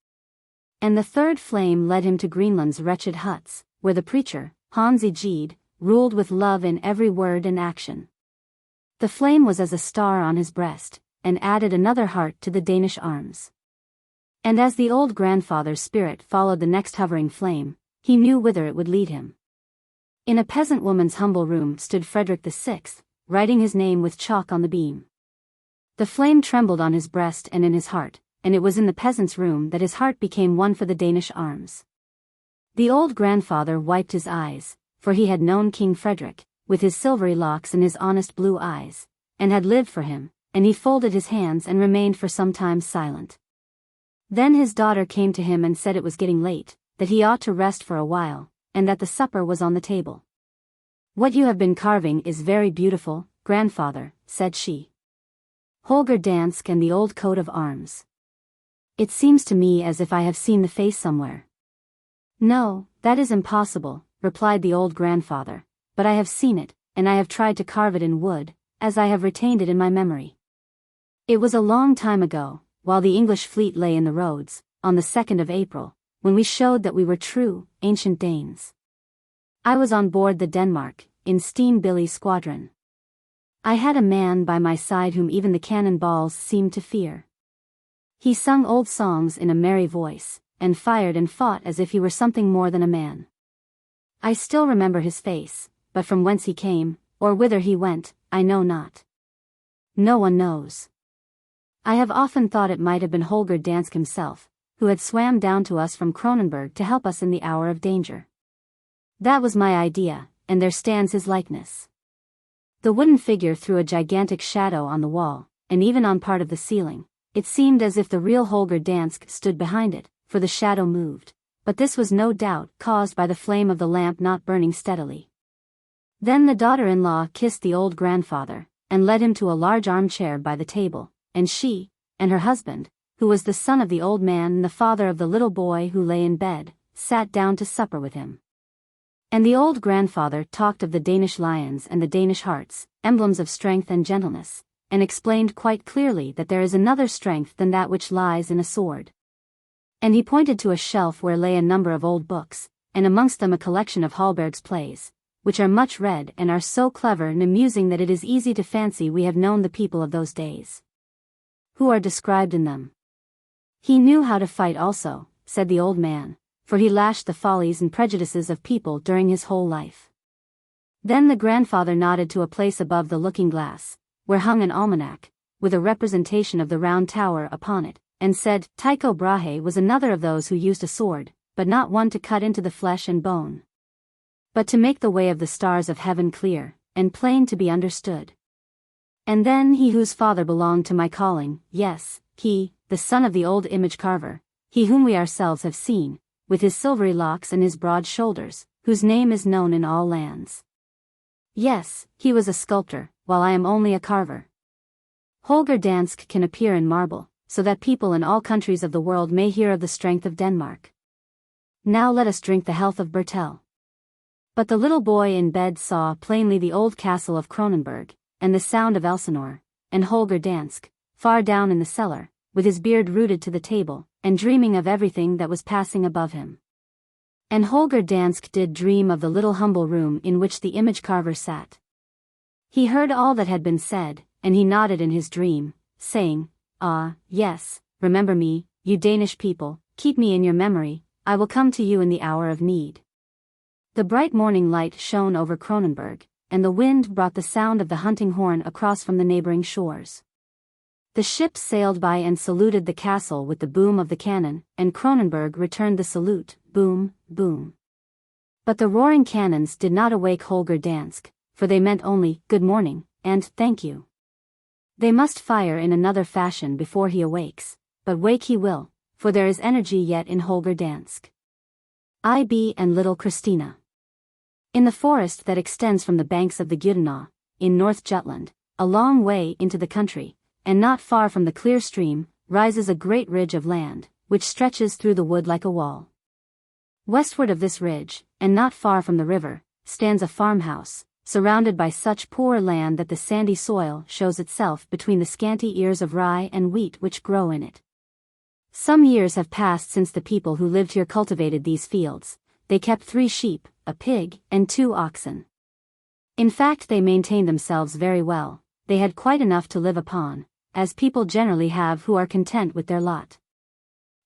And the third flame led him to Greenland's wretched huts, where the preacher, Hans Christian, ruled with love in every word and action. The flame was as a star on his breast, and added another heart to the Danish arms. And as the old grandfather's spirit followed the next hovering flame, he knew whither it would lead him. In a peasant woman's humble room stood Frederick VI, writing his name with chalk on the beam. The flame trembled on his breast and in his heart, and it was in the peasant's room that his heart became one for the Danish arms. The old grandfather wiped his eyes, for he had known King Frederick, with his silvery locks and his honest blue eyes, and had lived for him, and he folded his hands and remained for some time silent. Then his daughter came to him and said it was getting late, that he ought to rest for a while, and that the supper was on the table. "What you have been carving is very beautiful, grandfather," said she. "Holger Dansk and the old coat of arms. It seems to me as if I have seen the face somewhere." "No, that is impossible," replied the old grandfather, "but I have seen it, and I have tried to carve it in wood, as I have retained it in my memory. It was a long time ago, while the English fleet lay in the roads, on the 2nd of April, when we showed that we were true, ancient Danes. I was on board the Denmark, in Steen Billy's squadron. I had a man by my side whom even the cannon balls seemed to fear. He sung old songs in a merry voice, and fired and fought as if he were something more than a man. I still remember his face, but from whence he came, or whither he went, I know not. No one knows. I have often thought it might have been Holger Dansk himself, who had swam down to us from Kronenberg to help us in the hour of danger. That was my idea, and there stands his likeness. The wooden figure threw a gigantic shadow on the wall, and even on part of the ceiling. It seemed as if the real Holger Dansk stood behind it, for the shadow moved, but this was no doubt caused by the flame of the lamp not burning steadily. Then the daughter-in-law kissed the old grandfather, and led him to a large armchair by the table, and she, and her husband, who was the son of the old man and the father of the little boy who lay in bed, sat down to supper with him. And the old grandfather talked of the Danish lions and the Danish hearts, emblems of strength and gentleness, and explained quite clearly that there is another strength than that which lies in a sword. And he pointed to a shelf where lay a number of old books, and amongst them a collection of Hallberg's plays, which are much read and are so clever and amusing that it is easy to fancy we have known the people of those days, who are described in them. He knew how to fight also, said the old man, for he lashed the follies and prejudices of people during his whole life. Then the grandfather nodded to a place above the looking-glass, where hung an almanac, with a representation of the round tower upon it, and said, Tycho Brahe was another of those who used a sword, but not one to cut into the flesh and bone, but to make the way of the stars of heaven clear, and plain to be understood. And then he whose father belonged to my calling, yes, he, the son of the old image carver, he whom we ourselves have seen, with his silvery locks and his broad shoulders, whose name is known in all lands. Yes, he was a sculptor, while I am only a carver. Holger Dansk can appear in marble, so that people in all countries of the world may hear of the strength of Denmark. Now let us drink the health of Bertel. But the little boy in bed saw plainly the old castle of Kronenberg, and the sound of Elsinore, and Holger Dansk, far down in the cellar, with his beard rooted to the table, and dreaming of everything that was passing above him. And Holger Dansk did dream of the little humble room in which the image carver sat. He heard all that had been said, and he nodded in his dream, saying, Ah, yes, remember me, you Danish people, keep me in your memory, I will come to you in the hour of need. The bright morning light shone over Kronenberg, and the wind brought the sound of the hunting horn across from the neighboring shores. The ships sailed by and saluted the castle with the boom of the cannon, and Kronenberg returned the salute, boom, boom. But the roaring cannons did not awake Holger Dansk, for they meant only, good morning, and thank you. They must fire in another fashion before he awakes, but wake he will, for there is energy yet in Holger Dansk. I.B. and little Christina. In the forest that extends from the banks of the Gudena, in North Jutland, a long way into the country, and not far from the clear stream, rises a great ridge of land, which stretches through the wood like a wall. Westward of this ridge, and not far from the river, stands a farmhouse, surrounded by such poor land that the sandy soil shows itself between the scanty ears of rye and wheat which grow in it. Some years have passed since the people who lived here cultivated these fields. They kept 3 sheep, a pig, and 2 oxen. In fact, they maintained themselves very well. They had quite enough to live upon, as people generally have who are content with their lot.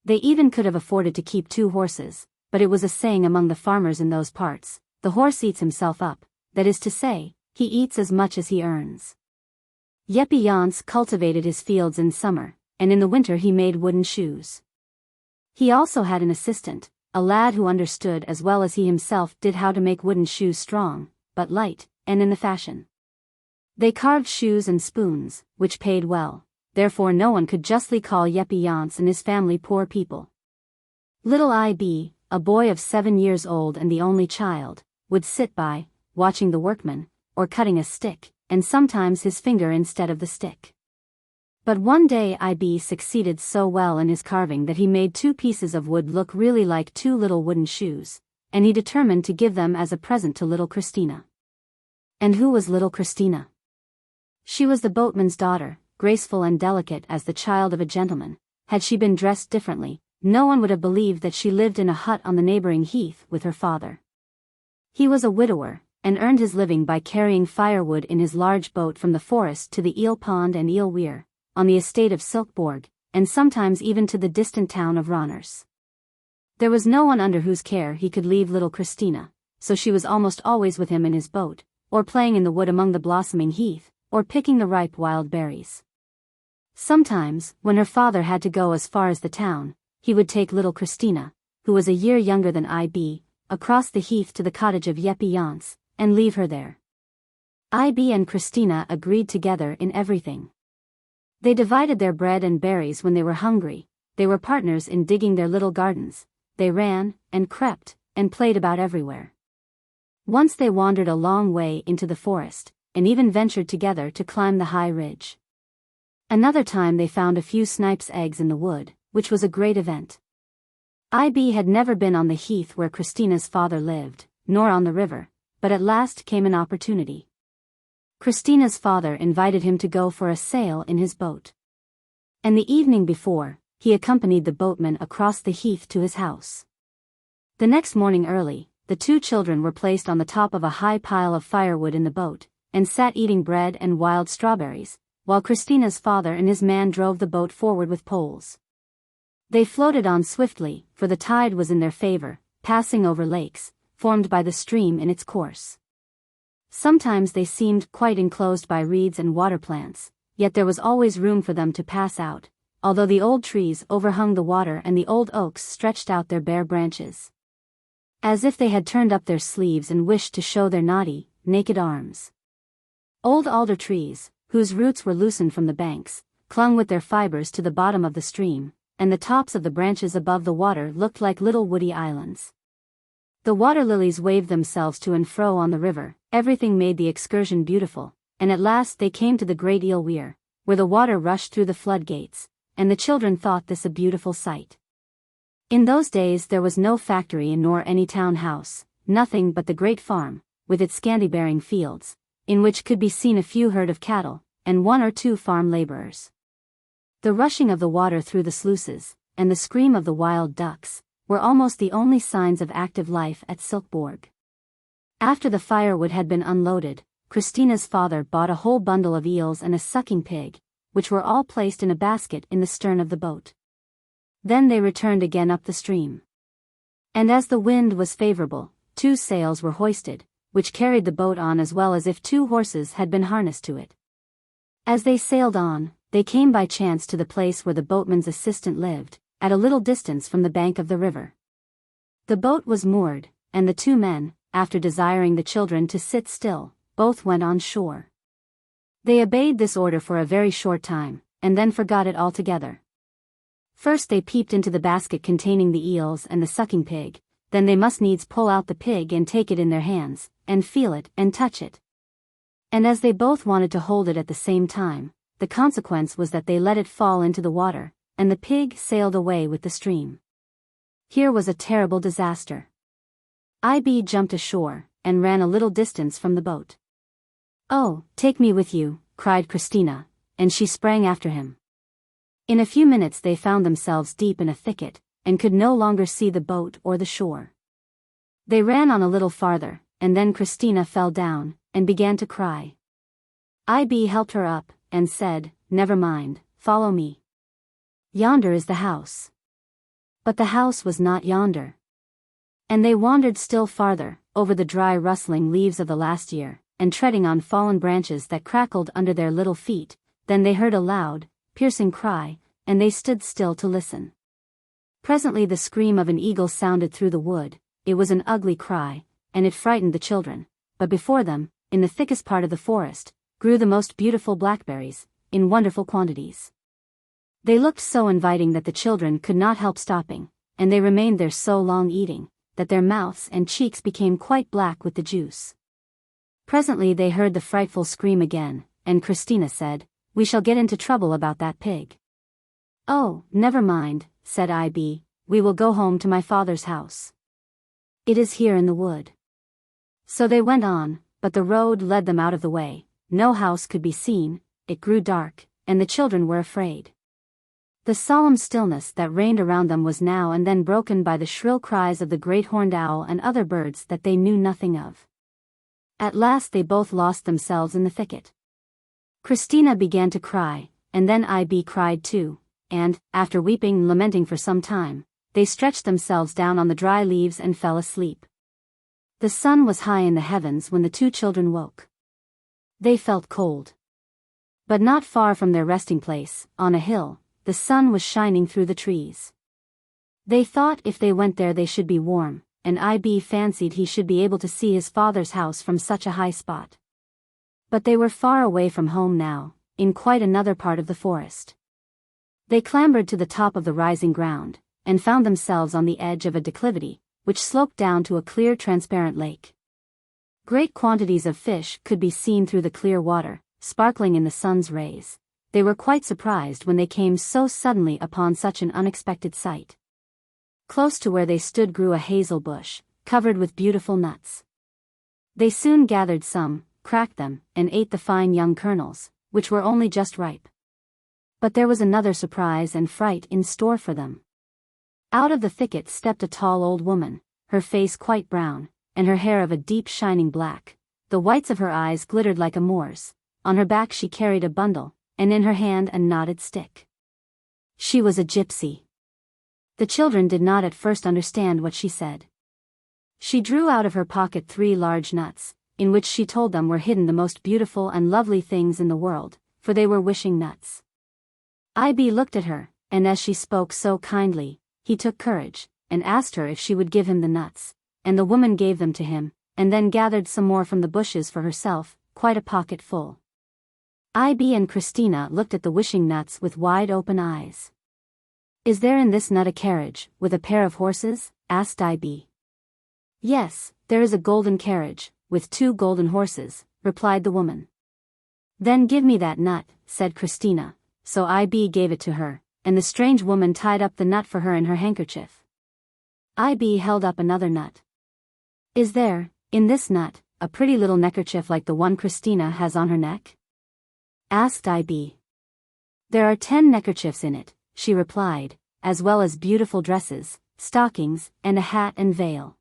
They even could have afforded to keep 2 horses, but it was a saying among the farmers in those parts, the horse eats himself up, that is to say, he eats as much as he earns. Jeppe Jans cultivated his fields in summer, and in the winter he made wooden shoes. He also had an assistant, a lad who understood as well as he himself did how to make wooden shoes strong, but light, and in the fashion. They carved shoes and spoons, which paid well, therefore no one could justly call Jeppe Jans and his family poor people. Little I.B., a boy of 7 years old and the only child, would sit by, watching the workmen, or cutting a stick, and sometimes his finger instead of the stick. But one day I.B. succeeded so well in his carving that he made 2 pieces of wood look really like 2 little wooden shoes, and he determined to give them as a present to little Christina. And who was little Christina? She was the boatman's daughter, graceful and delicate as the child of a gentleman. Had she been dressed differently, no one would have believed that she lived in a hut on the neighboring heath with her father. He was a widower, and earned his living by carrying firewood in his large boat from the forest to the eel pond and eel weir, on the estate of Silkeborg, and sometimes even to the distant town of Randers. There was no one under whose care he could leave little Christina, so she was almost always with him in his boat, or playing in the wood among the blossoming heath, or picking the ripe wild berries. Sometimes, when her father had to go as far as the town, he would take little Christina, who was a year younger than IB, across the heath to the cottage of Jeppe Jans, and leave her there. IB and Christina agreed together in everything. They divided their bread and berries when they were hungry, they were partners in digging their little gardens, they ran, and crept, and played about everywhere. Once they wandered a long way into the forest, and even ventured together to climb the high ridge. Another time they found a few snipes' eggs in the wood, which was a great event. IB had never been on the heath where Christina's father lived, nor on the river, but at last came an opportunity. Christina's father invited him to go for a sail in his boat. And the evening before, he accompanied the boatman across the heath to his house. The next morning early, the two children were placed on the top of a high pile of firewood in the boat, and sat eating bread and wild strawberries, while Christina's father and his man drove the boat forward with poles. They floated on swiftly, for the tide was in their favor, passing over lakes, formed by the stream in its course. Sometimes they seemed quite enclosed by reeds and water plants, yet there was always room for them to pass out, although the old trees overhung the water and the old oaks stretched out their bare branches, as if they had turned up their sleeves and wished to show their naughty, naked arms. Old alder trees, whose roots were loosened from the banks, clung with their fibers to the bottom of the stream, and the tops of the branches above the water looked like little woody islands. The water lilies waved themselves to and fro on the river, everything made the excursion beautiful, and at last they came to the great eel weir, where the water rushed through the floodgates, and the children thought this a beautiful sight. In those days there was no factory nor any town house, nothing but the great farm, with its scanty-bearing fields, in which could be seen a few herd of cattle, and one or two farm laborers. The rushing of the water through the sluices, and the scream of the wild ducks, were almost the only signs of active life at Silkeborg. After the firewood had been unloaded, Christina's father bought a whole bundle of eels and a sucking pig, which were all placed in a basket in the stern of the boat. Then they returned again up the stream. And as the wind was favorable, 2 sails were hoisted, which carried the boat on as well as if 2 horses had been harnessed to it. As they sailed on, they came by chance to the place where the boatman's assistant lived, at a little distance from the bank of the river. The boat was moored, and the 2 men, after desiring the children to sit still, both went on shore. They obeyed this order for a very short time, and then forgot it altogether. First they peeped into the basket containing the eels and the sucking pig, then they must needs pull out the pig and take it in their hands, and feel it and touch it. And as they both wanted to hold it at the same time, the consequence was that they let it fall into the water, and the pig sailed away with the stream. Here was a terrible disaster. IB jumped ashore, and ran a little distance from the boat. "Oh, take me with you," cried Christina, and she sprang after him. In a few minutes they found themselves deep in a thicket, and could no longer see the boat or the shore. They ran on a little farther, and then Christina fell down, and began to cry. IB helped her up, and said, "Never mind, follow me. Yonder is the house." But the house was not yonder. And they wandered still farther, over the dry rustling leaves of the last year, and treading on fallen branches that crackled under their little feet, then they heard a loud, piercing cry, and they stood still to listen. Presently the scream of an eagle sounded through the wood. It was an ugly cry, and it frightened the children, but before them, in the thickest part of the forest, grew the most beautiful blackberries, in wonderful quantities. They looked so inviting that the children could not help stopping, and they remained there so long eating, that their mouths and cheeks became quite black with the juice. Presently they heard the frightful scream again, and Christina said, "We shall get into trouble about that pig." "Oh, never mind," said IB, "we will go home to my father's house. It is here in the wood." So they went on, but the road led them out of the way, no house could be seen, it grew dark, and the children were afraid. The solemn stillness that reigned around them was now and then broken by the shrill cries of the great horned owl and other birds that they knew nothing of. At last they both lost themselves in the thicket. Christina began to cry, and then IB cried too, and, after weeping and lamenting for some time, they stretched themselves down on the dry leaves and fell asleep. The sun was high in the heavens when the two children woke. They felt cold. But not far from their resting place, on a hill, the sun was shining through the trees. They thought if they went there they should be warm, and IB fancied he should be able to see his father's house from such a high spot. But they were far away from home now, in quite another part of the forest. They clambered to the top of the rising ground, and found themselves on the edge of a declivity, which sloped down to a clear transparent lake. Great quantities of fish could be seen through the clear water, sparkling in the sun's rays. They were quite surprised when they came so suddenly upon such an unexpected sight. Close to where they stood grew a hazel bush, covered with beautiful nuts. They soon gathered some, cracked them, and ate the fine young kernels, which were only just ripe. But there was another surprise and fright in store for them. Out of the thicket stepped a tall old woman, her face quite brown, and her hair of a deep shining black. The whites of her eyes glittered like a Moor's. On her back she carried a bundle, and in her hand a knotted stick. She was a gypsy. The children did not at first understand what she said. She drew out of her pocket 3 large nuts, in which she told them were hidden the most beautiful and lovely things in the world, for they were wishing nuts. IB looked at her, and as she spoke so kindly, he took courage, and asked her if she would give him the nuts, and the woman gave them to him, and then gathered some more from the bushes for herself, quite a pocket full. IB and Christina looked at the wishing nuts with wide open eyes. "Is there in this nut a carriage, with a pair of horses?" asked IB. "Yes, there is a golden carriage, with 2 golden horses," replied the woman. "Then give me that nut," said Christina, so IB gave it to her, and the strange woman tied up the nut for her in her handkerchief. IB held up another nut. "Is there, in this nut, a pretty little neckerchief like the one Christina has on her neck?" asked IB. "There are 10 neckerchiefs in it," she replied, "as well as beautiful dresses, stockings, and a hat and veil."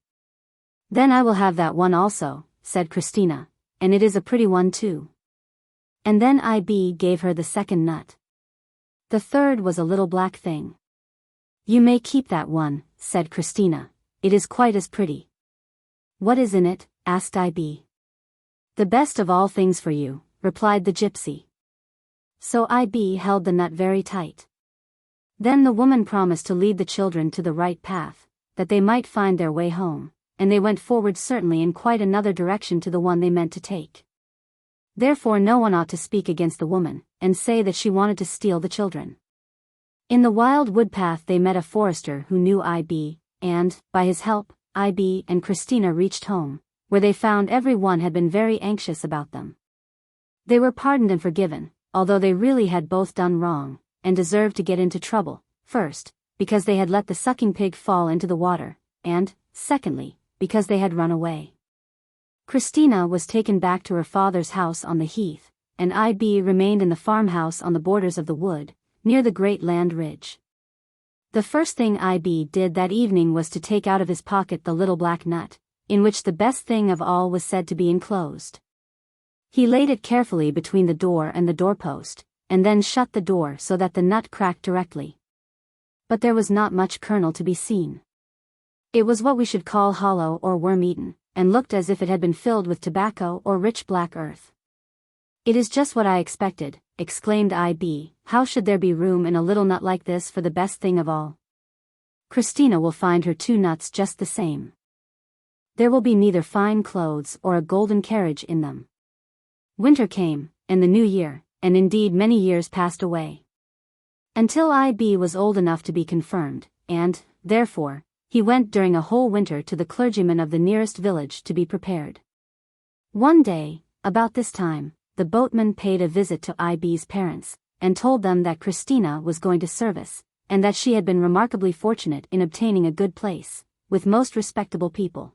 "Then I will have that one also," said Christina, "and it is a pretty one too." And then IB gave her the second nut. The third was a little black thing. "You may keep that one," said Christina, "it is quite as pretty." "What is in it?" asked IB. "The best of all things for you," replied the gypsy. So IB held the nut very tight. Then the woman promised to lead the children to the right path, that they might find their way home, and they went forward certainly in quite another direction to the one they meant to take. Therefore no one ought to speak against the woman, and say that she wanted to steal the children. In the wild wood path they met a forester who knew IB, and, by his help, IB and Christina reached home, where they found every one had been very anxious about them. They were pardoned and forgiven, although they really had both done wrong, and deserved to get into trouble, first, because they had let the sucking pig fall into the water, and, secondly, because they had run away. Christina was taken back to her father's house on the heath, and IB remained in the farmhouse on the borders of the wood, near the great land ridge. The first thing IB did that evening was to take out of his pocket the little black nut, in which the best thing of all was said to be enclosed. He laid it carefully between the door and the doorpost, and then shut the door so that the nut cracked directly. But there was not much kernel to be seen. It was what we should call hollow or worm-eaten, and looked as if it had been filled with tobacco or rich black earth. "It is just what I expected," exclaimed IB, "how should there be room in a little nut like this for the best thing of all? Christina will find her 2 nuts just the same. There will be neither fine clothes or a golden carriage in them." Winter came, and the new year, and indeed many years passed away. Until IB was old enough to be confirmed, and, therefore, he went during a whole winter to the clergyman of the nearest village to be prepared. One day, about this time, the boatman paid a visit to IB's parents, and told them that Christina was going to service, and that she had been remarkably fortunate in obtaining a good place, with most respectable people.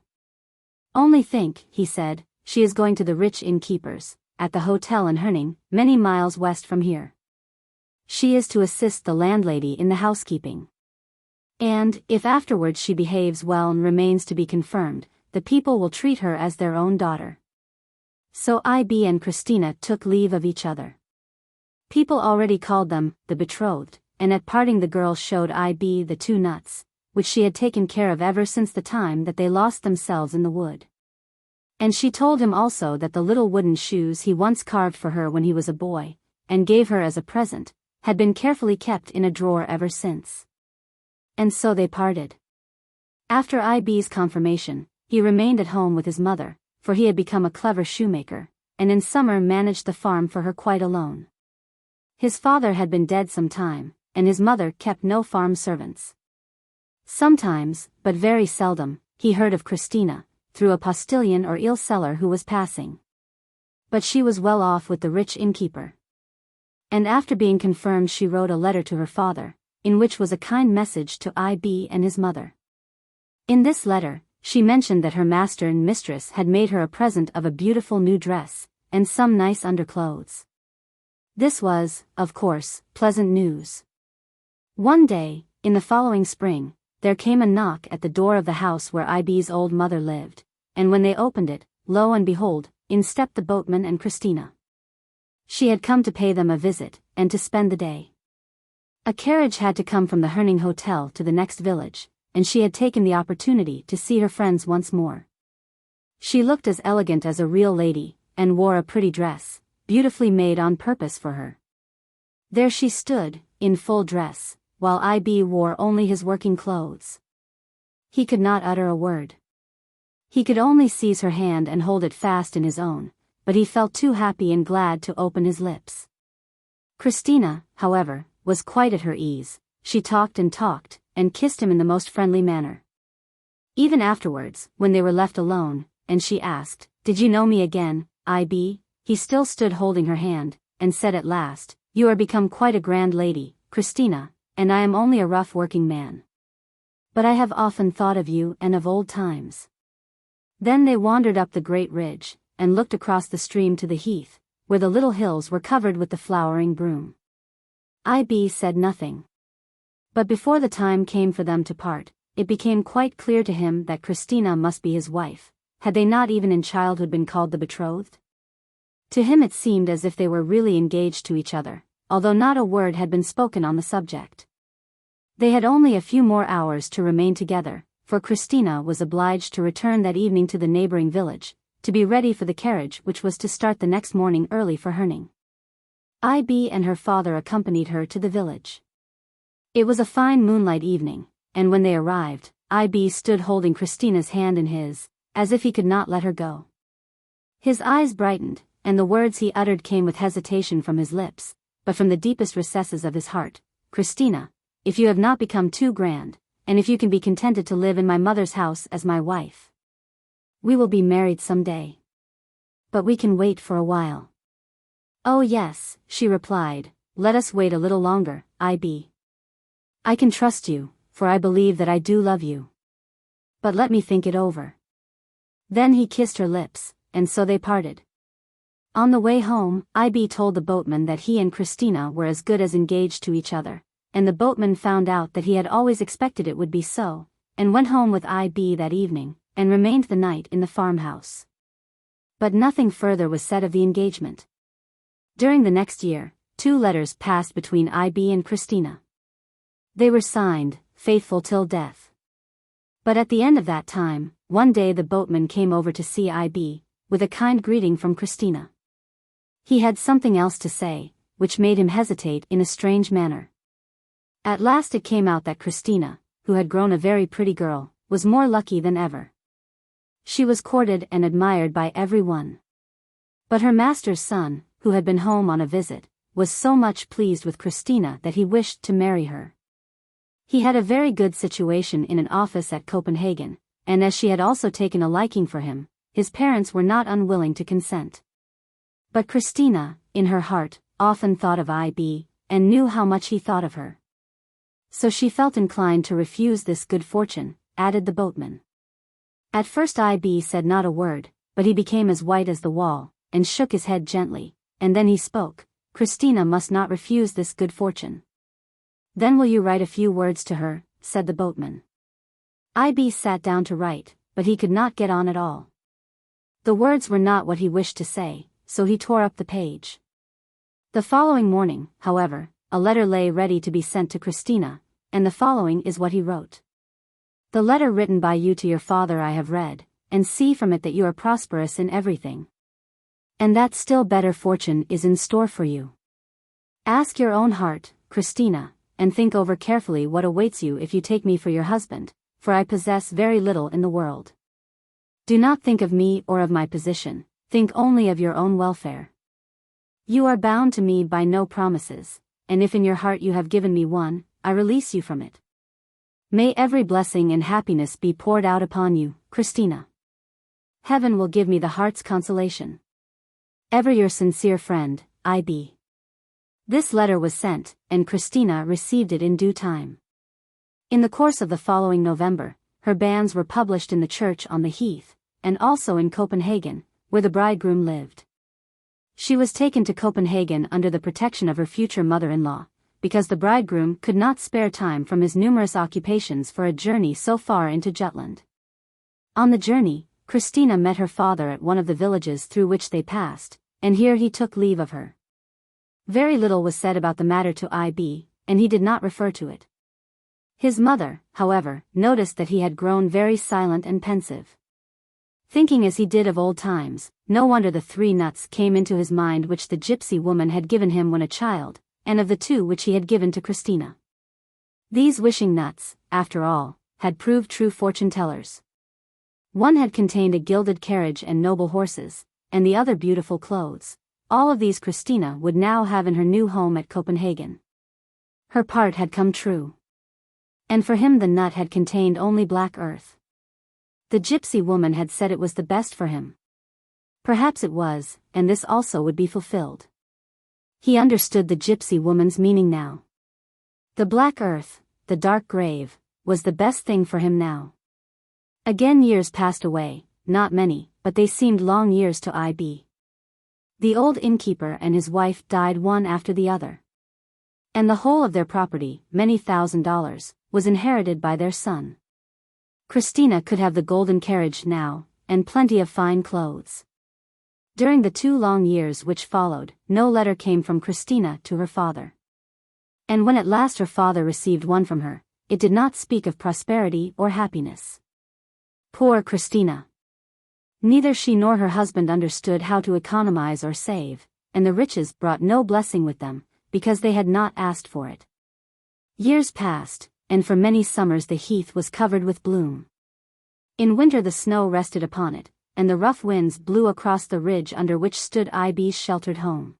"Only think," he said, "she is going to the rich innkeeper's, at the hotel in Herning, many miles west from here. She is to assist the landlady in the housekeeping. And, if afterwards she behaves well and remains to be confirmed, the people will treat her as their own daughter." So IB and Christina took leave of each other. People already called them the betrothed, and at parting the girl showed IB the 2 nuts, which she had taken care of ever since the time that they lost themselves in the wood. And she told him also that the little wooden shoes he once carved for her when he was a boy, and gave her as a present, had been carefully kept in a drawer ever since. And so they parted. After IB's confirmation, he remained at home with his mother, for he had become a clever shoemaker, and in summer managed the farm for her quite alone. His father had been dead some time, and his mother kept no farm servants. Sometimes, but very seldom, he heard of Christina, through a postilion or eel seller who was passing. But she was well off with the rich innkeeper. And after being confirmed she wrote a letter to her father, in which was a kind message to IB and his mother. In this letter, she mentioned that her master and mistress had made her a present of a beautiful new dress, and some nice underclothes. This was, of course, pleasant news. One day, in the following spring, there came a knock at the door of the house where IB's old mother lived, and when they opened it, lo and behold, in stepped the boatman and Christina. She had come to pay them a visit, and to spend the day. A carriage had to come from the Herning Hotel to the next village, and she had taken the opportunity to see her friends once more. She looked as elegant as a real lady, and wore a pretty dress, beautifully made on purpose for her. There she stood, in full dress, while IB wore only his working clothes. He could not utter a word. He could only seize her hand and hold it fast in his own, but he felt too happy and glad to open his lips. Christina, however, was quite at her ease. She talked, and kissed him in the most friendly manner. Even afterwards, when they were left alone, and she asked, "Did you know me again, IB?" he still stood holding her hand, and said at last, "You are become quite a grand lady, Christina, and I am only a rough working man. But I have often thought of you and of old times." Then they wandered up the great ridge, and looked across the stream to the heath, where the little hills were covered with the flowering broom. IB said nothing. But before the time came for them to part, it became quite clear to him that Christina must be his wife. Had they not even in childhood been called the betrothed? To him it seemed as if they were really engaged to each other, although not a word had been spoken on the subject. They had only a few more hours to remain together, for Christina was obliged to return that evening to the neighboring village, to be ready for the carriage which was to start the next morning early for Herning. IB and her father accompanied her to the village. It was a fine moonlight evening, and when they arrived, IB stood holding Christina's hand in his, as if he could not let her go. His eyes brightened, and the words he uttered came with hesitation from his lips, but from the deepest recesses of his heart. "Christina, if you have not become too grand, and if you can be contented to live in my mother's house as my wife, we will be married some day. But we can wait for a while." "Oh yes," she replied, "let us wait a little longer, IB. I can trust you, for I believe that I do love you. But let me think it over." Then he kissed her lips, and so they parted. On the way home, IB told the boatman that he and Christina were as good as engaged to each other, and the boatman found out that he had always expected it would be so, and went home with IB that evening, and remained the night in the farmhouse. But nothing further was said of the engagement. During the next year, 2 letters passed between IB and Christina. They were signed, "Faithful till death." But at the end of that time, one day the boatman came over to see IB, with a kind greeting from Christina. He had something else to say, which made him hesitate in a strange manner. At last it came out that Christina, who had grown a very pretty girl, was more lucky than ever. She was courted and admired by every one. But her master's son, who had been home on a visit, was so much pleased with Christina that he wished to marry her. He had a very good situation in an office at Copenhagen, and as she had also taken a liking for him, his parents were not unwilling to consent. But Christina, in her heart, often thought of IB, and knew how much he thought of her. So she felt inclined to refuse this good fortune, added the boatman. At first IB said not a word, but he became as white as the wall, and shook his head gently, and then he spoke. "Christina must not refuse this good fortune." "Then will you write a few words to her?" said the boatman. IB sat down to write, but he could not get on at all. The words were not what he wished to say, so he tore up the page. The following morning, however, a letter lay ready to be sent to Christina, and the following is what he wrote. The letter written by you to your father I have read, and see from it that you are prosperous in everything. And that still better fortune is in store for you. Ask your own heart, Christina, and think over carefully what awaits you if you take me for your husband, for I possess very little in the world. Do not think of me or of my position, think only of your own welfare. You are bound to me by no promises, and if in your heart you have given me one, I release you from it. May every blessing and happiness be poured out upon you, Christina. Heaven will give me the heart's consolation. Ever your sincere friend, I.B. This letter was sent, and Christina received it in due time. In the course of the following November, her banns were published in the church on the Heath, and also in Copenhagen, where the bridegroom lived. She was taken to Copenhagen under the protection of her future mother-in-law, because the bridegroom could not spare time from his numerous occupations for a journey so far into Jutland. On the journey, Christina met her father at one of the villages through which they passed, and here he took leave of her. Very little was said about the matter to I.B., and he did not refer to it. His mother, however, noticed that he had grown very silent and pensive. Thinking as he did of old times, no wonder the 3 nuts came into his mind which the gypsy woman had given him when a child, and of the 2 which he had given to Christina. These wishing nuts, after all, had proved true fortune-tellers. One had contained a gilded carriage and noble horses, and the other beautiful clothes. All of these Christina would now have in her new home at Copenhagen. Her part had come true. And for him the nut had contained only black earth. The gypsy woman had said it was the best for him. Perhaps it was, and this also would be fulfilled. He understood the gypsy woman's meaning now. The black earth, the dark grave, was the best thing for him now. Again years passed away, not many, but they seemed long years to I.B. The old innkeeper and his wife died one after the other. And the whole of their property, many $1,000s, was inherited by their son. Christina could have the golden carriage now, and plenty of fine clothes. During the 2 long years which followed, no letter came from Christina to her father. And when at last her father received one from her, it did not speak of prosperity or happiness. Poor Christina! Neither she nor her husband understood how to economize or save, and the riches brought no blessing with them, because they had not asked for it. Years passed, and for many summers the heath was covered with bloom. In winter the snow rested upon it, and the rough winds blew across the ridge under which stood I.B.'s sheltered home.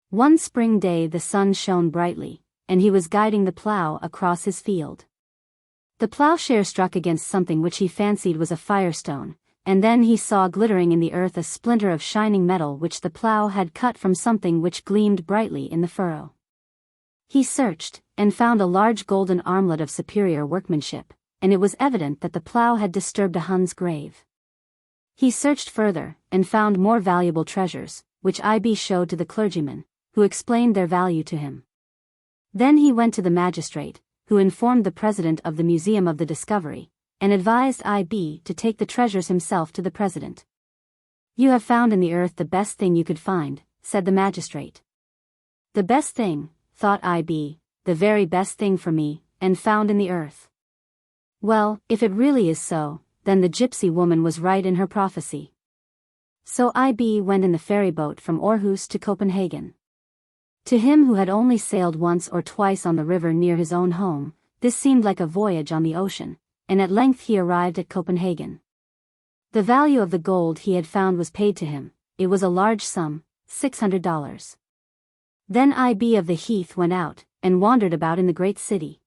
One spring day the sun shone brightly, and he was guiding the plough across his field. The ploughshare struck against something which he fancied was a firestone, and then he saw glittering in the earth a splinter of shining metal which the plough had cut from something which gleamed brightly in the furrow. He searched, and found a large golden armlet of superior workmanship, and it was evident that the plough had disturbed a Hun's grave. He searched further, and found more valuable treasures, which I.B. showed to the clergyman, who explained their value to him. Then he went to the magistrate, who informed the president of the Museum of the Discovery, and advised I.B. to take the treasures himself to the president. "You have found in the earth the best thing you could find," said the magistrate. "The best thing," thought I.B., "the very best thing for me, and found in the earth. Well, if it really is so, then the gypsy woman was right in her prophecy." So I.B. went in the ferry boat from Aarhus to Copenhagen. To him who had only sailed once or twice on the river near his own home, this seemed like a voyage on the ocean, and at length he arrived at Copenhagen. The value of the gold he had found was paid to him. It was a large sum, $600. Then I.B. of the Heath went out, and wandered about in the great city.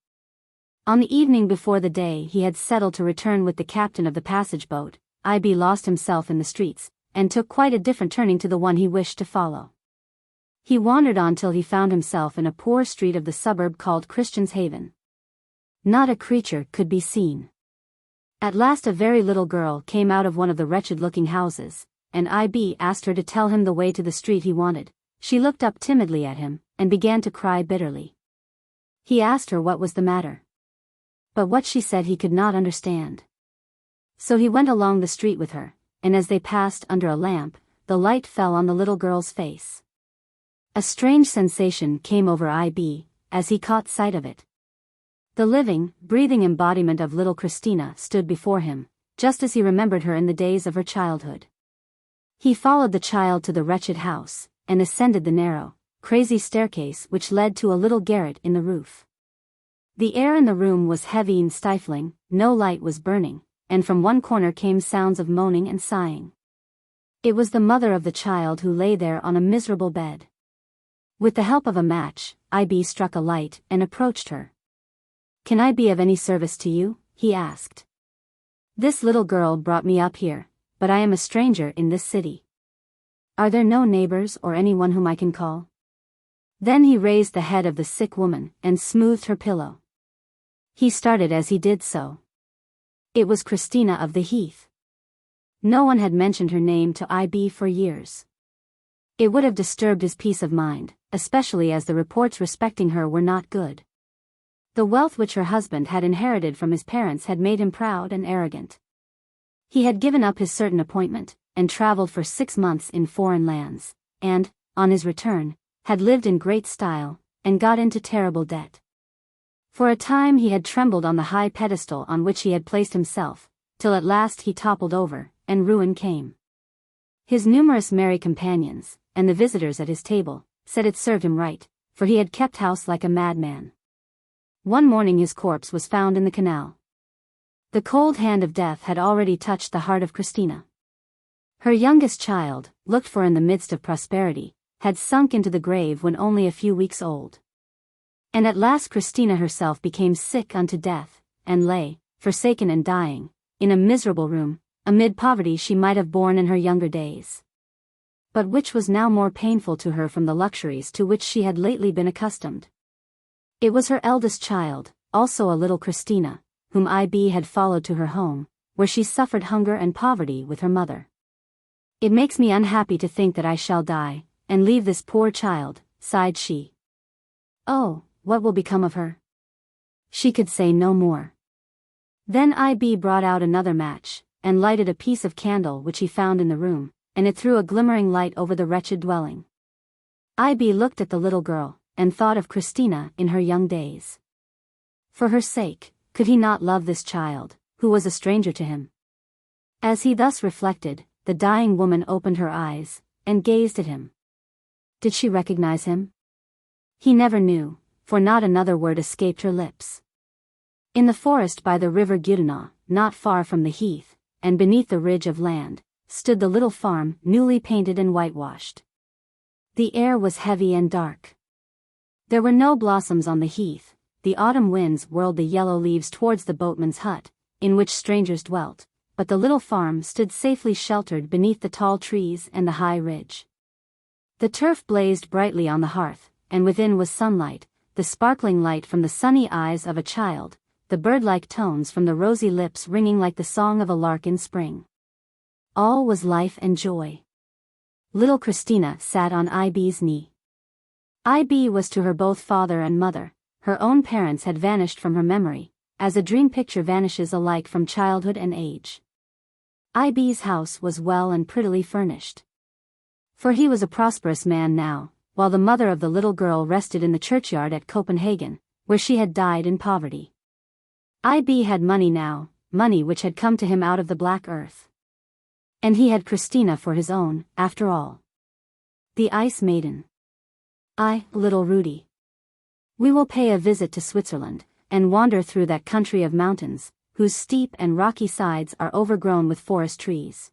On the evening before the day he had settled to return with the captain of the passage boat, I.B. lost himself in the streets, and took quite a different turning to the one he wished to follow. He wandered on till he found himself in a poor street of the suburb called Christian's Haven. Not a creature could be seen. At last a very little girl came out of one of the wretched-looking houses, and I.B. asked her to tell him the way to the street he wanted. She looked up timidly at him, and began to cry bitterly. He asked her what was the matter. But what she said he could not understand. So he went along the street with her, and as they passed under a lamp, the light fell on the little girl's face. A strange sensation came over I.B. as he caught sight of it. The living, breathing embodiment of little Christina stood before him, just as he remembered her in the days of her childhood. He followed the child to the wretched house, and ascended the narrow, crazy staircase which led to a little garret in the roof. The air in the room was heavy and stifling, no light was burning, and from one corner came sounds of moaning and sighing. It was the mother of the child who lay there on a miserable bed. With the help of a match, IB struck a light and approached her. "Can I be of any service to you?" he asked. "This little girl brought me up here, but I am a stranger in this city. Are there no neighbors or anyone whom I can call?" Then he raised the head of the sick woman and smoothed her pillow. He started as he did so. It was Christina of the Heath. No one had mentioned her name to IB for years. It would have disturbed his peace of mind, especially as the reports respecting her were not good. The wealth which her husband had inherited from his parents had made him proud and arrogant. He had given up his certain appointment, and traveled for 6 months in foreign lands, and, on his return, had lived in great style, and got into terrible debt. For a time he had trembled on the high pedestal on which he had placed himself, till at last he toppled over, and ruin came. His numerous merry companions, and the visitors at his table, said it served him right, for he had kept house like a madman. One morning his corpse was found in the canal. The cold hand of death had already touched the heart of Christina. Her youngest child, looked for in the midst of prosperity, had sunk into the grave when only a few weeks old. And at last Christina herself became sick unto death, and lay, forsaken and dying, in a miserable room, amid poverty she might have borne in her younger days, but which was now more painful to her from the luxuries to which she had lately been accustomed. It was her eldest child, also a little Christina, whom IB had followed to her home, where she suffered hunger and poverty with her mother. "It makes me unhappy to think that I shall die, and leave this poor child," sighed she. "Oh, what will become of her?" She could say no more. Then IB brought out another match, and lighted a piece of candle which he found in the room, and it threw a glimmering light over the wretched dwelling. IB looked at the little girl, and thought of Christina in her young days. For her sake, could he not love this child, who was a stranger to him? As he thus reflected, the dying woman opened her eyes, and gazed at him. Did she recognize him? He never knew, for not another word escaped her lips. In the forest by the river Gudena, not far from the heath, and beneath the ridge of land, stood the little farm, newly painted and whitewashed. The air was heavy and dark. There were no blossoms on the heath, the autumn winds whirled the yellow leaves towards the boatman's hut, in which strangers dwelt, but the little farm stood safely sheltered beneath the tall trees and the high ridge. The turf blazed brightly on the hearth, and within was sunlight, the sparkling light from the sunny eyes of a child, the bird-like tones from the rosy lips ringing like the song of a lark in spring. All was life and joy. Little Christina sat on IB's knee. IB was to her both father and mother. Her own parents had vanished from her memory, as a dream picture vanishes alike from childhood and age. IB's house was well and prettily furnished. For he was a prosperous man now, while the mother of the little girl rested in the churchyard at Copenhagen, where she had died in poverty. IB had money now, money which had come to him out of the black earth. And he had Christina for his own, after all. The Ice Maiden. Little Rudy. We will pay a visit to Switzerland, and wander through that country of mountains, whose steep and rocky sides are overgrown with forest trees.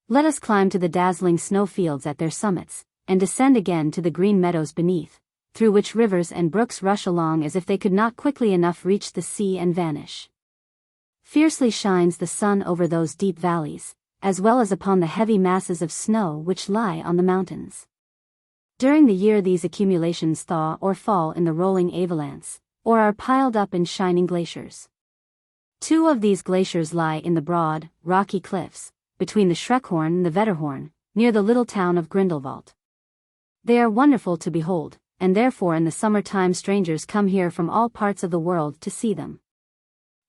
Let us climb to the dazzling snow fields at their summits, and descend again to the green meadows beneath, through which rivers and brooks rush along as if they could not quickly enough reach the sea and vanish. Fiercely shines the sun over those deep valleys, as well as upon the heavy masses of snow which lie on the mountains. During the year these accumulations thaw or fall in the rolling avalanches, or are piled up in shining glaciers. 2 of these glaciers lie in the broad, rocky cliffs, between the Schreckhorn and the Wetterhorn, near the little town of Grindelwald. They are wonderful to behold, and therefore in the summer time strangers come here from all parts of the world to see them.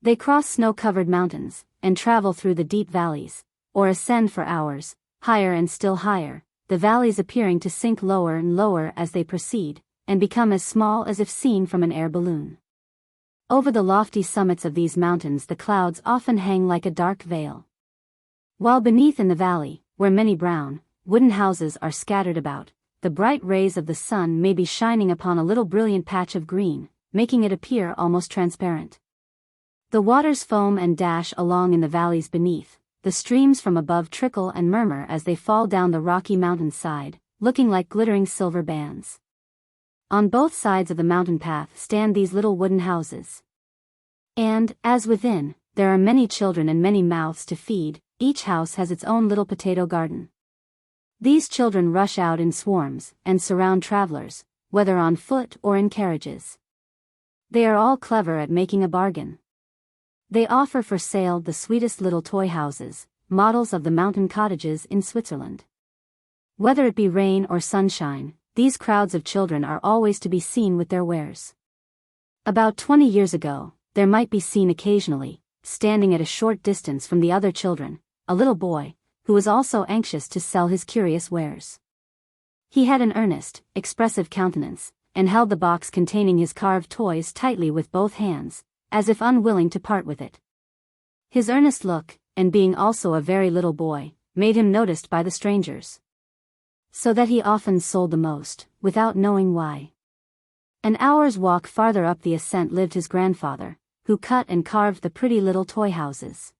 They cross snow-covered mountains, and travel through the deep valleys, or ascend for hours, higher and still higher, the valleys appearing to sink lower and lower as they proceed, and become as small as if seen from an air balloon. Over the lofty summits of these mountains the clouds often hang like a dark veil. While beneath in the valley, where many brown, wooden houses are scattered about, the bright rays of the sun may be shining upon a little brilliant patch of green, making it appear almost transparent. The waters foam and dash along in the valleys beneath, the streams from above trickle and murmur as they fall down the rocky mountain side, looking like glittering silver bands. On both sides of the mountain path stand these little wooden houses. And, as within, there are many children and many mouths to feed, each house has its own little potato garden. These children rush out in swarms, and surround travelers, whether on foot or in carriages. They are all clever at making a bargain. They offer for sale the sweetest little toy houses, models of the mountain cottages in Switzerland. Whether it be rain or sunshine, these crowds of children are always to be seen with their wares. About 20 years ago, there might be seen occasionally, standing at a short distance from the other children, a little boy, who was also anxious to sell his curious wares. He had an earnest, expressive countenance, and held the box containing his carved toys tightly with both hands, as if unwilling to part with it. His earnest look, and being also a very little boy, made him noticed by the strangers. So that he often sold the most, without knowing why. An hour's walk farther up the ascent lived his grandfather, who cut and carved the pretty little toy houses.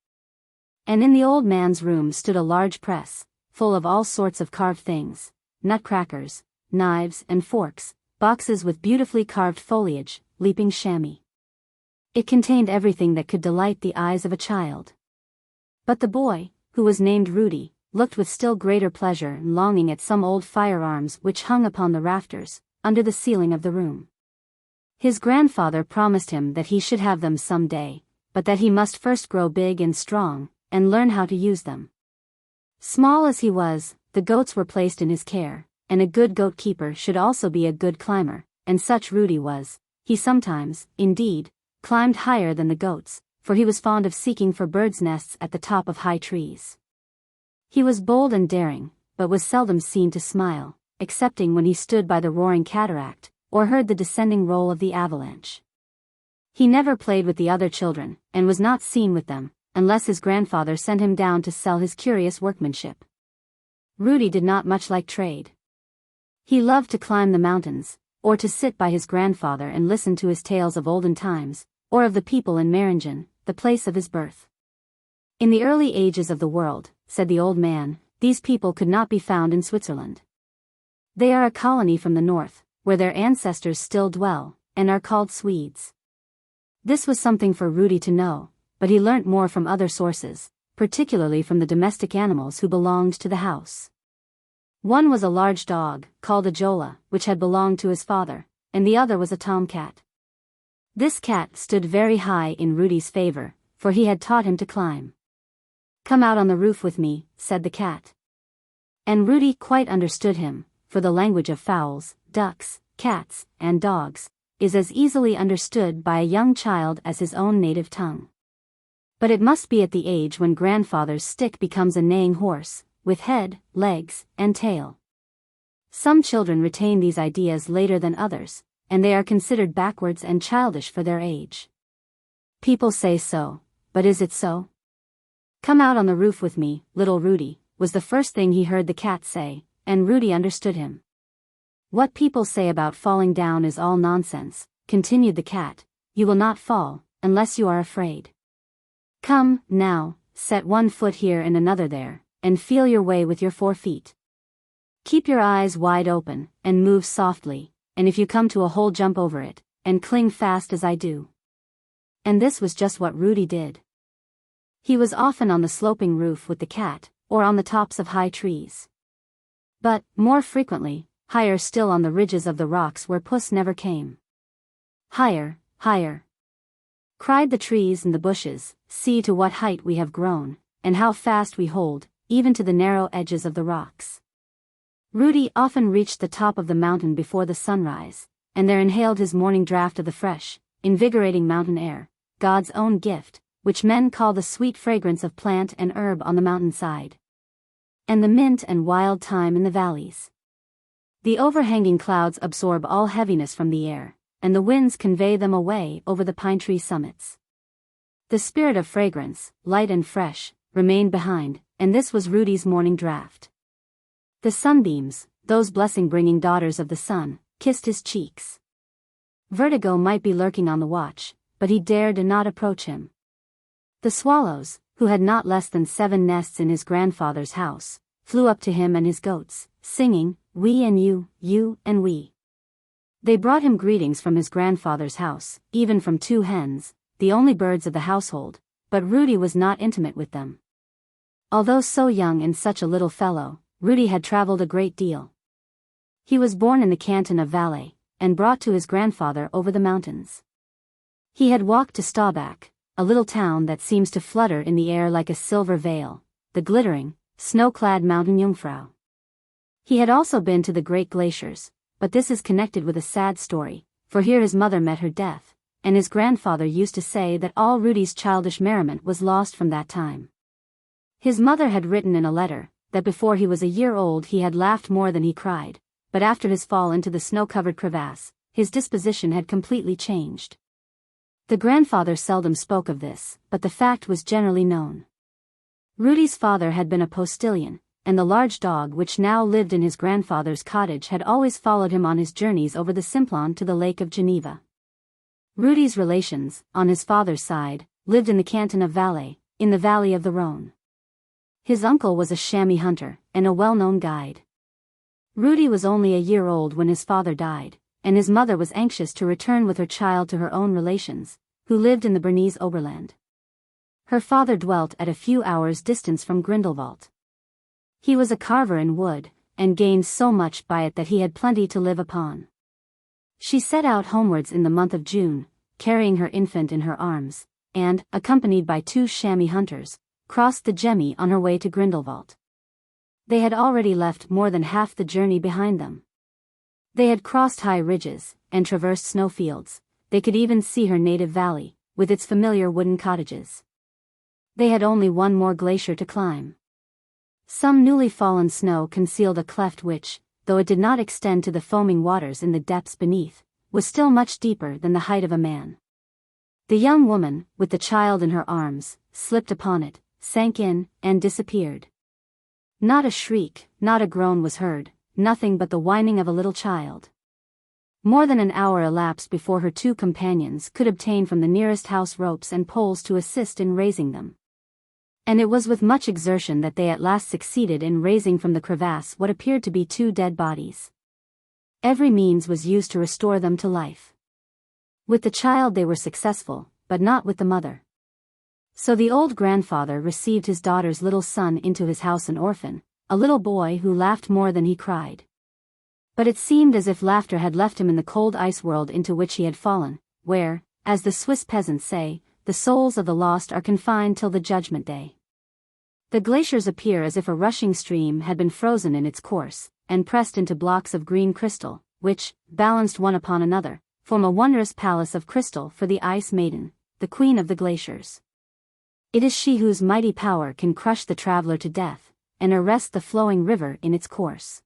And in the old man's room stood a large press, full of all sorts of carved things, nutcrackers, knives and forks, boxes with beautifully carved foliage, leaping chamois. It contained everything that could delight the eyes of a child. But the boy, who was named Rudy, looked with still greater pleasure and longing at some old firearms which hung upon the rafters, under the ceiling of the room. His grandfather promised him that he should have them some day, but that he must first grow big and strong, and learn how to use them. Small as he was, the goats were placed in his care, and a good goat keeper should also be a good climber, and such Rudy was. He sometimes, indeed, climbed higher than the goats, for he was fond of seeking for birds' nests at the top of high trees. He was bold and daring, but was seldom seen to smile, excepting when he stood by the roaring cataract, or heard the descending roll of the avalanche. He never played with the other children, and was not seen with them, unless his grandfather sent him down to sell his curious workmanship. Rudy did not much like trade. He loved to climb the mountains, or to sit by his grandfather and listen to his tales of olden times, or of the people in Meiringen, the place of his birth. In the early ages of the world, said the old man, these people could not be found in Switzerland. They are a colony from the north, where their ancestors still dwell, and are called Swedes. This was something for Rudy to know, but he learnt more from other sources, particularly from the domestic animals who belonged to the house. One was a large dog, called a jola, which had belonged to his father, and the other was a tomcat. This cat stood very high in Rudy's favor, for he had taught him to climb. "Come out on the roof with me," said the cat. And Rudy quite understood him, for the language of fowls, ducks, cats, and dogs, is as easily understood by a young child as his own native tongue. But it must be at the age when grandfather's stick becomes a neighing horse, with head, legs, and tail. Some children retain these ideas later than others, and they are considered backwards and childish for their age. People say so, but is it so? "Come out on the roof with me, little Rudy," was the first thing he heard the cat say, and Rudy understood him. "What people say about falling down is all nonsense," continued the cat. "You will not fall, unless you are afraid. Come, now, set one foot here and another there, and feel your way with your 4 feet. Keep your eyes wide open, and move softly, and if you come to a hole jump over it, and cling fast as I do." And this was just what Rudy did. He was often on the sloping roof with the cat, or on the tops of high trees. But, more frequently, higher still on the ridges of the rocks where Puss never came. "Higher, higher!" cried the trees and the bushes, "see to what height we have grown, and how fast we hold, even to the narrow edges of the rocks." Rudy often reached the top of the mountain before the sunrise, and there inhaled his morning draught of the fresh, invigorating mountain air, God's own gift, which men call the sweet fragrance of plant and herb on the mountainside, and the mint and wild thyme in the valleys. The overhanging clouds absorb all heaviness from the air, and the winds convey them away over the pine tree summits. The spirit of fragrance, light and fresh, remained behind, and this was Rudy's morning draught. The sunbeams, those blessing-bringing daughters of the sun, kissed his cheeks. Vertigo might be lurking on the watch, but he dared not approach him. The swallows, who had not less than 7 nests in his grandfather's house, flew up to him and his goats, singing, "We and you and we." They brought him greetings from his grandfather's house, even from 2 hens, the only birds of the household, but Rudy was not intimate with them. Although so young and such a little fellow, Rudy had traveled a great deal. He was born in the canton of Valais, and brought to his grandfather over the mountains. He had walked to Staubach, a little town that seems to flutter in the air like a silver veil, the glittering, snow-clad mountain Jungfrau. He had also been to the great glaciers, but this is connected with a sad story, for here his mother met her death, and his grandfather used to say that all Rudy's childish merriment was lost from that time. His mother had written in a letter that before he was a year old he had laughed more than he cried, but after his fall into the snow-covered crevasse, his disposition had completely changed. The grandfather seldom spoke of this, but the fact was generally known. Rudy's father had been a postilion, and the large dog which now lived in his grandfather's cottage had always followed him on his journeys over the Simplon to the Lake of Geneva. Rudy's relations, on his father's side, lived in the canton of Valais, in the valley of the Rhône. His uncle was a chamois hunter, and a well-known guide. Rudy was only a year old when his father died, and his mother was anxious to return with her child to her own relations, who lived in the Bernese Oberland. Her father dwelt at a few hours' distance from Grindelwald. He was a carver in wood, and gained so much by it that he had plenty to live upon. She set out homewards in the month of June, carrying her infant in her arms, and, accompanied by 2 chamois hunters, crossed the Gemmi on her way to Grindelwald. They had already left more than half the journey behind them. They had crossed high ridges, and traversed snowfields. They could even see her native valley, with its familiar wooden cottages. They had only one more glacier to climb. Some newly fallen snow concealed a cleft which, though it did not extend to the foaming waters in the depths beneath, was still much deeper than the height of a man. The young woman, with the child in her arms, slipped upon it, sank in, and disappeared. Not a shriek, not a groan was heard, nothing but the whining of a little child. More than an hour elapsed before her 2 companions could obtain from the nearest house ropes and poles to assist in raising them. And it was with much exertion that they at last succeeded in raising from the crevasse what appeared to be 2 dead bodies. Every means was used to restore them to life. With the child they were successful, but not with the mother. So the old grandfather received his daughter's little son into his house an orphan, a little boy who laughed more than he cried. But it seemed as if laughter had left him in the cold ice world into which he had fallen, where, as the Swiss peasants say, the souls of the lost are confined till the judgment day. The glaciers appear as if a rushing stream had been frozen in its course, and pressed into blocks of green crystal, which, balanced one upon another, form a wondrous palace of crystal for the Ice Maiden, the queen of the glaciers. It is she whose mighty power can crush the traveler to death, and arrest the flowing river in its course.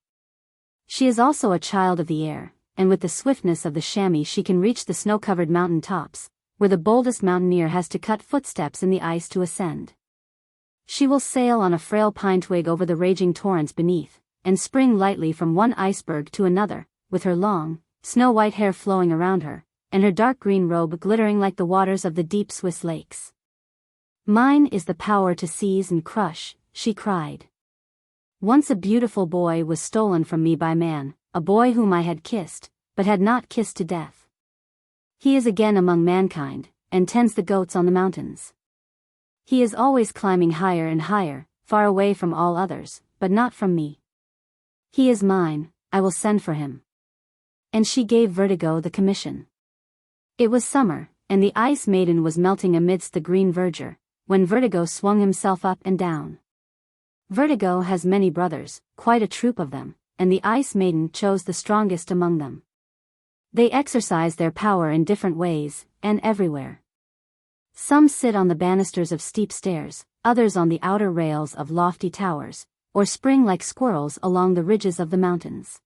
She is also a child of the air, and with the swiftness of the chamois she can reach the snow-covered mountain tops, where the boldest mountaineer has to cut footsteps in the ice to ascend. She will sail on a frail pine twig over the raging torrents beneath, and spring lightly from one iceberg to another, with her long, snow-white hair flowing around her, and her dark green robe glittering like the waters of the deep Swiss lakes. "Mine is the power to seize and crush," she cried. "Once a beautiful boy was stolen from me by man, a boy whom I had kissed, but had not kissed to death. He is again among mankind, and tends the goats on the mountains. He is always climbing higher and higher, far away from all others, but not from me. He is mine, I will send for him." And she gave Vertigo the commission. It was summer, and the Ice Maiden was melting amidst the green verdure, when Vertigo swung himself up and down. Vertigo has many brothers, quite a troop of them, and the Ice Maiden chose the strongest among them. They exercise their power in different ways, and everywhere. Some sit on the banisters of steep stairs, others on the outer rails of lofty towers, or spring like squirrels along the ridges of the mountains.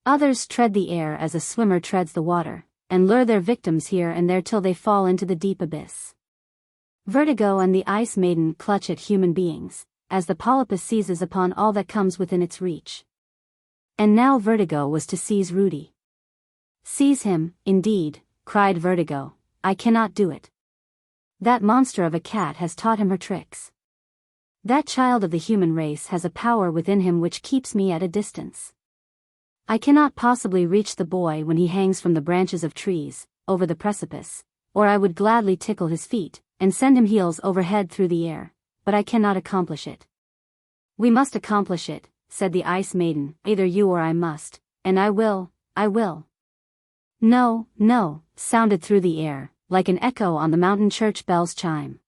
Others tread the air as a swimmer treads the water, and lure their victims here and there till they fall into the deep abyss. Vertigo and the Ice Maiden clutch at human beings, as the polypus seizes upon all that comes within its reach. And now Vertigo was to seize Rudy. Seize him, indeed, cried Vertigo. I cannot do it. That monster of a cat has taught him her tricks. That child of the human race has a power within him which keeps me at a distance. I cannot possibly reach the boy when he hangs from the branches of trees, over the precipice, or I would gladly tickle his feet, and send him heels over head through the air, but I cannot accomplish it. We must accomplish it, said the Ice Maiden, either you or I must, and I will. No, no, sounded through the air, like an echo on the mountain church bell's chime.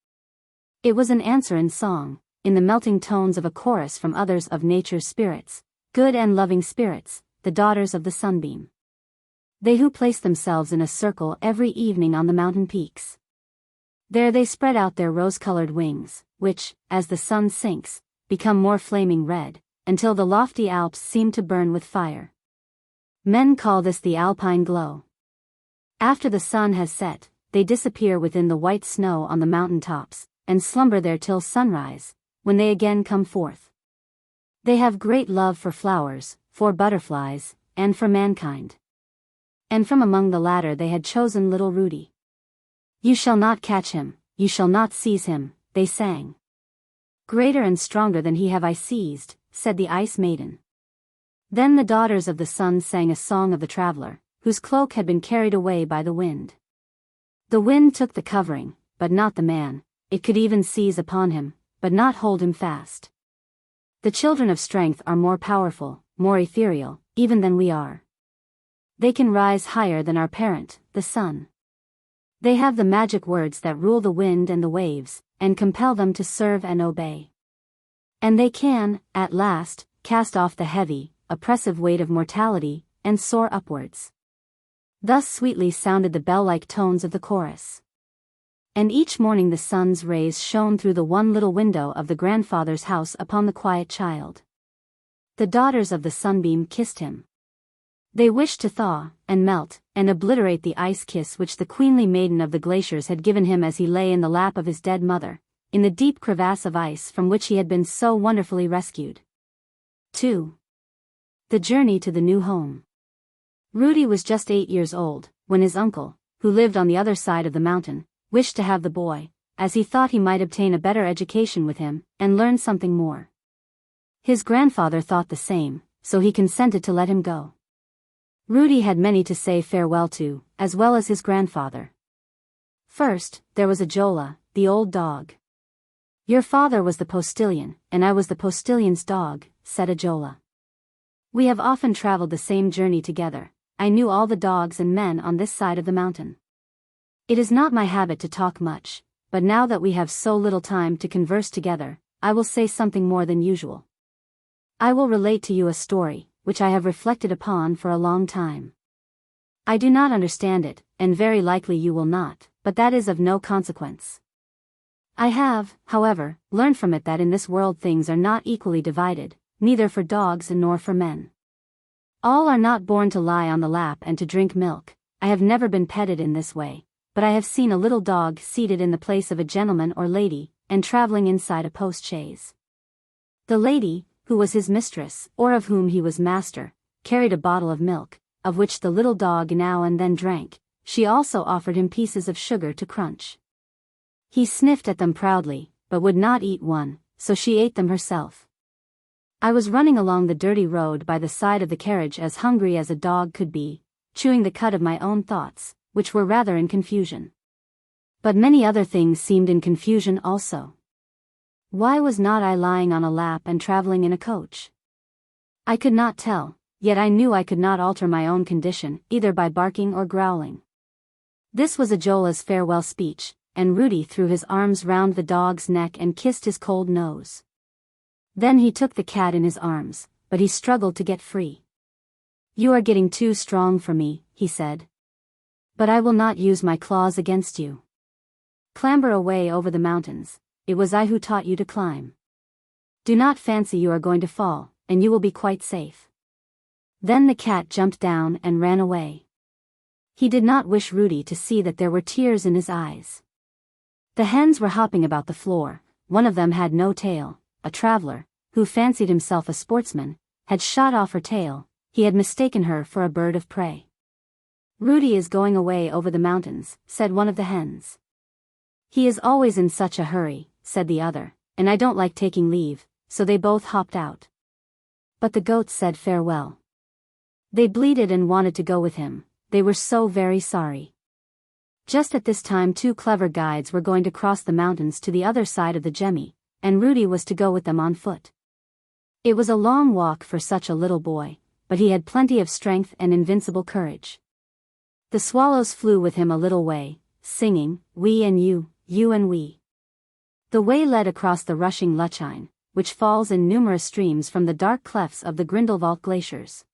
It was an answer in song, in the melting tones of a chorus from others of nature's spirits, good and loving spirits, the daughters of the sunbeam. They who place themselves in a circle every evening on the mountain peaks. There they spread out their rose-colored wings, which, as the sun sinks, become more flaming red, until the lofty Alps seem to burn with fire. Men call this the alpine glow. After the sun has set, they disappear within the white snow on the mountain tops, and slumber there till sunrise, when they again come forth. They have great love for flowers, for butterflies, and for mankind. And from among the latter they had chosen little Rudy. You shall not catch him, you shall not seize him, they sang. Greater and stronger than he have I seized, said the Ice Maiden. Then the daughters of the sun sang a song of the traveler, whose cloak had been carried away by the wind. The wind took the covering, but not the man, it could even seize upon him, but not hold him fast. The children of strength are more powerful, more ethereal, even than we are. They can rise higher than our parent, the sun. They have the magic words that rule the wind and the waves, and compel them to serve and obey. And they can, at last, cast off the heavy, oppressive weight of mortality, and soar upwards. Thus sweetly sounded the bell-like tones of the chorus. And each morning the sun's rays shone through the one little window of the grandfather's house upon the quiet child. The daughters of the sunbeam kissed him. They wished to thaw, and melt, and obliterate the ice kiss which the queenly maiden of the glaciers had given him as he lay in the lap of his dead mother, in the deep crevasse of ice from which he had been so wonderfully rescued. 2. The journey to the new home. Rudy was just 8 years old, when his uncle, who lived on the other side of the mountain, wished to have the boy, as he thought he might obtain a better education with him, and learn something more. His grandfather thought the same, so he consented to let him go. Rudy had many to say farewell to, as well as his grandfather. First, there was Ajola, the old dog. Your father was the postilion, and I was the postilion's dog, said Ajola. We have often traveled the same journey together. I knew all the dogs and men on this side of the mountain. It is not my habit to talk much, but now that we have so little time to converse together, I will say something more than usual. I will relate to you a story, which I have reflected upon for a long time. I do not understand it, and very likely you will not, but that is of no consequence. I have, however, learned from it that in this world things are not equally divided, neither for dogs nor for men. All are not born to lie on the lap and to drink milk. I have never been petted in this way, but I have seen a little dog seated in the place of a gentleman or lady, and traveling inside a post-chaise. The lady, who was his mistress, or of whom he was master, carried a bottle of milk, of which the little dog now and then drank. She also offered him pieces of sugar to crunch. He sniffed at them proudly, but would not eat one, so she ate them herself. I was running along the dirty road by the side of the carriage as hungry as a dog could be, chewing the cud of my own thoughts, which were rather in confusion. But many other things seemed in confusion also. Why was not I lying on a lap and traveling in a coach? I could not tell, yet I knew I could not alter my own condition, either by barking or growling. This was Ajola's farewell speech, and Rudy threw his arms round the dog's neck and kissed his cold nose. Then he took the cat in his arms, but he struggled to get free. You are getting too strong for me, he said. But I will not use my claws against you. Clamber away over the mountains, it was I who taught you to climb. Do not fancy you are going to fall, and you will be quite safe. Then the cat jumped down and ran away. He did not wish Rudy to see that there were tears in his eyes. The hens were hopping about the floor. One of them had no tail. A traveler, who fancied himself a sportsman, had shot off her tail. He had mistaken her for a bird of prey. "Rudy is going away over the mountains," said one of the hens. "He is always in such a hurry," said the other, "and I don't like taking leave," so they both hopped out. But the goats said farewell. They bleated and wanted to go with him. They were so very sorry. Just at this time 2 clever guides were going to cross the mountains to the other side of the Gemmi, and Rudy was to go with them on foot. It was a long walk for such a little boy, but he had plenty of strength and invincible courage. The swallows flew with him a little way, singing, "We and you and we." The way led across the rushing Lütschine, which falls in numerous streams from the dark clefts of the Grindelwald glaciers.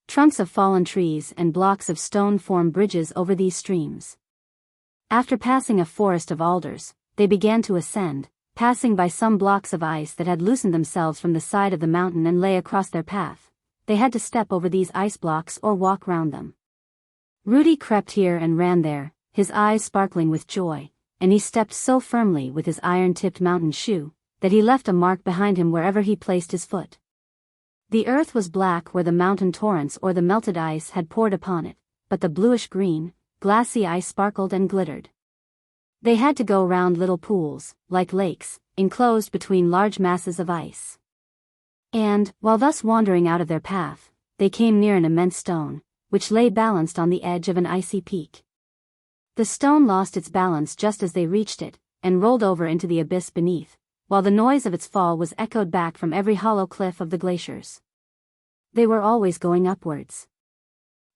Trunks of fallen trees and blocks of stone form bridges over these streams. After passing a forest of alders, they began to ascend, passing by some blocks of ice that had loosened themselves from the side of the mountain and lay across their path. They had to step over these ice blocks or walk round them. Rudy crept here and ran there, his eyes sparkling with joy, and he stepped so firmly with his iron-tipped mountain shoe, that he left a mark behind him wherever he placed his foot. The earth was black where the mountain torrents or the melted ice had poured upon it, but the bluish-green, glassy ice sparkled and glittered. They had to go round little pools, like lakes, enclosed between large masses of ice. And, while thus wandering out of their path, they came near an immense stone, which lay balanced on the edge of an icy peak. The stone lost its balance just as they reached it, and rolled over into the abyss beneath, while the noise of its fall was echoed back from every hollow cliff of the glaciers. They were always going upwards.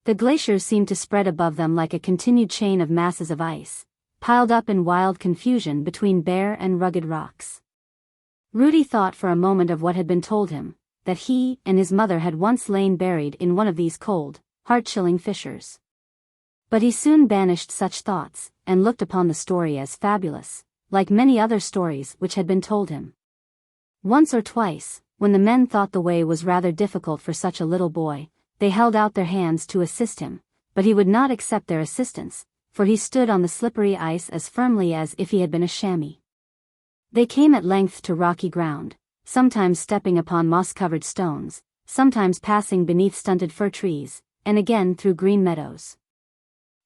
The glaciers seemed to spread above them like a continued chain of masses of ice, piled up in wild confusion between bare and rugged rocks. Rudy thought for a moment of what had been told him, that he and his mother had once lain buried in one of these cold, heart-chilling fissures. But he soon banished such thoughts, and looked upon the story as fabulous, like many other stories which had been told him. Once or twice, when the men thought the way was rather difficult for such a little boy, they held out their hands to assist him, but he would not accept their assistance, for he stood on the slippery ice as firmly as if he had been a chamois. They came at length to rocky ground, sometimes stepping upon moss-covered stones, sometimes passing beneath stunted fir trees, and again through green meadows.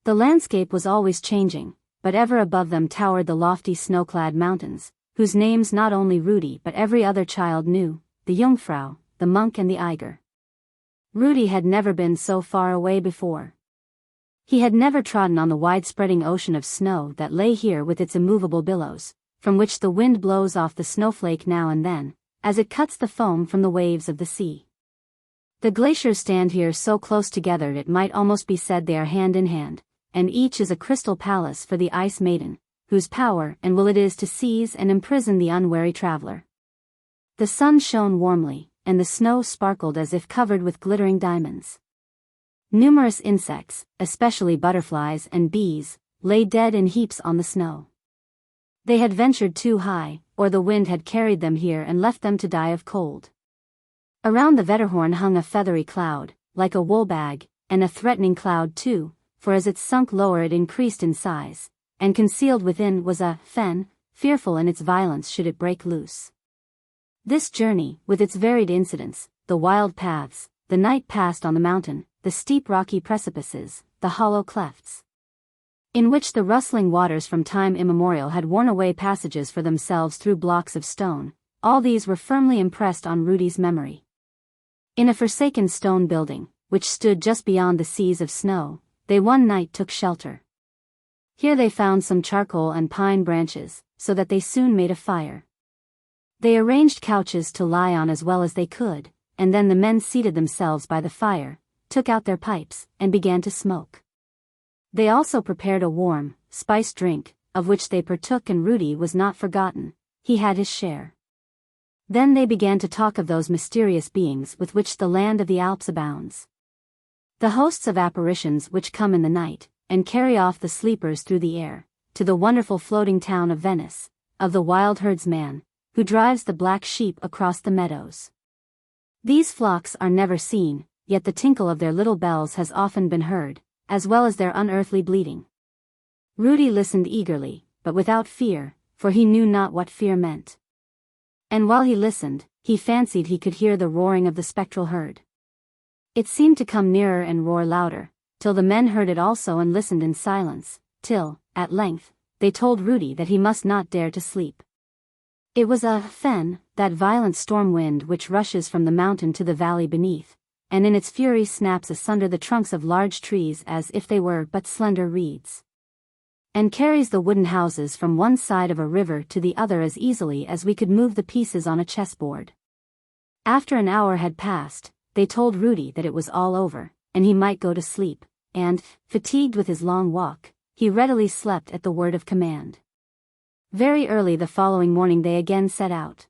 The landscape was always changing, but ever above them towered the lofty snow-clad mountains, whose names not only Rudy but every other child knew, the Jungfrau, the Monk and the Eiger. Rudy had never been so far away before. He had never trodden on the wide-spreading ocean of snow that lay here with its immovable billows, from which the wind blows off the snowflake now and then, as it cuts the foam from the waves of the sea. The glaciers stand here so close together it might almost be said they are hand in hand, and each is a crystal palace for the Ice Maiden, whose power and will it is to seize and imprison the unwary traveler. The sun shone warmly, and the snow sparkled as if covered with glittering diamonds. Numerous insects, especially butterflies and bees, lay dead in heaps on the snow. They had ventured too high, or the wind had carried them here and left them to die of cold. Around the Wetterhorn hung a feathery cloud, like a wool bag, and a threatening cloud too, for as it sunk lower it increased in size, and concealed within was a fen, fearful in its violence should it break loose. This journey, with its varied incidents, the wild paths, the night passed on the mountain, the steep rocky precipices, the hollow clefts, in which the rustling waters from time immemorial had worn away passages for themselves through blocks of stone, all these were firmly impressed on Rudy's memory. In a forsaken stone building, which stood just beyond the seas of snow, they one night took shelter. Here they found some charcoal and pine branches, so that they soon made a fire. They arranged couches to lie on as well as they could, and then the men seated themselves by the fire, took out their pipes, and began to smoke. They also prepared a warm, spiced drink, of which they partook, and Rudy was not forgotten. He had his share. Then they began to talk of those mysterious beings with which the land of the Alps abounds. The hosts of apparitions which come in the night, and carry off the sleepers through the air, to the wonderful floating town of Venice, of the wild herdsman, who drives the black sheep across the meadows. These flocks are never seen, yet the tinkle of their little bells has often been heard, as well as their unearthly bleating. Rudy listened eagerly, but without fear, for he knew not what fear meant. And while he listened, he fancied he could hear the roaring of the spectral herd. It seemed to come nearer and roar louder, till the men heard it also and listened in silence, till, at length, they told Rudy that he must not dare to sleep. It was a fen, that violent storm wind which rushes from the mountain to the valley beneath, and in its fury snaps asunder the trunks of large trees as if they were but slender reeds, and carries the wooden houses from one side of a river to the other as easily as we could move the pieces on a chessboard. After an hour had passed, they told Rudy that it was all over, and he might go to sleep, and, fatigued with his long walk, he readily slept at the word of command. Very early the following morning they again set out.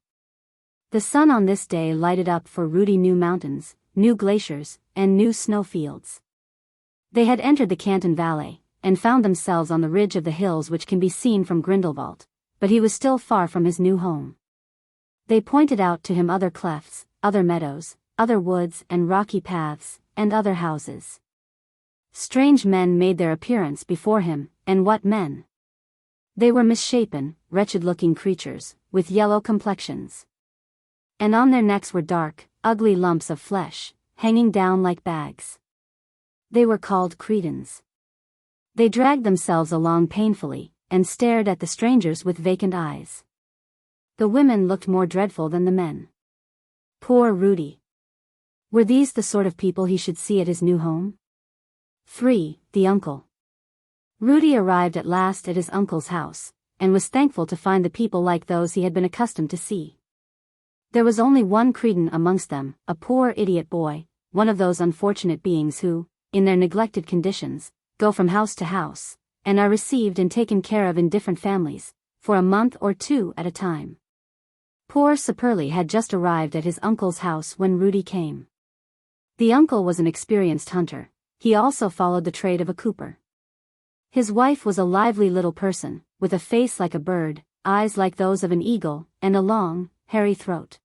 The sun on this day lighted up for Rudy new mountains, new glaciers, and new snowfields. They had entered the Canton Valley, and found themselves on the ridge of the hills which can be seen from Grindelwald, but he was still far from his new home. They pointed out to him other clefts, other meadows, other woods and rocky paths, and other houses. Strange men made their appearance before him, and what men! They were misshapen, wretched-looking creatures, with yellow complexions. And on their necks were dark, ugly lumps of flesh, hanging down like bags. They were called cretins. They dragged themselves along painfully, and stared at the strangers with vacant eyes. The women looked more dreadful than the men. Poor Rudy! Were these the sort of people he should see at his new home? 3. The uncle. Rudy arrived at last at his uncle's house, and was thankful to find the people like those he had been accustomed to see. There was only one cretin amongst them, a poor idiot boy, one of those unfortunate beings who, in their neglected conditions, go from house to house, and are received and taken care of in different families, for a month or two at a time. Poor Saperli had just arrived at his uncle's house when Rudy came. The uncle was an experienced hunter. He also followed the trade of a cooper. His wife was a lively little person, with a face like a bird, eyes like those of an eagle, and a long, hairy throat.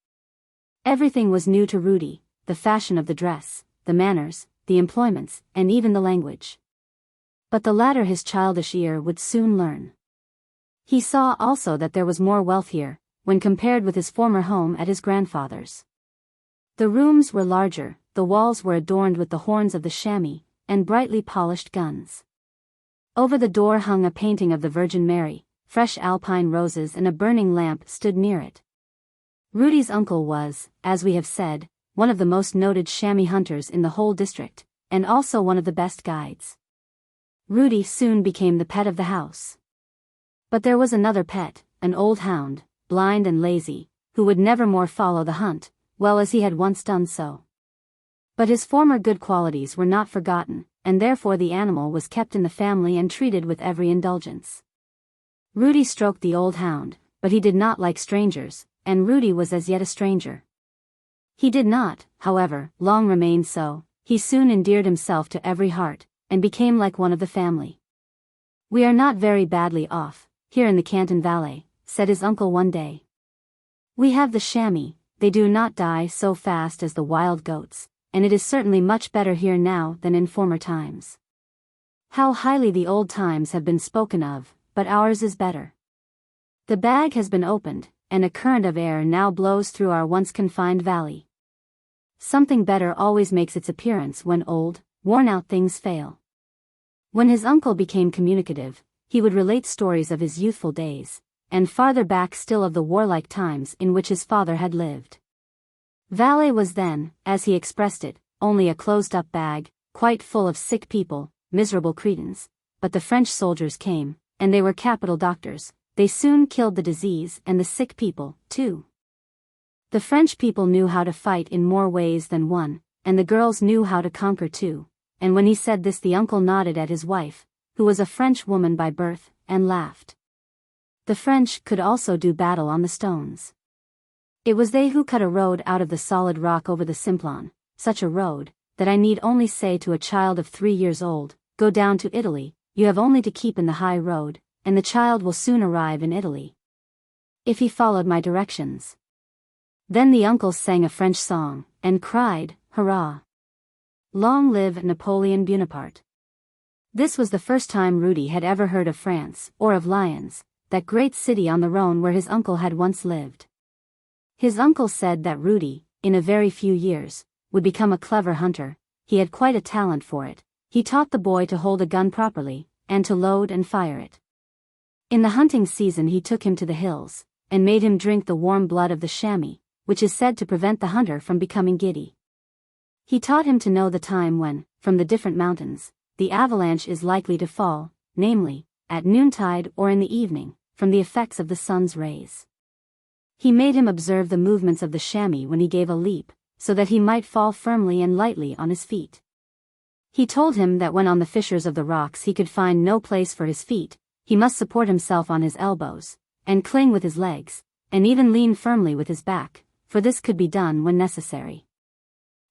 Everything was new to Rudy, the fashion of the dress, the manners, the employments, and even the language. But the latter his childish ear would soon learn. He saw also that there was more wealth here, when compared with his former home at his grandfather's. The rooms were larger, the walls were adorned with the horns of the chamois, and brightly polished guns. Over the door hung a painting of the Virgin Mary, fresh alpine roses and a burning lamp stood near it. Rudy's uncle was, as we have said, one of the most noted chamois hunters in the whole district, and also one of the best guides. Rudy soon became the pet of the house. But there was another pet, an old hound, blind and lazy, who would never more follow the hunt, well as he had once done so. But his former good qualities were not forgotten, and therefore the animal was kept in the family and treated with every indulgence. Rudy stroked the old hound, but he did not like strangers, and Rudy was as yet a stranger. He did not, however, long remain so. He soon endeared himself to every heart, and became like one of the family. "We are not very badly off, here in the Canton Valley," said his uncle one day. "We have the chamois, they do not die so fast as the wild goats, and it is certainly much better here now than in former times. How highly the old times have been spoken of, but ours is better. The bag has been opened, and a current of air now blows through our once confined valley. Something better always makes its appearance when old, worn-out things fail." When his uncle became communicative, he would relate stories of his youthful days, and farther back still of the warlike times in which his father had lived. Valais was then, as he expressed it, only a closed-up bag, quite full of sick people, miserable cretins, but the French soldiers came, and they were capital doctors. They soon killed the disease and the sick people, too. The French people knew how to fight in more ways than one, and the girls knew how to conquer too, and when he said this the uncle nodded at his wife, who was a French woman by birth, and laughed. The French could also do battle on the stones. It was they who cut a road out of the solid rock over the Simplon, such a road, that I need only say to a child of 3 years old, "Go down to Italy, you have only to keep in the high road, and the child will soon arrive in Italy." If he followed my directions. Then the uncle sang a French song, and cried, "Hurrah! Long live Napoleon Bonaparte!" This was the first time Rudy had ever heard of France, or of Lyons, that great city on the Rhone where his uncle had once lived. His uncle said that Rudy, in a very few years, would become a clever hunter. He had quite a talent for it. He taught the boy to hold a gun properly, and to load and fire it. In the hunting season he took him to the hills, and made him drink the warm blood of the chamois, which is said to prevent the hunter from becoming giddy. He taught him to know the time when, from the different mountains, the avalanche is likely to fall, namely, at noontide or in the evening, from the effects of the sun's rays. He made him observe the movements of the chamois when he gave a leap, so that he might fall firmly and lightly on his feet. He told him that when on the fissures of the rocks he could find no place for his feet, he must support himself on his elbows, and cling with his legs, and even lean firmly with his back, for this could be done when necessary.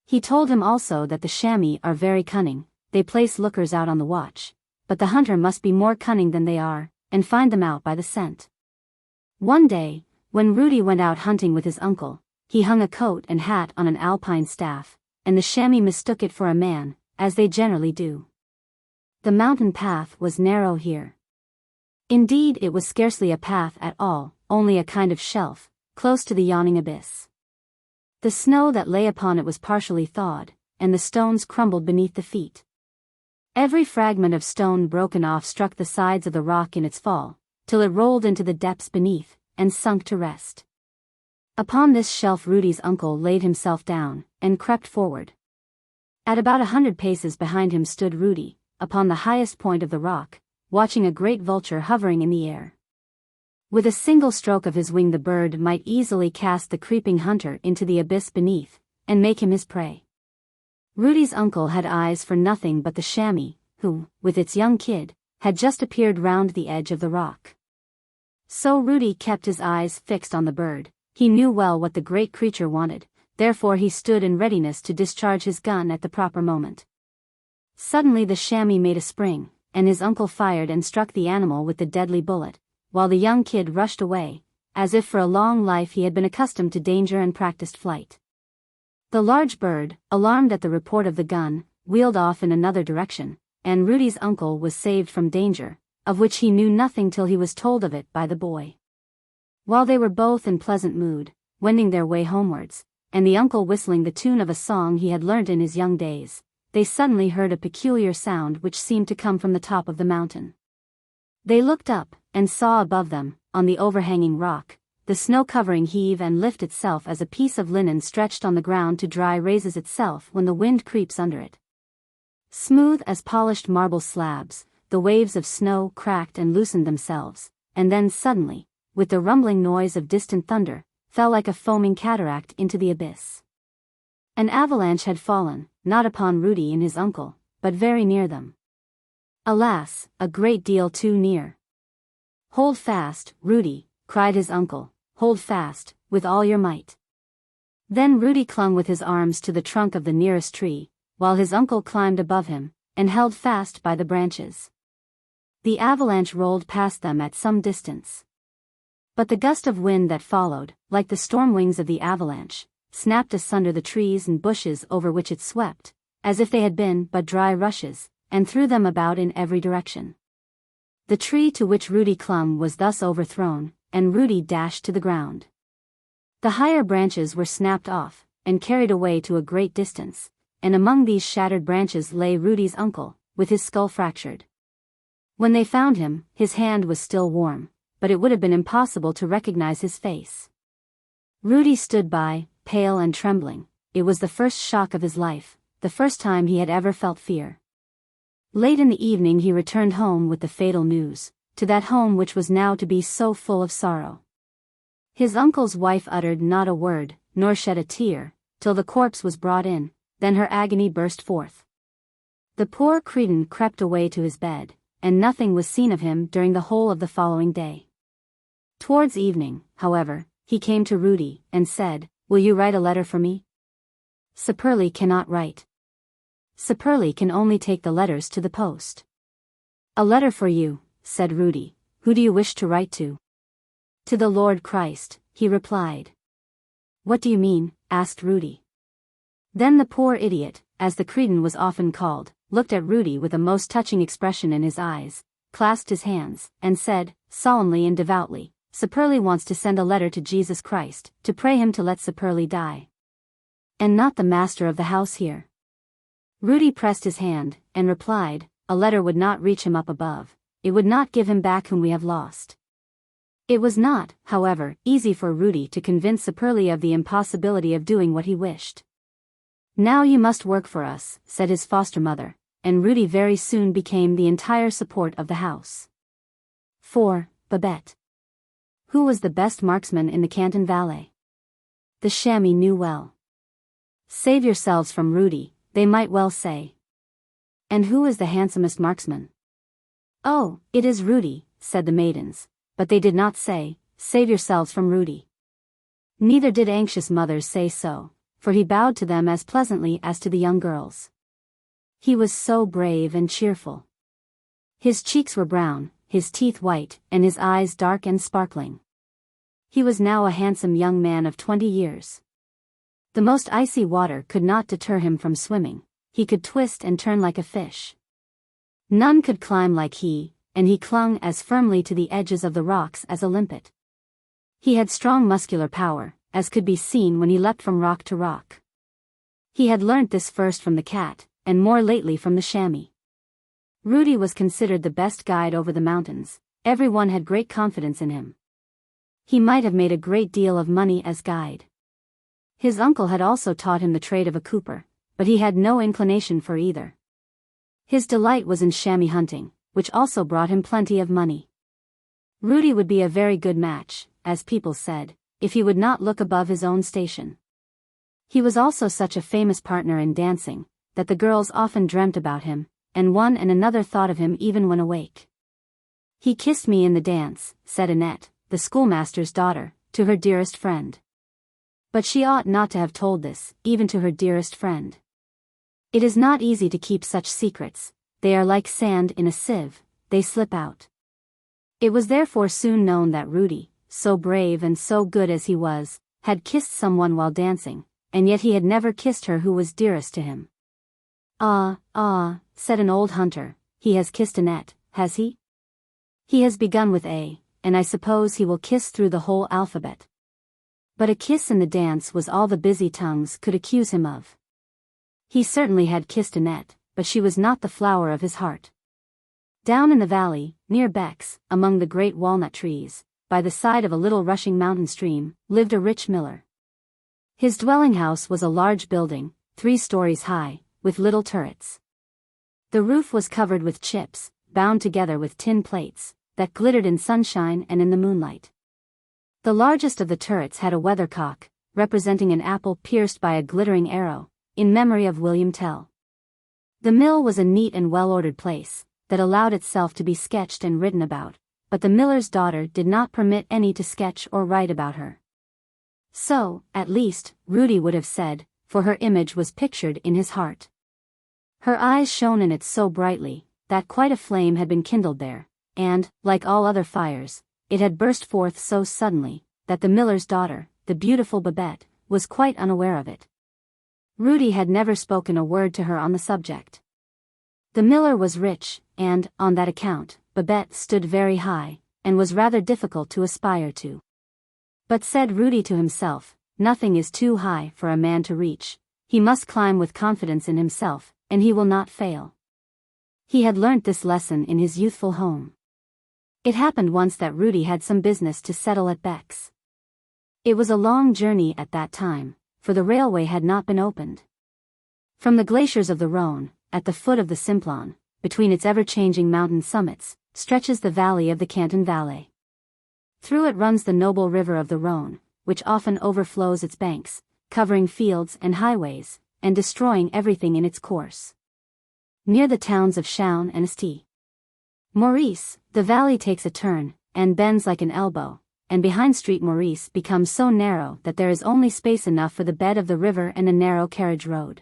He told him also that the chamois are very cunning. They place lookers out on the watch, but the hunter must be more cunning than they are, and find them out by the scent. One day, when Rudy went out hunting with his uncle, he hung a coat and hat on an alpine staff, and the chamois mistook it for a man, as they generally do. The mountain path was narrow here. Indeed, it was scarcely a path at all, only a kind of shelf, close to the yawning abyss. The snow that lay upon it was partially thawed, and the stones crumbled beneath the feet. Every fragment of stone broken off struck the sides of the rock in its fall, till it rolled into the depths beneath, and sunk to rest. Upon this shelf Rudy's uncle laid himself down, and crept forward. At about 100 paces behind him stood Rudy, upon the highest point of the rock, watching a great vulture hovering in the air. With a single stroke of his wing the bird might easily cast the creeping hunter into the abyss beneath, and make him his prey. Rudy's uncle had eyes for nothing but the chamois, who, with its young kid, had just appeared round the edge of the rock. So Rudy kept his eyes fixed on the bird. He knew well what the great creature wanted, therefore he stood in readiness to discharge his gun at the proper moment. Suddenly the chamois made a spring, and his uncle fired and struck the animal with the deadly bullet, while the young kid rushed away, as if for a long life he had been accustomed to danger and practiced flight. The large bird, alarmed at the report of the gun, wheeled off in another direction, and Rudy's uncle was saved from danger, of which he knew nothing till he was told of it by the boy. While they were both in pleasant mood, wending their way homewards, and the uncle whistling the tune of a song he had learnt in his young days, they suddenly heard a peculiar sound which seemed to come from the top of the mountain. They looked up, and saw above them, on the overhanging rock, the snow covering heave and lift itself as a piece of linen stretched on the ground to dry raises itself when the wind creeps under it. Smooth as polished marble slabs, the waves of snow cracked and loosened themselves, and then suddenly, with the rumbling noise of distant thunder, fell like a foaming cataract into the abyss. An avalanche had fallen, not upon Rudy and his uncle, but very near them. Alas, a great deal too near. "Hold fast, Rudy," cried his uncle, "hold fast, with all your might." Then Rudy clung with his arms to the trunk of the nearest tree, while his uncle climbed above him, and held fast by the branches. The avalanche rolled past them at some distance. But the gust of wind that followed, like the storm wings of the avalanche, snapped asunder the trees and bushes over which it swept, as if they had been but dry rushes, and threw them about in every direction. The tree to which Rudy clung was thus overthrown, and Rudy dashed to the ground. The higher branches were snapped off, and carried away to a great distance, and among these shattered branches lay Rudy's uncle, with his skull fractured. When they found him, his hand was still warm, but it would have been impossible to recognize his face. Rudy stood by, pale and trembling. It was the first shock of his life, the first time he had ever felt fear. Late in the evening he returned home with the fatal news, to that home which was now to be so full of sorrow. His uncle's wife uttered not a word, nor shed a tear, till the corpse was brought in, then her agony burst forth. The poor cretin crept away to his bed, and nothing was seen of him during the whole of the following day. Towards evening, however, he came to Rudy, and said, "Will you write a letter for me?" Saperli cannot write. Saperli can only take the letters to the post. "A letter for you," said Rudy. "Who do you wish to write to?" "To the Lord Christ," he replied. "What do you mean?" asked Rudy. Then the poor idiot, as the cretin was often called, looked at Rudy with a most touching expression in his eyes, clasped his hands, and said, solemnly and devoutly, Saperli wants to send a letter to Jesus Christ, to pray him to let Saperli die. And not the master of the house here. Rudy pressed his hand, and replied, a letter would not reach him up above, it would not give him back whom we have lost. It was not, however, easy for Rudy to convince Saperli of the impossibility of doing what he wished. Now you must work for us, said his foster mother, and Rudy very soon became the entire support of the house. 4. Babette. Who was the best marksman in the Canton Valley? The chamois knew well. Save yourselves from Rudy, they might well say. And who is the handsomest marksman? Oh, it is Rudy, said the maidens, but they did not say, save yourselves from Rudy. Neither did anxious mothers say so, for he bowed to them as pleasantly as to the young girls. He was so brave and cheerful. His cheeks were brown, his teeth white, and his eyes dark and sparkling. He was now a handsome young man of 20 years. The most icy water could not deter him from swimming, he could twist and turn like a fish. None could climb like he, and he clung as firmly to the edges of the rocks as a limpet. He had strong muscular power, as could be seen when he leapt from rock to rock. He had learnt this first from the cat, and more lately from the chamois. Rudy was considered the best guide over the mountains, everyone had great confidence in him. He might have made a great deal of money as guide. His uncle had also taught him the trade of a cooper, but he had no inclination for either. His delight was in chamois hunting, which also brought him plenty of money. Rudy would be a very good match, as people said, if he would not look above his own station. He was also such a famous partner in dancing, that the girls often dreamt about him, and one and another thought of him even when awake. He kissed me in the dance, said Annette, the schoolmaster's daughter, to her dearest friend. But she ought not to have told this, even to her dearest friend. It is not easy to keep such secrets, they are like sand in a sieve, they slip out. It was therefore soon known that Rudy, so brave and so good as he was, had kissed someone while dancing, and yet he had never kissed her who was dearest to him. Ah, said an old hunter, he has kissed Annette, has he? He has begun with A, and I suppose he will kiss through the whole alphabet. But a kiss in the dance was all the busy tongues could accuse him of. He certainly had kissed Annette, but she was not the flower of his heart. Down in the valley, near Beck's, among the great walnut trees, by the side of a little rushing mountain stream, lived a rich miller. His dwelling house was a large building, 3 stories high, with little turrets. The roof was covered with chips, bound together with tin plates, that glittered in sunshine and in the moonlight. The largest of the turrets had a weathercock, representing an apple pierced by a glittering arrow, in memory of William Tell. The mill was a neat and well-ordered place, that allowed itself to be sketched and written about, but the miller's daughter did not permit any to sketch or write about her. So, at least, Rudy would have said, for her image was pictured in his heart. Her eyes shone in it so brightly, that quite a flame had been kindled there, and, like all other fires, it had burst forth so suddenly, that the miller's daughter, the beautiful Babette, was quite unaware of it. Rudy had never spoken a word to her on the subject. The miller was rich, and, on that account, Babette stood very high, and was rather difficult to aspire to. But said Rudy to himself, nothing is too high for a man to reach, he must climb with confidence in himself, and he will not fail. He had learnt this lesson in his youthful home. It happened once that Rudy had some business to settle at Beck's. It was a long journey at that time, for the railway had not been opened. From the glaciers of the Rhone, at the foot of the Simplon, between its ever-changing mountain summits, stretches the valley of the Canton Valley. Through it runs the noble river of the Rhone, which often overflows its banks, covering fields and highways, and destroying everything in its course. Near the towns of Chaon and St. Maurice, the valley takes a turn, and bends like an elbow, and behind Street Maurice becomes so narrow that there is only space enough for the bed of the river and a narrow carriage road.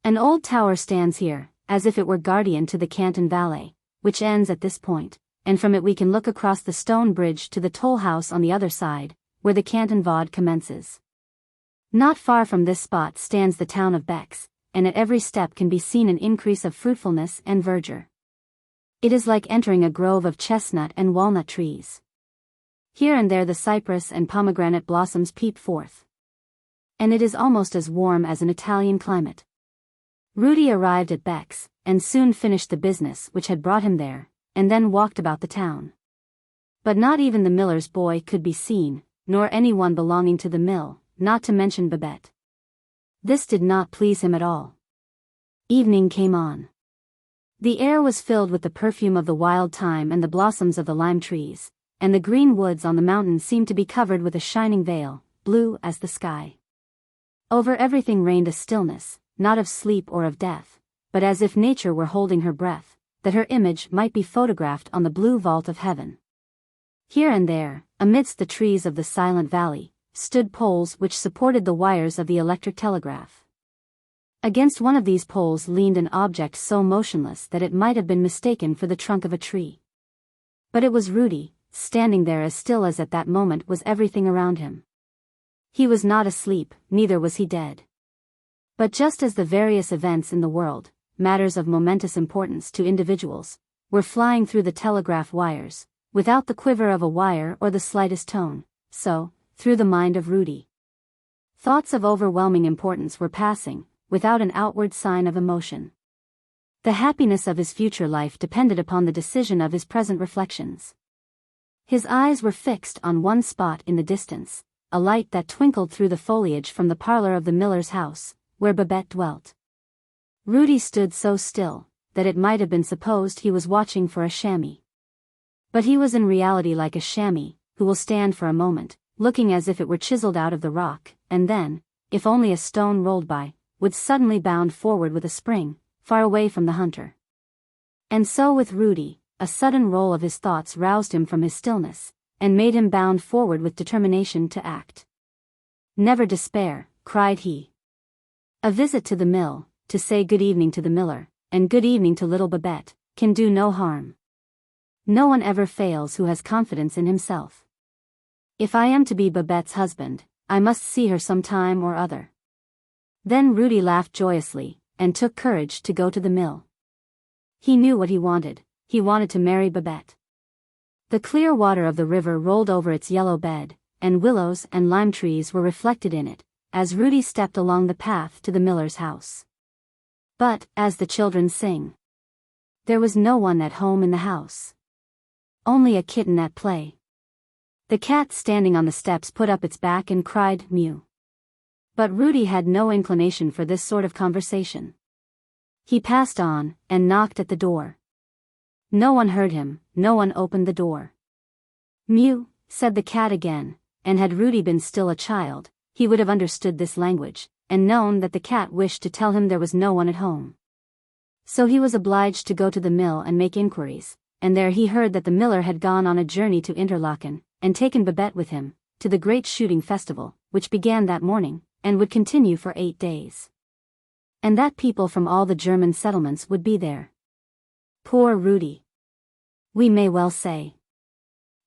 An old tower stands here, as if it were guardian to the Canton Valley, which ends at this point, and from it we can look across the stone bridge to the toll house on the other side, where the Canton Vaud commences. Not far from this spot stands the town of Beck's, and at every step can be seen an increase of fruitfulness and verdure. It is like entering a grove of chestnut and walnut trees. Here and there the cypress and pomegranate blossoms peep forth. And it is almost as warm as an Italian climate. Rudy arrived at Beck's, and soon finished the business which had brought him there, and then walked about the town. But not even the miller's boy could be seen, nor anyone belonging to the mill, not to mention Babette. This did not please him at all. Evening came on. The air was filled with the perfume of the wild thyme and the blossoms of the lime trees, and the green woods on the mountain seemed to be covered with a shining veil, blue as the sky. Over everything reigned a stillness, not of sleep or of death, but as if nature were holding her breath, that her image might be photographed on the blue vault of heaven. Here and there, amidst the trees of the silent valley, stood poles which supported the wires of the electric telegraph. Against one of these poles leaned an object so motionless that it might have been mistaken for the trunk of a tree. But it was Rudy, standing there as still as at that moment was everything around him. He was not asleep, neither was he dead. But just as the various events in the world, matters of momentous importance to individuals, were flying through the telegraph wires, without the quiver of a wire or the slightest tone, so, through the mind of Rudy, thoughts of overwhelming importance were passing, without an outward sign of emotion. The happiness of his future life depended upon the decision of his present reflections. His eyes were fixed on one spot in the distance, a light that twinkled through the foliage from the parlor of the miller's house, where Babette dwelt. Rudy stood so still, that it might have been supposed he was watching for a chamois. But he was in reality like a chamois, who will stand for a moment, looking as if it were chiseled out of the rock, and then, if only a stone rolled by, would suddenly bound forward with a spring, far away from the hunter. And so with Rudy, a sudden roll of his thoughts roused him from his stillness, and made him bound forward with determination to act. "Never despair," cried he. "A visit to the mill, to say good evening to the miller, and good evening to little Babette, can do no harm. No one ever fails who has confidence in himself. If I am to be Babette's husband, I must see her some time or other." Then Rudy laughed joyously, and took courage to go to the mill. He knew what he wanted to marry Babette. The clear water of the river rolled over its yellow bed, and willows and lime trees were reflected in it, as Rudy stepped along the path to the miller's house. But, as the children sing, there was no one at home in the house. Only a kitten at play. The cat standing on the steps put up its back and cried, "Mew." But Rudy had no inclination for this sort of conversation. He passed on, and knocked at the door. No one heard him, no one opened the door. "Mew," said the cat again, and had Rudy been still a child, he would have understood this language, and known that the cat wished to tell him there was no one at home. So he was obliged to go to the mill and make inquiries, and there he heard that the miller had gone on a journey to Interlaken, and taken Babette with him, to the great shooting festival, which began that morning, and would continue for 8 days. And that people from all the German settlements would be there. Poor Rudy. We may well say,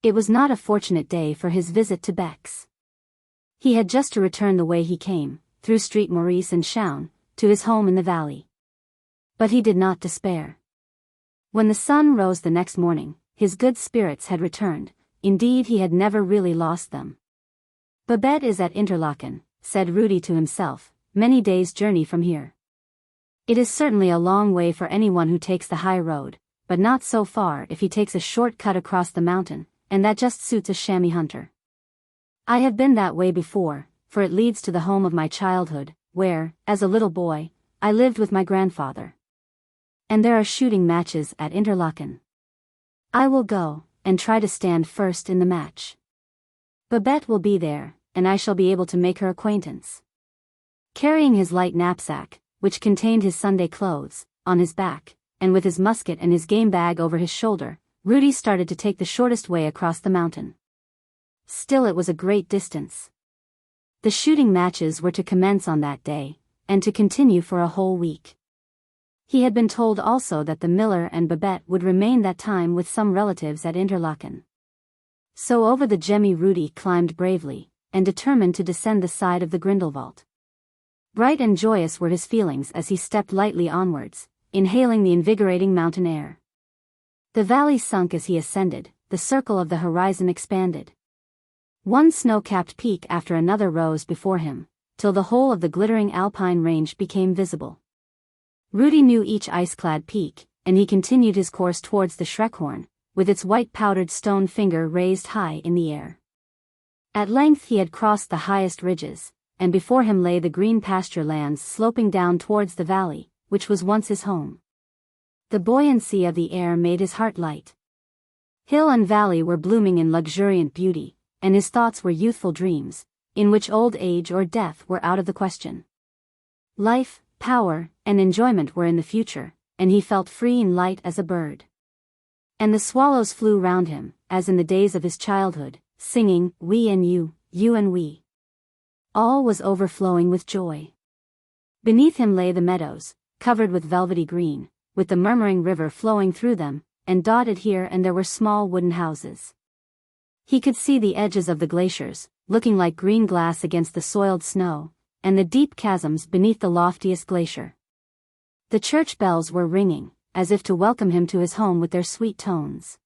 it was not a fortunate day for his visit to Beck's. He had just to return the way he came, through Street Maurice and Chaun, to his home in the valley. But he did not despair. When the sun rose the next morning, his good spirits had returned, indeed he had never really lost them. "Babette is at Interlaken," said Rudy to himself, "many days' journey from here. It is certainly a long way for anyone who takes the high road, but not so far if he takes a short cut across the mountain, and that just suits a chamois hunter. I have been that way before, for it leads to the home of my childhood, where, as a little boy, I lived with my grandfather. And there are shooting matches at Interlaken. I will go, and try to stand first in the match. Babette will be there, and I shall be able to make her acquaintance." Carrying his light knapsack, which contained his Sunday clothes, on his back, and with his musket and his game bag over his shoulder, Rudy started to take the shortest way across the mountain. Still it was a great distance. The shooting matches were to commence on that day, and to continue for a whole week. He had been told also that the miller and Babette would remain that time with some relatives at Interlaken. So over the Gemmi Rudy climbed bravely, and determined to descend the side of the Grindelwald. Bright and joyous were his feelings as he stepped lightly onwards, inhaling the invigorating mountain air. The valley sunk as he ascended, the circle of the horizon expanded. One snow-capped peak after another rose before him, till the whole of the glittering alpine range became visible. Rudy knew each ice-clad peak, and he continued his course towards the Schreckhorn, with its white powdered stone finger raised high in the air. At length he had crossed the highest ridges, and before him lay the green pasture lands sloping down towards the valley, which was once his home. The buoyancy of the air made his heart light. Hill and valley were blooming in luxuriant beauty, and his thoughts were youthful dreams, in which old age or death were out of the question. Life, power, and enjoyment were in the future, and he felt free and light as a bird. And the swallows flew round him, as in the days of his childhood, singing, "We and you and we." All was overflowing with joy. Beneath him lay the meadows, covered with velvety green, with the murmuring river flowing through them, and dotted here and there were small wooden houses. He could see the edges of the glaciers, looking like green glass against the soiled snow, and the deep chasms beneath the loftiest glacier. The church bells were ringing, as if to welcome him to his home with their sweet tones.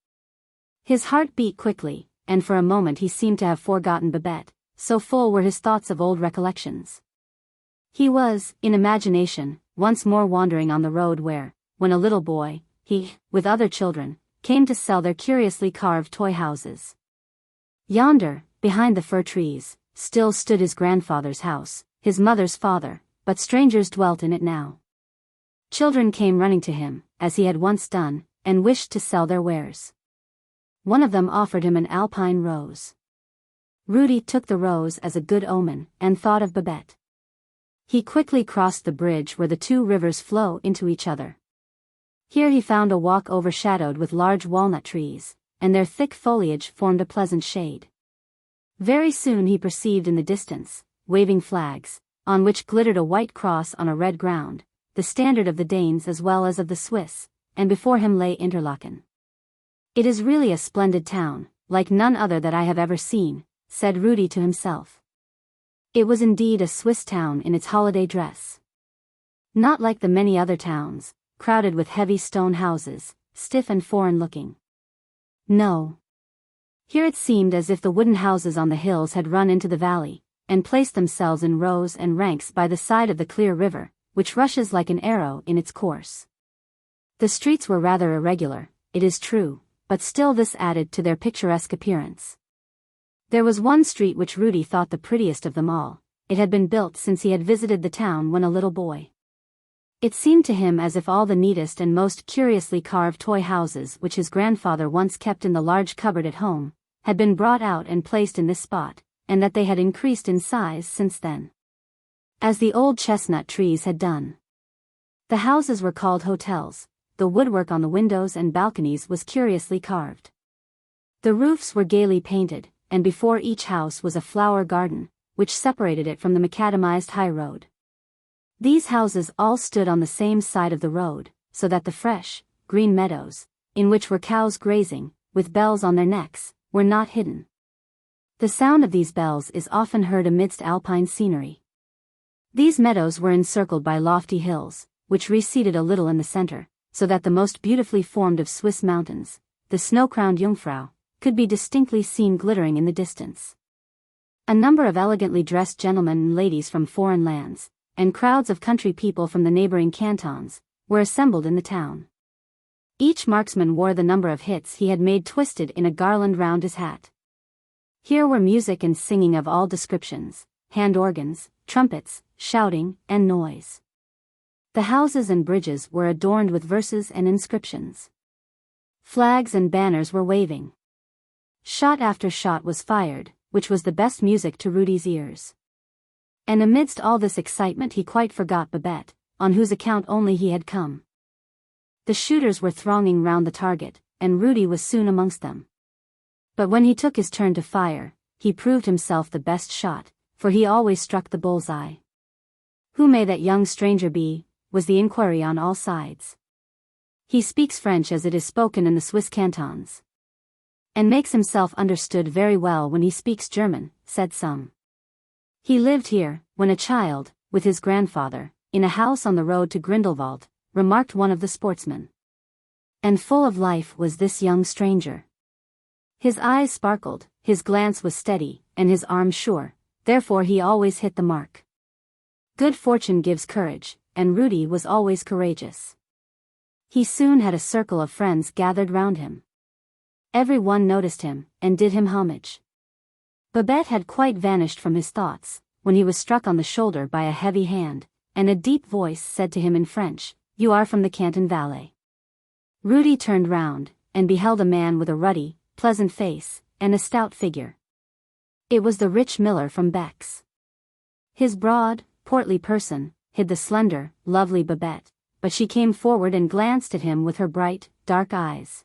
His heart beat quickly, and for a moment he seemed to have forgotten Babette, so full were his thoughts of old recollections. He was, in imagination, once more wandering on the road where, when a little boy, he, with other children, came to sell their curiously carved toy houses. Yonder, behind the fir trees, still stood his grandfather's house, his mother's father, but strangers dwelt in it now. Children came running to him, as he had once done, and wished to sell their wares. One of them offered him an alpine rose. Rudy took the rose as a good omen, and thought of Babette. He quickly crossed the bridge where the two rivers flow into each other. Here he found a walk overshadowed with large walnut trees, and their thick foliage formed a pleasant shade. Very soon he perceived in the distance, waving flags, on which glittered a white cross on a red ground, the standard of the Danes as well as of the Swiss, and before him lay Interlaken. "It is really a splendid town, like none other that I have ever seen," said Rudy to himself. It was indeed a Swiss town in its holiday dress. Not like the many other towns, crowded with heavy stone houses, stiff and foreign-looking. No. Here it seemed as if the wooden houses on the hills had run into the valley, and placed themselves in rows and ranks by the side of the clear river, which rushes like an arrow in its course. The streets were rather irregular, it is true, but still this added to their picturesque appearance. There was one street which Rudy thought the prettiest of them all. It had been built since he had visited the town when a little boy. It seemed to him as if all the neatest and most curiously carved toy houses which his grandfather once kept in the large cupboard at home, had been brought out and placed in this spot, and that they had increased in size since then, as the old chestnut trees had done. The houses were called hotels. The woodwork on the windows and balconies was curiously carved. The roofs were gaily painted, and before each house was a flower garden, which separated it from the macadamized high road. These houses all stood on the same side of the road, so that the fresh, green meadows, in which were cows grazing, with bells on their necks, were not hidden. The sound of these bells is often heard amidst alpine scenery. These meadows were encircled by lofty hills, which receded a little in the center, so that the most beautifully formed of Swiss mountains, the snow-crowned Jungfrau, could be distinctly seen glittering in the distance. A number of elegantly dressed gentlemen and ladies from foreign lands, and crowds of country people from the neighboring cantons, were assembled in the town. Each marksman wore the number of hits he had made twisted in a garland round his hat. Here were music and singing of all descriptions, hand organs, trumpets, shouting, and noise. The houses and bridges were adorned with verses and inscriptions. Flags and banners were waving. Shot after shot was fired, which was the best music to Rudy's ears. And amidst all this excitement he quite forgot Babette, on whose account only he had come. The shooters were thronging round the target, and Rudy was soon amongst them. But when he took his turn to fire, he proved himself the best shot, for he always struck the bull's-eye. "Who may that young stranger be?" was the inquiry on all sides. "He speaks French as it is spoken in the Swiss cantons, and makes himself understood very well when he speaks German," said some. "He lived here, when a child, with his grandfather, in a house on the road to Grindelwald, remarked one of the sportsmen. And full of life was this young stranger. His eyes sparkled, his glance was steady, and his arm sure, therefore he always hit the mark. Good fortune gives courage, and Rudy was always courageous. He soon had a circle of friends gathered round him. Every one noticed him, and did him homage. Babette had quite vanished from his thoughts, when he was struck on the shoulder by a heavy hand, and a deep voice said to him in French, "You are from the Canton Valley." Rudy turned round, and beheld a man with a ruddy, pleasant face, and a stout figure. It was the rich miller from Beck's. His broad, portly person hid the slender, lovely Babette, but she came forward and glanced at him with her bright, dark eyes.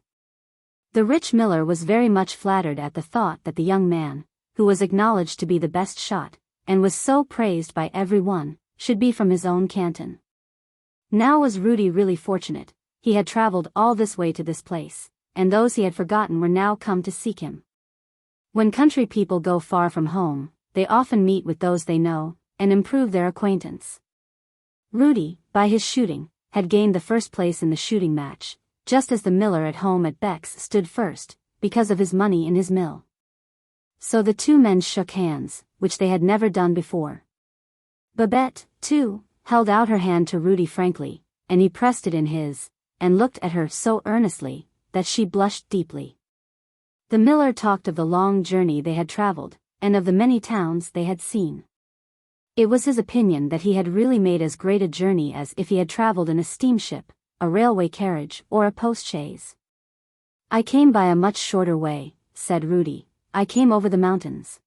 The rich miller was very much flattered at the thought that the young man, who was acknowledged to be the best shot, and was so praised by every one, should be from his own canton. Now was Rudy really fortunate. He had travelled all this way to this place, and those he had forgotten were now come to seek him. When country people go far from home, they often meet with those they know, and improve their acquaintance. Rudy, by his shooting, had gained the first place in the shooting match, just as the miller at home at Beck's stood first, because of his money in his mill. So the two men shook hands, which they had never done before. Babette, too, held out her hand to Rudy frankly, and he pressed it in his, and looked at her so earnestly, that she blushed deeply. The miller talked of the long journey they had travelled, and of the many towns they had seen. It was his opinion that he had really made as great a journey as if he had travelled in a steamship, a railway carriage, or a post-chaise. "I came by a much shorter way," said Rudy. "I came over the mountains.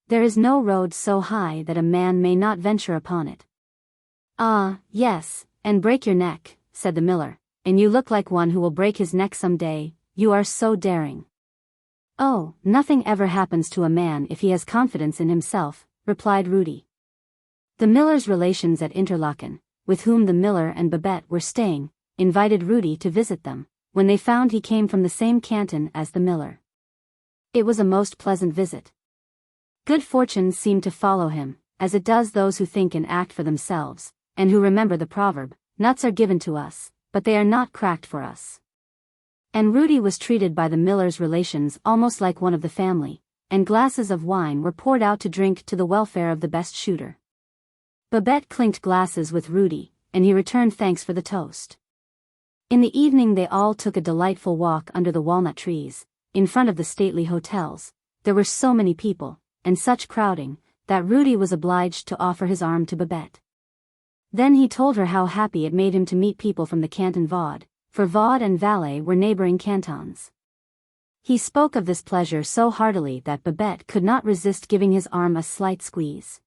There is no road so high that a man may not venture upon it." "Ah, yes, and break your neck," said the miller, "and you look like one who will break his neck some day, you are so daring." "Oh, nothing ever happens to a man if he has confidence in himself," replied Rudy. The miller's relations at Interlaken, with whom the miller and Babette were staying, invited Rudy to visit them, when they found he came from the same canton as the miller. It was a most pleasant visit. Good fortune seemed to follow him, as it does those who think and act for themselves, and who remember the proverb, "Nuts are given to us, but they are not cracked for us." And Rudy was treated by the miller's relations almost like one of the family, and glasses of wine were poured out to drink to the welfare of the best shooter. Babette clinked glasses with Rudy, and he returned thanks for the toast. In the evening they all took a delightful walk under the walnut trees, in front of the stately hotels. There were so many people, and such crowding, that Rudy was obliged to offer his arm to Babette. Then he told her how happy it made him to meet people from the Canton Vaud, for Vaud and Valais were neighboring cantons. He spoke of this pleasure so heartily that Babette could not resist giving his arm a slight squeeze.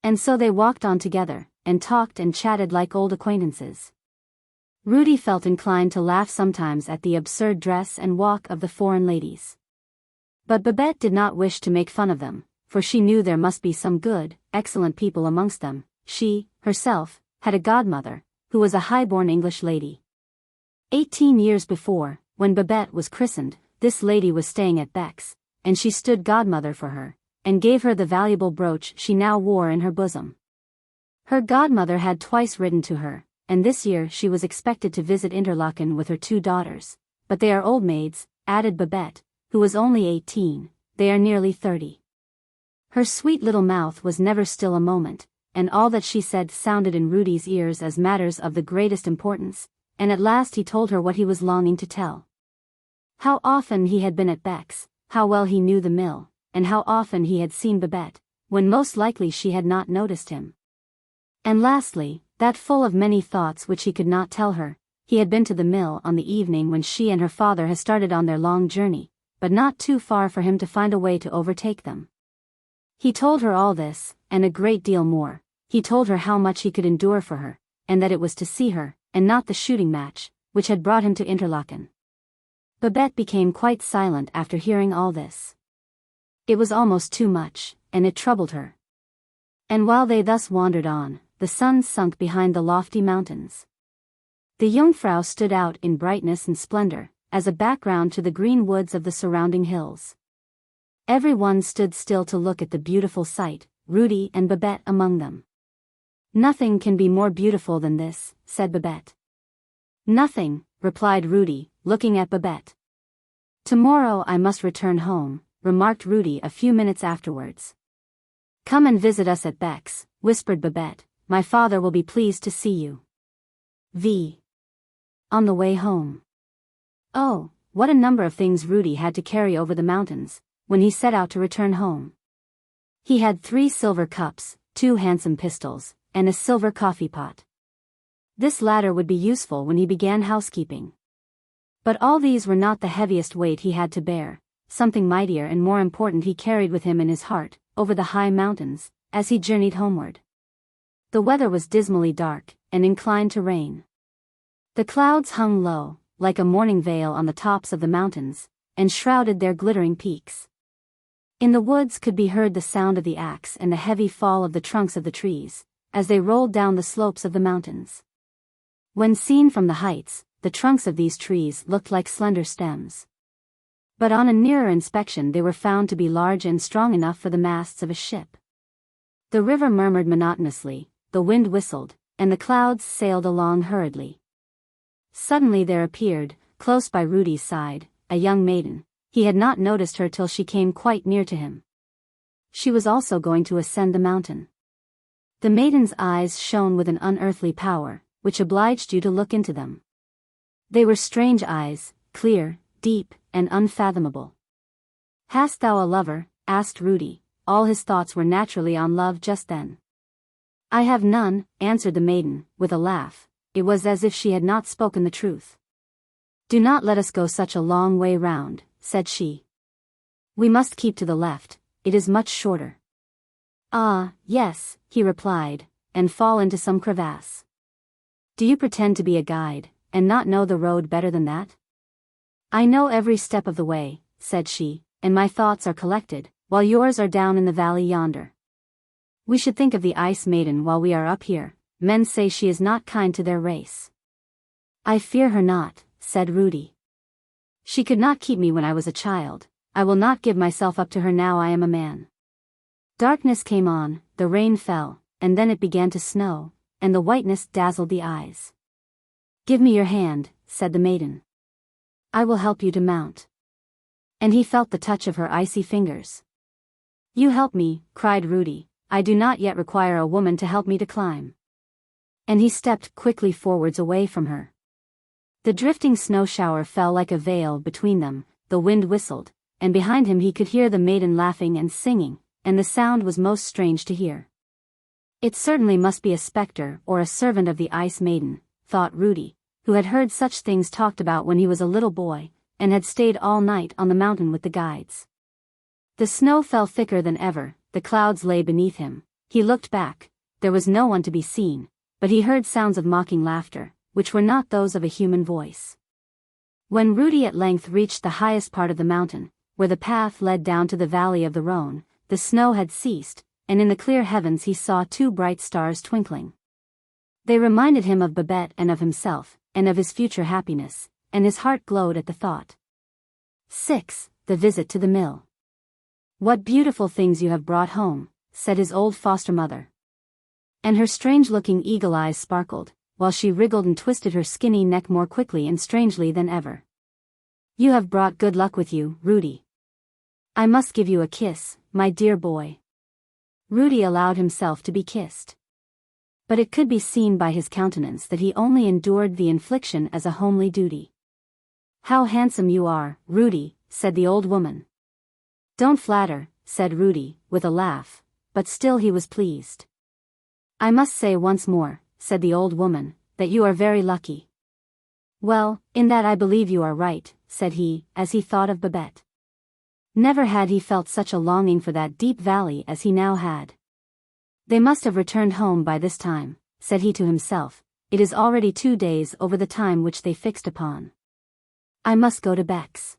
And so they walked on together, and talked and chatted like old acquaintances. Rudy felt inclined to laugh sometimes at the absurd dress and walk of the foreign ladies. But Babette did not wish to make fun of them, for she knew there must be some good, excellent people amongst them. She, herself, had a godmother, who was a high-born English lady. 18 years before, when Babette was christened, this lady was staying at Beck's, and she stood godmother for her, and gave her the valuable brooch she now wore in her bosom. Her godmother had twice written to her, and this year she was expected to visit Interlaken with her 2 daughters, but they are old maids, added Babette, who was only 18, they are nearly 30. Her sweet little mouth was never still a moment, and all that she said sounded in Rudy's ears as matters of the greatest importance, and at last he told her what he was longing to tell. How often he had been at Beck's, how well he knew the mill, and how often he had seen Babette, when most likely she had not noticed him. And lastly, that full of many thoughts which he could not tell her, he had been to the mill on the evening when she and her father had started on their long journey, but not too far for him to find a way to overtake them. He told her all this, and a great deal more. He told her how much he could endure for her, and that it was to see her, and not the shooting match, which had brought him to Interlaken. Babette became quite silent after hearing all this. It was almost too much, and it troubled her. And while they thus wandered on, the sun sunk behind the lofty mountains. The Jungfrau stood out in brightness and splendor, as a background to the green woods of the surrounding hills. Every one stood still to look at the beautiful sight, Rudy and Babette among them. Nothing can be more beautiful than this, said Babette. Nothing, replied Rudy, looking at Babette. Tomorrow I must return home, remarked Rudy a few minutes afterwards. Come and visit us at Beck's, whispered Babette. My father will be pleased to see you. On the way home. Oh, what a number of things Rudy had to carry over the mountains, when he set out to return home. He had 3 silver cups, 2 handsome pistols, and a silver coffee pot. This latter would be useful when he began housekeeping. But all these were not the heaviest weight he had to bear. Something mightier and more important he carried with him in his heart, over the high mountains, as he journeyed homeward. The weather was dismally dark, and inclined to rain. The clouds hung low, like a morning veil on the tops of the mountains, and shrouded their glittering peaks. In the woods could be heard the sound of the axe and the heavy fall of the trunks of the trees, as they rolled down the slopes of the mountains. When seen from the heights, the trunks of these trees looked like slender stems. But on a nearer inspection they were found to be large and strong enough for the masts of a ship. The river murmured monotonously, the wind whistled, and the clouds sailed along hurriedly. Suddenly there appeared, close by Rudy's side, a young maiden. He had not noticed her till she came quite near to him. She was also going to ascend the mountain. The maiden's eyes shone with an unearthly power, which obliged you to look into them. They were strange eyes, clear, deep, and unfathomable. Hast thou a lover? Asked Rudy. All his thoughts were naturally on love just then. I have none, answered the maiden, with a laugh. It was as if she had not spoken the truth. Do not let us go such a long way round, said she. We must keep to the left, it is much shorter. Ah, yes, he replied, and fall into some crevasse. Do you pretend to be a guide, and not know the road better than that? I know every step of the way, said she, and my thoughts are collected, while yours are down in the valley yonder. We should think of the Ice Maiden while we are up here. Men say she is not kind to their race. I fear her not, said Rudy. She could not keep me when I was a child. I will not give myself up to her now I am a man. Darkness came on, the rain fell, and then it began to snow, and the whiteness dazzled the eyes. Give me your hand, said the maiden. I will help you to mount. And he felt the touch of her icy fingers. You help me, cried Rudy. I do not yet require a woman to help me to climb. And he stepped quickly forwards away from her. The drifting snow shower fell like a veil between them, the wind whistled, and behind him he could hear the maiden laughing and singing, and the sound was most strange to hear. It certainly must be a spectre or a servant of the Ice Maiden, thought Rudy, who had heard such things talked about when he was a little boy, and had stayed all night on the mountain with the guides. The snow fell thicker than ever, the clouds lay beneath him. He looked back, there was no one to be seen, but he heard sounds of mocking laughter, which were not those of a human voice. When Rudy at length reached the highest part of the mountain, where the path led down to the valley of the Rhone, the snow had ceased, and in the clear heavens he saw 2 bright stars twinkling. They reminded him of Babette and of himself, and of his future happiness, and his heart glowed at the thought. 6. The visit to the mill. What beautiful things you have brought home, said his old foster mother. And her strange-looking eagle eyes sparkled, while she wriggled and twisted her skinny neck more quickly and strangely than ever. You have brought good luck with you, Rudy. I must give you a kiss, my dear boy. Rudy allowed himself to be kissed. But it could be seen by his countenance that he only endured the infliction as a homely duty. How handsome you are, Rudy, said the old woman. Don't flatter, said Rudy, with a laugh, but still he was pleased. I must say once more, said the old woman, that you are very lucky. Well, in that I believe you are right, said he, as he thought of Babette. Never had he felt such a longing for that deep valley as he now had. They must have returned home by this time, said he to himself. It is already 2 days over the time which they fixed upon. I must go to Beck's.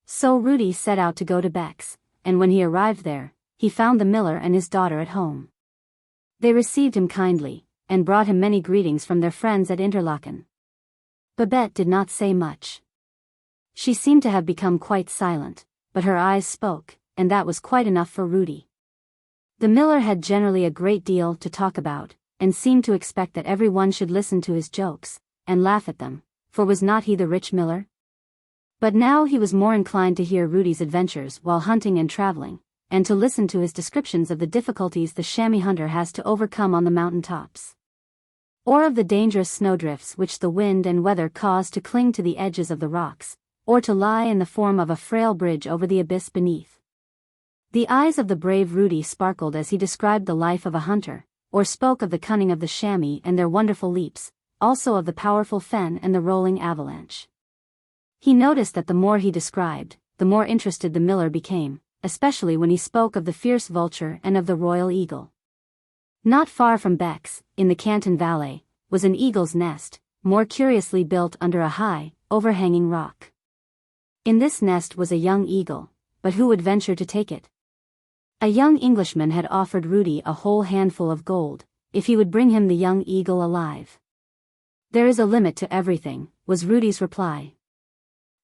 So Rudy set out to go to Beck's, and when he arrived there, he found the miller and his daughter at home. They received him kindly, and brought him many greetings from their friends at Interlaken. Babette did not say much. She seemed to have become quite silent, but her eyes spoke, and that was quite enough for Rudy. The miller had generally a great deal to talk about, and seemed to expect that every one should listen to his jokes, and laugh at them, for was not he the rich miller? But now he was more inclined to hear Rudy's adventures while hunting and traveling, and to listen to his descriptions of the difficulties the chamois hunter has to overcome on the mountain tops, or of the dangerous snowdrifts which the wind and weather cause to cling to the edges of the rocks, or to lie in the form of a frail bridge over the abyss beneath. The eyes of the brave Rudy sparkled as he described the life of a hunter, or spoke of the cunning of the chamois and their wonderful leaps, also of the powerful fen and the rolling avalanche. He noticed that the more he described, the more interested the miller became, especially when he spoke of the fierce vulture and of the royal eagle. Not far from Beck's, in the Canton Valley, was an eagle's nest, more curiously built under a high, overhanging rock. In this nest was a young eagle, but who would venture to take it? A young Englishman had offered Rudy a whole handful of gold, if he would bring him the young eagle alive. "There is a limit to everything," was Rudy's reply.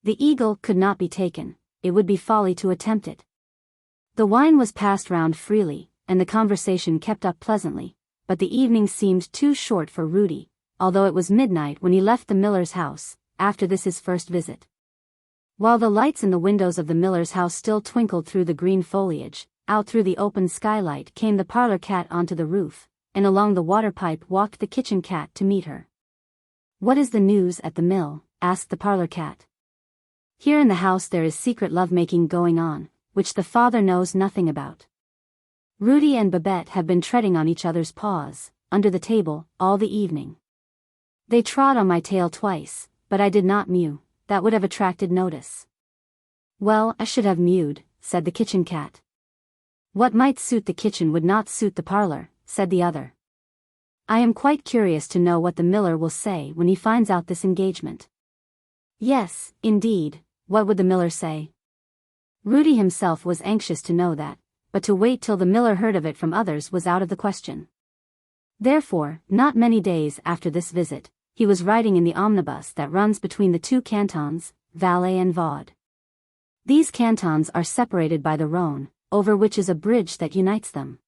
The eagle could not be taken, it would be folly to attempt it. The wine was passed round freely, and the conversation kept up pleasantly, but the evening seemed too short for Rudy, although it was midnight when he left the miller's house, after this his first visit. While the lights in the windows of the miller's house still twinkled through the green foliage, out through the open skylight came the parlor-cat onto the roof, and along the water-pipe walked the kitchen cat to meet her. "What is the news at the mill?" asked the parlor-cat. "Here in the house there is secret love-making going on, which the father knows nothing about. Rudy and Babette have been treading on each other's paws, under the table, all the evening. They trod on my tail twice, but I did not mew, that would have attracted notice." "Well, I should have mewed," said the kitchen cat. "What might suit the kitchen would not suit the parlor," said the other. "I am quite curious to know what the miller will say when he finds out this engagement." Yes, indeed, what would the miller say? Rudy himself was anxious to know that, but to wait till the miller heard of it from others was out of the question. Therefore, not many days after this visit, he was riding in the omnibus that runs between the two cantons, Valais and Vaud. These cantons are separated by the Rhône, over which is a bridge that unites them.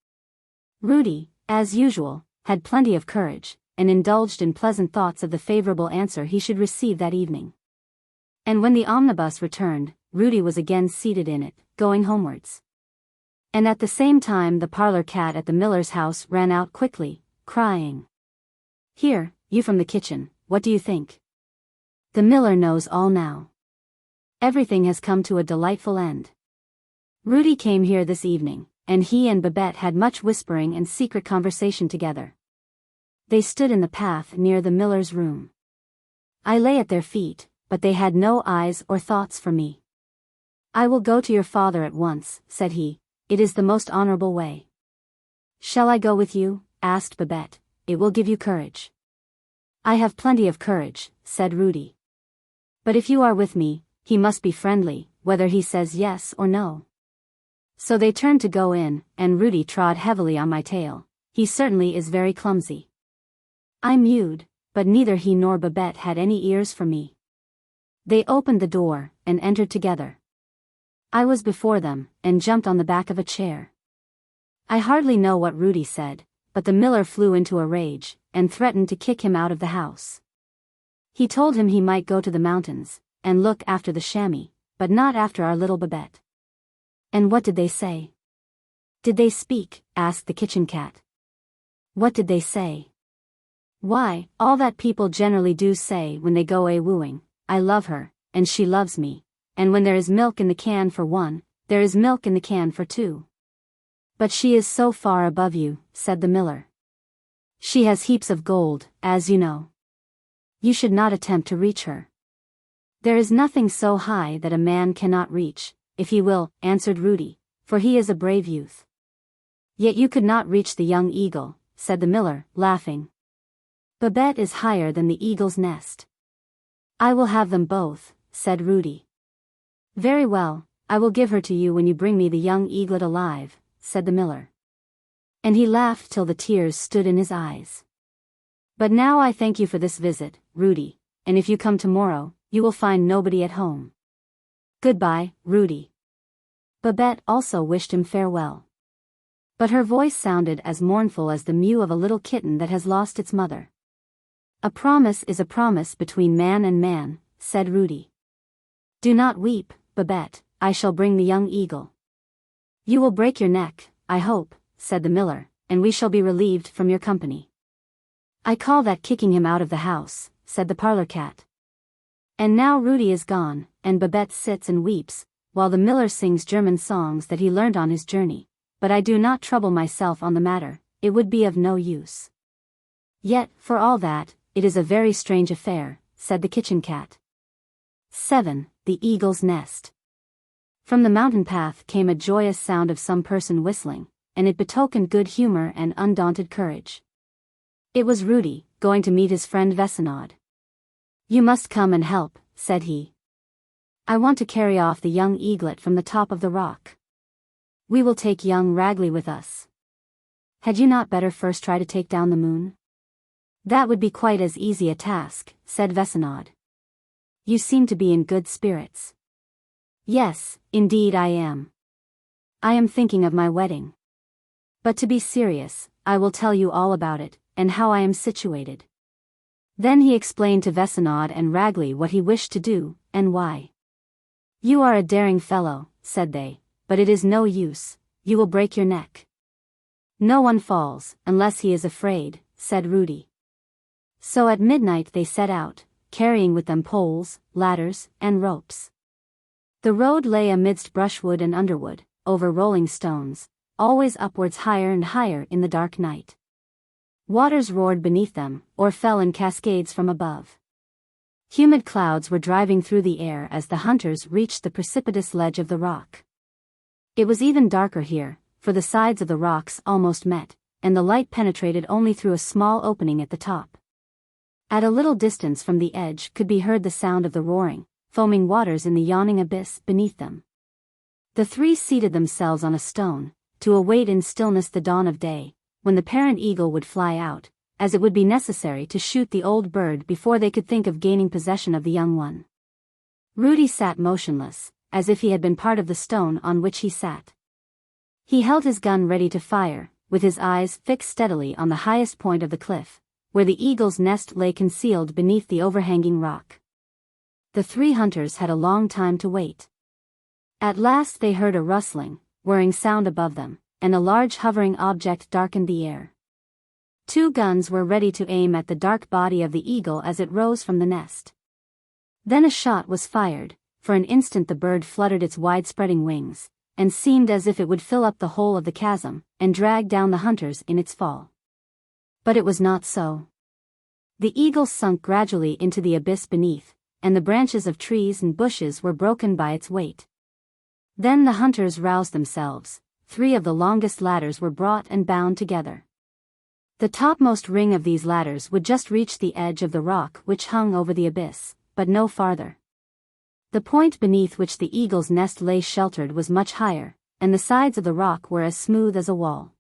Rudy, as usual, had plenty of courage, and indulged in pleasant thoughts of the favorable answer he should receive that evening. And when the omnibus returned, Rudy was again seated in it, going homewards. And at the same time the parlor-cat at the miller's house ran out quickly, crying, "Here, you from the kitchen, what do you think? The miller knows all now. Everything has come to a delightful end. Rudy came here this evening, and he and Babette had much whispering and secret conversation together. They stood in the path near the miller's room. I lay at their feet, but they had no eyes or thoughts for me. 'I will go to your father at once,' said he, 'it is the most honorable way.' 'Shall I go with you?' asked Babette, 'it will give you courage.' 'I have plenty of courage,' said Rudy. 'But if you are with me, he must be friendly, whether he says yes or no.' So they turned to go in, and Rudy trod heavily on my tail. He certainly is very clumsy. I mewed, but neither he nor Babette had any ears for me. They opened the door, and entered together. I was before them, and jumped on the back of a chair. I hardly know what Rudy said, but the miller flew into a rage, and threatened to kick him out of the house. He told him he might go to the mountains, and look after the chamois, but not after our little Babette. And what did they say? Did they speak? Asked the kitchen cat. What did they say? Why, all that people generally do say when they go a-wooing. I love her, and she loves me, and when there is milk in the can for one, there is milk in the can for two. But she is so far above you, said the miller. She has heaps of gold, as you know. You should not attempt to reach her. There is nothing so high that a man cannot reach, if he will, answered Rudy, for he is a brave youth. Yet you could not reach the young eagle, said the miller, laughing. Babette is higher than the eagle's nest. I will have them both, said Rudy. Very well, I will give her to you when you bring me the young eaglet alive, said the miller. And he laughed till the tears stood in his eyes. But now I thank you for this visit, Rudy, and if you come tomorrow, you will find nobody at home. Goodbye, Rudy. Babette also wished him farewell. But her voice sounded as mournful as the mew of a little kitten that has lost its mother. "A promise is a promise between man and man," said Rudy. "Do not weep, Babette, I shall bring the young eagle." "You will break your neck, I hope," said the miller, "and we shall be relieved from your company." "I call that kicking him out of the house," said the parlor-cat. And now Rudy is gone, and Babette sits and weeps, while the miller sings German songs that he learned on his journey, but I do not trouble myself on the matter, it would be of no use. "Yet, for all that, it is a very strange affair," said the kitchen cat. 7. The Eagle's Nest. From the mountain path came a joyous sound of some person whistling, and it betokened good humor and undaunted courage. It was Rudy, going to meet his friend Vesinod. "You must come and help," said he. "I want to carry off the young eaglet from the top of the rock. We will take young Raggly with us. Had you not better first try to take down the moon?" "That would be quite as easy a task," said Vesinod. "You seem to be in good spirits." "Yes, indeed I am. I am thinking of my wedding. But to be serious, I will tell you all about it, and how I am situated." Then he explained to Vesinod and Raggly what he wished to do, and why. "You are a daring fellow," said they, "but it is no use, you will break your neck." "No one falls, unless he is afraid," said Rudy. So at midnight they set out, carrying with them poles, ladders, and ropes. The road lay amidst brushwood and underwood, over rolling stones, always upwards higher and higher in the dark night. Waters roared beneath them, or fell in cascades from above. Humid clouds were driving through the air as the hunters reached the precipitous ledge of the rock. It was even darker here, for the sides of the rocks almost met, and the light penetrated only through a small opening at the top. At a little distance from the edge could be heard the sound of the roaring, foaming waters in the yawning abyss beneath them. The three seated themselves on a stone, to await in stillness the dawn of day, when the parent eagle would fly out, as it would be necessary to shoot the old bird before they could think of gaining possession of the young one. Rudy sat motionless, as if he had been part of the stone on which he sat. He held his gun ready to fire, with his eyes fixed steadily on the highest point of the cliff, where the eagle's nest lay concealed beneath the overhanging rock. The three hunters had a long time to wait. At last they heard a rustling, whirring sound above them, and a large hovering object darkened the air. Two guns were ready to aim at the dark body of the eagle as it rose from the nest. Then a shot was fired. For an instant the bird fluttered its wide-spreading wings, and seemed as if it would fill up the whole of the chasm, and drag down the hunters in its fall. But it was not so. The eagle sunk gradually into the abyss beneath, and the branches of trees and bushes were broken by its weight. Then the hunters roused themselves. 3 of the longest ladders were brought and bound together. The topmost ring of these ladders would just reach the edge of the rock which hung over the abyss, but no farther. The point beneath which the eagle's nest lay sheltered was much higher, and the sides of the rock were as smooth as a wall.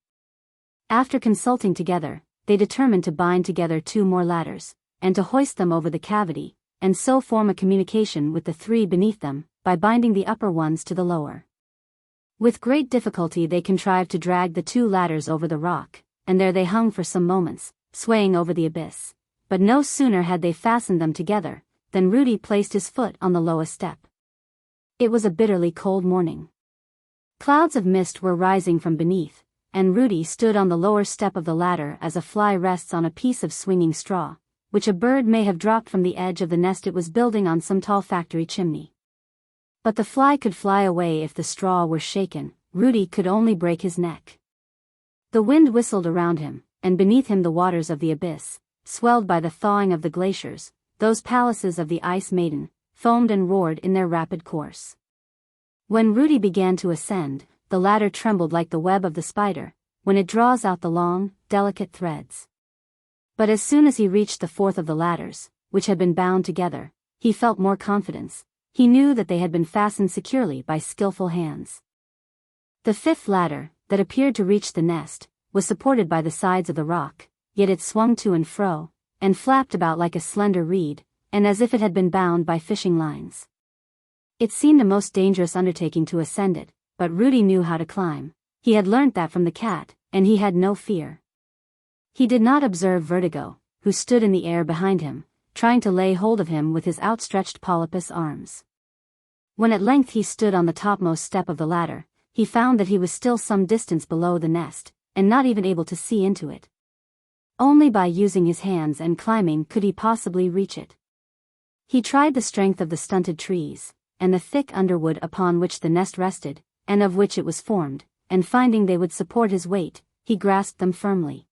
After consulting together, they determined to bind together 2 more ladders, and to hoist them over the cavity, and so form a communication with the 3 beneath them, by binding the upper ones to the lower. With great difficulty they contrived to drag the 2 ladders over the rock, and there they hung for some moments, swaying over the abyss. But no sooner had they fastened them together, than Rudy placed his foot on the lowest step. It was a bitterly cold morning. Clouds of mist were rising from beneath, and Rudy stood on the lower step of the ladder as a fly rests on a piece of swinging straw, which a bird may have dropped from the edge of the nest it was building on some tall factory chimney. But the fly could fly away if the straw were shaken. Rudy could only break his neck. The wind whistled around him, and beneath him the waters of the abyss, swelled by the thawing of the glaciers, those palaces of the Ice Maiden, foamed and roared in their rapid course. When Rudy began to ascend, the ladder trembled like the web of the spider, when it draws out the long, delicate threads. But as soon as he reached the 4th of the ladders, which had been bound together, he felt more confidence. He knew that they had been fastened securely by skillful hands. The 5th ladder, that appeared to reach the nest, was supported by the sides of the rock, yet it swung to and fro, and flapped about like a slender reed, and as if it had been bound by fishing lines. It seemed a most dangerous undertaking to ascend it, but Rudy knew how to climb, He had learnt that from the cat, and he had no fear. He did not observe Vertigo, who stood in the air behind him, trying to lay hold of him with his outstretched polypus arms. When at length he stood on the topmost step of the ladder, he found that he was still some distance below the nest, and not even able to see into it. Only by using his hands and climbing could he possibly reach it. He tried the strength of the stunted trees, and the thick underwood upon which the nest rested, and of which it was formed, and finding they would support his weight, he grasped them firmly,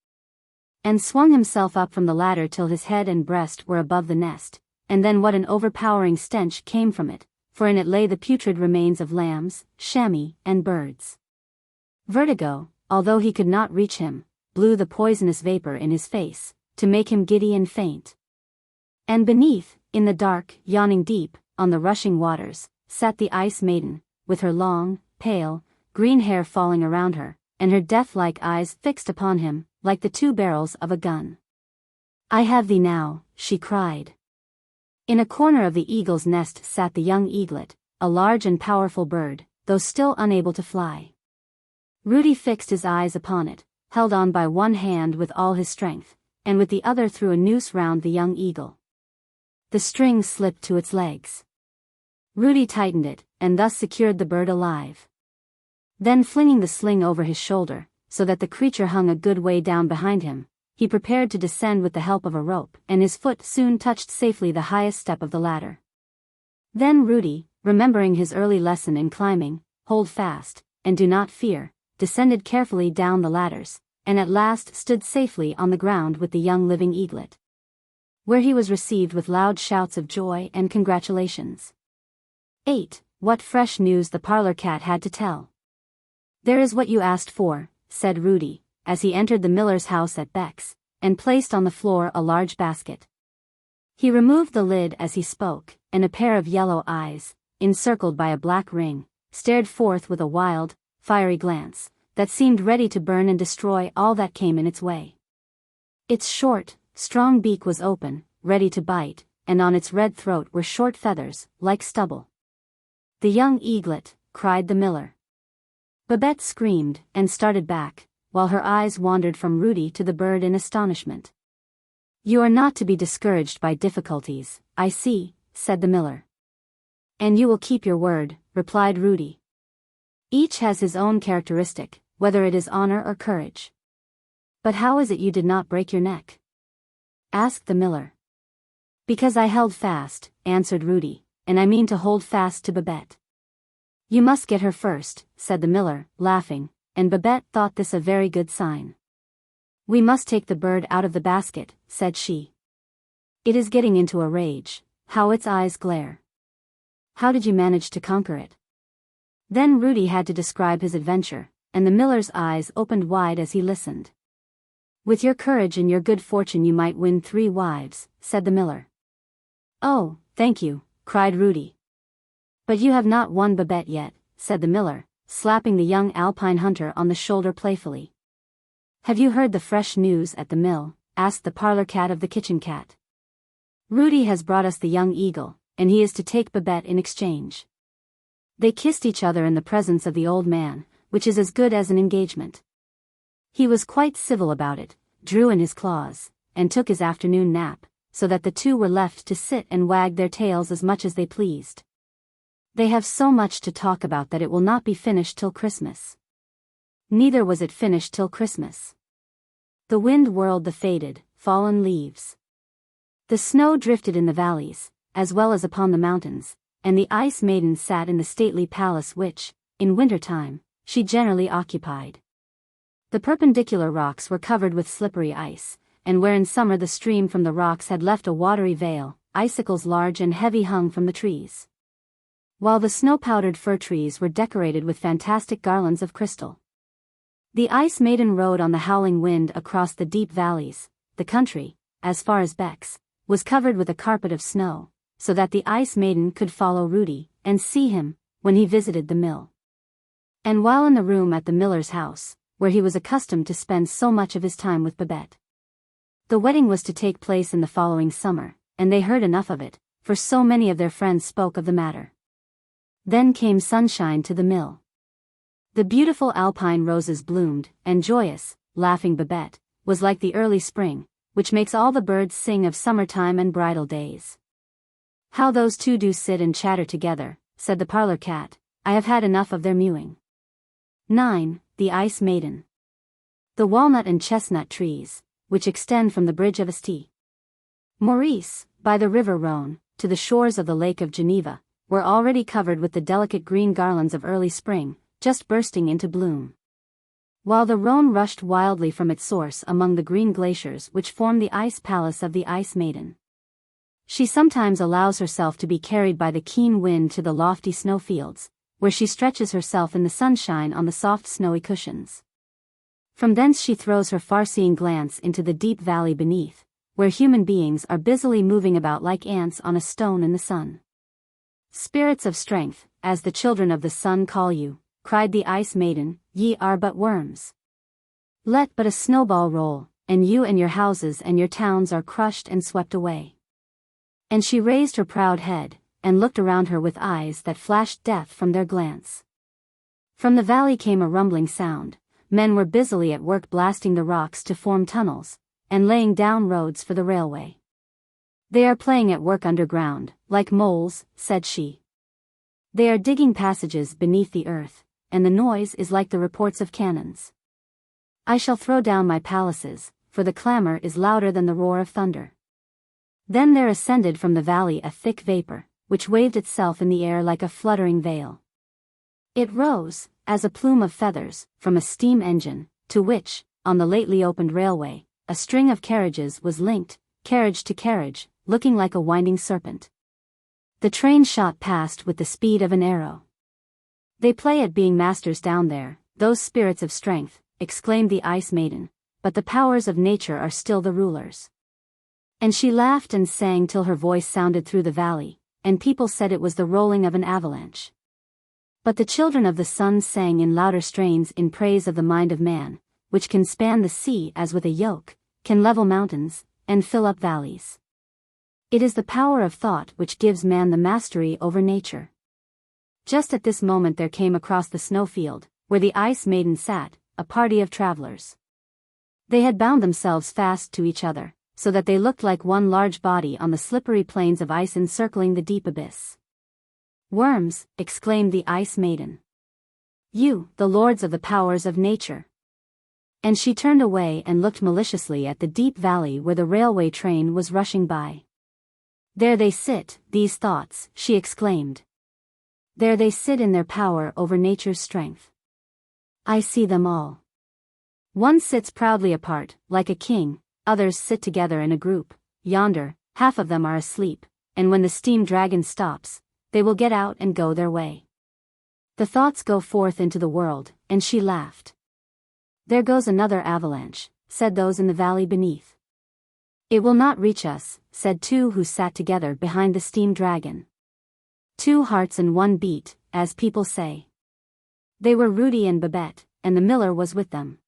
and swung himself up from the ladder till his head and breast were above the nest, and then what an overpowering stench came from it, for in it lay the putrid remains of lambs, chamois, and birds. Vertigo, although he could not reach him, blew the poisonous vapor in his face, to make him giddy and faint. And beneath, in the dark, yawning deep, on the rushing waters, sat the Ice Maiden, with her long, pale, green hair falling around her, and her death-like eyes fixed upon him, like the two barrels of a gun. "I have thee now," she cried. In a corner of the eagle's nest sat the young eaglet, a large and powerful bird, though still unable to fly. Rudy fixed his eyes upon it, held on by one hand with all his strength, and with the other threw a noose round the young eagle. The string slipped to its legs. Rudy tightened it, and thus secured the bird alive. Then flinging the sling over his shoulder, so that the creature hung a good way down behind him, he prepared to descend with the help of a rope, and his foot soon touched safely the highest step of the ladder. Then Rudy, remembering his early lesson in climbing, hold fast, and do not fear, descended carefully down the ladders, and at last stood safely on the ground with the young living eaglet, where he was received with loud shouts of joy and congratulations. 8. What fresh news the parlour-cat had to tell. "There is what you asked for," said Rudy, as he entered the miller's house at Beck's, and placed on the floor a large basket. He removed the lid as he spoke, and a pair of yellow eyes, encircled by a black ring, stared forth with a wild, fiery glance, that seemed ready to burn and destroy all that came in its way. Its short, strong beak was open, ready to bite, and on its red throat were short feathers, like stubble. "The young eaglet," cried the miller. Babette screamed, and started back, while her eyes wandered from Rudy to the bird in astonishment. "You are not to be discouraged by difficulties, I see," said the miller. "And you will keep your word," replied Rudy. "Each has his own characteristic, whether it is honor or courage." "But how is it you did not break your neck?" asked the miller. "Because I held fast," answered Rudy, "and I mean to hold fast to Babette." "You must get her first," said the miller, laughing, and Babette thought this a very good sign. "We must take the bird out of the basket," said she. "It is getting into a rage. How its eyes glare! How did you manage to conquer it?" Then Rudy had to describe his adventure, and the miller's eyes opened wide as he listened. "With your courage and your good fortune you might win 3 wives," said the miller. "Oh, thank you," cried Rudy. "But you have not won Babette yet," said the miller, slapping the young Alpine hunter on the shoulder playfully. "Have you heard the fresh news at the mill?" asked the parlour-cat of the kitchen cat. "Rudy has brought us the young eagle, and he is to take Babette in exchange." They kissed each other in the presence of the old man, which is as good as an engagement. He was quite civil about it, drew in his claws, and took his afternoon nap, so that the two were left to sit and wag their tails as much as they pleased. They have so much to talk about that it will not be finished till Christmas. Neither was it finished till Christmas. The wind whirled the faded, fallen leaves. The snow drifted in the valleys, as well as upon the mountains, and the Ice Maiden sat in the stately palace which, in winter-time, she generally occupied. The perpendicular rocks were covered with slippery ice, and where in summer the stream from the rocks had left a watery veil, icicles large and heavy hung from the trees, while the snow-powdered fir trees were decorated with fantastic garlands of crystal. The Ice Maiden rode on the howling wind across the deep valleys. The country, as far as Beck's, was covered with a carpet of snow, so that the Ice Maiden could follow Rudy, and see him, when he visited the mill. And while in the room at the miller's house, where he was accustomed to spend so much of his time with Babette. The wedding was to take place in the following summer, and they heard enough of it, for so many of their friends spoke of the matter. Then came sunshine to the mill. The beautiful alpine roses bloomed, and joyous, laughing Babette, was like the early spring, which makes all the birds sing of summertime and bridal days. "How those two do sit and chatter together," said the parlor-cat, "I have had enough of their mewing." 9. The Ice Maiden. The walnut and chestnut trees, which extend from the bridge of St. Maurice, by the river Rhone, to the shores of the Lake of Geneva, were already covered with the delicate green garlands of early spring, just bursting into bloom. While the Rhone rushed wildly from its source among the green glaciers which form the ice palace of the Ice Maiden. She sometimes allows herself to be carried by the keen wind to the lofty snowfields, where she stretches herself in the sunshine on the soft snowy cushions. From thence she throws her far-seeing glance into the deep valley beneath, where human beings are busily moving about like ants on a stone in the sun. "Spirits of strength, as the children of the sun call you," cried the Ice Maiden, "ye are but worms. Let but a snowball roll, and you and your houses and your towns are crushed and swept away." And she raised her proud head, and looked around her with eyes that flashed death from their glance. From the valley came a rumbling sound. Men were busily at work blasting the rocks to form tunnels, and laying down roads for the railway. "They are playing at work underground, like moles," said she. "They are digging passages beneath the earth, and the noise is like the reports of cannons. I shall throw down my palaces, for the clamor is louder than the roar of thunder." Then there ascended from the valley a thick vapor, which waved itself in the air like a fluttering veil. It rose, as a plume of feathers, from a steam engine, to which, on the lately opened railway, a string of carriages was linked, carriage to carriage, looking like a winding serpent. The train shot past with the speed of an arrow. "They play at being masters down there, those spirits of strength," exclaimed the Ice Maiden, "but the powers of nature are still the rulers." And she laughed and sang till her voice sounded through the valley, and people said it was the rolling of an avalanche. But the children of the sun sang in louder strains in praise of the mind of man, which can span the sea as with a yoke, can level mountains, and fill up valleys. It is the power of thought which gives man the mastery over nature. Just at this moment there came across the snowfield, where the Ice Maiden sat, a party of travelers. They had bound themselves fast to each other, so that they looked like one large body on the slippery plains of ice encircling the deep abyss. "Worms," exclaimed the Ice Maiden. "You, the lords of the powers of nature." And she turned away and looked maliciously at the deep valley where the railway train was rushing by. "There they sit, these thoughts," she exclaimed. "There they sit in their power over nature's strength. I see them all. One sits proudly apart, like a king, others sit together in a group, yonder, half of them are asleep, and when the steam dragon stops, they will get out and go their way. The thoughts go forth into the world," and she laughed. "There goes another avalanche," said those in the valley beneath. "It will not reach us," said two who sat together behind the steam dragon. "Two hearts and one beat," as people say. They were Rudy and Babette, and the miller was with them.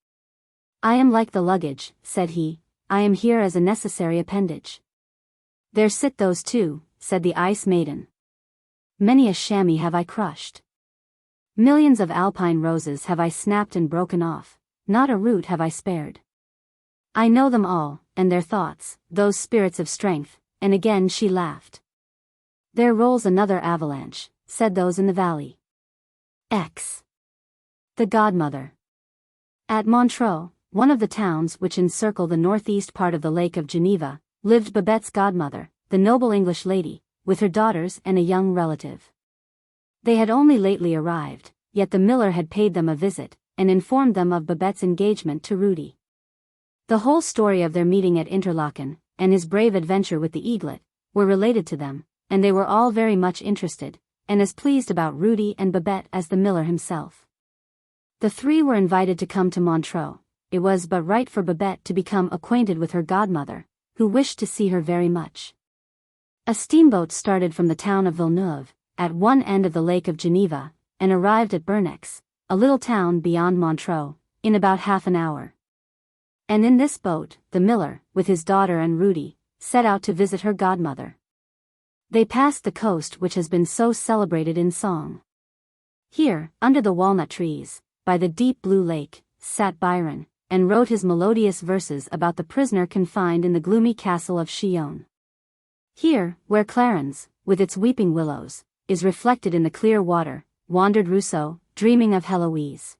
"I am like the luggage," said he, "I am here as a necessary appendage." "There sit those two," said the Ice Maiden. "Many a chamois have I crushed. Millions of alpine roses have I snapped and broken off, not a root have I spared. I know them all, and their thoughts, those spirits of strength," and again she laughed. "There rolls another avalanche," said those in the valley. X. The Godmother. At Montreux, one of the towns which encircle the northeast part of the Lake of Geneva, lived Babette's godmother, the noble English lady, with her daughters and a young relative. They had only lately arrived, yet the miller had paid them a visit, and informed them of Babette's engagement to Rudy. The whole story of their meeting at Interlaken, and his brave adventure with the eaglet, were related to them, and they were all very much interested, and as pleased about Rudy and Babette as the miller himself. The three were invited to come to Montreux. It was but right for Babette to become acquainted with her godmother, who wished to see her very much. A steamboat started from the town of Villeneuve, at one end of the Lake of Geneva, and arrived at Bernex, a little town beyond Montreux, in about half an hour. And in this boat, the miller, with his daughter and Rudy, set out to visit her godmother. They passed the coast which has been so celebrated in song. Here, under the walnut trees, by the deep blue lake, sat Byron, and wrote his melodious verses about the prisoner confined in the gloomy castle of Chillon. Here, where Clarens, with its weeping willows, is reflected in the clear water, wandered Rousseau, dreaming of Heloise.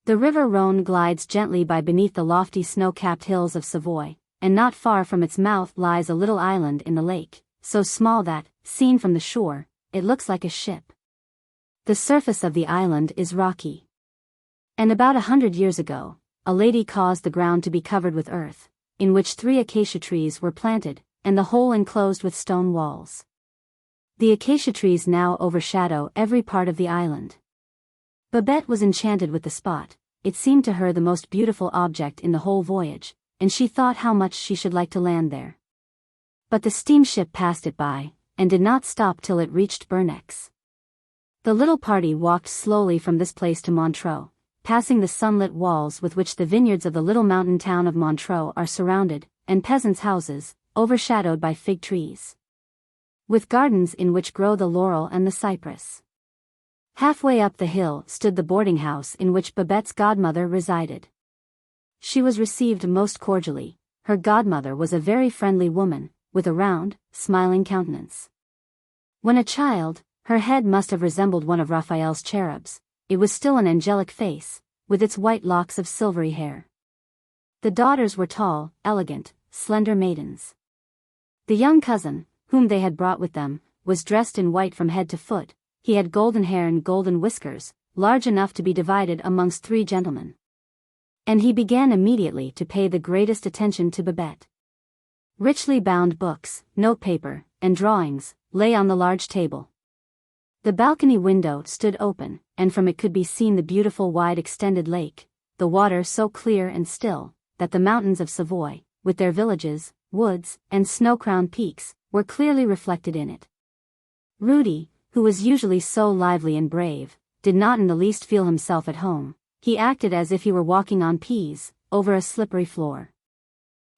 The river Rhône glides gently by beneath the lofty snow-capped hills of Savoy, and not far from its mouth lies a little island in the lake, so small that, seen from the shore, it looks like a ship. The surface of the island is rocky. And about 100 years ago, a lady caused the ground to be covered with earth, in which 3 acacia trees were planted, and the whole enclosed with stone walls. The acacia trees now overshadow every part of the island. Babette was enchanted with the spot. It seemed to her the most beautiful object in the whole voyage, and she thought how much she should like to land there. But the steamship passed it by, and did not stop till it reached Bernex. The little party walked slowly from this place to Montreux, passing the sunlit walls with which the vineyards of the little mountain town of Montreux are surrounded, and peasants' houses, overshadowed by fig trees, with gardens in which grow the laurel and the cypress. Halfway up the hill stood the boarding house in which Babette's godmother resided. She was received most cordially. Her godmother was a very friendly woman, with a round, smiling countenance. When a child, her head must have resembled one of Raphael's cherubs. It was still an angelic face, with its white locks of silvery hair. The daughters were tall, elegant, slender maidens. The young cousin, whom they had brought with them, was dressed in white from head to foot. He had golden hair and golden whiskers, large enough to be divided amongst 3 gentlemen. And he began immediately to pay the greatest attention to Babette. Richly bound books, notepaper, and drawings lay on the large table. The balcony window stood open, and from it could be seen the beautiful wide extended lake, the water so clear and still, that the mountains of Savoy, with their villages, woods, and snow-crowned peaks, were clearly reflected in it. Rudy, who was usually so lively and brave, did not in the least feel himself at home. He acted as if he were walking on peas, over a slippery floor.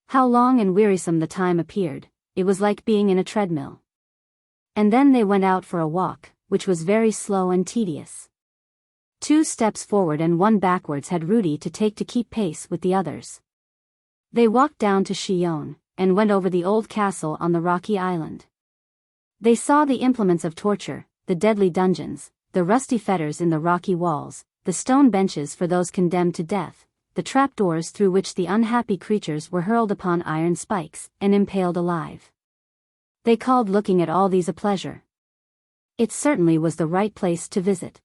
How long and wearisome the time appeared. It was like being in a treadmill. And then they went out for a walk, which was very slow and tedious. 2 steps forward and 1 backwards had Rudy to take to keep pace with the others. They walked down to Chillon, and went over the old castle on the rocky island. They saw the implements of torture, the deadly dungeons, the rusty fetters in the rocky walls, the stone benches for those condemned to death, the trapdoors through which the unhappy creatures were hurled upon iron spikes and impaled alive. They called looking at all these a pleasure. It certainly was the right place to visit.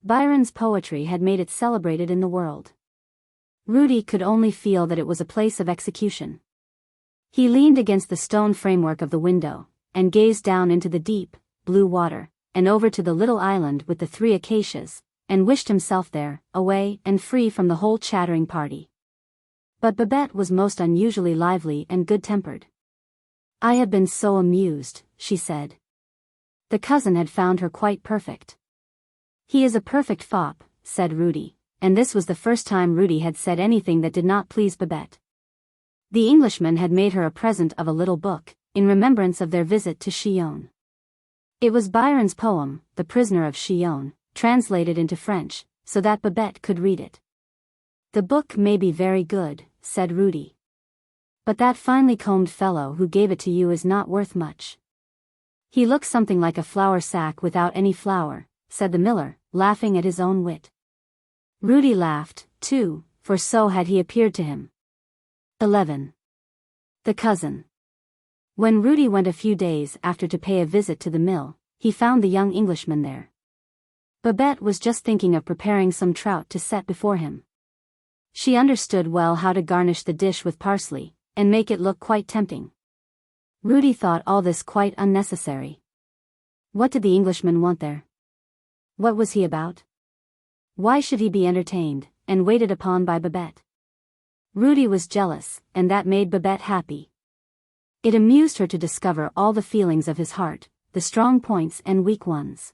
Byron's poetry had made it celebrated in the world. Rudy could only feel that it was a place of execution. He leaned against the stone framework of the window, and gazed down into the deep, blue water, and over to the little island with the 3 acacias, and wished himself there, away and free from the whole chattering party. But Babette was most unusually lively and good-tempered. "I have been so amused," she said. The cousin had found her quite perfect. "He is a perfect fop," said Rudy, and this was the first time Rudy had said anything that did not please Babette. The Englishman had made her a present of a little book, in remembrance of their visit to Chillon. It was Byron's poem, The Prisoner of Chillon, translated into French, so that Babette could read it. "The book may be very good," said Rudy. "But that finely combed fellow who gave it to you is not worth much. He looks something like a flour sack without any flour," said the miller, laughing at his own wit. Rudy laughed, too, for so had he appeared to him. 11. The cousin. When Rudy went a few days after to pay a visit to the mill, he found the young Englishman there. Babette was just thinking of preparing some trout to set before him. She understood well how to garnish the dish with parsley, and make it look quite tempting. Rudy thought all this quite unnecessary. What did the Englishman want there? What was he about? Why should he be entertained, and waited upon by Babette? Rudy was jealous, and that made Babette happy. It amused her to discover all the feelings of his heart, the strong points and weak ones.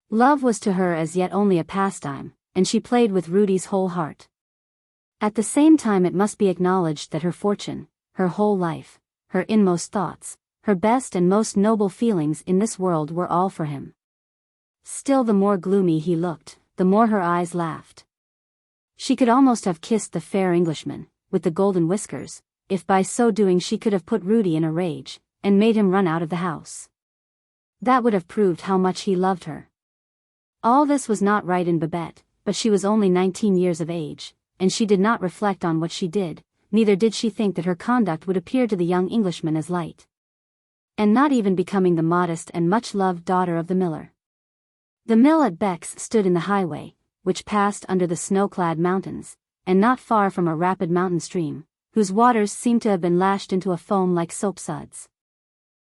Love was to her as yet only a pastime, and she played with Rudy's whole heart. At the same time it must be acknowledged that her fortune, her whole life, her inmost thoughts, her best and most noble feelings in this world were all for him. Still the more gloomy he looked, the more her eyes laughed. She could almost have kissed the fair Englishman, with the golden whiskers, if by so doing she could have put Rudy in a rage, and made him run out of the house. That would have proved how much he loved her. All this was not right in Babette, but she was only 19 years of age, and she did not reflect on what she did, neither did she think that her conduct would appear to the young Englishman as light. And not even becoming the modest and much-loved daughter of the miller. The mill at Beck's stood in the highway, which passed under the snow-clad mountains, and not far from a rapid mountain stream, whose waters seemed to have been lashed into a foam like soapsuds.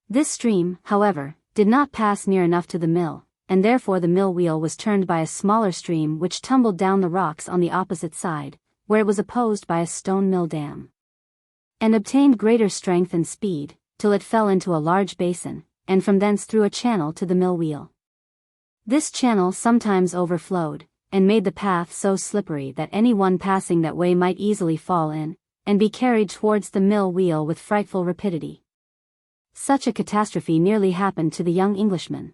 This stream, however, did not pass near enough to the mill, and therefore the mill wheel was turned by a smaller stream which tumbled down the rocks on the opposite side, where it was opposed by a stone mill dam, and obtained greater strength and speed, till it fell into a large basin, and from thence through a channel to the mill wheel. This channel sometimes overflowed, and made the path so slippery that any one passing that way might easily fall in, and be carried towards the mill wheel with frightful rapidity. Such a catastrophe nearly happened to the young Englishman.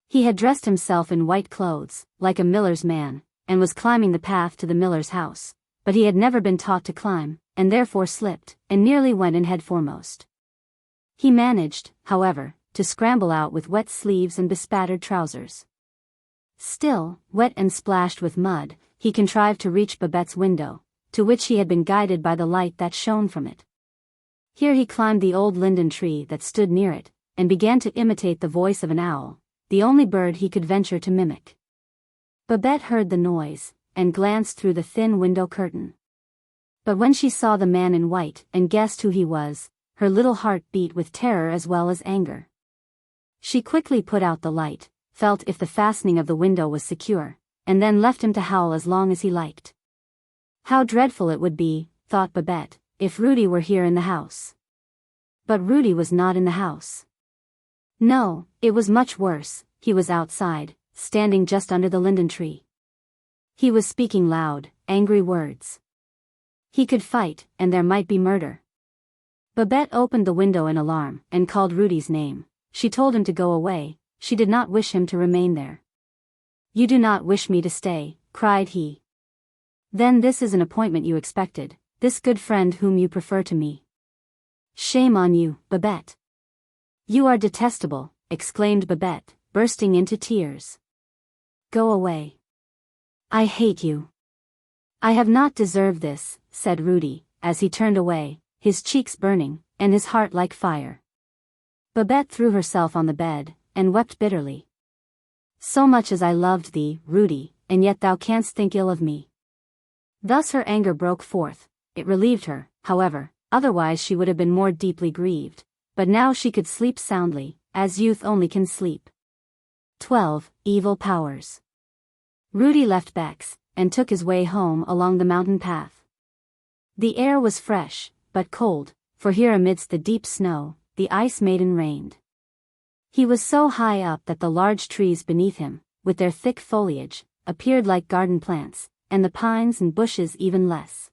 He had dressed himself in white clothes, like a miller's man, and was climbing the path to the miller's house, but he had never been taught to climb, and therefore slipped, and nearly went in head foremost. He managed, however, to scramble out with wet sleeves and bespattered trousers. Still, wet and splashed with mud, he contrived to reach Babette's window, to which he had been guided by the light that shone from it. Here he climbed the old linden tree that stood near it, and began to imitate the voice of an owl, the only bird he could venture to mimic. Babette heard the noise, and glanced through the thin window curtain. But when she saw the man in white and guessed who he was, her little heart beat with terror as well as anger. She quickly put out the light, felt if the fastening of the window was secure, and then left him to howl as long as he liked. How dreadful it would be, thought Babette, if Rudy were here in the house. But Rudy was not in the house. No, it was much worse, he was outside, standing just under the linden tree. He was speaking loud, angry words. He could fight, and there might be murder. Babette opened the window in alarm, and called Rudy's name. She told him to go away, she did not wish him to remain there. "You do not wish me to stay," cried he. "Then this is an appointment you expected, this good friend whom you prefer to me. Shame on you, Babette." "You are detestable," exclaimed Babette, bursting into tears. "Go away. I hate you." "I have not deserved this," said Rudy, as he turned away, his cheeks burning, and his heart like fire. Babette threw herself on the bed, and wept bitterly. "So much as I loved thee, Rudy, and yet thou canst think ill of me." Thus her anger broke forth. It relieved her, however, otherwise she would have been more deeply grieved, but now she could sleep soundly, as youth only can sleep. 12. Evil Powers. Rudy left Beck's, and took his way home along the mountain path. The air was fresh, but cold, for here amidst the deep snow, the ice maiden reigned. He was so high up that the large trees beneath him, with their thick foliage, appeared like garden plants, and the pines and bushes even less.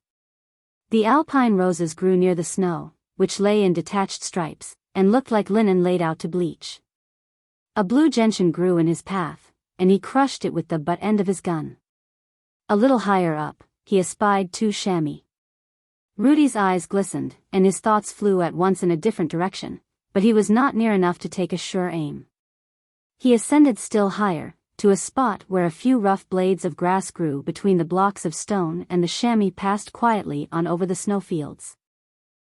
The alpine roses grew near the snow, which lay in detached stripes, and looked like linen laid out to bleach. A blue gentian grew in his path, and he crushed it with the butt end of his gun. A little higher up, he espied 2 chamois. Rudy's eyes glistened, and his thoughts flew at once in a different direction, but he was not near enough to take a sure aim. He ascended still higher, to a spot where a few rough blades of grass grew between the blocks of stone, and the chamois passed quietly on over the snowfields.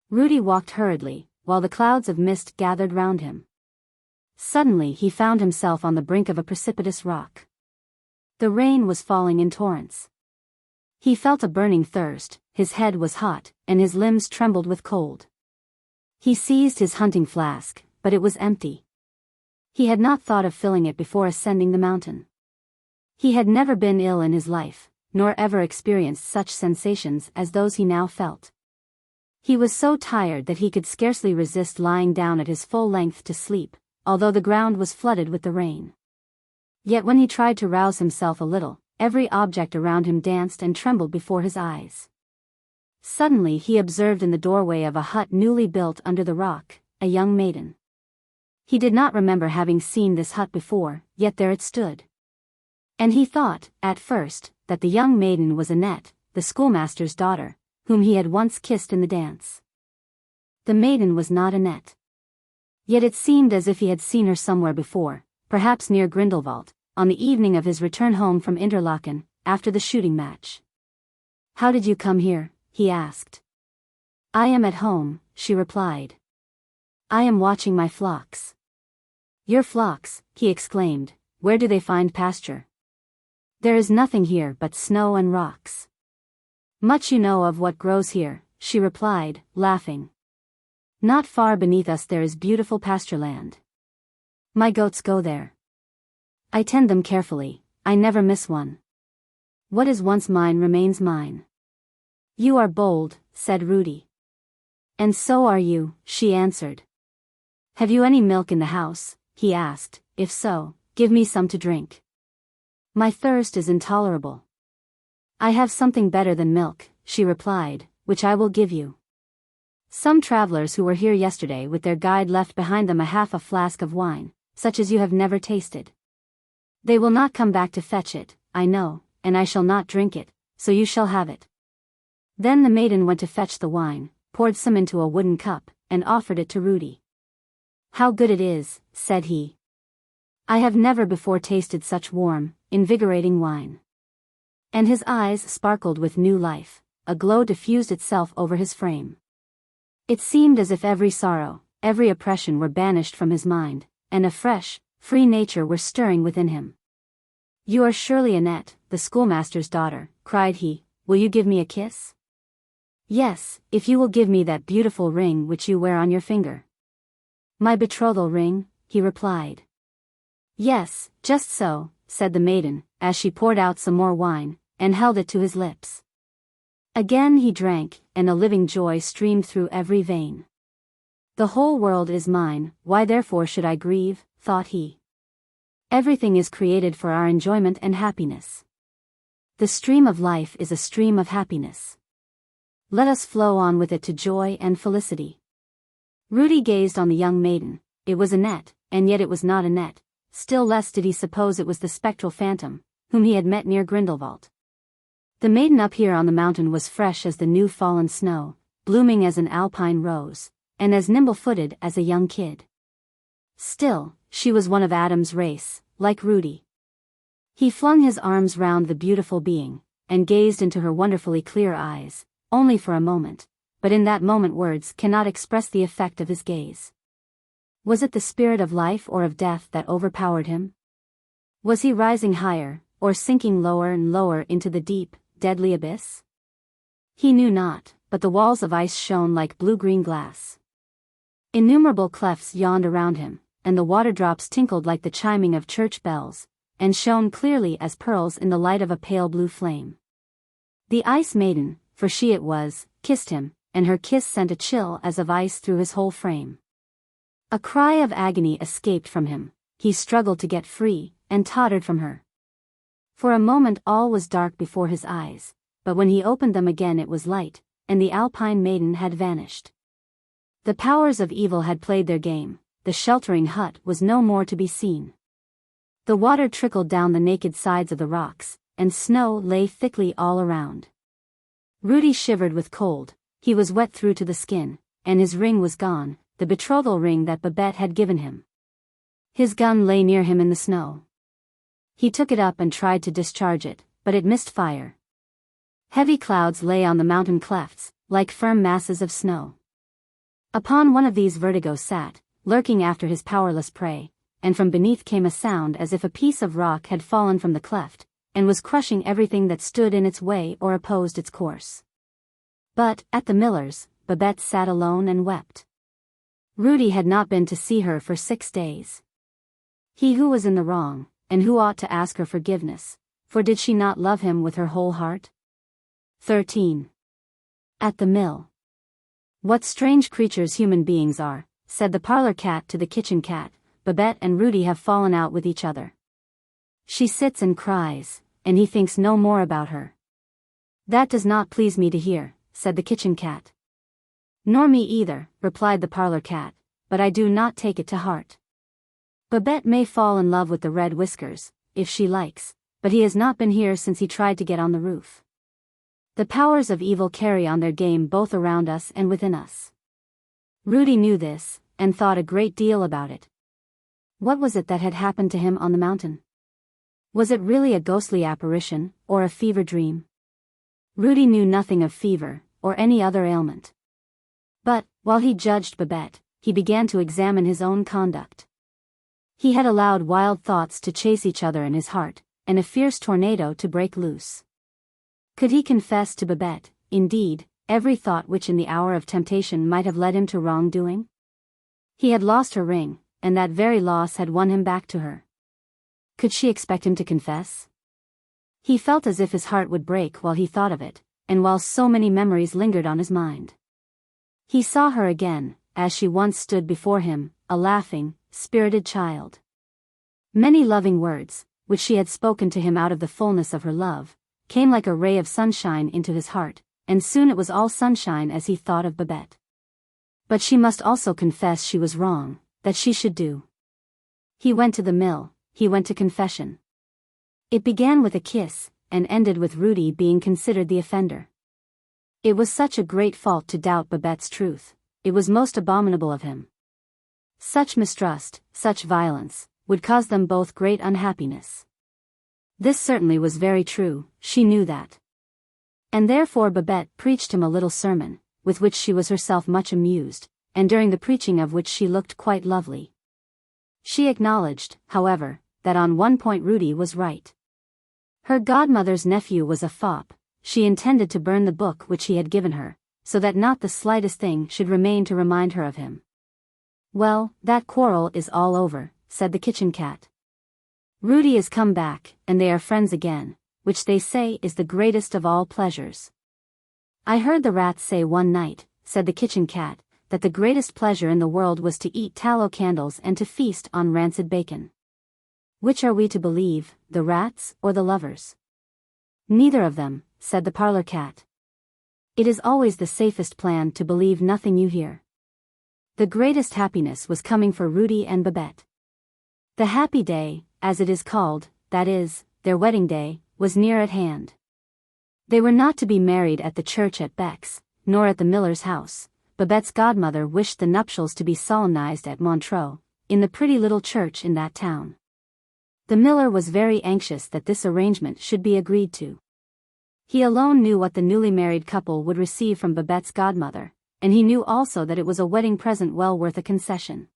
Rudy walked hurriedly, while the clouds of mist gathered round him. Suddenly he found himself on the brink of a precipitous rock. The rain was falling in torrents. He felt a burning thirst, his head was hot, and his limbs trembled with cold. He seized his hunting flask, but it was empty. He had not thought of filling it before ascending the mountain. He had never been ill in his life, nor ever experienced such sensations as those he now felt. He was so tired that he could scarcely resist lying down at his full length to sleep, although the ground was flooded with the rain. Yet when he tried to rouse himself a little, every object around him danced and trembled before his eyes. Suddenly he observed in the doorway of a hut newly built under the rock, a young maiden. He did not remember having seen this hut before, yet there it stood. And he thought, at first, that the young maiden was Annette, the schoolmaster's daughter, whom he had once kissed in the dance. The maiden was not Annette. Yet it seemed as if he had seen her somewhere before, perhaps near Grindelwald, on the evening of his return home from Interlaken, after the shooting match. "How did you come here?" he asked. "I am at home," she replied. "I am watching my flocks." "Your flocks," he exclaimed, "where do they find pasture?" "There is nothing here but snow and rocks." "Much you know of what grows here," she replied, laughing. "Not far beneath us there is beautiful pasture land. My goats go there. I tend them carefully, I never miss one. What is once mine remains mine." "You are bold," said Rudy. "And so are you," she answered. "Have you any milk in the house?" he asked. "If so, give me some to drink. My thirst is intolerable." "I have something better than milk," she replied, "which I will give you." "Some travelers who were here yesterday with their guide left behind them half a flask of wine, such as you have never tasted. They will not come back to fetch it, I know, and I shall not drink it, so you shall have it." Then the maiden went to fetch the wine, poured some into a wooden cup, and offered it to Rudy. "How good it is," said he. "I have never before tasted such warm, invigorating wine." And his eyes sparkled with new life, a glow diffused itself over his frame. It seemed as if every sorrow, every oppression were banished from his mind, and a fresh, free nature were stirring within him. "You are surely Annette, the schoolmaster's daughter," cried he. "Will you give me a kiss?" "Yes, if you will give me that beautiful ring which you wear on your finger." "My betrothal ring," he replied. "Yes, just so," said the maiden, as she poured out some more wine, and held it to his lips. Again he drank, and a living joy streamed through every vein. "The whole world is mine, why therefore should I grieve?" thought he. "Everything is created for our enjoyment and happiness. The stream of life is a stream of happiness. Let us flow on with it to joy and felicity." Rudy gazed on the young maiden. It was Annette, and yet it was not Annette, still less did he suppose it was the spectral phantom, whom he had met near Grindelwald. The maiden up here on the mountain was fresh as the new fallen snow, blooming as an alpine rose, and as nimble-footed as a young kid. Still, she was one of Adam's race, like Rudy. He flung his arms round the beautiful being, and gazed into her wonderfully clear eyes, only for a moment, but in that moment words cannot express the effect of his gaze. Was it the spirit of life or of death that overpowered him? Was he rising higher, or sinking lower and lower into the deep, deadly abyss? He knew not, but the walls of ice shone like blue-green glass. Innumerable clefts yawned around him, and the water drops tinkled like the chiming of church bells, and shone clearly as pearls in the light of a pale blue flame. The ice maiden, for she it was, kissed him, and her kiss sent a chill as of ice through his whole frame. A cry of agony escaped from him, he struggled to get free, and tottered from her. For a moment all was dark before his eyes, but when he opened them again it was light, and the alpine maiden had vanished. The powers of evil had played their game, the sheltering hut was no more to be seen. The water trickled down the naked sides of the rocks, and snow lay thickly all around. Rudy shivered with cold, he was wet through to the skin, and his ring was gone, the betrothal ring that Babette had given him. His gun lay near him in the snow. He took it up and tried to discharge it, but it missed fire. Heavy clouds lay on the mountain clefts, like firm masses of snow. Upon one of these Vertigo sat, lurking after his powerless prey, and from beneath came a sound as if a piece of rock had fallen from the cleft, and was crushing everything that stood in its way or opposed its course. But, at the miller's, Babette sat alone and wept. Rudy had not been to see her for 6 days. He who was in the wrong, and who ought to ask her forgiveness, for did she not love him with her whole heart? 13. At the mill. "What strange creatures human beings are," said the parlor-cat to the kitchen cat. "Babette and Rudy have fallen out with each other. She sits and cries, and he thinks no more about her." "That does not please me to hear," said the kitchen cat. "Nor me either," replied the parlor-cat, "but I do not take it to heart. Babette may fall in love with the red whiskers, if she likes, but he has not been here since he tried to get on the roof. The powers of evil carry on their game both around us and within us. Rudy knew this, and thought a great deal about it. What was it that had happened to him on the mountain? Was it really a ghostly apparition, or a fever dream? Rudy knew nothing of fever, or any other ailment. But, while he judged Babette, he began to examine his own conduct. He had allowed wild thoughts to chase each other in his heart, and a fierce tornado to break loose. Could he confess to Babette, indeed, every thought which in the hour of temptation might have led him to wrongdoing? He had lost her ring, and that very loss had won him back to her. Could she expect him to confess? He felt as if his heart would break while he thought of it, and while so many memories lingered on his mind. He saw her again, as she once stood before him, a laughing, spirited child. Many loving words, which she had spoken to him out of the fullness of her love, came like a ray of sunshine into his heart, and soon it was all sunshine as he thought of Babette. But she must also confess she was wrong, that she should do. He went to the mill, he went to confession. It began with a kiss, and ended with Rudy being considered the offender. It was such a great fault to doubt Babette's truth, it was most abominable of him. Such mistrust, such violence, would cause them both great unhappiness. This certainly was very true, she knew that. And therefore Babette preached him a little sermon, with which she was herself much amused, and during the preaching of which she looked quite lovely. She acknowledged, however, that on one point Rudy was right. Her godmother's nephew was a fop. She intended to burn the book which he had given her, so that not the slightest thing should remain to remind her of him. Well, that quarrel is all over, said the kitchen cat. Rudy is come back, and they are friends again, which they say is the greatest of all pleasures. I heard the rats say one night, said the kitchen cat, that the greatest pleasure in the world was to eat tallow candles and to feast on rancid bacon. Which are we to believe, the rats or the lovers? Neither of them, said the parlor-cat. It is always the safest plan to believe nothing you hear. The greatest happiness was coming for Rudy and Babette. The happy day, as it is called, that is, their wedding day, was near at hand. They were not to be married at the church at Beck's, nor at the miller's house. Babette's godmother wished the nuptials to be solemnized at Montreux, in the pretty little church in that town. The miller was very anxious that this arrangement should be agreed to. He alone knew what the newly married couple would receive from Babette's godmother, and he knew also that it was a wedding present well worth a concession.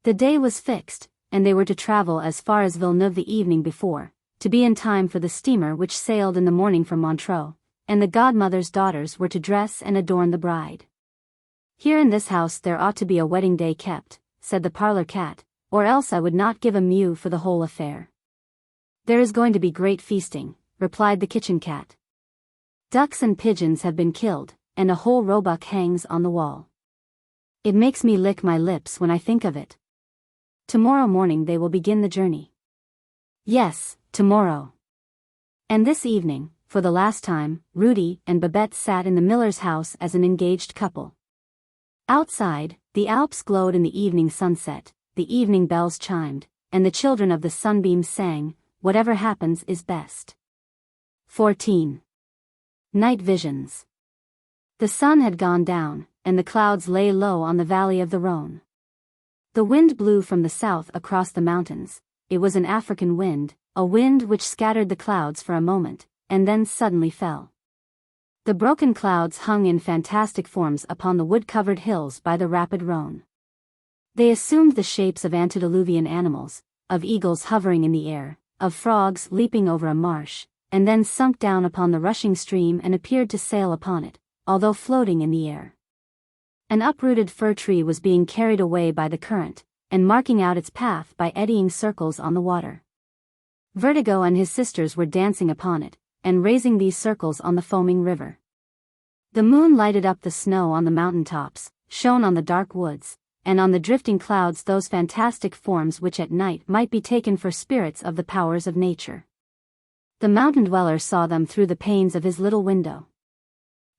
The day was fixed, and they were to travel as far as Villeneuve the evening before, to be in time for the steamer which sailed in the morning from Montreux, and the godmother's daughters were to dress and adorn the bride. Here in this house there ought to be a wedding day kept, said the parlor-cat, or else I would not give a mew for the whole affair. There is going to be great feasting, replied the kitchen cat. Ducks and pigeons have been killed, and a whole roebuck hangs on the wall. It makes me lick my lips when I think of it. Tomorrow morning they will begin the journey. Yes, tomorrow. And this evening, for the last time, Rudy and Babette sat in the miller's house as an engaged couple. Outside, the Alps glowed in the evening sunset, the evening bells chimed, and the children of the sunbeams sang, "Whatever happens is best." 14. Night Visions. The sun had gone down, and the clouds lay low on the valley of the Rhône. The wind blew from the south across the mountains. It was an African wind, a wind which scattered the clouds for a moment, and then suddenly fell. The broken clouds hung in fantastic forms upon the wood-covered hills by the rapid Rhône. They assumed the shapes of antediluvian animals, of eagles hovering in the air, of frogs leaping over a marsh, and then sunk down upon the rushing stream and appeared to sail upon it, although floating in the air. An uprooted fir tree was being carried away by the current, and marking out its path by eddying circles on the water. Vertigo and his sisters were dancing upon it, and raising these circles on the foaming river. The moon lighted up the snow on the mountain tops, shone on the dark woods, and on the drifting clouds those fantastic forms which at night might be taken for spirits of the powers of nature. The mountain dweller saw them through the panes of his little window.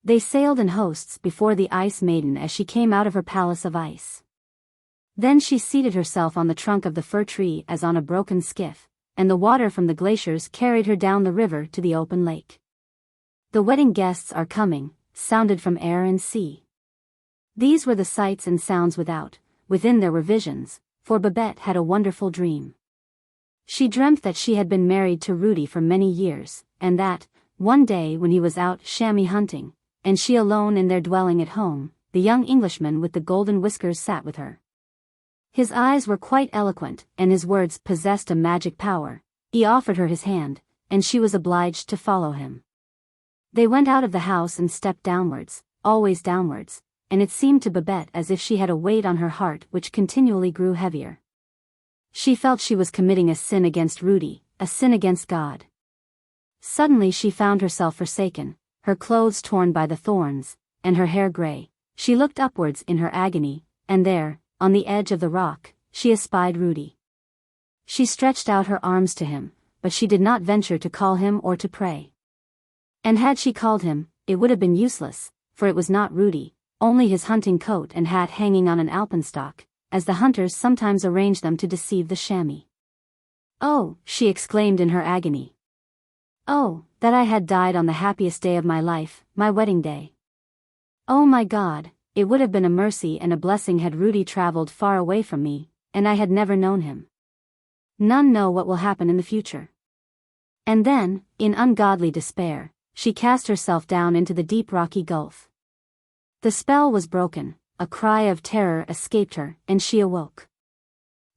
They sailed in hosts before the Ice Maiden as she came out of her palace of ice. Then she seated herself on the trunk of the fir tree as on a broken skiff, and the water from the glaciers carried her down the river to the open lake. "The wedding guests are coming," sounded from air and sea. These were the sights and sounds without. Within there were visions, for Babette had a wonderful dream. She dreamt that she had been married to Rudy for many years, and that, one day when he was out chamois hunting, and she alone in their dwelling at home, the young Englishman with the golden whiskers sat with her. His eyes were quite eloquent, and his words possessed a magic power. He offered her his hand, and she was obliged to follow him. They went out of the house and stepped downwards, always downwards, and it seemed to Babette as if she had a weight on her heart which continually grew heavier. She felt she was committing a sin against Rudy, a sin against God. Suddenly she found herself forsaken, her clothes torn by the thorns, and her hair grey. She looked upwards in her agony, and there, on the edge of the rock, she espied Rudy. She stretched out her arms to him, but she did not venture to call him or to pray. And had she called him, it would have been useless, for it was not Rudy, only his hunting coat and hat hanging on an alpenstock, as the hunters sometimes arrange them to deceive the chamois. "Oh," she exclaimed in her agony. "Oh, that I had died on the happiest day of my life, my wedding day. Oh my God, it would have been a mercy and a blessing had Rudy traveled far away from me, and I had never known him. None know what will happen in the future." And then, in ungodly despair, she cast herself down into the deep rocky gulf. The spell was broken, a cry of terror escaped her, and she awoke.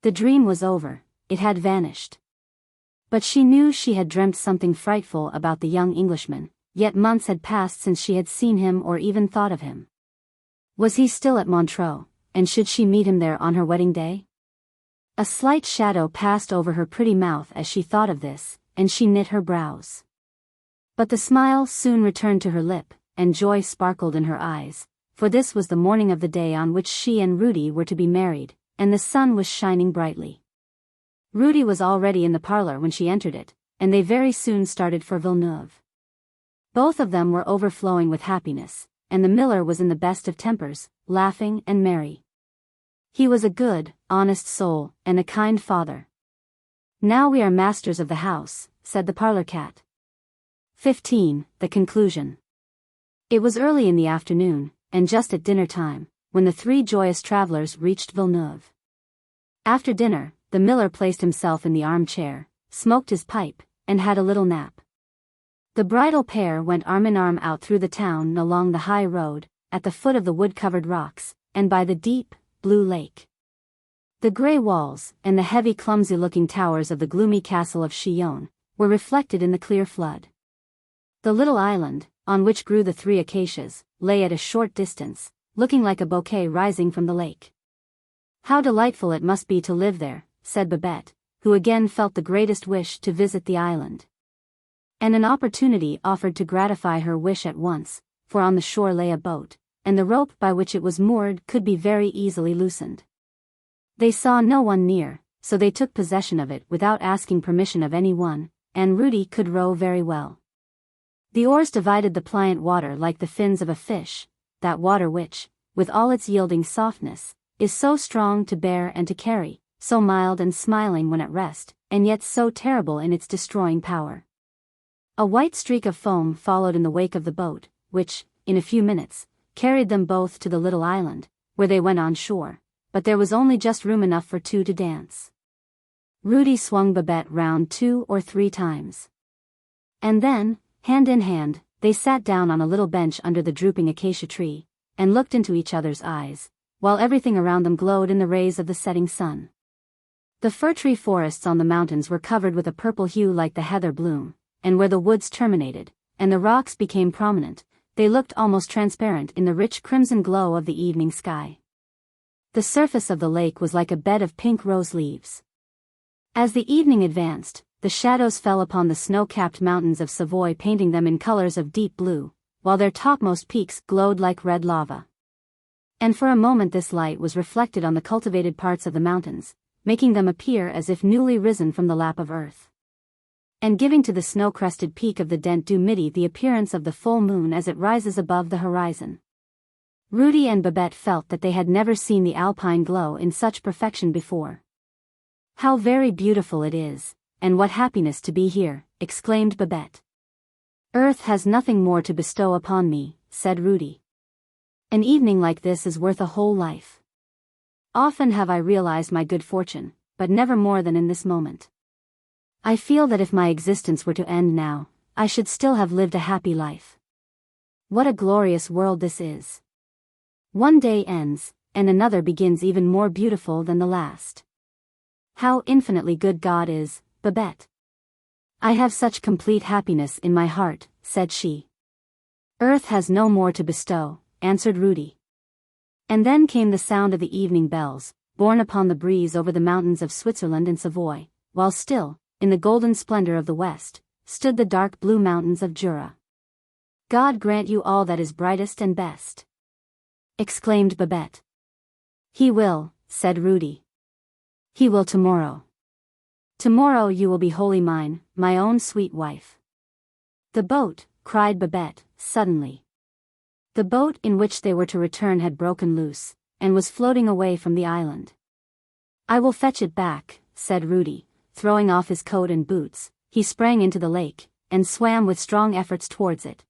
The dream was over, it had vanished. But she knew she had dreamt something frightful about the young Englishman, yet months had passed since she had seen him or even thought of him. Was he still at Montreux, and should she meet him there on her wedding day? A slight shadow passed over her pretty mouth as she thought of this, and she knit her brows. But the smile soon returned to her lip, and joy sparkled in her eyes, for this was the morning of the day on which she and Rudy were to be married, and the sun was shining brightly. Rudy was already in the parlor when she entered it, and they very soon started for Villeneuve. Both of them were overflowing with happiness, and the miller was in the best of tempers, laughing and merry. He was a good, honest soul, and a kind father. "Now we are masters of the house," said the parlor-cat. 15. The conclusion. It was early in the afternoon, and just at dinner time, when the three joyous travelers reached Villeneuve. After dinner, the miller placed himself in the armchair, smoked his pipe, and had a little nap. The bridal pair went arm in arm out through the town and along the high road, at the foot of the wood-covered rocks, and by the deep, blue lake. The grey walls, and the heavy clumsy-looking towers of the gloomy castle of Chillon, were reflected in the clear flood. The little island, on which grew the three acacias, lay at a short distance, looking like a bouquet rising from the lake. "How delightful it must be to live there," said Babette, who again felt the greatest wish to visit the island. And an opportunity offered to gratify her wish at once, for on the shore lay a boat, and the rope by which it was moored could be very easily loosened. They saw no one near, so they took possession of it without asking permission of any one, and Rudy could row very well. The oars divided the pliant water like the fins of a fish, that water which, with all its yielding softness, is so strong to bear and to carry, so mild and smiling when at rest, and yet so terrible in its destroying power. A white streak of foam followed in the wake of the boat, which, in a few minutes, carried them both to the little island, where they went on shore, but there was only just room enough for two to dance. Rudy swung Babette round 2 or 3 times. And then, hand in hand, they sat down on a little bench under the drooping acacia tree, and looked into each other's eyes, while everything around them glowed in the rays of the setting sun. The fir-tree forests on the mountains were covered with a purple hue like the heather bloom, and where the woods terminated, and the rocks became prominent, they looked almost transparent in the rich crimson glow of the evening sky. The surface of the lake was like a bed of pink rose leaves. As the evening advanced, the shadows fell upon the snow-capped mountains of Savoy, painting them in colors of deep blue, while their topmost peaks glowed like red lava. And for a moment this light was reflected on the cultivated parts of the mountains, making them appear as if newly risen from the lap of earth, and giving to the snow-crested peak of the Dent du Midi the appearance of the full moon as it rises above the horizon. Rudy and Babette felt that they had never seen the alpine glow in such perfection before. "How very beautiful it is, and what happiness to be here," exclaimed Babette. "Earth has nothing more to bestow upon me," said Rudy. "An evening like this is worth a whole life. Often have I realized my good fortune, but never more than in this moment. I feel that if my existence were to end now, I should still have lived a happy life. What a glorious world this is. One day ends, and another begins even more beautiful than the last. How infinitely good God is, Babette. I have such complete happiness in my heart," said she. "Earth has no more to bestow," answered Rudy. And then came the sound of the evening bells, borne upon the breeze over the mountains of Switzerland and Savoy, while still, in the golden splendor of the west, stood the dark blue mountains of Jura. "God grant you all that is brightest and best," exclaimed Babette. "He will," said Rudy. "He will tomorrow. Tomorrow you will be wholly mine, my own sweet wife." "The boat," cried Babette, suddenly. The boat in which they were to return had broken loose, and was floating away from the island. "I will fetch it back," said Rudy, throwing off his coat and boots. He sprang into the lake, and swam with strong efforts towards it.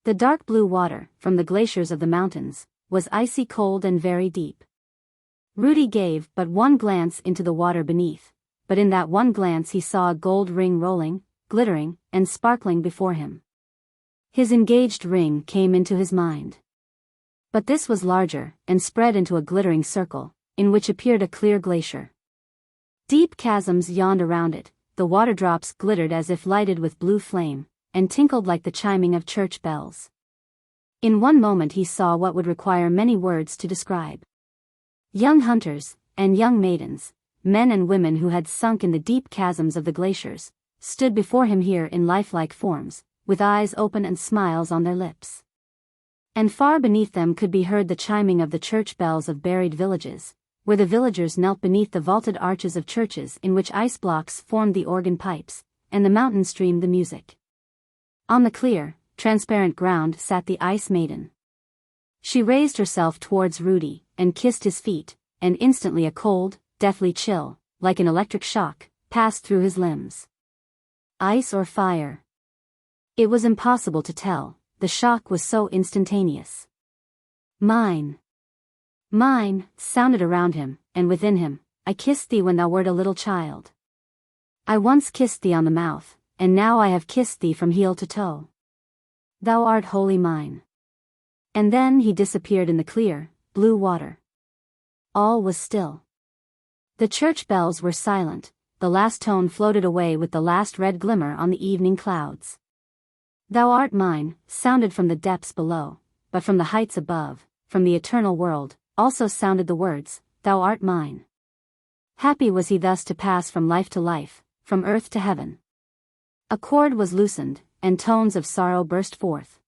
The dark blue water, from the glaciers of the mountains, was icy cold and very deep. Rudy gave but one glance into the water beneath, but in that one glance he saw a gold ring rolling, glittering, and sparkling before him. His engaged ring came into his mind. But this was larger, and spread into a glittering circle, in which appeared a clear glacier. Deep chasms yawned around it, the water drops glittered as if lighted with blue flame, and tinkled like the chiming of church bells. In one moment he saw what would require many words to describe. Young hunters, and young maidens, men and women who had sunk in the deep chasms of the glaciers, stood before him here in lifelike forms, with eyes open and smiles on their lips. And far beneath them could be heard the chiming of the church bells of buried villages, where the villagers knelt beneath the vaulted arches of churches in which ice blocks formed the organ pipes, and the mountain streamed the music. On the clear, transparent ground sat the Ice Maiden. She raised herself towards Rudy, and kissed his feet, and instantly a cold, deathly chill, like an electric shock, passed through his limbs. Ice or fire? It was impossible to tell, the shock was so instantaneous. "Mine. Mine," sounded around him, and within him. "I kissed thee when thou wert a little child. I once kissed thee on the mouth, and now I have kissed thee from heel to toe. Thou art wholly mine." And then he disappeared in the clear, blue water. All was still. The church bells were silent, the last tone floated away with the last red glimmer on the evening clouds. "Thou art mine," sounded from the depths below, but from the heights above, from the eternal world, also sounded the words, "Thou art mine." Happy was he thus to pass from life to life, from earth to heaven. A cord was loosened, and tones of sorrow burst forth.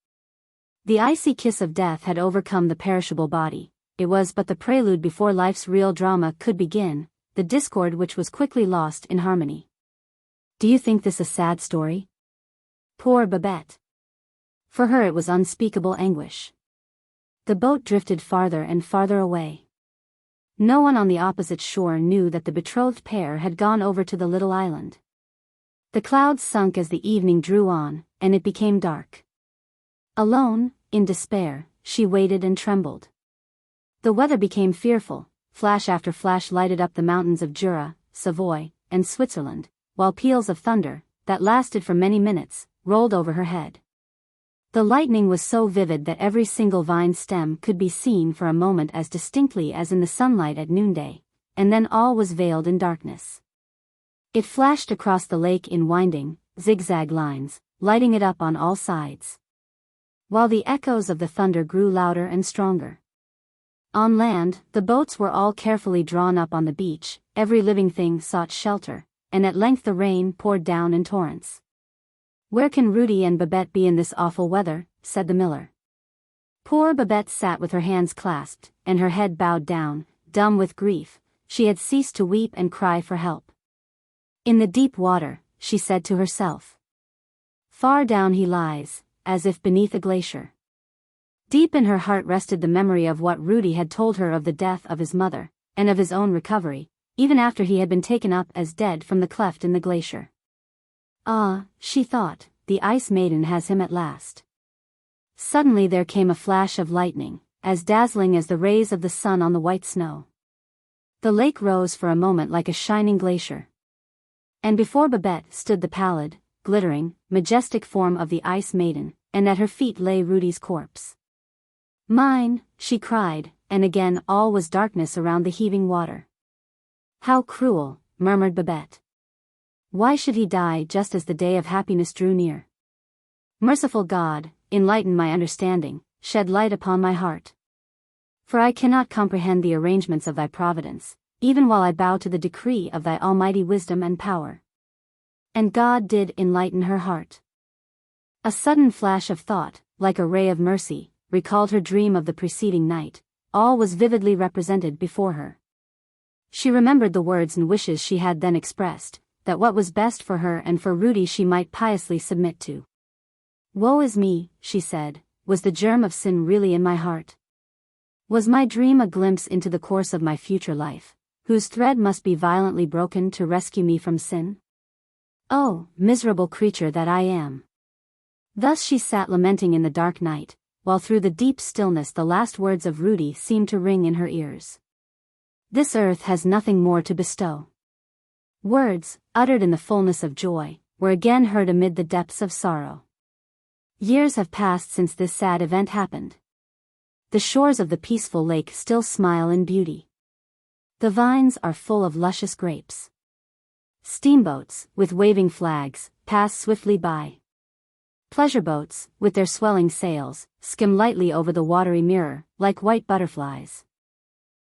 The icy kiss of death had overcome the perishable body. It was but the prelude before life's real drama could begin, the discord which was quickly lost in harmony. Do you think this a sad story? Poor Babette. For her it was unspeakable anguish. The boat drifted farther and farther away. No one on the opposite shore knew that the betrothed pair had gone over to the little island. The clouds sunk as the evening drew on, and it became dark. Alone, in despair, she waited and trembled. The weather became fearful, flash after flash lighted up the mountains of Jura, Savoy, and Switzerland, while peals of thunder, that lasted for many minutes, rolled over her head. The lightning was so vivid that every single vine stem could be seen for a moment as distinctly as in the sunlight at noonday, and then all was veiled in darkness. It flashed across the lake in winding, zigzag lines, lighting it up on all sides, while the echoes of the thunder grew louder and stronger. On land, the boats were all carefully drawn up on the beach, every living thing sought shelter, and at length the rain poured down in torrents. "Where can Rudy and Babette be in this awful weather?" said the miller. Poor Babette sat with her hands clasped, and her head bowed down, dumb with grief. She had ceased to weep and cry for help. "In the deep water," she said to herself. "Far down he lies, as if beneath a glacier." Deep in her heart rested the memory of what Rudy had told her of the death of his mother, and of his own recovery, even after he had been taken up as dead from the cleft in the glacier. Ah, she thought, the Ice Maiden has him at last. Suddenly there came a flash of lightning, as dazzling as the rays of the sun on the white snow. The lake rose for a moment like a shining glacier. And before Babette stood the pallid, glittering, majestic form of the Ice Maiden, and at her feet lay Rudy's corpse. "Mine," she cried, and again all was darkness around the heaving water. "How cruel," murmured Babette. "Why should he die just as the day of happiness drew near? Merciful God, enlighten my understanding, shed light upon my heart. For I cannot comprehend the arrangements of thy providence, even while I bow to the decree of thy almighty wisdom and power." And God did enlighten her heart. A sudden flash of thought, like a ray of mercy, recalled her dream of the preceding night. All was vividly represented before her. She remembered the words and wishes she had then expressed, that what was best for her and for Rudy she might piously submit to. "Woe is me," she said, "was the germ of sin really in my heart? Was my dream a glimpse into the course of my future life, whose thread must be violently broken to rescue me from sin? Oh, miserable creature that I am!" Thus she sat lamenting in the dark night, while through the deep stillness the last words of Rudy seemed to ring in her ears. "This earth has nothing more to bestow." Words, uttered in the fullness of joy, were again heard amid the depths of sorrow. Years have passed since this sad event happened. The shores of the peaceful lake still smile in beauty. The vines are full of luscious grapes. Steamboats, with waving flags, pass swiftly by. Pleasure boats, with their swelling sails, skim lightly over the watery mirror, like white butterflies.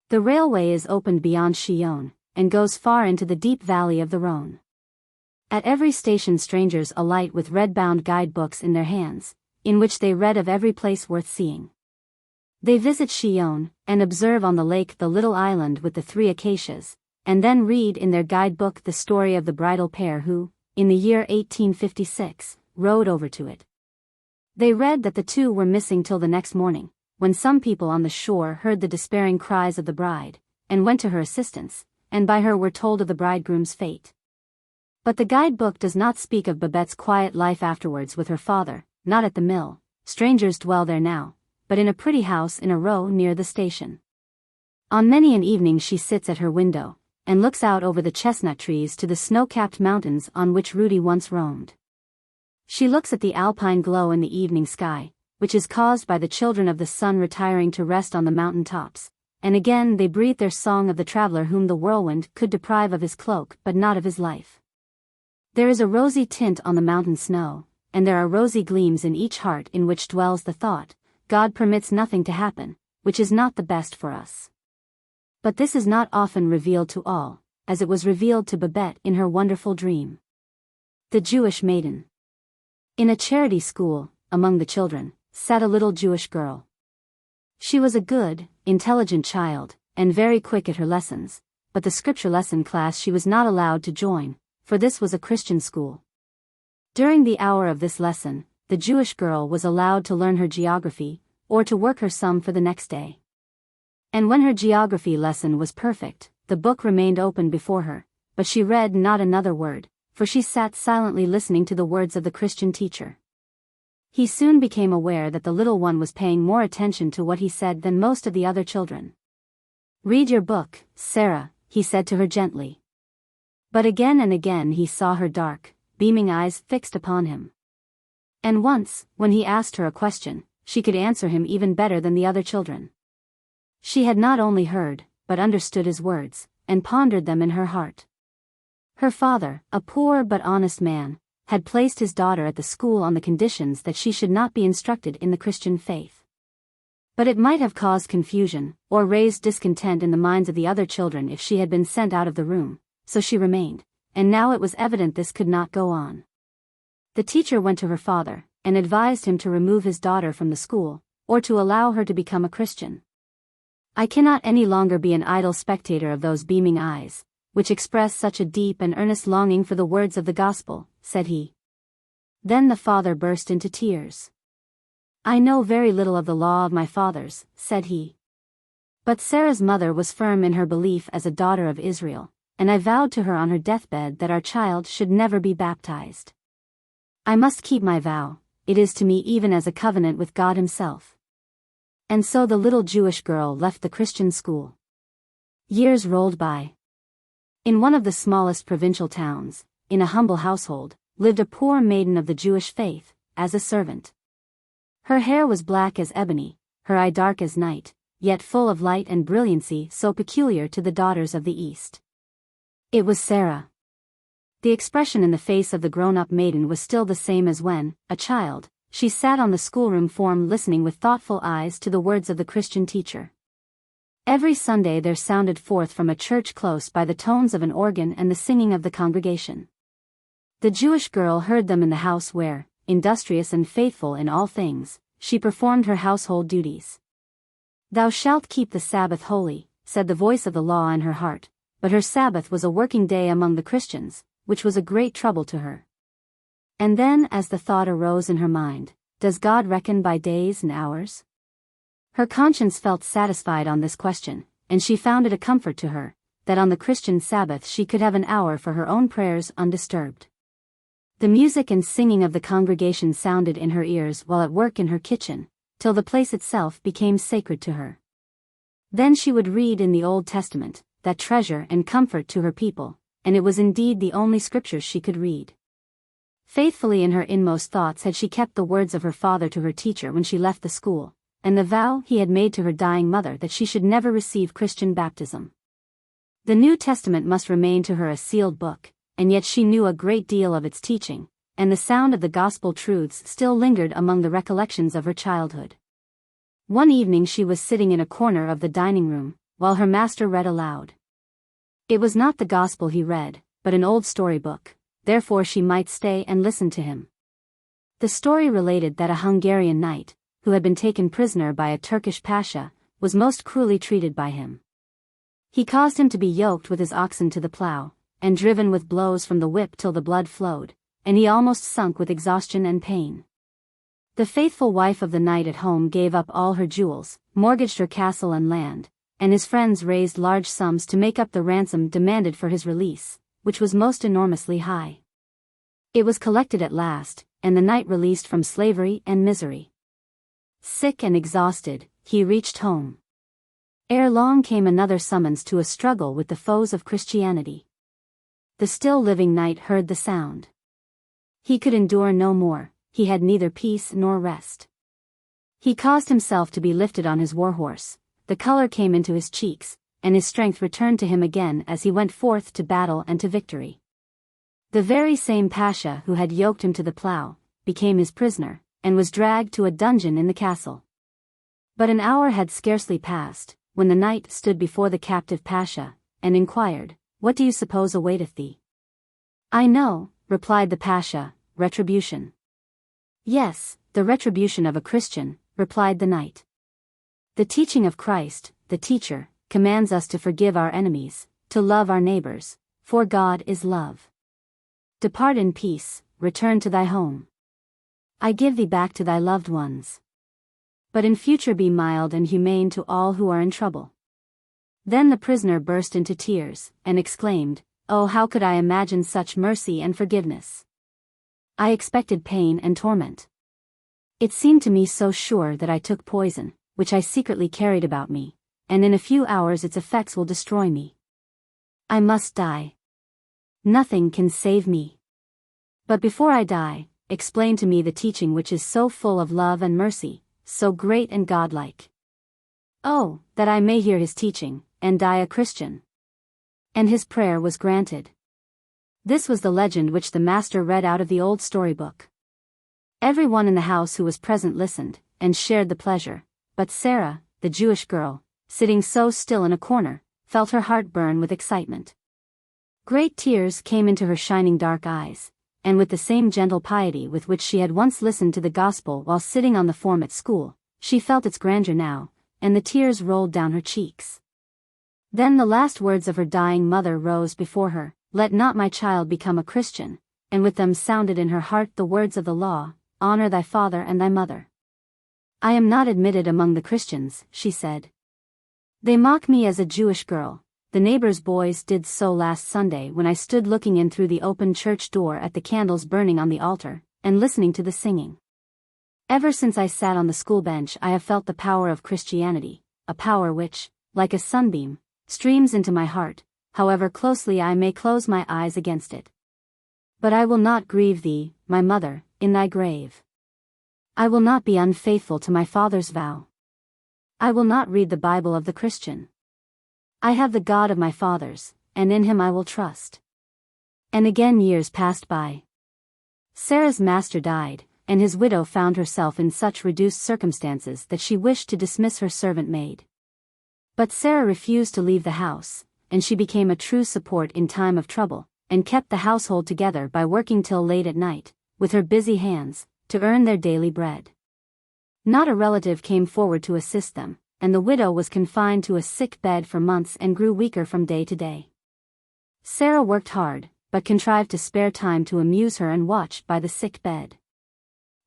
The railway is opened beyond Chillon, and goes far into the deep valley of the Rhône. At every station strangers alight with red-bound guide-books in their hands, in which they read of every place worth seeing. They visit Chillon, and observe on the lake the little island with the 3 acacias, and then read in their guidebook the story of the bridal pair who, in the year 1856, rowed over to it. They read that the 2 were missing till the next morning, when some people on the shore heard the despairing cries of the bride, and went to her assistance, and by her were told of the bridegroom's fate. But the guidebook does not speak of Babette's quiet life afterwards with her father, not at the mill, strangers dwell there now, but in a pretty house in a row near the station. On many an evening she sits at her window, and looks out over the chestnut trees to the snow-capped mountains on which Rudy once roamed. She looks at the alpine glow in the evening sky, which is caused by the children of the sun retiring to rest on the mountain tops, and again they breathe their song of the traveler whom the whirlwind could deprive of his cloak but not of his life. There is a rosy tint on the mountain snow, and there are rosy gleams in each heart in which dwells the thought, God permits nothing to happen, which is not the best for us. But this is not often revealed to all, as it was revealed to Babette in her wonderful dream. The Jewish Maiden. In a charity school, among the children, sat a little Jewish girl. She was a good, intelligent child, and very quick at her lessons, but the scripture lesson class she was not allowed to join, for this was a Christian school. During the hour of this lesson, the Jewish girl was allowed to learn her geography, or to work her sum for the next day. And when her geography lesson was perfect, the book remained open before her, but she read not another word, for she sat silently listening to the words of the Christian teacher. He soon became aware that the little one was paying more attention to what he said than most of the other children. "Read your book, Sarah," he said to her gently. But again and again he saw her dark, beaming eyes fixed upon him. And once, when he asked her a question, she could answer him even better than the other children. She had not only heard, but understood his words, and pondered them in her heart. Her father, a poor but honest man, had placed his daughter at the school on the conditions that she should not be instructed in the Christian faith. But it might have caused confusion, or raised discontent in the minds of the other children if she had been sent out of the room, so she remained, and now it was evident this could not go on. The teacher went to her father, and advised him to remove his daughter from the school, or to allow her to become a Christian. "I cannot any longer be an idle spectator of those beaming eyes, which express such a deep and earnest longing for the words of the gospel," said he. Then the father burst into tears. "I know very little of the law of my fathers," said he. But Sarah's mother was firm in her belief as a daughter of Israel, and I vowed to her on her deathbed that our child should never be baptized. I must keep my vow, it is to me even as a covenant with God Himself. And so the little Jewish girl left the Christian school. Years rolled by. In one of the smallest provincial towns, in a humble household, lived a poor maiden of the Jewish faith, as a servant. Her hair was black as ebony, her eye dark as night, yet full of light and brilliancy so peculiar to the daughters of the East. It was Sarah. The expression in the face of the grown-up maiden was still the same as when, a child, she sat on the schoolroom form listening with thoughtful eyes to the words of the Christian teacher. Every Sunday there sounded forth from a church close by the tones of an organ and the singing of the congregation. The Jewish girl heard them in the house where, industrious and faithful in all things, she performed her household duties. "Thou shalt keep the Sabbath holy," said the voice of the law in her heart, but her Sabbath was a working day among the Christians, which was a great trouble to her. And then as the thought arose in her mind, does God reckon by days and hours? Her conscience felt satisfied on this question, and she found it a comfort to her, that on the Christian Sabbath she could have an hour for her own prayers undisturbed. The music and singing of the congregation sounded in her ears while at work in her kitchen, till the place itself became sacred to her. Then she would read in the Old Testament, that treasure and comfort to her people, and it was indeed the only scriptures she could read. Faithfully in her inmost thoughts had she kept the words of her father to her teacher when she left the school, and the vow he had made to her dying mother that she should never receive Christian baptism. The New Testament must remain to her a sealed book, and yet she knew a great deal of its teaching, and the sound of the gospel truths still lingered among the recollections of her childhood. One evening she was sitting in a corner of the dining room, while her master read aloud. It was not the gospel he read, but an old storybook, therefore she might stay and listen to him. The story related that a Hungarian knight, who had been taken prisoner by a Turkish pasha, was most cruelly treated by him. He caused him to be yoked with his oxen to the plow, and driven with blows from the whip till the blood flowed, and he almost sunk with exhaustion and pain. The faithful wife of the knight at home gave up all her jewels, mortgaged her castle and land, and his friends raised large sums to make up the ransom demanded for his release, which was most enormously high. It was collected at last, and the knight released from slavery and misery. Sick and exhausted, he reached home. Ere long came another summons to a struggle with the foes of Christianity. The still living knight heard the sound. He could endure no more, he had neither peace nor rest. He caused himself to be lifted on his war-horse, the color came into his cheeks, and his strength returned to him again as he went forth to battle and to victory. The very same pasha who had yoked him to the plow, became his prisoner, and was dragged to a dungeon in the castle. But an hour had scarcely passed, when the knight stood before the captive pasha, and inquired, "What do you suppose awaiteth thee?" "I know," replied the pasha, "retribution." "Yes, the retribution of a Christian," replied the knight. The teaching of Christ, the teacher, commands us to forgive our enemies, to love our neighbors, for God is love. Depart in peace, return to thy home. I give thee back to thy loved ones. But in future be mild and humane to all who are in trouble. Then the prisoner burst into tears, and exclaimed, "Oh, how could I imagine such mercy and forgiveness? I expected pain and torment. It seemed to me so sure that I took poison, which I secretly carried about me, and in a few hours its effects will destroy me. I must die. Nothing can save me. But before I die, explain to me the teaching which is so full of love and mercy, so great and godlike. Oh, that I may hear his teaching, and die a Christian." And his prayer was granted. This was the legend which the master read out of the old storybook. Every one in the house who was present listened, and shared the pleasure, but Sarah, the Jewish girl, sitting so still in a corner, felt her heart burn with excitement. Great tears came into her shining dark eyes, and with the same gentle piety with which she had once listened to the gospel while sitting on the form at school, she felt its grandeur now, and the tears rolled down her cheeks. Then the last words of her dying mother rose before her, "Let not my child become a Christian," and with them sounded in her heart the words of the law, "Honor thy father and thy mother." "I am not admitted among the Christians," she said. "They mock me as a Jewish girl, the neighbors' boys did so last Sunday when I stood looking in through the open church door at the candles burning on the altar, and listening to the singing. Ever since I sat on the school bench I have felt the power of Christianity, a power which, like a sunbeam, streams into my heart, however closely I may close my eyes against it. But I will not grieve thee, my mother, in thy grave. I will not be unfaithful to my father's vow. I will not read the Bible of the Christian. I have the God of my fathers, and in him I will trust. And again years passed by. Sarah's master died, and his widow found herself in such reduced circumstances that she wished to dismiss her servant maid. But Sarah refused to leave the house, and she became a true support in time of trouble, and kept the household together by working till late at night, with her busy hands, to earn their daily bread. Not a relative came forward to assist them, and the widow was confined to a sick bed for months and grew weaker from day to day. Sarah worked hard, but contrived to spare time to amuse her and watch by the sick bed.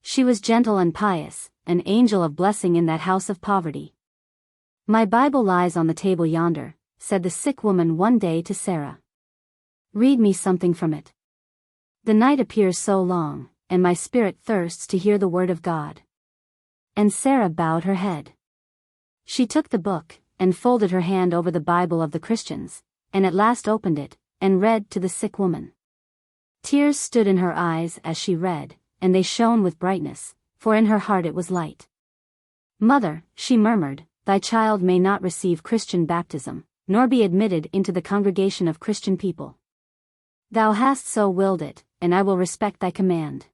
She was gentle and pious, an angel of blessing in that house of poverty. "My Bible lies on the table yonder," said the sick woman one day to Sarah. "Read me something from it. The night appears so long, and my spirit thirsts to hear the word of God." And Sarah bowed her head. She took the book, and folded her hand over the Bible of the Christians, and at last opened it, and read to the sick woman. Tears stood in her eyes as she read, and they shone with brightness, for in her heart it was light. "Mother," she murmured, "thy child may not receive Christian baptism, nor be admitted into the congregation of Christian people. Thou hast so willed it, and I will respect thy command.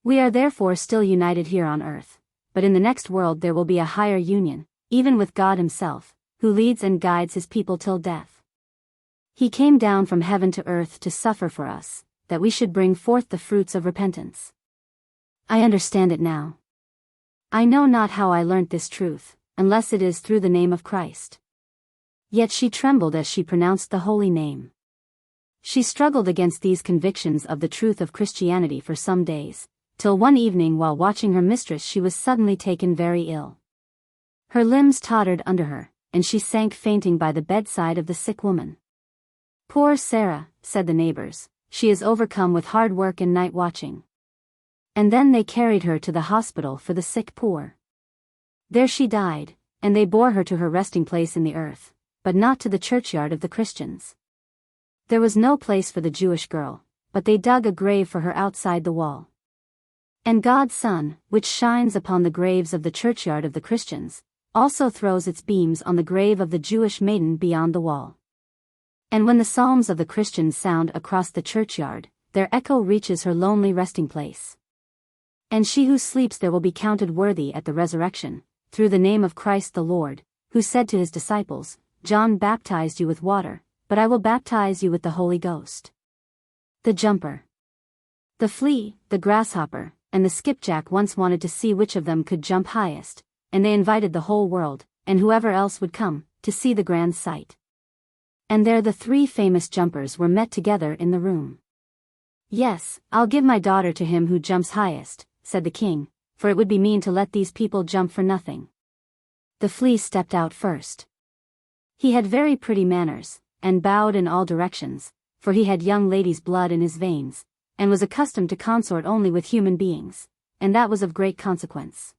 We are therefore still united here on earth, but in the next world there will be a higher union, even with God himself, who leads and guides his people till death. He came down from heaven to earth to suffer for us, that we should bring forth the fruits of repentance. I understand it now. I know not how I learnt this truth, unless it is through the name of Christ." Yet she trembled as she pronounced the holy name. She struggled against these convictions of the truth of Christianity for some days, till one evening while watching her mistress she was suddenly taken very ill. Her limbs tottered under her, and she sank fainting by the bedside of the sick woman. "Poor Sarah," said the neighbors, "she is overcome with hard work and night watching." And then they carried her to the hospital for the sick poor. There she died, and they bore her to her resting place in the earth, but not to the churchyard of the Christians. There was no place for the Jewish girl, but they dug a grave for her outside the wall. And God's sun, which shines upon the graves of the churchyard of the Christians, also throws its beams on the grave of the Jewish maiden beyond the wall. And when the psalms of the Christians sound across the churchyard, their echo reaches her lonely resting place. And she who sleeps there will be counted worthy at the resurrection, through the name of Christ the Lord, who said to his disciples, "John baptized you with water, but I will baptize you with the Holy Ghost." The jumper, the flea, the grasshopper, and the skipjack once wanted to see which of them could jump highest, and they invited the whole world, and whoever else would come, to see the grand sight. And there the three famous jumpers were met together in the room. "Yes, I'll give my daughter to him who jumps highest," said the king, "for it would be mean to let these people jump for nothing." The flea stepped out first. He had very pretty manners, and bowed in all directions, for he had young ladies' blood in his veins, and was accustomed to consort only with human beings, and that was of great consequence.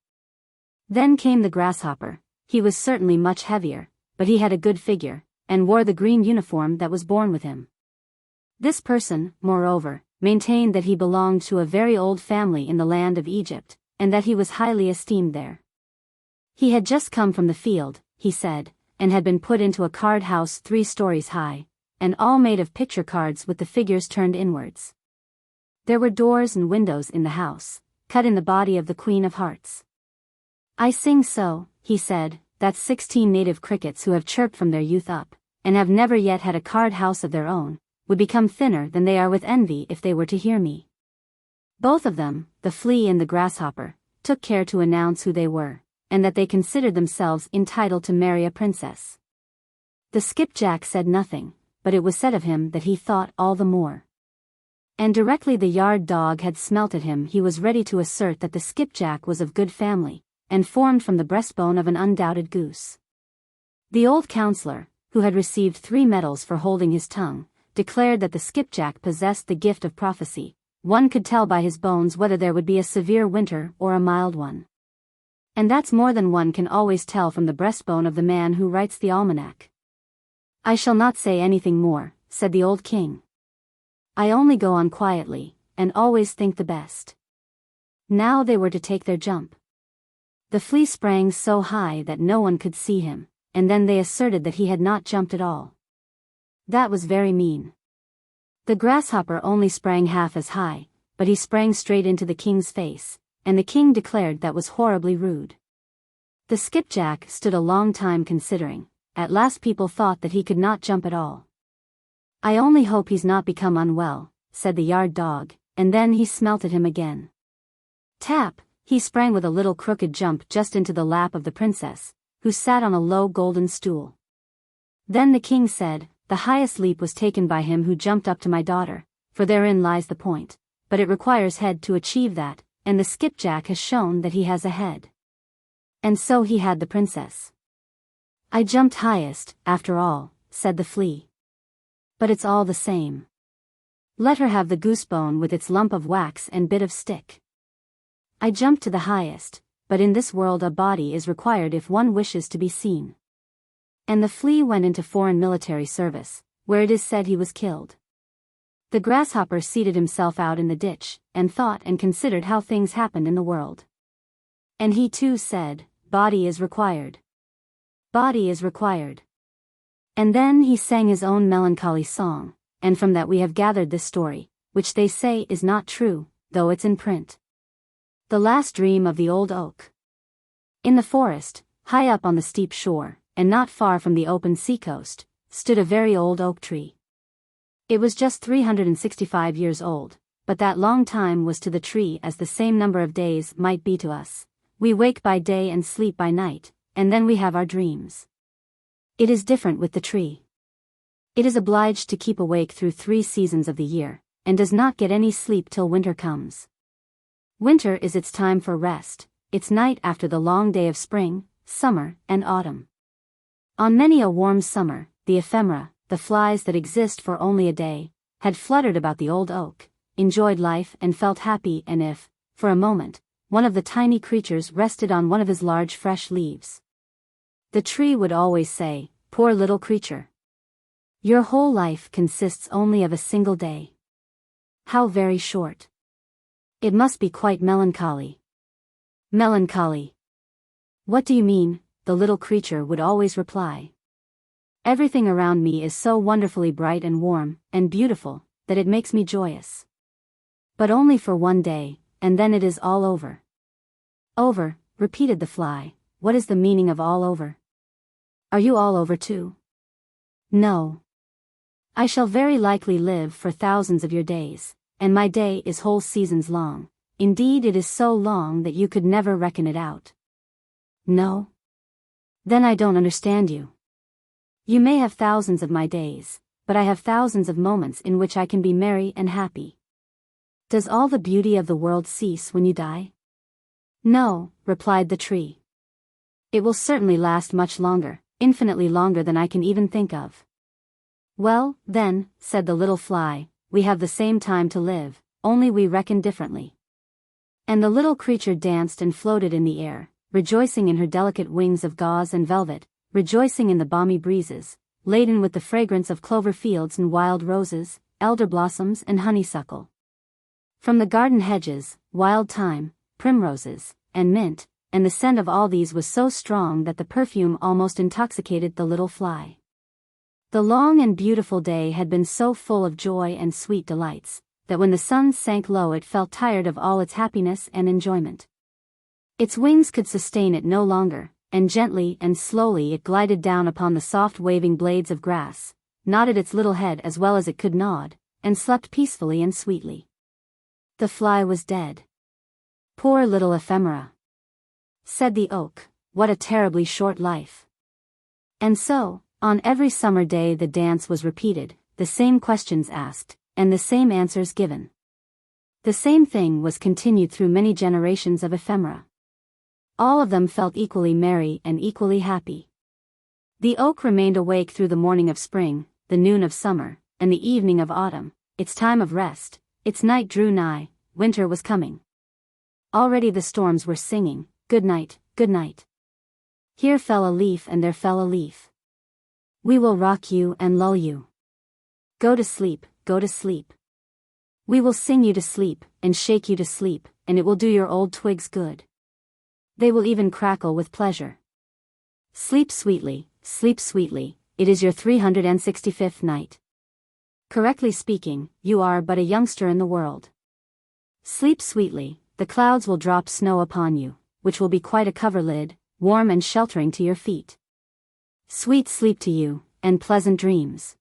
Then came the grasshopper. He was certainly much heavier, but he had a good figure, and wore the green uniform that was born with him. This person, moreover, maintained that he belonged to a very old family in the land of Egypt, and that he was highly esteemed there. He had just come from the field, he said, and had been put into a card house 3 stories high, and all made of picture cards with the figures turned inwards. There were doors and windows in the house, cut in the body of the Queen of Hearts. "I sing so," he said, "that 16 native crickets who have chirped from their youth up, and have never yet had a card house of their own, would become thinner than they are with envy if they were to hear me." Both of them, the flea and the grasshopper, took care to announce who they were, and that they considered themselves entitled to marry a princess. The skipjack said nothing, but it was said of him that he thought all the more. And directly the yard dog had smelt at him he was ready to assert that the skipjack was of good family, and formed from the breastbone of an undoubted goose. The old counselor, who had received 3 medals for holding his tongue, declared that the skipjack possessed the gift of prophecy. One could tell by his bones whether there would be a severe winter or a mild one. And that's more than one can always tell from the breastbone of the man who writes the almanac. I shall not say anything more, said the old king. I only go on quietly, and always think the best. Now they were to take their jump. The flea sprang so high that no one could see him, and then they asserted that he had not jumped at all. That was very mean. The grasshopper only sprang half as high, but he sprang straight into the king's face, and the king declared that was horribly rude. The skipjack stood a long time considering. At last people thought that he could not jump at all. I only hope he's not become unwell, said the yard dog, and then he smelt at him again. Tap, he sprang with a little crooked jump just into the lap of the princess, who sat on a low golden stool. Then the king said, the highest leap was taken by him who jumped up to my daughter, for therein lies the point, but it requires head to achieve that, and the skipjack has shown that he has a head. And so he had the princess. I jumped highest, after all, said the flea. But it's all the same. Let her have the goosebone with its lump of wax and bit of stick. I jumped to the highest, but in this world a body is required if one wishes to be seen. And the flea went into foreign military service, where it is said he was killed. The grasshopper seated himself out in the ditch, and thought and considered how things happened in the world. And he too said, body is required. Body is required. And then he sang his own melancholy song, and from that we have gathered this story, which they say is not true, though it's in print. The last dream of the old oak. In the forest, high up on the steep shore, and not far from the open seacoast, stood a very old oak tree. It was just 365 years old, but that long time was to the tree as the same number of days might be to us. We wake by day and sleep by night, and then we have our dreams. It is different with the tree. It is obliged to keep awake through 3 seasons of the year, and does not get any sleep till winter comes. Winter is its time for rest, its night after the long day of spring, summer, and autumn. On many a warm summer, the ephemera, the flies that exist for only a day, had fluttered about the old oak, enjoyed life and felt happy, and if, for a moment, one of the tiny creatures rested on one of his large fresh leaves, the tree would always say, poor little creature. Your whole life consists only of a single day. How very short. It must be quite melancholy. Melancholy. What do you mean? The little creature would always reply. Everything around me is so wonderfully bright and warm, and beautiful, that it makes me joyous. But only for one day, and then it is all over. Over, repeated the fly, what is the meaning of all over? Are you all over too? No. I shall very likely live for thousands of your days, and my day is whole seasons long, indeed it is so long that you could never reckon it out. No? Then I don't understand you. You may have thousands of my days, but I have thousands of moments in which I can be merry and happy. Does all the beauty of the world cease when you die? No, replied the tree. It will certainly last much longer, infinitely longer than I can even think of. Well, then, said the little fly, we have the same time to live, only we reckon differently. And the little creature danced and floated in the air, rejoicing in her delicate wings of gauze and velvet, rejoicing in the balmy breezes, laden with the fragrance of clover fields and wild roses, elder blossoms and honeysuckle. From the garden hedges, wild thyme, primroses, and mint, and the scent of all these was so strong that the perfume almost intoxicated the little fly. The long and beautiful day had been so full of joy and sweet delights, that when the sun sank low it felt tired of all its happiness and enjoyment. Its wings could sustain it no longer, and gently and slowly it glided down upon the soft waving blades of grass, nodded its little head as well as it could nod, and slept peacefully and sweetly. The fly was dead. Poor little ephemera, said the oak, what a terribly short life. And so, on every summer day the dance was repeated, the same questions asked, and the same answers given. The same thing was continued through many generations of ephemera. All of them felt equally merry and equally happy. The oak remained awake through the morning of spring, the noon of summer, and the evening of autumn, its time of rest. Its night drew nigh, winter was coming. Already the storms were singing, good night, good night. Here fell a leaf and there fell a leaf. We will rock you and lull you. Go to sleep, go to sleep. We will sing you to sleep, and shake you to sleep, and it will do your old twigs good. They will even crackle with pleasure. Sleep sweetly, it is your 365th night. Correctly speaking, you are but a youngster in the world. Sleep sweetly, the clouds will drop snow upon you, which will be quite a coverlid, warm and sheltering to your feet. Sweet sleep to you, and pleasant dreams.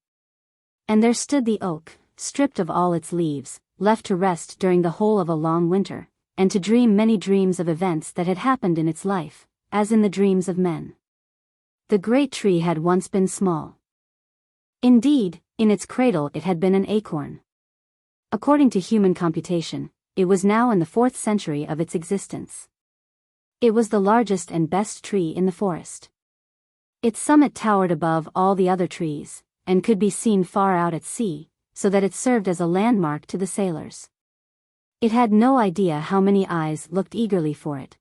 And there stood the oak, stripped of all its leaves, left to rest during the whole of a long winter, and to dream many dreams of events that had happened in its life, as in the dreams of men. The great tree had once been small. Indeed, in its cradle it had been an acorn. According to human computation, it was now in the 4th century of its existence. It was the largest and best tree in the forest. Its summit towered above all the other trees, and could be seen far out at sea, so that it served as a landmark to the sailors. It had no idea how many eyes looked eagerly for it.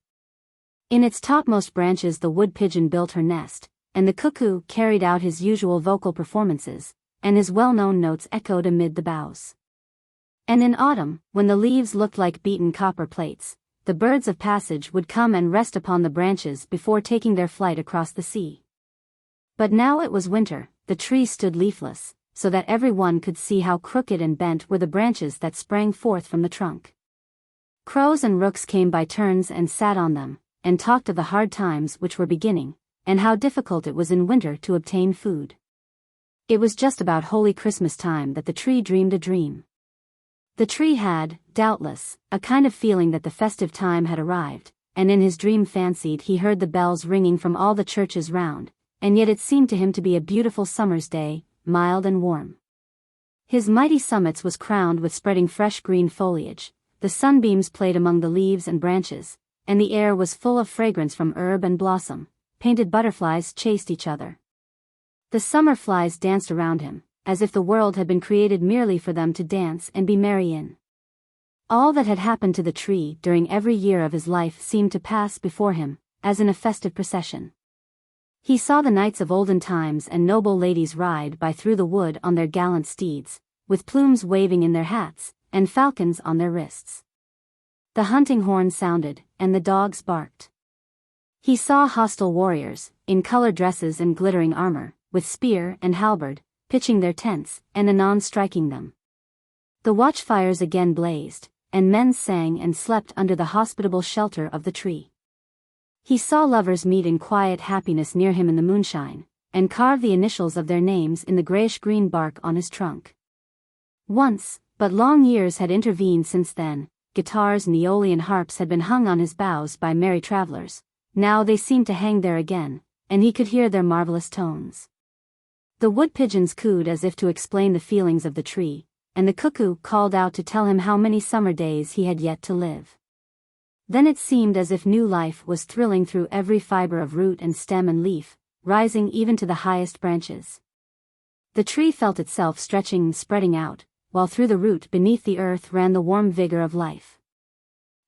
In its topmost branches the wood pigeon built her nest, and the cuckoo carried out his usual vocal performances, and his well-known notes echoed amid the boughs. And in autumn, when the leaves looked like beaten copper plates, the birds of passage would come and rest upon the branches before taking their flight across the sea. But now it was winter, the tree stood leafless, so that every one could see how crooked and bent were the branches that sprang forth from the trunk. Crows and rooks came by turns and sat on them, and talked of the hard times which were beginning, and how difficult it was in winter to obtain food. It was just about holy Christmas time that the tree dreamed a dream. The tree had, doubtless, a kind of feeling that the festive time had arrived, and in his dream fancied he heard the bells ringing from all the churches round, and yet it seemed to him to be a beautiful summer's day, mild and warm. His mighty summits was crowned with spreading fresh green foliage, the sunbeams played among the leaves and branches, and the air was full of fragrance from herb and blossom. Painted butterflies chased each other. The summer flies danced around him, as if the world had been created merely for them to dance and be merry in. All that had happened to the tree during every year of his life seemed to pass before him, as in a festive procession. He saw the knights of olden times and noble ladies ride by through the wood on their gallant steeds, with plumes waving in their hats, and falcons on their wrists. The hunting horn sounded, and the dogs barked. He saw hostile warriors, in colored dresses and glittering armor, with spear and halberd, pitching their tents, and anon striking them. The watchfires again blazed, and men sang and slept under the hospitable shelter of the tree. He saw lovers meet in quiet happiness near him in the moonshine, and carve the initials of their names in the grayish-green bark on his trunk. Once, but long years had intervened since then, guitars and Aeolian harps had been hung on his boughs by merry travelers. Now they seemed to hang there again, and he could hear their marvelous tones. The wood pigeons cooed as if to explain the feelings of the tree, and the cuckoo called out to tell him how many summer days he had yet to live. Then it seemed as if new life was thrilling through every fiber of root and stem and leaf, rising even to the highest branches. The tree felt itself stretching and spreading out, while through the root beneath the earth ran the warm vigor of life.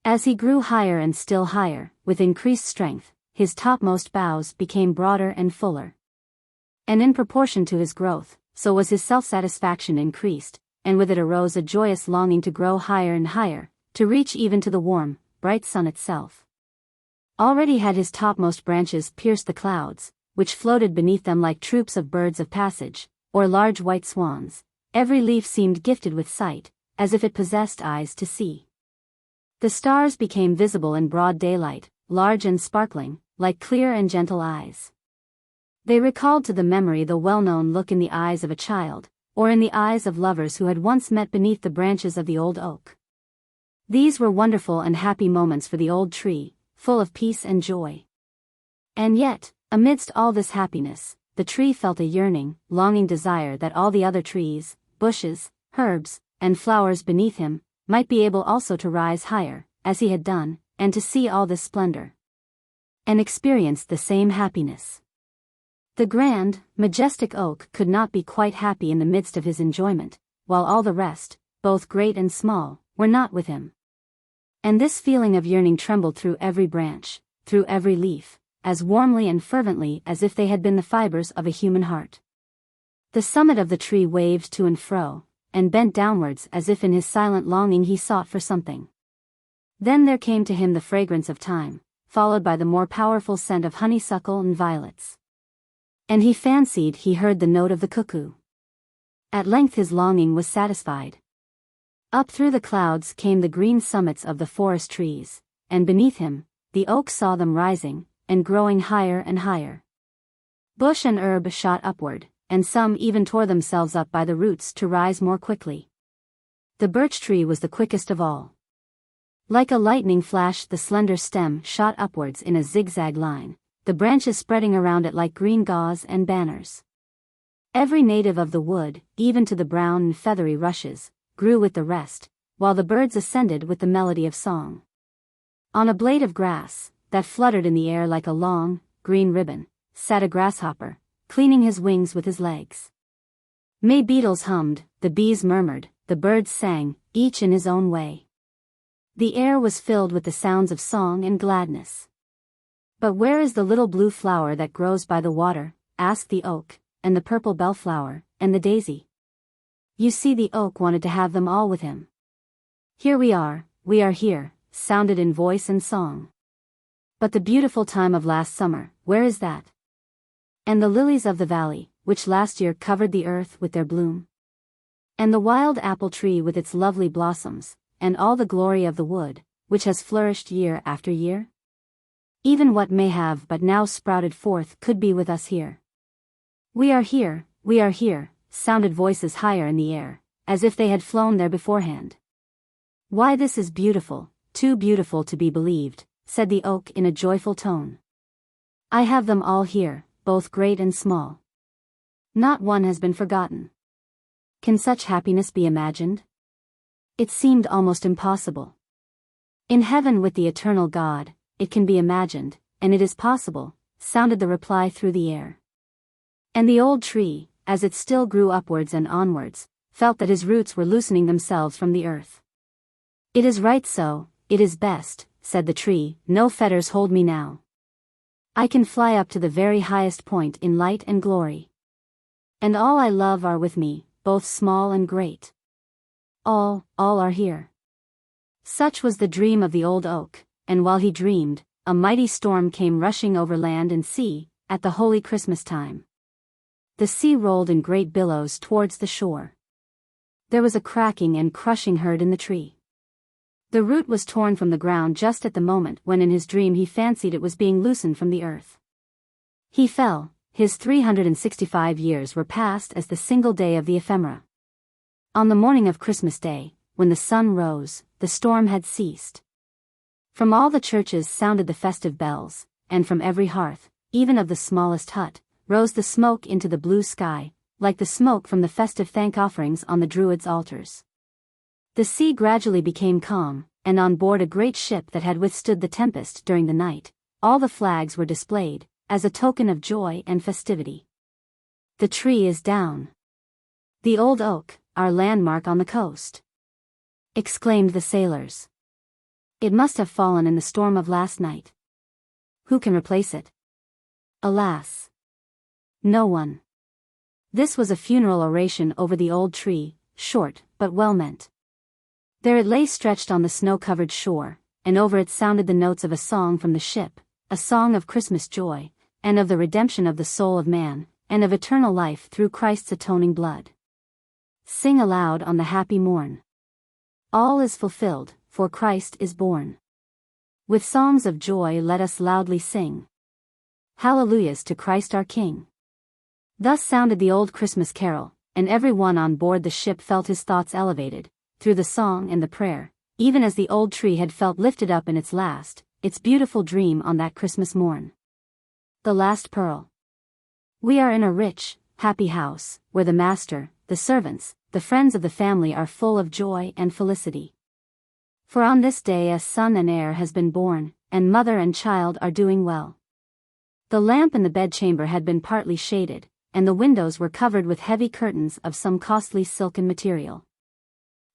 As he grew higher and still higher, with increased strength, his topmost boughs became broader and fuller. And in proportion to his growth, so was his self-satisfaction increased, and with it arose a joyous longing to grow higher and higher, to reach even to the warm, bright sun itself. Already had his topmost branches pierced the clouds, which floated beneath them like troops of birds of passage, or large white swans. Every leaf seemed gifted with sight, as if it possessed eyes to see. The stars became visible in broad daylight, large and sparkling, like clear and gentle eyes. They recalled to the memory the well-known look in the eyes of a child, or in the eyes of lovers who had once met beneath the branches of the old oak. These were wonderful and happy moments for the old tree, full of peace and joy. And yet, amidst all this happiness, the tree felt a yearning, longing desire that all the other trees, bushes, herbs, and flowers beneath him, might be able also to rise higher, as he had done, and to see all this splendor, and experience the same happiness. The grand, majestic oak could not be quite happy in the midst of his enjoyment, while all the rest, both great and small, were not with him. And this feeling of yearning trembled through every branch, through every leaf, as warmly and fervently as if they had been the fibers of a human heart. The summit of the tree waved to and fro, and bent downwards as if in his silent longing he sought for something. Then there came to him the fragrance of thyme, followed by the more powerful scent of honeysuckle and violets. And he fancied he heard the note of the cuckoo. At length his longing was satisfied. Up through the clouds came the green summits of the forest trees, and beneath him, the oak saw them rising, and growing higher and higher. Bush and herb shot upward, and some even tore themselves up by the roots to rise more quickly. The birch tree was the quickest of all. Like a lightning flash the slender stem shot upwards in a zigzag line, the branches spreading around it like green gauze and banners. Every native of the wood, even to the brown and feathery rushes, grew with the rest, while the birds ascended with the melody of song. On a blade of grass, that fluttered in the air like a long, green ribbon, sat a grasshopper, cleaning his wings with his legs. May beetles hummed, the bees murmured, the birds sang, each in his own way. The air was filled with the sounds of song and gladness. "But where is the little blue flower that grows by the water?" asked the oak, and the purple bellflower, and the daisy. You see, the oak wanted to have them all with him. "Here we are here," sounded in voice and song. "But the beautiful time of last summer, where is that? And the lilies of the valley, which last year covered the earth with their bloom? And the wild apple tree with its lovely blossoms, and all the glory of the wood, which has flourished year after year? Even what may have but now sprouted forth could be with us here." We are here," sounded voices higher in the air, as if they had flown there beforehand. "Why, this is beautiful, too beautiful to be believed," said the oak in a joyful tone. "I have them all here, both great and small. Not one has been forgotten. Can such happiness be imagined? It seemed almost impossible. In heaven with the eternal God, it can be imagined, and it is possible," sounded the reply through the air. And the old tree, as it still grew upwards and onwards, felt that his roots were loosening themselves from the earth. "It is right so, it is best," said the tree, "no fetters hold me now. I can fly up to the very highest point in light and glory. And all I love are with me, both small and great. All are here." Such was the dream of the old oak, and while he dreamed, a mighty storm came rushing over land and sea, at the holy Christmas time. The sea rolled in great billows towards the shore. There was a cracking and crushing heard in the tree. The root was torn from the ground just at the moment when in his dream he fancied it was being loosened from the earth. He fell, his 365 years were passed as the single day of the ephemera. On the morning of Christmas Day, when the sun rose, the storm had ceased. From all the churches sounded the festive bells, and from every hearth, even of the smallest hut, rose the smoke into the blue sky, like the smoke from the festive thank-offerings on the Druids' altars. The sea gradually became calm, and on board a great ship that had withstood the tempest during the night, all the flags were displayed, as a token of joy and festivity. "The tree is down. The old oak, our landmark on the coast," exclaimed the sailors. "It must have fallen in the storm of last night. Who can replace it? Alas! No one." This was a funeral oration over the old tree, short, but well meant. There it lay stretched on the snow-covered shore, and over it sounded the notes of a song from the ship, a song of Christmas joy, and of the redemption of the soul of man, and of eternal life through Christ's atoning blood. "Sing aloud on the happy morn. All is fulfilled, for Christ is born. With songs of joy let us loudly sing. Hallelujahs to Christ our King." Thus sounded the old Christmas carol, and every one on board the ship felt his thoughts elevated, through the song and the prayer, even as the old tree had felt lifted up in its beautiful dream on that Christmas morn. The last pearl. We are in a rich, happy house, where the master, the servants, the friends of the family are full of joy and felicity. For on this day a son and heir has been born, and mother and child are doing well. The lamp in the bedchamber had been partly shaded, and the windows were covered with heavy curtains of some costly silken material.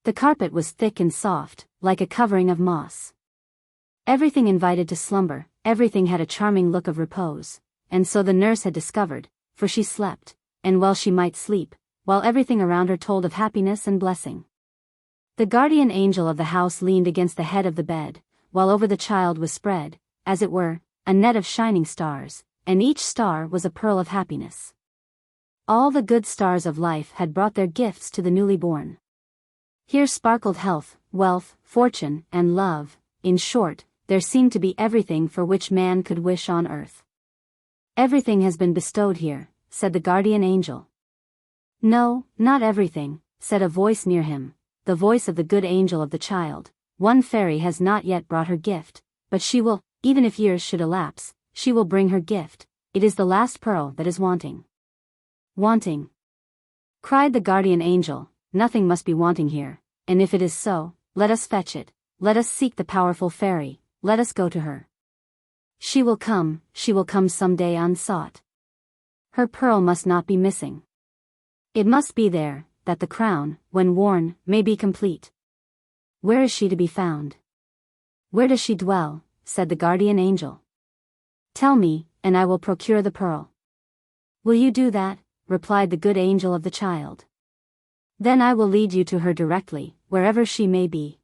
The carpet was thick and soft, like a covering of moss. Everything invited to slumber, everything had a charming look of repose, and so the nurse had discovered, for she slept, and well she might sleep, while everything around her told of happiness and blessing. The guardian angel of the house leaned against the head of the bed, while over the child was spread, as it were, a net of shining stars, and each star was a pearl of happiness. All the good stars of life had brought their gifts to the newly born. Here sparkled health, wealth, fortune, and love. In short, there seemed to be everything for which man could wish on earth. Everything has been bestowed here, said the guardian angel. No, not everything, said a voice near him, the voice of the good angel of the child. One fairy has not yet brought her gift, but she will, even if years should elapse, she will bring her gift. It is the last pearl that is wanting. Wanting? Cried the guardian angel, nothing must be wanting here, and if it is so, let us fetch it, let us seek the powerful fairy, let us go to her. She will come some day unsought. Her pearl must not be missing. It must be there, that the crown, when worn, may be complete. Where is she to be found? Where does she dwell? Said the guardian angel. Tell me, and I will procure the pearl. Will you do that? Replied the good angel of the child. Then I will lead you to her directly, wherever she may be.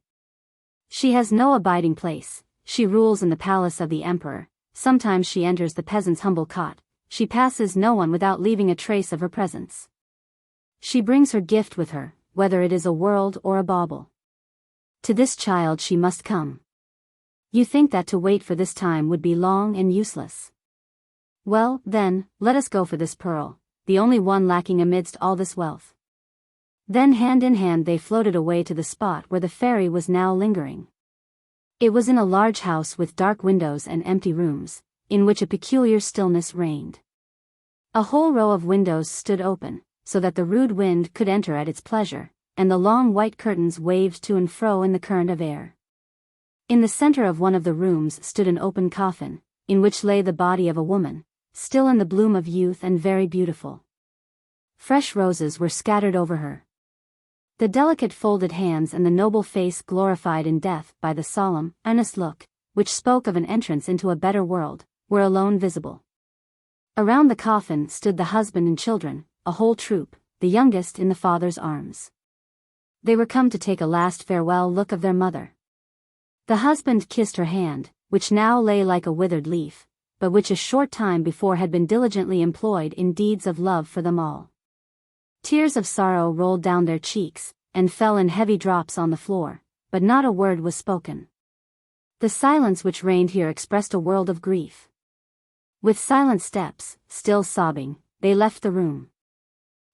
She has no abiding place, she rules in the palace of the emperor, sometimes she enters the peasant's humble cot, she passes no one without leaving a trace of her presence. She brings her gift with her, whether it is a world or a bauble. To this child she must come. You think that to wait for this time would be long and useless. Well, then, let us go for this pearl, the only one lacking amidst all this wealth. Then hand in hand they floated away to the spot where the fairy was now lingering. It was in a large house with dark windows and empty rooms, in which a peculiar stillness reigned. A whole row of windows stood open, so that the rude wind could enter at its pleasure, and the long white curtains waved to and fro in the current of air. In the center of one of the rooms stood an open coffin, in which lay the body of a woman, still in the bloom of youth and very beautiful. Fresh roses were scattered over her. The delicate folded hands and the noble face glorified in death by the solemn, earnest look, which spoke of an entrance into a better world, were alone visible. Around the coffin stood the husband and children, a whole troop, the youngest in the father's arms. They were come to take a last farewell look of their mother. The husband kissed her hand, which now lay like a withered leaf, but which a short time before had been diligently employed in deeds of love for them all. Tears of sorrow rolled down their cheeks, and fell in heavy drops on the floor, but not a word was spoken. The silence which reigned here expressed a world of grief. With silent steps, still sobbing, they left the room.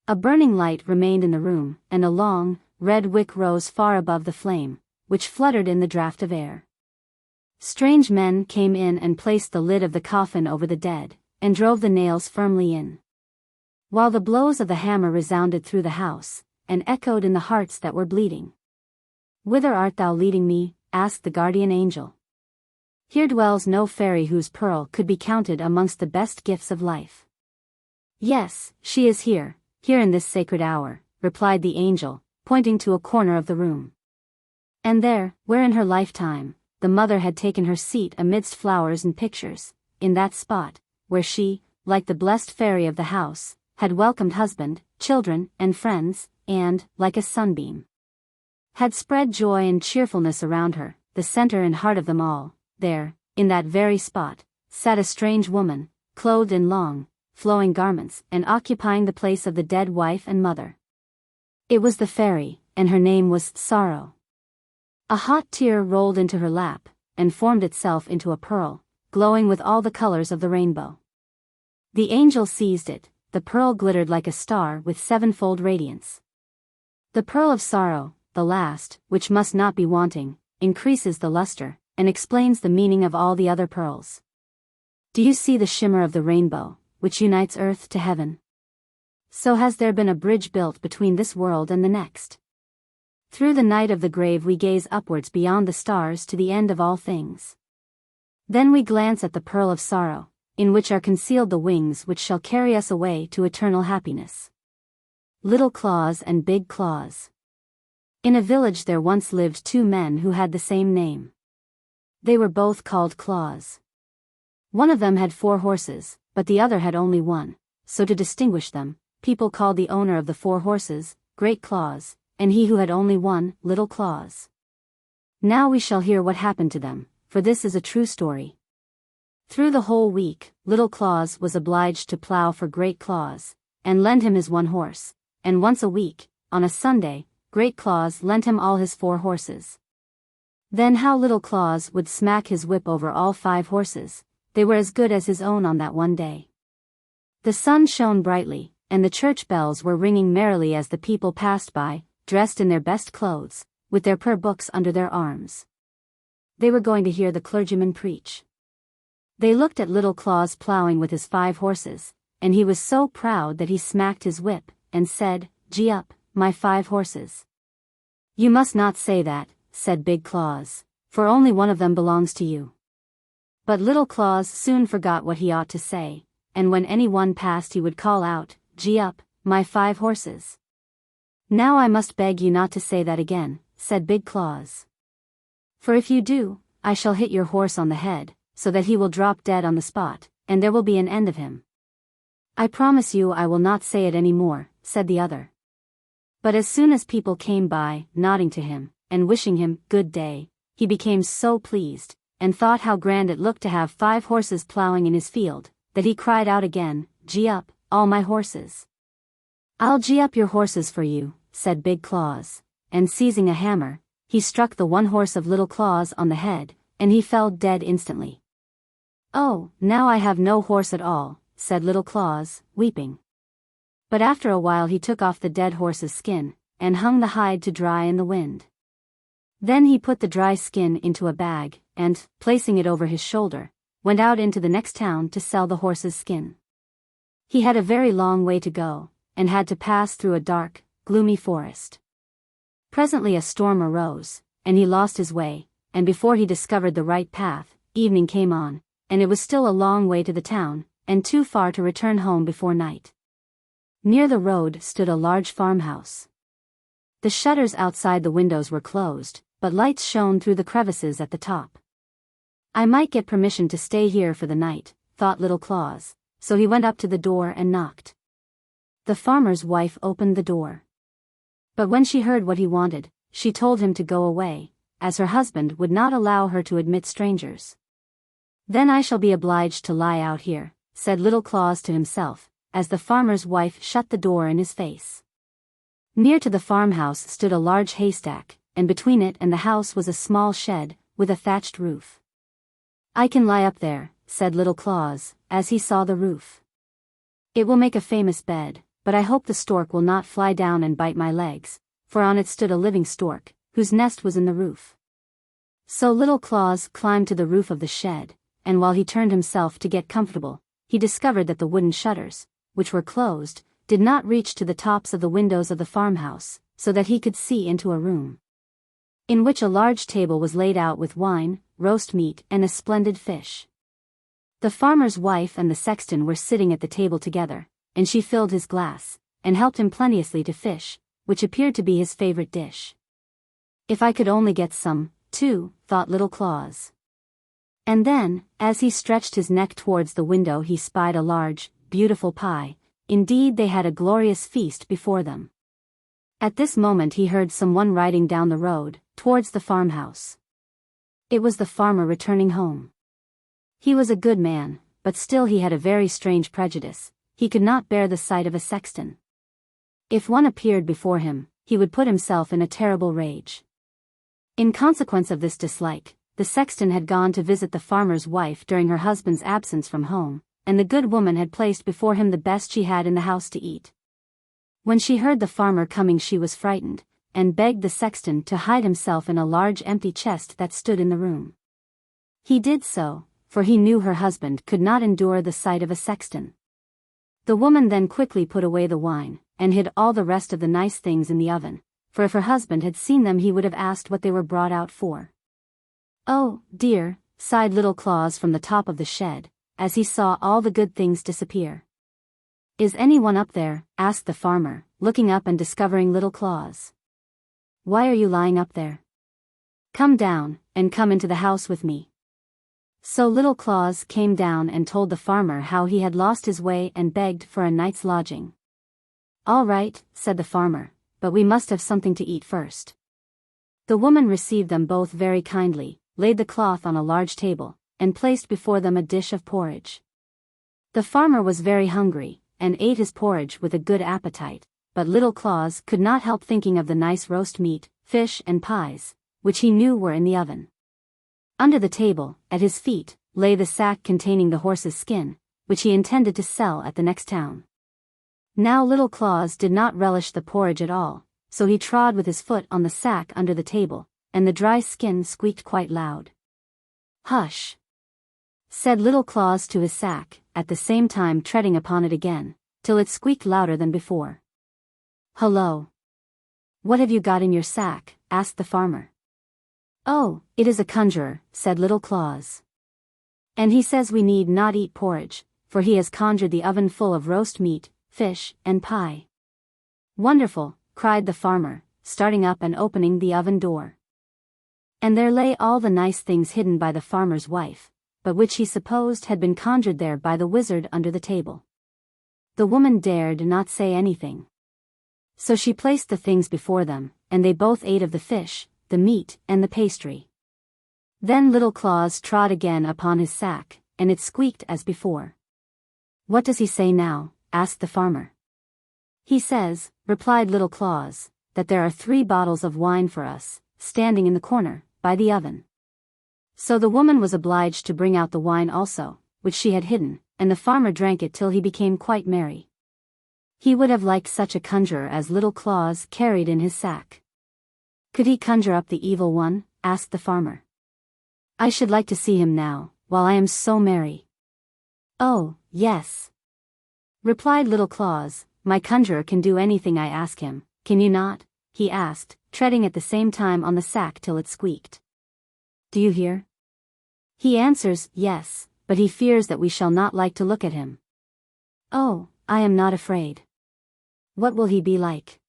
A burning light remained in the room, and a long, red wick rose far above the flame, which fluttered in the draught of air. Strange men came in and placed the lid of the coffin over the dead, and drove the nails firmly in. While the blows of the hammer resounded through the house, and echoed in the hearts that were bleeding. Whither art thou leading me? Asked the guardian angel. Here dwells no fairy whose pearl could be counted amongst the best gifts of life. Yes, she is here in this sacred hour, replied the angel, pointing to a corner of the room. And there, where in her lifetime, the mother had taken her seat amidst flowers and pictures, in that spot, where she, like the blessed fairy of the house, had welcomed husband, children, and friends, and, like a sunbeam, had spread joy and cheerfulness around her, the center and heart of them all, there, in that very spot, sat a strange woman, clothed in long, flowing garments, and occupying the place of the dead wife and mother. It was the fairy, and her name was Sorrow. A hot tear rolled into her lap, and formed itself into a pearl, glowing with all the colors of the rainbow. The angel seized it, the pearl glittered like a star with sevenfold radiance. The pearl of sorrow, the last, which must not be wanting, increases the luster, and explains the meaning of all the other pearls. Do you see the shimmer of the rainbow, which unites earth to heaven? So has there been a bridge built between this world and the next. Through the night of the grave we gaze upwards beyond the stars to the end of all things. Then we glance at the pearl of sorrow, in which are concealed the wings which shall carry us away to eternal happiness. Little Claus and Big Claus. In a village there once lived two men who had the same name. They were both called Claus. One of them had 4 horses, but the other had only one, so to distinguish them, people called the owner of the 4 horses, Great Claus, and he who had only one, Little Claus. Now we shall hear what happened to them, for this is a true story. Through the whole week, Little Claus was obliged to plow for Great Claus, and lend him his 1 horse, and once a week, on a Sunday, Great Claus lent him all his 4 horses. Then how Little Claus would smack his whip over all 5 horses, they were as good as his own on that one day. The sun shone brightly, and the church bells were ringing merrily as the people passed by, dressed in their best clothes, with their prayer books under their arms. They were going to hear the clergyman preach. They looked at Little Claus plowing with his 5 horses, and he was so proud that he smacked his whip, and said, "Gee up, my 5 horses." "You must not say that," said Big Claus, "for only one of them belongs to you." But Little Claus soon forgot what he ought to say, and when any one passed he would call out, "Gee up, my 5 horses." "Now I must beg you not to say that again," said Big Claus. "For if you do, I shall hit your horse on the head, so that he will drop dead on the spot, and there will be an end of him." "I promise you I will not say it any more," said the other. But as soon as people came by, nodding to him, and wishing him good day, he became so pleased, and thought how grand it looked to have 5 horses plowing in his field, that he cried out again, "Gee up, all my horses." "I'll gee up your horses for you," said Big Claus, and seizing a hammer, he struck the 1 horse of Little Claus on the head, and he fell dead instantly. "Oh, now I have no horse at all," said Little Claus, weeping. But after a while he took off the dead horse's skin, and hung the hide to dry in the wind. Then he put the dry skin into a bag, and, placing it over his shoulder, went out into the next town to sell the horse's skin. He had a very long way to go, and had to pass through a dark, gloomy forest. Presently a storm arose, and he lost his way, and before he discovered the right path, evening came on, and it was still a long way to the town, and too far to return home before night. Near the road stood a large farmhouse. The shutters outside the windows were closed, but lights shone through the crevices at the top. "I might get permission to stay here for the night," thought Little Claus, so he went up to the door and knocked. The farmer's wife opened the door. But when she heard what he wanted, she told him to go away, as her husband would not allow her to admit strangers. "Then I shall be obliged to lie out here," said Little Claus to himself, as the farmer's wife shut the door in his face. Near to the farmhouse stood a large haystack, and between it and the house was a small shed, with a thatched roof. "I can lie up there," said Little Claus, as he saw the roof. "It will make a famous bed, but I hope the stork will not fly down and bite my legs," for on it stood a living stork, whose nest was in the roof. So Little Claus climbed to the roof of the shed, and while he turned himself to get comfortable, he discovered that the wooden shutters, which were closed, did not reach to the tops of the windows of the farmhouse, so that he could see into a room, in which a large table was laid out with wine, roast meat, and a splendid fish. The farmer's wife and the sexton were sitting at the table together, and she filled his glass, and helped him plenteously to fish, which appeared to be his favorite dish. "If I could only get some, too," thought Little Claus. And then, as he stretched his neck towards the window, he spied a large, beautiful pie. Indeed, they had a glorious feast before them. At this moment he heard someone riding down the road, towards the farmhouse. It was the farmer returning home. He was a good man, but still he had a very strange prejudice. He could not bear the sight of a sexton. If one appeared before him, he would put himself in a terrible rage. In consequence of this dislike, the sexton had gone to visit the farmer's wife during her husband's absence from home, and the good woman had placed before him the best she had in the house to eat. When she heard the farmer coming she was frightened, and begged the sexton to hide himself in a large empty chest that stood in the room. He did so, for he knew her husband could not endure the sight of a sexton. The woman then quickly put away the wine, and hid all the rest of the nice things in the oven, for if her husband had seen them he would have asked what they were brought out for. "Oh, dear," sighed Little Claus from the top of the shed, as he saw all the good things disappear. "Is anyone up there?" asked the farmer, looking up and discovering Little Claus. "Why are you lying up there? Come down, and come into the house with me." So Little Claus came down and told the farmer how he had lost his way and begged for a night's lodging. "All right," said the farmer, "but we must have something to eat first." The woman received them both very kindly, laid the cloth on a large table, and placed before them a dish of porridge. The farmer was very hungry, and ate his porridge with a good appetite, but Little Claus could not help thinking of the nice roast meat, fish and pies, which he knew were in the oven. Under the table, at his feet, lay the sack containing the horse's skin, which he intended to sell at the next town. Now Little Claus did not relish the porridge at all, so he trod with his foot on the sack under the table, and the dry skin squeaked quite loud. "Hush!" said Little Claus to his sack, at the same time treading upon it again, till it squeaked louder than before. "Hullo! What have you got in your sack?" asked the farmer. "Oh, it is a conjurer," said Little Claus. "And he says we need not eat porridge, for he has conjured the oven full of roast meat, fish, and pie." "Wonderful!" cried the farmer, starting up and opening the oven door. And there lay all the nice things hidden by the farmer's wife, but which he supposed had been conjured there by the wizard under the table. The woman dared not say anything. So she placed the things before them, and they both ate of the fish, the meat, and the pastry. Then Little Claus trod again upon his sack, and it squeaked as before. "What does he say now?" asked the farmer. "He says," replied Little Claus, "that there are 3 bottles of wine for us, standing in the corner, by the oven." So the woman was obliged to bring out the wine also, which she had hidden, and the farmer drank it till he became quite merry. He would have liked such a conjurer as Little Claus carried in his sack. "Could he conjure up the evil one?" asked the farmer. "I should like to see him now, while I am so merry." "Oh, yes," replied Little Claus, "my conjurer can do anything I ask him, can you not?" he asked, treading at the same time on the sack till it squeaked. "Do you hear? He answers, yes, but he fears that we shall not like to look at him." "Oh, I am not afraid." "What will he be like?"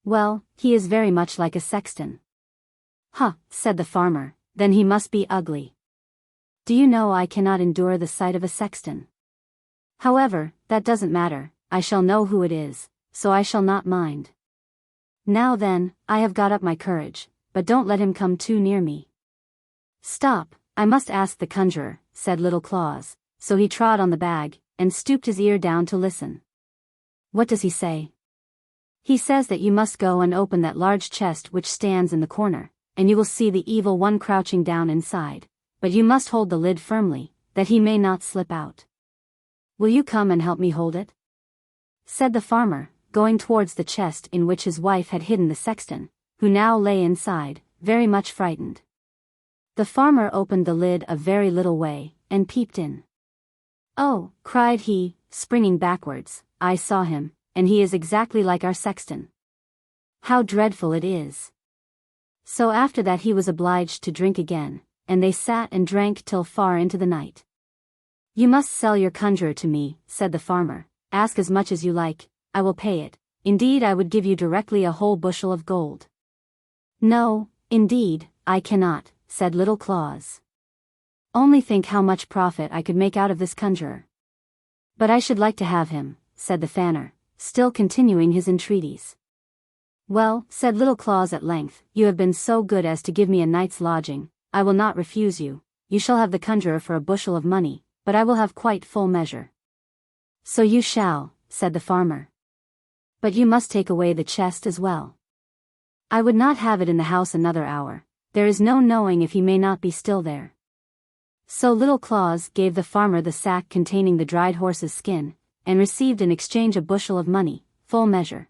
"Well, he is very much like a sexton." "Huh," said the farmer, "then he must be ugly. Do you know I cannot endure the sight of a sexton? However, that doesn't matter, I shall know who it is, so I shall not mind. Now then, I have got up my courage, but don't let him come too near me." "Stop, I must ask the conjurer," said Little Claus, so he trod on the bag, and stooped his ear down to listen. "What does he say?" "He says that you must go and open that large chest which stands in the corner, and you will see the evil one crouching down inside, but you must hold the lid firmly, that he may not slip out." "Will you come and help me hold it?" said the farmer, going towards the chest in which his wife had hidden the sexton, who now lay inside, very much frightened. The farmer opened the lid a very little way, and peeped in. "Oh," cried he, springing backwards, "I saw him, and he is exactly like our sexton. How dreadful it is!" So after that he was obliged to drink again, and they sat and drank till far into the night. "You must sell your conjurer to me," said the farmer. "Ask as much as you like, I will pay it. Indeed, I would give you directly a whole bushel of gold." "No, indeed, I cannot," said Little Claus. "Only think how much profit I could make out of this conjurer." "But I should like to have him," said the fanner, still continuing his entreaties. "Well," said Little Claus at length, "you have been so good as to give me a night's lodging, I will not refuse you. You shall have the conjurer for a bushel of money, but I will have quite full measure." "So you shall," said the farmer. "But you must take away the chest as well. I would not have it in the house another hour, there is no knowing if he may not be still there." So Little Claus gave the farmer the sack containing the dried horse's skin, and received in exchange a bushel of money, full measure.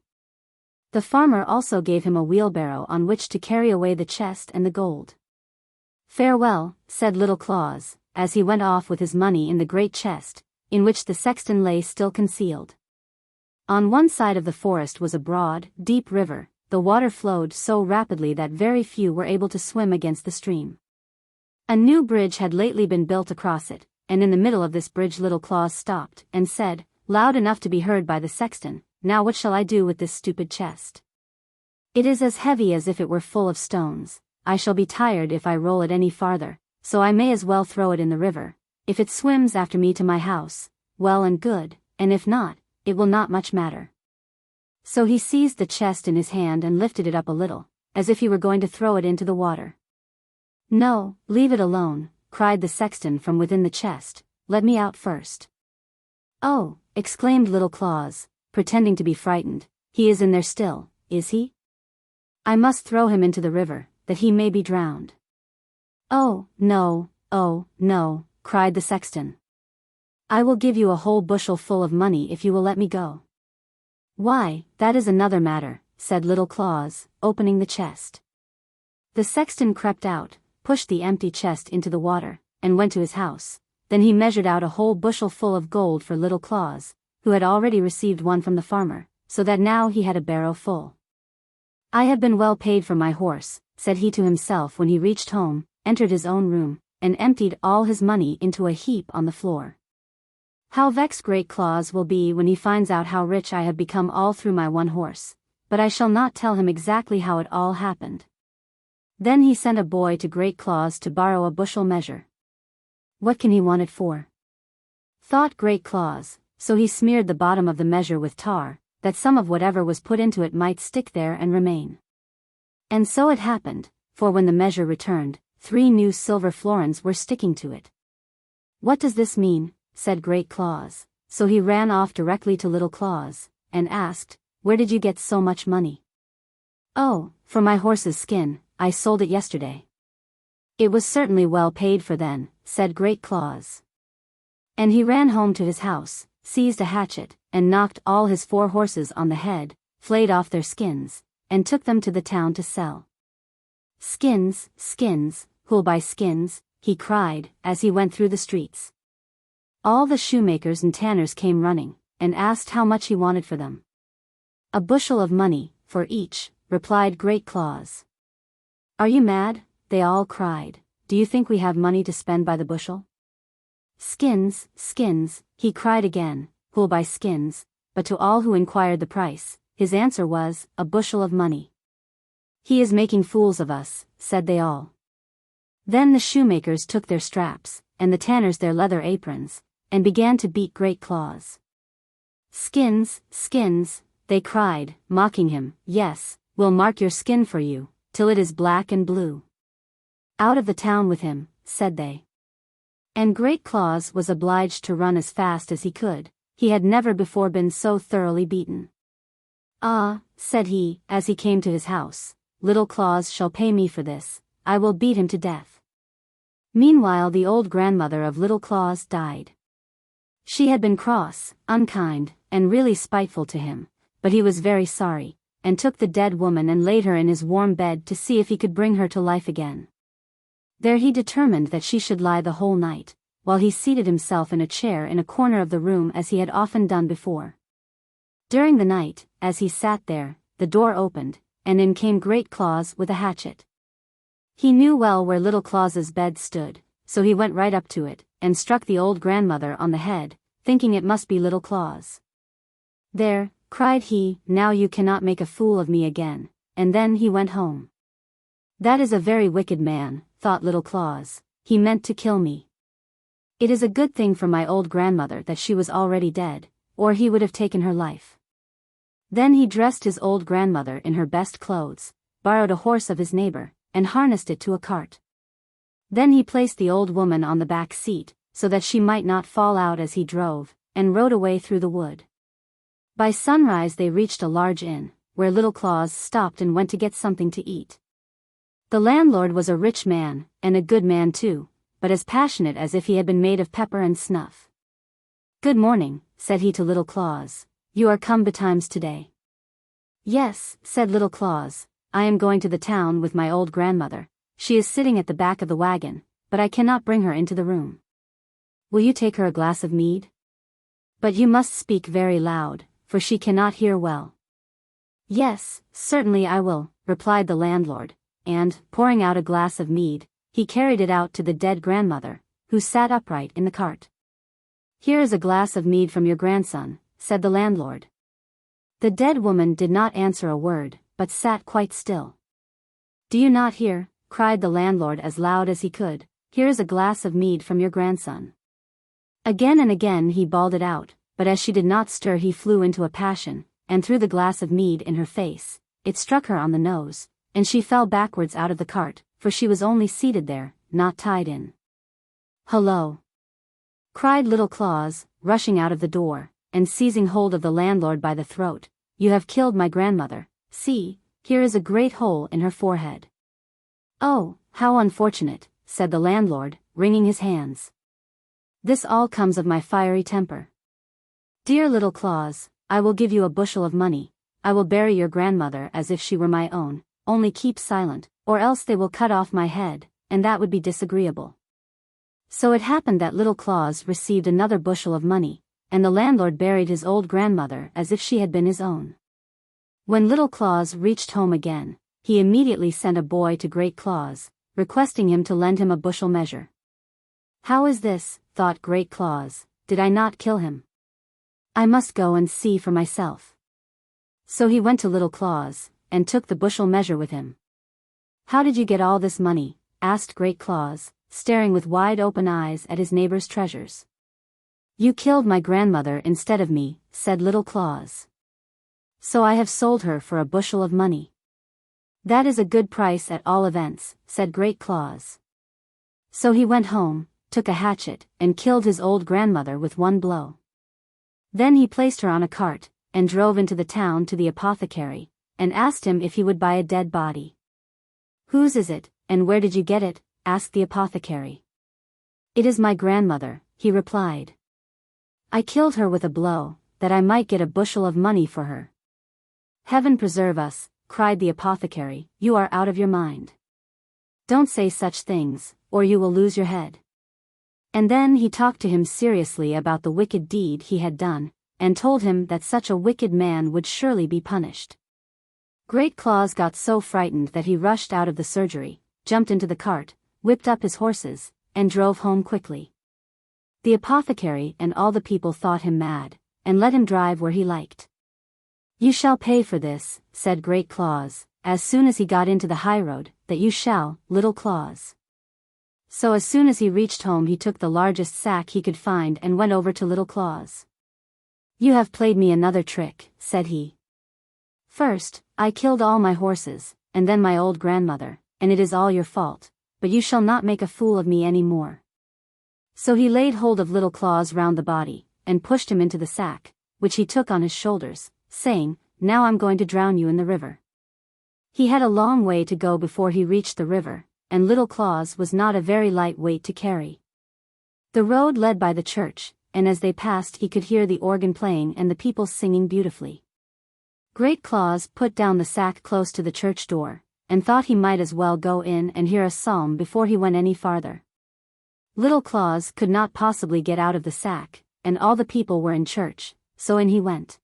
The farmer also gave him a wheelbarrow on which to carry away the chest and the gold. "Farewell," said Little Claus, as he went off with his money in the great chest, in which the sexton lay still concealed. On one side of the forest was a broad, deep river. The water flowed so rapidly that very few were able to swim against the stream. A new bridge had lately been built across it, and in the middle of this bridge Little Claus stopped, and said, loud enough to be heard by the sexton, "Now what shall I do with this stupid chest? It is as heavy as if it were full of stones. I shall be tired if I roll it any farther, so I may as well throw it in the river. If it swims after me to my house, well and good, and if not, it will not much matter." So he seized the chest in his hand and lifted it up a little, as if he were going to throw it into the water. "No, leave it alone," cried the sexton from within the chest, "let me out first." "Oh," exclaimed Little Claus, pretending to be frightened, "he is in there still, is he? I must throw him into the river, that he may be drowned." "Oh, no, cried the sexton. "I will give you a whole bushel full of money if you will let me go." "Why, that is another matter," said Little Claus, opening the chest. The sexton crept out, pushed the empty chest into the water, and went to his house. Then he measured out a whole bushel full of gold for Little Claus, who had already received one from the farmer, so that now he had a barrow full. "I have been well paid for my horse," said he to himself when he reached home, entered his own room, and emptied all his money into a heap on the floor. "How vexed Great Claus will be when he finds out how rich I have become all through my one horse, but I shall not tell him exactly how it all happened." Then he sent a boy to Great Claus to borrow a bushel measure. "What can he want it for?" thought Great Claus, so he smeared the bottom of the measure with tar, that some of whatever was put into it might stick there and remain. And so it happened, for when the measure returned, 3 new silver florins were sticking to it. "What does this mean?" said Great Claus, so he ran off directly to Little Claus, and asked, "Where did you get so much money?" "Oh, for my horse's skin, I sold it yesterday." "It was certainly well paid for then," said Great Claus. And he ran home to his house, seized a hatchet, and knocked all his 4 horses on the head, flayed off their skins, and took them to the town to sell. "Skins, skins, who'll buy skins?" he cried, as he went through the streets. All the shoemakers and tanners came running, and asked how much he wanted for them. "A bushel of money, for each," replied Great Claus. "Are you mad?" they all cried. "Do you think we have money to spend by the bushel?" "Skins, skins," he cried again, "who'll buy skins?" But to all who inquired the price, his answer was, "A bushel of money." "He is making fools of us," said they all. Then the shoemakers took their straps, and the tanners their leather aprons, and began to beat Great Claus. "Skins, skins," they cried, mocking him, "Yes, we'll mark your skin for you, till it is black and blue." "Out of the town with him," said they. And Great Claus was obliged to run as fast as he could. He had never before been so thoroughly beaten. "Ah," said he, as he came to his house, "Little Claus shall pay me for this. I will beat him to death." Meanwhile the old grandmother of Little Claus died. She had been cross, unkind, and really spiteful to him, but he was very sorry, and took the dead woman and laid her in his warm bed to see if he could bring her to life again. There he determined that she should lie the whole night, while he seated himself in a chair in a corner of the room as he had often done before. During the night, as he sat there, the door opened, and in came Great Claus with a hatchet. He knew well where Little Claus's bed stood, so he went right up to it, and struck the old grandmother on the head, thinking it must be Little Claus. "There," cried he, "now you cannot make a fool of me again," and then he went home. "That is a very wicked man," thought Little Claus, "he meant to kill me. It is a good thing for my old grandmother that she was already dead, or he would have taken her life." Then he dressed his old grandmother in her best clothes, borrowed a horse of his neighbor, and harnessed it to a cart. Then he placed the old woman on the back seat, so that she might not fall out as he drove, and rode away through the wood. By sunrise they reached a large inn, where Little Claus stopped and went to get something to eat. The landlord was a rich man, and a good man too, but as passionate as if he had been made of pepper and snuff. "Good morning," said he to Little Claus. "You are come betimes today." "Yes," said Little Claus, "I am going to the town with my old grandmother. She is sitting at the back of the wagon, but I cannot bring her into the room." "Will you take her a glass of mead?" "But you must speak very loud, for she cannot hear well." "Yes, certainly I will," replied the landlord, and, pouring out a glass of mead, he carried it out to the dead grandmother, who sat upright in the cart. "Here is a glass of mead from your grandson," said the landlord. The dead woman did not answer a word, but sat quite still. "Do you not hear?" cried the landlord as loud as he could. "Here is a glass of mead from your grandson." Again and again he bawled it out, but as she did not stir he flew into a passion, and threw the glass of mead in her face. It struck her on the nose, and she fell backwards out of the cart, for she was only seated there, not tied in. "Hullo!" cried Little Claus, rushing out of the door, and seizing hold of the landlord by the throat. "You have killed my grandmother. See, here is a great hole in her forehead." "Oh, how unfortunate," said the landlord, wringing his hands. "This all comes of my fiery temper. Dear Little Claus, I will give you a bushel of money. I will bury your grandmother as if she were my own, only keep silent, or else they will cut off my head, and that would be disagreeable." So it happened that Little Claus received another bushel of money, and the landlord buried his old grandmother as if she had been his own. When Little Claus reached home again, he immediately sent a boy to Great Claus, requesting him to lend him a bushel measure. "How is this?" thought Great Claus. "Did I not kill him? I must go and see for myself." So he went to Little Claus, and took the bushel measure with him. "How did you get all this money?" asked Great Claus, staring with wide open eyes at his neighbor's treasures. "You killed my grandmother instead of me," said Little Claus. "So I have sold her for a bushel of money." "That is a good price at all events," said Great Claus. So he went home, took a hatchet, and killed his old grandmother with one blow. Then he placed her on a cart, and drove into the town to the apothecary, and asked him if he would buy a dead body. "Whose is it, and where did you get it?" asked the apothecary. "It is my grandmother," he replied. "I killed her with a blow, that I might get a bushel of money for her." "Heaven preserve us," cried the apothecary, "you are out of your mind. Don't say such things, or you will lose your head." And then he talked to him seriously about the wicked deed he had done, and told him that such a wicked man would surely be punished. Great Claus got so frightened that he rushed out of the surgery, jumped into the cart, whipped up his horses, and drove home quickly. The apothecary and all the people thought him mad, and let him drive where he liked. "You shall pay for this," said Great Claus, as soon as he got into the highroad, "that you shall, Little Claus." So as soon as he reached home he took the largest sack he could find and went over to Little Claus. "You have played me another trick," said he. "First, I killed all my horses, and then my old grandmother, and it is all your fault, but you shall not make a fool of me any more." So he laid hold of Little Claus round the body, and pushed him into the sack, which he took on his shoulders, saying, "Now I'm going to drown you in the river." He had a long way to go before he reached the river, and Little Claus was not a very light weight to carry. The road led by the church, and as they passed he could hear the organ playing and the people singing beautifully. Great Claus put down the sack close to the church door, and thought he might as well go in and hear a psalm before he went any farther. Little Claus could not possibly get out of the sack, and all the people were in church, so in he went.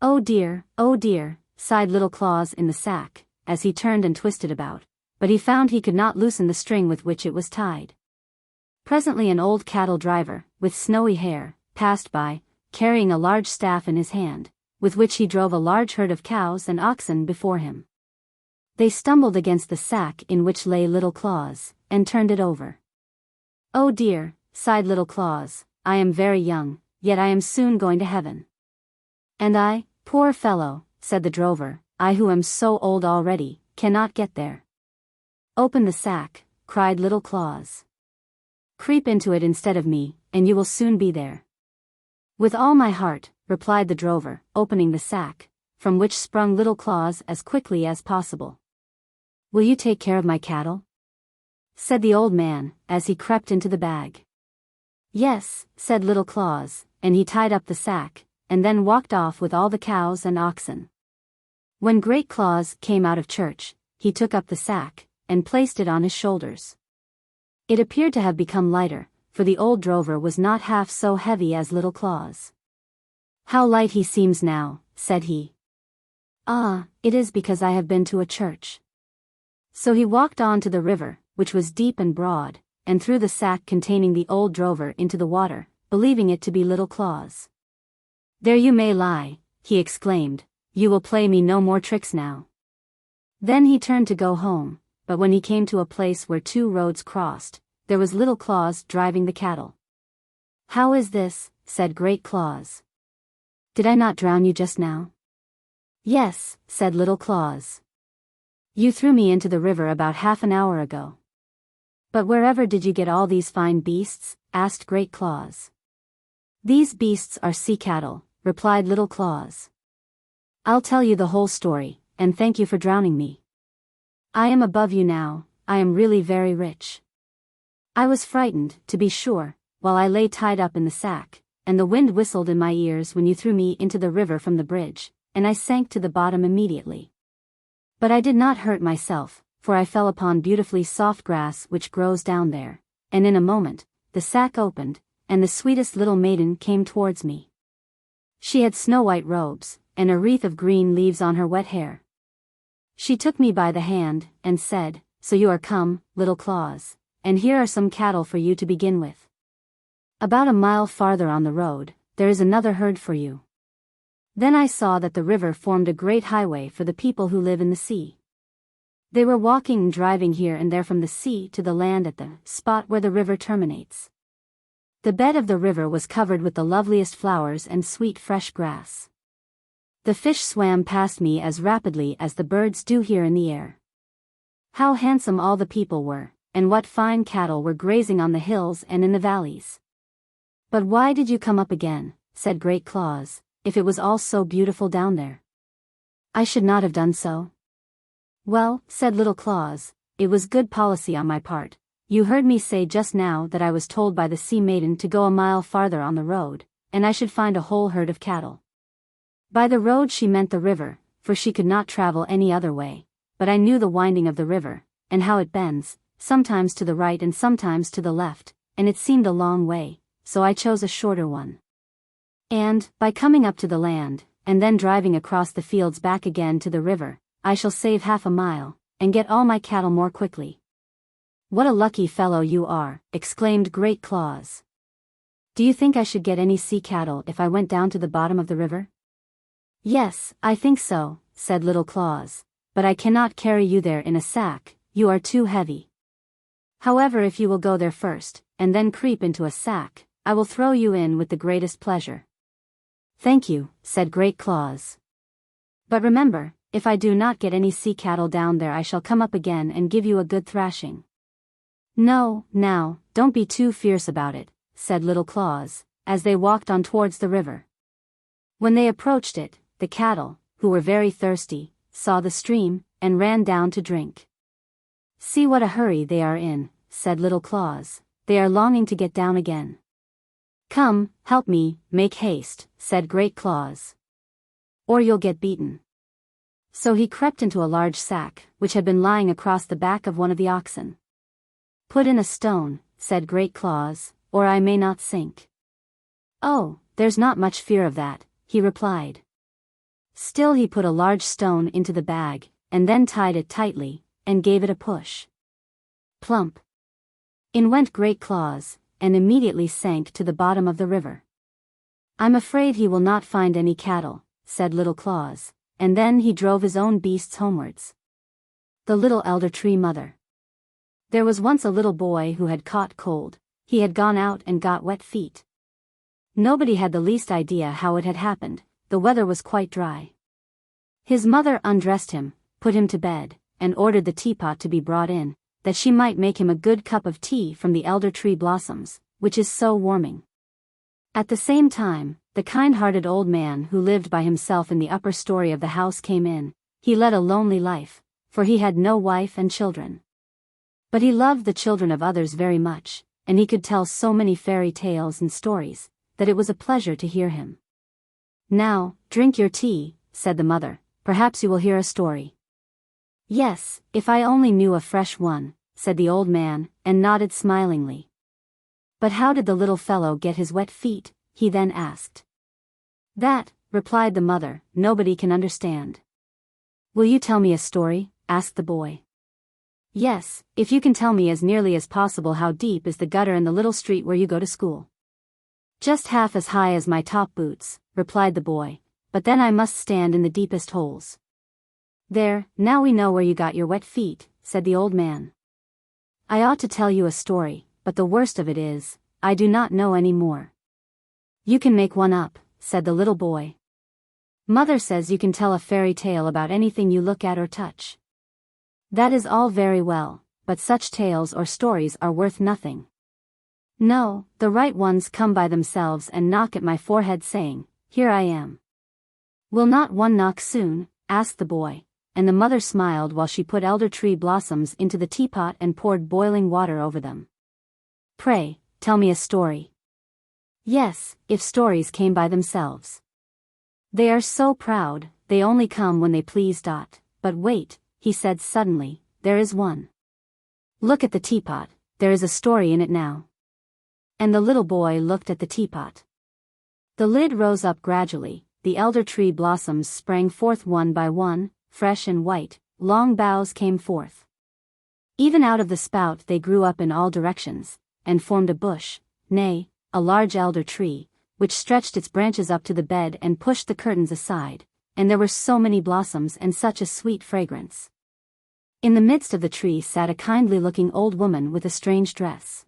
Oh dear," sighed Little Claus in the sack, as he turned and twisted about, but he found he could not loosen the string with which it was tied. Presently an old cattle driver, with snowy hair, passed by, carrying a large staff in his hand, with which he drove a large herd of cows and oxen before him. They stumbled against the sack in which lay Little Claus, and turned it over. "Oh dear," sighed Little Claus, "I am very young, yet I am soon going to heaven." "And I, poor fellow," said the drover, "I who am so old already, cannot get there." "Open the sack," cried Little Claus. "Creep into it instead of me, and you will soon be there." "With all my heart," replied the drover, opening the sack, from which sprung Little Claus as quickly as possible. "Will you take care of my cattle?" said the old man, as he crept into the bag. "Yes," said Little Claus, and he tied up the sack, and then walked off with all the cows and oxen. When Great Claus came out of church, he took up the sack, and placed it on his shoulders. It appeared to have become lighter, for the old drover was not half so heavy as Little Claus. "How light he seems now," said he. "Ah, it is because I have been to a church." So he walked on to the river, which was deep and broad, and threw the sack containing the old drover into the water, believing it to be Little Claus. "There you may lie," he exclaimed, "you will play me no more tricks now." Then he turned to go home, but when he came to a place where two roads crossed, there was Little Claus driving the cattle. "How is this?" said Great Claus. "Did I not drown you just now?" "Yes," said Little Claus. "You threw me into the river about half an hour ago." "But wherever did you get all these fine beasts?" asked Great Claus. "These beasts are sea cattle," replied Little Claus. "I'll tell you the whole story, and thank you for drowning me. I am above you now, I am really very rich. I was frightened, to be sure, while I lay tied up in the sack, and the wind whistled in my ears when you threw me into the river from the bridge, and I sank to the bottom immediately. But I did not hurt myself, for I fell upon beautifully soft grass which grows down there, and in a moment, the sack opened, and the sweetest little maiden came towards me. She had snow-white robes, and a wreath of green leaves on her wet hair. She took me by the hand, and said, 'So you are come, Little Claus, and here are some cattle for you to begin with. About a mile farther on the road, there is another herd for you.' Then I saw that the river formed a great highway for the people who live in the sea. They were walking and driving here and there from the sea to the land at the spot where the river terminates. The bed of the river was covered with the loveliest flowers and sweet fresh grass. The fish swam past me as rapidly as the birds do here in the air. How handsome all the people were, and what fine cattle were grazing on the hills and in the valleys. 'But why did you come up again?' said Great Claus, 'if it was all so beautiful down there?' 'I should not have done so.' 'Well,' said Little Claus, 'it was good policy on my part. You heard me say just now that I was told by the sea maiden to go a mile farther on the road, and I should find a whole herd of cattle. By the road she meant the river, for she could not travel any other way, but I knew the winding of the river, and how it bends, sometimes to the right and sometimes to the left, and it seemed a long way, so I chose a shorter one. And, by coming up to the land, and then driving across the fields back again to the river, I shall save half a mile, and get all my cattle more quickly.' 'What a lucky fellow you are,' exclaimed Great Claus. 'Do you think I should get any sea cattle if I went down to the bottom of the river?' 'Yes, I think so,' said Little Claus, 'but I cannot carry you there in a sack, you are too heavy. However, if you will go there first, and then creep into a sack, I will throw you in with the greatest pleasure.' 'Thank you,' said Great Claus. 'But remember, if I do not get any sea cattle down there I shall come up again and give you a good thrashing.' 'No, now, don't be too fierce about it,' said Little Claus, as they walked on towards the river. When they approached it, the cattle, who were very thirsty, saw the stream, and ran down to drink. 'See what a hurry they are in,' said Little Claus, 'they are longing to get down again.' 'Come, help me, make haste,' said Great Claus, 'or you'll get beaten.' So he crept into a large sack, which had been lying across the back of one of the oxen. 'Put in a stone,' said Great Claus, 'or I may not sink.' 'Oh, there's not much fear of that,' he replied. Still he put a large stone into the bag, and then tied it tightly, and gave it a push. Plump! In went Great Claus, and immediately sank to the bottom of the river. 'I'm afraid he will not find any cattle,' said Little Claus, and then he drove his own beasts homewards. The Little Elder Tree Mother. There was once a little boy who had caught cold. He had gone out and got wet feet. Nobody had the least idea how it had happened. The weather was quite dry. His mother undressed him, put him to bed, and ordered the teapot to be brought in, that she might make him a good cup of tea from the elder tree blossoms, which is so warming. At the same time, the kind-hearted old man who lived by himself in the upper story of the house came in. He led a lonely life, for he had no wife and children. But he loved the children of others very much, and he could tell so many fairy tales and stories, that it was a pleasure to hear him. 'Now, drink your tea,' said the mother, 'perhaps you will hear a story.' 'Yes, if I only knew a fresh one,' said the old man, and nodded smilingly. 'But how did the little fellow get his wet feet?' he then asked. 'That,' replied the mother, 'nobody can understand.' 'Will you tell me a story?' asked the boy. Yes, if you can tell me as nearly as possible how deep is the gutter in the little street where you go to school. Just half as high as my top boots, replied the boy, but then I must stand in the deepest holes. There, now we know where you got your wet feet, said the old man. I ought to tell you a story, but the worst of it is, I do not know any more. You can make one up, said the little boy. Mother says you can tell a fairy tale about anything you look at or touch. That is all very well, but such tales or stories are worth nothing. No, the right ones come by themselves and knock at my forehead saying, here I am. Will not one knock soon? Asked the boy, and the mother smiled while she put elder tree blossoms into the teapot and poured boiling water over them. Pray, tell me a story. Yes, if stories came by themselves. They are so proud, they only come when they please. But wait, he said suddenly, there is one. Look at the teapot, there is a story in it now. And the little boy looked at the teapot. The lid rose up gradually, the elder tree blossoms sprang forth one by one, fresh and white, long boughs came forth. Even out of the spout they grew up in all directions, and formed a bush, nay, a large elder tree, which stretched its branches up to the bed and pushed the curtains aside, and there were so many blossoms and such a sweet fragrance. In the midst of the tree sat a kindly-looking old woman with a strange dress.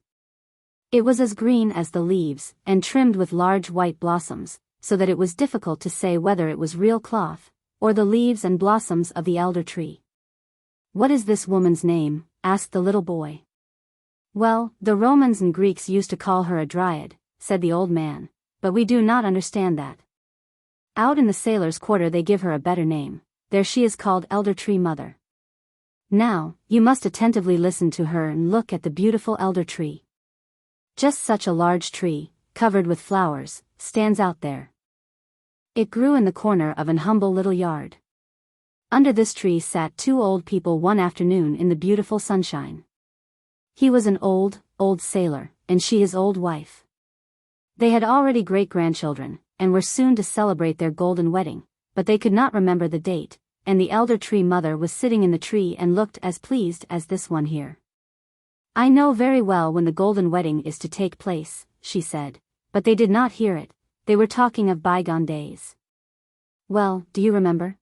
It was as green as the leaves, and trimmed with large white blossoms, so that it was difficult to say whether it was real cloth, or the leaves and blossoms of the elder tree. What is this woman's name? Asked the little boy. Well, the Romans and Greeks used to call her a dryad, said the old man, but we do not understand that. Out in the sailors' quarter they give her a better name, there she is called Elder Tree Mother. Now, you must attentively listen to her and look at the beautiful elder tree. Just such a large tree, covered with flowers, stands out there. It grew in the corner of an humble little yard. Under this tree sat two old people one afternoon in the beautiful sunshine. He was an old sailor, and she his old wife. They had already great-grandchildren, and were soon to celebrate their golden wedding, but they could not remember the date, and the elder tree mother was sitting in the tree and looked as pleased as this one here. I know very well when the golden wedding is to take place, she said, but they did not hear it, they were talking of bygone days. Well, do you remember?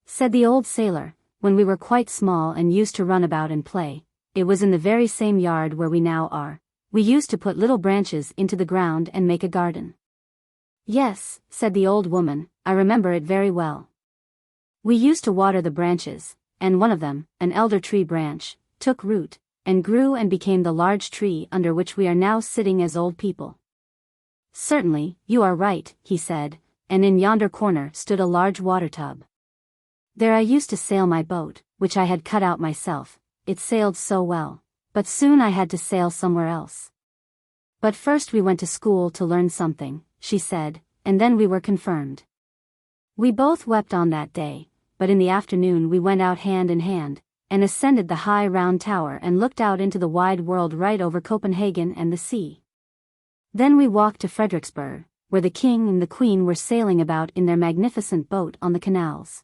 Said the old sailor, when we were quite small and used to run about and play, it was in the very same yard where we now are, we used to put little branches into the ground and make a garden. Yes, said the old woman, I remember it very well. We used to water the branches, and one of them, an elder tree branch, took root, and grew and became the large tree under which we are now sitting as old people. Certainly, you are right, he said, and in yonder corner stood a large water tub. There I used to sail my boat, which I had cut out myself, it sailed so well, but soon I had to sail somewhere else. But first we went to school to learn something, she said, and then we were confirmed. We both wept on that day, but in the afternoon we went out hand in hand, and ascended the high round tower and looked out into the wide world right over Copenhagen and the sea. Then we walked to Frederiksberg, where the king and the queen were sailing about in their magnificent boat on the canals.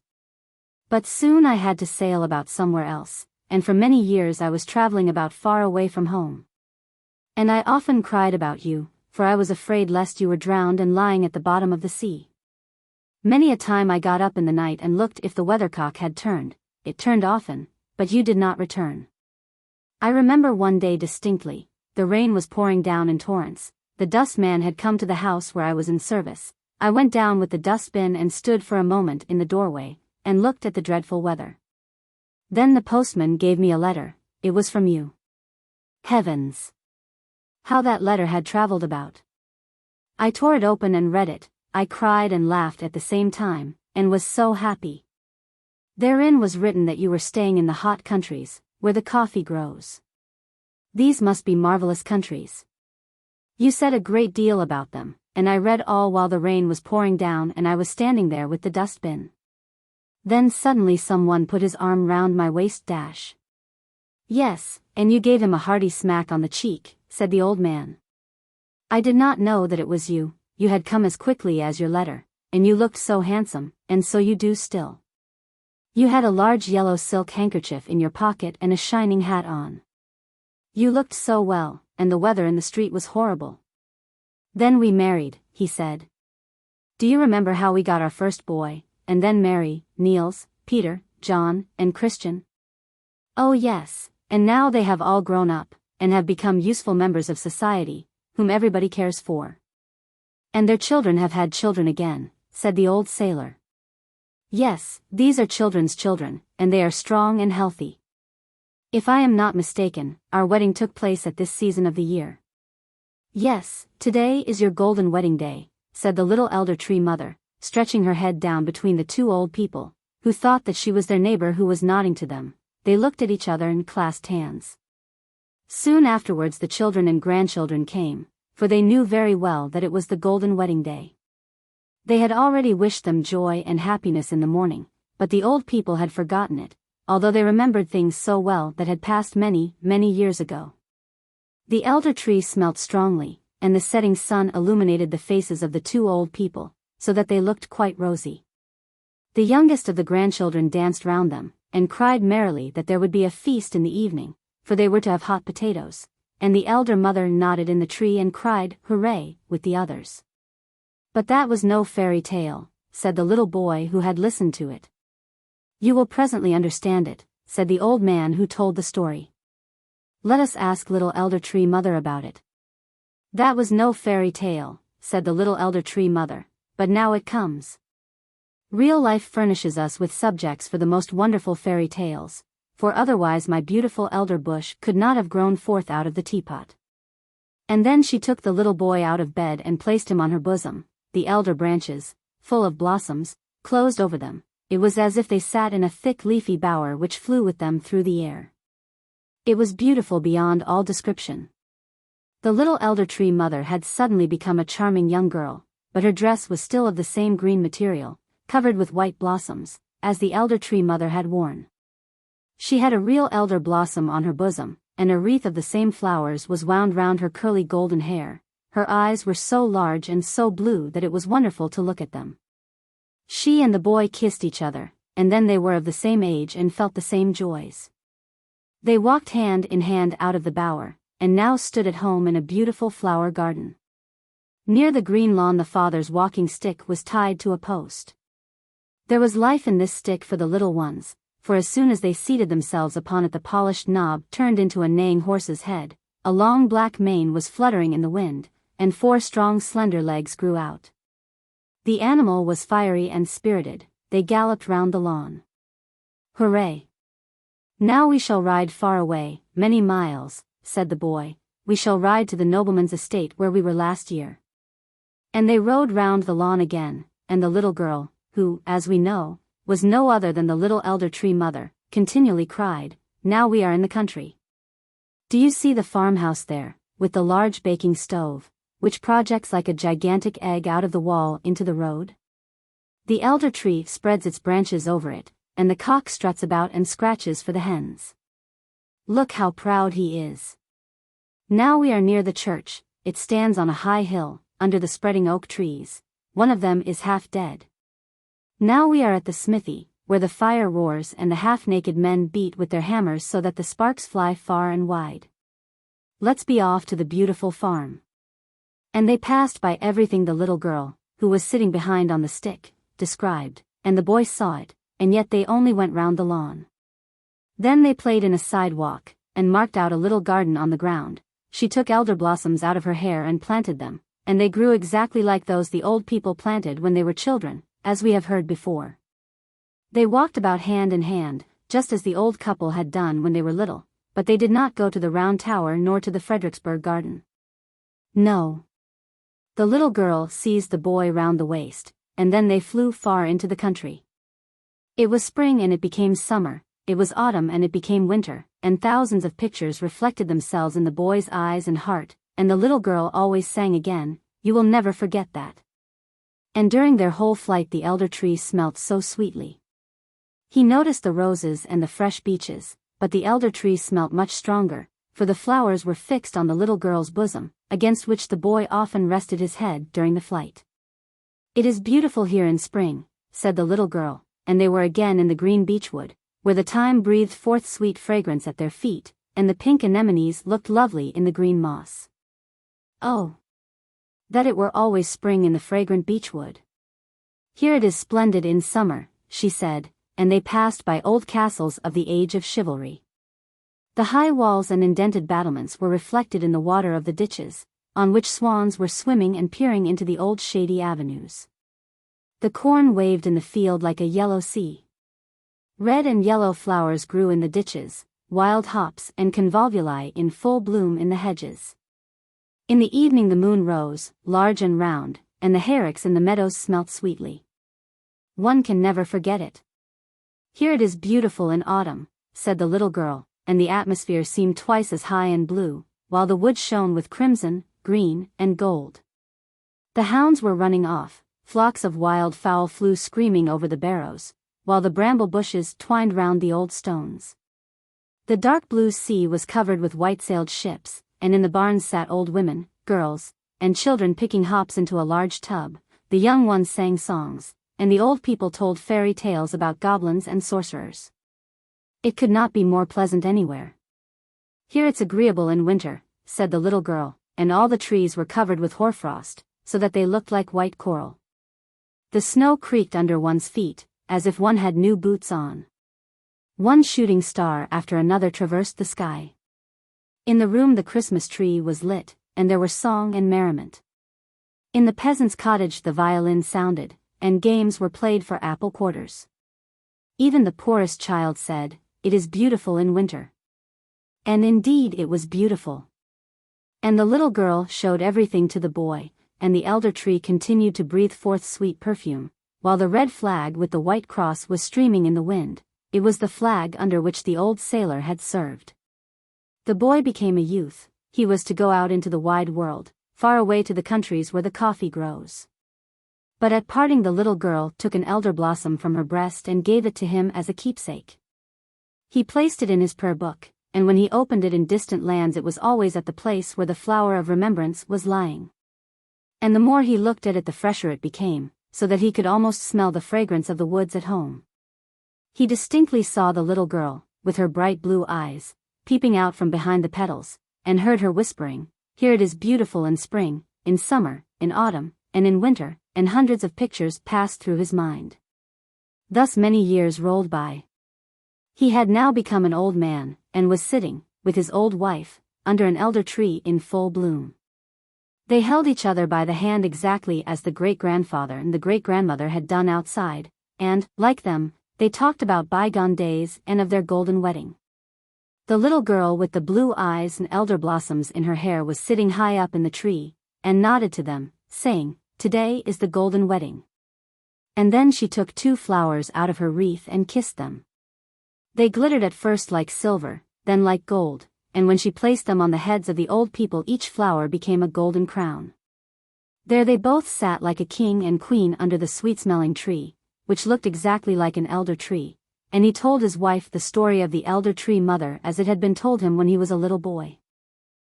But soon I had to sail about somewhere else, and for many years I was traveling about far away from home. And I often cried about you, for I was afraid lest you were drowned and lying at the bottom of the sea. Many a time I got up in the night and looked if the weathercock had turned, it turned often, but you did not return. I remember one day distinctly, the rain was pouring down in torrents, the dustman had come to the house where I was in service, I went down with the dustbin and stood for a moment in the doorway, and looked at the dreadful weather. Then the postman gave me a letter, it was from you. Heavens! How that letter had traveled about! I tore it open and read it, I cried and laughed at the same time, and was so happy. Therein was written that you were staying in the hot countries, where the coffee grows. These must be marvelous countries. You said a great deal about them, and I read all while the rain was pouring down and I was standing there with the dustbin. Then suddenly someone put his arm round my waist. Yes, and you gave him a hearty smack on the cheek, said the old man. I did not know that it was you, you had come as quickly as your letter, and you looked so handsome, and so you do still. You had a large yellow silk handkerchief in your pocket and a shining hat on. You looked so well, and the weather in the street was horrible. Then we married, he said. Do you remember how we got our first boy, and then Mary, Niels, Peter, John, and Christian? Oh yes, and now they have all grown up, and have become useful members of society, whom everybody cares for. And their children have had children again, said the old sailor. Yes, these are children's children, and they are strong and healthy. If I am not mistaken, our wedding took place at this season of the year. Yes, today is your golden wedding day, said the little elder tree mother, stretching her head down between the two old people, who thought that she was their neighbor who was nodding to them. They looked at each other and clasped hands. Soon afterwards the children and grandchildren came, for they knew very well that it was the golden wedding day. They had already wished them joy and happiness in the morning, but the old people had forgotten it, although they remembered things so well that had passed many, many years ago. The elder tree smelt strongly, and the setting sun illuminated the faces of the two old people, so that they looked quite rosy. The youngest of the grandchildren danced round them, and cried merrily that there would be a feast in the evening, for they were to have hot potatoes, and the elder mother nodded in the tree and cried, "Hooray," with the others. But that was no fairy tale, said the little boy who had listened to it. You will presently understand it, said the old man who told the story. Let us ask little elder tree mother about it. That was no fairy tale, said the little elder tree mother, but now it comes. Real life furnishes us with subjects for the most wonderful fairy tales, for otherwise my beautiful elder bush could not have grown forth out of the teapot. And then she took the little boy out of bed and placed him on her bosom. The elder branches, full of blossoms, closed over them. It was as if they sat in a thick leafy bower which flew with them through the air. It was beautiful beyond all description. The little elder tree mother had suddenly become a charming young girl, but her dress was still of the same green material, covered with white blossoms, as the elder tree mother had worn. She had a real elder blossom on her bosom, and a wreath of the same flowers was wound round her curly golden hair. Her eyes were so large and so blue that it was wonderful to look at them. She and the boy kissed each other, and then they were of the same age and felt the same joys. They walked hand in hand out of the bower, and now stood at home in a beautiful flower garden. Near the green lawn the father's walking stick was tied to a post. There was life in this stick for the little ones, for as soon as they seated themselves upon it the polished knob turned into a neighing horse's head, a long black mane was fluttering in the wind, and 4 strong slender legs grew out. The animal was fiery and spirited. They galloped round the lawn. Hooray! Now we shall ride far away, many miles, said the boy. We shall ride to the nobleman's estate where we were last year. And they rode round the lawn again, and the little girl, who, as we know, was no other than the little elder tree mother, continually cried, Now we are in the country. Do you see the farmhouse there, with the large baking stove, which projects like a gigantic egg out of the wall into the road? The elder tree spreads its branches over it, and the cock struts about and scratches for the hens. Look how proud he is. Now we are near the church. It stands on a high hill, under the spreading oak trees. One of them is half dead. Now we are at the smithy, where the fire roars and the half-naked men beat with their hammers so that the sparks fly far and wide. Let's be off to the beautiful farm. And they passed by everything the little girl, who was sitting behind on the stick, described, and the boy saw it, and yet they only went round the lawn. Then they played in a sidewalk, and marked out a little garden on the ground. She took elder blossoms out of her hair and planted them, and they grew exactly like those the old people planted when they were children, as we have heard before. They walked about hand in hand, just as the old couple had done when they were little, but they did not go to the Round Tower nor to the Frederiksberg garden. No. The little girl seized the boy round the waist, and then they flew far into the country. It was spring and it became summer, it was autumn and it became winter, and thousands of pictures reflected themselves in the boy's eyes and heart, and the little girl always sang again, You will never forget that. And during their whole flight the elder tree smelt so sweetly. He noticed the roses and the fresh beeches, but the elder tree smelt much stronger, for the flowers were fixed on the little girl's bosom, against which the boy often rested his head during the flight. It is beautiful here in spring, said the little girl, and they were again in the green beechwood, where the thyme breathed forth sweet fragrance at their feet, and the pink anemones looked lovely in the green moss. Oh! That it were always spring in the fragrant beechwood. Here it is splendid in summer, she said, and they passed by old castles of the age of chivalry. The high walls and indented battlements were reflected in the water of the ditches, on which swans were swimming and peering into the old shady avenues. The corn waved in the field like a yellow sea. Red and yellow flowers grew in the ditches, wild hops and convolvuli in full bloom in the hedges. In the evening the moon rose, large and round, and the herricks in the meadows smelt sweetly. One can never forget it. Here it is beautiful in autumn, said the little girl, and the atmosphere seemed twice as high and blue, while the wood shone with crimson, green, and gold. The hounds were running off, flocks of wild fowl flew screaming over the barrows, while the bramble bushes twined round the old stones. The dark blue sea was covered with white-sailed ships, and in the barns sat old women, girls, and children picking hops into a large tub. The young ones sang songs, and the old people told fairy tales about goblins and sorcerers. It could not be more pleasant anywhere. Here it's agreeable in winter, said the little girl, and all the trees were covered with hoarfrost, so that they looked like white coral. The snow creaked under one's feet, as if one had new boots on. One shooting star after another traversed the sky. In the room the Christmas tree was lit, and there were song and merriment. In the peasant's cottage the violin sounded, and games were played for apple quarters. Even the poorest child said, "It is beautiful in winter." And indeed it was beautiful. And the little girl showed everything to the boy, and the elder tree continued to breathe forth sweet perfume, while the red flag with the white cross was streaming in the wind. It was the flag under which the old sailor had served. The boy became a youth. He was to go out into the wide world, far away to the countries where the coffee grows. But at parting the little girl took an elder blossom from her breast and gave it to him as a keepsake. He placed it in his prayer book, and when he opened it in distant lands it was always at the place where the flower of remembrance was lying. And the more he looked at it the fresher it became, so that he could almost smell the fragrance of the woods at home. He distinctly saw the little girl, with her bright blue eyes, peeping out from behind the petals, and heard her whispering, "Here it is beautiful in spring, in summer, in autumn, and in winter," and hundreds of pictures passed through his mind. Thus many years rolled by. He had now become an old man, and was sitting, with his old wife, under an elder tree in full bloom. They held each other by the hand exactly as the great-grandfather and the great-grandmother had done outside, and, like them, they talked about bygone days and of their golden wedding. The little girl with the blue eyes and elder blossoms in her hair was sitting high up in the tree, and nodded to them, saying, "Today is the golden wedding." And then she took 2 flowers out of her wreath and kissed them. They glittered at first like silver, then like gold, and when she placed them on the heads of the old people each flower became a golden crown. There they both sat like a king and queen under the sweet-smelling tree, which looked exactly like an elder tree, and he told his wife the story of the elder tree mother as it had been told him when he was a little boy.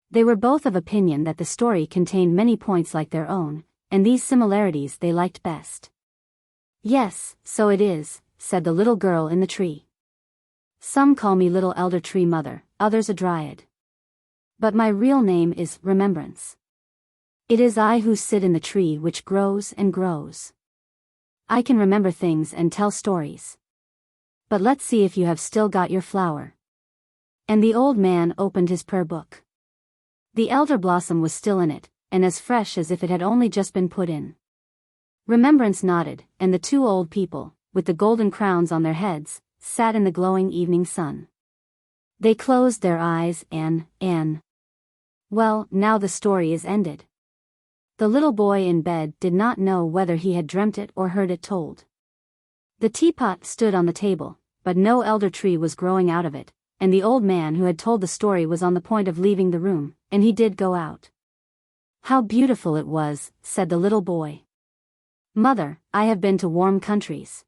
They were both of opinion that the story contained many points like their own, and these similarities they liked best. "Yes, so it is," said the little girl in the tree. "Some call me Little Elder Tree Mother, others a Dryad. But my real name is Remembrance. It is I who sit in the tree which grows and grows. I can remember things and tell stories. But let's see if you have still got your flower." And the old man opened his prayer book. The elder blossom was still in it, and as fresh as if it had only just been put in. Remembrance nodded, and the 2 old people, with the golden crowns on their heads, sat in the glowing evening sun. They closed their eyes and... Well, now the story is ended. The little boy in bed did not know whether he had dreamt it or heard it told. The teapot stood on the table, but no elder tree was growing out of it, and the old man who had told the story was on the point of leaving the room, and he did go out. "How beautiful it was," said the little boy. "Mother, I have been to warm countries."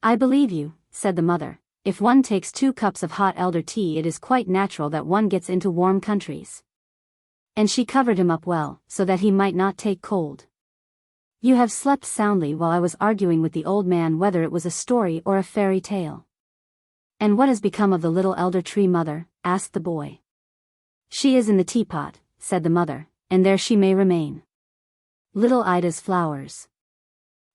"I believe you," said the mother. "If one takes 2 cups of hot elder tea it is quite natural that one gets into warm countries." And she covered him up well, so that he might not take cold. You have slept soundly while I was arguing with the old man whether it was a story or a fairy tale. And what has become of the little elder tree, mother? Asked the boy. She is in the teapot, said the mother, and there she may remain. Little Ida's flowers.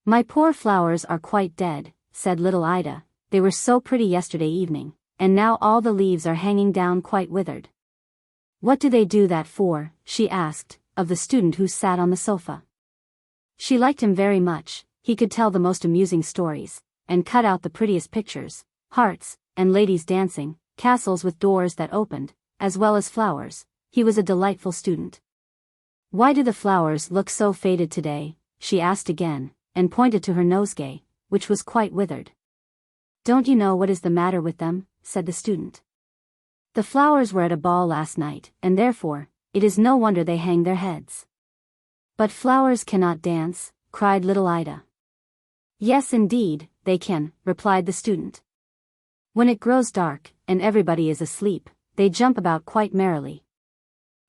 My poor flowers are quite dead, said little Ida. They were so pretty yesterday evening, and now all the leaves are hanging down quite withered. What do they do that for? She asked, of the student who sat on the sofa. She liked him very much. He could tell the most amusing stories, and cut out the prettiest pictures, hearts, and ladies dancing, castles with doors that opened, as well as flowers. He was a delightful student. Why do the flowers look so faded today? She asked again, and pointed to her nosegay, which was quite withered. Don't you know what is the matter with them? Said the student. The flowers were at a ball last night, and therefore, it is no wonder they hang their heads. But flowers cannot dance, cried little Ida. Yes indeed, they can, replied the student. When it grows dark, and everybody is asleep, they jump about quite merrily.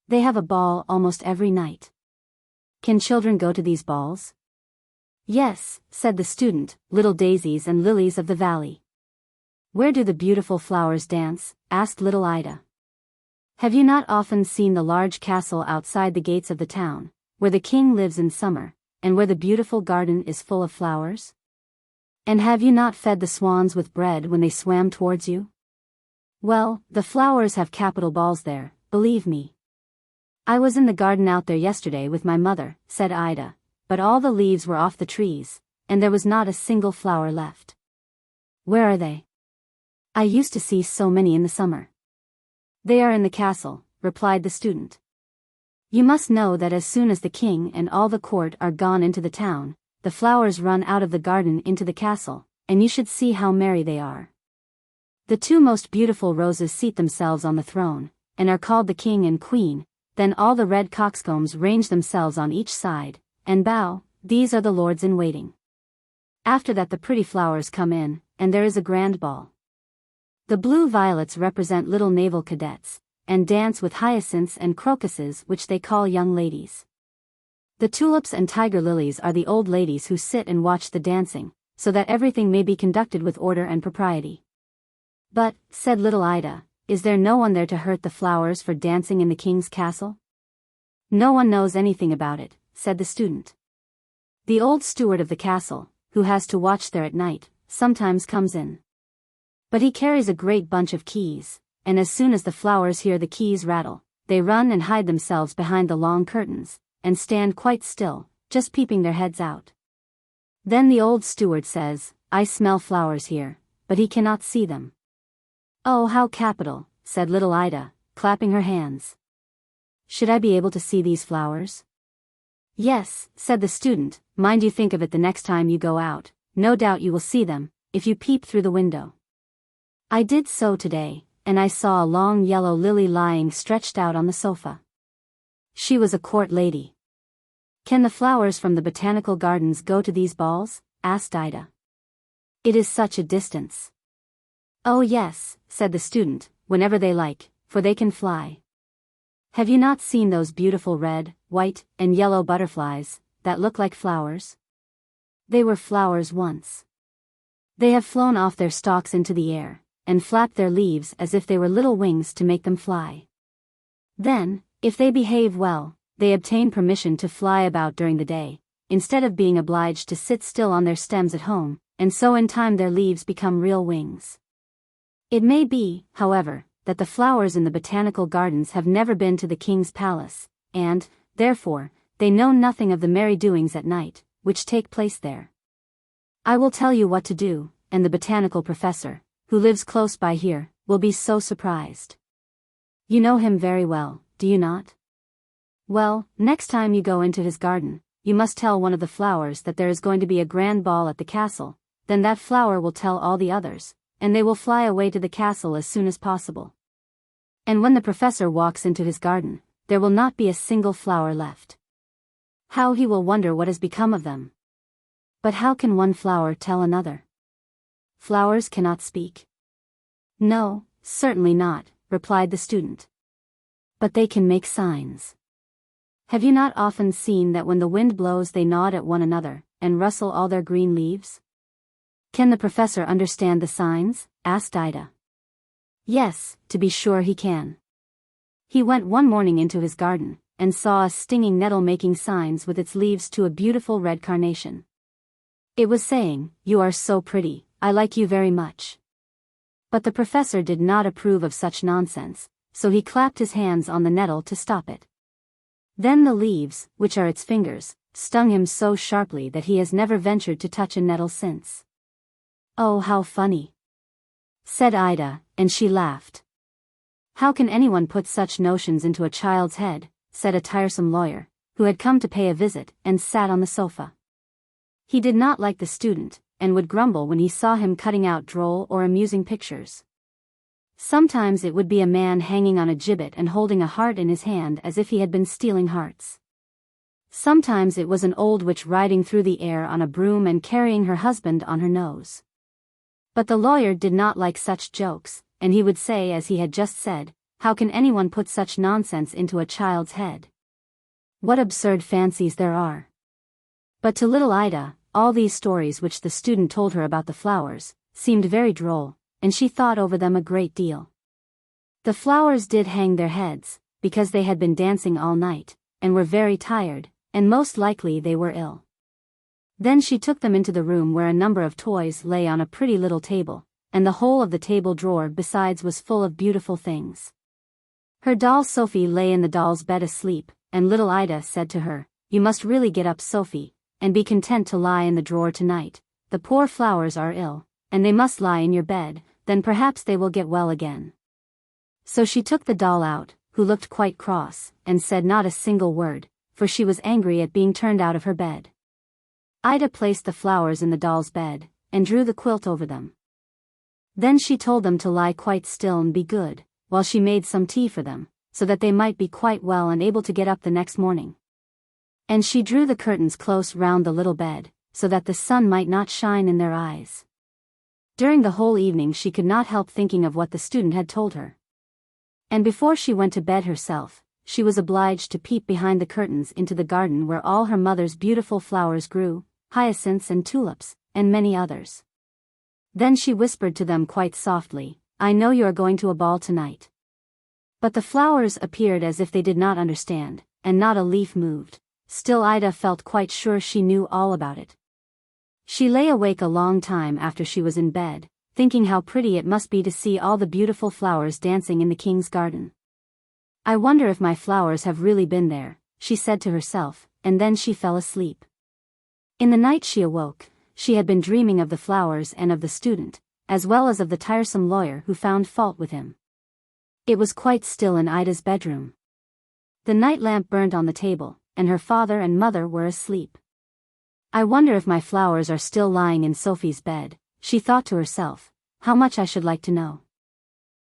They have a ball almost every night. Can children go to these balls? Yes, said the student, little daisies and lilies of the valley. Where do the beautiful flowers dance? Asked little Ida. Have you not often seen the large castle outside the gates of the town, where the king lives in summer, and where the beautiful garden is full of flowers? And have you not fed the swans with bread when they swam towards you? Well, the flowers have capital balls there, believe me. I was in the garden out there yesterday with my mother, said Ida, but all the leaves were off the trees, and there was not a single flower left. Where are they? I used to see so many in the summer. They are in the castle, replied the student. You must know that as soon as the king and all the court are gone into the town, the flowers run out of the garden into the castle, and you should see how merry they are. The two most beautiful roses seat themselves on the throne, and are called the king and queen. Then all the red coxcombs range themselves on each side, and bow. These are the lords in waiting. After that the pretty flowers come in, and there is a grand ball. The blue violets represent little naval cadets, and dance with hyacinths and crocuses which they call young ladies. The tulips and tiger lilies are the old ladies who sit and watch the dancing, so that everything may be conducted with order and propriety. But, said little Ida, is there no one there to hurt the flowers for dancing in the king's castle? No one knows anything about it, said the student. The old steward of the castle, who has to watch there at night, sometimes comes in. But he carries a great bunch of keys, and as soon as the flowers hear the keys rattle, they run and hide themselves behind the long curtains, and stand quite still, just peeping their heads out. Then the old steward says, I smell flowers here, but he cannot see them. Oh, how capital, said little Ida, clapping her hands. Should I be able to see these flowers? Yes, said the student, mind you think of it the next time you go out, no doubt you will see them, if you peep through the window. I did so today, and I saw a long yellow lily lying stretched out on the sofa. She was a court lady. Can the flowers from the botanical gardens go to these balls? Asked Ida. It is such a distance. Oh yes, said the student, whenever they like, for they can fly. Have you not seen those beautiful red, white, and yellow butterflies, that look like flowers? They were flowers once. They have flown off their stalks into the air, and flapped their leaves as if they were little wings to make them fly. Then, if they behave well, they obtain permission to fly about during the day, instead of being obliged to sit still on their stems at home, and so in time their leaves become real wings. It may be, however, that the flowers in the botanical gardens have never been to the king's palace, and, therefore, they know nothing of the merry doings at night, which take place there. I will tell you what to do, and the botanical professor, who lives close by here, will be so surprised. You know him very well, do you not? Well, next time you go into his garden, you must tell one of the flowers that there is going to be a grand ball at the castle, then that flower will tell all the others, and they will fly away to the castle as soon as possible. And when the professor walks into his garden, there will not be a single flower left. How he will wonder what has become of them. But how can one flower tell another? Flowers cannot speak. No, certainly not, replied the student. But they can make signs. Have you not often seen that when the wind blows they nod at one another, and rustle all their green leaves? Can the professor understand the signs? Asked Ida. Yes, to be sure he can. He went one morning into his garden, and saw a stinging nettle making signs with its leaves to a beautiful red carnation. It was saying, "You are so pretty, I like you very much." But the professor did not approve of such nonsense, so he clapped his hands on the nettle to stop it. Then the leaves, which are its fingers, stung him so sharply that he has never ventured to touch a nettle since. "Oh, how funny," said Ida, and she laughed. "How can anyone put such notions into a child's head?" said a tiresome lawyer, who had come to pay a visit and sat on the sofa. He did not like the student, and would grumble when he saw him cutting out droll or amusing pictures. Sometimes it would be a man hanging on a gibbet and holding a heart in his hand as if he had been stealing hearts. Sometimes it was an old witch riding through the air on a broom and carrying her husband on her nose. But the lawyer did not like such jokes, and he would say, as he had just said, "How can anyone put such nonsense into a child's head? What absurd fancies there are." But to little Ida, all these stories which the student told her about the flowers seemed very droll, and she thought over them a great deal. The flowers did hang their heads, because they had been dancing all night, and were very tired, and most likely they were ill. Then she took them into the room where a number of toys lay on a pretty little table, and the whole of the table drawer besides was full of beautiful things. Her doll Sophie lay in the doll's bed asleep, and little Ida said to her, "You must really get up, Sophie, and be content to lie in the drawer tonight. The poor flowers are ill, and they must lie in your bed, then perhaps they will get well again." So she took the doll out, who looked quite cross, and said not a single word, for she was angry at being turned out of her bed. Ida placed the flowers in the doll's bed, and drew the quilt over them. Then she told them to lie quite still and be good, while she made some tea for them, so that they might be quite well and able to get up the next morning. And she drew the curtains close round the little bed, so that the sun might not shine in their eyes. During the whole evening she could not help thinking of what the student had told her. And before she went to bed herself, she was obliged to peep behind the curtains into the garden where all her mother's beautiful flowers grew, hyacinths and tulips, and many others. Then she whispered to them quite softly, "I know you are going to a ball tonight." But the flowers appeared as if they did not understand, and not a leaf moved. Still Ida felt quite sure she knew all about it. She lay awake a long time after she was in bed, thinking how pretty it must be to see all the beautiful flowers dancing in the king's garden. "I wonder if my flowers have really been there," she said to herself, and then she fell asleep. In the night she awoke. She had been dreaming of the flowers and of the student, as well as of the tiresome lawyer who found fault with him. It was quite still in Ida's bedroom. The night lamp burned on the table, and her father and mother were asleep. "I wonder if my flowers are still lying in Sophie's bed," she thought to herself. "How much I should like to know."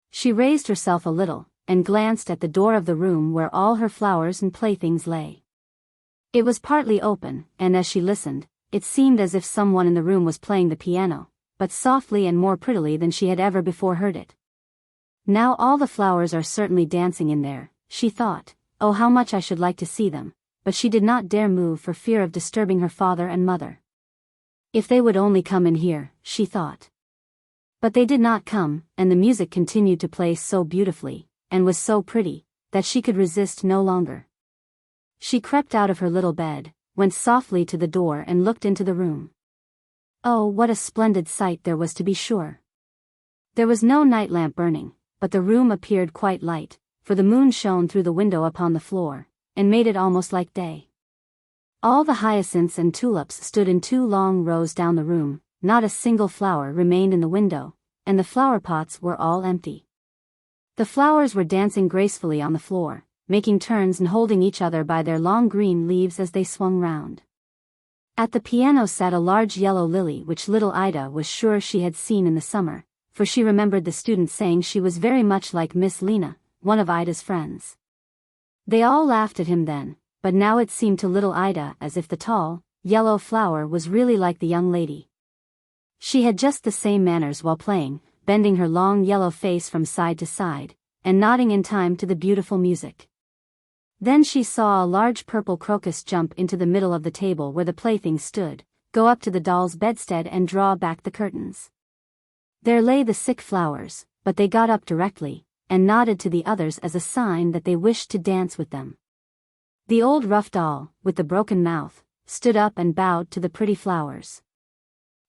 She raised herself a little, and glanced at the door of the room where all her flowers and playthings lay. It was partly open, and as she listened, it seemed as if someone in the room was playing the piano, but softly and more prettily than she had ever before heard it. "Now all the flowers are certainly dancing in there," she thought. "Oh, how much I should like to see them," but she did not dare move for fear of disturbing her father and mother. "If they would only come in here," she thought. But they did not come, and the music continued to play so beautifully, and was so pretty, that she could resist no longer. She crept out of her little bed, went softly to the door and looked into the room. Oh, what a splendid sight there was, to be sure. There was no night lamp burning, but the room appeared quite light, for the moon shone through the window upon the floor, and made it almost like day. All the hyacinths and tulips stood in 2 long rows down the room, not a single flower remained in the window, and the flower pots were all empty. The flowers were dancing gracefully on the floor, making turns and holding each other by their long green leaves as they swung round. At the piano sat a large yellow lily which little Ida was sure she had seen in the summer, for she remembered the student saying she was very much like Miss Lena, one of Ida's friends. They all laughed at him then, but now it seemed to little Ida as if the tall, yellow flower was really like the young lady. She had just the same manners while playing, bending her long yellow face from side to side, and nodding in time to the beautiful music. Then she saw a large purple crocus jump into the middle of the table where the playthings stood, go up to the doll's bedstead and draw back the curtains. There lay the sick flowers, but they got up directly, and nodded to the others as a sign that they wished to dance with them. The old rough doll, with the broken mouth, stood up and bowed to the pretty flowers.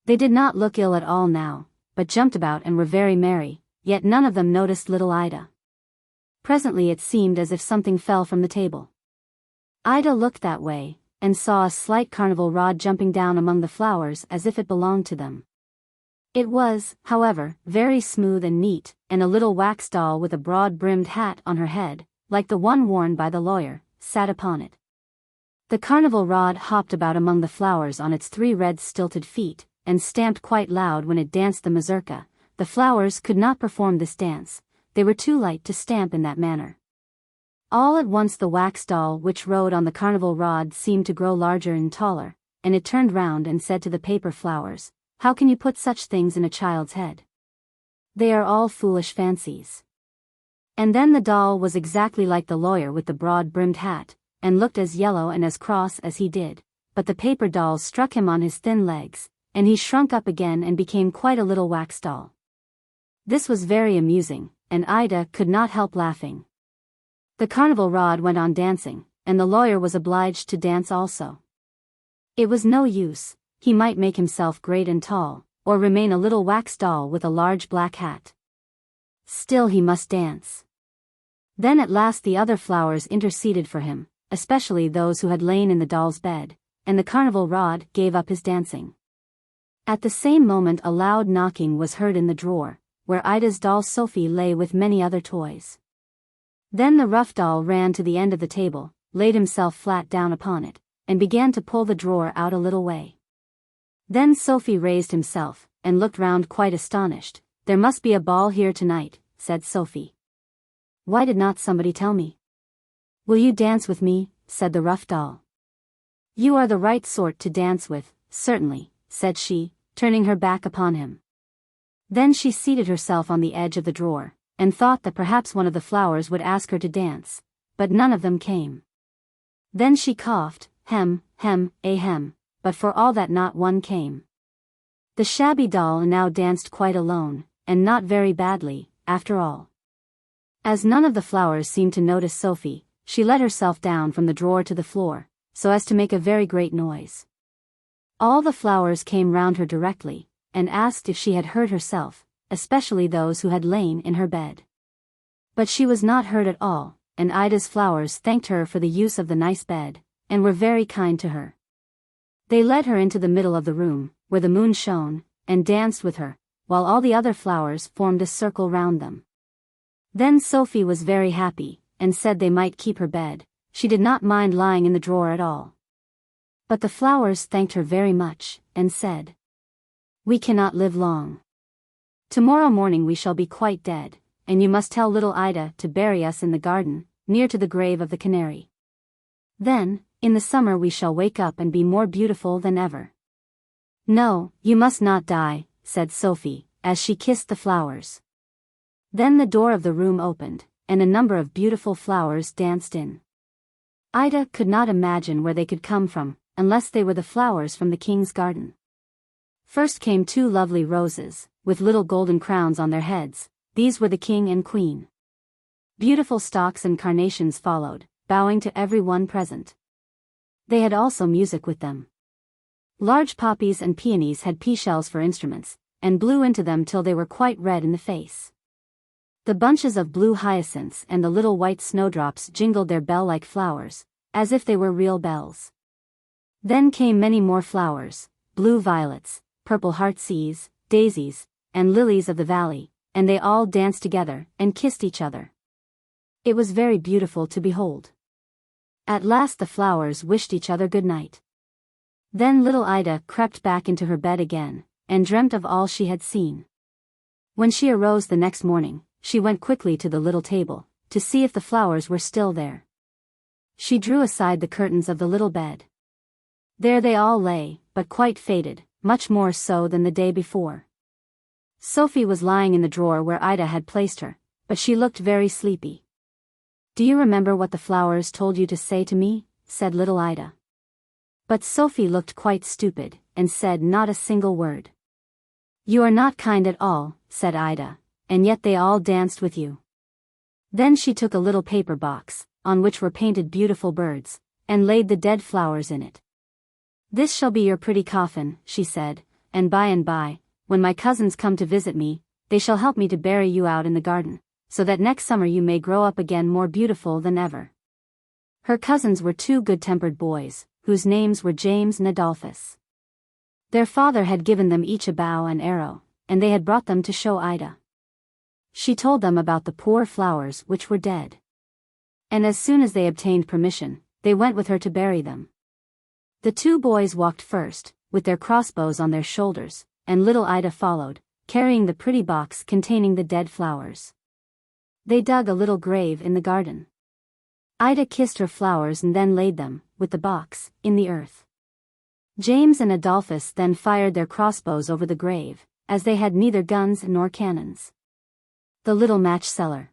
They did not look ill at all now, but jumped about and were very merry, yet none of them noticed little Ida. Presently it seemed as if something fell from the table. Ida looked that way, and saw a slight carnival rod jumping down among the flowers as if it belonged to them. It was, however, very smooth and neat, and a little wax doll with a broad-brimmed hat on her head, like the one worn by the lawyer, sat upon it. The carnival rod hopped about among the flowers on its 3 red stilted feet, and stamped quite loud when it danced the mazurka. The flowers could not perform this dance, they were too light to stamp in that manner. All at once the wax doll which rode on the carnival rod seemed to grow larger and taller, and it turned round and said to the paper flowers, "How can you put such things in a child's head? They are all foolish fancies." And then the doll was exactly like the lawyer with the broad-brimmed hat, and looked as yellow and as cross as he did, but the paper doll struck him on his thin legs, and he shrunk up again and became quite a little wax doll. This was very amusing, and Ida could not help laughing. The carnival rod went on dancing, and the lawyer was obliged to dance also. It was no use, he might make himself great and tall, or remain a little wax doll with a large black hat. Still he must dance. Then at last the other flowers interceded for him, especially those who had lain in the doll's bed, and the carnival rod gave up his dancing. At the same moment a loud knocking was heard in the drawer, where Ida's doll Sophie lay with many other toys. Then the rough doll ran to the end of the table, laid himself flat down upon it, and began to pull the drawer out a little way. Then Sophie raised himself, and looked round quite astonished. "There must be a ball here tonight," said Sophie. "Why did not somebody tell me?" "Will you dance with me?" said the rough doll. "You are the right sort to dance with, certainly," said she, turning her back upon him. Then she seated herself on the edge of the drawer, and thought that perhaps one of the flowers would ask her to dance, but none of them came. Then she coughed, hem, ahem, but for all that not one came. The shabby doll now danced quite alone, and not very badly, after all. As none of the flowers seemed to notice Sophie, she let herself down from the drawer to the floor, so as to make a very great noise. All the flowers came round her directly, and asked if she had hurt herself, especially those who had lain in her bed. But she was not hurt at all, and Ida's flowers thanked her for the use of the nice bed, and were very kind to her. They led her into the middle of the room, where the moon shone, and danced with her, while all the other flowers formed a circle round them. Then Sophie was very happy, and said they might keep her bed. She did not mind lying in the drawer at all. But the flowers thanked her very much, and said, "We cannot live long. Tomorrow morning we shall be quite dead, and you must tell little Ida to bury us in the garden, near to the grave of the canary. Then, in the summer we shall wake up and be more beautiful than ever." "No, you must not die," said Sophie, as she kissed the flowers. Then the door of the room opened, and a number of beautiful flowers danced in. Ida could not imagine where they could come from, unless they were the flowers from the king's garden. First came 2 lovely roses, with little golden crowns on their heads. These were the king and queen. Beautiful stalks and carnations followed, bowing to every one present. They had also music with them. Large poppies and peonies had pea-shells for instruments, and blew into them till they were quite red in the face. The bunches of blue hyacinths and the little white snowdrops jingled their bell-like flowers, as if they were real bells. Then came many more flowers, blue violets, purple heartsease, daisies, and lilies of the valley, and they all danced together and kissed each other. It was very beautiful to behold. At last the flowers wished each other good night. Then little Ida crept back into her bed again, and dreamt of all she had seen. When she arose the next morning, she went quickly to the little table, to see if the flowers were still there. She drew aside the curtains of the little bed. There they all lay, but quite faded, much more so than the day before. Sophie was lying in the drawer where Ida had placed her, but she looked very sleepy. Do you remember what the flowers told you to say to me? Said little Ida. But Sophie looked quite stupid, and said not a single word. You are not kind at all, said Ida, and yet they all danced with you. Then she took a little paper box, on which were painted beautiful birds, and laid the dead flowers in it. This shall be your pretty coffin, she said, and by, when my cousins come to visit me, they shall help me to bury you out in the garden, so that next summer you may grow up again more beautiful than ever. Her cousins were two good-tempered boys, whose names were James and Adolphus. Their father had given them each a bow and arrow, and they had brought them to show Ida. She told them about the poor flowers which were dead. And as soon as they obtained permission, they went with her to bury them. The two boys walked first, with their crossbows on their shoulders, and little Ida followed, carrying the pretty box containing the dead flowers. They dug a little grave in the garden. Ida kissed her flowers and then laid them, with the box, in the earth. James and Adolphus then fired their crossbows over the grave, as they had neither guns nor cannons. The little match seller.